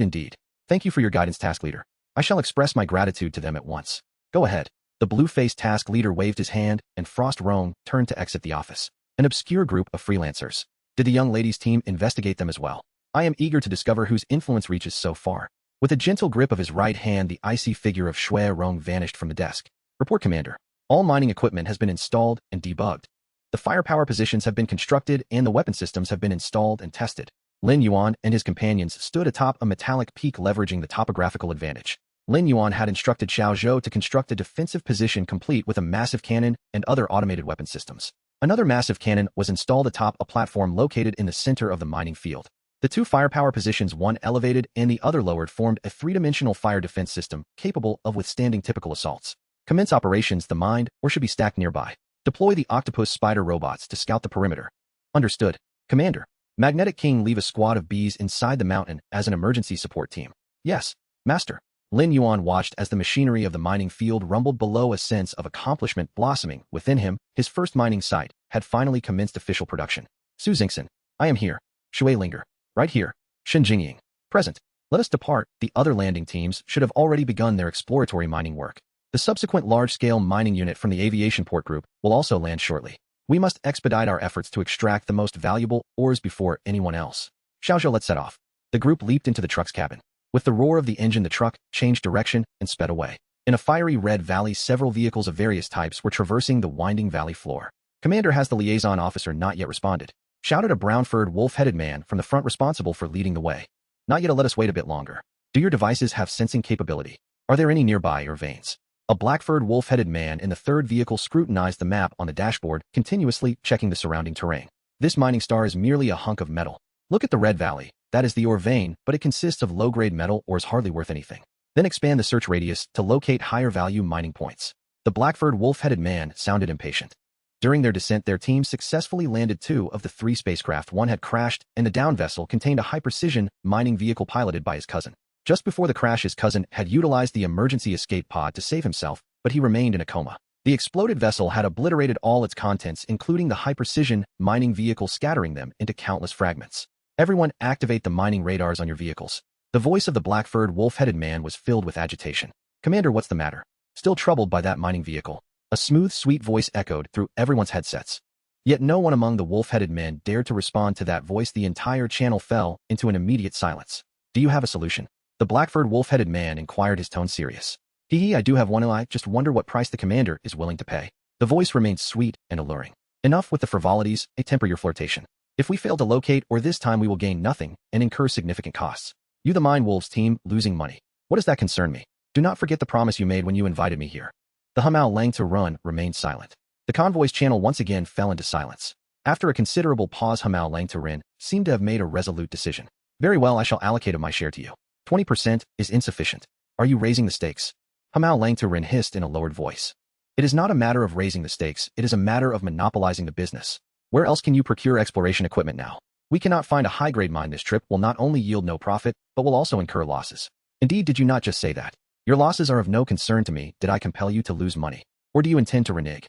indeed. Thank you for your guidance, task leader. I shall express my gratitude to them at once. Go ahead. The blue-faced task leader waved his hand, and Frost Rong turned to exit the office. An obscure group of freelancers. Did the young lady's team investigate them as well? I am eager to discover whose influence reaches so far. With a gentle grip of his right hand, the icy figure of Shui Rong vanished from the desk. Report, Commander. All mining equipment has been installed and debugged. The firepower positions have been constructed and the weapon systems have been installed and tested. Lin Yuan and his companions stood atop a metallic peak, leveraging the topographical advantage. Lin Yuan had instructed Xiao Zhou to construct a defensive position complete with a massive cannon and other automated weapon systems. Another massive cannon was installed atop a platform located in the center of the mining field. The 2 firepower positions, one elevated and the other lowered, formed a 3-dimensional fire defense system capable of withstanding typical assaults. Commence operations. The mined or should be stacked nearby. Deploy the octopus spider robots to scout the perimeter. Understood, Commander. Magnetic King, leave a squad of bees inside the mountain as an emergency support team. Yes, Master. Lin Yuan watched as the machinery of the mining field rumbled below, a sense of accomplishment blossoming within him. His first mining site had finally commenced official production. Su Xingxin, I am here. Shui Linger, right here. Shenzhou, present. Let us depart. The other landing teams should have already begun their exploratory mining work. The subsequent large-scale mining unit from the aviation port group will also land shortly. We must expedite our efforts to extract the most valuable ores before anyone else. Xiao Zhou, let's set off. The group leaped into the truck's cabin. With the roar of the engine, the truck changed direction and sped away. In a fiery red valley, several vehicles of various types were traversing the winding valley floor. Commander, has the liaison officer not yet responded? Shouted a brown-furred, wolf-headed man from the front, responsible for leading the way. Not yet. Let us wait a bit longer. Do your devices have sensing capability? Are there any nearby or veins? A black-furred, wolf-headed man in the third vehicle scrutinized the map on the dashboard, continuously checking the surrounding terrain. This mining star is merely a hunk of metal. Look at the red valley. That is the ore vein, but it consists of low-grade metal or is hardly worth anything. Then expand the search radius to locate higher-value mining points. The black-furred wolf-headed man sounded impatient. During their descent, their team successfully landed 2 of the 3 spacecraft. One had crashed, and the down vessel contained a high-precision mining vehicle piloted by his cousin. Just before the crash, his cousin had utilized the emergency escape pod to save himself, but he remained in a coma. The exploded vessel had obliterated all its contents, including the high-precision mining vehicle, scattering them into countless fragments. Everyone, activate the mining radars on your vehicles. The voice of the black-furred wolf-headed man was filled with agitation. Commander, what's the matter? Still troubled by that mining vehicle? A smooth, sweet voice echoed through everyone's headsets. Yet no one among the wolf-headed men dared to respond to that voice. The entire channel fell into an immediate silence. Do you have a solution? The black-furred wolf-headed man inquired, his tone serious. I do have one. I just wonder what price the commander is willing to pay. The voice remained sweet and alluring. Enough with the frivolities, temper your flirtation. If we fail to locate, or this time we will gain nothing and incur significant costs. You, the Mine Wolves team, losing money. What does that concern me? Do not forget the promise you made when you invited me here. The Hamao Lang to Run remained silent. The convoy's channel once again fell into silence. After a considerable pause, Hamao Lang to Rin seemed to have made a resolute decision. Very well, I shall allocate my share to you. 20% is insufficient. Are you raising the stakes? Hamao Lang to Rin hissed in a lowered voice. It is not a matter of raising the stakes, it is a matter of monopolizing the business. Where else can you procure exploration equipment now? We cannot find a high-grade mine. This trip will not only yield no profit, but will also incur losses. Indeed, did you not just say that? Your losses are of no concern to me. Did I compel you to lose money? Or do you intend to renege?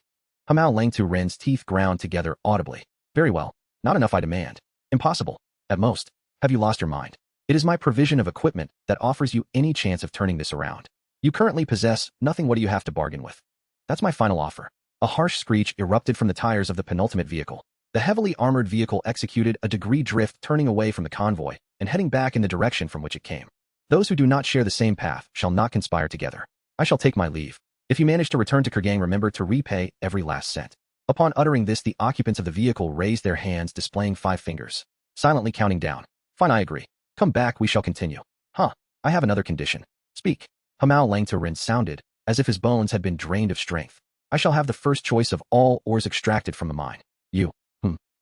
Hamao Lang to Rin's teeth ground together audibly. Very well. Not enough, I demand. Impossible. At most. Have you lost your mind? It is my provision of equipment that offers you any chance of turning this around. You currently possess nothing. What do you have to bargain with? That's my final offer. A harsh screech erupted from the tires of the penultimate vehicle. The heavily armored vehicle executed a degree drift, turning away from the convoy and heading back in the direction from which it came. Those who do not share the same path shall not conspire together. I shall take my leave. If you manage to return to Kurgang, remember to repay every last cent. Upon uttering this, the occupants of the vehicle raised their hands, displaying 5 fingers, silently counting down. Fine, I agree. Come back, we shall continue. I have another condition. Speak. Hamao Lang to Rin sounded as if his bones had been drained of strength. I shall have the first choice of all ores extracted from the mine. You.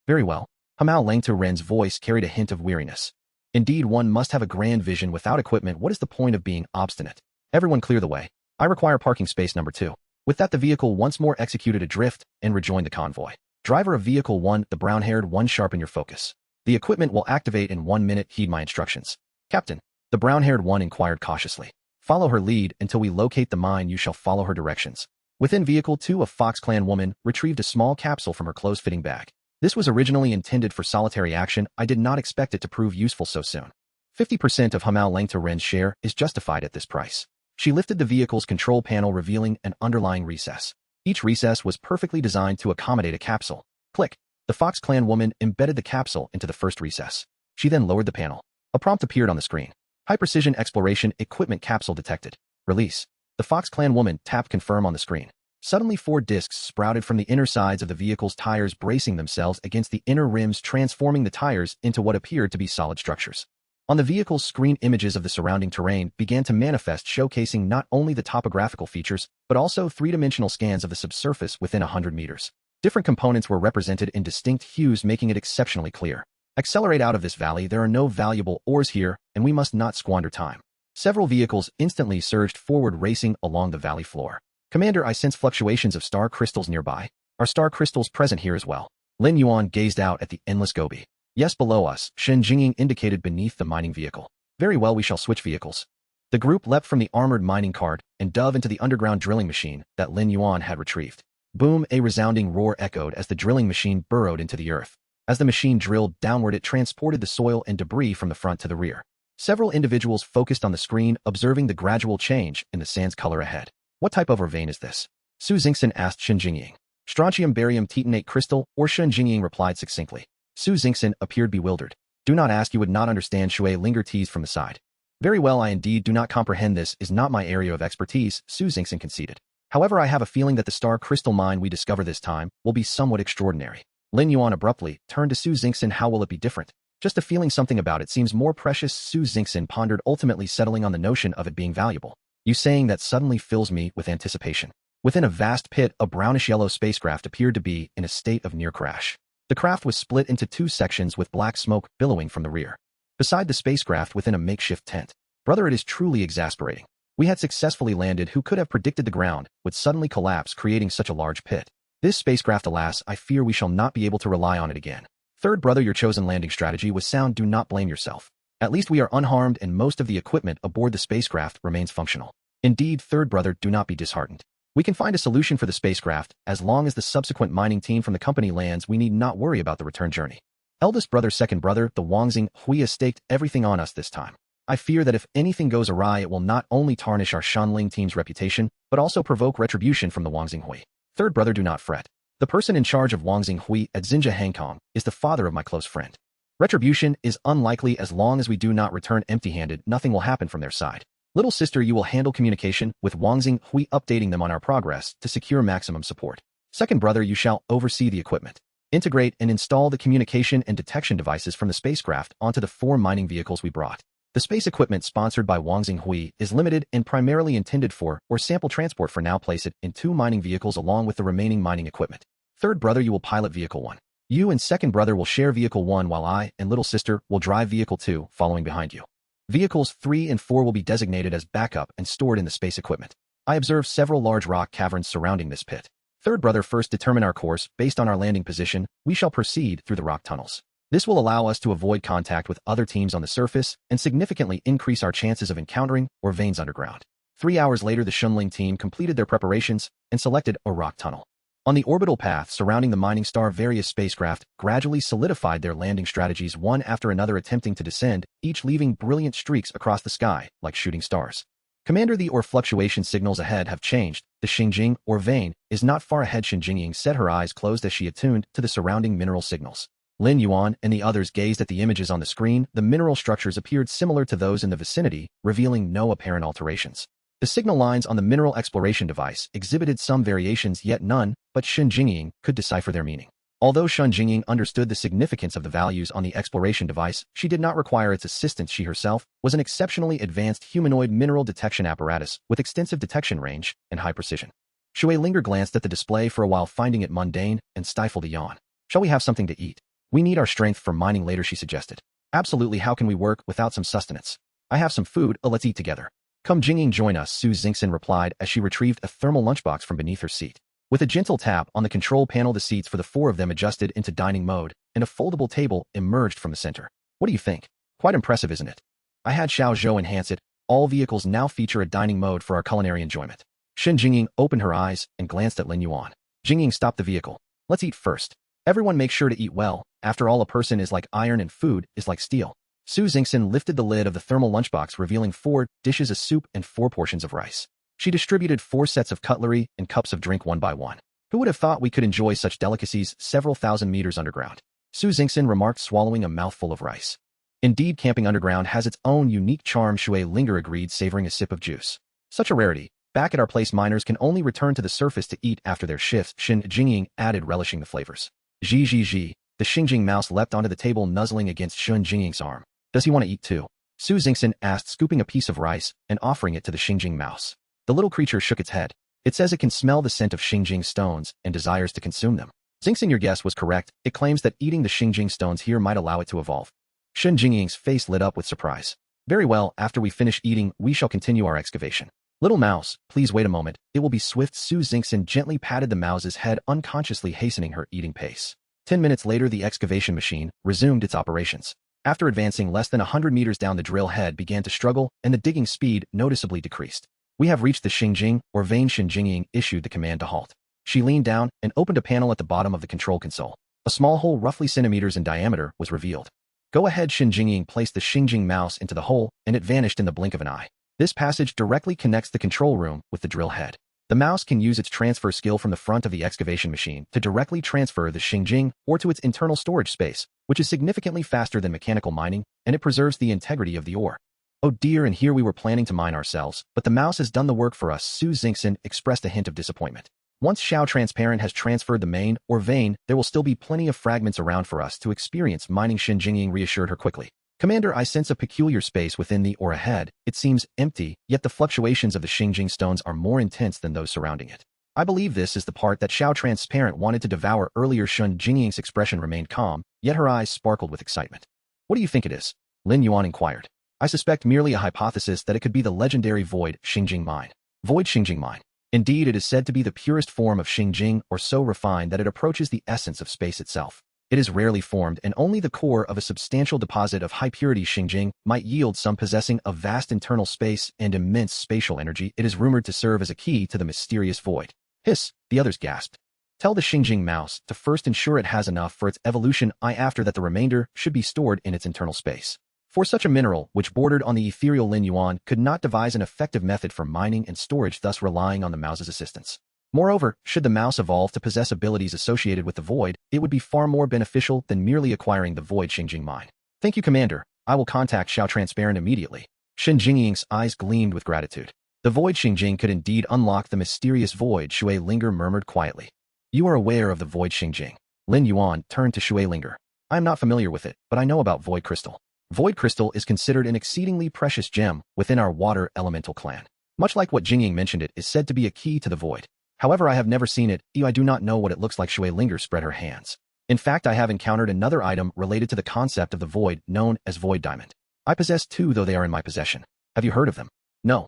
Very well. Hamao Lang to Rin's voice carried a hint of weariness. Indeed, one must have a grand vision without equipment. What is the point of being obstinate? Everyone clear the way. I require parking space number 2. With that, the vehicle once more executed a drift and rejoined the convoy. Driver of vehicle 1, the brown-haired one, sharpen your focus. The equipment will activate in 1 minute. Heed my instructions. Captain, the brown-haired one inquired cautiously. Follow her lead until we locate the mine. You shall follow her directions. Within vehicle 2, a Fox Clan woman retrieved a small capsule from her close-fitting bag. This was originally intended for solitary action. I did not expect it to prove useful so soon. 50% of Hamao Lang to Ren's share is justified at this price. She lifted the vehicle's control panel, revealing an underlying recess. Each recess was perfectly designed to accommodate a capsule. Click. The Fox Clan woman embedded the capsule into the first recess. She then lowered the panel. A prompt appeared on the screen. High-precision exploration equipment capsule detected. Release. The Fox Clan woman tapped confirm on the screen. Suddenly 4 discs sprouted from the inner sides of the vehicle's tires, bracing themselves against the inner rims, transforming the tires into what appeared to be solid structures. On the vehicle's screen, images of the surrounding terrain began to manifest, showcasing not only the topographical features, but also 3-dimensional scans of the subsurface within 100 meters. Different components were represented in distinct hues, making it exceptionally clear. Accelerate out of this valley. There are no valuable ores here, and we must not squander time. Several vehicles instantly surged forward, racing along the valley floor. Commander, I sense fluctuations of star crystals nearby. Are star crystals present here as well? Lin Yuan gazed out at the endless gobi. Yes, below us, Shenzhou indicated beneath the mining vehicle. Very well, we shall switch vehicles. The group leapt from the armored mining cart and dove into the underground drilling machine that Lin Yuan had retrieved. Boom! A resounding roar echoed as the drilling machine burrowed into the earth. As the machine drilled downward, it transported the soil and debris from the front to the rear. Several individuals focused on the screen, observing the gradual change in the sand's color ahead. What type of ore vein is this? Su Xingxin asked Shenzhou. Strontium barium titanate crystal, or Shenzhou replied succinctly. Su Xingxin appeared bewildered. Do not ask, you would not understand. Shui Linger teased from the side. Very well, I indeed do not comprehend. This is not my area of expertise, Su Xingxin conceded. However, I have a feeling that the star crystal mine we discover this time will be somewhat extraordinary. Lin Yuan abruptly turned to Su Xingxin. How will it be different? Just a feeling, something about it seems more precious, Su Xingxin pondered, ultimately settling on the notion of it being valuable. You saying that suddenly fills me with anticipation. Within a vast pit, a brownish-yellow spacecraft appeared to be in a state of near crash. The craft was split into two sections with black smoke billowing from the rear. Beside the spacecraft within a makeshift tent. Brother, it is truly exasperating. We had successfully landed. Who could have predicted the ground would suddenly collapse, creating such a large pit? This spacecraft, alas, I fear we shall not be able to rely on it again. Third brother, your chosen landing strategy was sound. Do not blame yourself. At least we are unharmed and most of the equipment aboard the spacecraft remains functional. Indeed, third brother, do not be disheartened. We can find a solution for the spacecraft. As long as the subsequent mining team from the company lands, we need not worry about the return journey. Eldest brother, second brother, the Wangxing Hui has staked everything on us this time. I fear that if anything goes awry, it will not only tarnish our Shanling team's reputation, but also provoke retribution from the Wangxing Hui. Third brother, do not fret. The person in charge of Wangxing Hui at Xinjia Hangkong is the father of my close friend. Retribution is unlikely. As long as we do not return empty-handed, nothing will happen from their side. Little sister, you will handle communication with Wangxing Hui, updating them on our progress to secure maximum support. Second brother, you shall oversee the equipment. Integrate and install the communication and detection devices from the spacecraft onto the 4 mining vehicles we brought. The space equipment sponsored by Wangxing Hui is limited and primarily intended for sample transport. For now, place it in 2 mining vehicles along with the remaining mining equipment. Third brother, you will pilot Vehicle 1. You and second brother will share Vehicle 1 while I and little sister will drive Vehicle 2 following behind you. Vehicles 3 and 4 will be designated as backup and stored in the space equipment. I observe several large rock caverns surrounding this pit. Third brother, first determine our course. Based on our landing position, we shall proceed through the rock tunnels. This will allow us to avoid contact with other teams on the surface and significantly increase our chances of encountering veins underground. 3 hours later, the Shunling team completed their preparations and selected a rock tunnel. On the orbital path surrounding the mining star, various spacecraft gradually solidified their landing strategies, one after another attempting to descend, each leaving brilliant streaks across the sky like shooting stars. Commander, the fluctuation signals ahead have changed. The Xinjing vein is not far ahead. Xinjing set her eyes closed as she attuned to the surrounding mineral signals. Lin Yuan and the others gazed at the images on the screen. The mineral structures appeared similar to those in the vicinity, revealing no apparent alterations. The signal lines on the mineral exploration device exhibited some variations, yet none but Xinjing could decipher their meaning. Although Xinjing understood the significance of the values on the exploration device, she did not require its assistance. She herself was an exceptionally advanced humanoid mineral detection apparatus with extensive detection range and high precision. Shui Linger glanced at the display for a while, finding it mundane, and stifled a yawn. Shall we have something to eat? We need our strength for mining later, she suggested. Absolutely, how can we work without some sustenance? I have some food, let's eat together. Come Jinging, join us, Su Xingxin replied as she retrieved a thermal lunchbox from beneath her seat. With a gentle tap on the control panel, the seats for the 4 of them adjusted into dining mode, and a foldable table emerged from the center. What do you think? Quite impressive, isn't it? I had Xiao Zhou enhance it. All vehicles now feature a dining mode for our culinary enjoyment. Shen Jinging opened her eyes and glanced at Lin Yuan. Jinging, stop the vehicle. Let's eat first. Everyone make sure to eat well. After all, a person is like iron and food is like steel. Su Xingxin lifted the lid of the thermal lunchbox, revealing 4 dishes of soup and 4 portions of rice. She distributed 4 sets of cutlery and cups of drink one by one. Who would have thought we could enjoy such delicacies several thousand meters underground? Su Xingxin remarked, swallowing a mouthful of rice. Indeed, camping underground has its own unique charm, Shui Linger agreed, savoring a sip of juice. Such a rarity. Back at our place, miners can only return to the surface to eat after their shifts, Shen Jinging added, relishing the flavors. Ji. The Xinjing mouse leapt onto the table, nuzzling against Shen Jinging's arm. Does he want to eat too? Su Xingxin asked, scooping a piece of rice and offering it to the Xinjing mouse. The little creature shook its head. It says it can smell the scent of Xinjing stones and desires to consume them. Xingxin, your guess was correct. It claims that eating the Xinjing stones here might allow it to evolve. Shen Jingying's face lit up with surprise. Very well, after we finish eating, we shall continue our excavation. Little mouse, please wait a moment. It will be swift. Su Xingxin gently patted the mouse's head, unconsciously hastening her eating pace. 10 minutes later, the excavation machine resumed its operations. After advancing less than 100 meters down, the drill head began to struggle, and the digging speed noticeably decreased. We have reached the Xinjing vein. Shen Jingying issued the command to halt. She leaned down and opened a panel at the bottom of the control console. A small hole roughly centimeters in diameter was revealed. Go ahead. Shen Jingying placed the Xinjing mouse into the hole, and it vanished in the blink of an eye. This passage directly connects the control room with the drill head. The mouse can use its transfer skill from the front of the excavation machine to directly transfer the Xinjing to its internal storage space, which is significantly faster than mechanical mining, and it preserves the integrity of the ore. Oh dear, and here we were planning to mine ourselves, but the mouse has done the work for us. Su Xingxin expressed a hint of disappointment. Once Xiao Transparent has transferred the vein, there will still be plenty of fragments around for us to experience mining. Shen Jingying reassured her quickly. Commander, I sense a peculiar space within the ore ahead. It seems empty, yet the fluctuations of the Xinjing stones are more intense than those surrounding it. I believe this is the part that Xiao Transparent wanted to devour earlier. Shun Jingying's expression remained calm, yet her eyes sparkled with excitement. What do you think it is? Lin Yuan inquired. I suspect merely a hypothesis that it could be the legendary Void Xingjing Mine. Void Xingjing Mine. Indeed, it is said to be the purest form of Xingjing, or so refined that it approaches the essence of space itself. It is rarely formed, and only the core of a substantial deposit of high-purity Xingjing might yield some, possessing a vast internal space and immense spatial energy. It is rumored to serve as a key to the mysterious void. Hiss, the others gasped. Tell the Xingjing mouse to first ensure it has enough for its evolution, after that the remainder should be stored in its internal space. For such a mineral, which bordered on the ethereal, Lin Yuan could not devise an effective method for mining and storage, thus relying on the mouse's assistance. Moreover, should the mouse evolve to possess abilities associated with the void, it would be far more beneficial than merely acquiring the void Xingjing mine. Thank you, Commander. I will contact Xiao Transparent immediately. Shen Jingying's eyes gleamed with gratitude. The void Xingjing could indeed unlock the mysterious void. Shui Linger murmured quietly. You are aware of the void Xingjing. Lin Yuan turned to Shui Linger. I am not familiar with it, but I know about void crystal. Void crystal is considered an exceedingly precious gem within our water elemental clan. Much like what Jingying mentioned, it is said to be a key to the void. However, I have never seen it. I do not know what it looks like. Shui Linger spread her hands. In fact, I have encountered another item related to the concept of the void, known as void diamond. I possess two, though they are in my possession. Have you heard of them? No.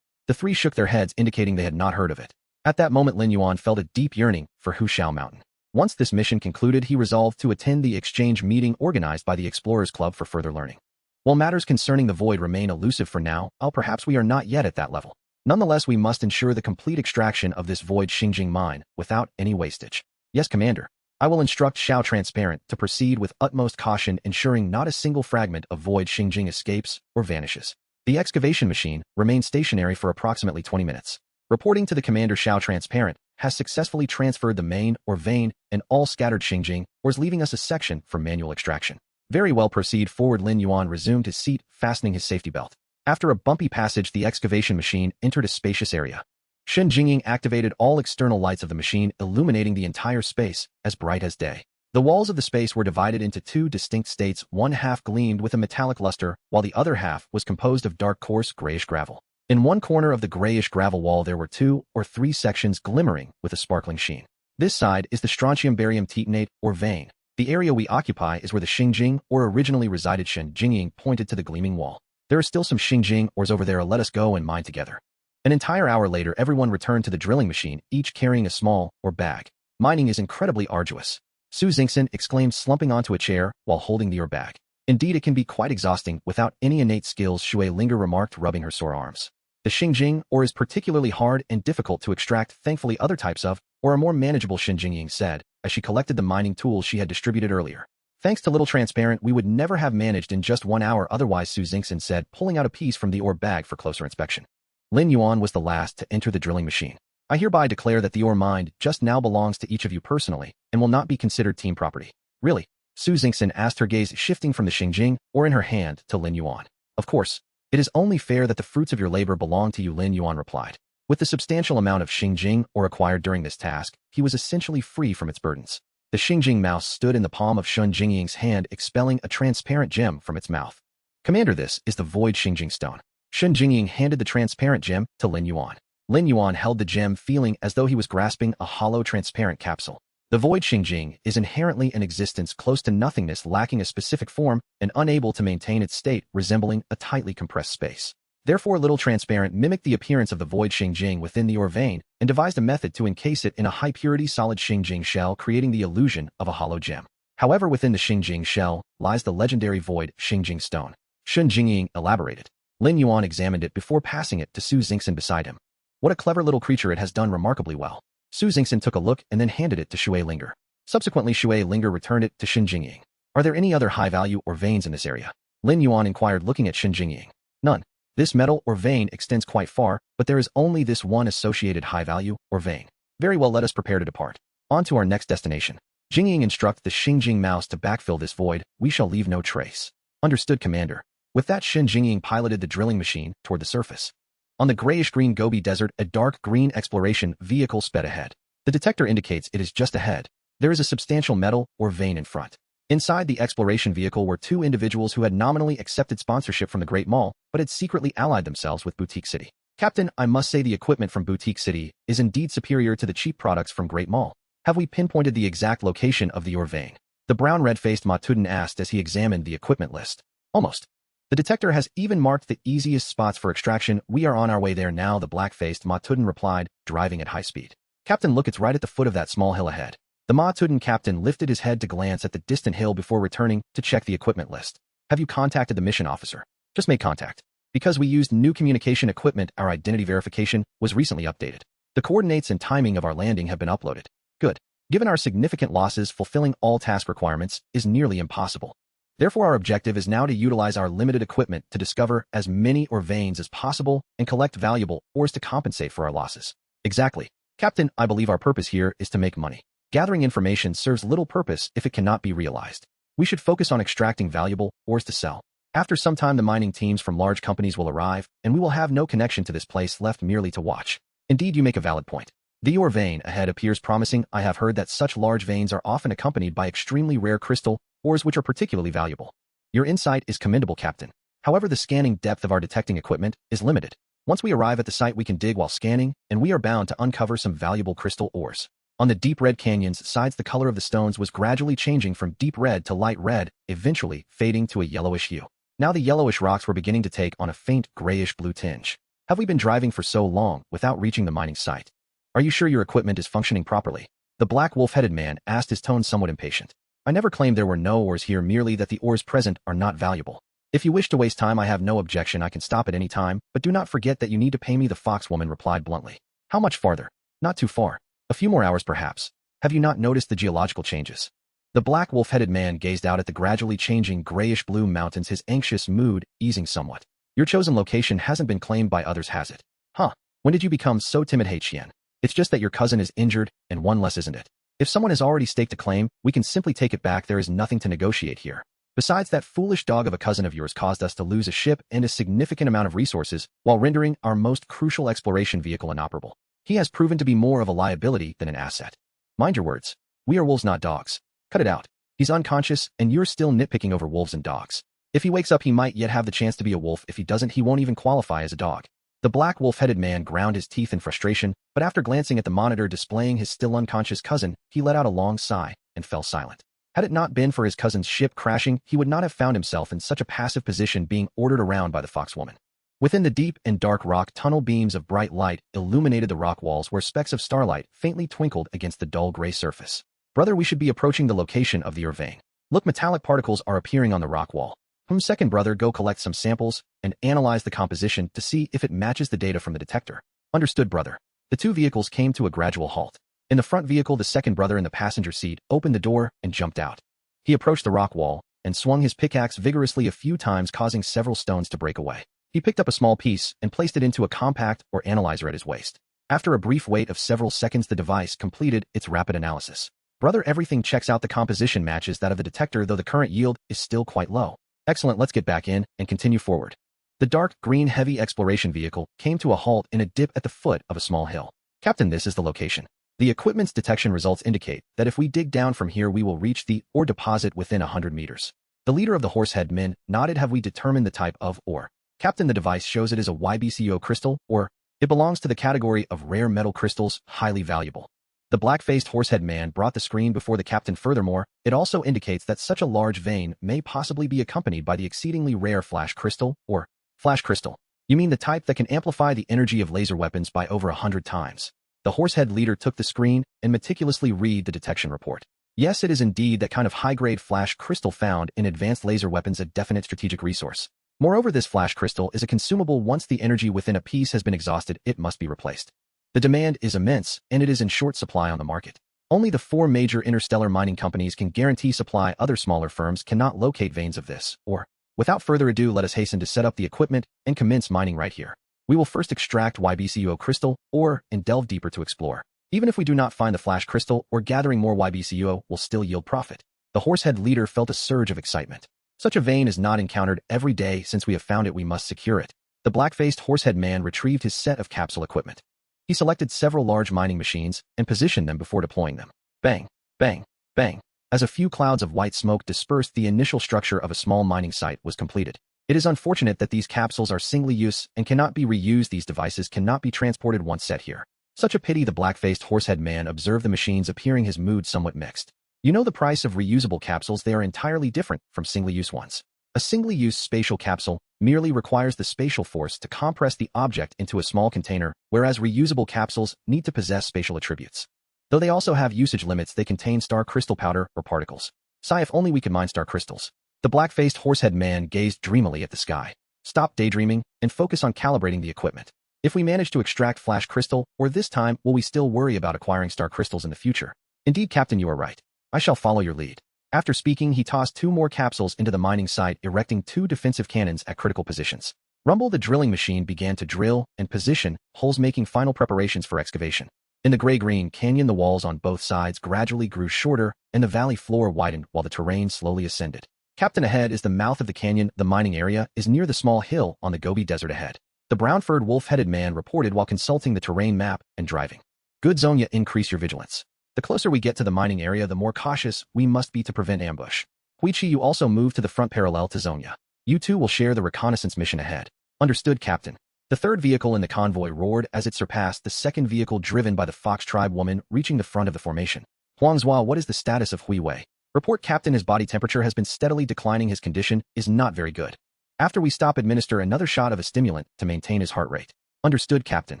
The three shook their heads, indicating they had not heard of it. At that moment, Lin Yuan felt a deep yearning for Hushao Mountain. Once this mission concluded, he resolved to attend the exchange meeting organized by the Explorers Club for further learning. While matters concerning the void remain elusive for now, perhaps we are not yet at that level. Nonetheless, we must ensure the complete extraction of this void Xingjing mine without any wastage. Yes, Commander. I will instruct Xiao Transparent to proceed with utmost caution, ensuring not a single fragment of void Xingjing escapes or vanishes. The excavation machine remained stationary for approximately 20 minutes. Reporting to the Commander, Xiao Transparent has successfully transferred the main or vein and all scattered Xingjing ores, leaving us a section for manual extraction. Very well, proceed forward. Lin Yuan resumed his seat, fastening his safety belt. After a bumpy passage, the excavation machine entered a spacious area. Shen Jingying activated all external lights of the machine, illuminating the entire space as bright as day. The walls of the space were divided into two distinct states. One half gleamed with a metallic luster, while the other half was composed of dark, coarse, grayish gravel. In one corner of the grayish gravel wall there were 2 or 3 sections glimmering with a sparkling sheen. This side is the strontium barium titanate, or vein. The area we occupy is where the Xingjing, or originally resided. Shen Jingying pointed to the gleaming wall. There are still some Xingjing ores over there. Let us go and mine together. An entire hour later, everyone returned to the drilling machine, each carrying a small or bag. Mining is incredibly arduous. Su Xingxin exclaimed, slumping onto a chair while holding the ore bag. Indeed, it can be quite exhausting without any innate skills, Shui Linger remarked, rubbing her sore arms. The Xingjing ore is particularly hard and difficult to extract. Thankfully, other types of ore are more manageable, Shen Jingying said, as she collected the mining tools she had distributed earlier. Thanks to Little Transparent, we would never have managed in just 1 hour otherwise, Su Xingxin said, pulling out a piece from the ore bag for closer inspection. Lin Yuan was the last to enter the drilling machine. I hereby declare that the ore mined just now belongs to each of you personally and will not be considered team property. Really? Su Xingxin asked, her gaze shifting from the Xingjing ore in her hand to Lin Yuan. Of course. It is only fair that the fruits of your labor belong to you, Lin Yuan replied. With the substantial amount of Xingjing ore acquired during this task, he was essentially free from its burdens. The Xingjing mouse stood in the palm of Shen Jingying's hand, expelling a transparent gem from its mouth. Commander, this is the void Xingjing stone. Shen Jingying handed the transparent gem to Lin Yuan. Lin Yuan held the gem, feeling as though he was grasping a hollow transparent capsule. The void Xingjing is inherently an existence close to nothingness, lacking a specific form and unable to maintain its state, resembling a tightly compressed space. Therefore, Little Transparent mimicked the appearance of the void Xingjing within the ore vein and devised a method to encase it in a high-purity solid Xingjing shell, creating the illusion of a hollow gem. However, within the Xingjing shell lies the legendary void Xingjing stone. Shen Jingying elaborated. Lin Yuan examined it before passing it to Su Xingxin beside him. What a clever little creature, it has done remarkably well. Su Xingxin took a look and then handed it to Shui Linger. Subsequently, Shui Linger returned it to Shen Jingying. Are there any other high-value or veins in this area? Lin Yuan inquired, looking at Shen Jingying. None. This metal or vein extends quite far, but there is only this one associated high-value or vein. Very well, let us prepare to depart. On to our next destination. Jingying instruct the Xingjing mouse to backfill this void. We shall leave no trace. Understood, Commander. With that, Shen Jingying piloted the drilling machine toward the surface. On the grayish-green Gobi Desert, a dark green exploration vehicle sped ahead. The detector indicates it is just ahead. There is a substantial metal or vein in front. Inside the exploration vehicle were 2 individuals who had nominally accepted sponsorship from the Great Mall, but had secretly allied themselves with Boutique City. Captain, I must say the equipment from Boutique City is indeed superior to the cheap products from Great Mall. Have we pinpointed the exact location of the ore vein? The brown red-faced Matuden asked as he examined the equipment list. Almost. The detector has even marked the easiest spots for extraction. We are on our way there now, the black-faced Matuden replied, driving at high speed. Captain, look, it's right at the foot of that small hill ahead. The Matuden captain lifted his head to glance at the distant hill before returning to check the equipment list. Have you contacted the mission officer? Just made contact. Because we used new communication equipment, our identity verification was recently updated. The coordinates and timing of our landing have been uploaded. Good. Given our significant losses, fulfilling all task requirements is nearly impossible. Therefore, our objective is now to utilize our limited equipment to discover as many ore veins as possible and collect valuable ores to compensate for our losses. Exactly. Captain, I believe our purpose here is to make money. Gathering information serves little purpose if it cannot be realized. We should focus on extracting valuable ores to sell. After some time, the mining teams from large companies will arrive, and we will have no connection to this place left merely to watch. Indeed, you make a valid point. The ore vein ahead appears promising. I have heard that such large veins are often accompanied by extremely rare crystal ores which are particularly valuable. Your insight is commendable, Captain. However, the scanning depth of our detecting equipment is limited. Once we arrive at the site, we can dig while scanning, and we are bound to uncover some valuable crystal ores. On the deep red canyon's sides, the color of the stones was gradually changing from deep red to light red, eventually fading to a yellowish hue. Now the yellowish rocks were beginning to take on a faint grayish-blue tinge. Have we been driving for so long without reaching the mining site? Are you sure your equipment is functioning properly? The black wolf-headed man asked, his tone somewhat impatient. I never claimed there were no ores here, merely that the ores present are not valuable. If you wish to waste time, I have no objection. I can stop at any time, but do not forget that you need to pay me, the foxwoman replied bluntly. How much farther? Not too far. A few more hours, perhaps. Have you not noticed the geological changes? The black wolf-headed man gazed out at the gradually changing grayish-blue mountains, his anxious mood easing somewhat. Your chosen location hasn't been claimed by others, has it? Huh. When did you become so timid, Hey Qian? It's just that your cousin is injured, and one less, isn't it? If someone has already staked a claim, we can simply take it back. There is nothing to negotiate here. Besides, that foolish dog of a cousin of yours caused us to lose a ship and a significant amount of resources while rendering our most crucial exploration vehicle inoperable. He has proven to be more of a liability than an asset. Mind your words. We are wolves, not dogs. Cut it out. He's unconscious, and you're still nitpicking over wolves and dogs. If he wakes up, he might yet have the chance to be a wolf. If he doesn't, he won't even qualify as a dog. The black wolf-headed man ground his teeth in frustration, but after glancing at the monitor displaying his still unconscious cousin, he let out a long sigh and fell silent. Had it not been for his cousin's ship crashing, he would not have found himself in such a passive position, being ordered around by the foxwoman. Within the deep and dark rock tunnel, beams of bright light illuminated the rock walls where specks of starlight faintly twinkled against the dull gray surface. Brother, we should be approaching the location of the ore vein. Look, metallic particles are appearing on the rock wall. Second brother, go collect some samples and analyze the composition to see if it matches the data from the detector. Understood, brother. The two vehicles came to a gradual halt. In the front vehicle, the second brother in the passenger seat opened the door and jumped out. He approached the rock wall and swung his pickaxe vigorously a few times, causing several stones to break away. He picked up a small piece and placed it into a compact or analyzer at his waist. After a brief wait of several seconds, the device completed its rapid analysis. Brother, everything checks out. The composition matches that of the detector, though the current yield is still quite low. Excellent, let's get back in and continue forward. The dark green heavy exploration vehicle came to a halt in a dip at the foot of a small hill. Captain, this is the location. The equipment's detection results indicate that if we dig down from here, we will reach the ore deposit within 100 meters. The leader of the horsehead men nodded. Have we determined the type of ore? Captain, the device shows it is a YBCO crystal, or it belongs to the category of rare metal crystals, highly valuable. The black-faced horsehead man brought the screen before the captain. Furthermore, it also indicates that such a large vein may possibly be accompanied by the exceedingly rare flash crystal, or flash crystal. You mean the type that can amplify the energy of laser weapons by over 100 times? The horsehead leader took the screen and meticulously read the detection report. Yes, it is indeed that kind of high-grade flash crystal found in advanced laser weapons, a definite strategic resource. Moreover, this flash crystal is a consumable. Once the energy within a piece has been exhausted, it must be replaced. The demand is immense, and it is in short supply on the market. Only the 4 major interstellar mining companies can guarantee supply. Other smaller firms cannot locate veins of this, or, without further ado, let us hasten to set up the equipment and commence mining right here. We will first extract YBCO crystal, or, and delve deeper to explore. Even if we do not find the flash crystal, or gathering more YBCO will still yield profit. The horsehead leader felt a surge of excitement. Such a vein is not encountered every day. Since we have found it, we must secure it. The black-faced horsehead man retrieved his set of capsule equipment. He selected several large mining machines and positioned them before deploying them. Bang, bang, bang. As a few clouds of white smoke dispersed, the initial structure of a small mining site was completed. It is unfortunate that these capsules are single-use and cannot be reused. These devices cannot be transported once set here. Such a pity. The black-faced horsehead man observed the machines, appearing his mood somewhat mixed. You know the price of reusable capsules. They are entirely different from single-use ones. A single-use spatial capsule merely requires the spatial force to compress the object into a small container, whereas reusable capsules need to possess spatial attributes. Though they also have usage limits, they contain star crystal powder or particles. Sigh, if only we could mine star crystals. The black-faced horsehead man gazed dreamily at the sky. Stop daydreaming and focus on calibrating the equipment. If we manage to extract flash crystal, or this time, will we still worry about acquiring star crystals in the future? Indeed, Captain, you are right. I shall follow your lead. After speaking, he tossed 2 more capsules into the mining site, erecting 2 defensive cannons at critical positions. Rumble, the drilling machine, began to drill and position holes, making final preparations for excavation. In the gray-green canyon, the walls on both sides gradually grew shorter, and the valley floor widened while the terrain slowly ascended. Captain, ahead is the mouth of the canyon. The mining area is near the small hill on the Gobi Desert ahead. The brown-furred wolf-headed man reported while consulting the terrain map and driving. Good, Zonya, increase your vigilance. The closer we get to the mining area, the more cautious we must be to prevent ambush. Huichi, you also move to the front parallel to Zonya. You two will share the reconnaissance mission ahead. Understood, Captain. The third vehicle in the convoy roared as it surpassed the second vehicle driven by the Fox tribe woman, reaching the front of the formation. Huangzhua, what is the status of Hui Wei? Report, Captain. His body temperature has been steadily declining. His condition is not very good. After we stop, administer another shot of a stimulant to maintain his heart rate. Understood, Captain.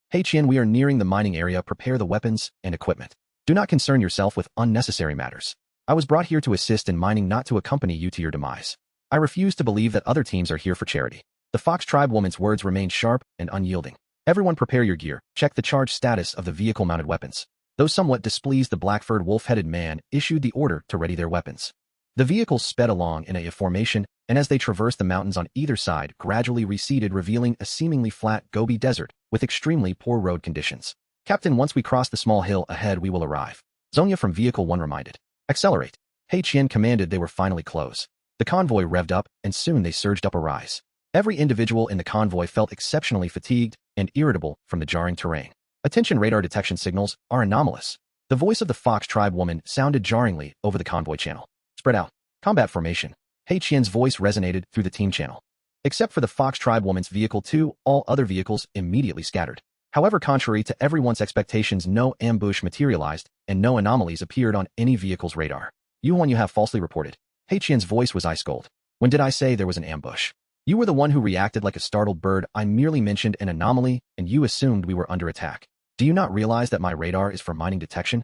Hey Qian, we are nearing the mining area. Prepare the weapons and equipment. Do not concern yourself with unnecessary matters. I was brought here to assist in mining, not to accompany you to your demise. I refuse to believe that other teams are here for charity. The Fox tribe woman's words remained sharp and unyielding. Everyone prepare your gear. Check the charge status of the vehicle-mounted weapons. Though somewhat displeased, the black-furred wolf-headed man issued the order to ready their weapons. The vehicles sped along in a formation, and as they traversed the mountains on either side, gradually receded, revealing a seemingly flat Gobi Desert with extremely poor road conditions. Captain, once we cross the small hill ahead, we will arrive. Zonya from Vehicle 1 reminded. Accelerate. He Qian commanded. They were finally close. The convoy revved up, and soon they surged up a rise. Every individual in the convoy felt exceptionally fatigued and irritable from the jarring terrain. Attention, radar detection signals are anomalous. The voice of the Fox tribe woman sounded jarringly over the convoy channel. Spread out. Combat formation. He Qian's voice resonated through the team channel. Except for the Fox tribe woman's Vehicle 2, all other vehicles immediately scattered. However, contrary to everyone's expectations, no ambush materialized, and no anomalies appeared on any vehicle's radar. Yuan, you have falsely reported. He Qian's voice was ice-cold. When did I say there was an ambush? You were the one who reacted like a startled bird. I merely mentioned an anomaly, and you assumed we were under attack. Do you not realize that my radar is for mining detection?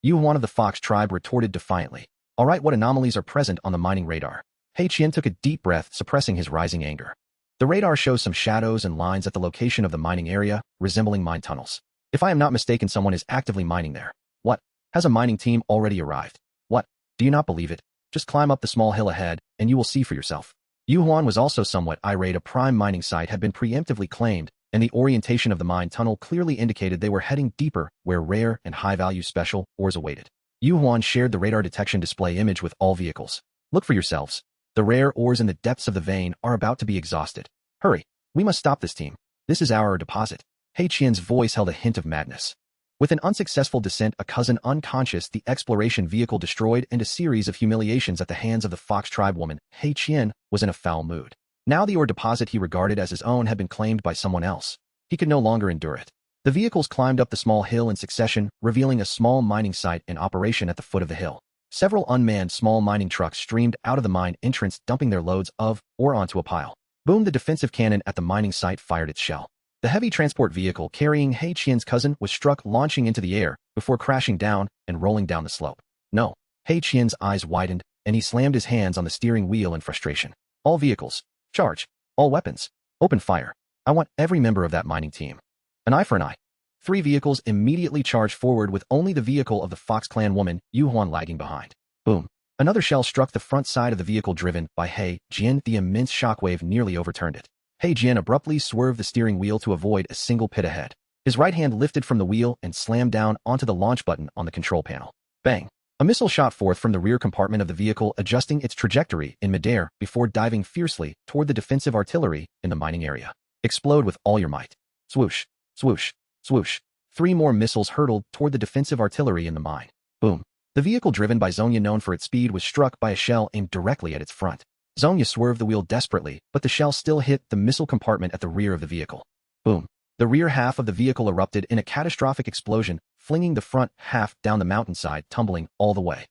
Yuan of the Fox tribe retorted defiantly. All right, what anomalies are present on the mining radar? He Qian took a deep breath, suppressing his rising anger. The radar shows some shadows and lines at the location of the mining area, resembling mine tunnels. If I am not mistaken, someone is actively mining there. What? Has a mining team already arrived? What? Do you not believe it? Just climb up the small hill ahead, and you will see for yourself. Yuan was also somewhat irate. A prime mining site had been preemptively claimed, and the orientation of the mine tunnel clearly indicated they were heading deeper, where rare and high-value special ores awaited. Yuan shared the radar detection display image with all vehicles. Look for yourselves. The rare ores in the depths of the vein are about to be exhausted. Hurry. We must stop this team. This is our deposit. He Qian's voice held a hint of madness. With an unsuccessful descent, a cousin unconscious, the exploration vehicle destroyed, and a series of humiliations at the hands of the Fox tribe woman, He Qian was in a foul mood. Now the ore deposit he regarded as his own had been claimed by someone else. He could no longer endure it. The vehicles climbed up the small hill in succession, revealing a small mining site in operation at the foot of the hill. Several unmanned small mining trucks streamed out of the mine entrance, dumping their loads of ore onto a pile. Boom! The defensive cannon at the mining site fired its shell. The heavy transport vehicle carrying He Qian's cousin was struck, launching into the air before crashing down and rolling down the slope. No. He Qian's eyes widened, and he slammed his hands on the steering wheel in frustration. All vehicles. Charge. All weapons. Open fire. I want every member of that mining team. An eye for an eye. 3 vehicles immediately charged forward, with only the vehicle of the Fox clan woman, Yuan, lagging behind. Boom. Another shell struck the front side of the vehicle driven by He Qian. The immense shockwave nearly overturned it. He Qian abruptly swerved the steering wheel to avoid a single pit ahead. His right hand lifted from the wheel and slammed down onto the launch button on the control panel. Bang! A missile shot forth from the rear compartment of the vehicle, adjusting its trajectory in midair before diving fiercely toward the defensive artillery in the mining area. Explode with all your might. Swoosh, swoosh, swoosh. 3 more missiles hurtled toward the defensive artillery in the mine. Boom. The vehicle driven by Zonya, known for its speed, was struck by a shell aimed directly at its front. Zhongya swerved the wheel desperately, but the shell still hit the missile compartment at the rear of the vehicle. Boom. The rear half of the vehicle erupted in a catastrophic explosion, flinging the front half down the mountainside, tumbling all the way.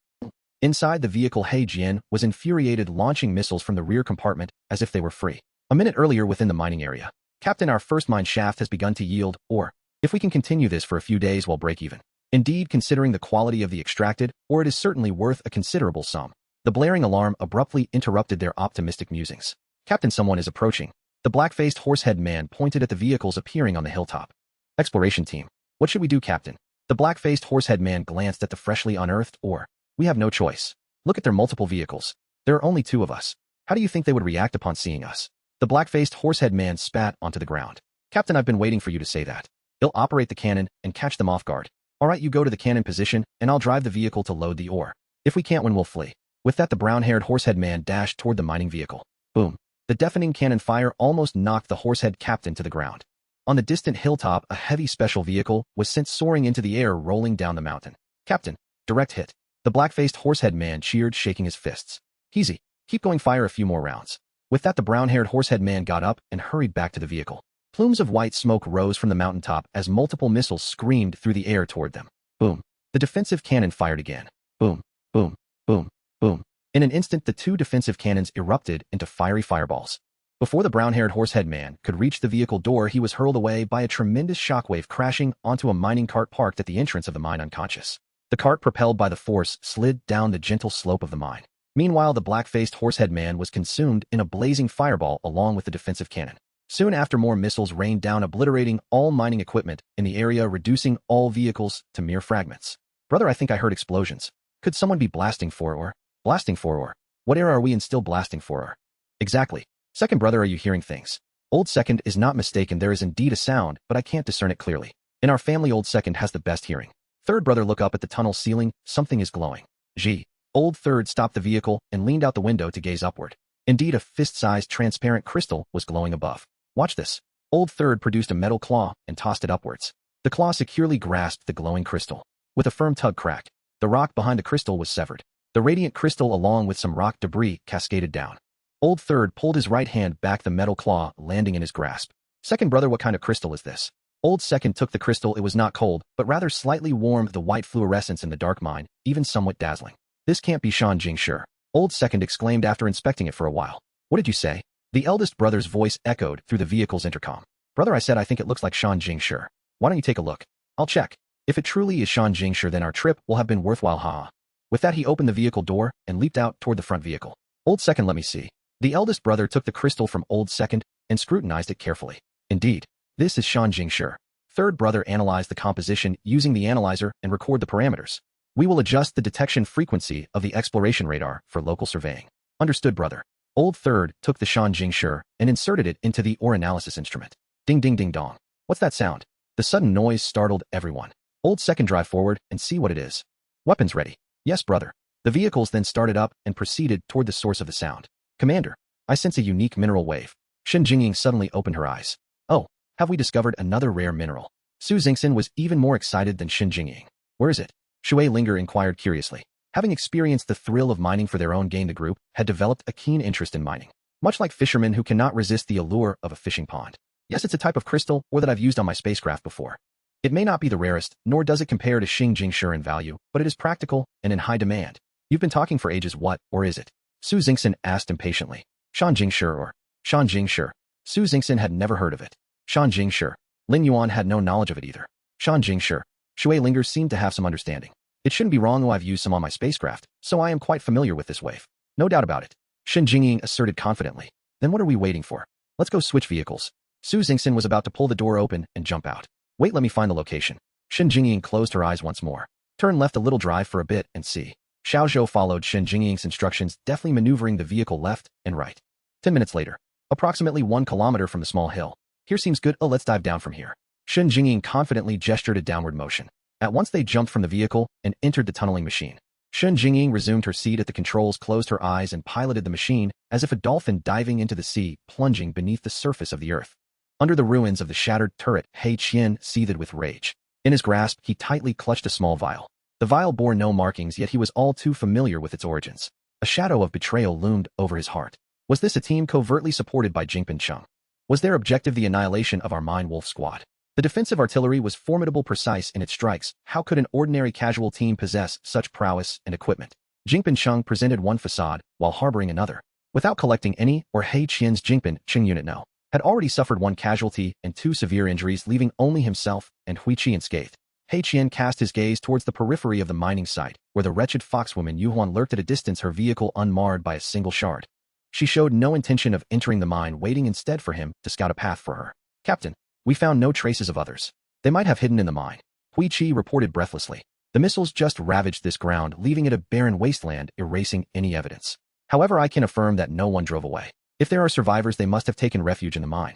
Inside the vehicle, He Jian was infuriated, launching missiles from the rear compartment as if they were free. A minute earlier within the mining area. Captain, our first mine shaft has begun to yield, or, if we can continue this for a few days, we'll break even. Indeed, considering the quality of the extracted, or it is certainly worth a considerable sum. The blaring alarm abruptly interrupted their optimistic musings. Captain, someone is approaching. The black-faced horse-head man pointed at the vehicles appearing on the hilltop. Exploration team. What should we do, Captain? The black-faced horse-head man glanced at the freshly unearthed ore. We have no choice. Look at their multiple vehicles. There are only 2 of us. How do you think they would react upon seeing us? The black-faced horse-head man spat onto the ground. Captain, I've been waiting for you to say that. They'll operate the cannon and catch them off guard. All right, you go to the cannon position, and I'll drive the vehicle to load the ore. If we can't win, we'll flee. With that, the brown-haired horsehead man dashed toward the mining vehicle. Boom. The deafening cannon fire almost knocked the horsehead captain to the ground. On the distant hilltop, a heavy special vehicle was sent soaring into the air, rolling down the mountain. Captain, direct hit. The black-faced horsehead man cheered, shaking his fists. Easy. Keep going, fire a few more rounds. With that, the brown-haired horsehead man got up and hurried back to the vehicle. Plumes of white smoke rose from the mountaintop as multiple missiles screamed through the air toward them. Boom. The defensive cannon fired again. Boom, boom, boom, boom. In an instant, the 2 defensive cannons erupted into fiery fireballs. Before the brown-haired horsehead man could reach the vehicle door, he was hurled away by a tremendous shockwave, crashing onto a mining cart parked at the entrance of the mine unconscious. The cart, propelled by the force, slid down the gentle slope of the mine. Meanwhile, the black-faced horsehead man was consumed in a blazing fireball along with the defensive cannon. Soon after, more missiles rained down, obliterating all mining equipment in the area, reducing all vehicles to mere fragments. Brother, I think I heard explosions. Could someone be blasting for ore? Blasting for ore? What era are we in, still blasting for ore? Exactly. Second brother, are you hearing things? Old second is not mistaken, there is indeed a sound, but I can't discern it clearly. In our family, old second has the best hearing. Third brother, look up at the tunnel ceiling, something is glowing. Gee. Old third stopped the vehicle and leaned out the window to gaze upward. Indeed, a fist-sized transparent crystal was glowing above. Watch this. Old third produced a metal claw and tossed it upwards. The claw securely grasped the glowing crystal. With a firm tug, crack. The rock behind the crystal was severed. The radiant crystal, along with some rock debris, cascaded down. Old third pulled his right hand back, the metal claw landing in his grasp. Second brother, what kind of crystal is this? Old second took the crystal. It was not cold, but rather slightly warm, the white fluorescence in the dark mine, even somewhat dazzling. This can't be Scavenging, sure. Old second exclaimed after inspecting it for a while. What did you say? The eldest brother's voice echoed through the vehicle's intercom. Brother, I said I think it looks like Scavenging, sure. Why don't you take a look? I'll check. If it truly is Scavenging, sure, then our trip will have been worthwhile, haha. With that, he opened the vehicle door and leaped out toward the front vehicle. Old second, let me see. The eldest brother took the crystal from old second and scrutinized it carefully. Indeed, this is Scavenging, sure. Third brother analyzed the composition using the analyzer and record the parameters. We will adjust the detection frequency of the exploration radar for local surveying. Understood, brother. Old third took the Scavenging sure and inserted it into the ore analysis instrument. Ding ding ding dong. What's that sound? The sudden noise startled everyone. Old second, drive forward and see what it is. Weapons ready. Yes, brother. The vehicles then started up and proceeded toward the source of the sound. Commander, I sense a unique mineral wave. Shenzhou suddenly opened her eyes. Oh, have we discovered another rare mineral? Su Xingxin was even more excited than Shenzhou. Where is it? Shui Linger inquired curiously. Having experienced the thrill of mining for their own gain, the group had developed a keen interest in mining. Much like fishermen who cannot resist the allure of a fishing pond. Yes, it's a type of crystal ore that I've used on my spacecraft before. It may not be the rarest, nor does it compare to Xingjing Sure in value, but it is practical and in high demand. You've been talking for ages, what, or is it? Su Xingxin asked impatiently. Shanjing Sure or Shanjing Sure. Su Xingxin had never heard of it. Shanjing Sure. Lin Yuan had no knowledge of it either. Shanjing Sure. Shui Linger seemed to have some understanding. It shouldn't be wrong, though I've used some on my spacecraft, so I am quite familiar with this wave. No doubt about it. Shen Jingying asserted confidently. Then what are we waiting for? Let's go switch vehicles. Su Xingxin was about to pull the door open and jump out. Wait, let me find the location. Shen Jingying closed her eyes once more. Turn left a little, drive for a bit, and see. Xiao Zhou followed Shen Jingying's instructions, deftly maneuvering the vehicle left and right. 10 minutes later. Approximately 1 kilometer from the small hill. Here seems good, let's dive down from here. Shen Jingying confidently gestured a downward motion. At once they jumped from the vehicle and entered the tunneling machine. Shen Jingying resumed her seat at the controls, closed her eyes, and piloted the machine as if a dolphin diving into the sea, plunging beneath the surface of the earth. Under the ruins of the shattered turret, He Qian seethed with rage. In his grasp, he tightly clutched a small vial. The vial bore no markings, yet he was all too familiar with its origins. A shadow of betrayal loomed over his heart. Was this a team covertly supported by Jingpin Chung? Was their objective the annihilation of our Mine Wolf squad? The defensive artillery was formidable, precise in its strikes. How could an ordinary casual team possess such prowess and equipment? Jingpin Chung presented one facade while harboring another. Without collecting any, or He Qian's Jingpin Chung unit had already suffered one casualty and 2 severe injuries, leaving only himself and Hui Qi unscathed. He Qian cast his gaze towards the periphery of the mining site, where the wretched foxwoman Yu Huan lurked at a distance, her vehicle unmarred by a single shard. She showed no intention of entering the mine, waiting instead for him to scout a path for her. Captain, we found no traces of others. They might have hidden in the mine, Hui Qi reported breathlessly. The missiles just ravaged this ground, leaving it a barren wasteland, erasing any evidence. However, I can affirm that no one drove away. If there are survivors, they must have taken refuge in the mine.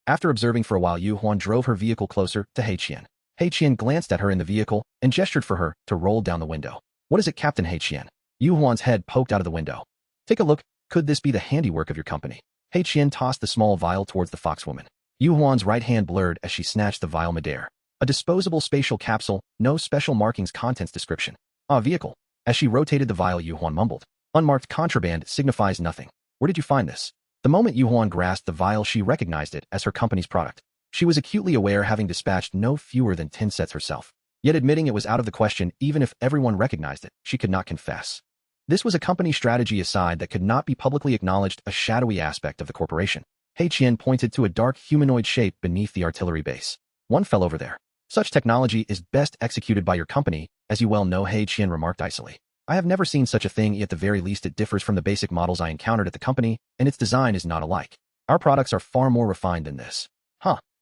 After observing for a while, Yu Huan drove her vehicle closer to He Qian. He Qian glanced at her in the vehicle and gestured for her to roll down the window. What is it, Captain He Qian? Yu Huan's head poked out of the window. Take a look. Could this be the handiwork of your company? He Qian tossed the small vial towards the foxwoman. Yu Huan's right hand blurred as she snatched the vial midair. A disposable spatial capsule, no special markings, contents description. Vehicle. As she rotated the vial, Yu Huan mumbled. Unmarked contraband signifies nothing. Where did you find this? The moment Yu Huan grasped the vial, she recognized it as her company's product. She was acutely aware, having dispatched no fewer than 10 sets herself. Yet admitting it was out of the question, even if everyone recognized it, she could not confess. This was a company strategy aside that could not be publicly acknowledged, a shadowy aspect of the corporation. He Qian pointed to a dark humanoid shape beneath the artillery base. One fell over there. Such technology is best executed by your company, as you well know, He Qian remarked icily. I have never seen such a thing, yet at the very least it differs from the basic models I encountered at the company, and its design is not alike. Our products are far more refined than this.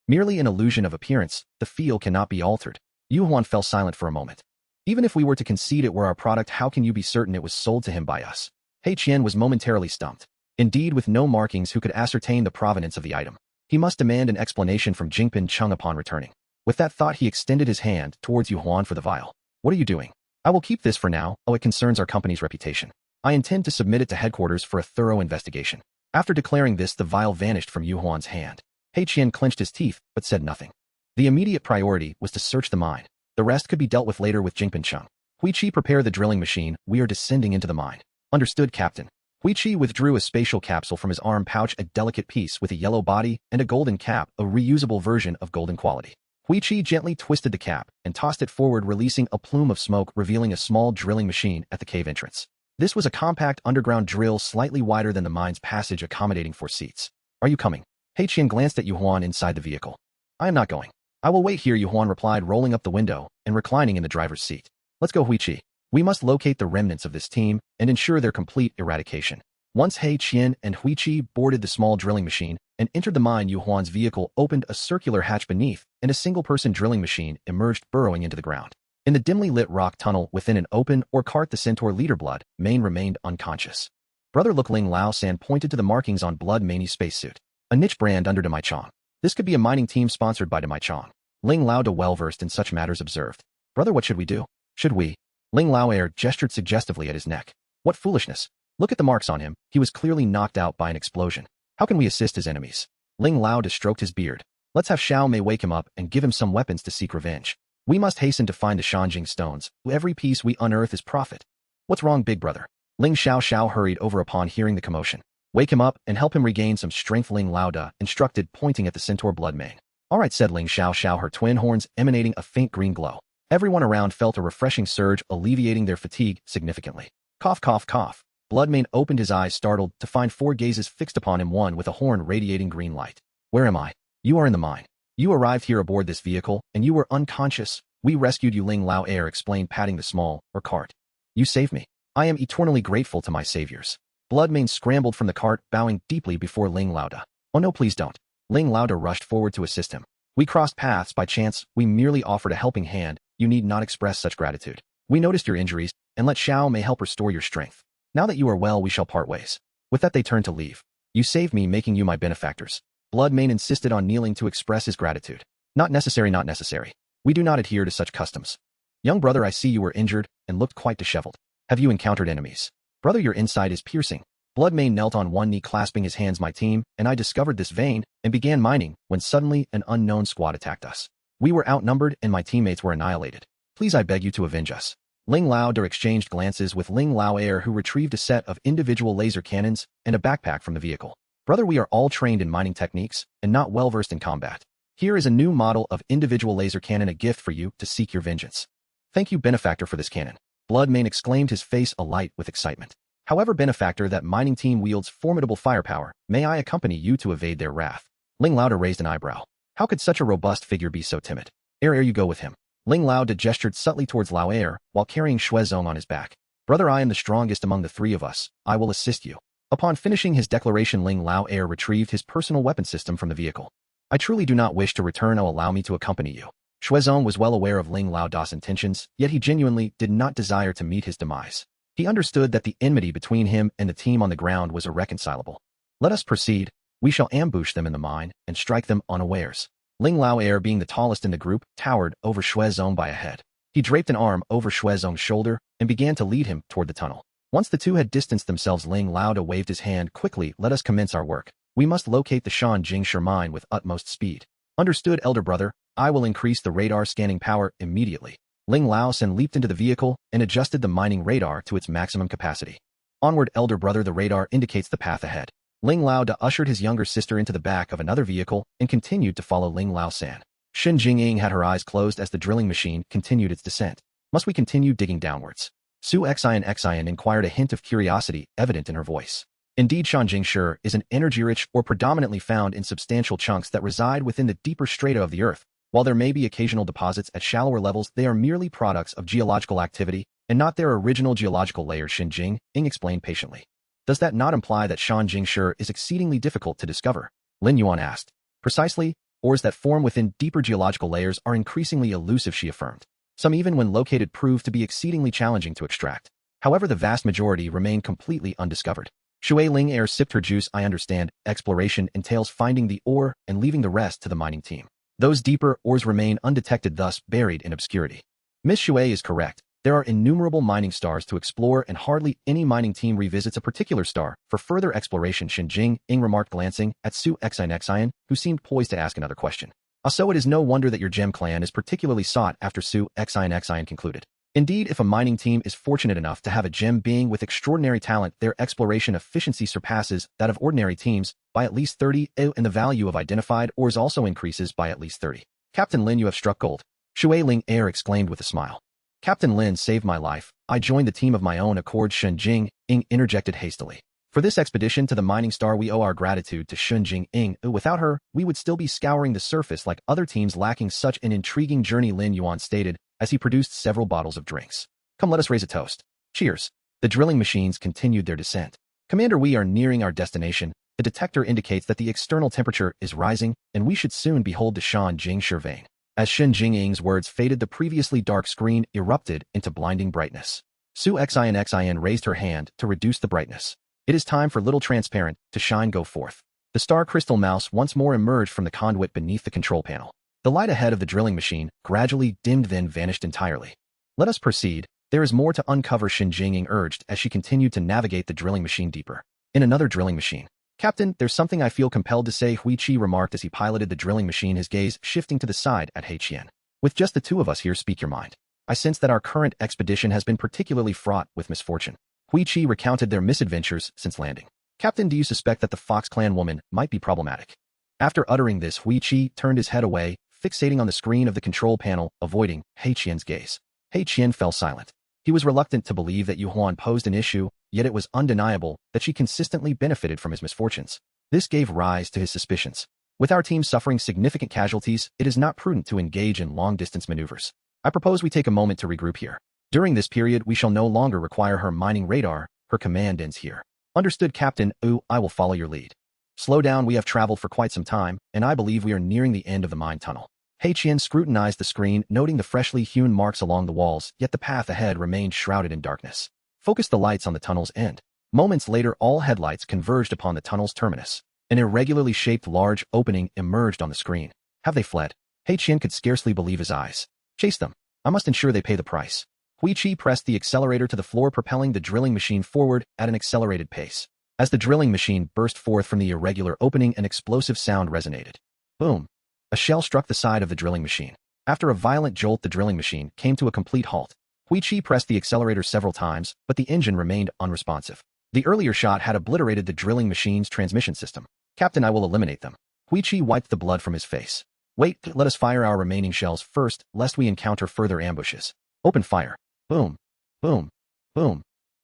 Merely an illusion of appearance, the feel cannot be altered. Yu Huan fell silent for a moment. Even if we were to concede it were our product, how can you be certain it was sold to him by us? He Qian was momentarily stumped. Indeed, with no markings, who could ascertain the provenance of the item? He must demand an explanation from Jingpin Chung upon returning. With that thought, he extended his hand towards Yu Huan for the vial. What are you doing? I will keep this for now. It concerns our company's reputation. I intend to submit it to headquarters for a thorough investigation. After declaring this, the vial vanished from Yu Huan's hand. He Qian clenched his teeth, but said nothing. The immediate priority was to search the mine. The rest could be dealt with later with Jingpin Chung. Hui Qi, prepare the drilling machine. We are descending into the mine. Understood, Captain. Hui Qi withdrew a spatial capsule from his arm pouch, a delicate piece with a yellow body and a golden cap, a reusable version of golden quality. Hui Qi gently twisted the cap and tossed it forward, releasing a plume of smoke, revealing a small drilling machine at the cave entrance. This was a compact underground drill, slightly wider than the mine's passage, accommodating 4 seats. Are you coming? He Qian glanced at Yu Huan inside the vehicle. I am not going. I will wait here, Yu Huan replied, rolling up the window and reclining in the driver's seat. Let's go, Hui Qi. We must locate the remnants of this team and ensure their complete eradication. Once He Qian and Hui Qi boarded the small drilling machine and entered the mine, Yu Huan's vehicle opened a circular hatch beneath, and a single-person drilling machine emerged, burrowing into the ground. In the dimly lit rock tunnel within an open or cart, the centaur leader Bloodline remained unconscious. Brother Look, Ling Lao San pointed to the markings on Bloodline's spacesuit. A niche brand under Demai Chong. This could be a mining team sponsored by Demai Chong. Ling Lao, well-versed in such matters, observed. Brother, what should we do? Should we? Ling Lao gestured suggestively at his neck. What foolishness. Look at the marks on him. He was clearly knocked out by an explosion. How can we assist his enemies? Ling Lao stroked his beard. Let's have Xiao Mei wake him up and give him some weapons to seek revenge. We must hasten to find the Shanjing stones. Every piece we unearth is profit. What's wrong, big brother? Ling Xiao hurried over upon hearing the commotion. Wake him up and help him regain some strength, Ling Lao instructed, pointing at the centaur Bloodline. All right, said Ling Xiao, her twin horns emanating a faint green glow. Everyone around felt a refreshing surge, alleviating their fatigue significantly. Cough, cough, cough. Bloodline opened his eyes, startled to find 4 gazes fixed upon him, one with a horn radiating green light. Where am I? You are in the mine. You arrived here aboard this vehicle, and you were unconscious. We rescued you, Ling Lao explained, patting the small cart. You saved me. I am eternally grateful to my saviors. Bloodline scrambled from the cart, bowing deeply before Ling Lao. Oh no, please don't. Ling Lao rushed forward to assist him. We crossed paths by chance. We merely offered a helping hand. You need not express such gratitude. We noticed your injuries, and let Xiao Mei help restore your strength. Now that you are well, we shall part ways. With that, they turned to leave. You saved me, making you my benefactors. Bloodline insisted on kneeling to express his gratitude. Not necessary, not necessary. We do not adhere to such customs. Young brother, I see you were injured and looked quite disheveled. Have you encountered enemies? Brother, your insight is piercing. Bloodline knelt on one knee, clasping his hands. My team and I discovered this vein and began mining when suddenly an unknown squad attacked us. We were outnumbered and my teammates were annihilated. Please, I beg you to avenge us. Ling Lao exchanged glances with Ling Lao Air, who retrieved a set of individual laser cannons and a backpack from the vehicle. Brother, we are all trained in mining techniques and not well-versed in combat. Here is a new model of individual laser cannon, a gift for you to seek your vengeance. Thank you, Benefactor, for this cannon. Bloodline exclaimed, his face alight with excitement. However, Benefactor, that mining team wields formidable firepower. May I accompany you to evade their wrath? Ling Lao raised an eyebrow. How could such a robust figure be so timid? Air, you go with him. Ling Lao gestured subtly towards Lao Air while carrying Shuezong on his back. Brother, I am the strongest among the three of us. I will assist you. Upon finishing his declaration, Ling Lao Air retrieved his personal weapon system from the vehicle. I truly do not wish to return. Oh, allow me to accompany you. Shuezong was well aware of Ling Lao's intentions, yet he genuinely did not desire to meet his demise. He understood that the enmity between him and the team on the ground was irreconcilable. Let us proceed. We shall ambush them in the mine and strike them unawares. Ling Lao Air, being the tallest in the group, towered over Shuezong by a head. He draped an arm over Shuezong's shoulder and began to lead him toward the tunnel. Once the two had distanced themselves, Ling Lao waved his hand quickly. Let us commence our work. We must locate the Shenzhou mine with utmost speed. Understood, elder brother. I will increase the radar scanning power immediately. Ling Lao leaped into the vehicle and adjusted the mining radar to its maximum capacity. Onward, elder brother. The radar indicates the path ahead. Ling Lao ushered his younger sister into the back of another vehicle and continued to follow Ling Lao. Xinjing had her eyes closed as the drilling machine continued its descent. Must we continue digging downwards? Su Xian inquired, a hint of curiosity evident in her voice. Indeed, Shenzhou is an energy-rich or predominantly found in substantial chunks that reside within the deeper strata of the Earth. While there may be occasional deposits at shallower levels, they are merely products of geological activity and not their original geological layers, Xinjing explained patiently. Does that not imply that Shenzhou is exceedingly difficult to discover? Lin Yuan asked. Precisely, ores that form within deeper geological layers are increasingly elusive, she affirmed. Some, even when located, prove to be exceedingly challenging to extract. However, the vast majority remain completely undiscovered. Shui Ling Air sipped her juice. I understand. Exploration entails finding the ore and leaving the rest to the mining team. Those deeper ores remain undetected, thus buried in obscurity. Miss Shui is correct. There are innumerable mining stars to explore, and hardly any mining team revisits a particular star for further exploration, Xinjing remarked, glancing at Su Xian, who seemed poised to ask another question. So it is no wonder that your gem clan is particularly sought after, Su Xian concluded. Indeed, if a mining team is fortunate enough to have a gem being with extraordinary talent, their exploration efficiency surpasses that of ordinary teams by at least 30, and the value of identified ores also increases by at least 30. Captain Lin, you have struck gold. Shui Ling Air exclaimed with a smile. Captain Lin saved my life. I joined the team of my own accord, Xinjing interjected hastily. For this expedition to the mining star, we owe our gratitude to Xinjing. Without her, we would still be scouring the surface like other teams, lacking such an intriguing journey, Lin Yuan stated, as he produced several bottles of drinks. Come, let us raise a toast. Cheers. The drilling machines continued their descent. Commander, we are nearing our destination. The detector indicates that the external temperature is rising, and we should soon behold the Shenzhou vein. As Xinjing's words faded, the previously dark screen erupted into blinding brightness. Su Xian raised her hand to reduce the brightness. It is time for little transparent to shine go forth. The star crystal mouse once more emerged from the conduit beneath the control panel. The light ahead of the drilling machine gradually dimmed, then vanished entirely. Let us proceed. There is more to uncover, Xinjing urged as she continued to navigate the drilling machine deeper. In another drilling machine. Captain, there's something I feel compelled to say, Hui Qi remarked as he piloted the drilling machine, his gaze shifting to the side at He Qian. With just the two of us here, speak your mind. I sense that our current expedition has been particularly fraught with misfortune. Hui Qi recounted their misadventures since landing. Captain, do you suspect that the Fox Clan woman might be problematic? After uttering this, Hui Qi turned his head away, fixating on the screen of the control panel, avoiding He Qian's gaze. He Qian fell silent. He was reluctant to believe that Yu Huan posed an issue, yet it was undeniable that she consistently benefited from his misfortunes. This gave rise to his suspicions. With our team suffering significant casualties, it is not prudent to engage in long-distance maneuvers. I propose we take a moment to regroup here. During this period, we shall no longer require her mining radar. Her command ends here. Understood, Captain. I will follow your lead. Slow down. We have traveled for quite some time, and I believe we are nearing the end of the mine tunnel. He Qian scrutinized the screen, noting the freshly hewn marks along the walls, yet the path ahead remained shrouded in darkness. Focus the lights on the tunnel's end. Moments later, all headlights converged upon the tunnel's terminus. An irregularly shaped large opening emerged on the screen. Have they fled? He Qian could scarcely believe his eyes. Chase them. I must ensure they pay the price. Hui Qi pressed the accelerator to the floor, propelling the drilling machine forward at an accelerated pace. As the drilling machine burst forth from the irregular opening, an explosive sound resonated. Boom! A shell struck the side of the drilling machine. After a violent jolt, the drilling machine came to a complete halt. Hui Chi pressed the accelerator several times, but the engine remained unresponsive. The earlier shot had obliterated the drilling machine's transmission system. Captain, I will eliminate them. Hui Chi wiped the blood from his face. Wait, let us fire our remaining shells first, lest we encounter further ambushes. Open fire. Boom. Boom. Boom.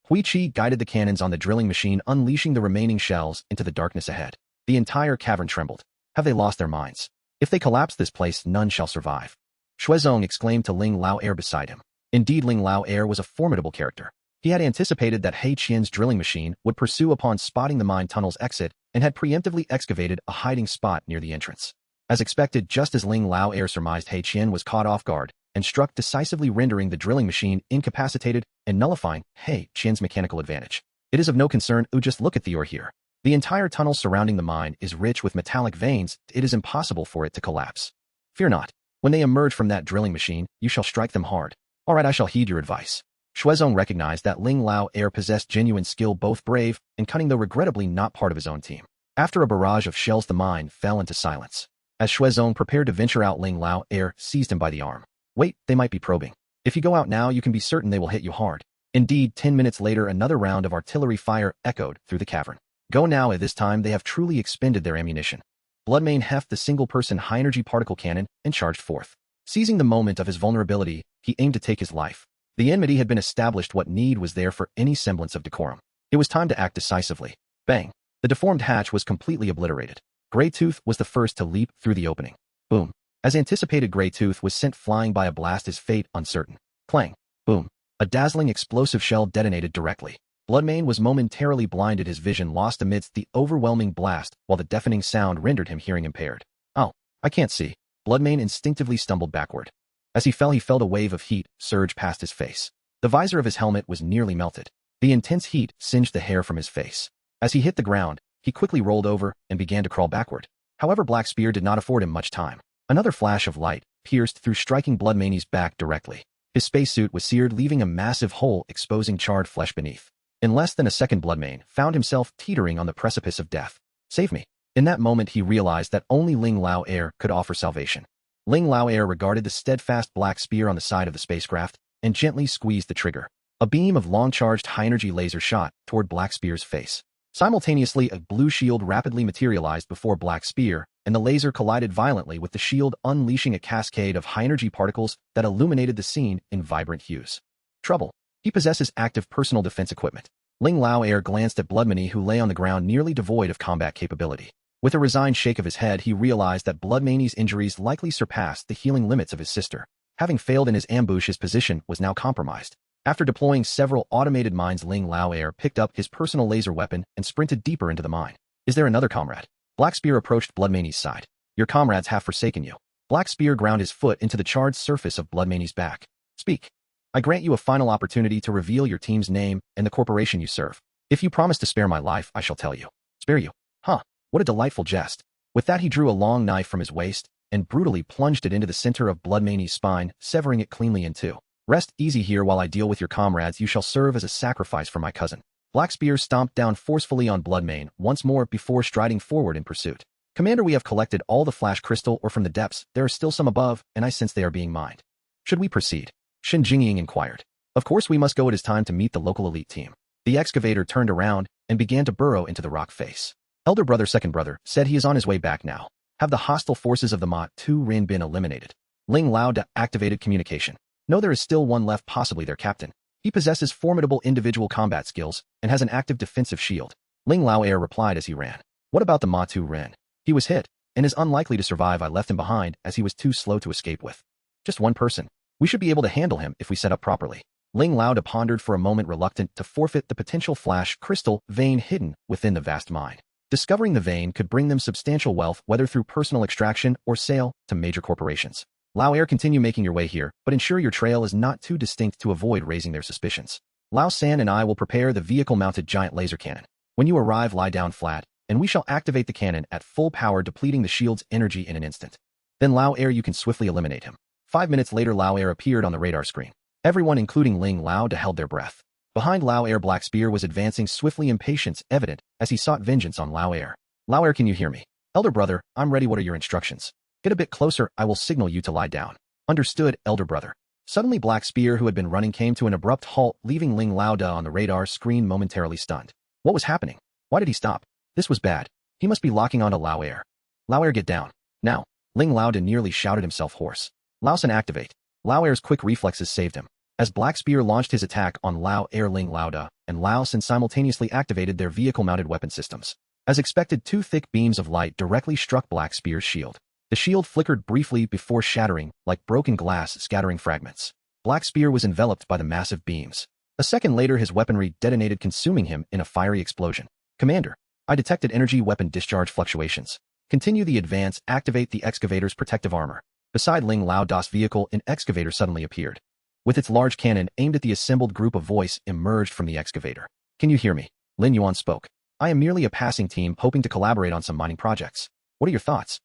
Hui Chi guided the cannons on the drilling machine, unleashing the remaining shells into the darkness ahead. The entire cavern trembled. Have they lost their minds? If they collapse this place, none shall survive. Shuezong exclaimed to Ling Lao Air beside him. Indeed, Ling Lao Air was a formidable character. He had anticipated that He Qian's drilling machine would pursue upon spotting the mine tunnel's exit and had preemptively excavated a hiding spot near the entrance. As expected, just as Ling Lao Air surmised, He Qian was caught off guard and struck, decisively rendering the drilling machine incapacitated and nullifying He Qian's mechanical advantage. It is of no concern, just look at the ore here. The entire tunnel surrounding the mine is rich with metallic veins. It is impossible for it to collapse. Fear not. When they emerge from that drilling machine, you shall strike them hard. All right, I shall heed your advice. Shuezong recognized that Ling Lao Air possessed genuine skill, both brave and cunning, though regrettably not part of his own team. After a barrage of shells, the mine fell into silence. As Shuezong prepared to venture out, Ling Lao Air seized him by the arm. Wait, they might be probing. If you go out now, you can be certain they will hit you hard. Indeed, 10 minutes later, another round of artillery fire echoed through the cavern. Go now. At this time, they have truly expended their ammunition. Bloodmane heft the single-person high-energy particle cannon and charged forth. Seizing the moment of his vulnerability, he aimed to take his life. The enmity had been established. What need was there for any semblance of decorum? It was time to act decisively. Bang! The deformed hatch was completely obliterated. Greytooth was the first to leap through the opening. Boom! As anticipated, Greytooth was sent flying by a blast, his fate uncertain. Clang! Boom! A dazzling explosive shell detonated directly. Bloodmane was momentarily blinded, his vision lost amidst the overwhelming blast, while the deafening sound rendered him hearing impaired. Oh, I can't see. Bloodmane instinctively stumbled backward. As he felt a wave of heat surge past his face. The visor of his helmet was nearly melted. The intense heat singed the hair from his face. As he hit the ground, he quickly rolled over and began to crawl backward. However, Black Spear did not afford him much time. Another flash of light pierced through, striking Bloodmane's back directly. His spacesuit was seared, leaving a massive hole, exposing charred flesh beneath. In less than a second, Bloodmane found himself teetering on the precipice of death. Save me. In that moment, he realized that only Ling Lao Air could offer salvation. Ling Lao Air regarded the steadfast Black Spear on the side of the spacecraft and gently squeezed the trigger. A beam of long-charged high-energy laser shot toward Black Spear's face. Simultaneously, a blue shield rapidly materialized before Black Spear, and the laser collided violently with the shield, unleashing a cascade of high-energy particles that illuminated the scene in vibrant hues. Trouble. He possesses active personal defense equipment. Ling Lao Air glanced at Bloodmane, who lay on the ground nearly devoid of combat capability. With a resigned shake of his head, he realized that Bloodmane's injuries likely surpassed the healing limits of his sister. Having failed in his ambush, his position was now compromised. After deploying several automated mines, Ling Lao Air picked up his personal laser weapon and sprinted deeper into the mine. Is there another comrade? Black Spear approached Bloodmane's side. Your comrades have forsaken you. Black Spear ground his foot into the charred surface of Bloodmane's back. Speak. I grant you a final opportunity to reveal your team's name and the corporation you serve. If you promise to spare my life, I shall tell you. Spare you? Huh. What a delightful jest. With that, he drew a long knife from his waist and brutally plunged it into the center of Bloodmane's spine, severing it cleanly in two. Rest easy here while I deal with your comrades. You shall serve as a sacrifice for my cousin. Black Spear stomped down forcefully on Bloodmane once more before striding forward in pursuit. Commander, we have collected all the flash crystal ore from the depths. There are still some above, and I sense they are being mined. Should we proceed? Shenzhou inquired. Of course we must go. It is time to meet the local elite team. The excavator turned around and began to burrow into the rock face. Elder brother, second brother, said he is on his way back now. Have the hostile forces of the Ma Tu Rin been eliminated? Ling Lao activated communication. No, there is still one left, possibly their captain. He possesses formidable individual combat skills and has an active defensive shield. Ling Lao Air replied as he ran. What about the Ma Tu Rin? He was hit and is unlikely to survive. I left him behind as he was too slow to escape with. Just one person. We should be able to handle him if we set up properly. Ling Lao pondered for a moment, reluctant to forfeit the potential flash crystal vein hidden within the vast mine. Discovering the vein could bring them substantial wealth, whether through personal extraction or sale to major corporations. Lao Air, continue making your way here, but ensure your trail is not too distinct to avoid raising their suspicions. Lao San and I will prepare the vehicle-mounted giant laser cannon. When you arrive, lie down flat, and we shall activate the cannon at full power, depleting the shield's energy in an instant. Then Lao Air, you can swiftly eliminate him. 5 minutes later, Lao Air appeared on the radar screen. Everyone, including Ling Lao, held their breath. Behind Lao Air, Black Spear was advancing swiftly, impatience evident as he sought vengeance on Lao Air. Lao Air, can you hear me? Elder brother, I'm ready. What are your instructions? Get a bit closer, I will signal you to lie down. Understood, elder brother. Suddenly Black Spear, who had been running, came to an abrupt halt, leaving Ling Laoda on the radar screen momentarily stunned. What was happening? Why did he stop? This was bad. He must be locking onto Lao Air. Lao Air, get down. Now. Ling Laoda nearly shouted himself hoarse. Laosan, activate. Lao Air's quick reflexes saved him. As Black Spear launched his attack on Lao Air, Ling Laoda and Laosan simultaneously activated their vehicle-mounted weapon systems. As expected, two thick beams of light directly struck Black Spear's shield. The shield flickered briefly before shattering, like broken glass scattering fragments. Black Spear was enveloped by the massive beams. A second later, his weaponry detonated, consuming him in a fiery explosion. Commander, I detected energy weapon discharge fluctuations. Continue the advance, activate the excavator's protective armor. Beside Ling Laoda's vehicle, an excavator suddenly appeared. With its large cannon aimed at the assembled group, a voice emerged from the excavator. Can you hear me? Lin Yuan spoke. I am merely a passing team hoping to collaborate on some mining projects. What are your thoughts?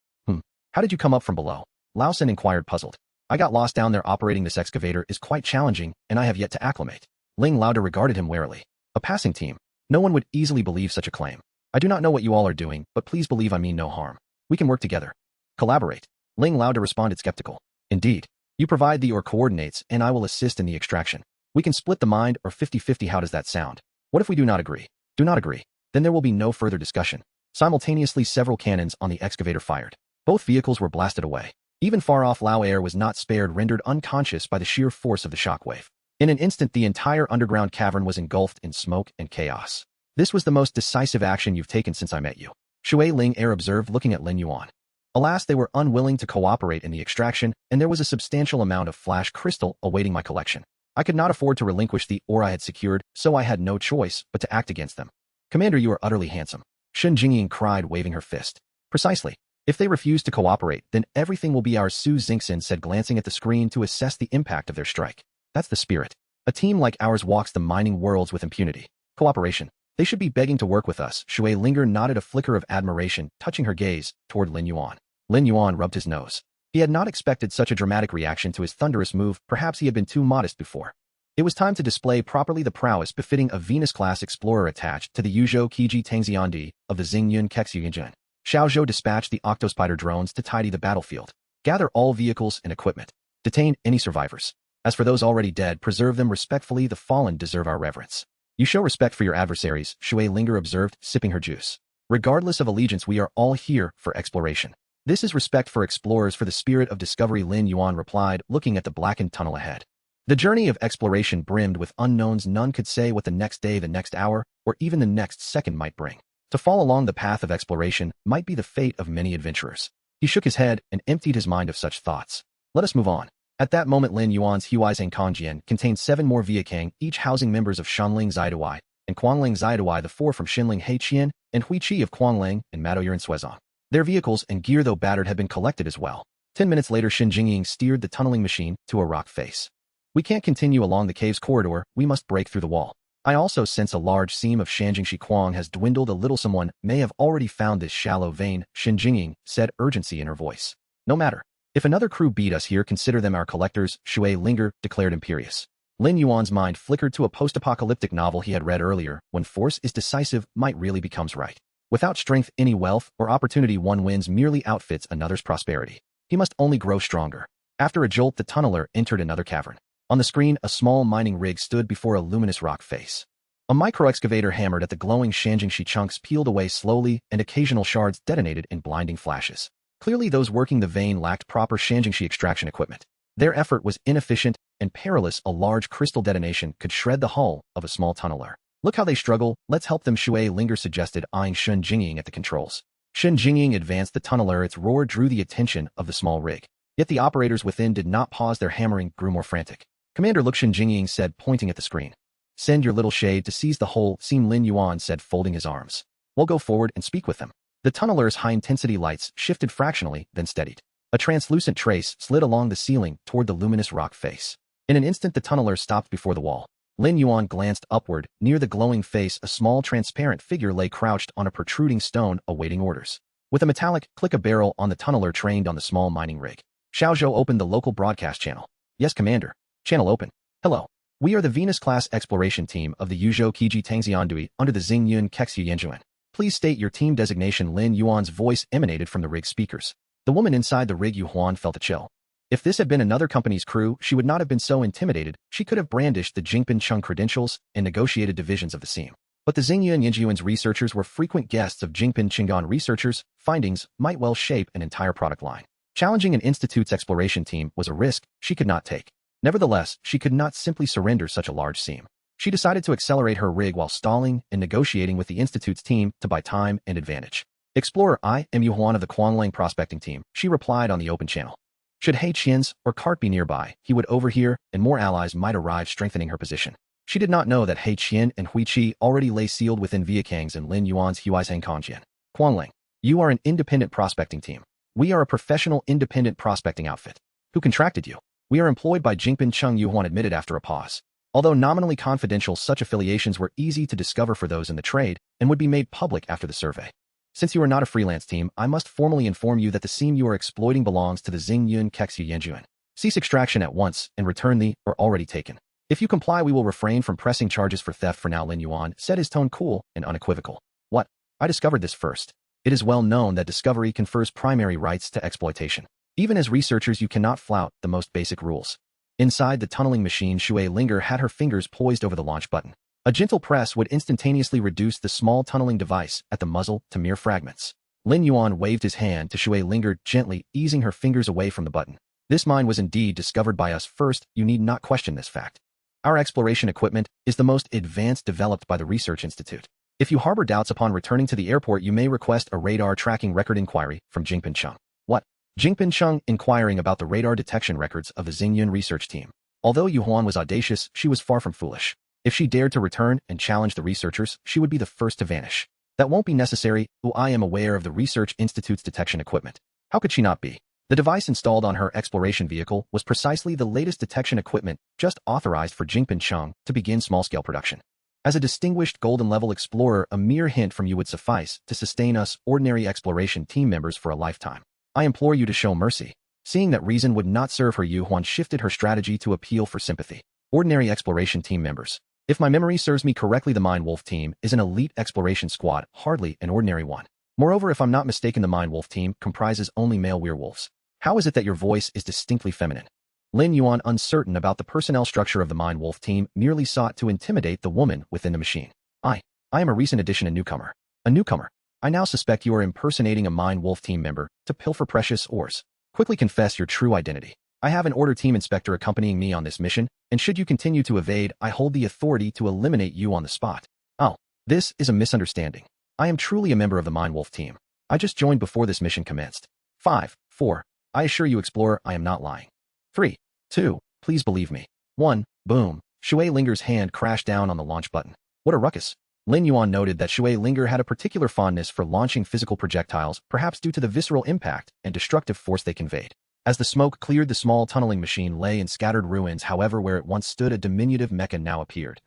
How did you come up from below? Laosan inquired, puzzled. I got lost down there. Operating this excavator is quite challenging, and I have yet to acclimate. Ling Laoda regarded him warily. A passing team? No one would easily believe such a claim. I do not know what you all are doing, but please believe I mean no harm. We can work together. Collaborate. Ling Laoda responded, skeptical. Indeed. You provide the coordinates, and I will assist in the extraction. We can split the mind, or 50-50. How does that sound? What if we do not agree? Do not agree. Then there will be no further discussion. Simultaneously, several cannons on the excavator fired. Both vehicles were blasted away. Even far off, Lao Air was not spared, rendered unconscious by the sheer force of the shockwave. In an instant, the entire underground cavern was engulfed in smoke and chaos. This was the most decisive action you've taken since I met you, Shui Ling Air observed, looking at Lin Yuan. Alas, they were unwilling to cooperate in the extraction, and there was a substantial amount of flash crystal awaiting my collection. I could not afford to relinquish the ore I had secured, so I had no choice but to act against them. Commander, you are utterly handsome, Shenzhou cried, waving her fist. Precisely. If they refuse to cooperate, then everything will be ours, Su Xingxin said, glancing at the screen to assess the impact of their strike. That's the spirit. A team like ours walks the mining worlds with impunity. Cooperation. They should be begging to work with us. Shui Linger nodded, a flicker of admiration, touching her gaze toward Lin Yuan. Lin Yuan rubbed his nose. He had not expected such a dramatic reaction to his thunderous move. Perhaps he had been too modest before. It was time to display properly the prowess befitting a Venus-class explorer attached to the Yuzhou Kiji Tangxiandi of the Xingyun Kexuyinjun. Xiaozhou dispatched the Octospider drones to tidy the battlefield. Gather all vehicles and equipment. Detain any survivors. As for those already dead, preserve them respectfully. The fallen deserve our reverence. You show respect for your adversaries, Shui Linger observed, sipping her juice. Regardless of allegiance, we are all here for exploration. This is respect for explorers, for the spirit of discovery, Lin Yuan replied, looking at the blackened tunnel ahead. The journey of exploration brimmed with unknowns. None could say what the next day, the next hour, or even the next second might bring. To fall along the path of exploration might be the fate of many adventurers. He shook his head and emptied his mind of such thoughts. Let us move on. At that moment, Lin Yuan's Huizhang Kongjian contained 7 more Viakang, each housing members of Shanling Zaiduai and Quangling Zaiduai, the 4 from Xinling Heiqian and Huiqi of Quangling and Madoyuan Suizong. Their vehicles and gear, though battered, had been collected as well. 10 minutes later, Xinjingying steered the tunneling machine to a rock face. We can't continue along the cave's corridor, we must break through the wall. I also sense a large seam of Shanjingshi Quang has dwindled a little. Someone may have already found this shallow vein, Xinjingying said, urgency in her voice. No matter. If another crew beat us here, consider them our collectors, Shui Linger declared, imperious. Lin Yuan's mind flickered to a post-apocalyptic novel he had read earlier. When force is decisive, might really becomes right. Without strength, any wealth or opportunity one wins merely outfits another's prosperity. He must only grow stronger. After a jolt, the tunneler entered another cavern. On the screen, a small mining rig stood before a luminous rock face. A micro-excavator hammered at the glowing Shanjingshi chunks, peeled away slowly, and occasional shards detonated in blinding flashes. Clearly, those working the vein lacked proper Shanjingshi extraction equipment. Their effort was inefficient and perilous. A large crystal detonation could shred the hull of a small tunneler. Look how they struggle, let's help them, Shui Linger suggested, eyeing Shun Jingying at the controls. Shun Jingying advanced the tunneler. Its roar drew the attention of the small rig. Yet the operators within did not pause. Their hammering grew more frantic. Commander, look, Shun Jingying said, pointing at the screen. Send your little shade to seize the whole seam, Lin Yuan said, folding his arms. We'll go forward and speak with them. The tunneler's high-intensity lights shifted fractionally, then steadied. A translucent trace slid along the ceiling toward the luminous rock face. In an instant, the tunneler stopped before the wall. Lin Yuan glanced upward. Near the glowing face, a small transparent figure lay crouched on a protruding stone, awaiting orders. With a metallic click, a barrel on the tunneler trained on the small mining rig. Xiaozhou opened the local broadcast channel. Yes, Commander. Channel open. Hello. We are the Venus-class exploration team of the Yuzhou Kiji Tangxiandui under the Xingyun Kexuyinjuan. Please state your team designation. Lin Yuan's voice emanated from the rig speakers. The woman inside the rig, Yu Huan, felt a chill. If this had been another company's crew, she would not have been so intimidated. She could have brandished the Jingpin Chung credentials and negotiated divisions of the seam. But the Xingyu and Yinjuan's researchers were frequent guests of Jingpin Chingon researchers. Findings might well shape an entire product line. Challenging an institute's exploration team was a risk she could not take. Nevertheless, she could not simply surrender such a large seam. She decided to accelerate her rig while stalling and negotiating with the institute's team to buy time and advantage. Explorer, I am Yu Huan of the Quanlang prospecting team, she replied on the open channel. Should He Qian's or cart be nearby, he would overhear, and more allies might arrive, strengthening her position. She did not know that He Qian and Hui Qi already lay sealed within Viakang's and Lin Yuan's Huaizhang Kongjian. Quanlang, you are an independent prospecting team. We are a professional independent prospecting outfit. Who contracted you? We are employed by Jingpin Chung, Yu Huan admitted after a pause. Although nominally confidential, such affiliations were easy to discover for those in the trade and would be made public after the survey. Since you are not a freelance team, I must formally inform you that the seam you are exploiting belongs to the Xingyun Kexu Yanjuan. Cease extraction at once and return the or already taken. If you comply, we will refrain from pressing charges for theft for now, Lin Yuan said, his tone cool and unequivocal. What? I discovered this first. It is well known that discovery confers primary rights to exploitation. Even as researchers, you cannot flout the most basic rules. Inside the tunneling machine, Shui Linger had her fingers poised over the launch button. A gentle press would instantaneously reduce the small tunneling device at the muzzle to mere fragments. Lin Yuan waved his hand to Shui Linger, gently easing her fingers away from the button. This mine was indeed discovered by us first. You need not question this fact. Our exploration equipment is the most advanced developed by the Research Institute. If you harbor doubts upon returning to the airport, you may request a radar tracking record inquiry from Jingpin Chung. What? Jingpin Chung inquiring about the radar detection records of the Xingyun research team. Although Yu Huan was audacious, she was far from foolish. If she dared to return and challenge the researchers, she would be the first to vanish. That won't be necessary. I am aware of the Research Institute's detection equipment. How could she not be? The device installed on her exploration vehicle was precisely the latest detection equipment just authorized for Jingpin Chung to begin small-scale production. As a distinguished golden-level explorer, a mere hint from you would suffice to sustain us ordinary exploration team members for a lifetime. I implore you to show mercy. Seeing that reason would not serve her, Yu Huan shifted her strategy to appeal for sympathy. Ordinary exploration team members. If my memory serves me correctly, the Mine Wolf team is an elite exploration squad, hardly an ordinary one. Moreover, if I'm not mistaken, the Mine Wolf team comprises only male werewolves. How is it that your voice is distinctly feminine? Lin Yuan, uncertain about the personnel structure of the Mine Wolf team, merely sought to intimidate the woman within the machine. I am a recent addition, a newcomer. A newcomer. I now suspect you are impersonating a Mine Wolf team member to pilfer precious ores. Quickly confess your true identity. I have an order team inspector accompanying me on this mission, and should you continue to evade, I hold the authority to eliminate you on the spot. Oh, this is a misunderstanding. I am truly a member of the Mine Wolf team. I just joined before this mission commenced. 5, 4. I assure you, Explorer, I am not lying. 3, 2. Please believe me. 1. Boom. Shui Linger's hand crashed down on the launch button. What a ruckus. Lin Yuan noted that Shui Linger had a particular fondness for launching physical projectiles, perhaps due to the visceral impact and destructive force they conveyed. As the smoke cleared, the small tunneling machine lay in scattered ruins. However, where it once stood, a diminutive mecha now appeared.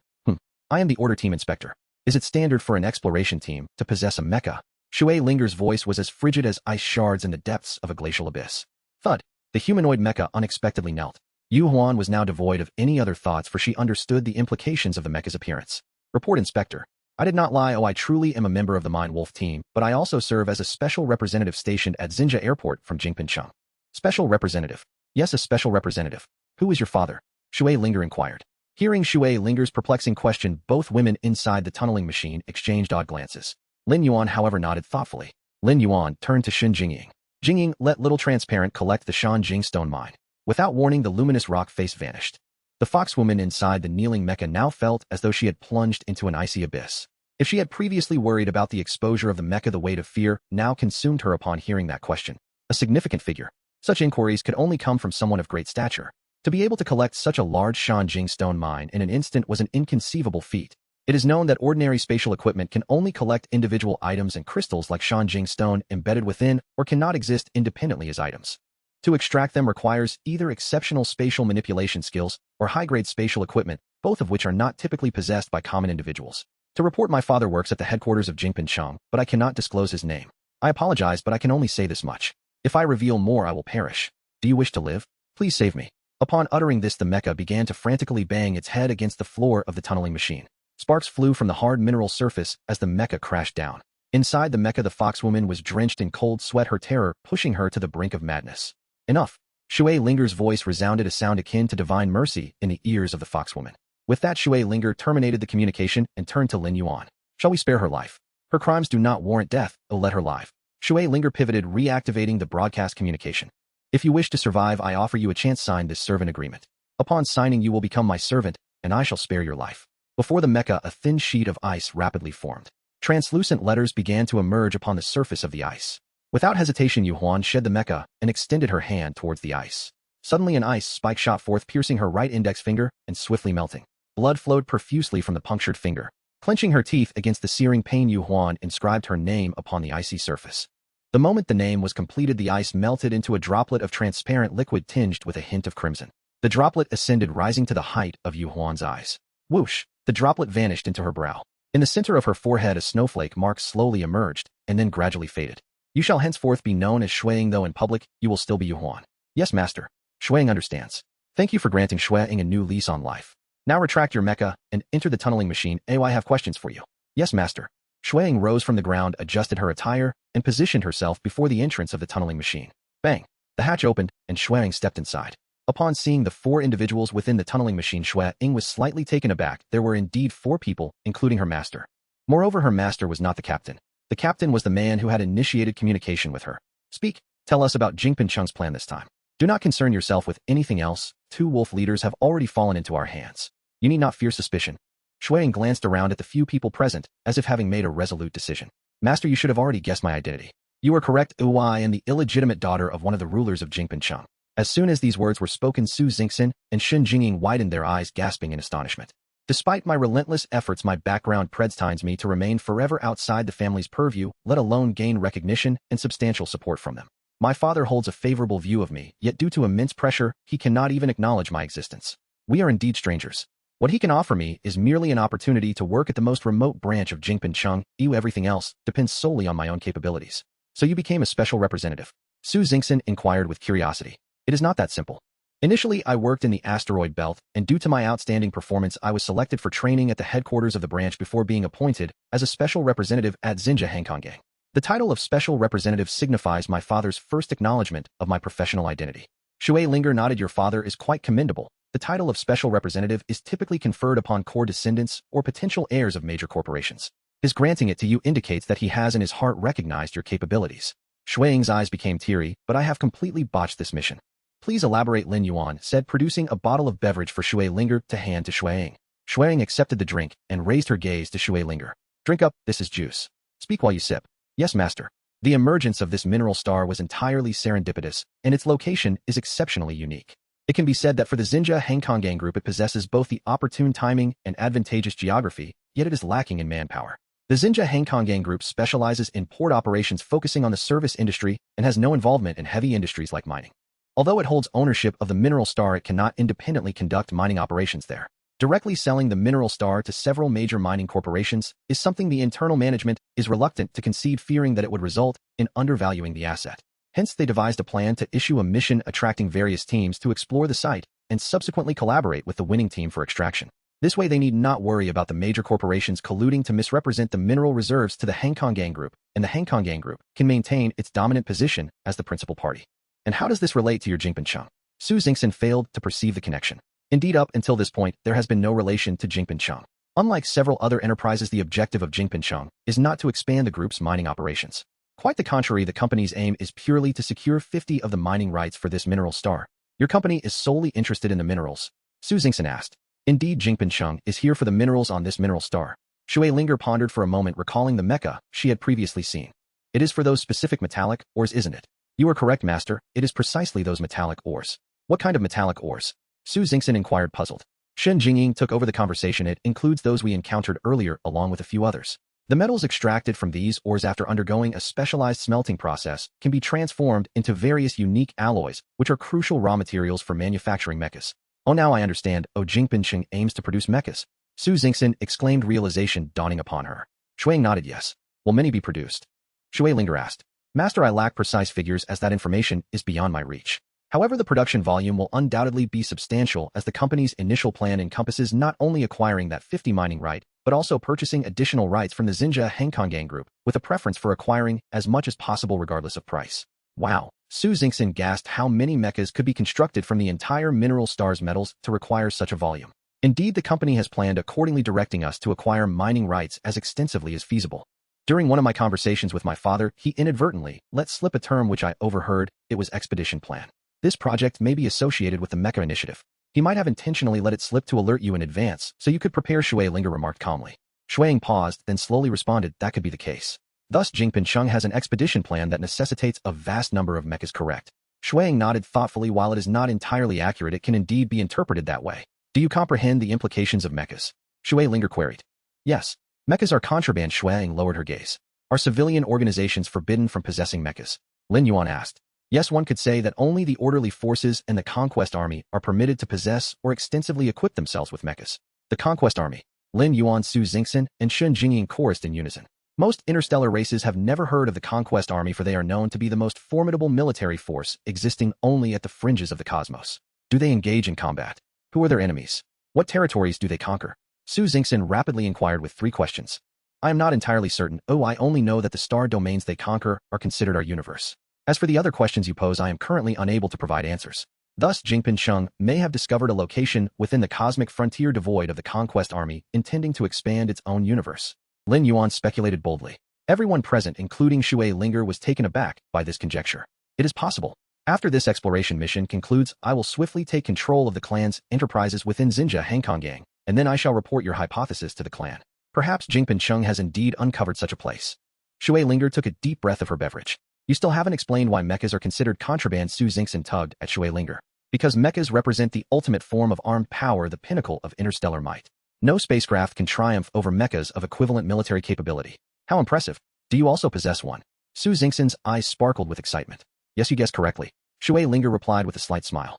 I am the order team inspector. Is it standard for an exploration team to possess a mecha? Shui Linger's voice was as frigid as ice shards in the depths of a glacial abyss. Thud. The humanoid mecha unexpectedly knelt. Yu Huan was now devoid of any other thoughts, for she understood the implications of the mecha's appearance. Report, Inspector. I did not lie. I truly am a member of the Mine Wolf team, but I also serve as a special representative stationed at Xinjia Airport from Jingpin Chung. Special representative. Yes, a special representative. Who is your father? Shui Linger inquired. Hearing Shui Linger's perplexing question, both women inside the tunneling machine exchanged odd glances. Lin Yuan, however, nodded thoughtfully. Lin Yuan turned to Shin Jingying. Jingying, let Little Transparent collect the Shanjing stone mine. Without warning, the luminous rock face vanished. The foxwoman inside the kneeling mecha now felt as though she had plunged into an icy abyss. If she had previously worried about the exposure of the mecha, the weight of fear now consumed her upon hearing that question. A significant figure. Such inquiries could only come from someone of great stature. To be able to collect such a large Shanjing stone mine in an instant was an inconceivable feat. It is known that ordinary spatial equipment can only collect individual items and crystals like Shanjing stone embedded within, or cannot exist independently as items. To extract them requires either exceptional spatial manipulation skills or high-grade spatial equipment, both of which are not typically possessed by common individuals. To report, my father works at the headquarters of Jingpin Chung, but I cannot disclose his name. I apologize, but I can only say this much. If I reveal more, I will perish. Do you wish to live? Please save me. Upon uttering this, the mecha began to frantically bang its head against the floor of the tunneling machine. Sparks flew from the hard mineral surface as the mecha crashed down. Inside the mecha, the foxwoman was drenched in cold sweat, her terror pushing her to the brink of madness. Enough. Shui Linger's voice resounded a sound akin to divine mercy in the ears of the foxwoman. With that, Shui Linger terminated the communication and turned to Lin Yuan. Shall we spare her life? Her crimes do not warrant death, oh let her live. Shui Linger pivoted, reactivating the broadcast communication. If you wish to survive, I offer you a chance. Sign this servant agreement. Upon signing, you will become my servant, and I shall spare your life. Before the mecha, a thin sheet of ice rapidly formed. Translucent letters began to emerge upon the surface of the ice. Without hesitation, Yu Huan shed the mecha and extended her hand towards the ice. Suddenly an ice spike shot forth, piercing her right index finger and swiftly melting. Blood flowed profusely from the punctured finger. Clenching her teeth against the searing pain, Yu Huan inscribed her name upon the icy surface. The moment the name was completed, the ice melted into a droplet of transparent liquid tinged with a hint of crimson. The droplet ascended, rising to the height of Yu Huan's eyes. Whoosh! The droplet vanished into her brow. In the center of her forehead, a snowflake mark slowly emerged and then gradually faded. You shall henceforth be known as Shuang, though in public, you will still be Yu Huan. Yes, master. Shuang understands. Thank you for granting Shuang a new lease on life. Now retract your mecha and enter the tunneling machine. I have questions for you. Yes, master. Shuang rose from the ground, adjusted her attire, and positioned herself before the entrance of the tunneling machine. Bang! The hatch opened, and Shuang stepped inside. Upon seeing the 4 individuals within the tunneling machine, Shuang was slightly taken aback. There were indeed 4 people, including her master. Moreover, her master was not the captain. The captain was the man who had initiated communication with her. Speak. Tell us about Jingpin Cheng's plan this time. Do not concern yourself with anything else. 2 wolf leaders have already fallen into our hands. You need not fear suspicion. Shuang glanced around at the few people present, as if having made a resolute decision. Master, you should have already guessed my identity. You are correct. I am the illegitimate daughter of one of the rulers of Jingpin Cheng. As soon as these words were spoken, Su Xingxin and Shen Jingying widened their eyes, gasping in astonishment. Despite my relentless efforts, my background predestines me to remain forever outside the family's purview, let alone gain recognition and substantial support from them. My father holds a favorable view of me, yet due to immense pressure, he cannot even acknowledge my existence. We are indeed strangers. What he can offer me is merely an opportunity to work at the most remote branch of Jingpin Cheng. Everything else depends solely on my own capabilities. So you became a special representative? Su Xingxin inquired with curiosity. It is not that simple. Initially, I worked in the asteroid belt, and due to my outstanding performance, I was selected for training at the headquarters of the branch before being appointed as a special representative at Xinjia Hangkonggang. The title of special representative signifies my father's first acknowledgement of my professional identity. Shui Linger nodded. Your father is quite commendable. The title of special representative is typically conferred upon core descendants or potential heirs of major corporations. His granting it to you indicates that he has in his heart recognized your capabilities. Shuang's eyes became teary, but I have completely botched this mission. Please elaborate, Lin Yuan said, producing a bottle of beverage for Shui Linger to hand to Shuang. Shuang accepted the drink and raised her gaze to Shui Linger. Drink up, this is juice. Speak while you sip. Yes, master. The emergence of this mineral star was entirely serendipitous, and its location is exceptionally unique. It can be said that for the Xinjia Hangkonggang group, it possesses both the opportune timing and advantageous geography, yet it is lacking in manpower. The Xinjia Hangkonggang group specializes in port operations, focusing on the service industry, and has no involvement in heavy industries like mining. Although it holds ownership of the mineral star, it cannot independently conduct mining operations there. Directly selling the mineral star to several major mining corporations is something the internal management is reluctant to concede, fearing that it would result in undervaluing the asset. Hence, they devised a plan to issue a mission attracting various teams to explore the site and subsequently collaborate with the winning team for extraction. This way, they need not worry about the major corporations colluding to misrepresent the mineral reserves to the Hangkonggang group, and the Hangkonggang group can maintain its dominant position as the principal party. And how does this relate to your Jingpin Cheng? Su Xingxin failed to perceive the connection. Indeed, up until this point, there has been no relation to Jingpin Cheng. Unlike several other enterprises, the objective of Jingpin Cheng is not to expand the group's mining operations. Quite the contrary, the company's aim is purely to secure 50 of the mining rights for this mineral star. Your company is solely interested in the minerals? Su Xingxin asked. Indeed, Jingpin Cheng is here for the minerals on this mineral star. Shui Linger pondered for a moment, recalling the mecha she had previously seen. It is for those specific metallic ores, isn't it? You are correct, master. It is precisely those metallic ores. What kind of metallic ores? Su Xingxin inquired, puzzled. Shen Jingying took over the conversation. It includes those we encountered earlier, along with a few others. The metals extracted from these ores after undergoing a specialized smelting process can be transformed into various unique alloys, which are crucial raw materials for manufacturing mechas. Oh, now I understand. Oh, Jingpin Cheng aims to produce mechas. Su Xingxin exclaimed, realization dawning upon her. Shuang nodded yes. Will many be produced? Shui Linger asked. Master, I lack precise figures as that information is beyond my reach. However, the production volume will undoubtedly be substantial, as the company's initial plan encompasses not only acquiring that 50 mining right, but also purchasing additional rights from the Xinjia Hangkonggang group, with a preference for acquiring as much as possible regardless of price. Wow, Su Xingxin gasped how many mechas could be constructed from the entire mineral star's metals to require such a volume. Indeed, the company has planned accordingly, directing us to acquire mining rights as extensively as feasible. During one of my conversations with my father, he inadvertently let slip a term which I overheard. It was expedition plan. This project may be associated with the Mecha Initiative. He might have intentionally let it slip to alert you in advance, so you could prepare, Linger remarked calmly. Shuang paused, then slowly responded, that could be the case. Thus, Jingpin Chung has an expedition plan that necessitates a vast number of mechas, correct? Shuang nodded thoughtfully. While it is not entirely accurate, it can indeed be interpreted that way. Do you comprehend the implications of mechas? Linger queried. Yes. Mechas are contraband. Shuang lowered her gaze. Are civilian organizations forbidden from possessing mechas? Lin Yuan asked. Yes, one could say that only the orderly forces and the conquest army are permitted to possess or extensively equip themselves with mechas. The conquest army. Lin Yuan, Su Xingxin, and Shenzhou chorused in unison. Most interstellar races have never heard of the conquest army, for they are known to be the most formidable military force existing only at the fringes of the cosmos. Do they engage in combat? Who are their enemies? What territories do they conquer? Su Xingxin rapidly inquired with 3 questions. I am not entirely certain. I only know that the star domains they conquer are considered our universe. As for the other questions you pose, I am currently unable to provide answers. Thus, Jingpin Chung may have discovered a location within the cosmic frontier devoid of the conquest army, intending to expand its own universe. Lin Yuan speculated boldly. Everyone present, including Shui Linger, was taken aback by this conjecture. It is possible. After this exploration mission concludes, I will swiftly take control of the clan's enterprises within Xinjia Hangkonggang, and then I shall report your hypothesis to the clan. Perhaps Jingpin Chung has indeed uncovered such a place. Shui Linger took a deep breath of her beverage. You still haven't explained why mechas are considered contraband. Su Xingxin tugged at Shui Linger. Because mechas represent the ultimate form of armed power, the pinnacle of interstellar might. No spacecraft can triumph over mechas of equivalent military capability. How impressive. Do you also possess one? Su Xingxin's eyes sparkled with excitement. Yes, you guessed correctly. Shui Linger replied with a slight smile.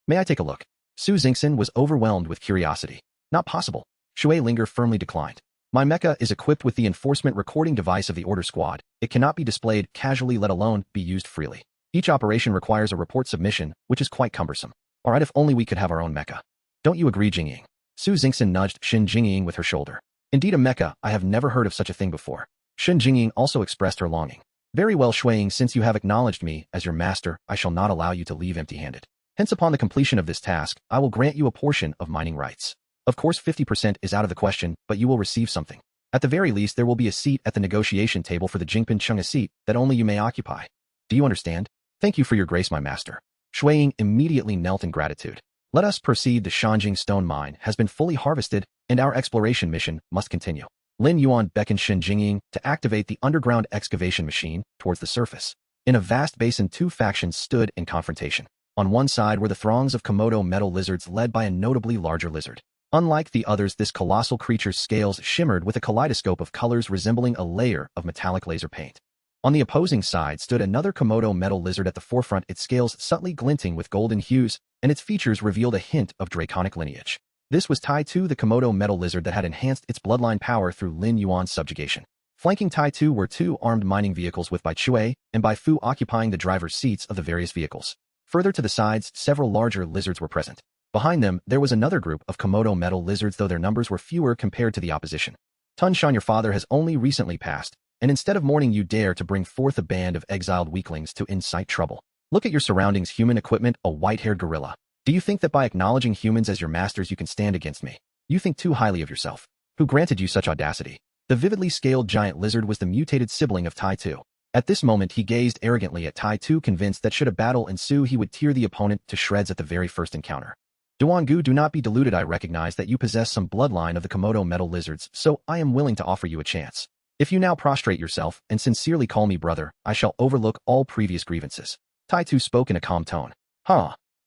May I take a look? Su Xingxin was overwhelmed with curiosity. Not possible. Shui Linger firmly declined. My mecha is equipped with the enforcement recording device of the Order Squad. It cannot be displayed casually, let alone be used freely. Each operation requires a report submission, which is quite cumbersome. Alright, if only we could have our own mecha. Don't you agree, Jingying? Su Xingxin nudged Shin Jingying with her shoulder. Indeed, a mecha. I have never heard of such a thing before. Shin Jingying also expressed her longing. Very well, Shuang, since you have acknowledged me as your master, I shall not allow you to leave empty-handed. Hence, upon the completion of this task, I will grant you a portion of mining rights. Of course, 50% is out of the question, but you will receive something. At the very least, there will be a seat at the negotiation table for the Jingpin Chung, a seat that only you may occupy. Do you understand? Thank you for your grace, my master. Shuang immediately knelt in gratitude. Let us proceed. The Shanjing stone mine has been fully harvested, and our exploration mission must continue. Lin Yuan beckoned Shin Jingying to activate the underground excavation machine towards the surface. In a vast basin, 2 factions stood in confrontation. On one side were the throngs of Komodo metal lizards led by a notably larger lizard. Unlike the others, this colossal creature's scales shimmered with a kaleidoscope of colors resembling a layer of metallic laser paint. On the opposing side stood another Komodo metal lizard at the forefront, its scales subtly glinting with golden hues, and its features revealed a hint of draconic lineage. This was Tai Tu, the Komodo metal lizard that had enhanced its bloodline power through Lin Yuan's subjugation. Flanking Tai Tu were 2 armed mining vehicles with Bai Chui and Bai Fu occupying the driver's seats of the various vehicles. Further to the sides, several larger lizards were present. Behind them, there was another group of Komodo metal lizards, though their numbers were fewer compared to the opposition. Tun Shan, your father has only recently passed, and instead of mourning, you dare to bring forth a band of exiled weaklings to incite trouble. Look at your surroundings, human equipment, a white-haired gorilla. Do you think that by acknowledging humans as your masters you can stand against me? You think too highly of yourself. Who granted you such audacity? The vividly scaled giant lizard was the mutated sibling of Tai Tu. At this moment he gazed arrogantly at Tai Tu, convinced that should a battle ensue he would tear the opponent to shreds at the very first encounter. Duangu, do not be deluded. I recognize that you possess some bloodline of the Komodo metal lizards, so I am willing to offer you a chance. If you now prostrate yourself and sincerely call me brother, I shall overlook all previous grievances. Tai Tu spoke in a calm tone.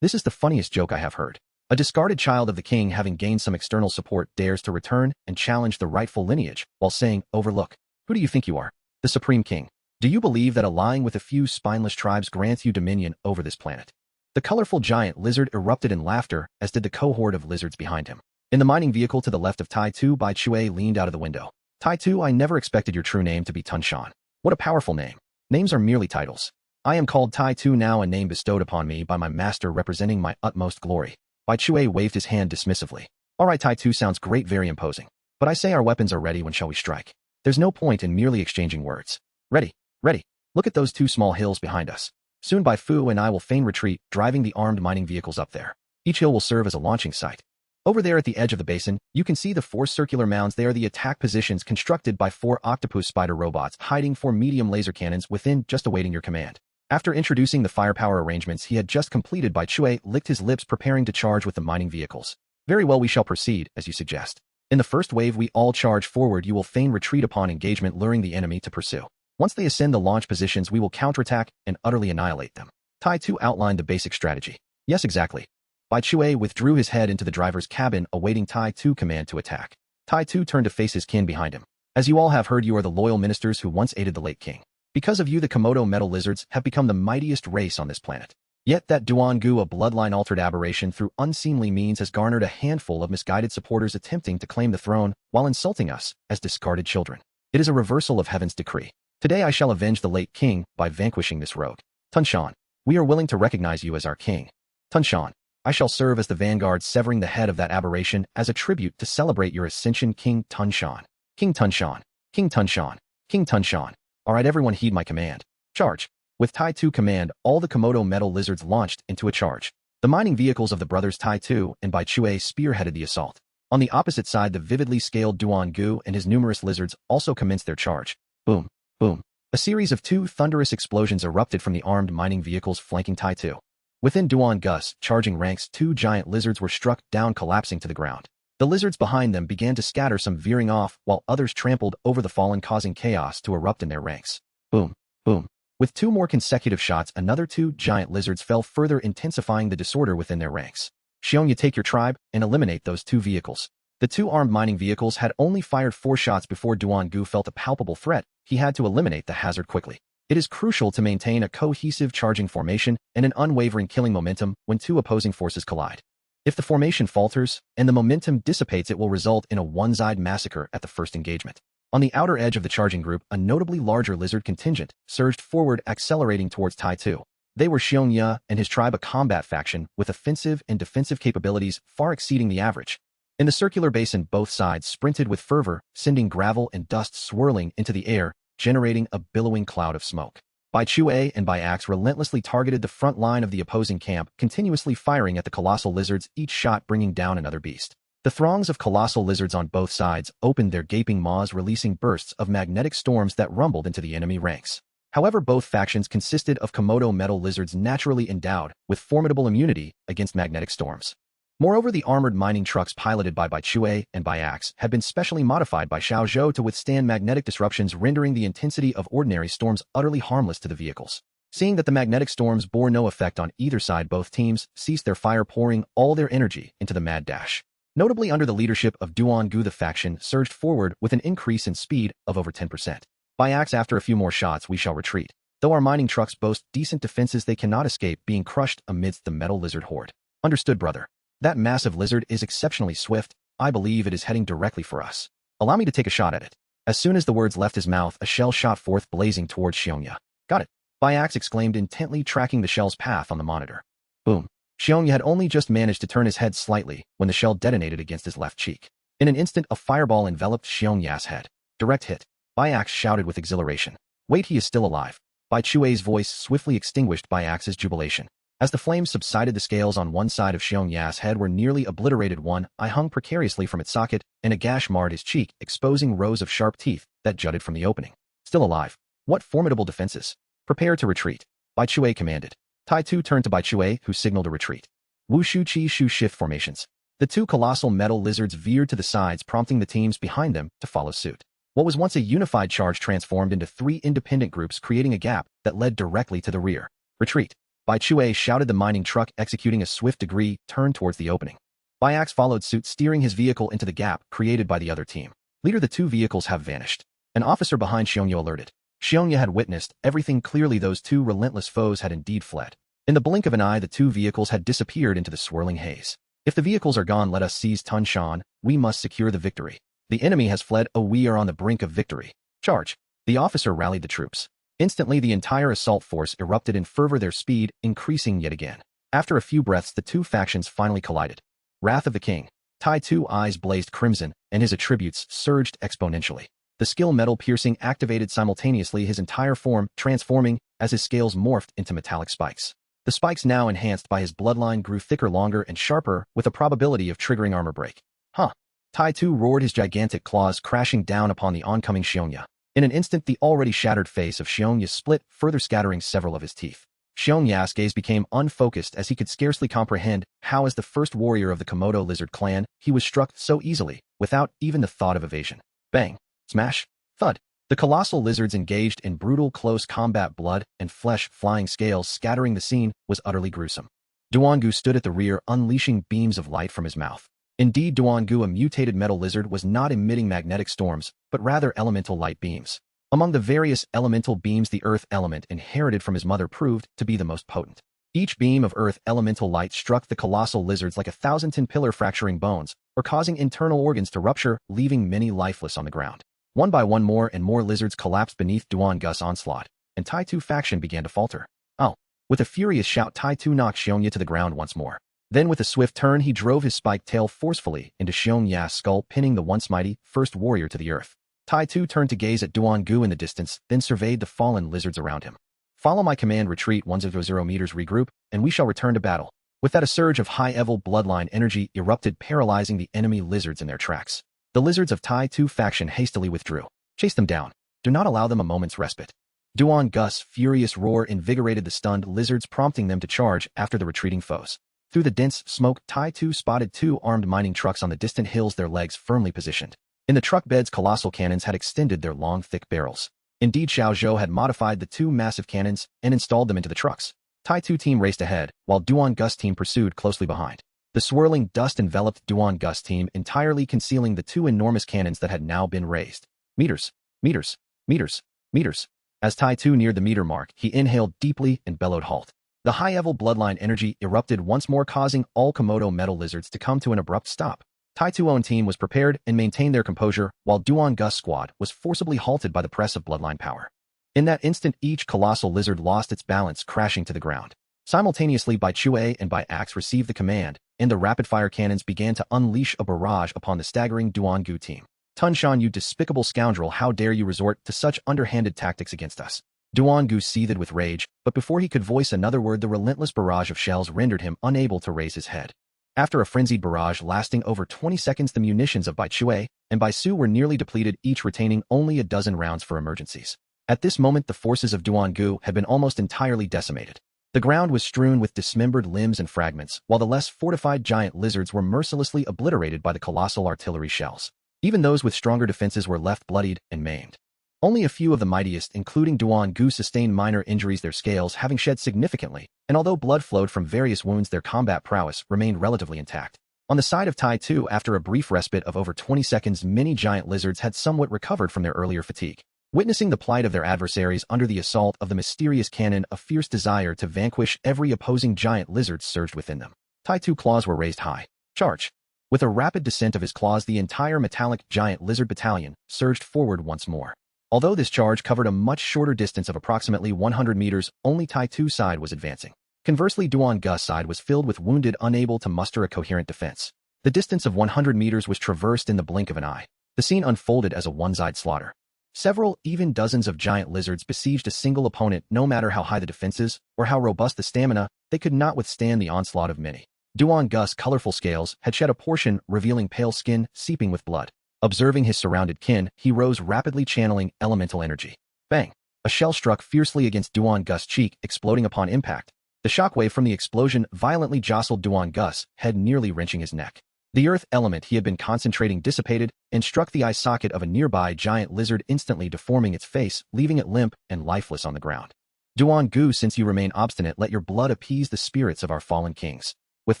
This is the funniest joke I have heard. A discarded child of the king, having gained some external support, dares to return and challenge the rightful lineage, while saying, overlook. Who do you think you are? The Supreme King. Do you believe that allying with a few spineless tribes grants you dominion over this planet? The colorful giant lizard erupted in laughter, as did the cohort of lizards behind him. In the mining vehicle to the left of Tai Tu, Bai Chui leaned out of the window. Tai Tu, I never expected your true name to be Tun Shan. What a powerful name. Names are merely titles. I am called Tai Tu now, a name bestowed upon me by my master representing my utmost glory. Bai Chui waved his hand dismissively. Alright, Tai Tu sounds great, very imposing. But I say our weapons are ready, when shall we strike? There's no point in merely exchanging words. Ready, ready. Look at those 2 small hills behind us. Soon Bai Fu and I will feign retreat, driving the armed mining vehicles up there. Each hill will serve as a launching site. Over there at the edge of the basin, you can see the 4 circular mounds. They are the attack positions constructed by 4 octopus spider robots, hiding 4 medium laser cannons within, just awaiting your command. After introducing the firepower arrangements he had just completed, Bai Chue licked his lips, preparing to charge with the mining vehicles. Very well, we shall proceed, as you suggest. In the first wave, we all charge forward. You will feign retreat upon engagement, luring the enemy to pursue. Once they ascend the launch positions, we will counterattack and utterly annihilate them. Tai Tu outlined the basic strategy. Yes, exactly. Bai Chue withdrew his head into the driver's cabin, awaiting Tai Tu command to attack. Tai Tu turned to face his kin behind him. As you all have heard, you are the loyal ministers who once aided the late king. Because of you, the Komodo metal lizards have become the mightiest race on this planet. Yet that Duan-gu, a bloodline-altered aberration through unseemly means, has garnered a handful of misguided supporters attempting to claim the throne while insulting us as discarded children. It is a reversal of heaven's decree. Today I shall avenge the late king by vanquishing this rogue. Tunshan, we are willing to recognize you as our king. Tunshan, I shall serve as the vanguard, severing the head of that aberration as a tribute to celebrate your ascension, King Tunshan. King Tunshan, King Tunshan, King Tunshan. All right, everyone, heed my command. Charge. With Tai Tu command, all the Komodo metal lizards launched into a charge. The mining vehicles of the brothers Tai Tu and Bai Chue spearheaded the assault. On the opposite side, the vividly scaled Duan-gu and his numerous lizards also commenced their charge. Boom, boom. A series of 2 thunderous explosions erupted from the armed mining vehicles flanking Tai Tu. Within Duan-gu's charging ranks, 2 giant lizards were struck down, collapsing to the ground. The lizards behind them began to scatter, some veering off, while others trampled over the fallen, causing chaos to erupt in their ranks. Boom, boom. With 2 more consecutive shots, another 2 giant lizards fell, further intensifying the disorder within their ranks. Xiongya, take your tribe and eliminate those 2 vehicles. The 2 armed mining vehicles had only fired 4 shots before Duan-gu felt a palpable threat. He had to eliminate the hazard quickly. It is crucial to maintain a cohesive charging formation and an unwavering killing momentum when 2 opposing forces collide. If the formation falters and the momentum dissipates, it will result in a one-sided massacre at the first engagement. On the outer edge of the charging group, a notably larger lizard contingent surged forward, accelerating towards Tai Tu. They were Xiongya and his tribe, a combat faction with offensive and defensive capabilities far exceeding the average. In the circular basin, both sides sprinted with fervor, sending gravel and dust swirling into the air, generating a billowing cloud of smoke. Bai Chue and Bai Axe relentlessly targeted the front line of the opposing camp, continuously firing at the colossal lizards, each shot bringing down another beast. The throngs of colossal lizards on both sides opened their gaping maws, releasing bursts of magnetic storms that rumbled into the enemy ranks. However, both factions consisted of Komodo metal lizards naturally endowed with formidable immunity against magnetic storms. Moreover, the armored mining trucks piloted by Bai Chue and Bai Axe had been specially modified by Xiao Zhou to withstand magnetic disruptions, rendering the intensity of ordinary storms utterly harmless to the vehicles. Seeing that the magnetic storms bore no effect on either side, both teams ceased their fire, pouring all their energy into the mad dash. Notably, under the leadership of Duan-gu, the faction surged forward with an increase in speed of over 10%. Bai Axe, after a few more shots, we shall retreat. Though our mining trucks boast decent defenses, they cannot escape being crushed amidst the metal lizard horde. Understood, brother. That massive lizard is exceptionally swift. I believe it is heading directly for us. Allow me to take a shot at it. As soon as the words left his mouth, a shell shot forth, blazing towards Xiongya. Got it. Bai Axe exclaimed, intently tracking the shell's path on the monitor. Boom. Xiongya had only just managed to turn his head slightly when the shell detonated against his left cheek. In an instant, a fireball enveloped Xiongya's head. Direct hit. Bai Axe shouted with exhilaration. Wait, he is still alive. Bai Chue's voice swiftly extinguished Bai Axe's jubilation. As the flames subsided, the scales on one side of Xiongya's head were nearly obliterated. One eye hung precariously from its socket, and a gash marred his cheek, exposing rows of sharp teeth that jutted from the opening. Still alive. What formidable defenses. Prepare to retreat. Bai Chue commanded. Tai Tu turned to Bai Chue, who signaled a retreat. Wu Shu Chi Shu shift formations. The 2 colossal metal lizards veered to the sides, prompting the teams behind them to follow suit. What was once a unified charge transformed into 3 independent groups, creating a gap that led directly to the rear. Retreat. Bai Chue shouted. The mining truck, executing a swift degree, turned towards the opening. Bai Axe followed suit, steering his vehicle into the gap created by the other team. Leader, the 2 vehicles have vanished. An officer behind Xiongya alerted. Xiongya had witnessed everything clearly. Those 2 relentless foes had indeed fled. In the blink of an eye, the 2 vehicles had disappeared into the swirling haze. If the vehicles are gone, let us seize Tunshan. We must secure the victory. The enemy has fled. Oh, we are on the brink of victory. Charge. The officer rallied the troops. Instantly, the entire assault force erupted in fervor, their speed increasing yet again. After a few breaths, the 2 factions finally collided. Wrath of the King. Tai Tu's eyes blazed crimson, and his attributes surged exponentially. The skill metal piercing activated simultaneously, his entire form transforming as his scales morphed into metallic spikes. The spikes, now enhanced by his bloodline, grew thicker, longer, and sharper, with a probability of triggering armor break. Huh. Tai Tu roared, his gigantic claws crashing down upon the oncoming Xiongya. In an instant, the already shattered face of Xiongya split, further scattering several of his teeth. Xiongya's gaze became unfocused as he could scarcely comprehend how, as the first warrior of the Komodo lizard clan, he was struck so easily, without even the thought of evasion. Bang! Smash! Thud! The colossal lizards engaged in brutal close combat, blood and flesh flying, scales scattering. The scene was utterly gruesome. Duangu stood at the rear, unleashing beams of light from his mouth. Indeed, Duangu, a mutated metal lizard, was not emitting magnetic storms, but rather elemental light beams. Among the various elemental beams, the earth element inherited from his mother proved to be the most potent. Each beam of earth elemental light struck the colossal lizards like a 1,000-ton pillar, fracturing bones, or causing internal organs to rupture, leaving many lifeless on the ground. One by one, more and more lizards collapsed beneath Duangu's onslaught, and Tai Tu faction began to falter. Oh! With a furious shout, Tai Tu knocked Xiongya to the ground once more. Then, with a swift turn, he drove his spiked tail forcefully into Xiongya's skull, pinning the once mighty first warrior to the earth. Tai Tu turned to gaze at Duangu in the distance, then surveyed the fallen lizards around him. Follow my command, retreat 100 meters, regroup, and we shall return to battle. With that, a surge of high-level bloodline energy erupted, paralyzing the enemy lizards in their tracks. The lizards of Tai Tu faction hastily withdrew. Chase them down. Do not allow them a moment's respite. Duangu's furious roar invigorated the stunned lizards, prompting them to charge after the retreating foes. Through the dense smoke, Tai Tu spotted two armed mining trucks on the distant hills, their legs firmly positioned. In the truck beds, colossal cannons had extended their long, thick barrels. Indeed, Xiao Zhou had modified the two massive cannons and installed them into the trucks. Tai Tu team raced ahead, while Duangu's team pursued closely behind. The swirling dust enveloped Duangu's team, entirely concealing the two enormous cannons that had now been raised. Meters, meters, meters, meters. As Tai Tu neared the meter mark, he inhaled deeply and bellowed, halt. The high-level bloodline energy erupted once more, causing all Komodo metal lizards to come to an abrupt stop. Tai Tu's own team was prepared and maintained their composure, while Duangu's squad was forcibly halted by the press of bloodline power. In that instant, each colossal lizard lost its balance, crashing to the ground. Simultaneously, Bai Chue and Bai Axe received the command, and the rapid-fire cannons began to unleash a barrage upon the staggering Duangu team. Tun Shan, you despicable scoundrel, how dare you resort to such underhanded tactics against us? Duangu seethed with rage, but before he could voice another word, the relentless barrage of shells rendered him unable to raise his head. After a frenzied barrage lasting over 20 seconds, the munitions of Bai Chue and Bai Su were nearly depleted, each retaining only a dozen rounds for emergencies. At this moment, the forces of Duangu had been almost entirely decimated. The ground was strewn with dismembered limbs and fragments, while the less fortified giant lizards were mercilessly obliterated by the colossal artillery shells. Even those with stronger defenses were left bloodied and maimed. Only a few of the mightiest, including Duangu, sustained minor injuries, their scales having shed significantly, and although blood flowed from various wounds, their combat prowess remained relatively intact. On the side of Tai Tu, after a brief respite of over 20 seconds, many giant lizards had somewhat recovered from their earlier fatigue. Witnessing the plight of their adversaries under the assault of the mysterious cannon, a fierce desire to vanquish every opposing giant lizard surged within them. Tai Tu's claws were raised high. Charge! With a rapid descent of his claws, the entire metallic giant lizard battalion surged forward once more. Although this charge covered a much shorter distance of approximately 100 meters, only Tai Tu's side was advancing. Conversely, Duangu's side was filled with wounded, unable to muster a coherent defense. The distance of 100 meters was traversed in the blink of an eye. The scene unfolded as a one-sided slaughter. Several, even dozens of giant lizards besieged a single opponent. No matter how high the defenses or how robust the stamina, they could not withstand the onslaught of many. Duangu's colorful scales had shed a portion, revealing pale skin seeping with blood. Observing his surrounded kin, he rose rapidly, channeling elemental energy. Bang! A shell struck fiercely against Duangu's cheek, exploding upon impact. The shockwave from the explosion violently jostled Duangu's head, nearly wrenching his neck. The earth element he had been concentrating dissipated and struck the eye socket of a nearby giant lizard, instantly deforming its face, leaving it limp and lifeless on the ground. Duangu, since you remain obstinate, let your blood appease the spirits of our fallen kings. With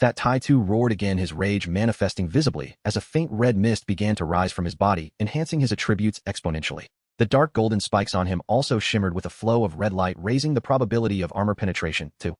that, Tai Tu roared again, his rage manifesting visibly as a faint red mist began to rise from his body, enhancing his attributes exponentially. The dark golden spikes on him also shimmered with a flow of red light, raising the probability of armor penetration to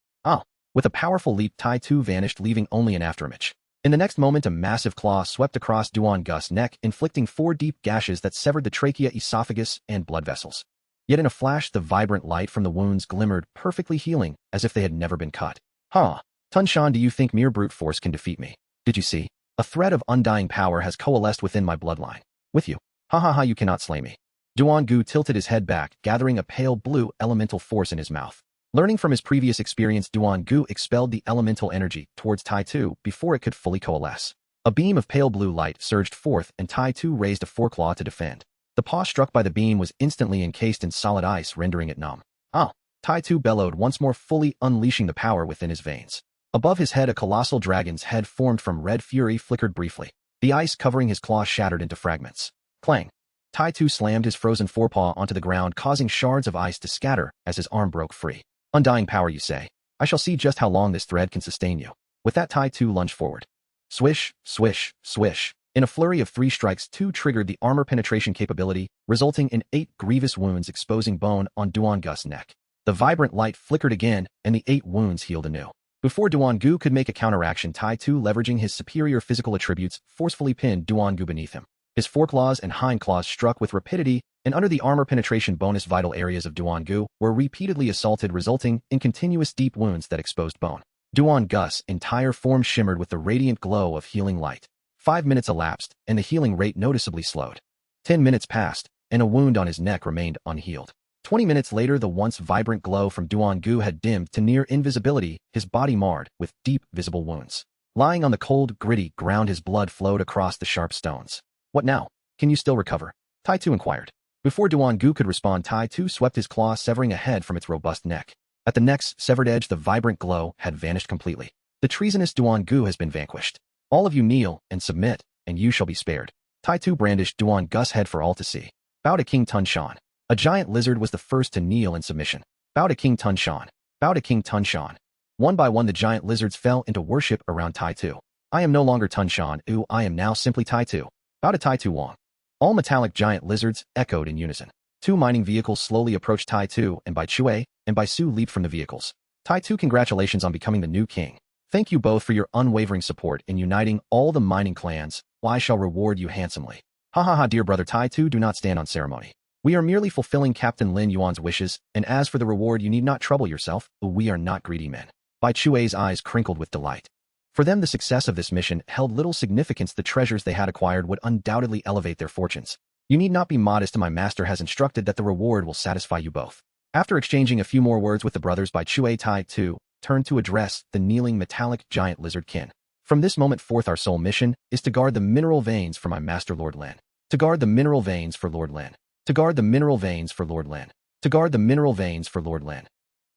With a powerful leap, Tai Tu vanished, leaving only an afterimage. In the next moment, a massive claw swept across Duangu's neck, inflicting 4 deep gashes that severed the trachea, esophagus, and blood vessels. Yet in a flash, the vibrant light from the wounds glimmered, perfectly healing, as if they had never been cut. Tun Shan, do you think mere brute force can defeat me? Did you see? A thread of undying power has coalesced within my bloodline. With you. You cannot slay me. Duan tilted his head back, gathering a pale blue elemental force in his mouth. Learning from his previous experience, Duan expelled the elemental energy towards Tai Tu before it could fully coalesce. A beam of pale blue light surged forth and Tai Tu raised a foreclaw to defend. The paw struck by the beam was instantly encased in solid ice, rendering it numb. Ah! Tai Tu bellowed once more, fully unleashing the power within his veins. Above his head, a colossal dragon's head formed from red fury flickered briefly. The ice covering his claw shattered into fragments. Clang! Tai Tu slammed his frozen forepaw onto the ground, causing shards of ice to scatter as his arm broke free. Undying power, you say? I shall see just how long this thread can sustain you. With that, Tai Tu lunged forward. Swish, swish, swish. In a flurry of 3 strikes, Tu triggered the armor penetration capability, resulting in 8 grievous wounds, exposing bone on Duan's neck. The vibrant light flickered again, and the 8 wounds healed anew. Before Duan could make a counteraction, Tai Tu, leveraging his superior physical attributes, forcefully pinned Duan beneath him. His foreclaws and hindclaws struck with rapidity, and under the armor penetration bonus, vital areas of Duan were repeatedly assaulted, resulting in continuous deep wounds that exposed bone. Duan's entire form shimmered with the radiant glow of healing light. 5 minutes elapsed, and the healing rate noticeably slowed. 10 minutes passed, and a wound on his neck remained unhealed. 20 minutes later, the once vibrant glow from Duan had dimmed to near invisibility, his body marred with deep, visible wounds. Lying on the cold, gritty ground, his blood flowed across the sharp stones. What now? Can you still recover? Tai Tu inquired. Before Duan could respond, Tai Tu swept his claw, severing a head from its robust neck. At the neck's severed edge, the vibrant glow had vanished completely. The treasonous Duan has been vanquished. All of you kneel and submit, and you shall be spared. Tai Tu brandished Duan's head for all to see. Bow to King Tun Shan. A giant lizard was the first to kneel in submission. Bow to King Tun Shan. Bow to King Tun Shan. One by one, the giant lizards fell into worship around Tai Tu. I am no longer Tun Shan. I am now simply Tai Tu. Bow to Tai Tu Wang. All metallic giant lizards echoed in unison. 2 mining vehicles slowly approached Tai Tu, and Bai Chui and Bai Su leaped from the vehicles. Tai Tu, congratulations on becoming the new king. Thank you both for your unwavering support in uniting all the mining clans. I shall reward you handsomely. Ha ha ha, dear brother Tai Tu, do not stand on ceremony. We are merely fulfilling Captain Lin Yuan's wishes, and as for the reward, you need not trouble yourself. We are not greedy men. Bai Chui's eyes crinkled with delight. For them, the success of this mission held little significance. The treasures they had acquired would undoubtedly elevate their fortunes. You need not be modest. My master has instructed that the reward will satisfy you both. After exchanging a few more words with the brothers, Bai Chui, Tai Tu turned to address the kneeling metallic giant lizard kin. From this moment forth, our sole mission is to guard the mineral veins for my master Lord Lin. To guard the mineral veins for Lord Lin. To guard the mineral veins for Lord Lin. To guard the mineral veins for Lord Lin.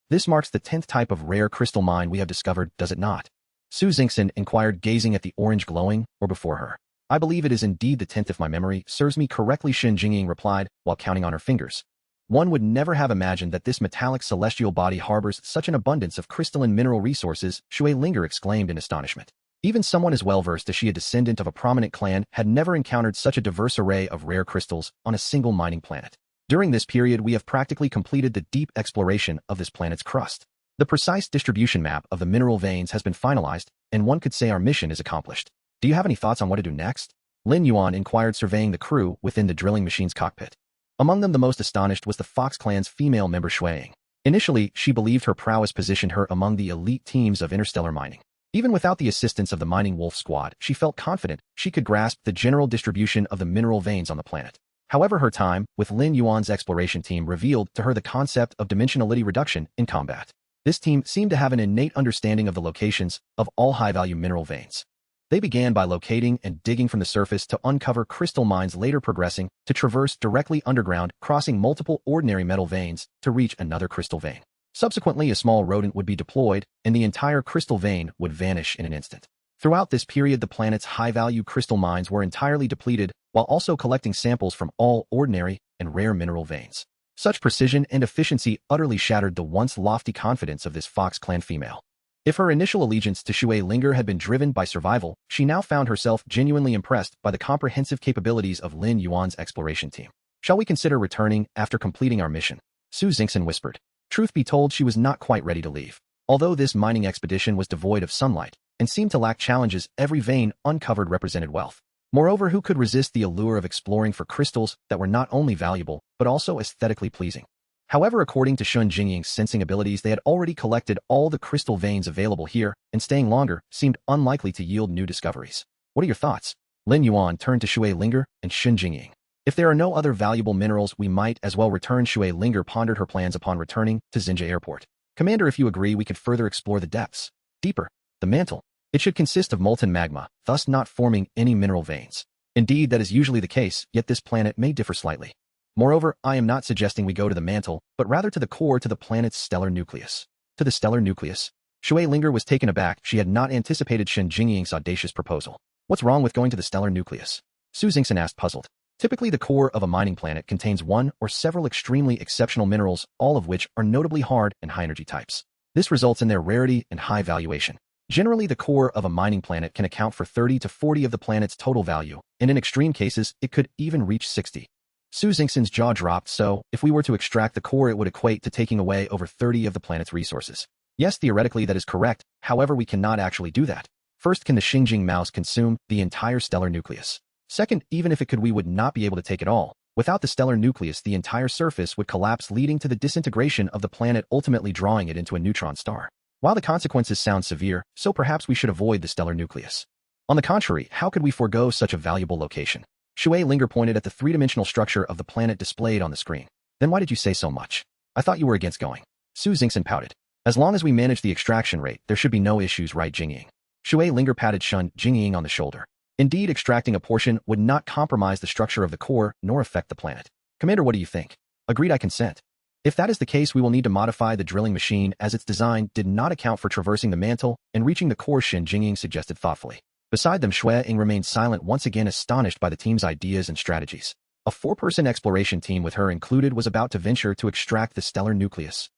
This marks the 10th type of rare crystal mine we have discovered, does it not? Su Xingxin inquired, gazing at the orange glowing or before her. I believe it is indeed the 10th if my memory serves me correctly, Shenzhou replied, while counting on her fingers. One would never have imagined that this metallic celestial body harbors such an abundance of crystalline mineral resources, Shui Linger exclaimed in astonishment. Even someone as well-versed as she, a descendant of a prominent clan, had never encountered such a diverse array of rare crystals on a single mining planet. During this period, we have practically completed the deep exploration of this planet's crust. The precise distribution map of the mineral veins has been finalized, and one could say our mission is accomplished. Do you have any thoughts on what to do next? Lin Yuan inquired, surveying the crew within the drilling machine's cockpit. Among them, the most astonished was the Fox clan's female member Shuiying. Initially, she believed her prowess positioned her among the elite teams of interstellar mining. Even without the assistance of the Mining Wolf Squad, she felt confident she could grasp the general distribution of the mineral veins on the planet. However, her time with Lin Yuan's exploration team revealed to her the concept of dimensionality reduction in combat. This team seemed to have an innate understanding of the locations of all high-value mineral veins. They began by locating and digging from the surface to uncover crystal mines, later progressing to traverse directly underground, crossing multiple ordinary metal veins to reach another crystal vein. Subsequently, a small rodent would be deployed, and the entire crystal vein would vanish in an instant. Throughout this period, the planet's high-value crystal mines were entirely depleted, while also collecting samples from all ordinary and rare mineral veins. Such precision and efficiency utterly shattered the once lofty confidence of this Fox clan female. If her initial allegiance to Shui Linger had been driven by survival, she now found herself genuinely impressed by the comprehensive capabilities of Lin Yuan's exploration team. Shall we consider returning after completing our mission? Su Xingxin whispered. Truth be told, she was not quite ready to leave. Although this mining expedition was devoid of sunlight and seemed to lack challenges, every vein uncovered represented wealth. Moreover, who could resist the allure of exploring for crystals that were not only valuable, but also aesthetically pleasing? However, according to Shun Jingying's sensing abilities, they had already collected all the crystal veins available here, and staying longer seemed unlikely to yield new discoveries. What are your thoughts? Lin Yuan turned to Shui Linger and Shun Jingying. If there are no other valuable minerals, we might as well return. Shui Linger pondered her plans upon returning to Xinzhou Airport. Commander, if you agree, we could further explore the depths. Deeper. The mantle. It should consist of molten magma, thus not forming any mineral veins. Indeed, that is usually the case, yet this planet may differ slightly. Moreover, I am not suggesting we go to the mantle, but rather to the core, to the planet's stellar nucleus. To the stellar nucleus? Shui Linger was taken aback. She had not anticipated Shenjingying's audacious proposal. What's wrong with going to the stellar nucleus? Su Xingxin asked, puzzled. Typically, the core of a mining planet contains one or several extremely exceptional minerals, all of which are notably hard and high-energy types. This results in their rarity and high valuation. Generally, the core of a mining planet can account for 30 to 40 of the planet's total value, and in extreme cases, it could even reach 60. Su Xingxin's jaw dropped. So, if we were to extract the core, it would equate to taking away over 30 of the planet's resources. Yes, theoretically that is correct, however we cannot actually do that. First, can the Xinjing mouse consume the entire stellar nucleus? Second, even if it could, we would not be able to take it all. Without the stellar nucleus, the entire surface would collapse, leading to the disintegration of the planet, ultimately drawing it into a neutron star. While the consequences sound severe, so perhaps we should avoid the stellar nucleus. On the contrary, how could we forego such a valuable location? Shui Linger pointed at the three-dimensional structure of the planet displayed on the screen. Then why did you say so much? I thought you were against going. Su Xingxin pouted. As long as we manage the extraction rate, there should be no issues, right, Jingying? Shui Linger patted Shun Jingying on the shoulder. Indeed, extracting a portion would not compromise the structure of the core, nor affect the planet. Commander, what do you think? Agreed, I consent. If that is the case, we will need to modify the drilling machine, as its design did not account for traversing the mantle and reaching the core, Shen Jingying suggested thoughtfully. Beside them, Shui Ying remained silent, once again astonished by the team's ideas and strategies. A four-person exploration team with her included was about to venture to extract the stellar nucleus.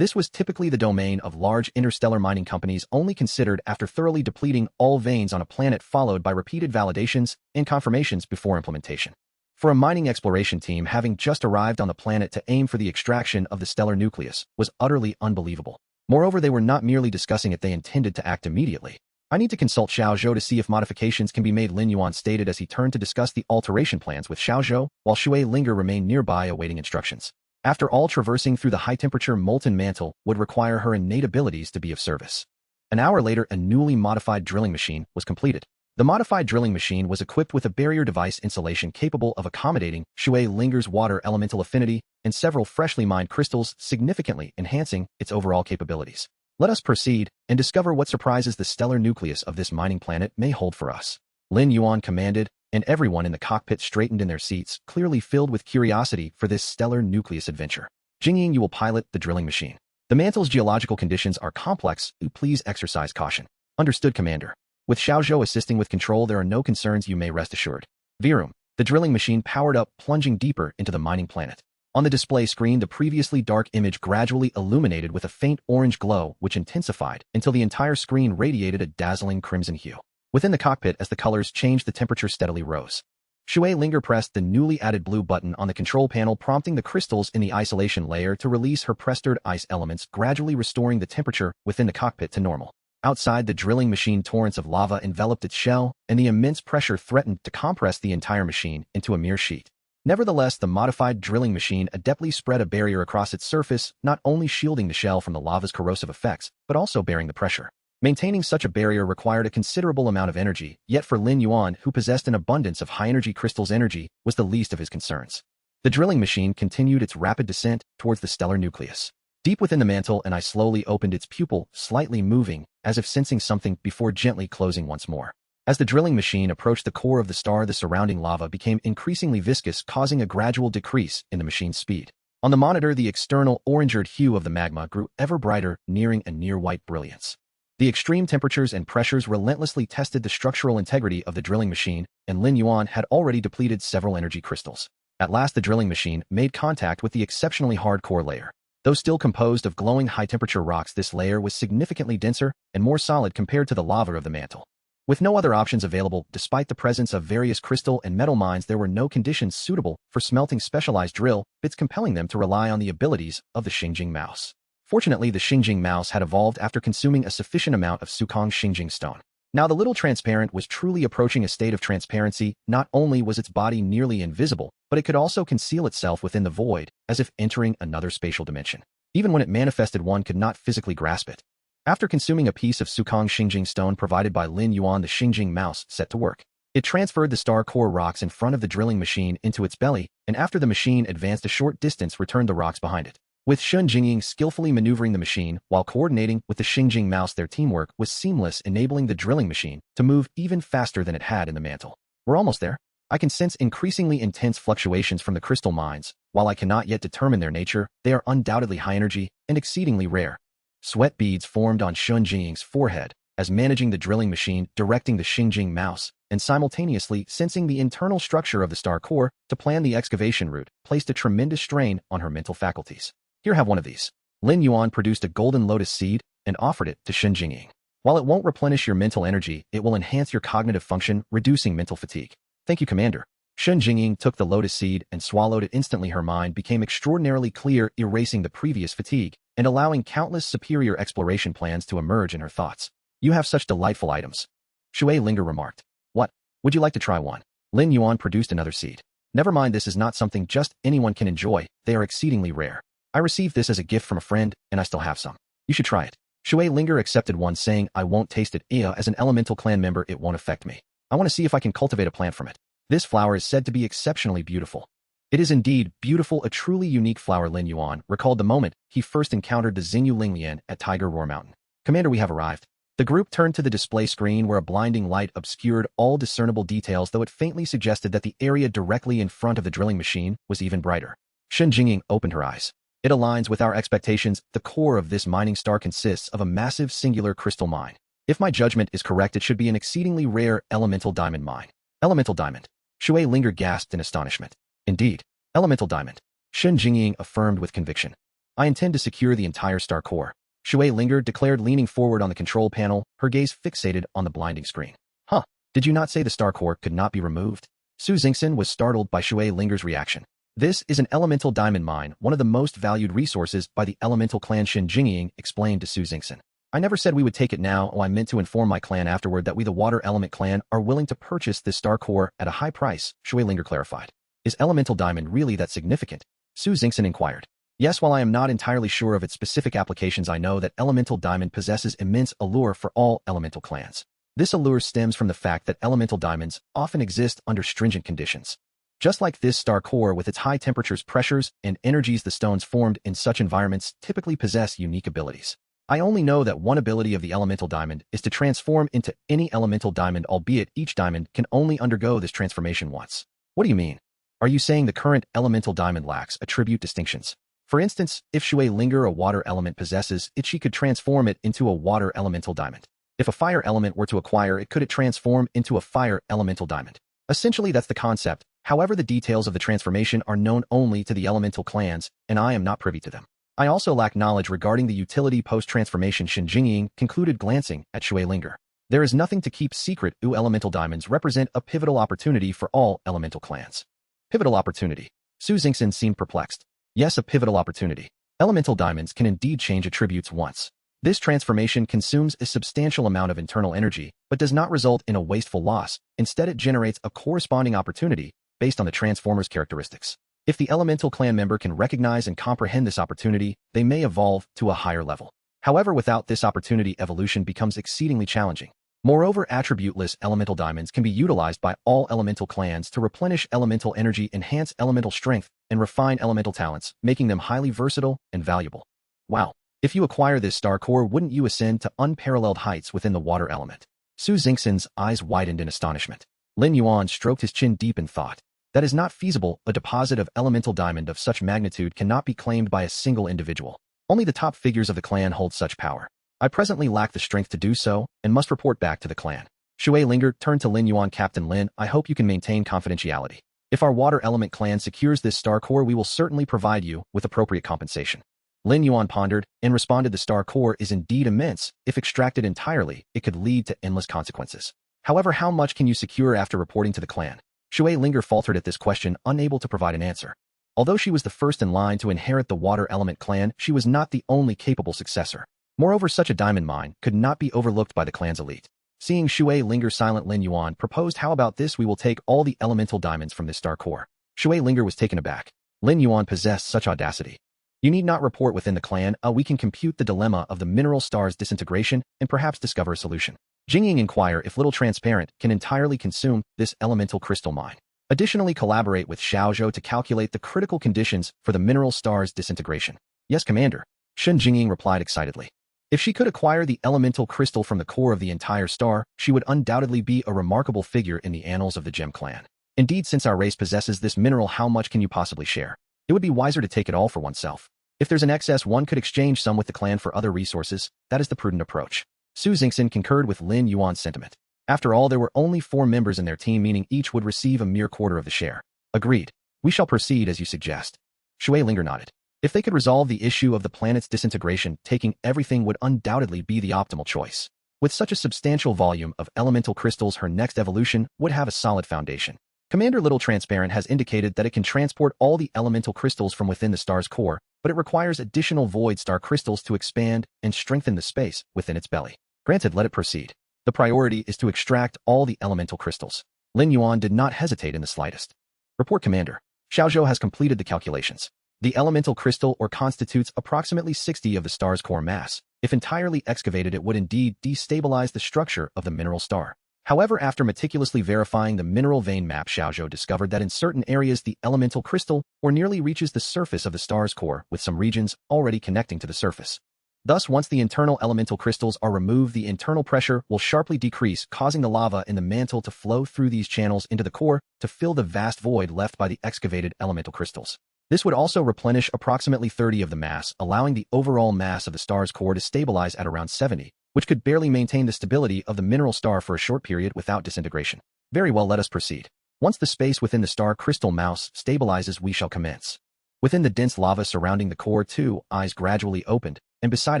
This was typically the domain of large interstellar mining companies, only considered after thoroughly depleting all veins on a planet, followed by repeated validations and confirmations before implementation. For a mining exploration team, having just arrived on the planet to aim for the extraction of the stellar nucleus was utterly unbelievable. Moreover, they were not merely discussing it, they intended to act immediately. I need to consult Xiao Zhou to see if modifications can be made, Lin Yuan stated as he turned to discuss the alteration plans with Xiao Zhou, while Shui Linger remained nearby awaiting instructions. After all, traversing through the high-temperature molten mantle would require her innate abilities to be of service. An hour later, a newly modified drilling machine was completed. The modified drilling machine was equipped with a barrier device installation capable of accommodating Shui Linger's water elemental affinity and several freshly mined crystals, significantly enhancing its overall capabilities. Let us proceed and discover what surprises the stellar nucleus of this mining planet may hold for us. Lin Yuan commanded, and everyone in the cockpit straightened in their seats, clearly filled with curiosity for this stellar nucleus adventure. Jingying, you will pilot the drilling machine. The mantle's geological conditions are complex, please exercise caution. Understood, Commander. With Xiao Zhou assisting with control, there are no concerns, you may rest assured. Virum. The drilling machine powered up, plunging deeper into the mining planet. On the display screen, the previously dark image gradually illuminated with a faint orange glow, which intensified until the entire screen radiated a dazzling crimson hue. Within the cockpit, as the colors changed, the temperature steadily rose. Shui Linger pressed the newly added blue button on the control panel, prompting the crystals in the isolation layer to release her pressured ice elements, gradually restoring the temperature within the cockpit to normal. Outside, the drilling machine, torrents of lava enveloped its shell, and the immense pressure threatened to compress the entire machine into a mere sheet. Nevertheless, the modified drilling machine adeptly spread a barrier across its surface, not only shielding the shell from the lava's corrosive effects, but also bearing the pressure. Maintaining such a barrier required a considerable amount of energy, yet for Lin Yuan, who possessed an abundance of high-energy crystals, energy was the least of his concerns. The drilling machine continued its rapid descent towards the stellar nucleus. Deep within the mantle, an eye slowly opened its pupil, slightly moving, as if sensing something, before gently closing once more. As the drilling machine approached the core of the star, the surrounding lava became increasingly viscous, causing a gradual decrease in the machine's speed. On the monitor, the external orange-red hue of the magma grew ever brighter, nearing a near-white brilliance. The extreme temperatures and pressures relentlessly tested the structural integrity of the drilling machine, and Lin Yuan had already depleted several energy crystals. At last, the drilling machine made contact with the exceptionally hard core layer. Though still composed of glowing high-temperature rocks, this layer was significantly denser and more solid compared to the lava of the mantle. With no other options available, despite the presence of various crystal and metal mines, there were no conditions suitable for smelting specialized drill bits, compelling them to rely on the abilities of the Xinjing mouse. Fortunately, the Xinjing mouse had evolved after consuming a sufficient amount of Sukong Xinjing stone. Now the little transparent was truly approaching a state of transparency. Not only was its body nearly invisible, but it could also conceal itself within the void, as if entering another spatial dimension. Even when it manifested, one could not physically grasp it. After consuming a piece of Sukong Xinjing stone provided by Lin Yuan, the Xinjing mouse set to work. It transferred the star core rocks in front of the drilling machine into its belly, and after the machine advanced a short distance returned the rocks behind it. With Shenzhou skillfully maneuvering the machine while coordinating with the Xinjing mouse, their teamwork was seamless, enabling the drilling machine to move even faster than it had in the mantle. We're almost there. I can sense increasingly intense fluctuations from the crystal mines. While I cannot yet determine their nature, they are undoubtedly high energy and exceedingly rare. Sweat beads formed on Shenzhou's forehead as managing the drilling machine, directing the Xinjing mouse, and simultaneously sensing the internal structure of the star core to plan the excavation route, placed a tremendous strain on her mental faculties. Here, have one of these. Lin Yuan produced a golden lotus seed and offered it to Shenzhou. While it won't replenish your mental energy, it will enhance your cognitive function, reducing mental fatigue. Thank you, Commander. Shenzhou took the lotus seed and swallowed it instantly. Her mind became extraordinarily clear, erasing the previous fatigue and allowing countless superior exploration plans to emerge in her thoughts. You have such delightful items. Shui Linger remarked. What? Would you like to try one? Lin Yuan produced another seed. Never mind, this is not something just anyone can enjoy. They are exceedingly rare. I received this as a gift from a friend, and I still have some. You should try it. Shui Linger accepted one, saying, I won't taste it. As an elemental clan member, it won't affect me. I want to see if I can cultivate a plant from it. This flower is said to be exceptionally beautiful. It is indeed beautiful, a truly unique flower. Lin Yuan recalled the moment he first encountered the Xingyu Linglian at Tiger Roar Mountain. Commander, we have arrived. The group turned to the display screen where a blinding light obscured all discernible details, though it faintly suggested that the area directly in front of the drilling machine was even brighter. Shenzhou opened her eyes. It aligns with our expectations. The core of this mining star consists of a massive singular crystal mine. If my judgment is correct, it should be an exceedingly rare elemental diamond mine. Elemental diamond. Shui Linger gasped in astonishment. Indeed, elemental diamond. Shenzhou affirmed with conviction. I intend to secure the entire star core. Shui Linger declared, leaning forward on the control panel, her gaze fixated on the blinding screen. Huh, did you not say the star core could not be removed? Su Xingxin was startled by Shui Linger's reaction. This is an elemental diamond mine, one of the most valued resources by the elemental clan. Shenzhou explained to Su Xingxin. I never said we would take it now. I meant to inform my clan afterward that we, the water element clan, are willing to purchase this star core at a high price, Shui Linger clarified. Is elemental diamond really that significant? Su Xingxin inquired. Yes, while I am not entirely sure of its specific applications, I know that elemental diamond possesses immense allure for all elemental clans. This allure stems from the fact that elemental diamonds often exist under stringent conditions. Just like this star core with its high temperatures, pressures, and energies, the stones formed in such environments typically possess unique abilities. I only know that one ability of the elemental diamond is to transform into any elemental diamond, albeit each diamond can only undergo this transformation once. What do you mean? Are you saying the current elemental diamond lacks attribute distinctions? For instance, if Shui Linger, a water element, possesses it, she could transform it into a water elemental diamond. If a fire element were to acquire it, could it transform into a fire elemental diamond? Essentially, that's the concept. However, the details of the transformation are known only to the elemental clans, and I am not privy to them. I also lack knowledge regarding the utility post-transformation. Shenzhou concluded, glancing at Shui Linger. There is nothing to keep secret. Elemental diamonds represent a pivotal opportunity for all elemental clans. Pivotal opportunity. Su Xingxin seemed perplexed. Yes, a pivotal opportunity. Elemental diamonds can indeed change attributes once. This transformation consumes a substantial amount of internal energy, but does not result in a wasteful loss. Instead, it generates a corresponding opportunity based on the transformer's characteristics. If the elemental clan member can recognize and comprehend this opportunity, they may evolve to a higher level. However, without this opportunity, evolution becomes exceedingly challenging. Moreover, attributeless elemental diamonds can be utilized by all elemental clans to replenish elemental energy, enhance elemental strength, and refine elemental talents, making them highly versatile and valuable. Wow. If you acquire this star core, wouldn't you ascend to unparalleled heights within the water element? Su Xingxin's eyes widened in astonishment. Lin Yuan stroked his chin deep in thought. That is not feasible. A deposit of elemental diamond of such magnitude cannot be claimed by a single individual. Only the top figures of the clan hold such power. I presently lack the strength to do so, and must report back to the clan. Shui Linger turned to Lin Yuan. Captain Lin, I hope you can maintain confidentiality. If our water element clan secures this star core, we will certainly provide you with appropriate compensation. Lin Yuan pondered and responded, the star core is indeed immense. If extracted entirely, it could lead to endless consequences. However, how much can you secure after reporting to the clan? Shui Linger faltered at this question, unable to provide an answer. Although she was the first in line to inherit the water element clan, she was not the only capable successor. Moreover, such a diamond mine could not be overlooked by the clan's elite. Seeing Shui Linger silent, Lin Yuan proposed, how about this? We will take all the elemental diamonds from this star core. Shui Linger was taken aback. Lin Yuan possessed such audacity. You need not report within the clan. We can compute the dilemma of the mineral star's disintegration and perhaps discover a solution. Jingying inquire if Little Transparent can entirely consume this elemental crystal mine. Additionally, collaborate with Xiaozhou to calculate the critical conditions for the mineral star's disintegration. Yes, Commander, Shen Jingying replied excitedly. If she could acquire the elemental crystal from the core of the entire star, she would undoubtedly be a remarkable figure in the annals of the Gem Clan. Indeed, since our race possesses this mineral, how much can you possibly share? It would be wiser to take it all for oneself. If there's an excess, one could exchange some with the clan for other resources. That is the prudent approach. Su Xingxin concurred with Lin Yuan's sentiment. After all, there were only 4 members in their team, meaning each would receive a mere quarter of the share. Agreed. We shall proceed as you suggest. Shui Linger nodded. If they could resolve the issue of the planet's disintegration, taking everything would undoubtedly be the optimal choice. With such a substantial volume of elemental crystals, her next evolution would have a solid foundation. Commander Little Transparent has indicated that it can transport all the elemental crystals from within the star's core, but it requires additional void star crystals to expand and strengthen the space within its belly. Granted, let it proceed. The priority is to extract all the elemental crystals. Lin Yuan did not hesitate in the slightest. Report, Commander. Xiaozhou has completed the calculations. The elemental crystal ore constitutes approximately 60 of the star's core mass. If entirely excavated, it would indeed destabilize the structure of the mineral star. However, after meticulously verifying the mineral vein map, Xiaozhou discovered that in certain areas the elemental crystal ore nearly reaches the surface of the star's core, with some regions already connecting to the surface. Thus, once the internal elemental crystals are removed, the internal pressure will sharply decrease, causing the lava in the mantle to flow through these channels into the core to fill the vast void left by the excavated elemental crystals. This would also replenish approximately 30 of the mass, allowing the overall mass of the star's core to stabilize at around 70, which could barely maintain the stability of the mineral star for a short period without disintegration. Very well, let us proceed. Once the space within the star crystal mouse stabilizes, we shall commence. Within the dense lava surrounding the core, 2 eyes gradually opened, and beside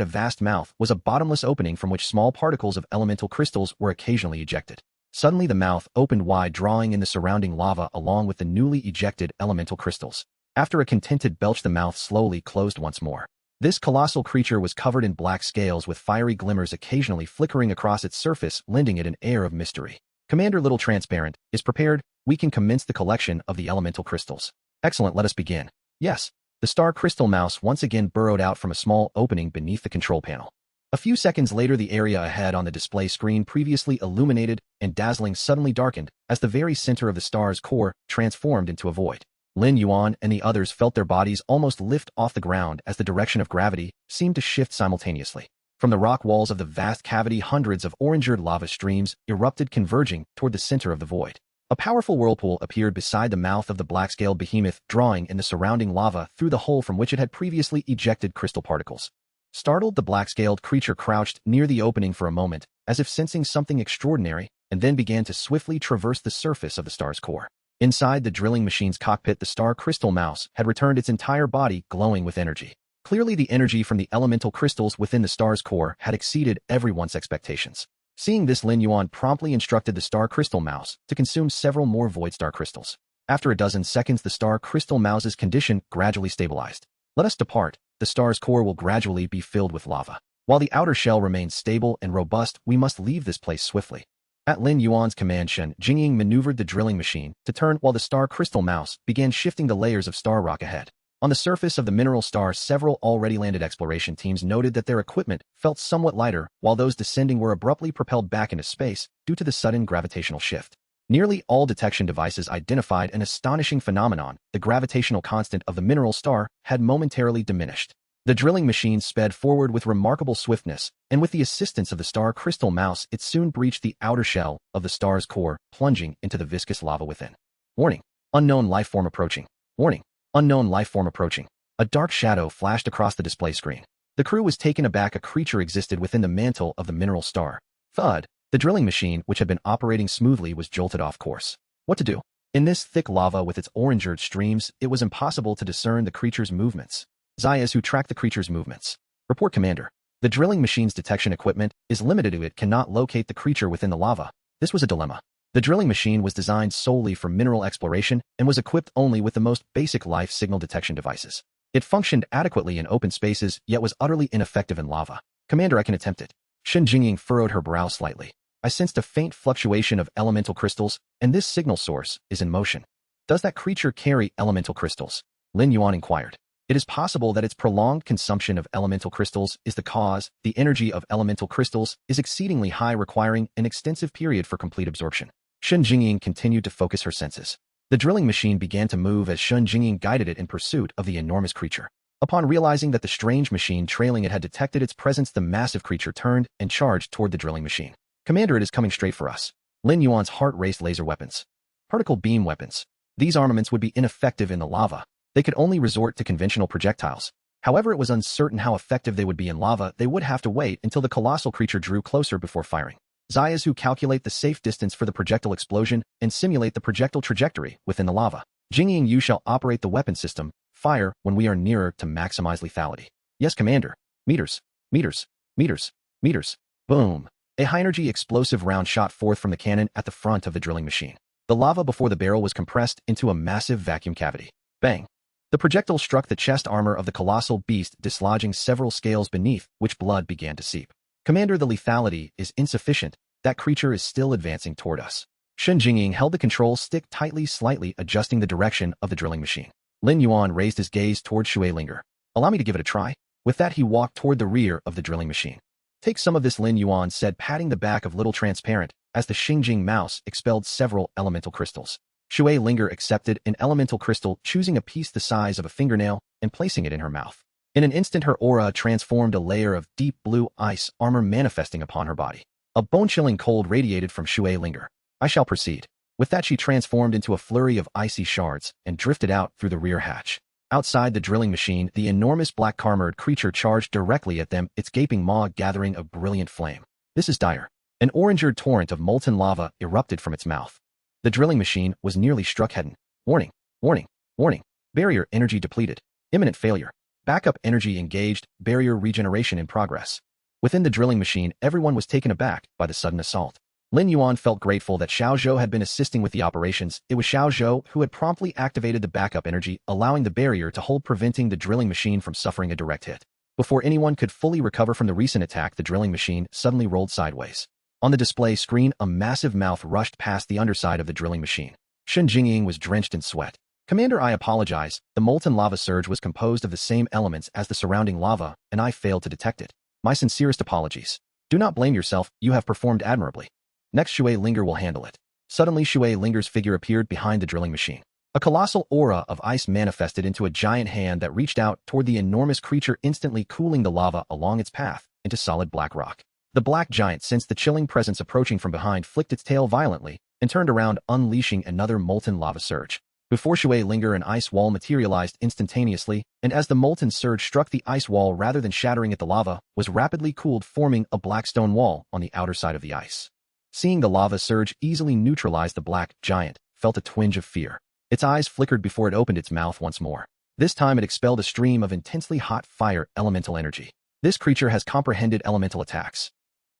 a vast mouth was a bottomless opening from which small particles of elemental crystals were occasionally ejected. Suddenly the mouth opened wide, drawing in the surrounding lava along with the newly ejected elemental crystals. After a contented belch, the mouth slowly closed once more. This colossal creature was covered in black scales with fiery glimmers occasionally flickering across its surface, lending it an air of mystery. Commander Little Transparent is prepared. We can commence the collection of the elemental crystals. Excellent, let us begin. Yes. The star crystal mouse once again burrowed out from a small opening beneath the control panel. A few seconds later, the area ahead on the display screen, previously illuminated and dazzling, suddenly darkened as the very center of the star's core transformed into a void. Lin Yuan and the others felt their bodies almost lift off the ground as the direction of gravity seemed to shift simultaneously. From the rock walls of the vast cavity, hundreds of orange-red lava streams erupted, converging toward the center of the void. A powerful whirlpool appeared beside the mouth of the black-scaled behemoth, drawing in the surrounding lava through the hole from which it had previously ejected crystal particles. Startled, the black-scaled creature crouched near the opening for a moment, as if sensing something extraordinary, and then began to swiftly traverse the surface of the star's core. Inside the drilling machine's cockpit, the star crystal mouse had returned, its entire body glowing with energy. Clearly, the energy from the elemental crystals within the star's core had exceeded everyone's expectations. Seeing this, Lin Yuan promptly instructed the star crystal mouse to consume several more void star crystals. After a dozen seconds, the star crystal mouse's condition gradually stabilized. Let us depart. The star's core will gradually be filled with lava. While the outer shell remains stable and robust, we must leave this place swiftly. At Lin Yuan's command, Shen Jingying maneuvered the drilling machine to turn while the star crystal mouse began shifting the layers of star rock ahead. On the surface of the mineral star, several already landed exploration teams noted that their equipment felt somewhat lighter, while those descending were abruptly propelled back into space due to the sudden gravitational shift. Nearly all detection devices identified an astonishing phenomenon. The gravitational constant of the mineral star had momentarily diminished. The drilling machine sped forward with remarkable swiftness, and with the assistance of the star crystal mouse, it soon breached the outer shell of the star's core, plunging into the viscous lava within. Warning. Unknown life form approaching. Warning. Unknown life form approaching. A dark shadow flashed across the display screen. The crew was taken aback. A creature existed within the mantle of the mineral star. Thud. The drilling machine, which had been operating smoothly, was jolted off course. What to do? In this thick lava with its orange-red streams, it was impossible to discern the creature's movements. Zayas, who tracked the creature's movements. Report, Commander. The drilling machine's detection equipment is limited to it cannot locate the creature within the lava. This was a dilemma. The drilling machine was designed solely for mineral exploration and was equipped only with the most basic life signal detection devices. It functioned adequately in open spaces, yet was utterly ineffective in lava. Commander, I can attempt it. Shen Jingying furrowed her brow slightly. I sensed a faint fluctuation of elemental crystals, and this signal source is in motion. Does that creature carry elemental crystals? Lin Yuan inquired. It is possible that its prolonged consumption of elemental crystals is the cause. The energy of elemental crystals is exceedingly high, requiring an extensive period for complete absorption. Shun Jingying continued to focus her senses. The drilling machine began to move as Shun Jingying guided it in pursuit of the enormous creature. Upon realizing that the strange machine trailing it had detected its presence, the massive creature turned and charged toward the drilling machine. Commander, it is coming straight for us. Lin Yuan's heart raced. Laser weapons. Particle beam weapons. These armaments would be ineffective in the lava. They could only resort to conventional projectiles. However, it was uncertain how effective they would be in lava. They would have to wait until the colossal creature drew closer before firing. Zayazu calculate the safe distance for the projectile explosion and simulate the projectile trajectory within the lava. Jingying, you shall operate the weapon system. Fire when we are nearer to maximize lethality. Yes, Commander. Meters. Meters. Meters. Meters. Boom. A high-energy explosive round shot forth from the cannon at the front of the drilling machine. The lava before the barrel was compressed into a massive vacuum cavity. Bang. The projectile struck the chest armor of the colossal beast, dislodging several scales beneath, which blood began to seep. Commander, the lethality is insufficient. That creature is still advancing toward us. Shun Jingying held the control stick tightly, slightly adjusting the direction of the drilling machine. Lin Yuan raised his gaze toward Shui Linger. Allow me to give it a try. With that, he walked toward the rear of the drilling machine. Take some of this, Lin Yuan said, patting the back of Little Transparent, as the Xingjing mouse expelled several elemental crystals. Shui Linger accepted an elemental crystal, choosing a piece the size of a fingernail and placing it in her mouth. In an instant, her aura transformed, a layer of deep blue ice armor manifesting upon her body. A bone-chilling cold radiated from Shui Linger. I shall proceed. With that, she transformed into a flurry of icy shards and drifted out through the rear hatch. Outside the drilling machine, the enormous black carmered creature charged directly at them, its gaping maw gathering a brilliant flame. This is dire. An orange-red torrent of molten lava erupted from its mouth. The drilling machine was nearly struck head-on. Warning, warning, warning. Barrier energy depleted. Imminent failure. Backup energy engaged. Barrier regeneration in progress. Within the drilling machine, everyone was taken aback by the sudden assault. Lin Yuan felt grateful that Xiao Zhou had been assisting with the operations. It was Xiao Zhou who had promptly activated the backup energy, allowing the barrier to hold, preventing the drilling machine from suffering a direct hit. Before anyone could fully recover from the recent attack, the drilling machine suddenly rolled sideways. On the display screen, a massive mouth rushed past the underside of the drilling machine. Shun Jingying was drenched in sweat. Commander, I apologize. The molten lava surge was composed of the same elements as the surrounding lava, and I failed to detect it. My sincerest apologies. Do not blame yourself, you have performed admirably. Next, Shui Linger will handle it. Suddenly, Shui Linger's figure appeared behind the drilling machine. A colossal aura of ice manifested into a giant hand that reached out toward the enormous creature, instantly cooling the lava along its path into solid black rock. The black giant sensed the chilling presence approaching from behind, flicked its tail violently, and turned around, unleashing another molten lava surge. Before Shui Linger, an ice wall materialized instantaneously, and as the molten surge struck the ice wall, rather than shattering it, the lava was rapidly cooled, forming a black stone wall on the outer side of the ice. Seeing the lava surge easily neutralize, the black giant felt a twinge of fear. Its eyes flickered before it opened its mouth once more. This time it expelled a stream of intensely hot fire elemental energy. This creature has comprehended elemental attacks.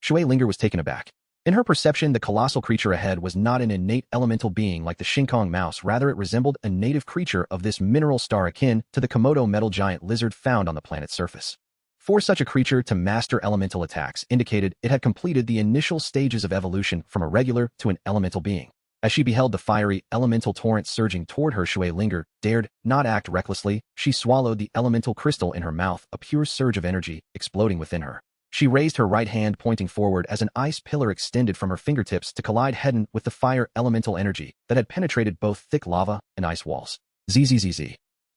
Shui Linger was taken aback. In her perception, the colossal creature ahead was not an innate elemental being like the Shinkong mouse, rather it resembled a native creature of this mineral star akin to the Komodo metal giant lizard found on the planet's surface. For such a creature to master elemental attacks indicated it had completed the initial stages of evolution from a regular to an elemental being. As she beheld the fiery elemental torrent surging toward her, Shui Linger dared not act recklessly. She swallowed the elemental crystal in her mouth, a pure surge of energy exploding within her. She raised her right hand, pointing forward as an ice pillar extended from her fingertips to collide head-on with the fire elemental energy that had penetrated both thick lava and ice walls. Zzz.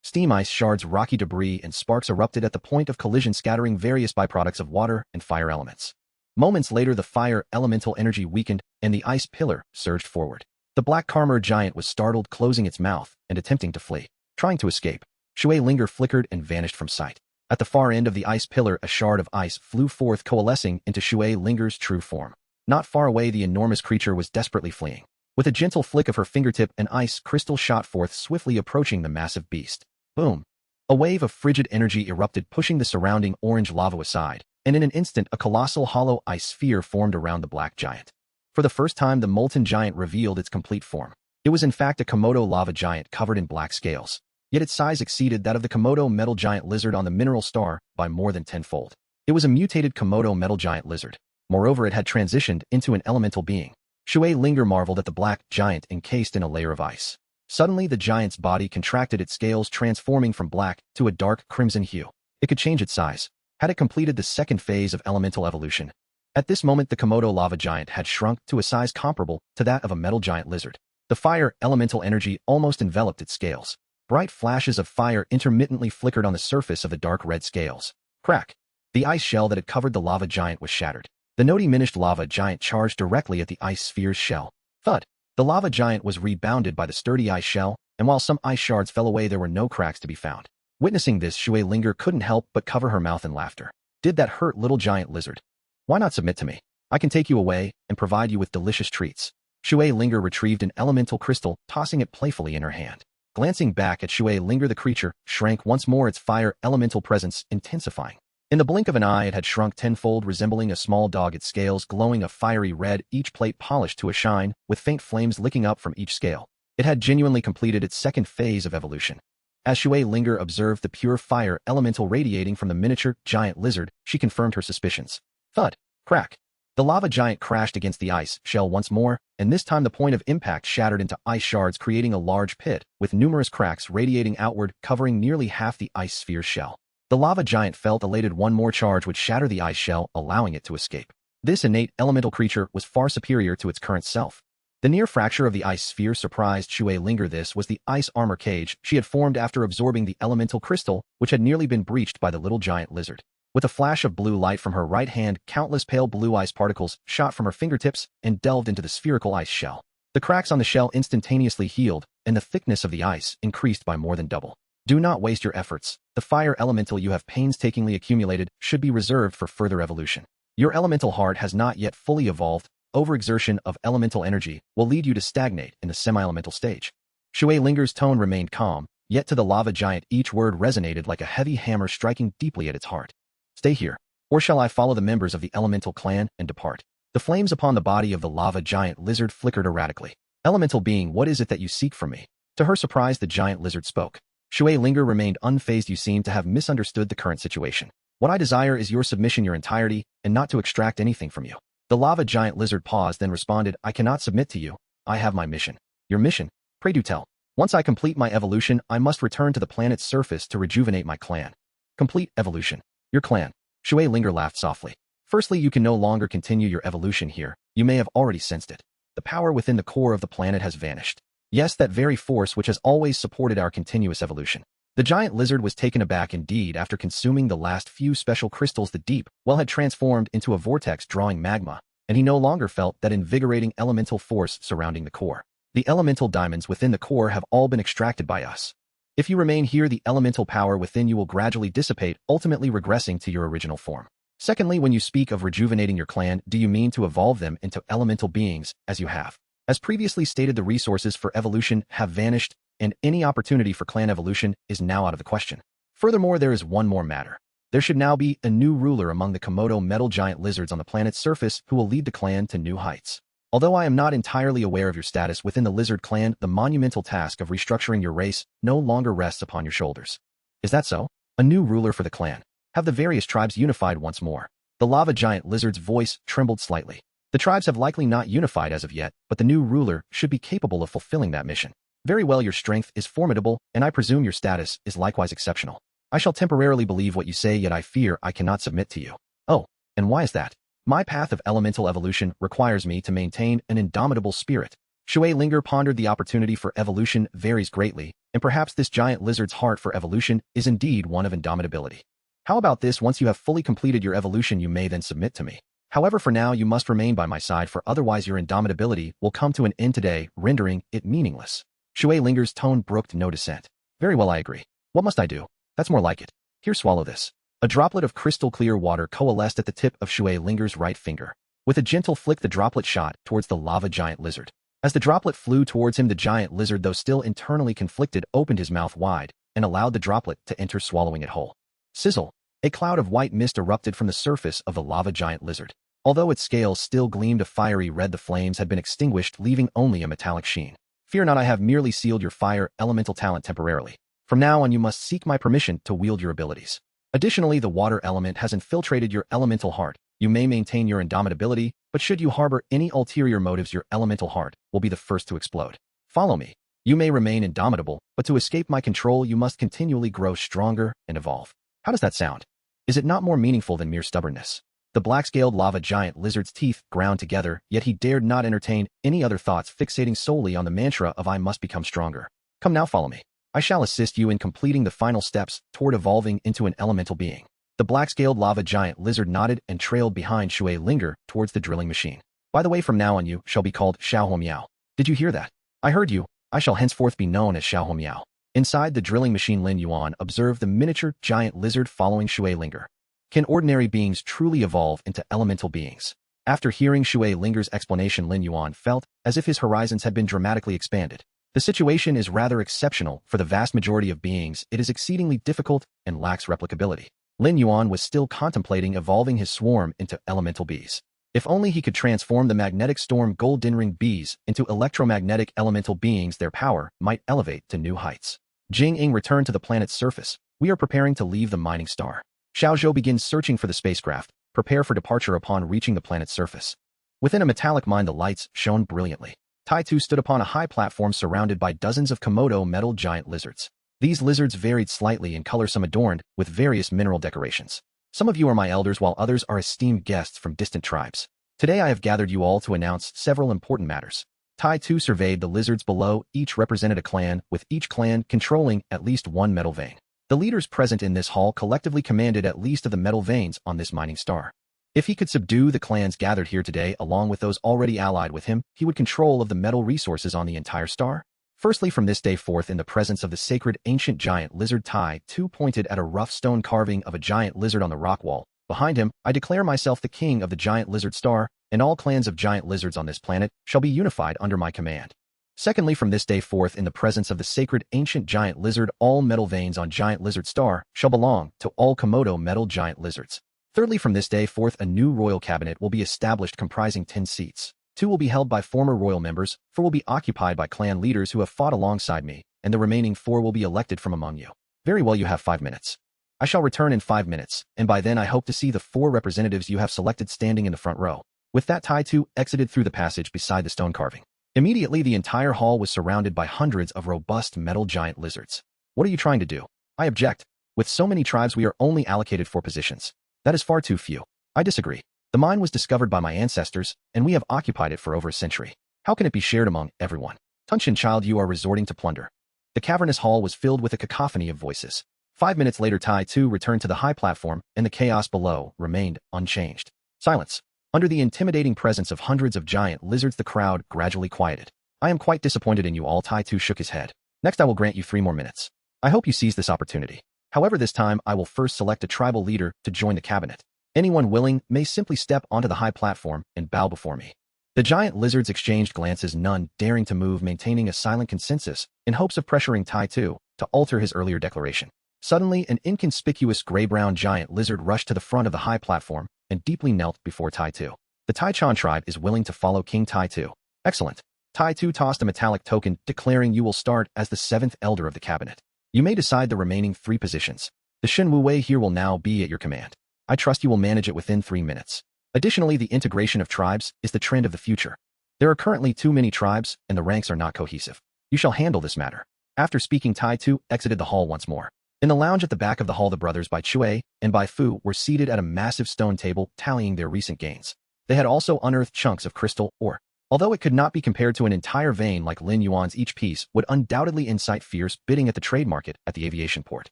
Steam, ice shards, rocky debris, and sparks erupted at the point of collision, scattering various byproducts of water and fire elements. Moments later, the fire elemental energy weakened, and the ice pillar surged forward. The black Karmer giant was startled, closing its mouth and attempting to flee. Trying to escape, Shui Linger flickered and vanished from sight. At the far end of the ice pillar, a shard of ice flew forth, coalescing into Shui Linger's true form. Not far away, the enormous creature was desperately fleeing. With a gentle flick of her fingertip, an ice crystal shot forth, swiftly approaching the massive beast. Boom! A wave of frigid energy erupted, pushing the surrounding orange lava aside, and in an instant, a colossal hollow ice sphere formed around the black giant. For the first time, the molten giant revealed its complete form. It was in fact a Komodo lava giant covered in black scales. Yet its size exceeded that of the Komodo metal giant lizard on the mineral star by more than tenfold. It was a mutated Komodo metal giant lizard. Moreover, it had transitioned into an elemental being. Shui Linger marveled at the black giant encased in a layer of ice. Suddenly, the giant's body contracted, its scales transforming from black to a dark crimson hue. It could change its size. Had it completed the second phase of elemental evolution? At this moment, the Komodo lava giant had shrunk to a size comparable to that of a metal giant lizard. The fire elemental energy almost enveloped its scales. Bright flashes of fire intermittently flickered on the surface of the dark red scales. Crack! The ice shell that had covered the lava giant was shattered. The no-diminished lava giant charged directly at the ice sphere's shell. Thud! The lava giant was rebounded by the sturdy ice shell, and while some ice shards fell away, there were no cracks to be found. Witnessing this, Shui Linger couldn't help but cover her mouth in laughter. Did that hurt, little giant lizard? Why not submit to me? I can take you away and provide you with delicious treats. Shui Linger retrieved an elemental crystal, tossing it playfully in her hand. Glancing back at Shui Linger, the creature shrank once more, its fire elemental presence intensifying. In the blink of an eye, it had shrunk tenfold, resembling a small dog, its scales glowing a fiery red, each plate polished to a shine, with faint flames licking up from each scale. It had genuinely completed its second phase of evolution. As Shui Linger observed the pure fire elemental radiating from the miniature giant lizard, she confirmed her suspicions. Thud! Crack! The lava giant crashed against the ice shell once more, and this time the point of impact shattered into ice shards, creating a large pit, with numerous cracks radiating outward, covering nearly half the ice sphere's shell. The lava giant felt elated. One more charge would shatter the ice shell, allowing it to escape. This innate elemental creature was far superior to its current self. The near fracture of the ice sphere surprised Shui Linger. This was the ice armor cage she had formed after absorbing the elemental crystal, which had nearly been breached by the little giant lizard. With a flash of blue light from her right hand, countless pale blue ice particles shot from her fingertips and delved into the spherical ice shell. The cracks on the shell instantaneously healed, and the thickness of the ice increased by more than double. Do not waste your efforts. The fire elemental you have painstakingly accumulated should be reserved for further evolution. Your elemental heart has not yet fully evolved. Overexertion of elemental energy will lead you to stagnate in the semi-elemental stage. Shui Linger's tone remained calm, yet to the lava giant each word resonated like a heavy hammer striking deeply at its heart. Stay here, or shall I follow the members of the elemental clan and depart? The flames upon the body of the lava giant lizard flickered erratically. Elemental being, what is it that you seek from me? To her surprise, the giant lizard spoke. Shui Linger remained unfazed. You seem to have misunderstood the current situation. What I desire is your submission, your entirety, and not to extract anything from you. The lava giant lizard paused, then responded, I cannot submit to you. I have my mission. Your mission? Pray do tell. Once I complete my evolution, I must return to the planet's surface to rejuvenate my clan. Complete evolution. Your clan. Shui Linger laughed softly. Firstly, you can no longer continue your evolution here. You may have already sensed it. The power within the core of the planet has vanished. Yes, that very force which has always supported our continuous evolution. The giant lizard was taken aback indeed. After consuming the last few special crystals, the deep well had transformed into a vortex drawing magma, and he no longer felt that invigorating elemental force surrounding the core. The elemental diamonds within the core have all been extracted by us. If you remain here, the elemental power within you will gradually dissipate, ultimately regressing to your original form. Secondly, when you speak of rejuvenating your clan, do you mean to evolve them into elemental beings, as you have? As previously stated, the resources for evolution have vanished, and any opportunity for clan evolution is now out of the question. Furthermore, there is one more matter. There should now be a new ruler among the Komodo metal giant lizards on the planet's surface who will lead the clan to new heights. Although I am not entirely aware of your status within the lizard clan, the monumental task of restructuring your race no longer rests upon your shoulders. Is that so? A new ruler for the clan. Have the various tribes unified once more? The lava giant lizard's voice trembled slightly. The tribes have likely not unified as of yet, but the new ruler should be capable of fulfilling that mission. Very well, your strength is formidable, and I presume your status is likewise exceptional. I shall temporarily believe what you say, yet I fear I cannot submit to you. Oh, and why is that? My path of elemental evolution requires me to maintain an indomitable spirit. Shui Linger pondered. The opportunity for evolution varies greatly, and perhaps this giant lizard's heart for evolution is indeed one of indomitability. How about this? Once you have fully completed your evolution, you may then submit to me. However, for now, you must remain by my side, for otherwise your indomitability will come to an end today, rendering it meaningless. Shui Linger's tone brooked no dissent. Very well, I agree. What must I do? That's more like it. Here, swallow this. A droplet of crystal clear water coalesced at the tip of Shui Linger's right finger. With a gentle flick, the droplet shot towards the lava giant lizard. As the droplet flew towards him, the giant lizard, though still internally conflicted, opened his mouth wide and allowed the droplet to enter, swallowing it whole. Sizzle! A cloud of white mist erupted from the surface of the lava giant lizard. Although its scales still gleamed a fiery red, the flames had been extinguished, leaving only a metallic sheen. Fear not, I have merely sealed your fire elemental talent temporarily. From now on, you must seek my permission to wield your abilities. Additionally, the water element has infiltrated your elemental heart. You may maintain your indomitability, but should you harbor any ulterior motives, your elemental heart will be the first to explode. Follow me. You may remain indomitable, but to escape my control you must continually grow stronger and evolve. How does that sound? Is it not more meaningful than mere stubbornness? The black-scaled lava giant lizard's teeth ground together, yet he dared not entertain any other thoughts, fixating solely on the mantra of I must become stronger. Come now, follow me. I shall assist you in completing the final steps toward evolving into an elemental being. The black-scaled lava giant lizard nodded and trailed behind Shui Linger towards the drilling machine. By the way, from now on you shall be called Xiaohuo Miao. Did you hear that? I heard you. I shall henceforth be known as Xiaohuo Miao. Inside the drilling machine, Lin Yuan observed the miniature giant lizard following Shui Linger. Can ordinary beings truly evolve into elemental beings? After hearing Shui Linger's explanation, Lin Yuan felt as if his horizons had been dramatically expanded. The situation is rather exceptional. For the vast majority of beings, it is exceedingly difficult and lacks replicability. Lin Yuan was still contemplating evolving his swarm into elemental bees. If only he could transform the magnetic storm golden ring bees into electromagnetic elemental beings, their power might elevate to new heights. Jing Ying returned to the planet's surface. We are preparing to leave the mining star. Xiao Zhou begins searching for the spacecraft. Prepare for departure upon reaching the planet's surface. Within a metallic mine, the lights shone brilliantly. Tai Tu stood upon a high platform surrounded by dozens of Komodo metal giant lizards. These lizards varied slightly in color, some adorned with various mineral decorations. Some of you are my elders, while others are esteemed guests from distant tribes. Today I have gathered you all to announce several important matters. Tai Tu surveyed the lizards below. Each represented a clan, with each clan controlling at least one metal vein. The leaders present in this hall collectively commanded at least of the metal veins on this mining star. If he could subdue the clans gathered here today along with those already allied with him, he would control of the metal resources on the entire star. Firstly, from this day forth, in the presence of the sacred ancient giant lizard, Tai Tu pointed at a rough stone carving of a giant lizard on the rock wall. Behind him, I declare myself the king of the giant lizard star, and all clans of giant lizards on this planet shall be unified under my command. Secondly, from this day forth, in the presence of the sacred ancient giant lizard, all metal veins on giant lizard star shall belong to all Komodo metal giant lizards. Thirdly, from this day forth, a new royal cabinet will be established comprising 10 seats. 2 will be held by former royal members, 4 will be occupied by clan leaders who have fought alongside me, and the remaining 4 will be elected from among you. Very well, you have 5 minutes. I shall return in 5 minutes, and by then I hope to see the 4 representatives you have selected standing in the front row. With that, Tai Tu exited through the passage beside the stone carving. Immediately, the entire hall was surrounded by hundreds of robust metal giant lizards. What are you trying to do? I object. With so many tribes, we are only allocated 4 positions. That is far too few. I disagree. The mine was discovered by my ancestors, and we have occupied it for over a century. How can it be shared among everyone? Tunshin, child, you are resorting to plunder. The cavernous hall was filled with a cacophony of voices. 5 minutes later, Tai Tu returned to the high platform, and the chaos below remained unchanged. Silence. Under the intimidating presence of hundreds of giant lizards, the crowd gradually quieted. I am quite disappointed in you all. Tai Tu shook his head. Next, I will grant you 3 more minutes. I hope you seize this opportunity. However, this time I will first select a tribal leader to join the cabinet. Anyone willing may simply step onto the high platform and bow before me. The giant lizards exchanged glances, none daring to move, maintaining a silent consensus in hopes of pressuring Tai Tu to alter his earlier declaration. Suddenly, an inconspicuous gray-brown giant lizard rushed to the front of the high platform and deeply knelt before Tai Tu. The Tai Chan tribe is willing to follow King Tai Tu. Excellent. Tai Tu tossed a metallic token, declaring you will start as the 7th elder of the cabinet. You may decide the remaining 3 positions. The Shen Wu Wei here will now be at your command. I trust you will manage it within 3 minutes. Additionally, the integration of tribes is the trend of the future. There are currently too many tribes, and the ranks are not cohesive. You shall handle this matter. After speaking, Tai Tu exited the hall once more. In the lounge at the back of the hall, the brothers Bai Chui and Bai Fu were seated at a massive stone table, tallying their recent gains. They had also unearthed chunks of crystal ore. Although it could not be compared to an entire vein like Lin Yuan's, each piece would undoubtedly incite fierce bidding at the trade market at the aviation port.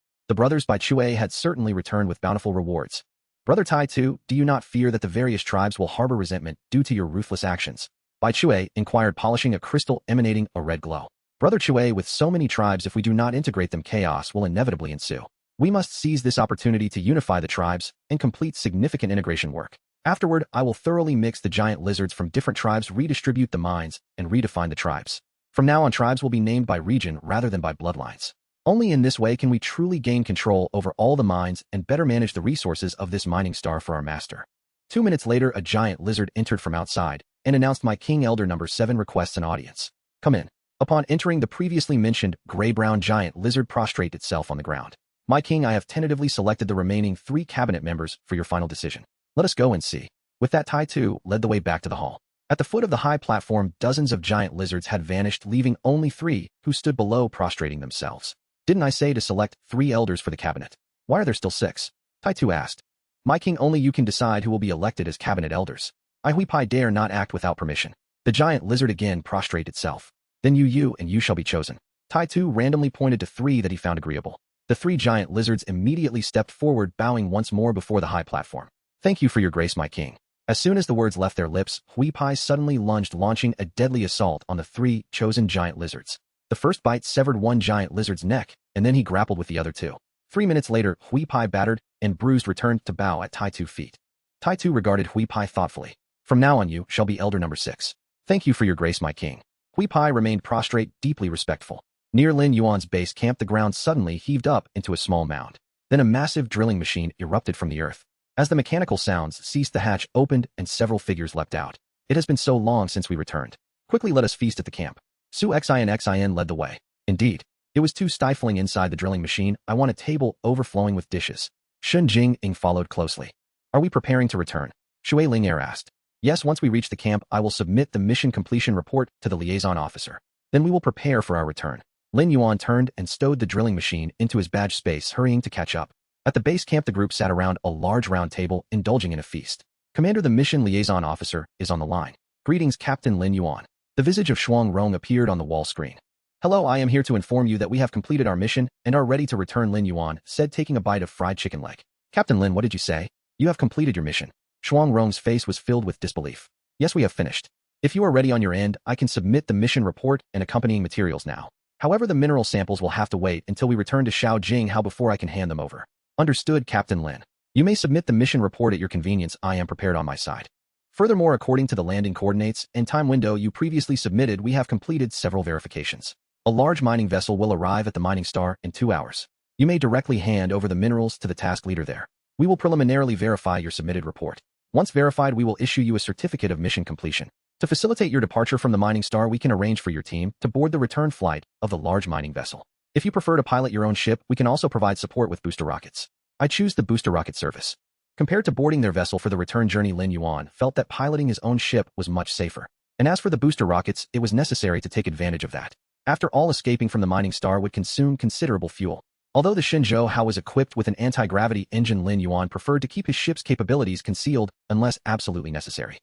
The brothers Bai Chui had certainly returned with bountiful rewards. Brother Tai Tu, do you not fear that the various tribes will harbor resentment due to your ruthless actions? Bai Chui inquired, polishing a crystal emanating a red glow. Brother Chui, with so many tribes, if we do not integrate them, chaos will inevitably ensue. We must seize this opportunity to unify the tribes and complete significant integration work. Afterward, I will thoroughly mix the giant lizards from different tribes, redistribute the mines, and redefine the tribes. From now on, tribes will be named by region rather than by bloodlines. Only in this way can we truly gain control over all the mines and better manage the resources of this mining star for our master. 2 minutes later, a giant lizard entered from outside and announced, my king elder number 7 requests an audience. Come in. Upon entering, the previously mentioned gray-brown giant lizard prostrated itself on the ground. My king, I have tentatively selected the remaining 3 cabinet members for your final decision. Let us go and see. With that, Tai Tu led the way back to the hall. At the foot of the high platform, dozens of giant lizards had vanished, leaving only 3, who stood below prostrating themselves. Didn't I say to select 3 elders for the cabinet? Why are there still 6? Tai-Tu asked. My king, only you can decide who will be elected as cabinet elders. I Hui-Pai dare not act without permission. The giant lizard again prostrated itself. Then you and you shall be chosen. Tai-Tu randomly pointed to 3 that he found agreeable. The 3 giant lizards immediately stepped forward, bowing once more before the high platform. Thank you for your grace, my king. As soon as the words left their lips, Hui-Pai suddenly lunged, launching a deadly assault on the 3 chosen giant lizards. The first bite severed one giant lizard's neck, and then he grappled with the other 2. 3 minutes later, Hui-Pai, battered and bruised, returned to bow at Tai-Tu's feet. Tai-Tu regarded Hui-Pai thoughtfully. From now on you shall be elder number 6. Thank you for your grace, my king. Hui-Pai remained prostrate, deeply respectful. Near Lin Yuan's base camp, the ground suddenly heaved up into a small mound. Then a massive drilling machine erupted from the earth. As the mechanical sounds ceased, the hatch opened and several figures leapt out. It has been so long since we returned. Quickly let us feast at the camp. Su Xin led the way. Indeed, it was too stifling inside the drilling machine. I want a table overflowing with dishes. Shun Jing followed closely. Are we preparing to return? Shui Ling'er asked. Yes, once we reach the camp, I will submit the mission completion report to the liaison officer. Then we will prepare for our return. Lin Yuan turned and stowed the drilling machine into his badge space, hurrying to catch up. At the base camp, the group sat around a large round table, indulging in a feast. Commander, the mission liaison officer, is on the line. Greetings, Captain Lin Yuan. The visage of Shuang Rong appeared on the wall screen. Hello, I am here to inform you that we have completed our mission and are ready to return, Lin Yuan said, taking a bite of fried chicken leg. Captain Lin, what did you say? You have completed your mission. Shuang Rong's face was filled with disbelief. Yes, we have finished. If you are ready on your end, I can submit the mission report and accompanying materials now. However, the mineral samples will have to wait until we return to Shaojing before I can hand them over. Understood, Captain Lin. You may submit the mission report at your convenience. I am prepared on my side. Furthermore, according to the landing coordinates and time window you previously submitted, we have completed several verifications. A large mining vessel will arrive at the mining star in 2 hours. You may directly hand over the minerals to the task leader there. We will preliminarily verify your submitted report. Once verified, we will issue you a certificate of mission completion. To facilitate your departure from the mining star, we can arrange for your team to board the return flight of the large mining vessel. If you prefer to pilot your own ship, we can also provide support with booster rockets. I choose the booster rocket service. Compared to boarding their vessel for the return journey, Lin Yuan felt that piloting his own ship was much safer. And as for the booster rockets, it was necessary to take advantage of that. After all, escaping from the mining star would consume considerable fuel. Although the Shenzhou was equipped with an anti-gravity engine, Lin Yuan preferred to keep his ship's capabilities concealed unless absolutely necessary.